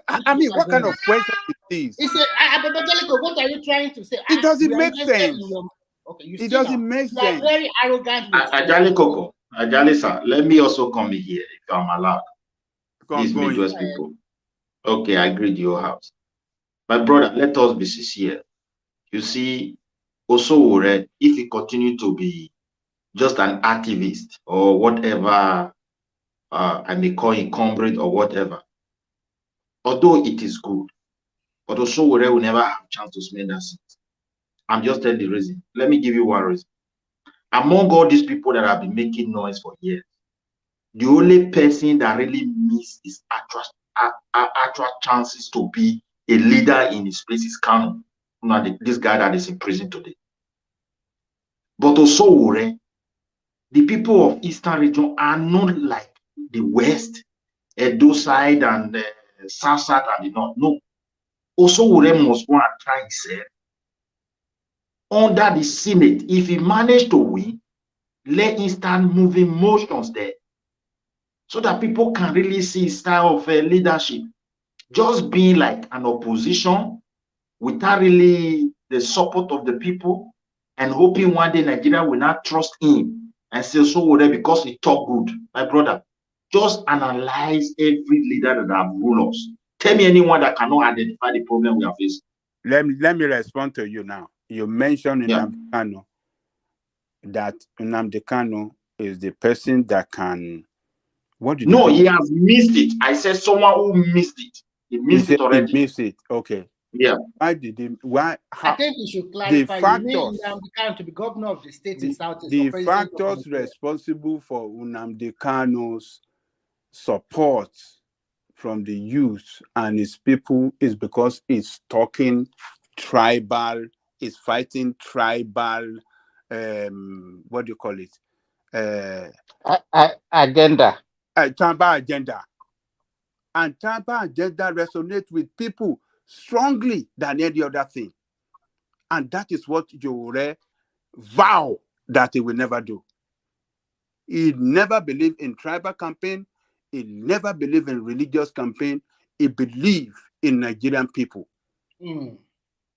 I mean, what kind of question is this? He said, what are you trying to say? It doesn't make sense. Okay, it doesn't make sense. You are very arrogant. Ajali sir, let me also come in here if I'm allowed. These major people. Okay, I agree to your house. My brother, let us be sincere. You see, also, if he continue to be just an activist or whatever, I may call him comrade or whatever, although it is good, but also will never have a chance to smell that seat. I'm just telling the reason. Let me give you one reason. Among all these people that have been making noise for years, the only person that really missed his actual chances to be a leader in his place is Kanu. This guy that is in prison today. But also, the people of Eastern region are not like the West, Edo side and South side and the North. No. Also, must go and try himself under the Senate. If he managed to win, let him start moving motions there so that people can really see his style of leadership. Just being like an opposition without really the support of the people and hoping one day Nigeria will not trust him and say so whatever because he talk good. My brother, just analyze every leader that have ruled us. Tell me anyone that cannot identify the problem we are facing. Let me respond to you now. You mentioned Nnamdi Kanu, that Nnamdi Kanu is the person that can. What did no, he has missed it. I said someone who missed it. He missed it already. He missed it. Okay. Yeah. Why did he? Why? I think you should clarify. You mean Nnamdi Kanu to be governor of the state in Southeast. The factors responsible for Nnamdi Kanu's support from the youth and his people is because he's talking tribal, is fighting tribal, what do you call it? Agenda. Tribal agenda. And tribal agenda resonates with people strongly than any other thing. And that is what Jore vow that he will never do. He never believed in tribal campaign. He never believed in religious campaign. He believed in Nigerian people.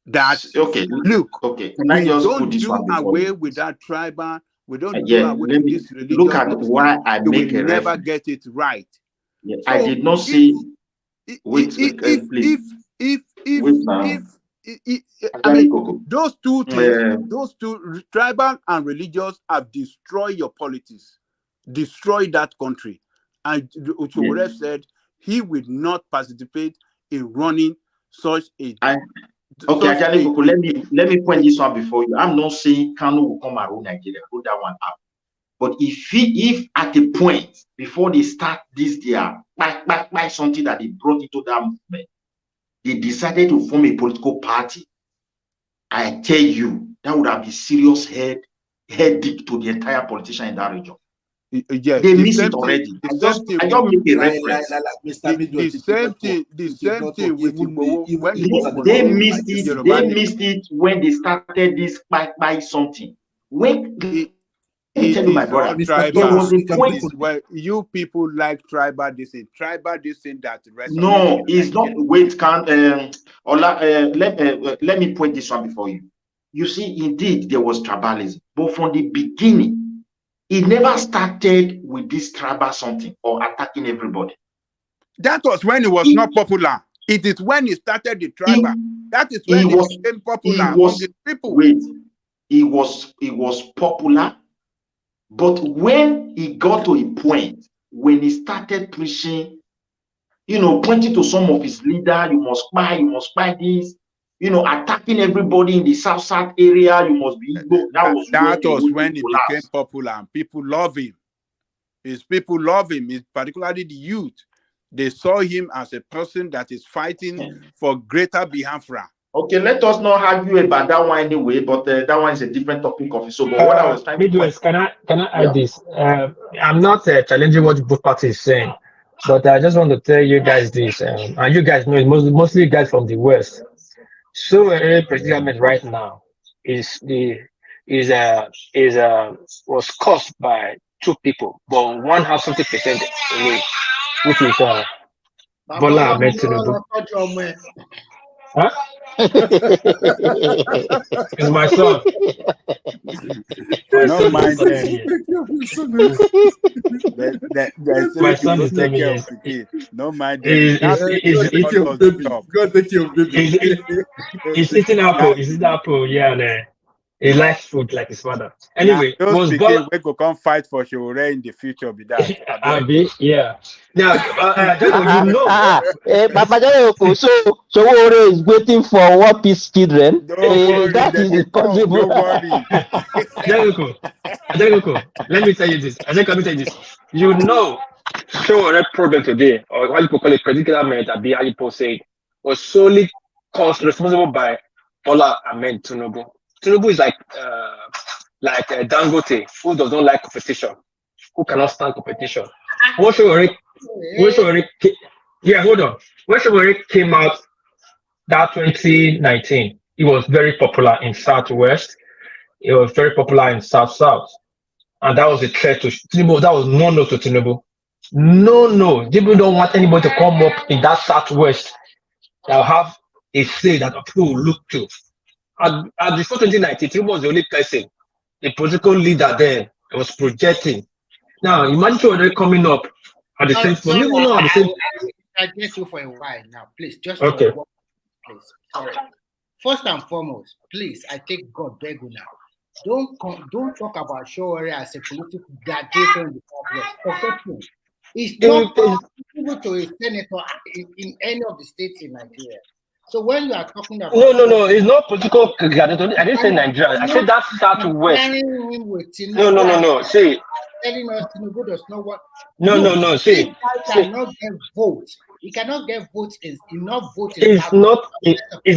That look, we don't do away with that tribal. We don't do away with this religious. Look at why I make a never get it right. Yeah, so I did not see. I mean, those two things, those two tribal and religious have destroyed your politics, destroyed that country. And Uchowore said he would not participate in running such a. Okay, let me point this one before you. I'm not saying Kanu will come around Nigeria, put that one up. But if at a point before they start this year, by something that they brought into that movement, they decided to form a political party, I tell you, that would have been serious headache to the entire politician in that region. Yeah, they miss it already. I just make a reference. The same thing with Igbo. They missed it. They missed it when they started this by something. When it tell you, my brother, there was a point where you people like tribal this thing that resonates. No, it's not. Wait, let me point this one before you. You see, indeed, there was tribalism, but from the beginning, it never started with this tribal something or attacking everybody. That was when it was not popular. It is when he started the tribal. That is when it became popular among the people. Wait, he was popular. But when he got to a point when he started preaching, pointing to some of his leaders, you must buy this, attacking everybody in the South area, you must be Igbo. That was when he became popular and people love him. His people love him, particularly the youth. They saw him as a person that is fighting for greater Biafra. Okay, let us not argue about that one anyway, but that one is a different topic of it. So, but what I was trying Midwest, can I add this? I'm not challenging what both parties is saying, but I just want to tell you guys this, and you guys know it, mostly guys from the West. So predicament right now was caused by two people, but one has 50% in it, which is Bola Ahmed Tinubu. Huh? It's my son. Don't mind them. My son is 7 years. Don't mind them. He's eating apple. He's eating apple. Yeah, he likes food like his father. Anyway, those people we could come fight for Shore in the future be that. Yeah. Now, Papa Jayoko, so Shore is waiting for what peace children. That is possible. Jayoko, let me tell you this. You know, Shore problem today, or what you call it, predicament, that Bialipo said, was solely responsible by Bola Ahmed Tinubu. Tinubu is like Dangote, who does not like competition, who cannot stand competition. When Shore came out that 2019, he was very popular in Southwest. He was very popular in South, and that was a threat to Tinubu. That was no to Tinubu. No. People don't want anybody to come up in that Southwest that will have a say that people will look to. At before 2019, Tinubu was the only person, the political leader then, that was projecting. Now, imagine Shore coming up at the same time. I get you for a while now, please. Just okay. Please. Sorry. First and foremost, please, I take God beg you now. Don't talk about Shore as a political gladiator in the Southwest. It's not possible to a senator in any of the states in Nigeria. So when you are talking about no, it's not political gladiator. I didn't say Nigeria. I said that Southwest. No. See, telling us Tinubu does not want. No. See, he cannot get votes. He cannot get votes. Enough votes. It's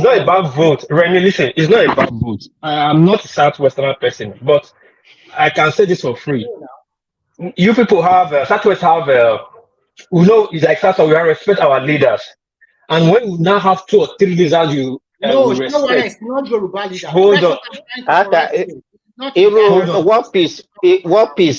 not about vote. Remy, listen. It's not about vote. I'm not a Southwesterner person, but I can say this for free. You people have Southwest have. It's like South. We respect our leaders. And when you now have 2 or 3 leaders, you respect. It's not Yoruba leader. Hold on. What piece?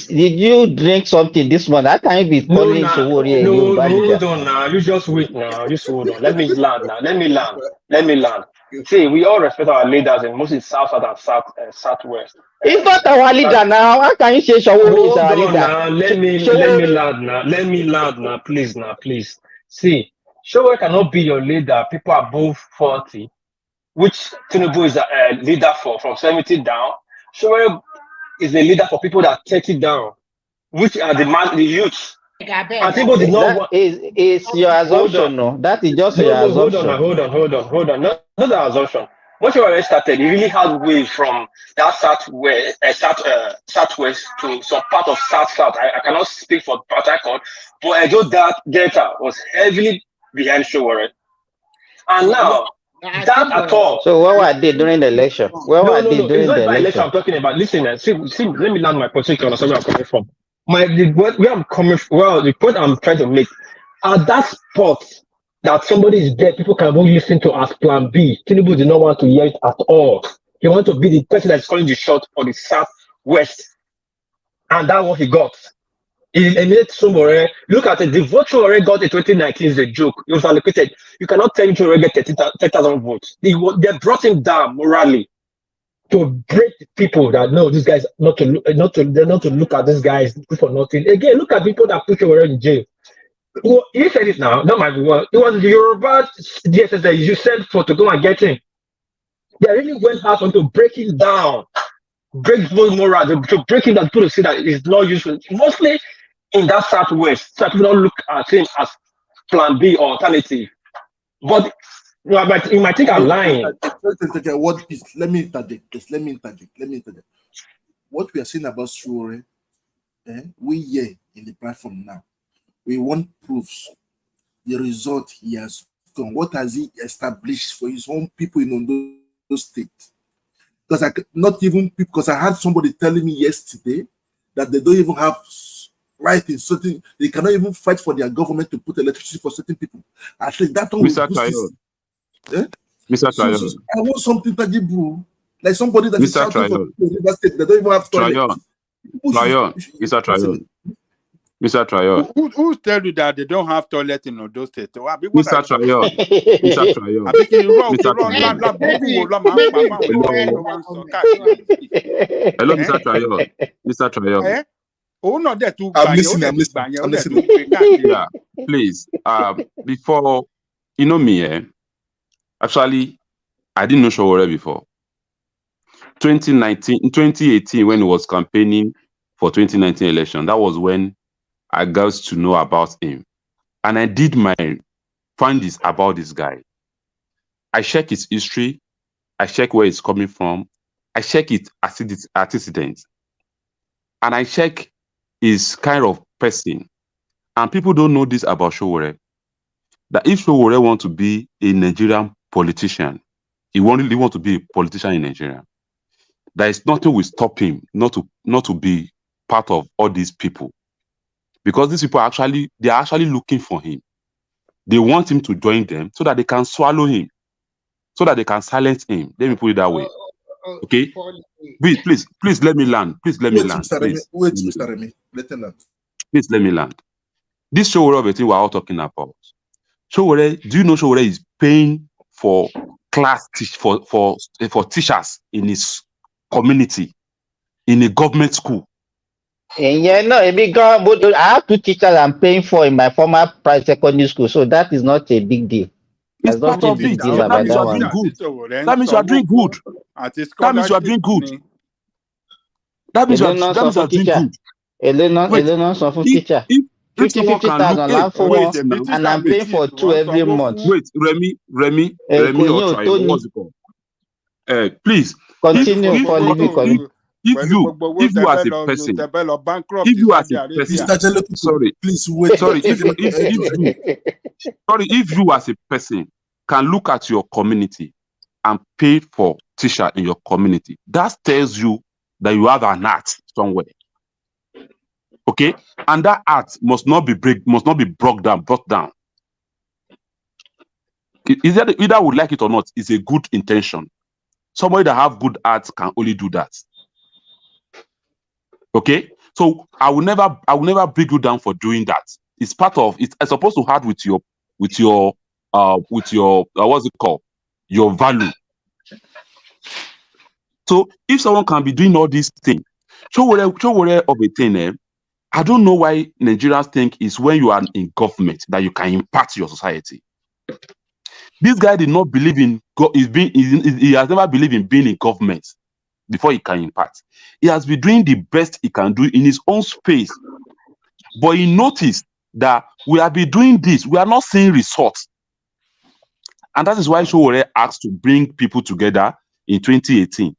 Did you drink something this morning? I can't be calling Shore Yoruba leader. Hold on now. You just wait now. Just hold on. Let me land now. Let me land. See, we all respect our leaders in mostly South and Southwest. It's not our leader now. How can you say Shore is our leader? Now. Let me land now. Please. See. Shore cannot be your leader, people above 40, which Tinubu is a leader for, from 70 down. Shore is a leader for people that 30 down, which are the youth. And people did not want. Is your assumption, no? That is just your assumption. Hold on. Not the assumption. When Shore started, he really had way from that southwest to some part of south. I cannot speak for Port Harcourt, but I know that Delta was heavily behind Shore. And now, that at all. So what were they during the election? Where were they during the election? I'm talking about. Listen, see, let me land my position on where I'm coming from. The point I'm trying to make, at that spot that somebody is dead, people can only listen to as plan B. Tinubu did not want to hear it at all. He wanted to be the person that's calling the shot for the Southwest. And that's what he got. He made Shore. Look at it. The vote Shore got in 2019 is a joke. It was allocated. You cannot tell him Shore get 30,000 votes. They brought him down morally to break the people that know this guy's not to look at this guy's for nothing. Again, look at people that put Shore in jail. Well, you said it now. Not my word. It was the Yoruba DSS that you sent for to go and get him. They really went out on to break him down. break both morals, to break him, that people to see that it's not useful, mostly in that southwest, so that people don't look at him as plan B or alternative. But you might think I'm lying. What is, let me interject. What we are saying about Shure, we here in the platform now, we want proofs. The result he has done. What has he established for his own people in those states? Because I had somebody telling me yesterday that they don't even have right in certain, they cannot even fight for their government to put electricity for certain people. I think that one will boost this. Mr. So I want something tangible, like somebody that is shouting for the state. They don't even have toilets. Mr. Trayon. Who tell you that they don't have toilet in those states? Mr. Trayon. Mr. Trayon. Hello, Mr. Trayon. Mr. Trayon. I'm listening. Yeah, please. Before, you know me, actually, I didn't know Sowore before. 2018, when he was campaigning for 2019 election, that was when I got to know about him. And I did my findings about this guy. I check his history. I check where he's coming from. I check his antecedents. And I check his kind of person. And people don't know this about Sowore. That if Sowore wants to be a Nigerian politician, he really wants to be a politician in Nigeria, there is nothing will stop him not to be part of all these people. Because these people are actually looking for him. They want him to join them so that they can swallow him, so that they can silence him. Let me put it that way. Okay? Please let me land. Please let me land. Wait, Mr. Remy. Please let me land. This Sowore of a thing we're all talking about. Sowore, do you know Sowore is paying for for teachers in his community, in a government school? Yeah, no, I have 2 teachers I'm paying for in my former private secondary school, so that is not a big deal. It's part of it. That means you are doing good. That means you are doing good. That means you are doing good. That means you are doing good. If someone can look, and I'm paying for 2 every month. Wait, Remy or try. What's it called? Please continue. If you as a person, sorry, please wait. Sorry, if you as a person can look at your community and pay for teacher in your community, that tells you that you have an art somewhere. Okay, and that art must not be brought down. Either would like it or not, it's a good intention. Somebody that have good art can only do that. Okay, so I will never bring you down for doing that. It's part of it. It's supposed to have with your what's it called, your value. So if someone can be doing all these things, Sowore of a thing, I don't know why Nigerians think it's when you are in government that you can impact your society. This guy did not believe in he has never believed in being in government before he can impact. He has been doing the best he can do in his own space. But he noticed that we have been doing this, we are not seeing results. And that is why Sowore asked to bring people together in 2018.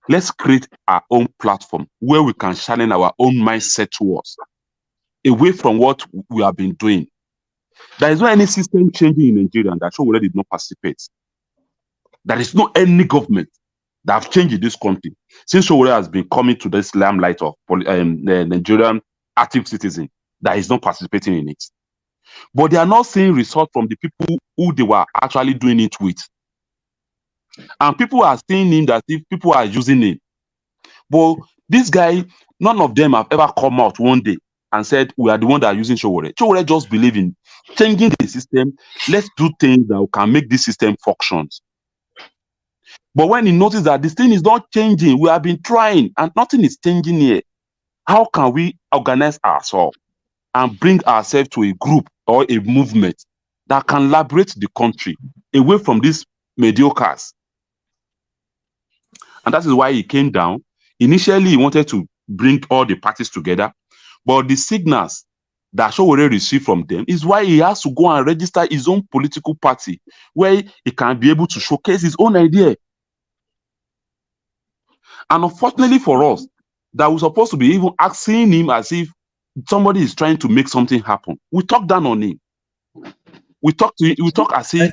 Let's create our own platform where we can channel our own mindset towards, away from what we have been doing. There is no any system changing in Nigeria that Sowore did not participate. There is no any government that have changed in this country since Sowore has been coming to this limelight of Nigerian active citizen that is not participating in it. But they are not seeing results from the people who they were actually doing it with. And people are seeing him that if people are using him. But this guy, none of them have ever come out one day and said, we are the one that are using Sowore. Sowore just believe in changing the system. Let's do things that can make this system function. But when he noticed that this thing is not changing, we have been trying and nothing is changing here. How can we organize ourselves and bring ourselves to a group or a movement that can liberate the country away from these mediocres? And that is why he came down. Initially, he wanted to bring all the parties together, but the signals that Sowore received from them is why he has to go and register his own political party, where he can be able to showcase his own idea. And unfortunately for us, that we're supposed to be even asking him as if somebody is trying to make something happen. We talk down on him. We talk as if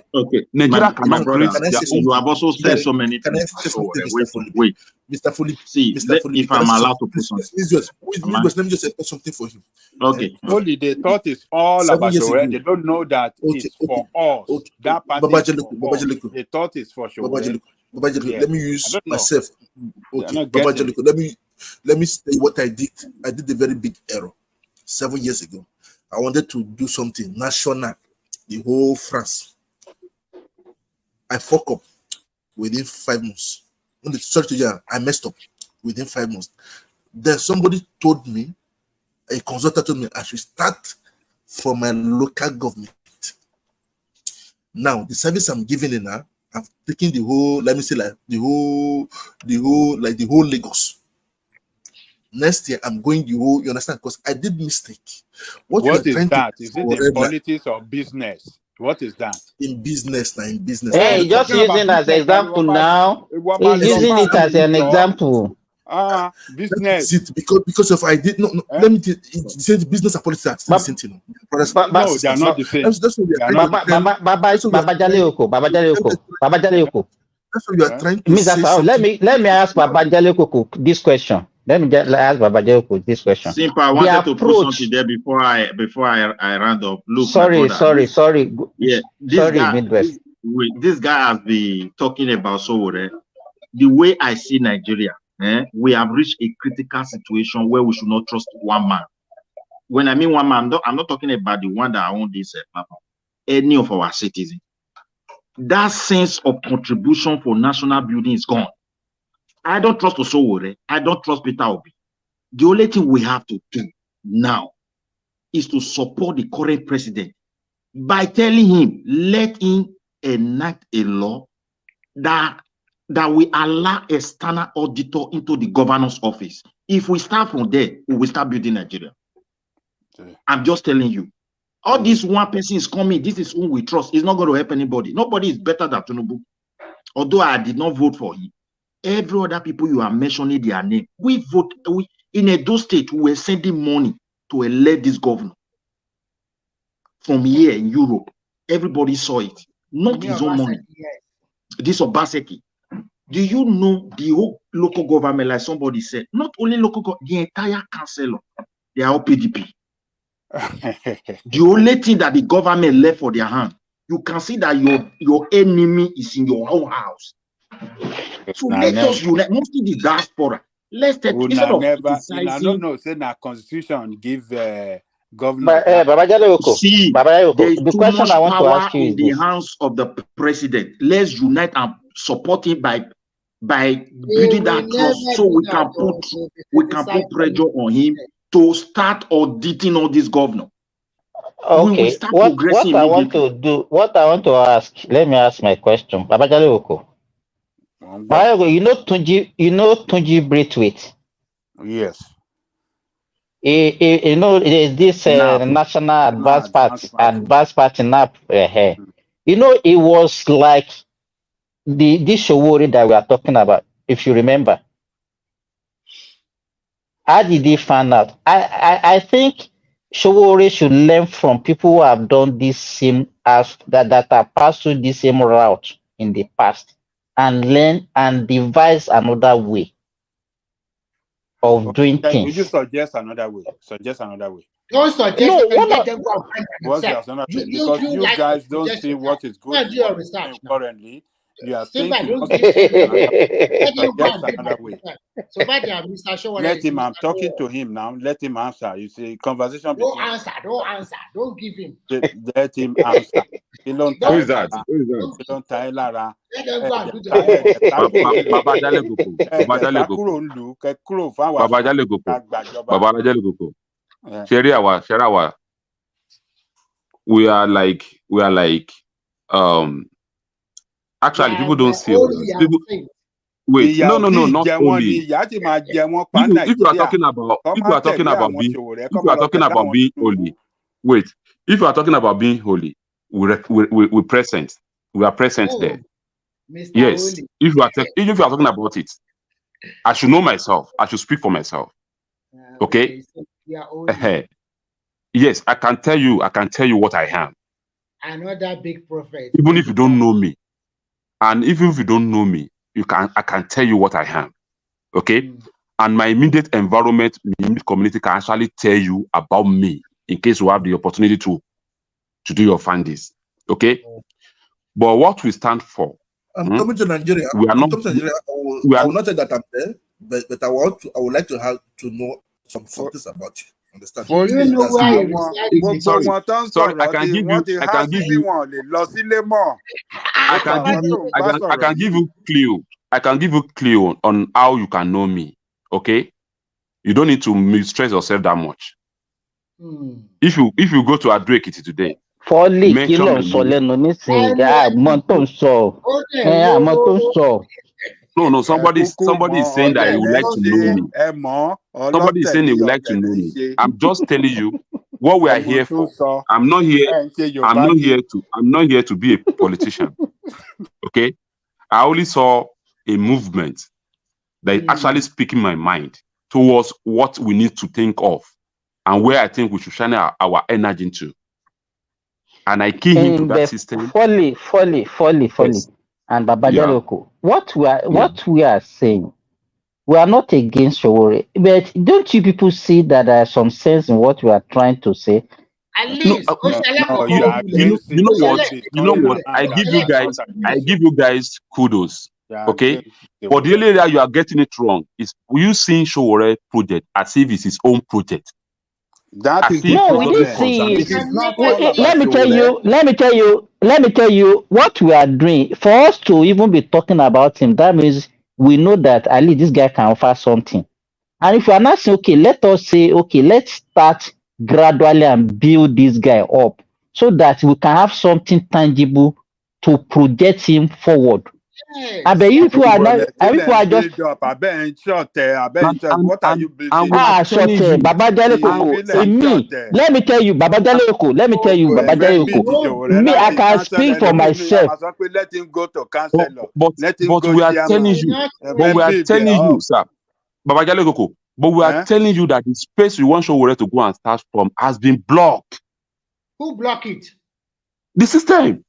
Nigeria cannot create. You have also said so many things. Wait, Mr. Foley. See, if I'm allowed to put something. Let me just say something for him. Okay. Only they thought it's all about Sowore. They don't know that it's for us. That party they thought it's for Sowore. Let me use myself. Okay, let me say what I did. I did a very big error 7 years ago. I wanted to do something national, the whole France. I fuck up within 5 months. Sorry to you, I messed up within 5 months. Then somebody told me, a consultant told me I should start from my local government. Now the service I'm giving in now, I'm taking the whole, let me say like the whole Lagos. Next year I'm going the whole, you understand? Because I did mistake. What is that? Is it in politics or business? What is that? In business now, in business. Hey, just using as an example now. He's using it as an example. Business. Because if I did no, let me say business and politics are still the same thing. No, they are not the same. Baba Jaleko. That's what you are trying to say. Let me ask Baba Jaleko this question. Let me just ask Baba Jaleko this question. Simple. I wanted to put something there before I round up. Look, sorry. Yeah, this guy has been talking about Sowore. The way I see Nigeria, we have reached a critical situation where we should not trust one man. When I mean one man, I'm not talking about the one that owns this platform. Any of our citizens. That sense of contribution for national building is gone. I don't trust Sowore. I don't trust Peter Obi. The only thing we have to do now is to support the current president by telling him, let him enact a law that will allow external auditor into the governor's office. If we start from there, we will start building Nigeria. I'm just telling you. All this one person is coming, this is who we trust. It's not going to help anybody. Nobody is better than Tinubu. Although I did not vote for him. Every other people you are mentioning their name, in Edo State, we were sending money to elect this governor. From here in Europe, everybody saw it. Not his own money. This Obaseki. Do you know the whole local government, like somebody said, not only local government, the entire council, they are all PDP. The only thing that the government left for their hand, you can see that your enemy is in your own house. So let us unite, mostly the diaspora. Let's take instead of criticizing. No, say na constitution give governor. See, there is too much power in the hands of the president. Let's unite and support him by building that trust, so we can put pressure on him to start auditing all this governor. Okay, what I want to ask, let me ask my question. Baba Jaleko. You know Tunji Braithwaite? Yes. You know, this National Advanced Party NAP. You know, it was like this Sowore that we are talking about, if you remember. How did he find out? I think Sowore should learn from people who have done this same that have passed through this same route in the past, and learn and devise another way of doing things. Would you suggest another way? Don't suggest let them go and find themselves. Because you guys don't see what is going on currently. You are thinking another way. So let him. I'm talking to him now. Let him answer. You see, conversation. Don't answer. Don't give him. Let him answer. Who is that? Don't tell Lara. Let them go and do the Baba Jaleko. Sheriawa. We are like actually, people don't see us. Wait, no, not only. If If you are talking about being holy, wait. If you are talking about being holy, we present. We are present there. Mr. Yes. Holy. If you are talking about it, I should know myself. I should speak for myself. Okay. So you are holy. Yes, I can tell you what I am. Another big prophet. Even if you don't know me, and even if you don't know me, I can tell you what I am. Okay. And my immediate environment, my immediate community can actually tell you about me in case you have the opportunity to do your findings. Okay. But what we stand for, I'm coming to Nigeria. We are not. I will not say that I'm there, but I would like to have to know some things about you. Understand? Do you know why you Sorry, I can give you clue. I can give you clue on how you can know me. Okay, you don't need to stress yourself that much. If you go to Adó-Èkìtì today, no, somebody is saying that he would like to know me. Somebody is saying he would like to know me. I'm just telling you what we are here for. I'm not here to be a politician. Okay, I only saw a movement that is actually speaking my mind towards what we need to think of and where I think we should shine our energy into. And I key into that system. Folly. Yes. And Baba Jaloko. What we are saying, we are not against Showore, but don't you people see that there is some sense in what we are trying to say? At least, you know what? I give you guys kudos. Okay, but the only area you are getting it wrong is you seeing Showore project as if it's his own project. No, we didn't see it. Let me tell you what we are doing. For us to even be talking about him, that means we know that at least this guy can offer something. And if you are not saying, okay, let us say, okay, let's start gradually and build this guy up so that we can have something tangible to project him forward. I bet you people are not. People are just. What are you building? Baba Jaleko. Let me tell you, Baba Jaleko. Me, I can speak for myself. Let him go to counselor. But we are telling you, sir, Baba Jaleko. But we are telling you that the space we want Showore to go and start from has been blocked. Who blocked it? The system.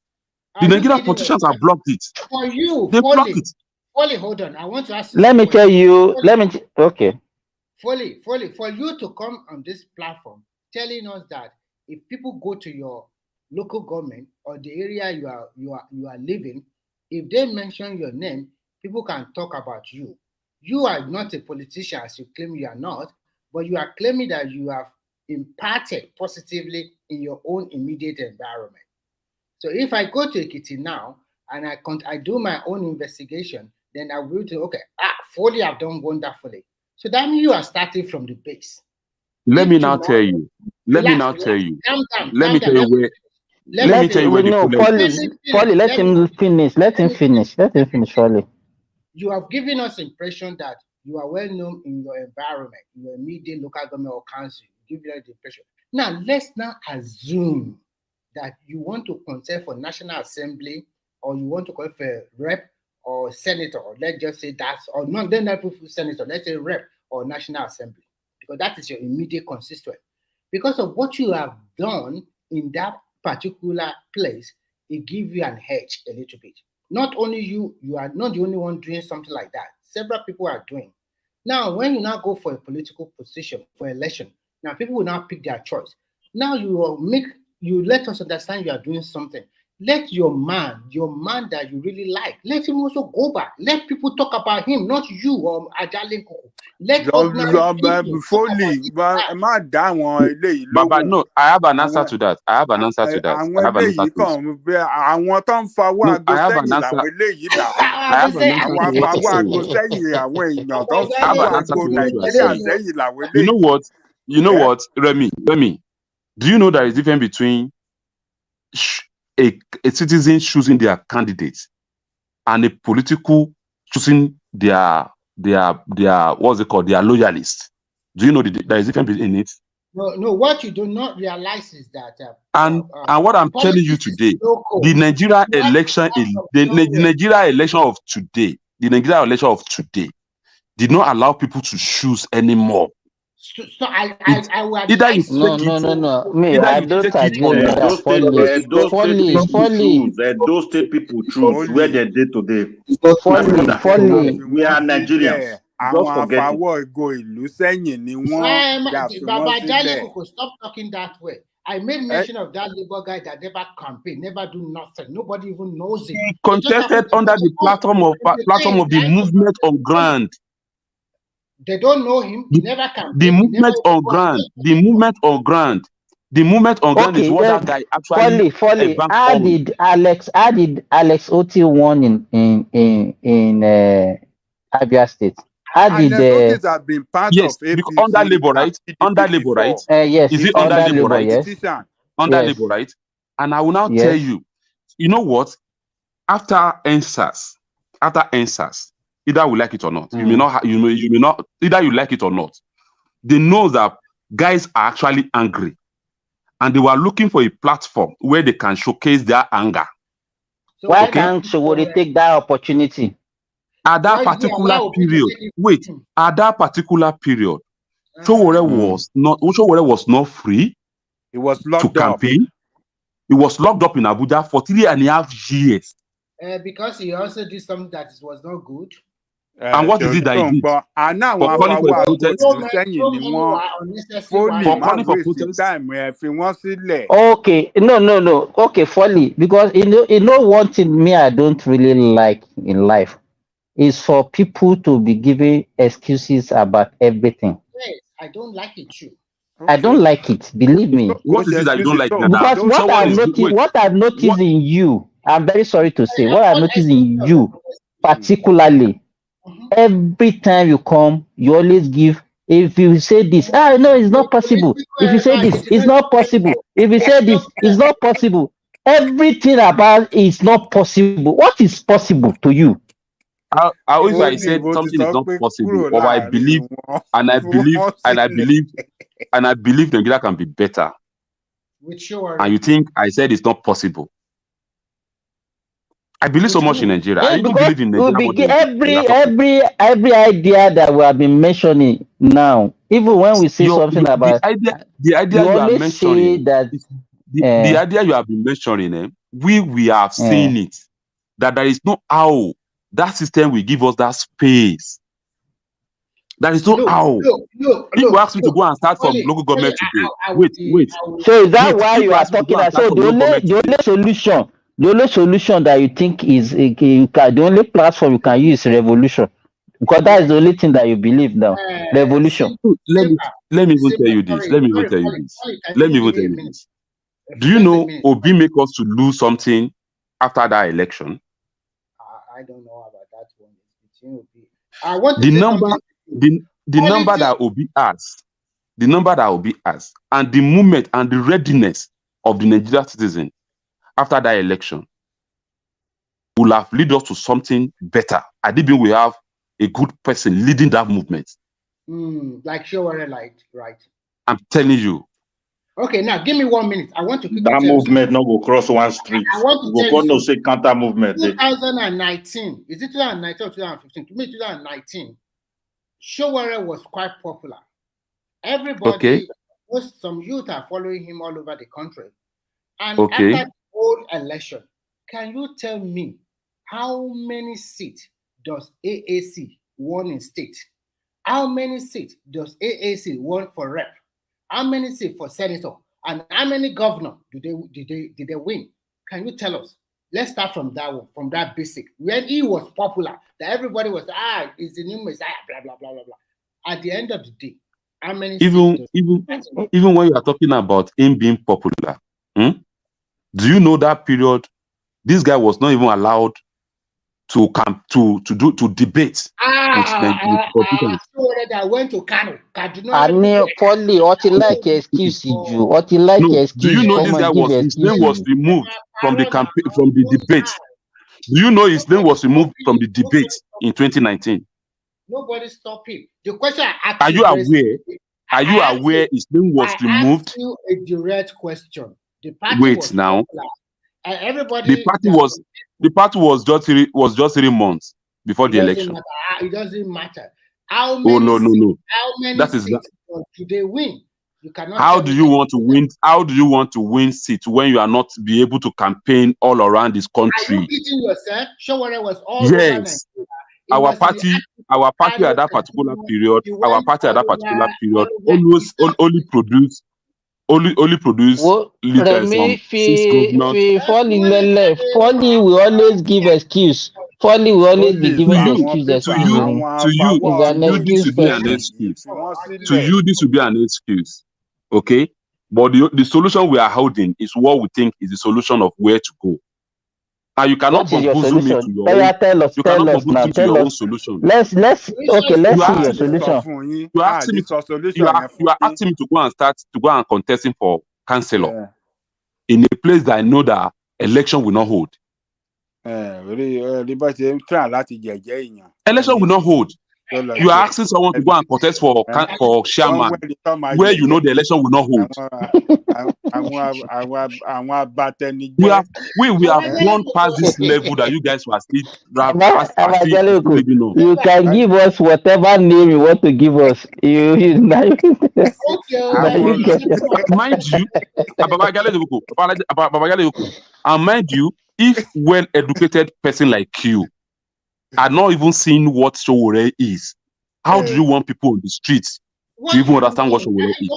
The Nigerian politicians have blocked it. For you, they blocked it. Foley, hold on. I want to ask you. Let me tell you. Okay. Foley, for you to come on this platform telling us that if people go to your local government or the area you are living, if they mention your name, people can talk about you. You are not a politician as you claim you are not, but you are claiming that you have impacted positively in your own immediate environment. So if I go to Ekiti now and I do my own investigation, then I will do, okay, Foley have done wonderfully. So that means you are starting from the base. Let me now tell you. Let me tell you where. Foley, let him finish. Let him finish, Foley. You have given us impression that you are well known in your environment, in your immediate local government or council. Give you the impression. Now, let's now assume that you want to contest for National Assembly or you want to call for rep or senator, or let's just say that's, or not then senator, let's say rep or National Assembly, because that is your immediate constituent. Because of what you have done in that particular place, it gives you an edge a little bit. Not only you are not the only one doing something like that. Several people are doing. Now, when you now go for a political position, for election, now people will now pick their choice. Now you let us understand you are doing something. Let your man that you really like, let him also go back. Let people talk about him, not you or Ajale Koko. Baba, no, I have an answer to that. I have an answer to that. I have an answer to it. You know what, Remy, do you know there is a difference between a citizen choosing their candidates and a political choosing their what's it called, their loyalists. Do you know there is a difference in it? No, what you do not realize is that and what I'm telling you today, the Nigeria election of today, did not allow people to choose anymore. So I will either you no. Me, I don't agree with that. Those state people choose where they did today. We are Nigerians. Just forget it. Baba Jale could stop talking that way. I made mention of that Labour guy that never campaign, never do nothing. Nobody even knows him. He contested under the platform of the movement on ground. They don't know him. He never campaigned. The movement on ground is what that guy actually. How did Alex OT won in Abia State? How did have been part of APC under Labour, right? Under Labour, right? Yes. Is it under Labour, right? Yes. Under Labour, right? And I will now tell you, you know what? After NSAS, either we like it or not, you may not, either you like it or not. They know that guys are actually angry, and they were looking for a platform where they can showcase their anger. So why can't Showore take that opportunity? At that particular period, Showore was not free. He was locked to campaign. He was locked up in Abuja for 3.5 years. Because he also did something that was not good. And what is it that he did? For calling for protest. Okay, no. Okay, Folly, because you know one thing me I don't really like in life is for people to be giving excuses about everything. Yes, I don't like it too. I don't like it, believe me. What is it that you don't like? Because what I've noticed in you, I'm very sorry to say, what I've noticed in you particularly, every time you come, you always give. If you say this, no, it's not possible. If you say this, it's not possible. If you say this, it's not possible. Everything about it is not possible. What is possible to you? I always said something is not possible, or I believe Nigeria can be better. And you think I said it's not possible? I believe so much in Nigeria. I even believe in Nigeria. Every idea that we have been mentioning now, even when we say something about the idea you are mentioning, the idea you have been mentioning, we have seen it, that there is no how that system will give us that space. That is not how. People ask me to go and start from local government today. Wait. So is that why you are talking about? So the only solution that you think is the only platform you can use is revolution, because that is the only thing that you believe now. Revolution. Let me even tell you this. Do you know Obi make us to lose something after that election? I don't know about that one. I want the number that Obi has, and the movement and the readiness of the Nigerian citizen after that election will have led us to something better. I did mean we have a good person leading that movement. Like Showore, right? I'm telling you. Okay, now give me 1 minute. I want to that movement not go cross one street. I want to go no say counter movement. 2019. Is it 2019 or 2015? To me, 2019. Showore was quite popular. Everybody, some youth are following him all over the country. And after the whole election, can you tell me how many seats does AAC won in state? How many seats does AAC won for rep? How many seats for senator? And how many governor did they win? Can you tell us? Let's start from that one, from that basic. When he was popular, that everybody was it's the new Messiah, blah blah blah blah blah. At the end of the day, how many even when you are talking about him being popular, do you know that period? This guy was not even allowed to come to debate. I went to Kanu. Folly, what you like excuse you? What you like excuse? Do you know this guy his name was removed from the campaign, from the debate? Do you know his name was removed from the debate in 2019? Nobody stopped him. The question I asked Are you aware? Are you aware his name was removed? I asked you a direct question. The party Wait was now. popular. And everybody The party was just 3 months before the election. It doesn't matter. How Oh many no. How many That is seats do they win? You cannot. How do you want to win? How do you want to win seats when you are not be able to campaign all around this Are you country? kidding yourself? Showore was all over Nigeria. Yes. Our party at that particular period, only produce leaders from 6 governors. Folly will always give excuse. Folly will always be giving excuse. To you, this will be an excuse. To you, this will be an excuse. Okay? But the solution we are holding is what we think is the solution of where to go. And you cannot bamboozle me to your own. You cannot bamboozle me to your own solution. Let's see your solution. You are asking me to go and contesting for councillor in a place that I know that election will not hold. Election will not hold. You are asking someone to go and contest for chairman where you know the election will not hold. We have gone past this level that you guys were still living on. You can give us whatever name you want to give us. Mind you, if well-educated person like you are not even seeing what Showore is, how do you want people on the streets to even understand what Showore is?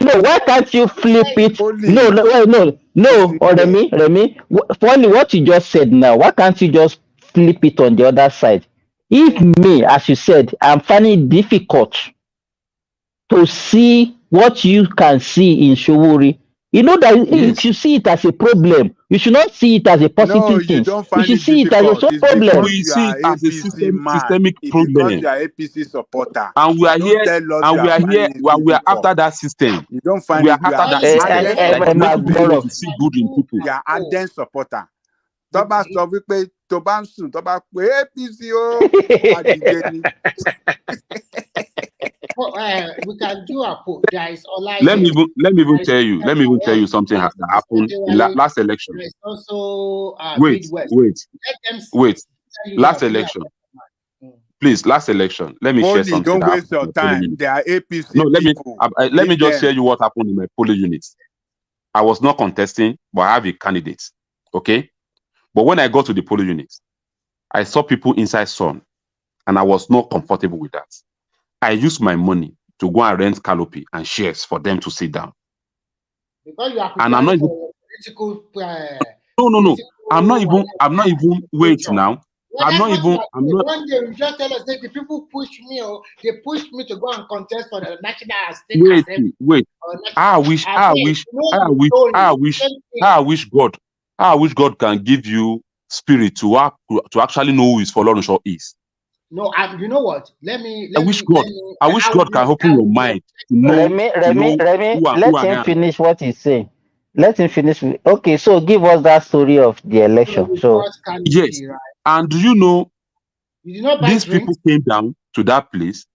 No, why can't you flip it? No, Remy. Funny what you just said now. Why can't you just flip it on the other side? If me, as you said, I'm finding it difficult to see what you can see in Showore. You know that if you see it as a problem, you should not see it as a positive thing. You should see it as a problem. We see it as a systemic problem. Because you are APC supporter. And we are here, we are after that system. You don't find we are after that system. To see good in people. You are ardent supporter. Toba sọ wípé tó bá ń sùn tó bá pé APC o. We can do a poll. There is let me even tell you something that happened in last election. There is also wait. Last election. Please, last election. Let me share something. Don't waste your time. They are APC. No, let me just tell you what happened in my polling unit. I was not contesting, but I have a candidate. Okay? But when I got to the polling unit, I saw people inside sun, and I was not comfortable with that. I used my money to go and rent canopy and chairs for them to sit down. Because you are and I'm not even political. No. I'm not even waiting now. I'm not. One day you just tell us that the people push me, or they pushed me to go and contest for the national state. Wait. I wish God can give you spirit to actually know who is Fọlọ́run Shaw is. No, you know what? I wish God can open your mind to know. Remy, let him finish what he's saying. Let him finish. Okay, so give us that story of the election. So yes, and do you know these people came down to that place,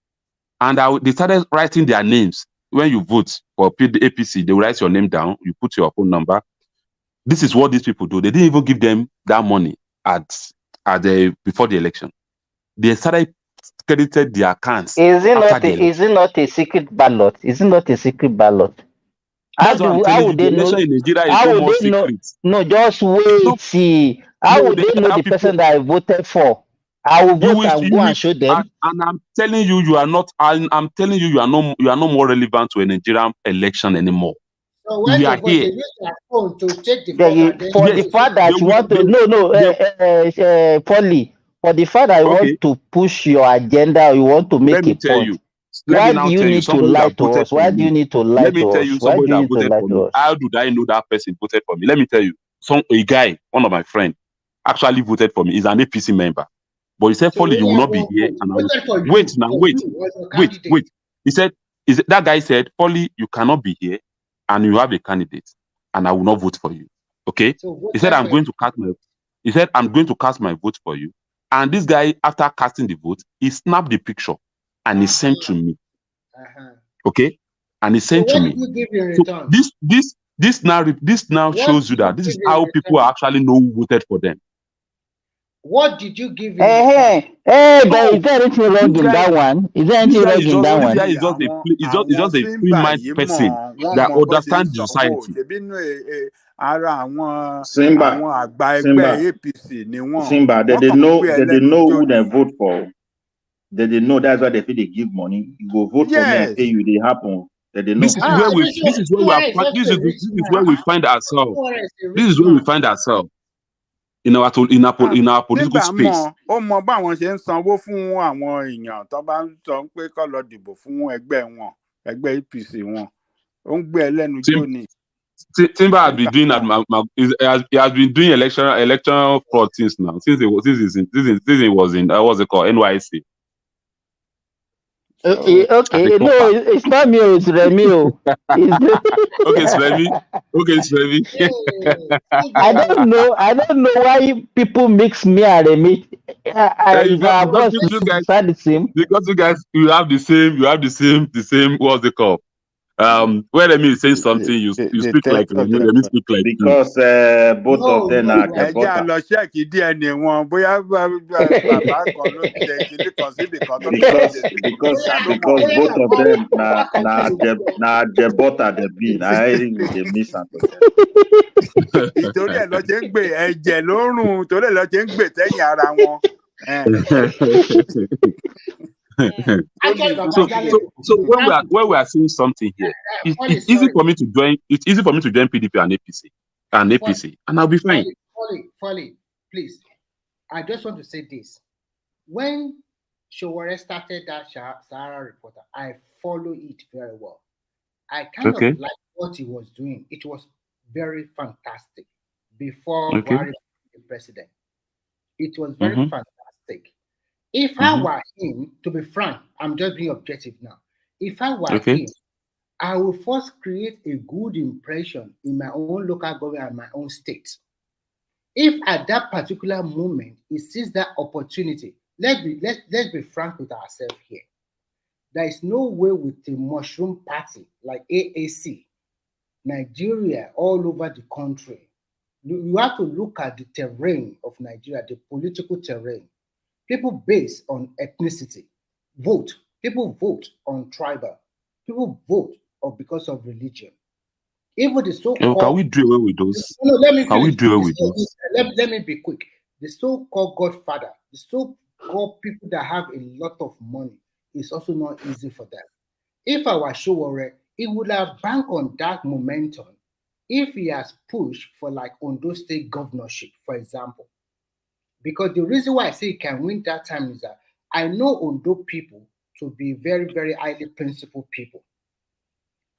and they started writing their names. When you vote for APC, they will write your name down. You put your phone number. This is what these people do. They didn't even give them that money before the election. They started credited their accounts. Is it not a secret ballot? Is it not a secret ballot? That's what I'm telling you. The election in Nigeria is no more secret. No, just wait. See, how would they know the person that I voted for? I will vote and go and show them. And I'm telling you, you are not. I'm telling you, you are no more relevant to a Nigerian election anymore. So when we are here. here. They use their phone to take the for the fact that you want to Polly, for the fact that you want to push your agenda, you want to make a point. Why do you need to lie to us? Why do you need to lie to us? Let me tell you somebody that voted for me. How did I know that person voted for me? Let me tell you. A guy, one of my friends, actually voted for me. He's an APC member. But he said, Foley, you will not be here. And wait. He said, that guy said, Foley, you cannot be here and you have a candidate and I will not vote for you. Okay? He said, I'm going to cut my... He said, I'm going to cast my vote for you. And this guy, after casting the vote, he snapped the picture and he sent to me. Okay? And he sent to me. What did you give in So return? this now shows you that this is how people actually know who voted for them. What did you give in Hey, but is there anything wrong This in guy, that one? Is there this anything guy wrong is in just that one? it's just a free mind person that understands the society. Ara àwọn Simba, àgbà Simba, ẹgbẹ́ APC ni wọ́n. Simba, they Wọ́n kàn ń gbé they ẹlẹ́nu know jó who they ni. vote for. They know that's why they feel they give money. You go vote for me and pay you. They happen. They know. This is where we find ourselves. This is where we find ourselves in our political space. Ó mọ báwọn ṣe ń sanwó fún àwọn èèyàn tó bá ń sọ pé kó lọ dìbò fún ẹgbẹ́ wọn, ẹgbẹ́ APC wọn. Ó ń gbé ẹlẹ́nu jó ni. Timber has been doing he has been doing electoral fraud things now since he was in what's it called, NYC. Okay, no, it's not me, it's Remy. Okay, it's Remy. I don't know why people mix me and Remy. Because you guys, you have the same, what's it called? When Remy is saying something, you speak like Remy speak like you. Because both of them are the Ẹja lọ ṣẹ́ẹ̀kì DNA wọn bóyá bàbá kan ló jẹ ìdílé kan síbi kan tó because both of them na the butter the bean. I they miss out. Ìtorí ẹ̀ lọ ṣe ń gbé ẹ̀jẹ̀ lórùn, torí ẹ̀ lọ ṣe ń gbé tẹ́yìn ara wọn. So when we are seeing something here, it's easy for me to join. It's easy for me to join PDP and APC, and I'll be fine. Folly, please. I just want to say this: when Showore started that Sahara Reporter, I follow it very well. I kind of like what he was doing. It was very fantastic before Buhari became the president. It was very fantastic. If I were him, to be frank, I'm just being objective now. If I were him, I would first create a good impression in my own local government and my own state. If at that particular moment he sees that opportunity, let's be frank with ourselves here. There is no way with a mushroom party like AAC, Nigeria, all over the country. You have to look at the terrain of Nigeria, the political terrain. People based on ethnicity vote. People vote on tribal. People vote because of religion. Even the so-called... Can we do away with those? No, let me can we do away with those? Let me be quick. The so-called godfather, the so-called people that have a lot of money, is also not easy for them. If I were Showore, he would have banked on that momentum if he has pushed for like Ondo State governorship, for example. Because the reason why I say he can win that time is that I know Ondo people to be very, very highly principled people.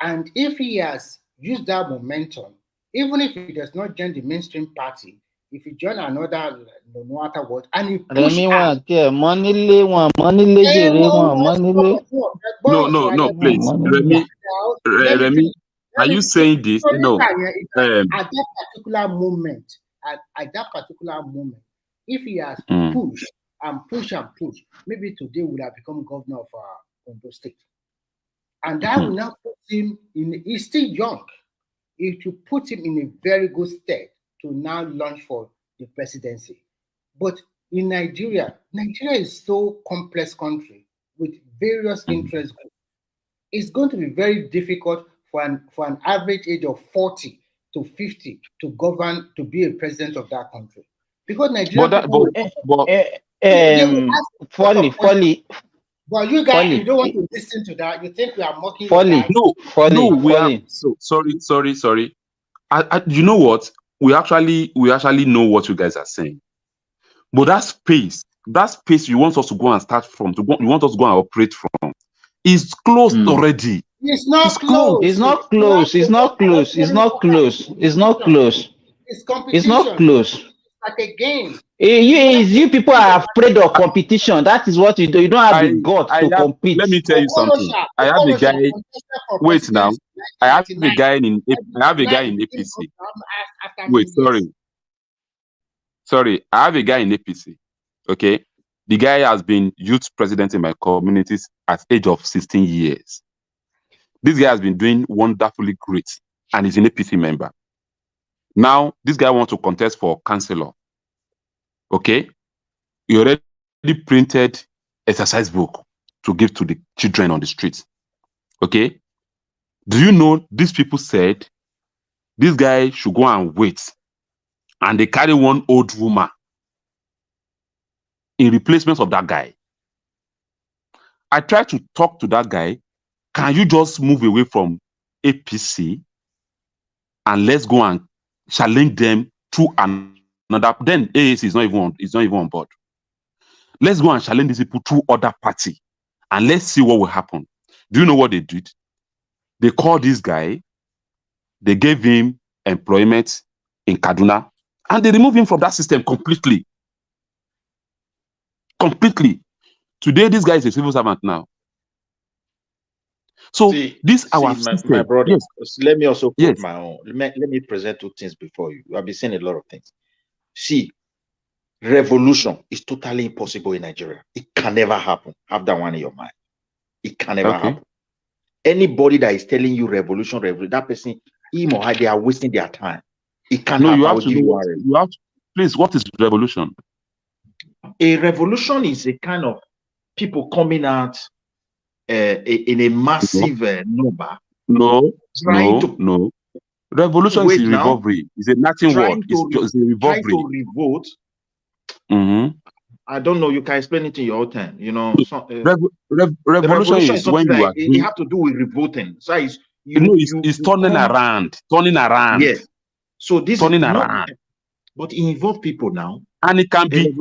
And if he has used that momentum, even if he does not join the mainstream party, if he join another, no matter what, and he push out, No, please. Remy, are you saying this? No. At that particular moment, if he has pushed and pushed, maybe today would have become governor of Ondo State. And that will now put him in, he's still young. It will put him in a very good state to now launch for the presidency. But in Nigeria is so complex country with various interest groups. It's going to be very difficult for an average age of 40 to 50 to govern, to be a president of that country. Because Nigeria... But you guys, you don't want to listen to that. You think we are mocking No, we are... So, sorry. You know what? We actually know what you guys are saying. But that space you want us to go and start from, you want us to go and operate from, is closed already. It's not close. It's not close. It's competition. It's not close. Like a game. You people are afraid of competition. That is what you do. You don't have the guts to compete. Let me tell you something. I have a guy. Wait now. I have a guy in APC. Wait, sorry. sorry, I have a guy in APC. Okay, the guy has been youth president in my communities at age of 16 years. This guy has been doing wonderfully great, and he's an APC member. Now, this guy wants to contest for councillor. Okay, he already printed exercise book to give to the children on the streets. Okay, do you know these people said this guy should go and wait, and they carry one old woman in replacement of that guy. I tried to talk to that guy. Can you just move away from APC and let's go and challenge them through another? Then AAC is not even on board. Let's go and challenge these people through other party, and let's see what will happen. Do you know what they did? They called this guy. They gave him employment in Kaduna, and they removed him from that system completely. Completely. Today, this guy is a civil servant now. So our system. My brother, yes. Let me also quote yes. my own. Let me present two things before you. You have been saying a lot of things. See, revolution is totally impossible in Nigeria. It can never happen. Have that one in your mind. It can never happen. Anybody that is telling you revolution, that person, him or her, they are wasting their time. It can't happen. You have to know. You have to, please, what is revolution? A revolution is a kind of people coming out in a massive number. No. Revolution is a revolvery. It's a Latin word. It's a revolvery. Trying to revolt. I don't know. You can explain it in your own time. You know, revolution is when you are. It have to do with revolting. So it's turning around. Yes. So this turning around. But it involves people now. And it can be.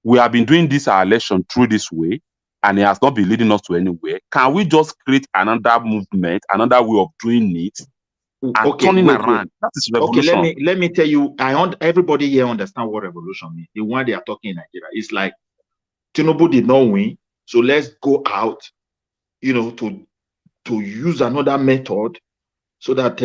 We have been doing this election through this way, and it has not been leading us to anywhere. Can we just create another movement, another way of doing it, and turning around? That is revolution. Okay, let me tell you. Everybody here understand what revolution means. The one they are talking in Nigeria, it's like Tinubu did not win, so let's go out, to use another method, so that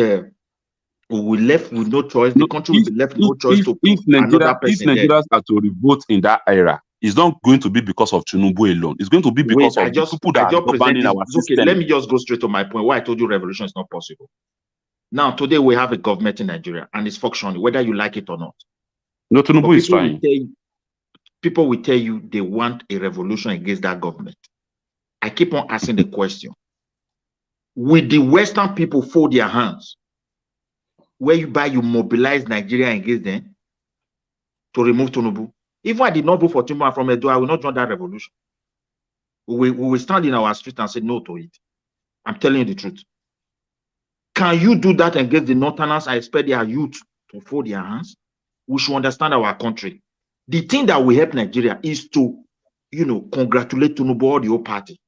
we will left with no choice. The country will be left no choice to put another person there. If Nigerians are to revolt in that era, it's not going to be because of Tinubu alone. It's going to be because of the people that are governing our system. Okay, let me just go straight to my point. Why I told you revolution is not possible. Now, today we have a government in Nigeria, and it's functioning, whether you like it or not. No, Tinubu is fine. People will tell you they want a revolution against that government. I keep on asking the question. Will the Western people fold their hands whereby you mobilize Nigeria against them to remove Tinubu? If I did not vote for Tinubu from Edo, I will not join that revolution. We will stand in our street and say no to it. I'm telling you the truth. Can you do that against the Northerners? I expect their youth to fold their hands. We should understand our country. The thing that will help Nigeria is to, congratulate Tinubu or the whole party.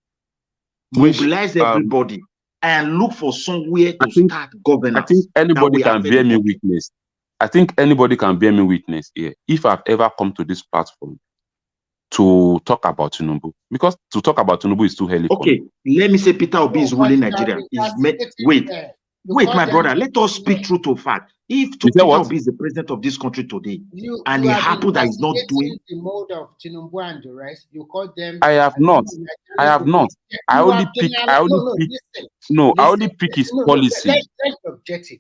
Mobilize everybody and look for somewhere to start governance. I think anybody can bear me witness. Here. If I've ever come to this platform to talk about Tinubu, because to talk about Tinubu is too early. Okay, let me say Peter Obi is ruling Nigeria. Wait, my brother, let us speak truth to fact. If Peter Obi is the president of this country today, and it happened that he's not doing the mode of Tinubu and the rest, you call them. I have not. I only pick his policy. Let's objective.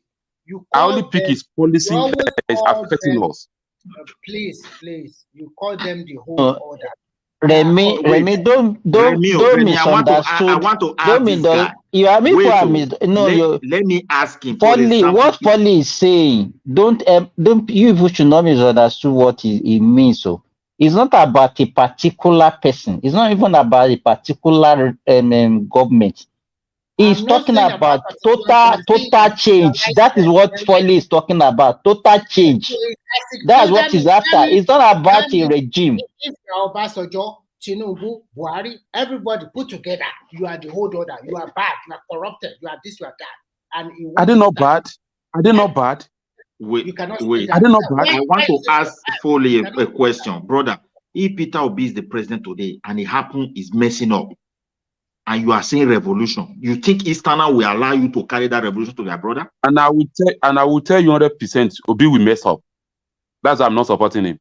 I only pick his policy that is affecting us. Please, you call them the whole order. Remy, don't misunderstood. I want to ask this guy. Let me ask him. What Polly is saying, don't you people should not misunderstood what he means. So it's not about a particular person. It's not even about a particular government. He's talking about total change. That is what Foley is talking about. Total change. That's what he's after. It's not about a regime. If Obasanjo, Tinubu, Buhari, everybody put together, you are the whole order. You are bad. You are corrupted. You are this. You are that. And I did not bad. Wait. I don't know, but I want to ask Foley a question, brother. If Peter Obi is the president today and it happened is messing up, and you are saying revolution, you think Easterner will allow you to carry that revolution to their brother? And I will tell you 100%, Obi will mess up. That's why I'm not supporting him.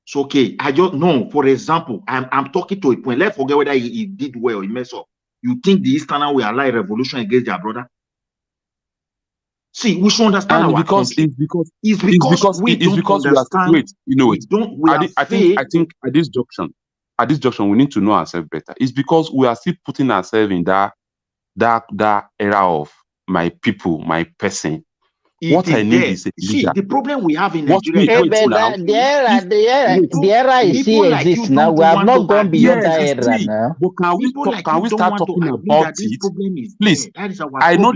So okay, I just no. For example, I'm talking to a point. Let's forget whether he did well or he messed up. You think the Easterners will allow a revolution against their brother? See, we should understand And our because country. it's because we understand. wait, you know it. I think at this junction, we need to know ourselves better. It's because we are still putting ourselves in that era of my people, my person. What I need is a leader. See, the problem we have in Nigeria. The era is still exists now. We have not gone beyond that era now. But can we start talking about it? Please, I know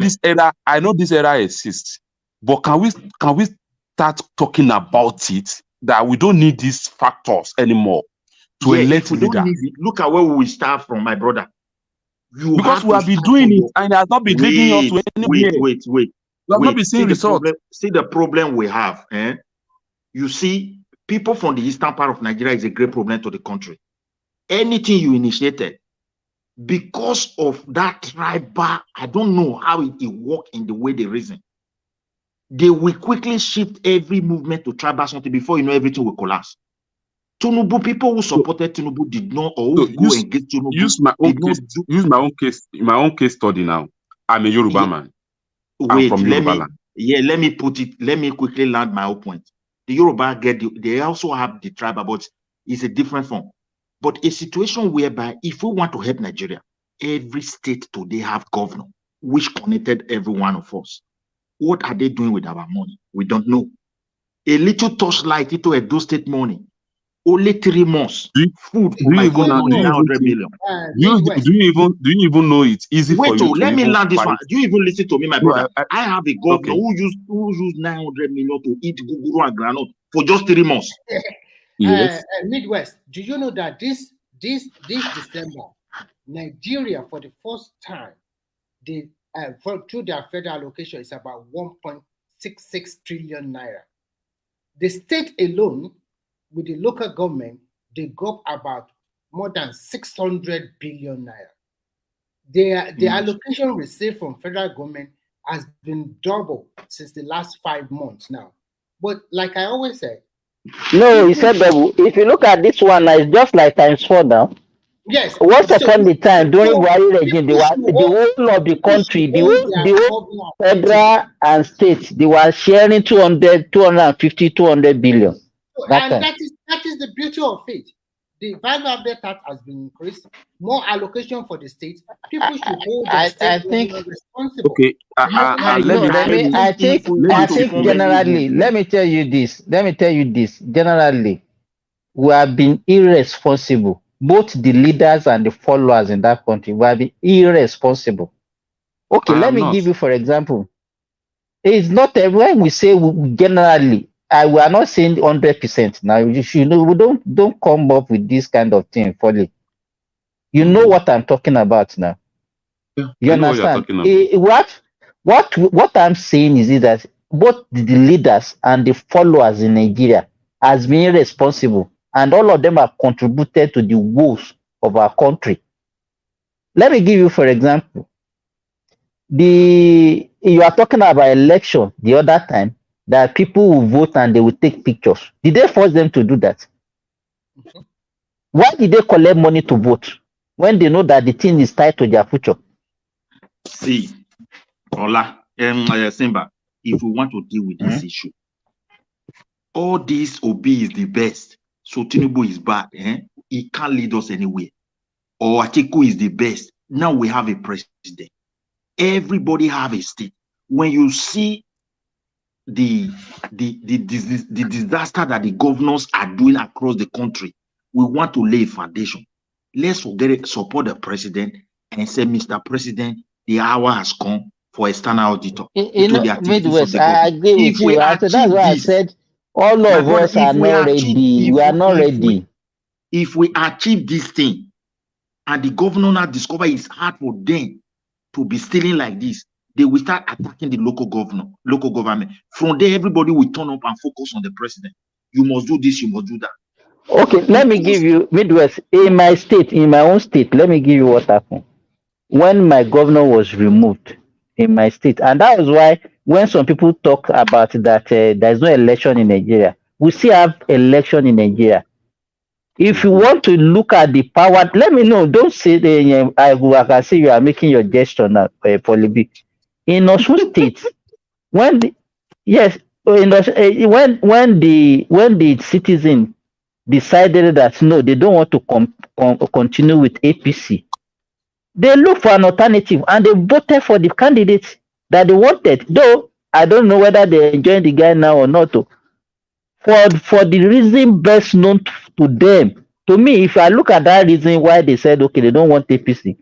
this era exists, but can we start talking about it? That we don't need these factors anymore to elect leader. Look at where we start from, my brother. Because we have been doing it and it has not been leading us to anywhere. Wait. We have not been seeing results. See the problem we have. You see, people from the eastern part of Nigeria is a great problem to the country. Anything you initiated, because of that tribal, I don't know how it work in the way they reason. They will quickly shift every movement to tribal something before you know everything will collapse. Tinubu, people who supported Tinubu did not, or who go against Tinubu. Use my own case study now. I'm a Yoruba man. Wait, let me quickly land my own point. The Yoruba they also have the tribal, but it's a different form. But a situation whereby if we want to help Nigeria, every state today have governor, which connected every one of us. What are they doing with our money? We don't know. A little torchlight into Edo State money. Only 3 months. Food for my government, 900 million. Do you even know it's easy for you? Let me land this one. Do you even listen to me, my brother? I have a governor who used 900 million to eat guguru and granite for just 3 months. Yes. Midwest, do you know that this December, Nigeria for the first time, through their federal allocation is about 1.66 trillion naira. The state alone, with the local government, they got about more than 600 billion naira. The allocation received from federal government has been double since the last 5 months now. But like I always say, no, he said double. If you look at this one, it's just like ×4 now. Yes. Once upon the time during Buhari regime, the whole of the country, the whole federal and state, they were sharing 200, 250, 200 billion. And that is the beauty of it. The value of the tax has been increased. More allocation for the state. People should hold the state responsible. Okay. I think generally, let me tell you this. Generally, we have been irresponsible. Both the leaders and the followers in that country, we have been irresponsible. Okay, let me give you, for example. It's not when we say generally. We are not saying 100% now. You know, we don't come up with this kind of thing fully. You know what I'm talking about now. You understand? What I'm saying is that both the leaders and the followers in Nigeria has been responsible, and all of them have contributed to the woes of our country. Let me give you, for example, you are talking about election the other time. That people will vote and they will take pictures. Did they force them to do that? Why did they collect money to vote when they know that the thing is tied to their future? See, Ola, Simba, if we want to deal with this issue, all this Obi is the best, so Tinubu is bad. He can't lead us anywhere. Or Atiku is the best. Now we have a president. Everybody have a state. When you see the disaster that the governors are doing across the country, we want to lay a foundation. Let's support the president and say, Mr. President, the hour has come for external auditor. Midwest, I agree with you. That's why I said all of us are not ready. We are not ready. If we achieve this thing and the governor now discover it's hard for them to be stealing like this, they will start attacking the local government. From there, everybody will turn up and focus on the president. You must do this, you must do that. Okay, let me give you, Midwest, in my own state, let me give you what happened. When my governor was removed in my state, and that was why when some people talk about that there's no election in Nigeria, we still have election in Nigeria. If you want to look at the power, let me know. Don't say I can see you are making your gesture now, Polibi. In Osun State, when the, yes, when the citizen decided that no, they don't want to continue with APC, they look for an alternative and they voted for the candidate that they wanted. Though I don't know whether they enjoy the guy now or not. For the reason best known to them. To me, if I look at that reason why they said okay, they don't want APC,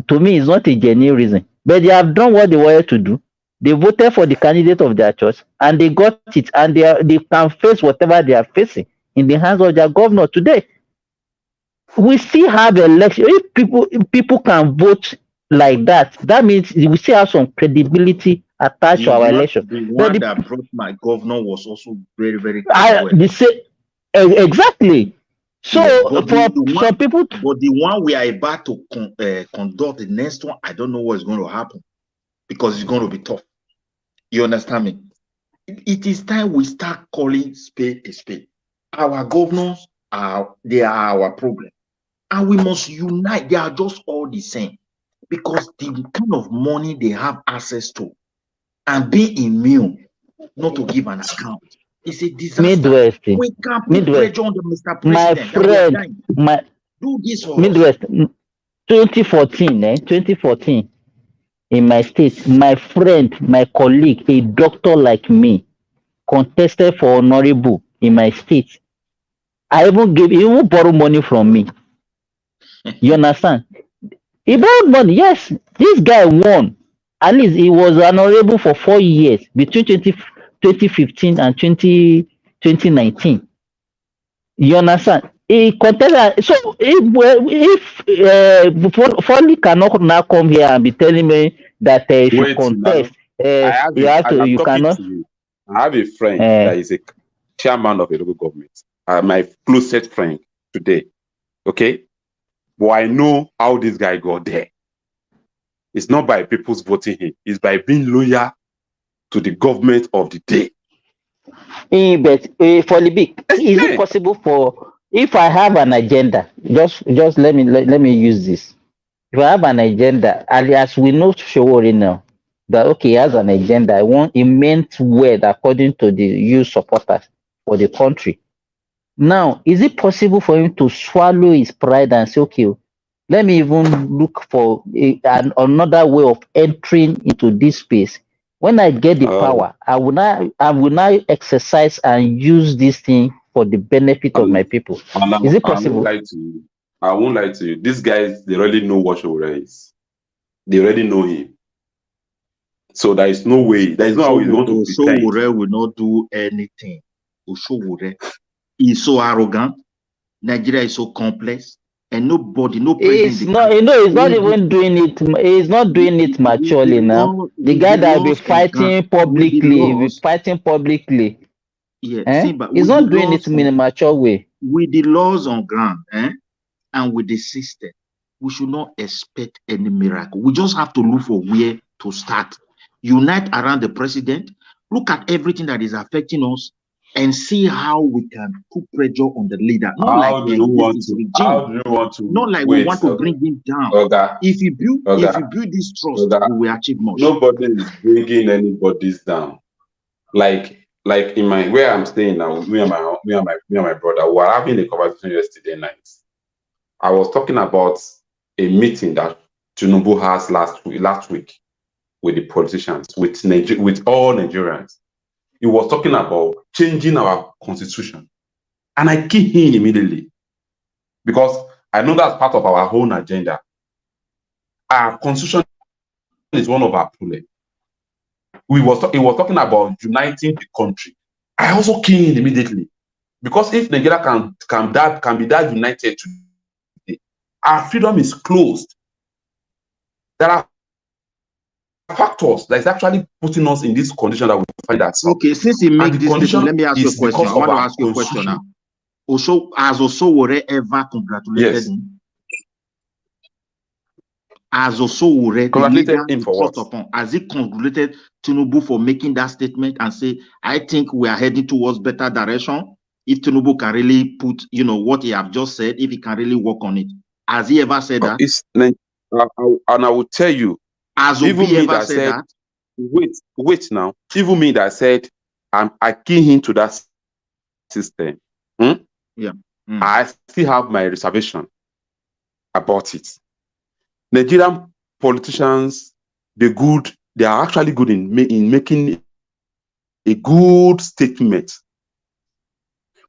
to me it's not a genuine reason. But they have done what they wanted to do. They voted for the candidate of their choice and they got it, and they can face whatever they are facing in the hands of their governor today. We still have election. If people can vote like that, that means we still have some credibility attached to our election. The one that brought my governor was also very, very exactly. So yes, for some people, but the one we are about to conduct, the next one, I don't know what's going to happen because it's going to be tough. You understand me? It is time we start calling spade a spade. Our governors they are our problem, and we must unite. They are just all the same because the kind of money they have access to and be immune not to give an account. It's a disaster. Midwest. We can't put pressure on the Mr. President. My friend, do this for Midwest, 2014, in my state, my friend, my colleague, a doctor like me, contested for honorable in my state. He even borrow money from me. You understand? He borrowed money. Yes, this guy won. At least he was honorable for 4 years between 2015 and 2019. You understand? He contested. So if Foley cannot now come here and be telling me that he should contest, you cannot. I have a friend that is a chairman of a local government. My closest friend today. Okay, but I know how this guy got there. It's not by people's voting him. It's by being loyal to the government of the day. But for the big, is it possible for, if I have an agenda, just let me use this. If I have an agenda, alias we know Showori now, that okay, he has an agenda. I want immense word according to the youth supporters for the country. Now, is it possible for him to swallow his pride and say, okay, let me even look for another way of entering into this space? When I get the power, I will now exercise and use this thing for the benefit of my people. Is it possible? I won't lie to you. These guys, they already know what Showore is. They already know him. So there is no way. There is no how he's going to pretend. Showore will not do anything. Showore is so arrogant. Nigeria is so complex. And no president. He's not even doing it. He's not doing it maturely now. The guy that will be fighting publicly. Yeah, but he's not doing it in a mature way. With the laws on ground, and with the system, we should not expect any miracle. We just have to look for where to start. Unite around the president. Look at everything that is affecting us, and see how we can put pressure on the leader. How do you want to? Not like we want to bring him down. If you build this trust, we will achieve much. Nobody is bringing anybody's down. Like in my where I'm staying now, me and my brother, we were having a conversation yesterday night. I was talking about a meeting that Tinubu has last week with the politicians, with all Nigerians. He was talking about changing our constitution. And I keyed him immediately because I know that's part of our own agenda. Our constitution is one of our problems. He was talking about uniting the country. I also keyed him immediately because if Nigeria can be that united today, our freedom is closed. There are factors that is actually putting us in this condition that we find ourselves. Okay, since he made this decision, let me ask you a question. I want to ask you a question now. Has Osowore ever congratulated him? As also already congratulated him for what? As he congratulated Tinubu for making that statement and say, I think we are heading towards better direction. If Tinubu can really put, what he have just said, if he can really work on it. Has he ever said that? And I will tell you, as even Obi me ever that said said, that? wait now, even me that said, I key into that system. Yeah. I still have my reservation about it. Nigerian politicians, they are actually good in making a good statement.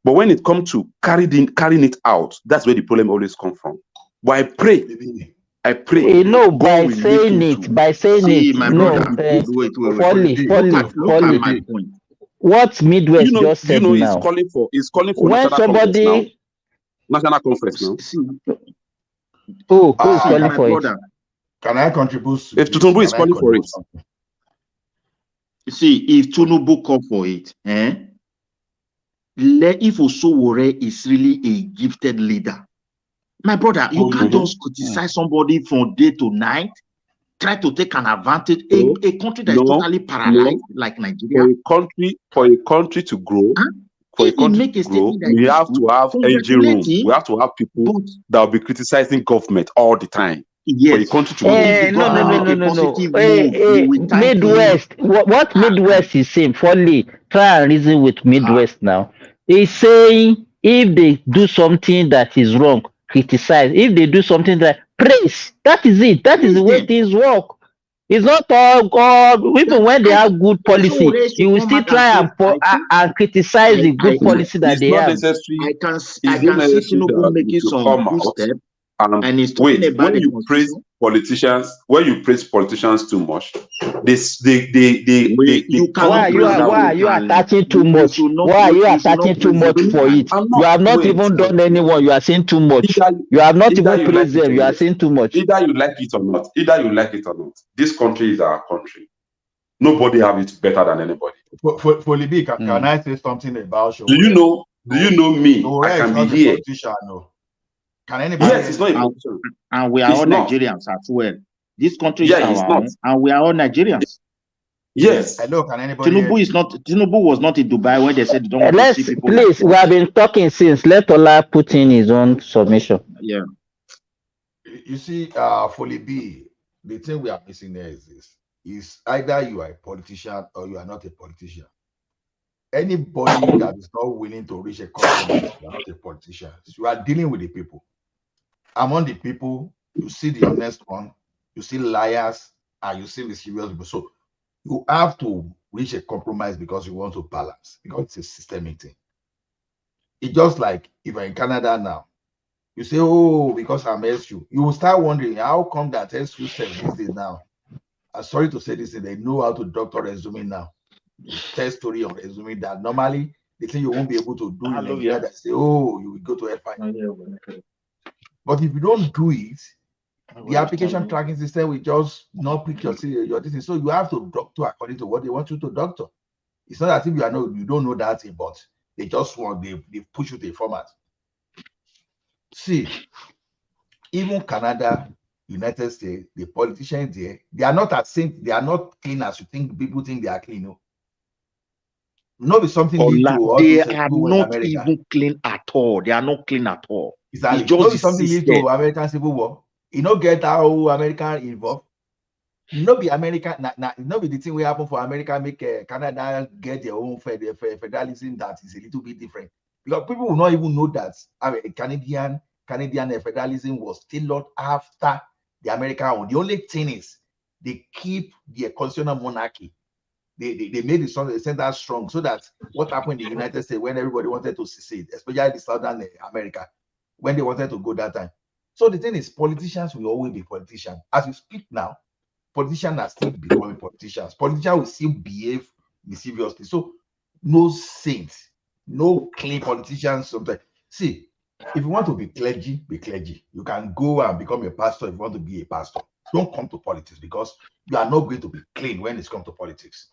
But when it comes to carrying it out, that's where the problem always comes from. But I pray. By saying it, my brother, wait. Look at my point. What Midwest just said now. He's calling for when national somebody conference now. National conference now. Who is calling for it? Can I contribute? If Tinubu is calling for it. See, if Tinubu call for it, if Osowore is really a gifted leader, my brother, you can't just criticize somebody from day to night, try to take an advantage. A country that is totally paralyzed, like Nigeria. For a country to grow, we have to have engine room. We have to have people that will be criticizing government all the time. Yes. For a country to no. Midwest. What Midwest is saying, Foley, try and reason with Midwest now. He's saying if they do something that is wrong, criticize. If they do something that praise, that is it. That is the way things work. It's not all God. Even when they have good policy, you will still try and criticize the good policy that they have. I can see Tinubu making some good steps. And he's talking about when you praise politicians, too much, why are you attaching too much? Why are you attaching too much for it? You have not even done anyone. You are saying too much. You have not even praised them. You are saying too much. Either you like it or not. This country is our country. Nobody have it better than anybody. For Libby, can I say something about Do you know me? I can be here. Can anybody? Yes, it's not a politician. And we are all Nigerians as well. This country is our own, and we are all Nigerians. Yes. Hello, can anybody? Tinubu was not in Dubai when they said they don't want to see people. Please, we have been talking since. Let Ola put in his own submission. Yeah. You see, for Libby, the thing we are missing there is this: is either you are a politician or you are not a politician. Anybody that is not willing to reach a compromise, you are not a politician. You are dealing with the people. Among the people, you see the honest one, you see liars, and you see the serious people. So you have to reach a compromise because you want to balance, because it's a systemic thing. It's just like if you're in Canada now, you say, oh, because I'm SU, you will start wondering, how come that SU said this day now? I'm sorry to say this, they know how to doctor resume now. Test story on resume that normally the thing you won't be able to do in Nigeria, that say, oh, you will go to Ekpa. But if you don't do it, the application tracking system will just not pick your thing. So you have to doctor according to what they want you to doctor. It's not as if you don't know that thing, but they just they push you to a format. See, even Canada, United States, the politicians there, they are not clean as you think people think they are clean. No. Not be something they are not even clean at all. They are not clean at all. Exactly. It's just something lead to American Civil War. You know, get how American involved. No be American. No be the thing will happen for America. Make Canada get their own federalism that is a little bit different. Because people will not even know that Canadian federalism was tailored after the American one. The only thing is they keep the constitutional monarchy. They made the center strong so that what happened in the United States when everybody wanted to secede, especially the Southern America, when they wanted to go that time. So the thing is, politicians will always be politicians. As we speak now, politicians are still becoming politicians. Politicians will still behave mischievously. So no saints, no clean politicians. Sometimes. See, if you want to be clergy, be clergy. You can go and become a pastor if you want to be a pastor. Don't come to politics because you are not going to be clean when it's come to politics.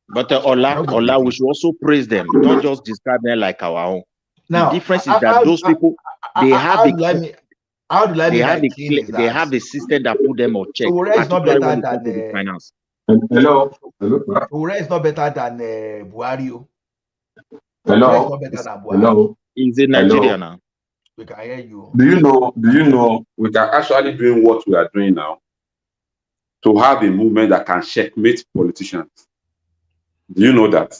But Ola, we should also praise them. Don't just describe them like our own. Now, the difference is that those people, they have How do I They mean have by a clean is they that have a system that put them on check, Sowore is not particularly when better it comes to the than finance. Hello. Sowore is not better than Buhari. Sowore is Hello. not better than Buhari. Hello. He's in Nigeria now. We can hear you. Do you know we can actually doing what we are doing now to have a movement that can checkmate politicians? Do you know that?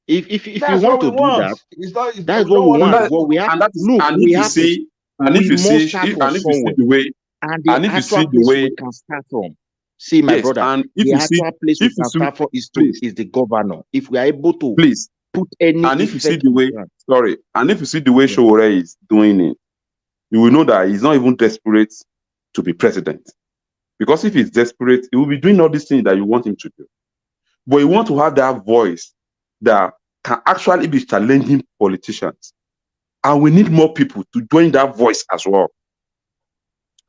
If That's you want what we to do want. that, It's not. that's We what don't we want want. to. But we have look. And We if you have to. see, and if We you must see, start if, from and if you see somewhere, the way, and the and if you actual see the place way, we can start from. See, my yes, brother, and if the you see, actual place we if you can see, start from is please, the governor. If we are able to please, put any and if you see effect the on way, that, sorry, and if you see the way yeah. Sowore is doing it, you will know that he's not even desperate to be president. Because if he's desperate, he will be doing all these things that you want him to do. But you want to have that voice that can actually be challenging politicians. And we need more people to join that voice as well.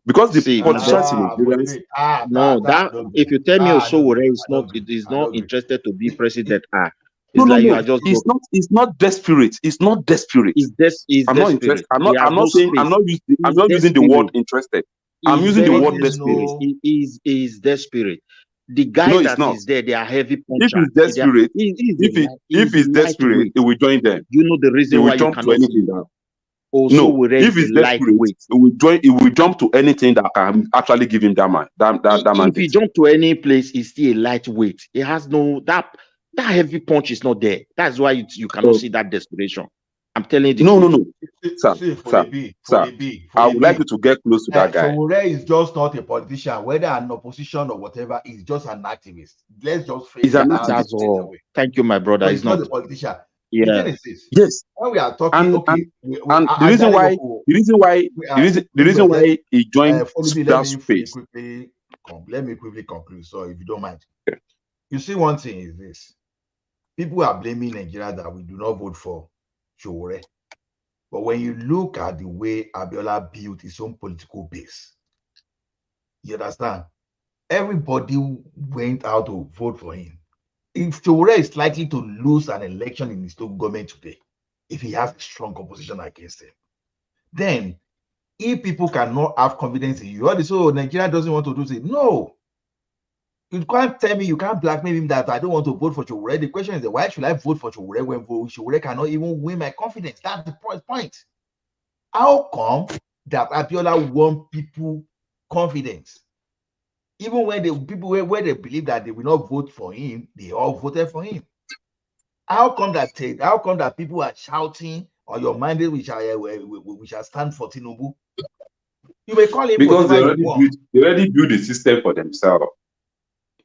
Because the politicians in Nigeria, if you tell me Sowore is not interested to be president, it's no, like you are just it's not desperate. It's not desperate. I'm not interested. I'm not saying I'm not using the word interested. I'm using the word desperate. He is desperate. The guy that is there, they are heavy puncher. If he's desperate, if he's desperate, he will join them. You know the reason he will why jump you to cannot anything. No, if he's desperate, he will jump to anything that can actually give him that man. If he jump to any place, he's still a lightweight. He has no that heavy punch is not there. That's why you cannot see that desperation. I'm telling you. No. Sir, I would like you to get close to that guy. Sowore is just not a politician, whether an opposition or whatever. He's just an activist. Let's just face he's an activist. Thank you, my brother. He's not a politician. Yeah. The thing is this. Yes. When we are talking, the reason why he joined that space. Let me quickly conclude. So, if you don't mind, you see, one thing is this: people are blaming Nigeria that we do not vote for Sowore. But when you look at the way Abiola built his own political base, you understand? Everybody went out to vote for him. If Sowore is likely to lose an election in his local government today, if he has a strong opposition against him, then if people cannot have confidence in you, so Nigeria doesn't want to do it. No. You can't tell me, you can't blackmail him that I don't want to vote for Sowore. The question is, why should I vote for Sowore when Sowore cannot even win my confidence? That's the point. How come that Abiola won people confidence? Even when where they believe that they will not vote for him, they all voted for him. How come that people are shouting on your mandate, we shall stand for Tinubu? You may call him because they already built the system for themselves.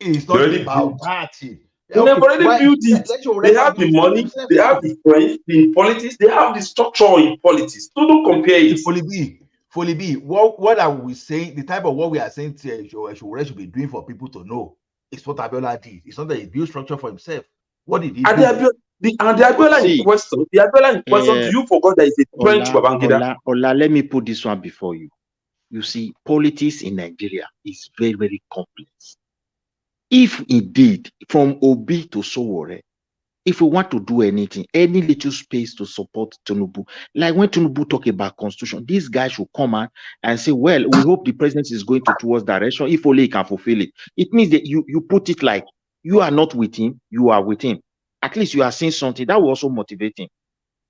It's not about that. They've already built it. They have the money, they have the strength in politics, they have the structure in politics. So don't compare it. Foley B, what are we saying? The type of what we are saying Sowore should be doing for people to know is what Abiola did. It's not that he built structure for himself. What did he do? The Abiola in question, do you forgot that it's a trench Babangida? Ola, let me put this one before you. You see, politics in Nigeria is very, very complex. If indeed, from Obi to Sowore, if we want to do anything, any little space to support Tinubu, like when Tinubu talk about constitution, these guys should come out and say, well, we hope the president is going towards direction, if only he can fulfill it. It means that you put it like, you are not with him, you are with him. At least you are saying something that will also motivate him.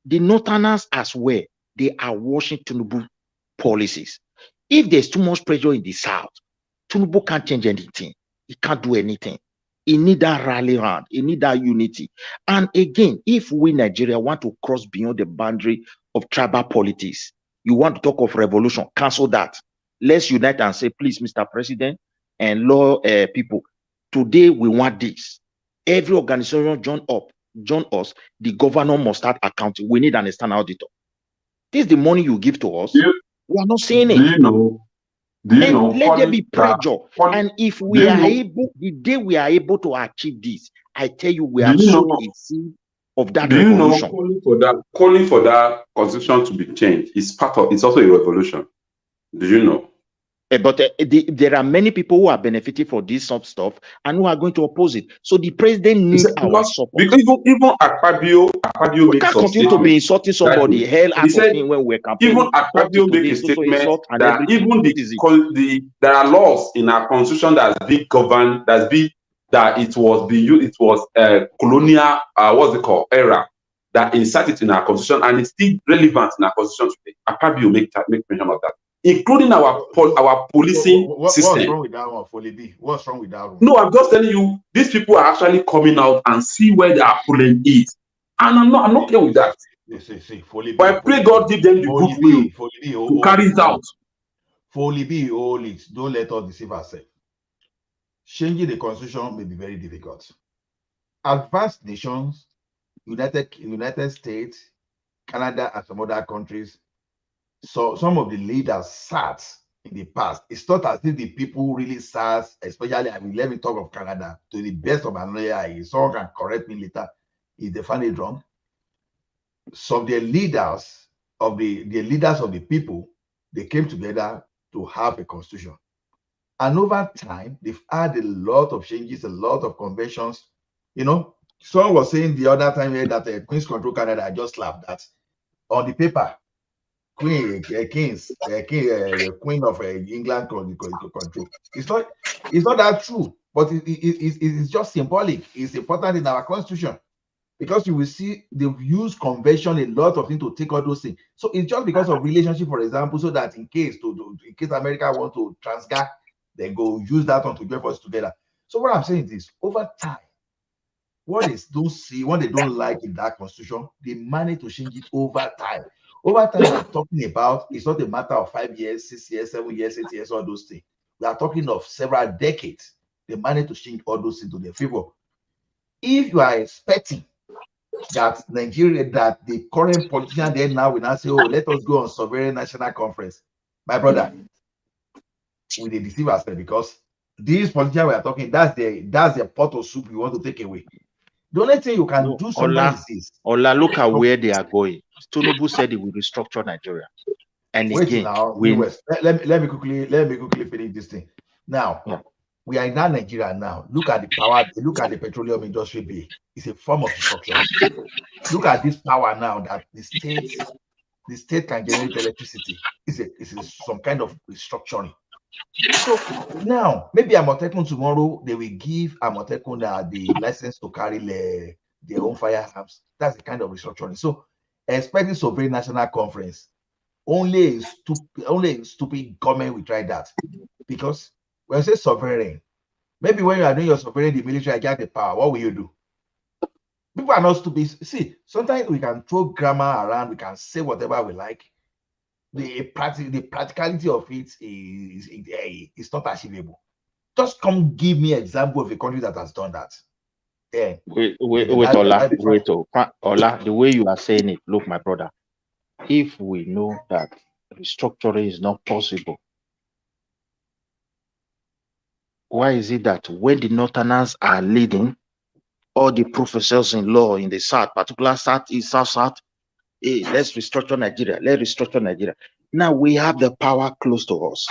The Northerners as well, they are watching Tinubu policies. If there's too much pressure in the South, Tinubu can't change anything. He can't do anything. He need that rally round. He need that unity. And again, if we Nigeria want to cross beyond the boundary of tribal politics, you want to talk of revolution, cancel that. Let's unite and say, please, Mr. President and law people, today we want this. Every organization join us. The governor must start accounting. We need an external auditor. This is the money you give to us. We are not saying it. Let there be pressure. And if we are able, the day we are able to achieve this, I tell you, we are sowing a seed of that revolution. Calling for that constitution to be changed is it's also a revolution. Do you know? But there are many people who are benefiting for this sort of stuff and who are going to oppose it. So the president needs our support. Because even Akpabio we can't continue to be insulting somebody. Hell out of him when we're campaigning. Even Akpabio make a statement that even there are laws in our constitution that's been governed, that it was colonial what's it called era that inserted in our constitution, and it's still relevant in our constitution today. Akpabio make mention of that, including our policing system. What's wrong with that one, Folibi? What's wrong with that one? No, I'm just telling you, these people are actually coming out and see where their problem is, and I'm not okay with that. Folibi, but I pray God give them the goodwill to carry it out. Folibi, hold it. Don't let us deceive ourselves. Changing the constitution may be very difficult. Advanced nations, United States, Canada, and some other countries, so some of the leaders sat in the past. It's not as if the people really sat, especially, let me talk of Canada, to the best of my knowledge. Someone can correct me later if they find it wrong. So the leaders of the people, they came together to have a constitution. And over time, they've had a lot of changes, a lot of conventions. You know, someone was saying the other time here that Queens control Canada. I just laughed that on the paper, Queen of England control. It's not that true, but it's just symbolic. It's important in our constitution because you will see they've used convention a lot of things to take all those things. So it's just because of relationship, for example, so that in case America want to transgag, they go use that one to join forces together. So what I'm saying is this: over time, what they don't like in that constitution, they manage to change it over time. Over time, we're talking about, it's not a matter of 5 years, 6 years, 7 years, 8 years, all those things. We are talking of several decades. They manage to change all those things to their favor. If you are expecting that Nigeria, that the current politician there now will not say, oh, let us go on sovereign national conference, my brother, we they deceive ourselves, because these politicians we are talking, that's the pot of soup you want to take away. The only thing you can do sometimes is this. Ola, look at where they are going. Tinubu said he will restructure Nigeria. And wait again, now, let me quickly finish this thing. Now, we are in Nigeria now. Look at the power, look at the petroleum industry bill. It's a form of restructuring. Look at this power now that the state can generate electricity. It's some kind of restructuring. So now, maybe Amotekun tomorrow, they will give Amotekun the license to carry their own firearms. That's the kind of restructuring. So, expecting sovereign national conference, only a stupid government will try that. Because when you say sovereign, maybe when you are doing your sovereign, the military get the power, what will you do? People are not stupid. See, sometimes we can throw grammar around, we can say whatever we like. The practicality of it is not achievable. Just come give me an example of a country that has done that. Yeah. Wait, Ola, Ola, the way you are saying it, look, my brother, if we know that restructuring is not possible, why is it that when the Northerners are leading, all the professors in law in the South, particular South, East, South, hey, let's restructure Nigeria. Let's restructure Nigeria. Now we have the power close to us.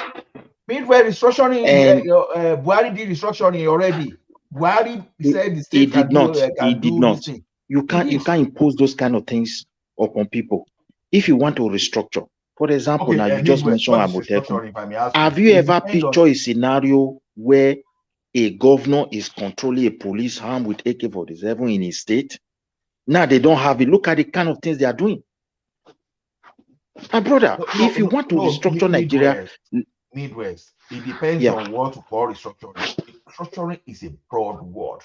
Meanwhile, restructuring, Buhari did restructuring already. Buhari said the state He did not. You can't impose those kind of things upon people. If you want to restructure, for example, now you just mentioned Amotekun. Have you ever pictured a scenario where a governor is controlling a police arm with AK-47 in his state? Now they don't have it. Look at the kind of things they are doing. My brother, if you want to restructure Nigeria, Midwest, it depends on what to call restructuring. Restructuring is a broad word.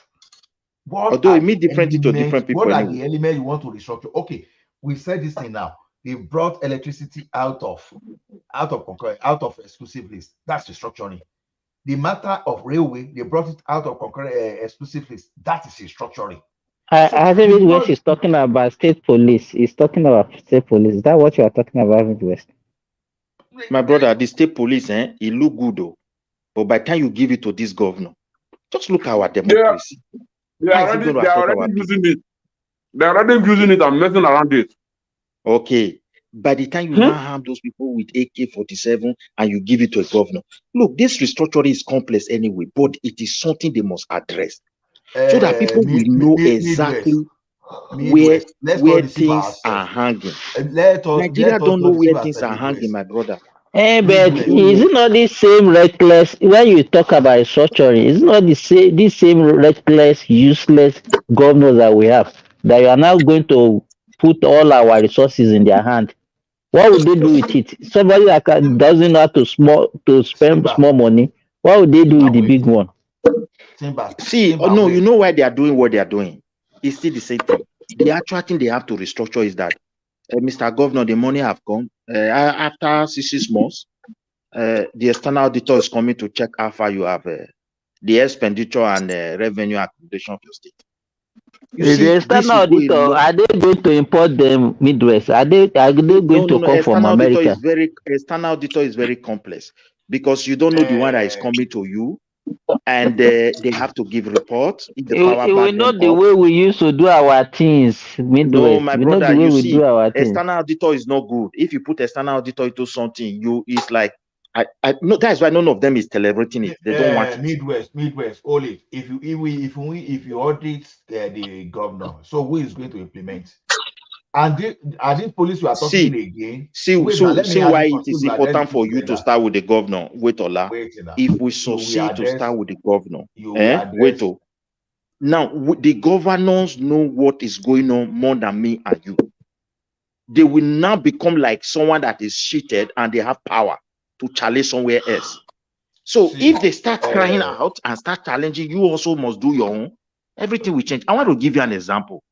Although it means different to different people. What are the elements you want to restructure? Okay, we said this thing now. They brought electricity out of exclusive list. That's restructuring. The matter of railway, they brought it out of exclusive list. That is restructuring. I think what she's talking about state police. He's talking about state police. Is that what you are talking about, Midwest? My brother, the state police, it look good though. But by the time you give it to this governor, just look at our democracy. They're already using it. They're already using it and messing around it. Okay. By the time you now harm those people with AK-47 and you give it to a governor. Look, this restructuring is complex anyway, but it is something they must address so that people will know exactly where things are hanging. Nigeria don't know where things are hanging, my brother. But is it not the same reckless when you talk about restructuring? It's not the same reckless, useless governors that we have that you are now going to put all our resources in their hand. What would they do with it? Somebody that doesn't know how to spend small money. What would they do with the big one? See, no, you know why they are doing what they are doing. It's still the same thing. The actual thing they have to restructure is that, Mr. Governor, the money have come after 6 months. The external auditor is coming to check how far you have the expenditure and revenue accumulation of your state. The external auditor, are they going to import them Midwest? Are they going to come from America? External auditor is very complex because you don't know the one that is coming to you, and they have to give reports. We know the way we used to do our things, Midwest. No, my we brother, know the way you we see, do our things. external auditor is not good. If you put external auditor into something, it's like no, that's why none of them is celebrating it. They don't want it. Midwest, only if you audit the governor, so who is going to implement? And these police we are talking again. See why it is important for you to start with the governor. Wait, Ola. If we succeed to start with the governor, wait. Now the governors know what is going on more than me and you. They will now become like someone that is cheated and they have power to challenge somewhere else. So if they start crying out and start challenging, you also must do your own. Everything will change. I want to give you an example.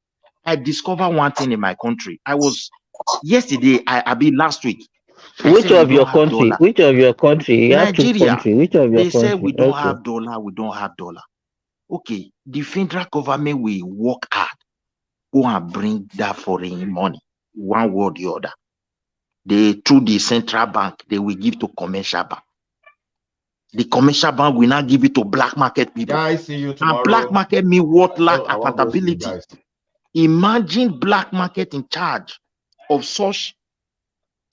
I discovered one thing in my country. Yesterday, last week. Which of your country? Which of your country? You have two Nigeria. countries. Which of your they country? Say we don't have dollar. We don't have dollar. Okay, the federal government will work hard, go and bring that foreign money, one way or the other. Through the central bank, they will give to commercial bank. The commercial bank will not give it to black market people. Guys, see you tomorrow. And black market mean what? Lack accountability. Imagine black market in charge of such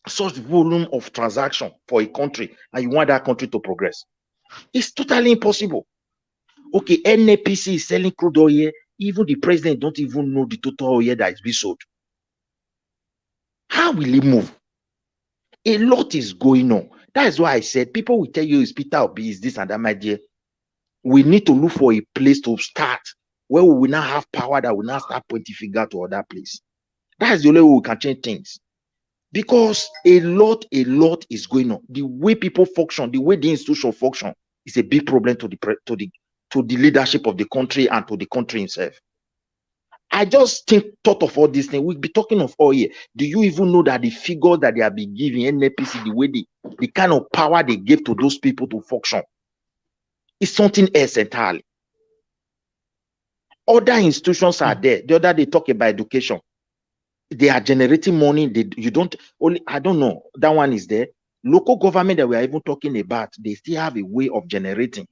volume of transaction for a country, and you want that country to progress. It's totally impossible. Okay, NAPC is selling crude oil. Even the president don't even know the total oil that is being sold. How will he move? A lot is going on. That is why I said people will tell you it's Peter Obi, is this and that, my dear. We need to look for a place to start where we will now have power that will now start pointing finger to other place. That is the only way we can change things. Because a lot is going on. The way people function, the way the institution function is a big problem to the leadership of the country and to the country itself. I just thought of all these things. We'll be talking of oil. Do you even know that the figure that they have been giving NAPC, the way the kind of power they give to those people to function, is something else entirely. Other institutions are there. The other they talk about education. They are generating money. I don't know. That one is there. Local government that we are even talking about, they still have a way of generating.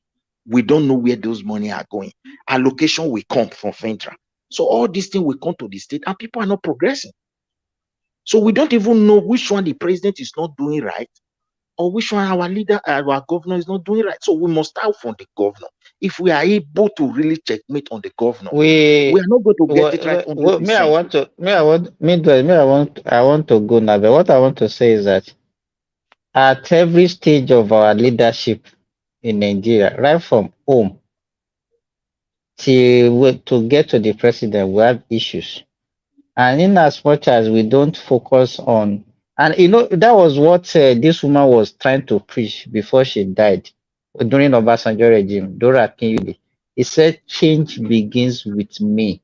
We don't know where those money are going. Allocation will come from FENTRA. So all these things will come to the state and people are not progressing. So we don't even know which one the president is not doing right or which one our leader, our governor is not doing right. So we must start from the governor. If we are able to really checkmate on the governor, we are not going to get it right. I want to go now, but what I want to say is that at every stage of our leadership in Nigeria, right from home to get to the president, we have issues. And in as much as we don't focus on, and that was what this woman was trying to preach before she died during Obasanjo regime, Dora Akinyude. He said, change begins with me.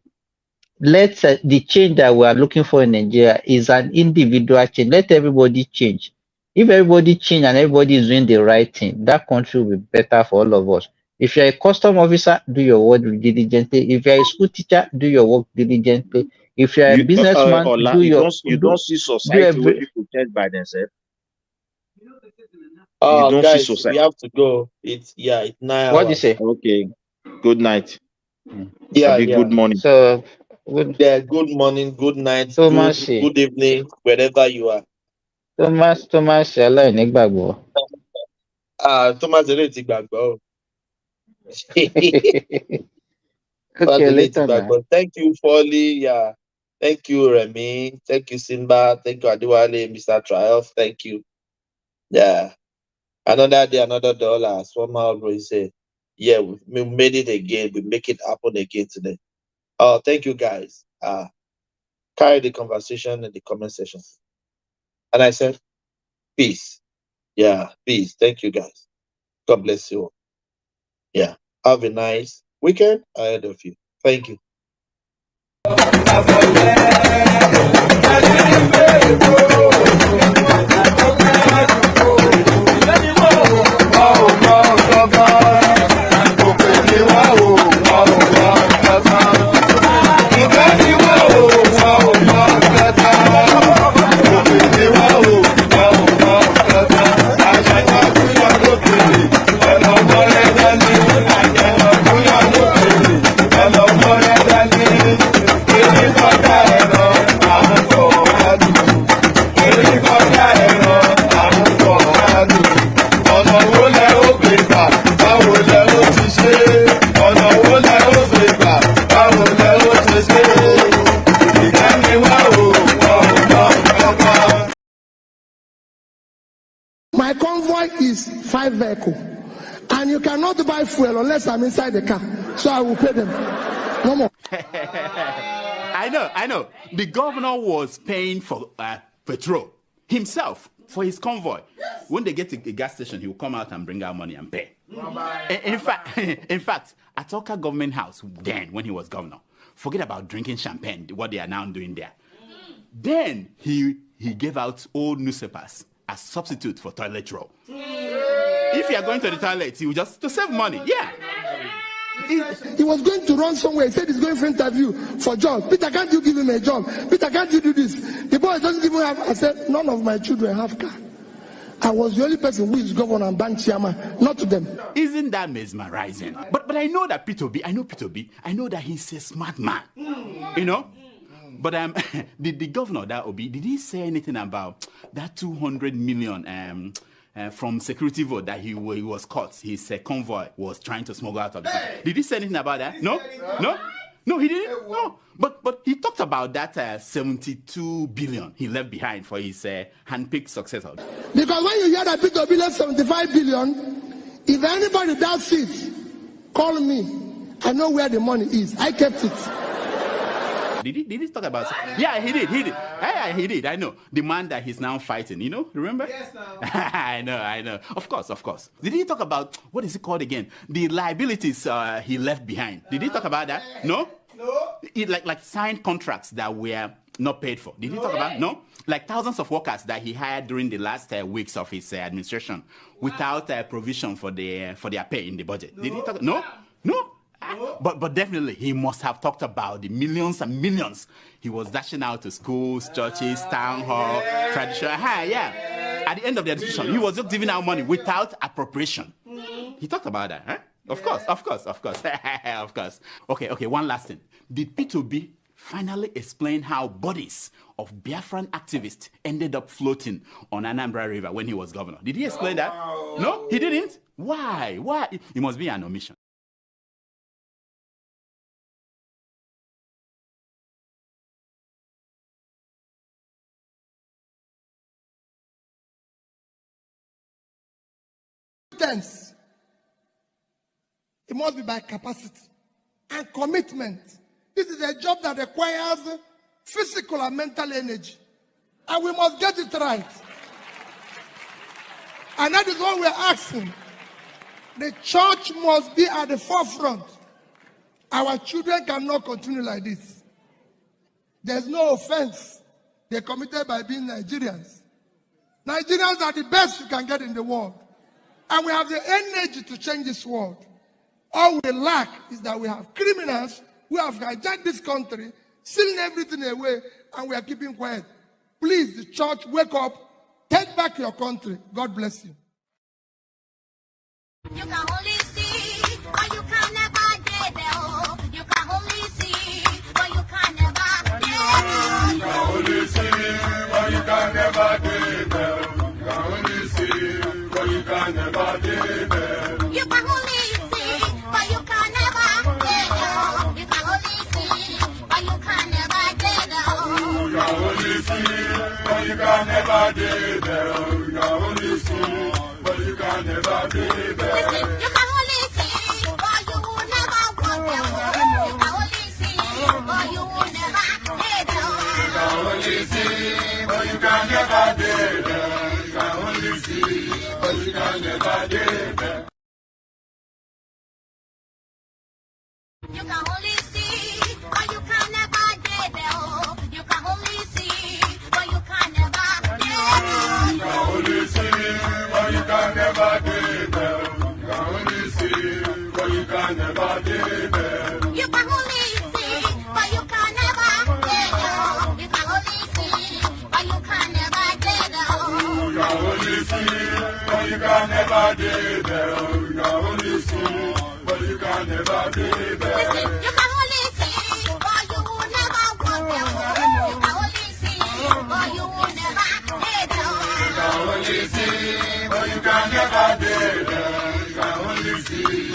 The change that we are looking for in Nigeria is an individual change. Let everybody change. If everybody change and everybody is doing the right thing, that country will be better for all of us. If you're a custom officer, do your work diligently. If you're a school teacher, do your work diligently. If you're a businessman, you don't see society where people change by themselves. Guys, we have to go. It's 9 hours. What do you say? Okay. Good night. Good morning. So good morning, good night, good evening, wherever you are. Thomas aláìnígbàgbọ́. Thomas eléyìí ti gbàgbọ́. Okay, later now. Thank you, Folly. Yeah. Thank you, Remy. Thank you, Simba. Thank you, Adiwale, Mr. Triumph. Thank you. Yeah. Another day, another dollar. As one man say, yeah, we made it again. We make it happen again today. Oh, thank you, guys. Carry the conversation in the comment section. And I said, peace. Yeah, peace. Thank you, guys. God bless you all. Yeah. Have a nice weekend ahead of you. Thank you. My convoy is 5 vehicles, and you cannot buy fuel unless I'm inside the car. So I will pay them. No more. I know. The governor was paying for petrol himself for his convoy. When they get to a gas station, he will come out and bring out money and pay. In fact, at Oka government house, then when he was governor, forget about drinking champagne, what they are now doing there. Then he gave out old newspapers as substitute for toilet roll. If you are going to the toilet, he will just to save money. Yeah. He was going to run somewhere. He said he's going for interview for job. Peter, can't you give him a job? Peter, can't you do this? The boy doesn't even have. I said, none of my children have car. I was the only person who is governor and bank chairman, not to them. Isn't that mesmerizing? But I know that Peter B. I know that he's a smart man. You know? But the governor, that Obi, did he say anything about that 200 million from security vote that he was caught? His convoy was trying to smuggle out of the country. Did he say anything about that? No, he didn't. No, but he talked about that 72 billion he left behind for his handpicked successor. Because when you hear that Peter Obi left 75 billion, if anybody doubts it, call me. I know where the money is. I kept it. Did he talk about? Yeah, he did. Yeah, he did. I know the man that he's now fighting. You know, remember? Yes, now. I know. Of course. Did he talk about what is it called again? The liabilities he left behind. Did he talk about that? No. Like signed contracts that were not paid for. Did he talk about? No. Like thousands of workers that he hired during the last weeks of his administration without provision for their pay in the budget. Did he talk? No. But definitely he must have talked about the millions and millions he was dashing out to schools, churches, town hall, traditional. Yeah. At the end of the administration, he was just giving out money without appropriation. He talked about that, huh? Of course. Of course. Okay, one last thing. Did P2B finally explain how bodies of Biafran activists ended up floating on Anambra River when he was governor? Did he explain that? No, he didn't. Why? It must be an omission. It must be by capacity and commitment. This is a job that requires physical and mental energy. And we must get it right. And that is what we're asking. The church must be at the forefront. Our children cannot continue like this. There's no offense they're committed by being Nigerians. Nigerians are the best you can get in the world. And we have the energy to change this world. All we lack is that we have criminals who have hijacked this country, stealing everything away, and we are keeping quiet. Please, the church, wake up, take back your country. God bless you. You can only see, but you can never get there. You can only see, but you can never get there. You can only see, but you can never get there. never be there. You can only see, but you can never be there. Listen, you can only see, but you will never walk there. You can only see, but you will never be there. You can only see, but you can never be there. You can only see, but you can never be there. You can only see, but you can never get there. You can only see, but you can never get there. You can only see, but you can never get there. You can only see, but you can never get there. You can only see, but you can never get there. You can only see, but you can never get there. You can only see, but you can never get there. You can only see, but you can never get there. Listen, you can only see, but you will never walk there. You can only see, but you will never get there. You can only see, but you can never get there. You can only see.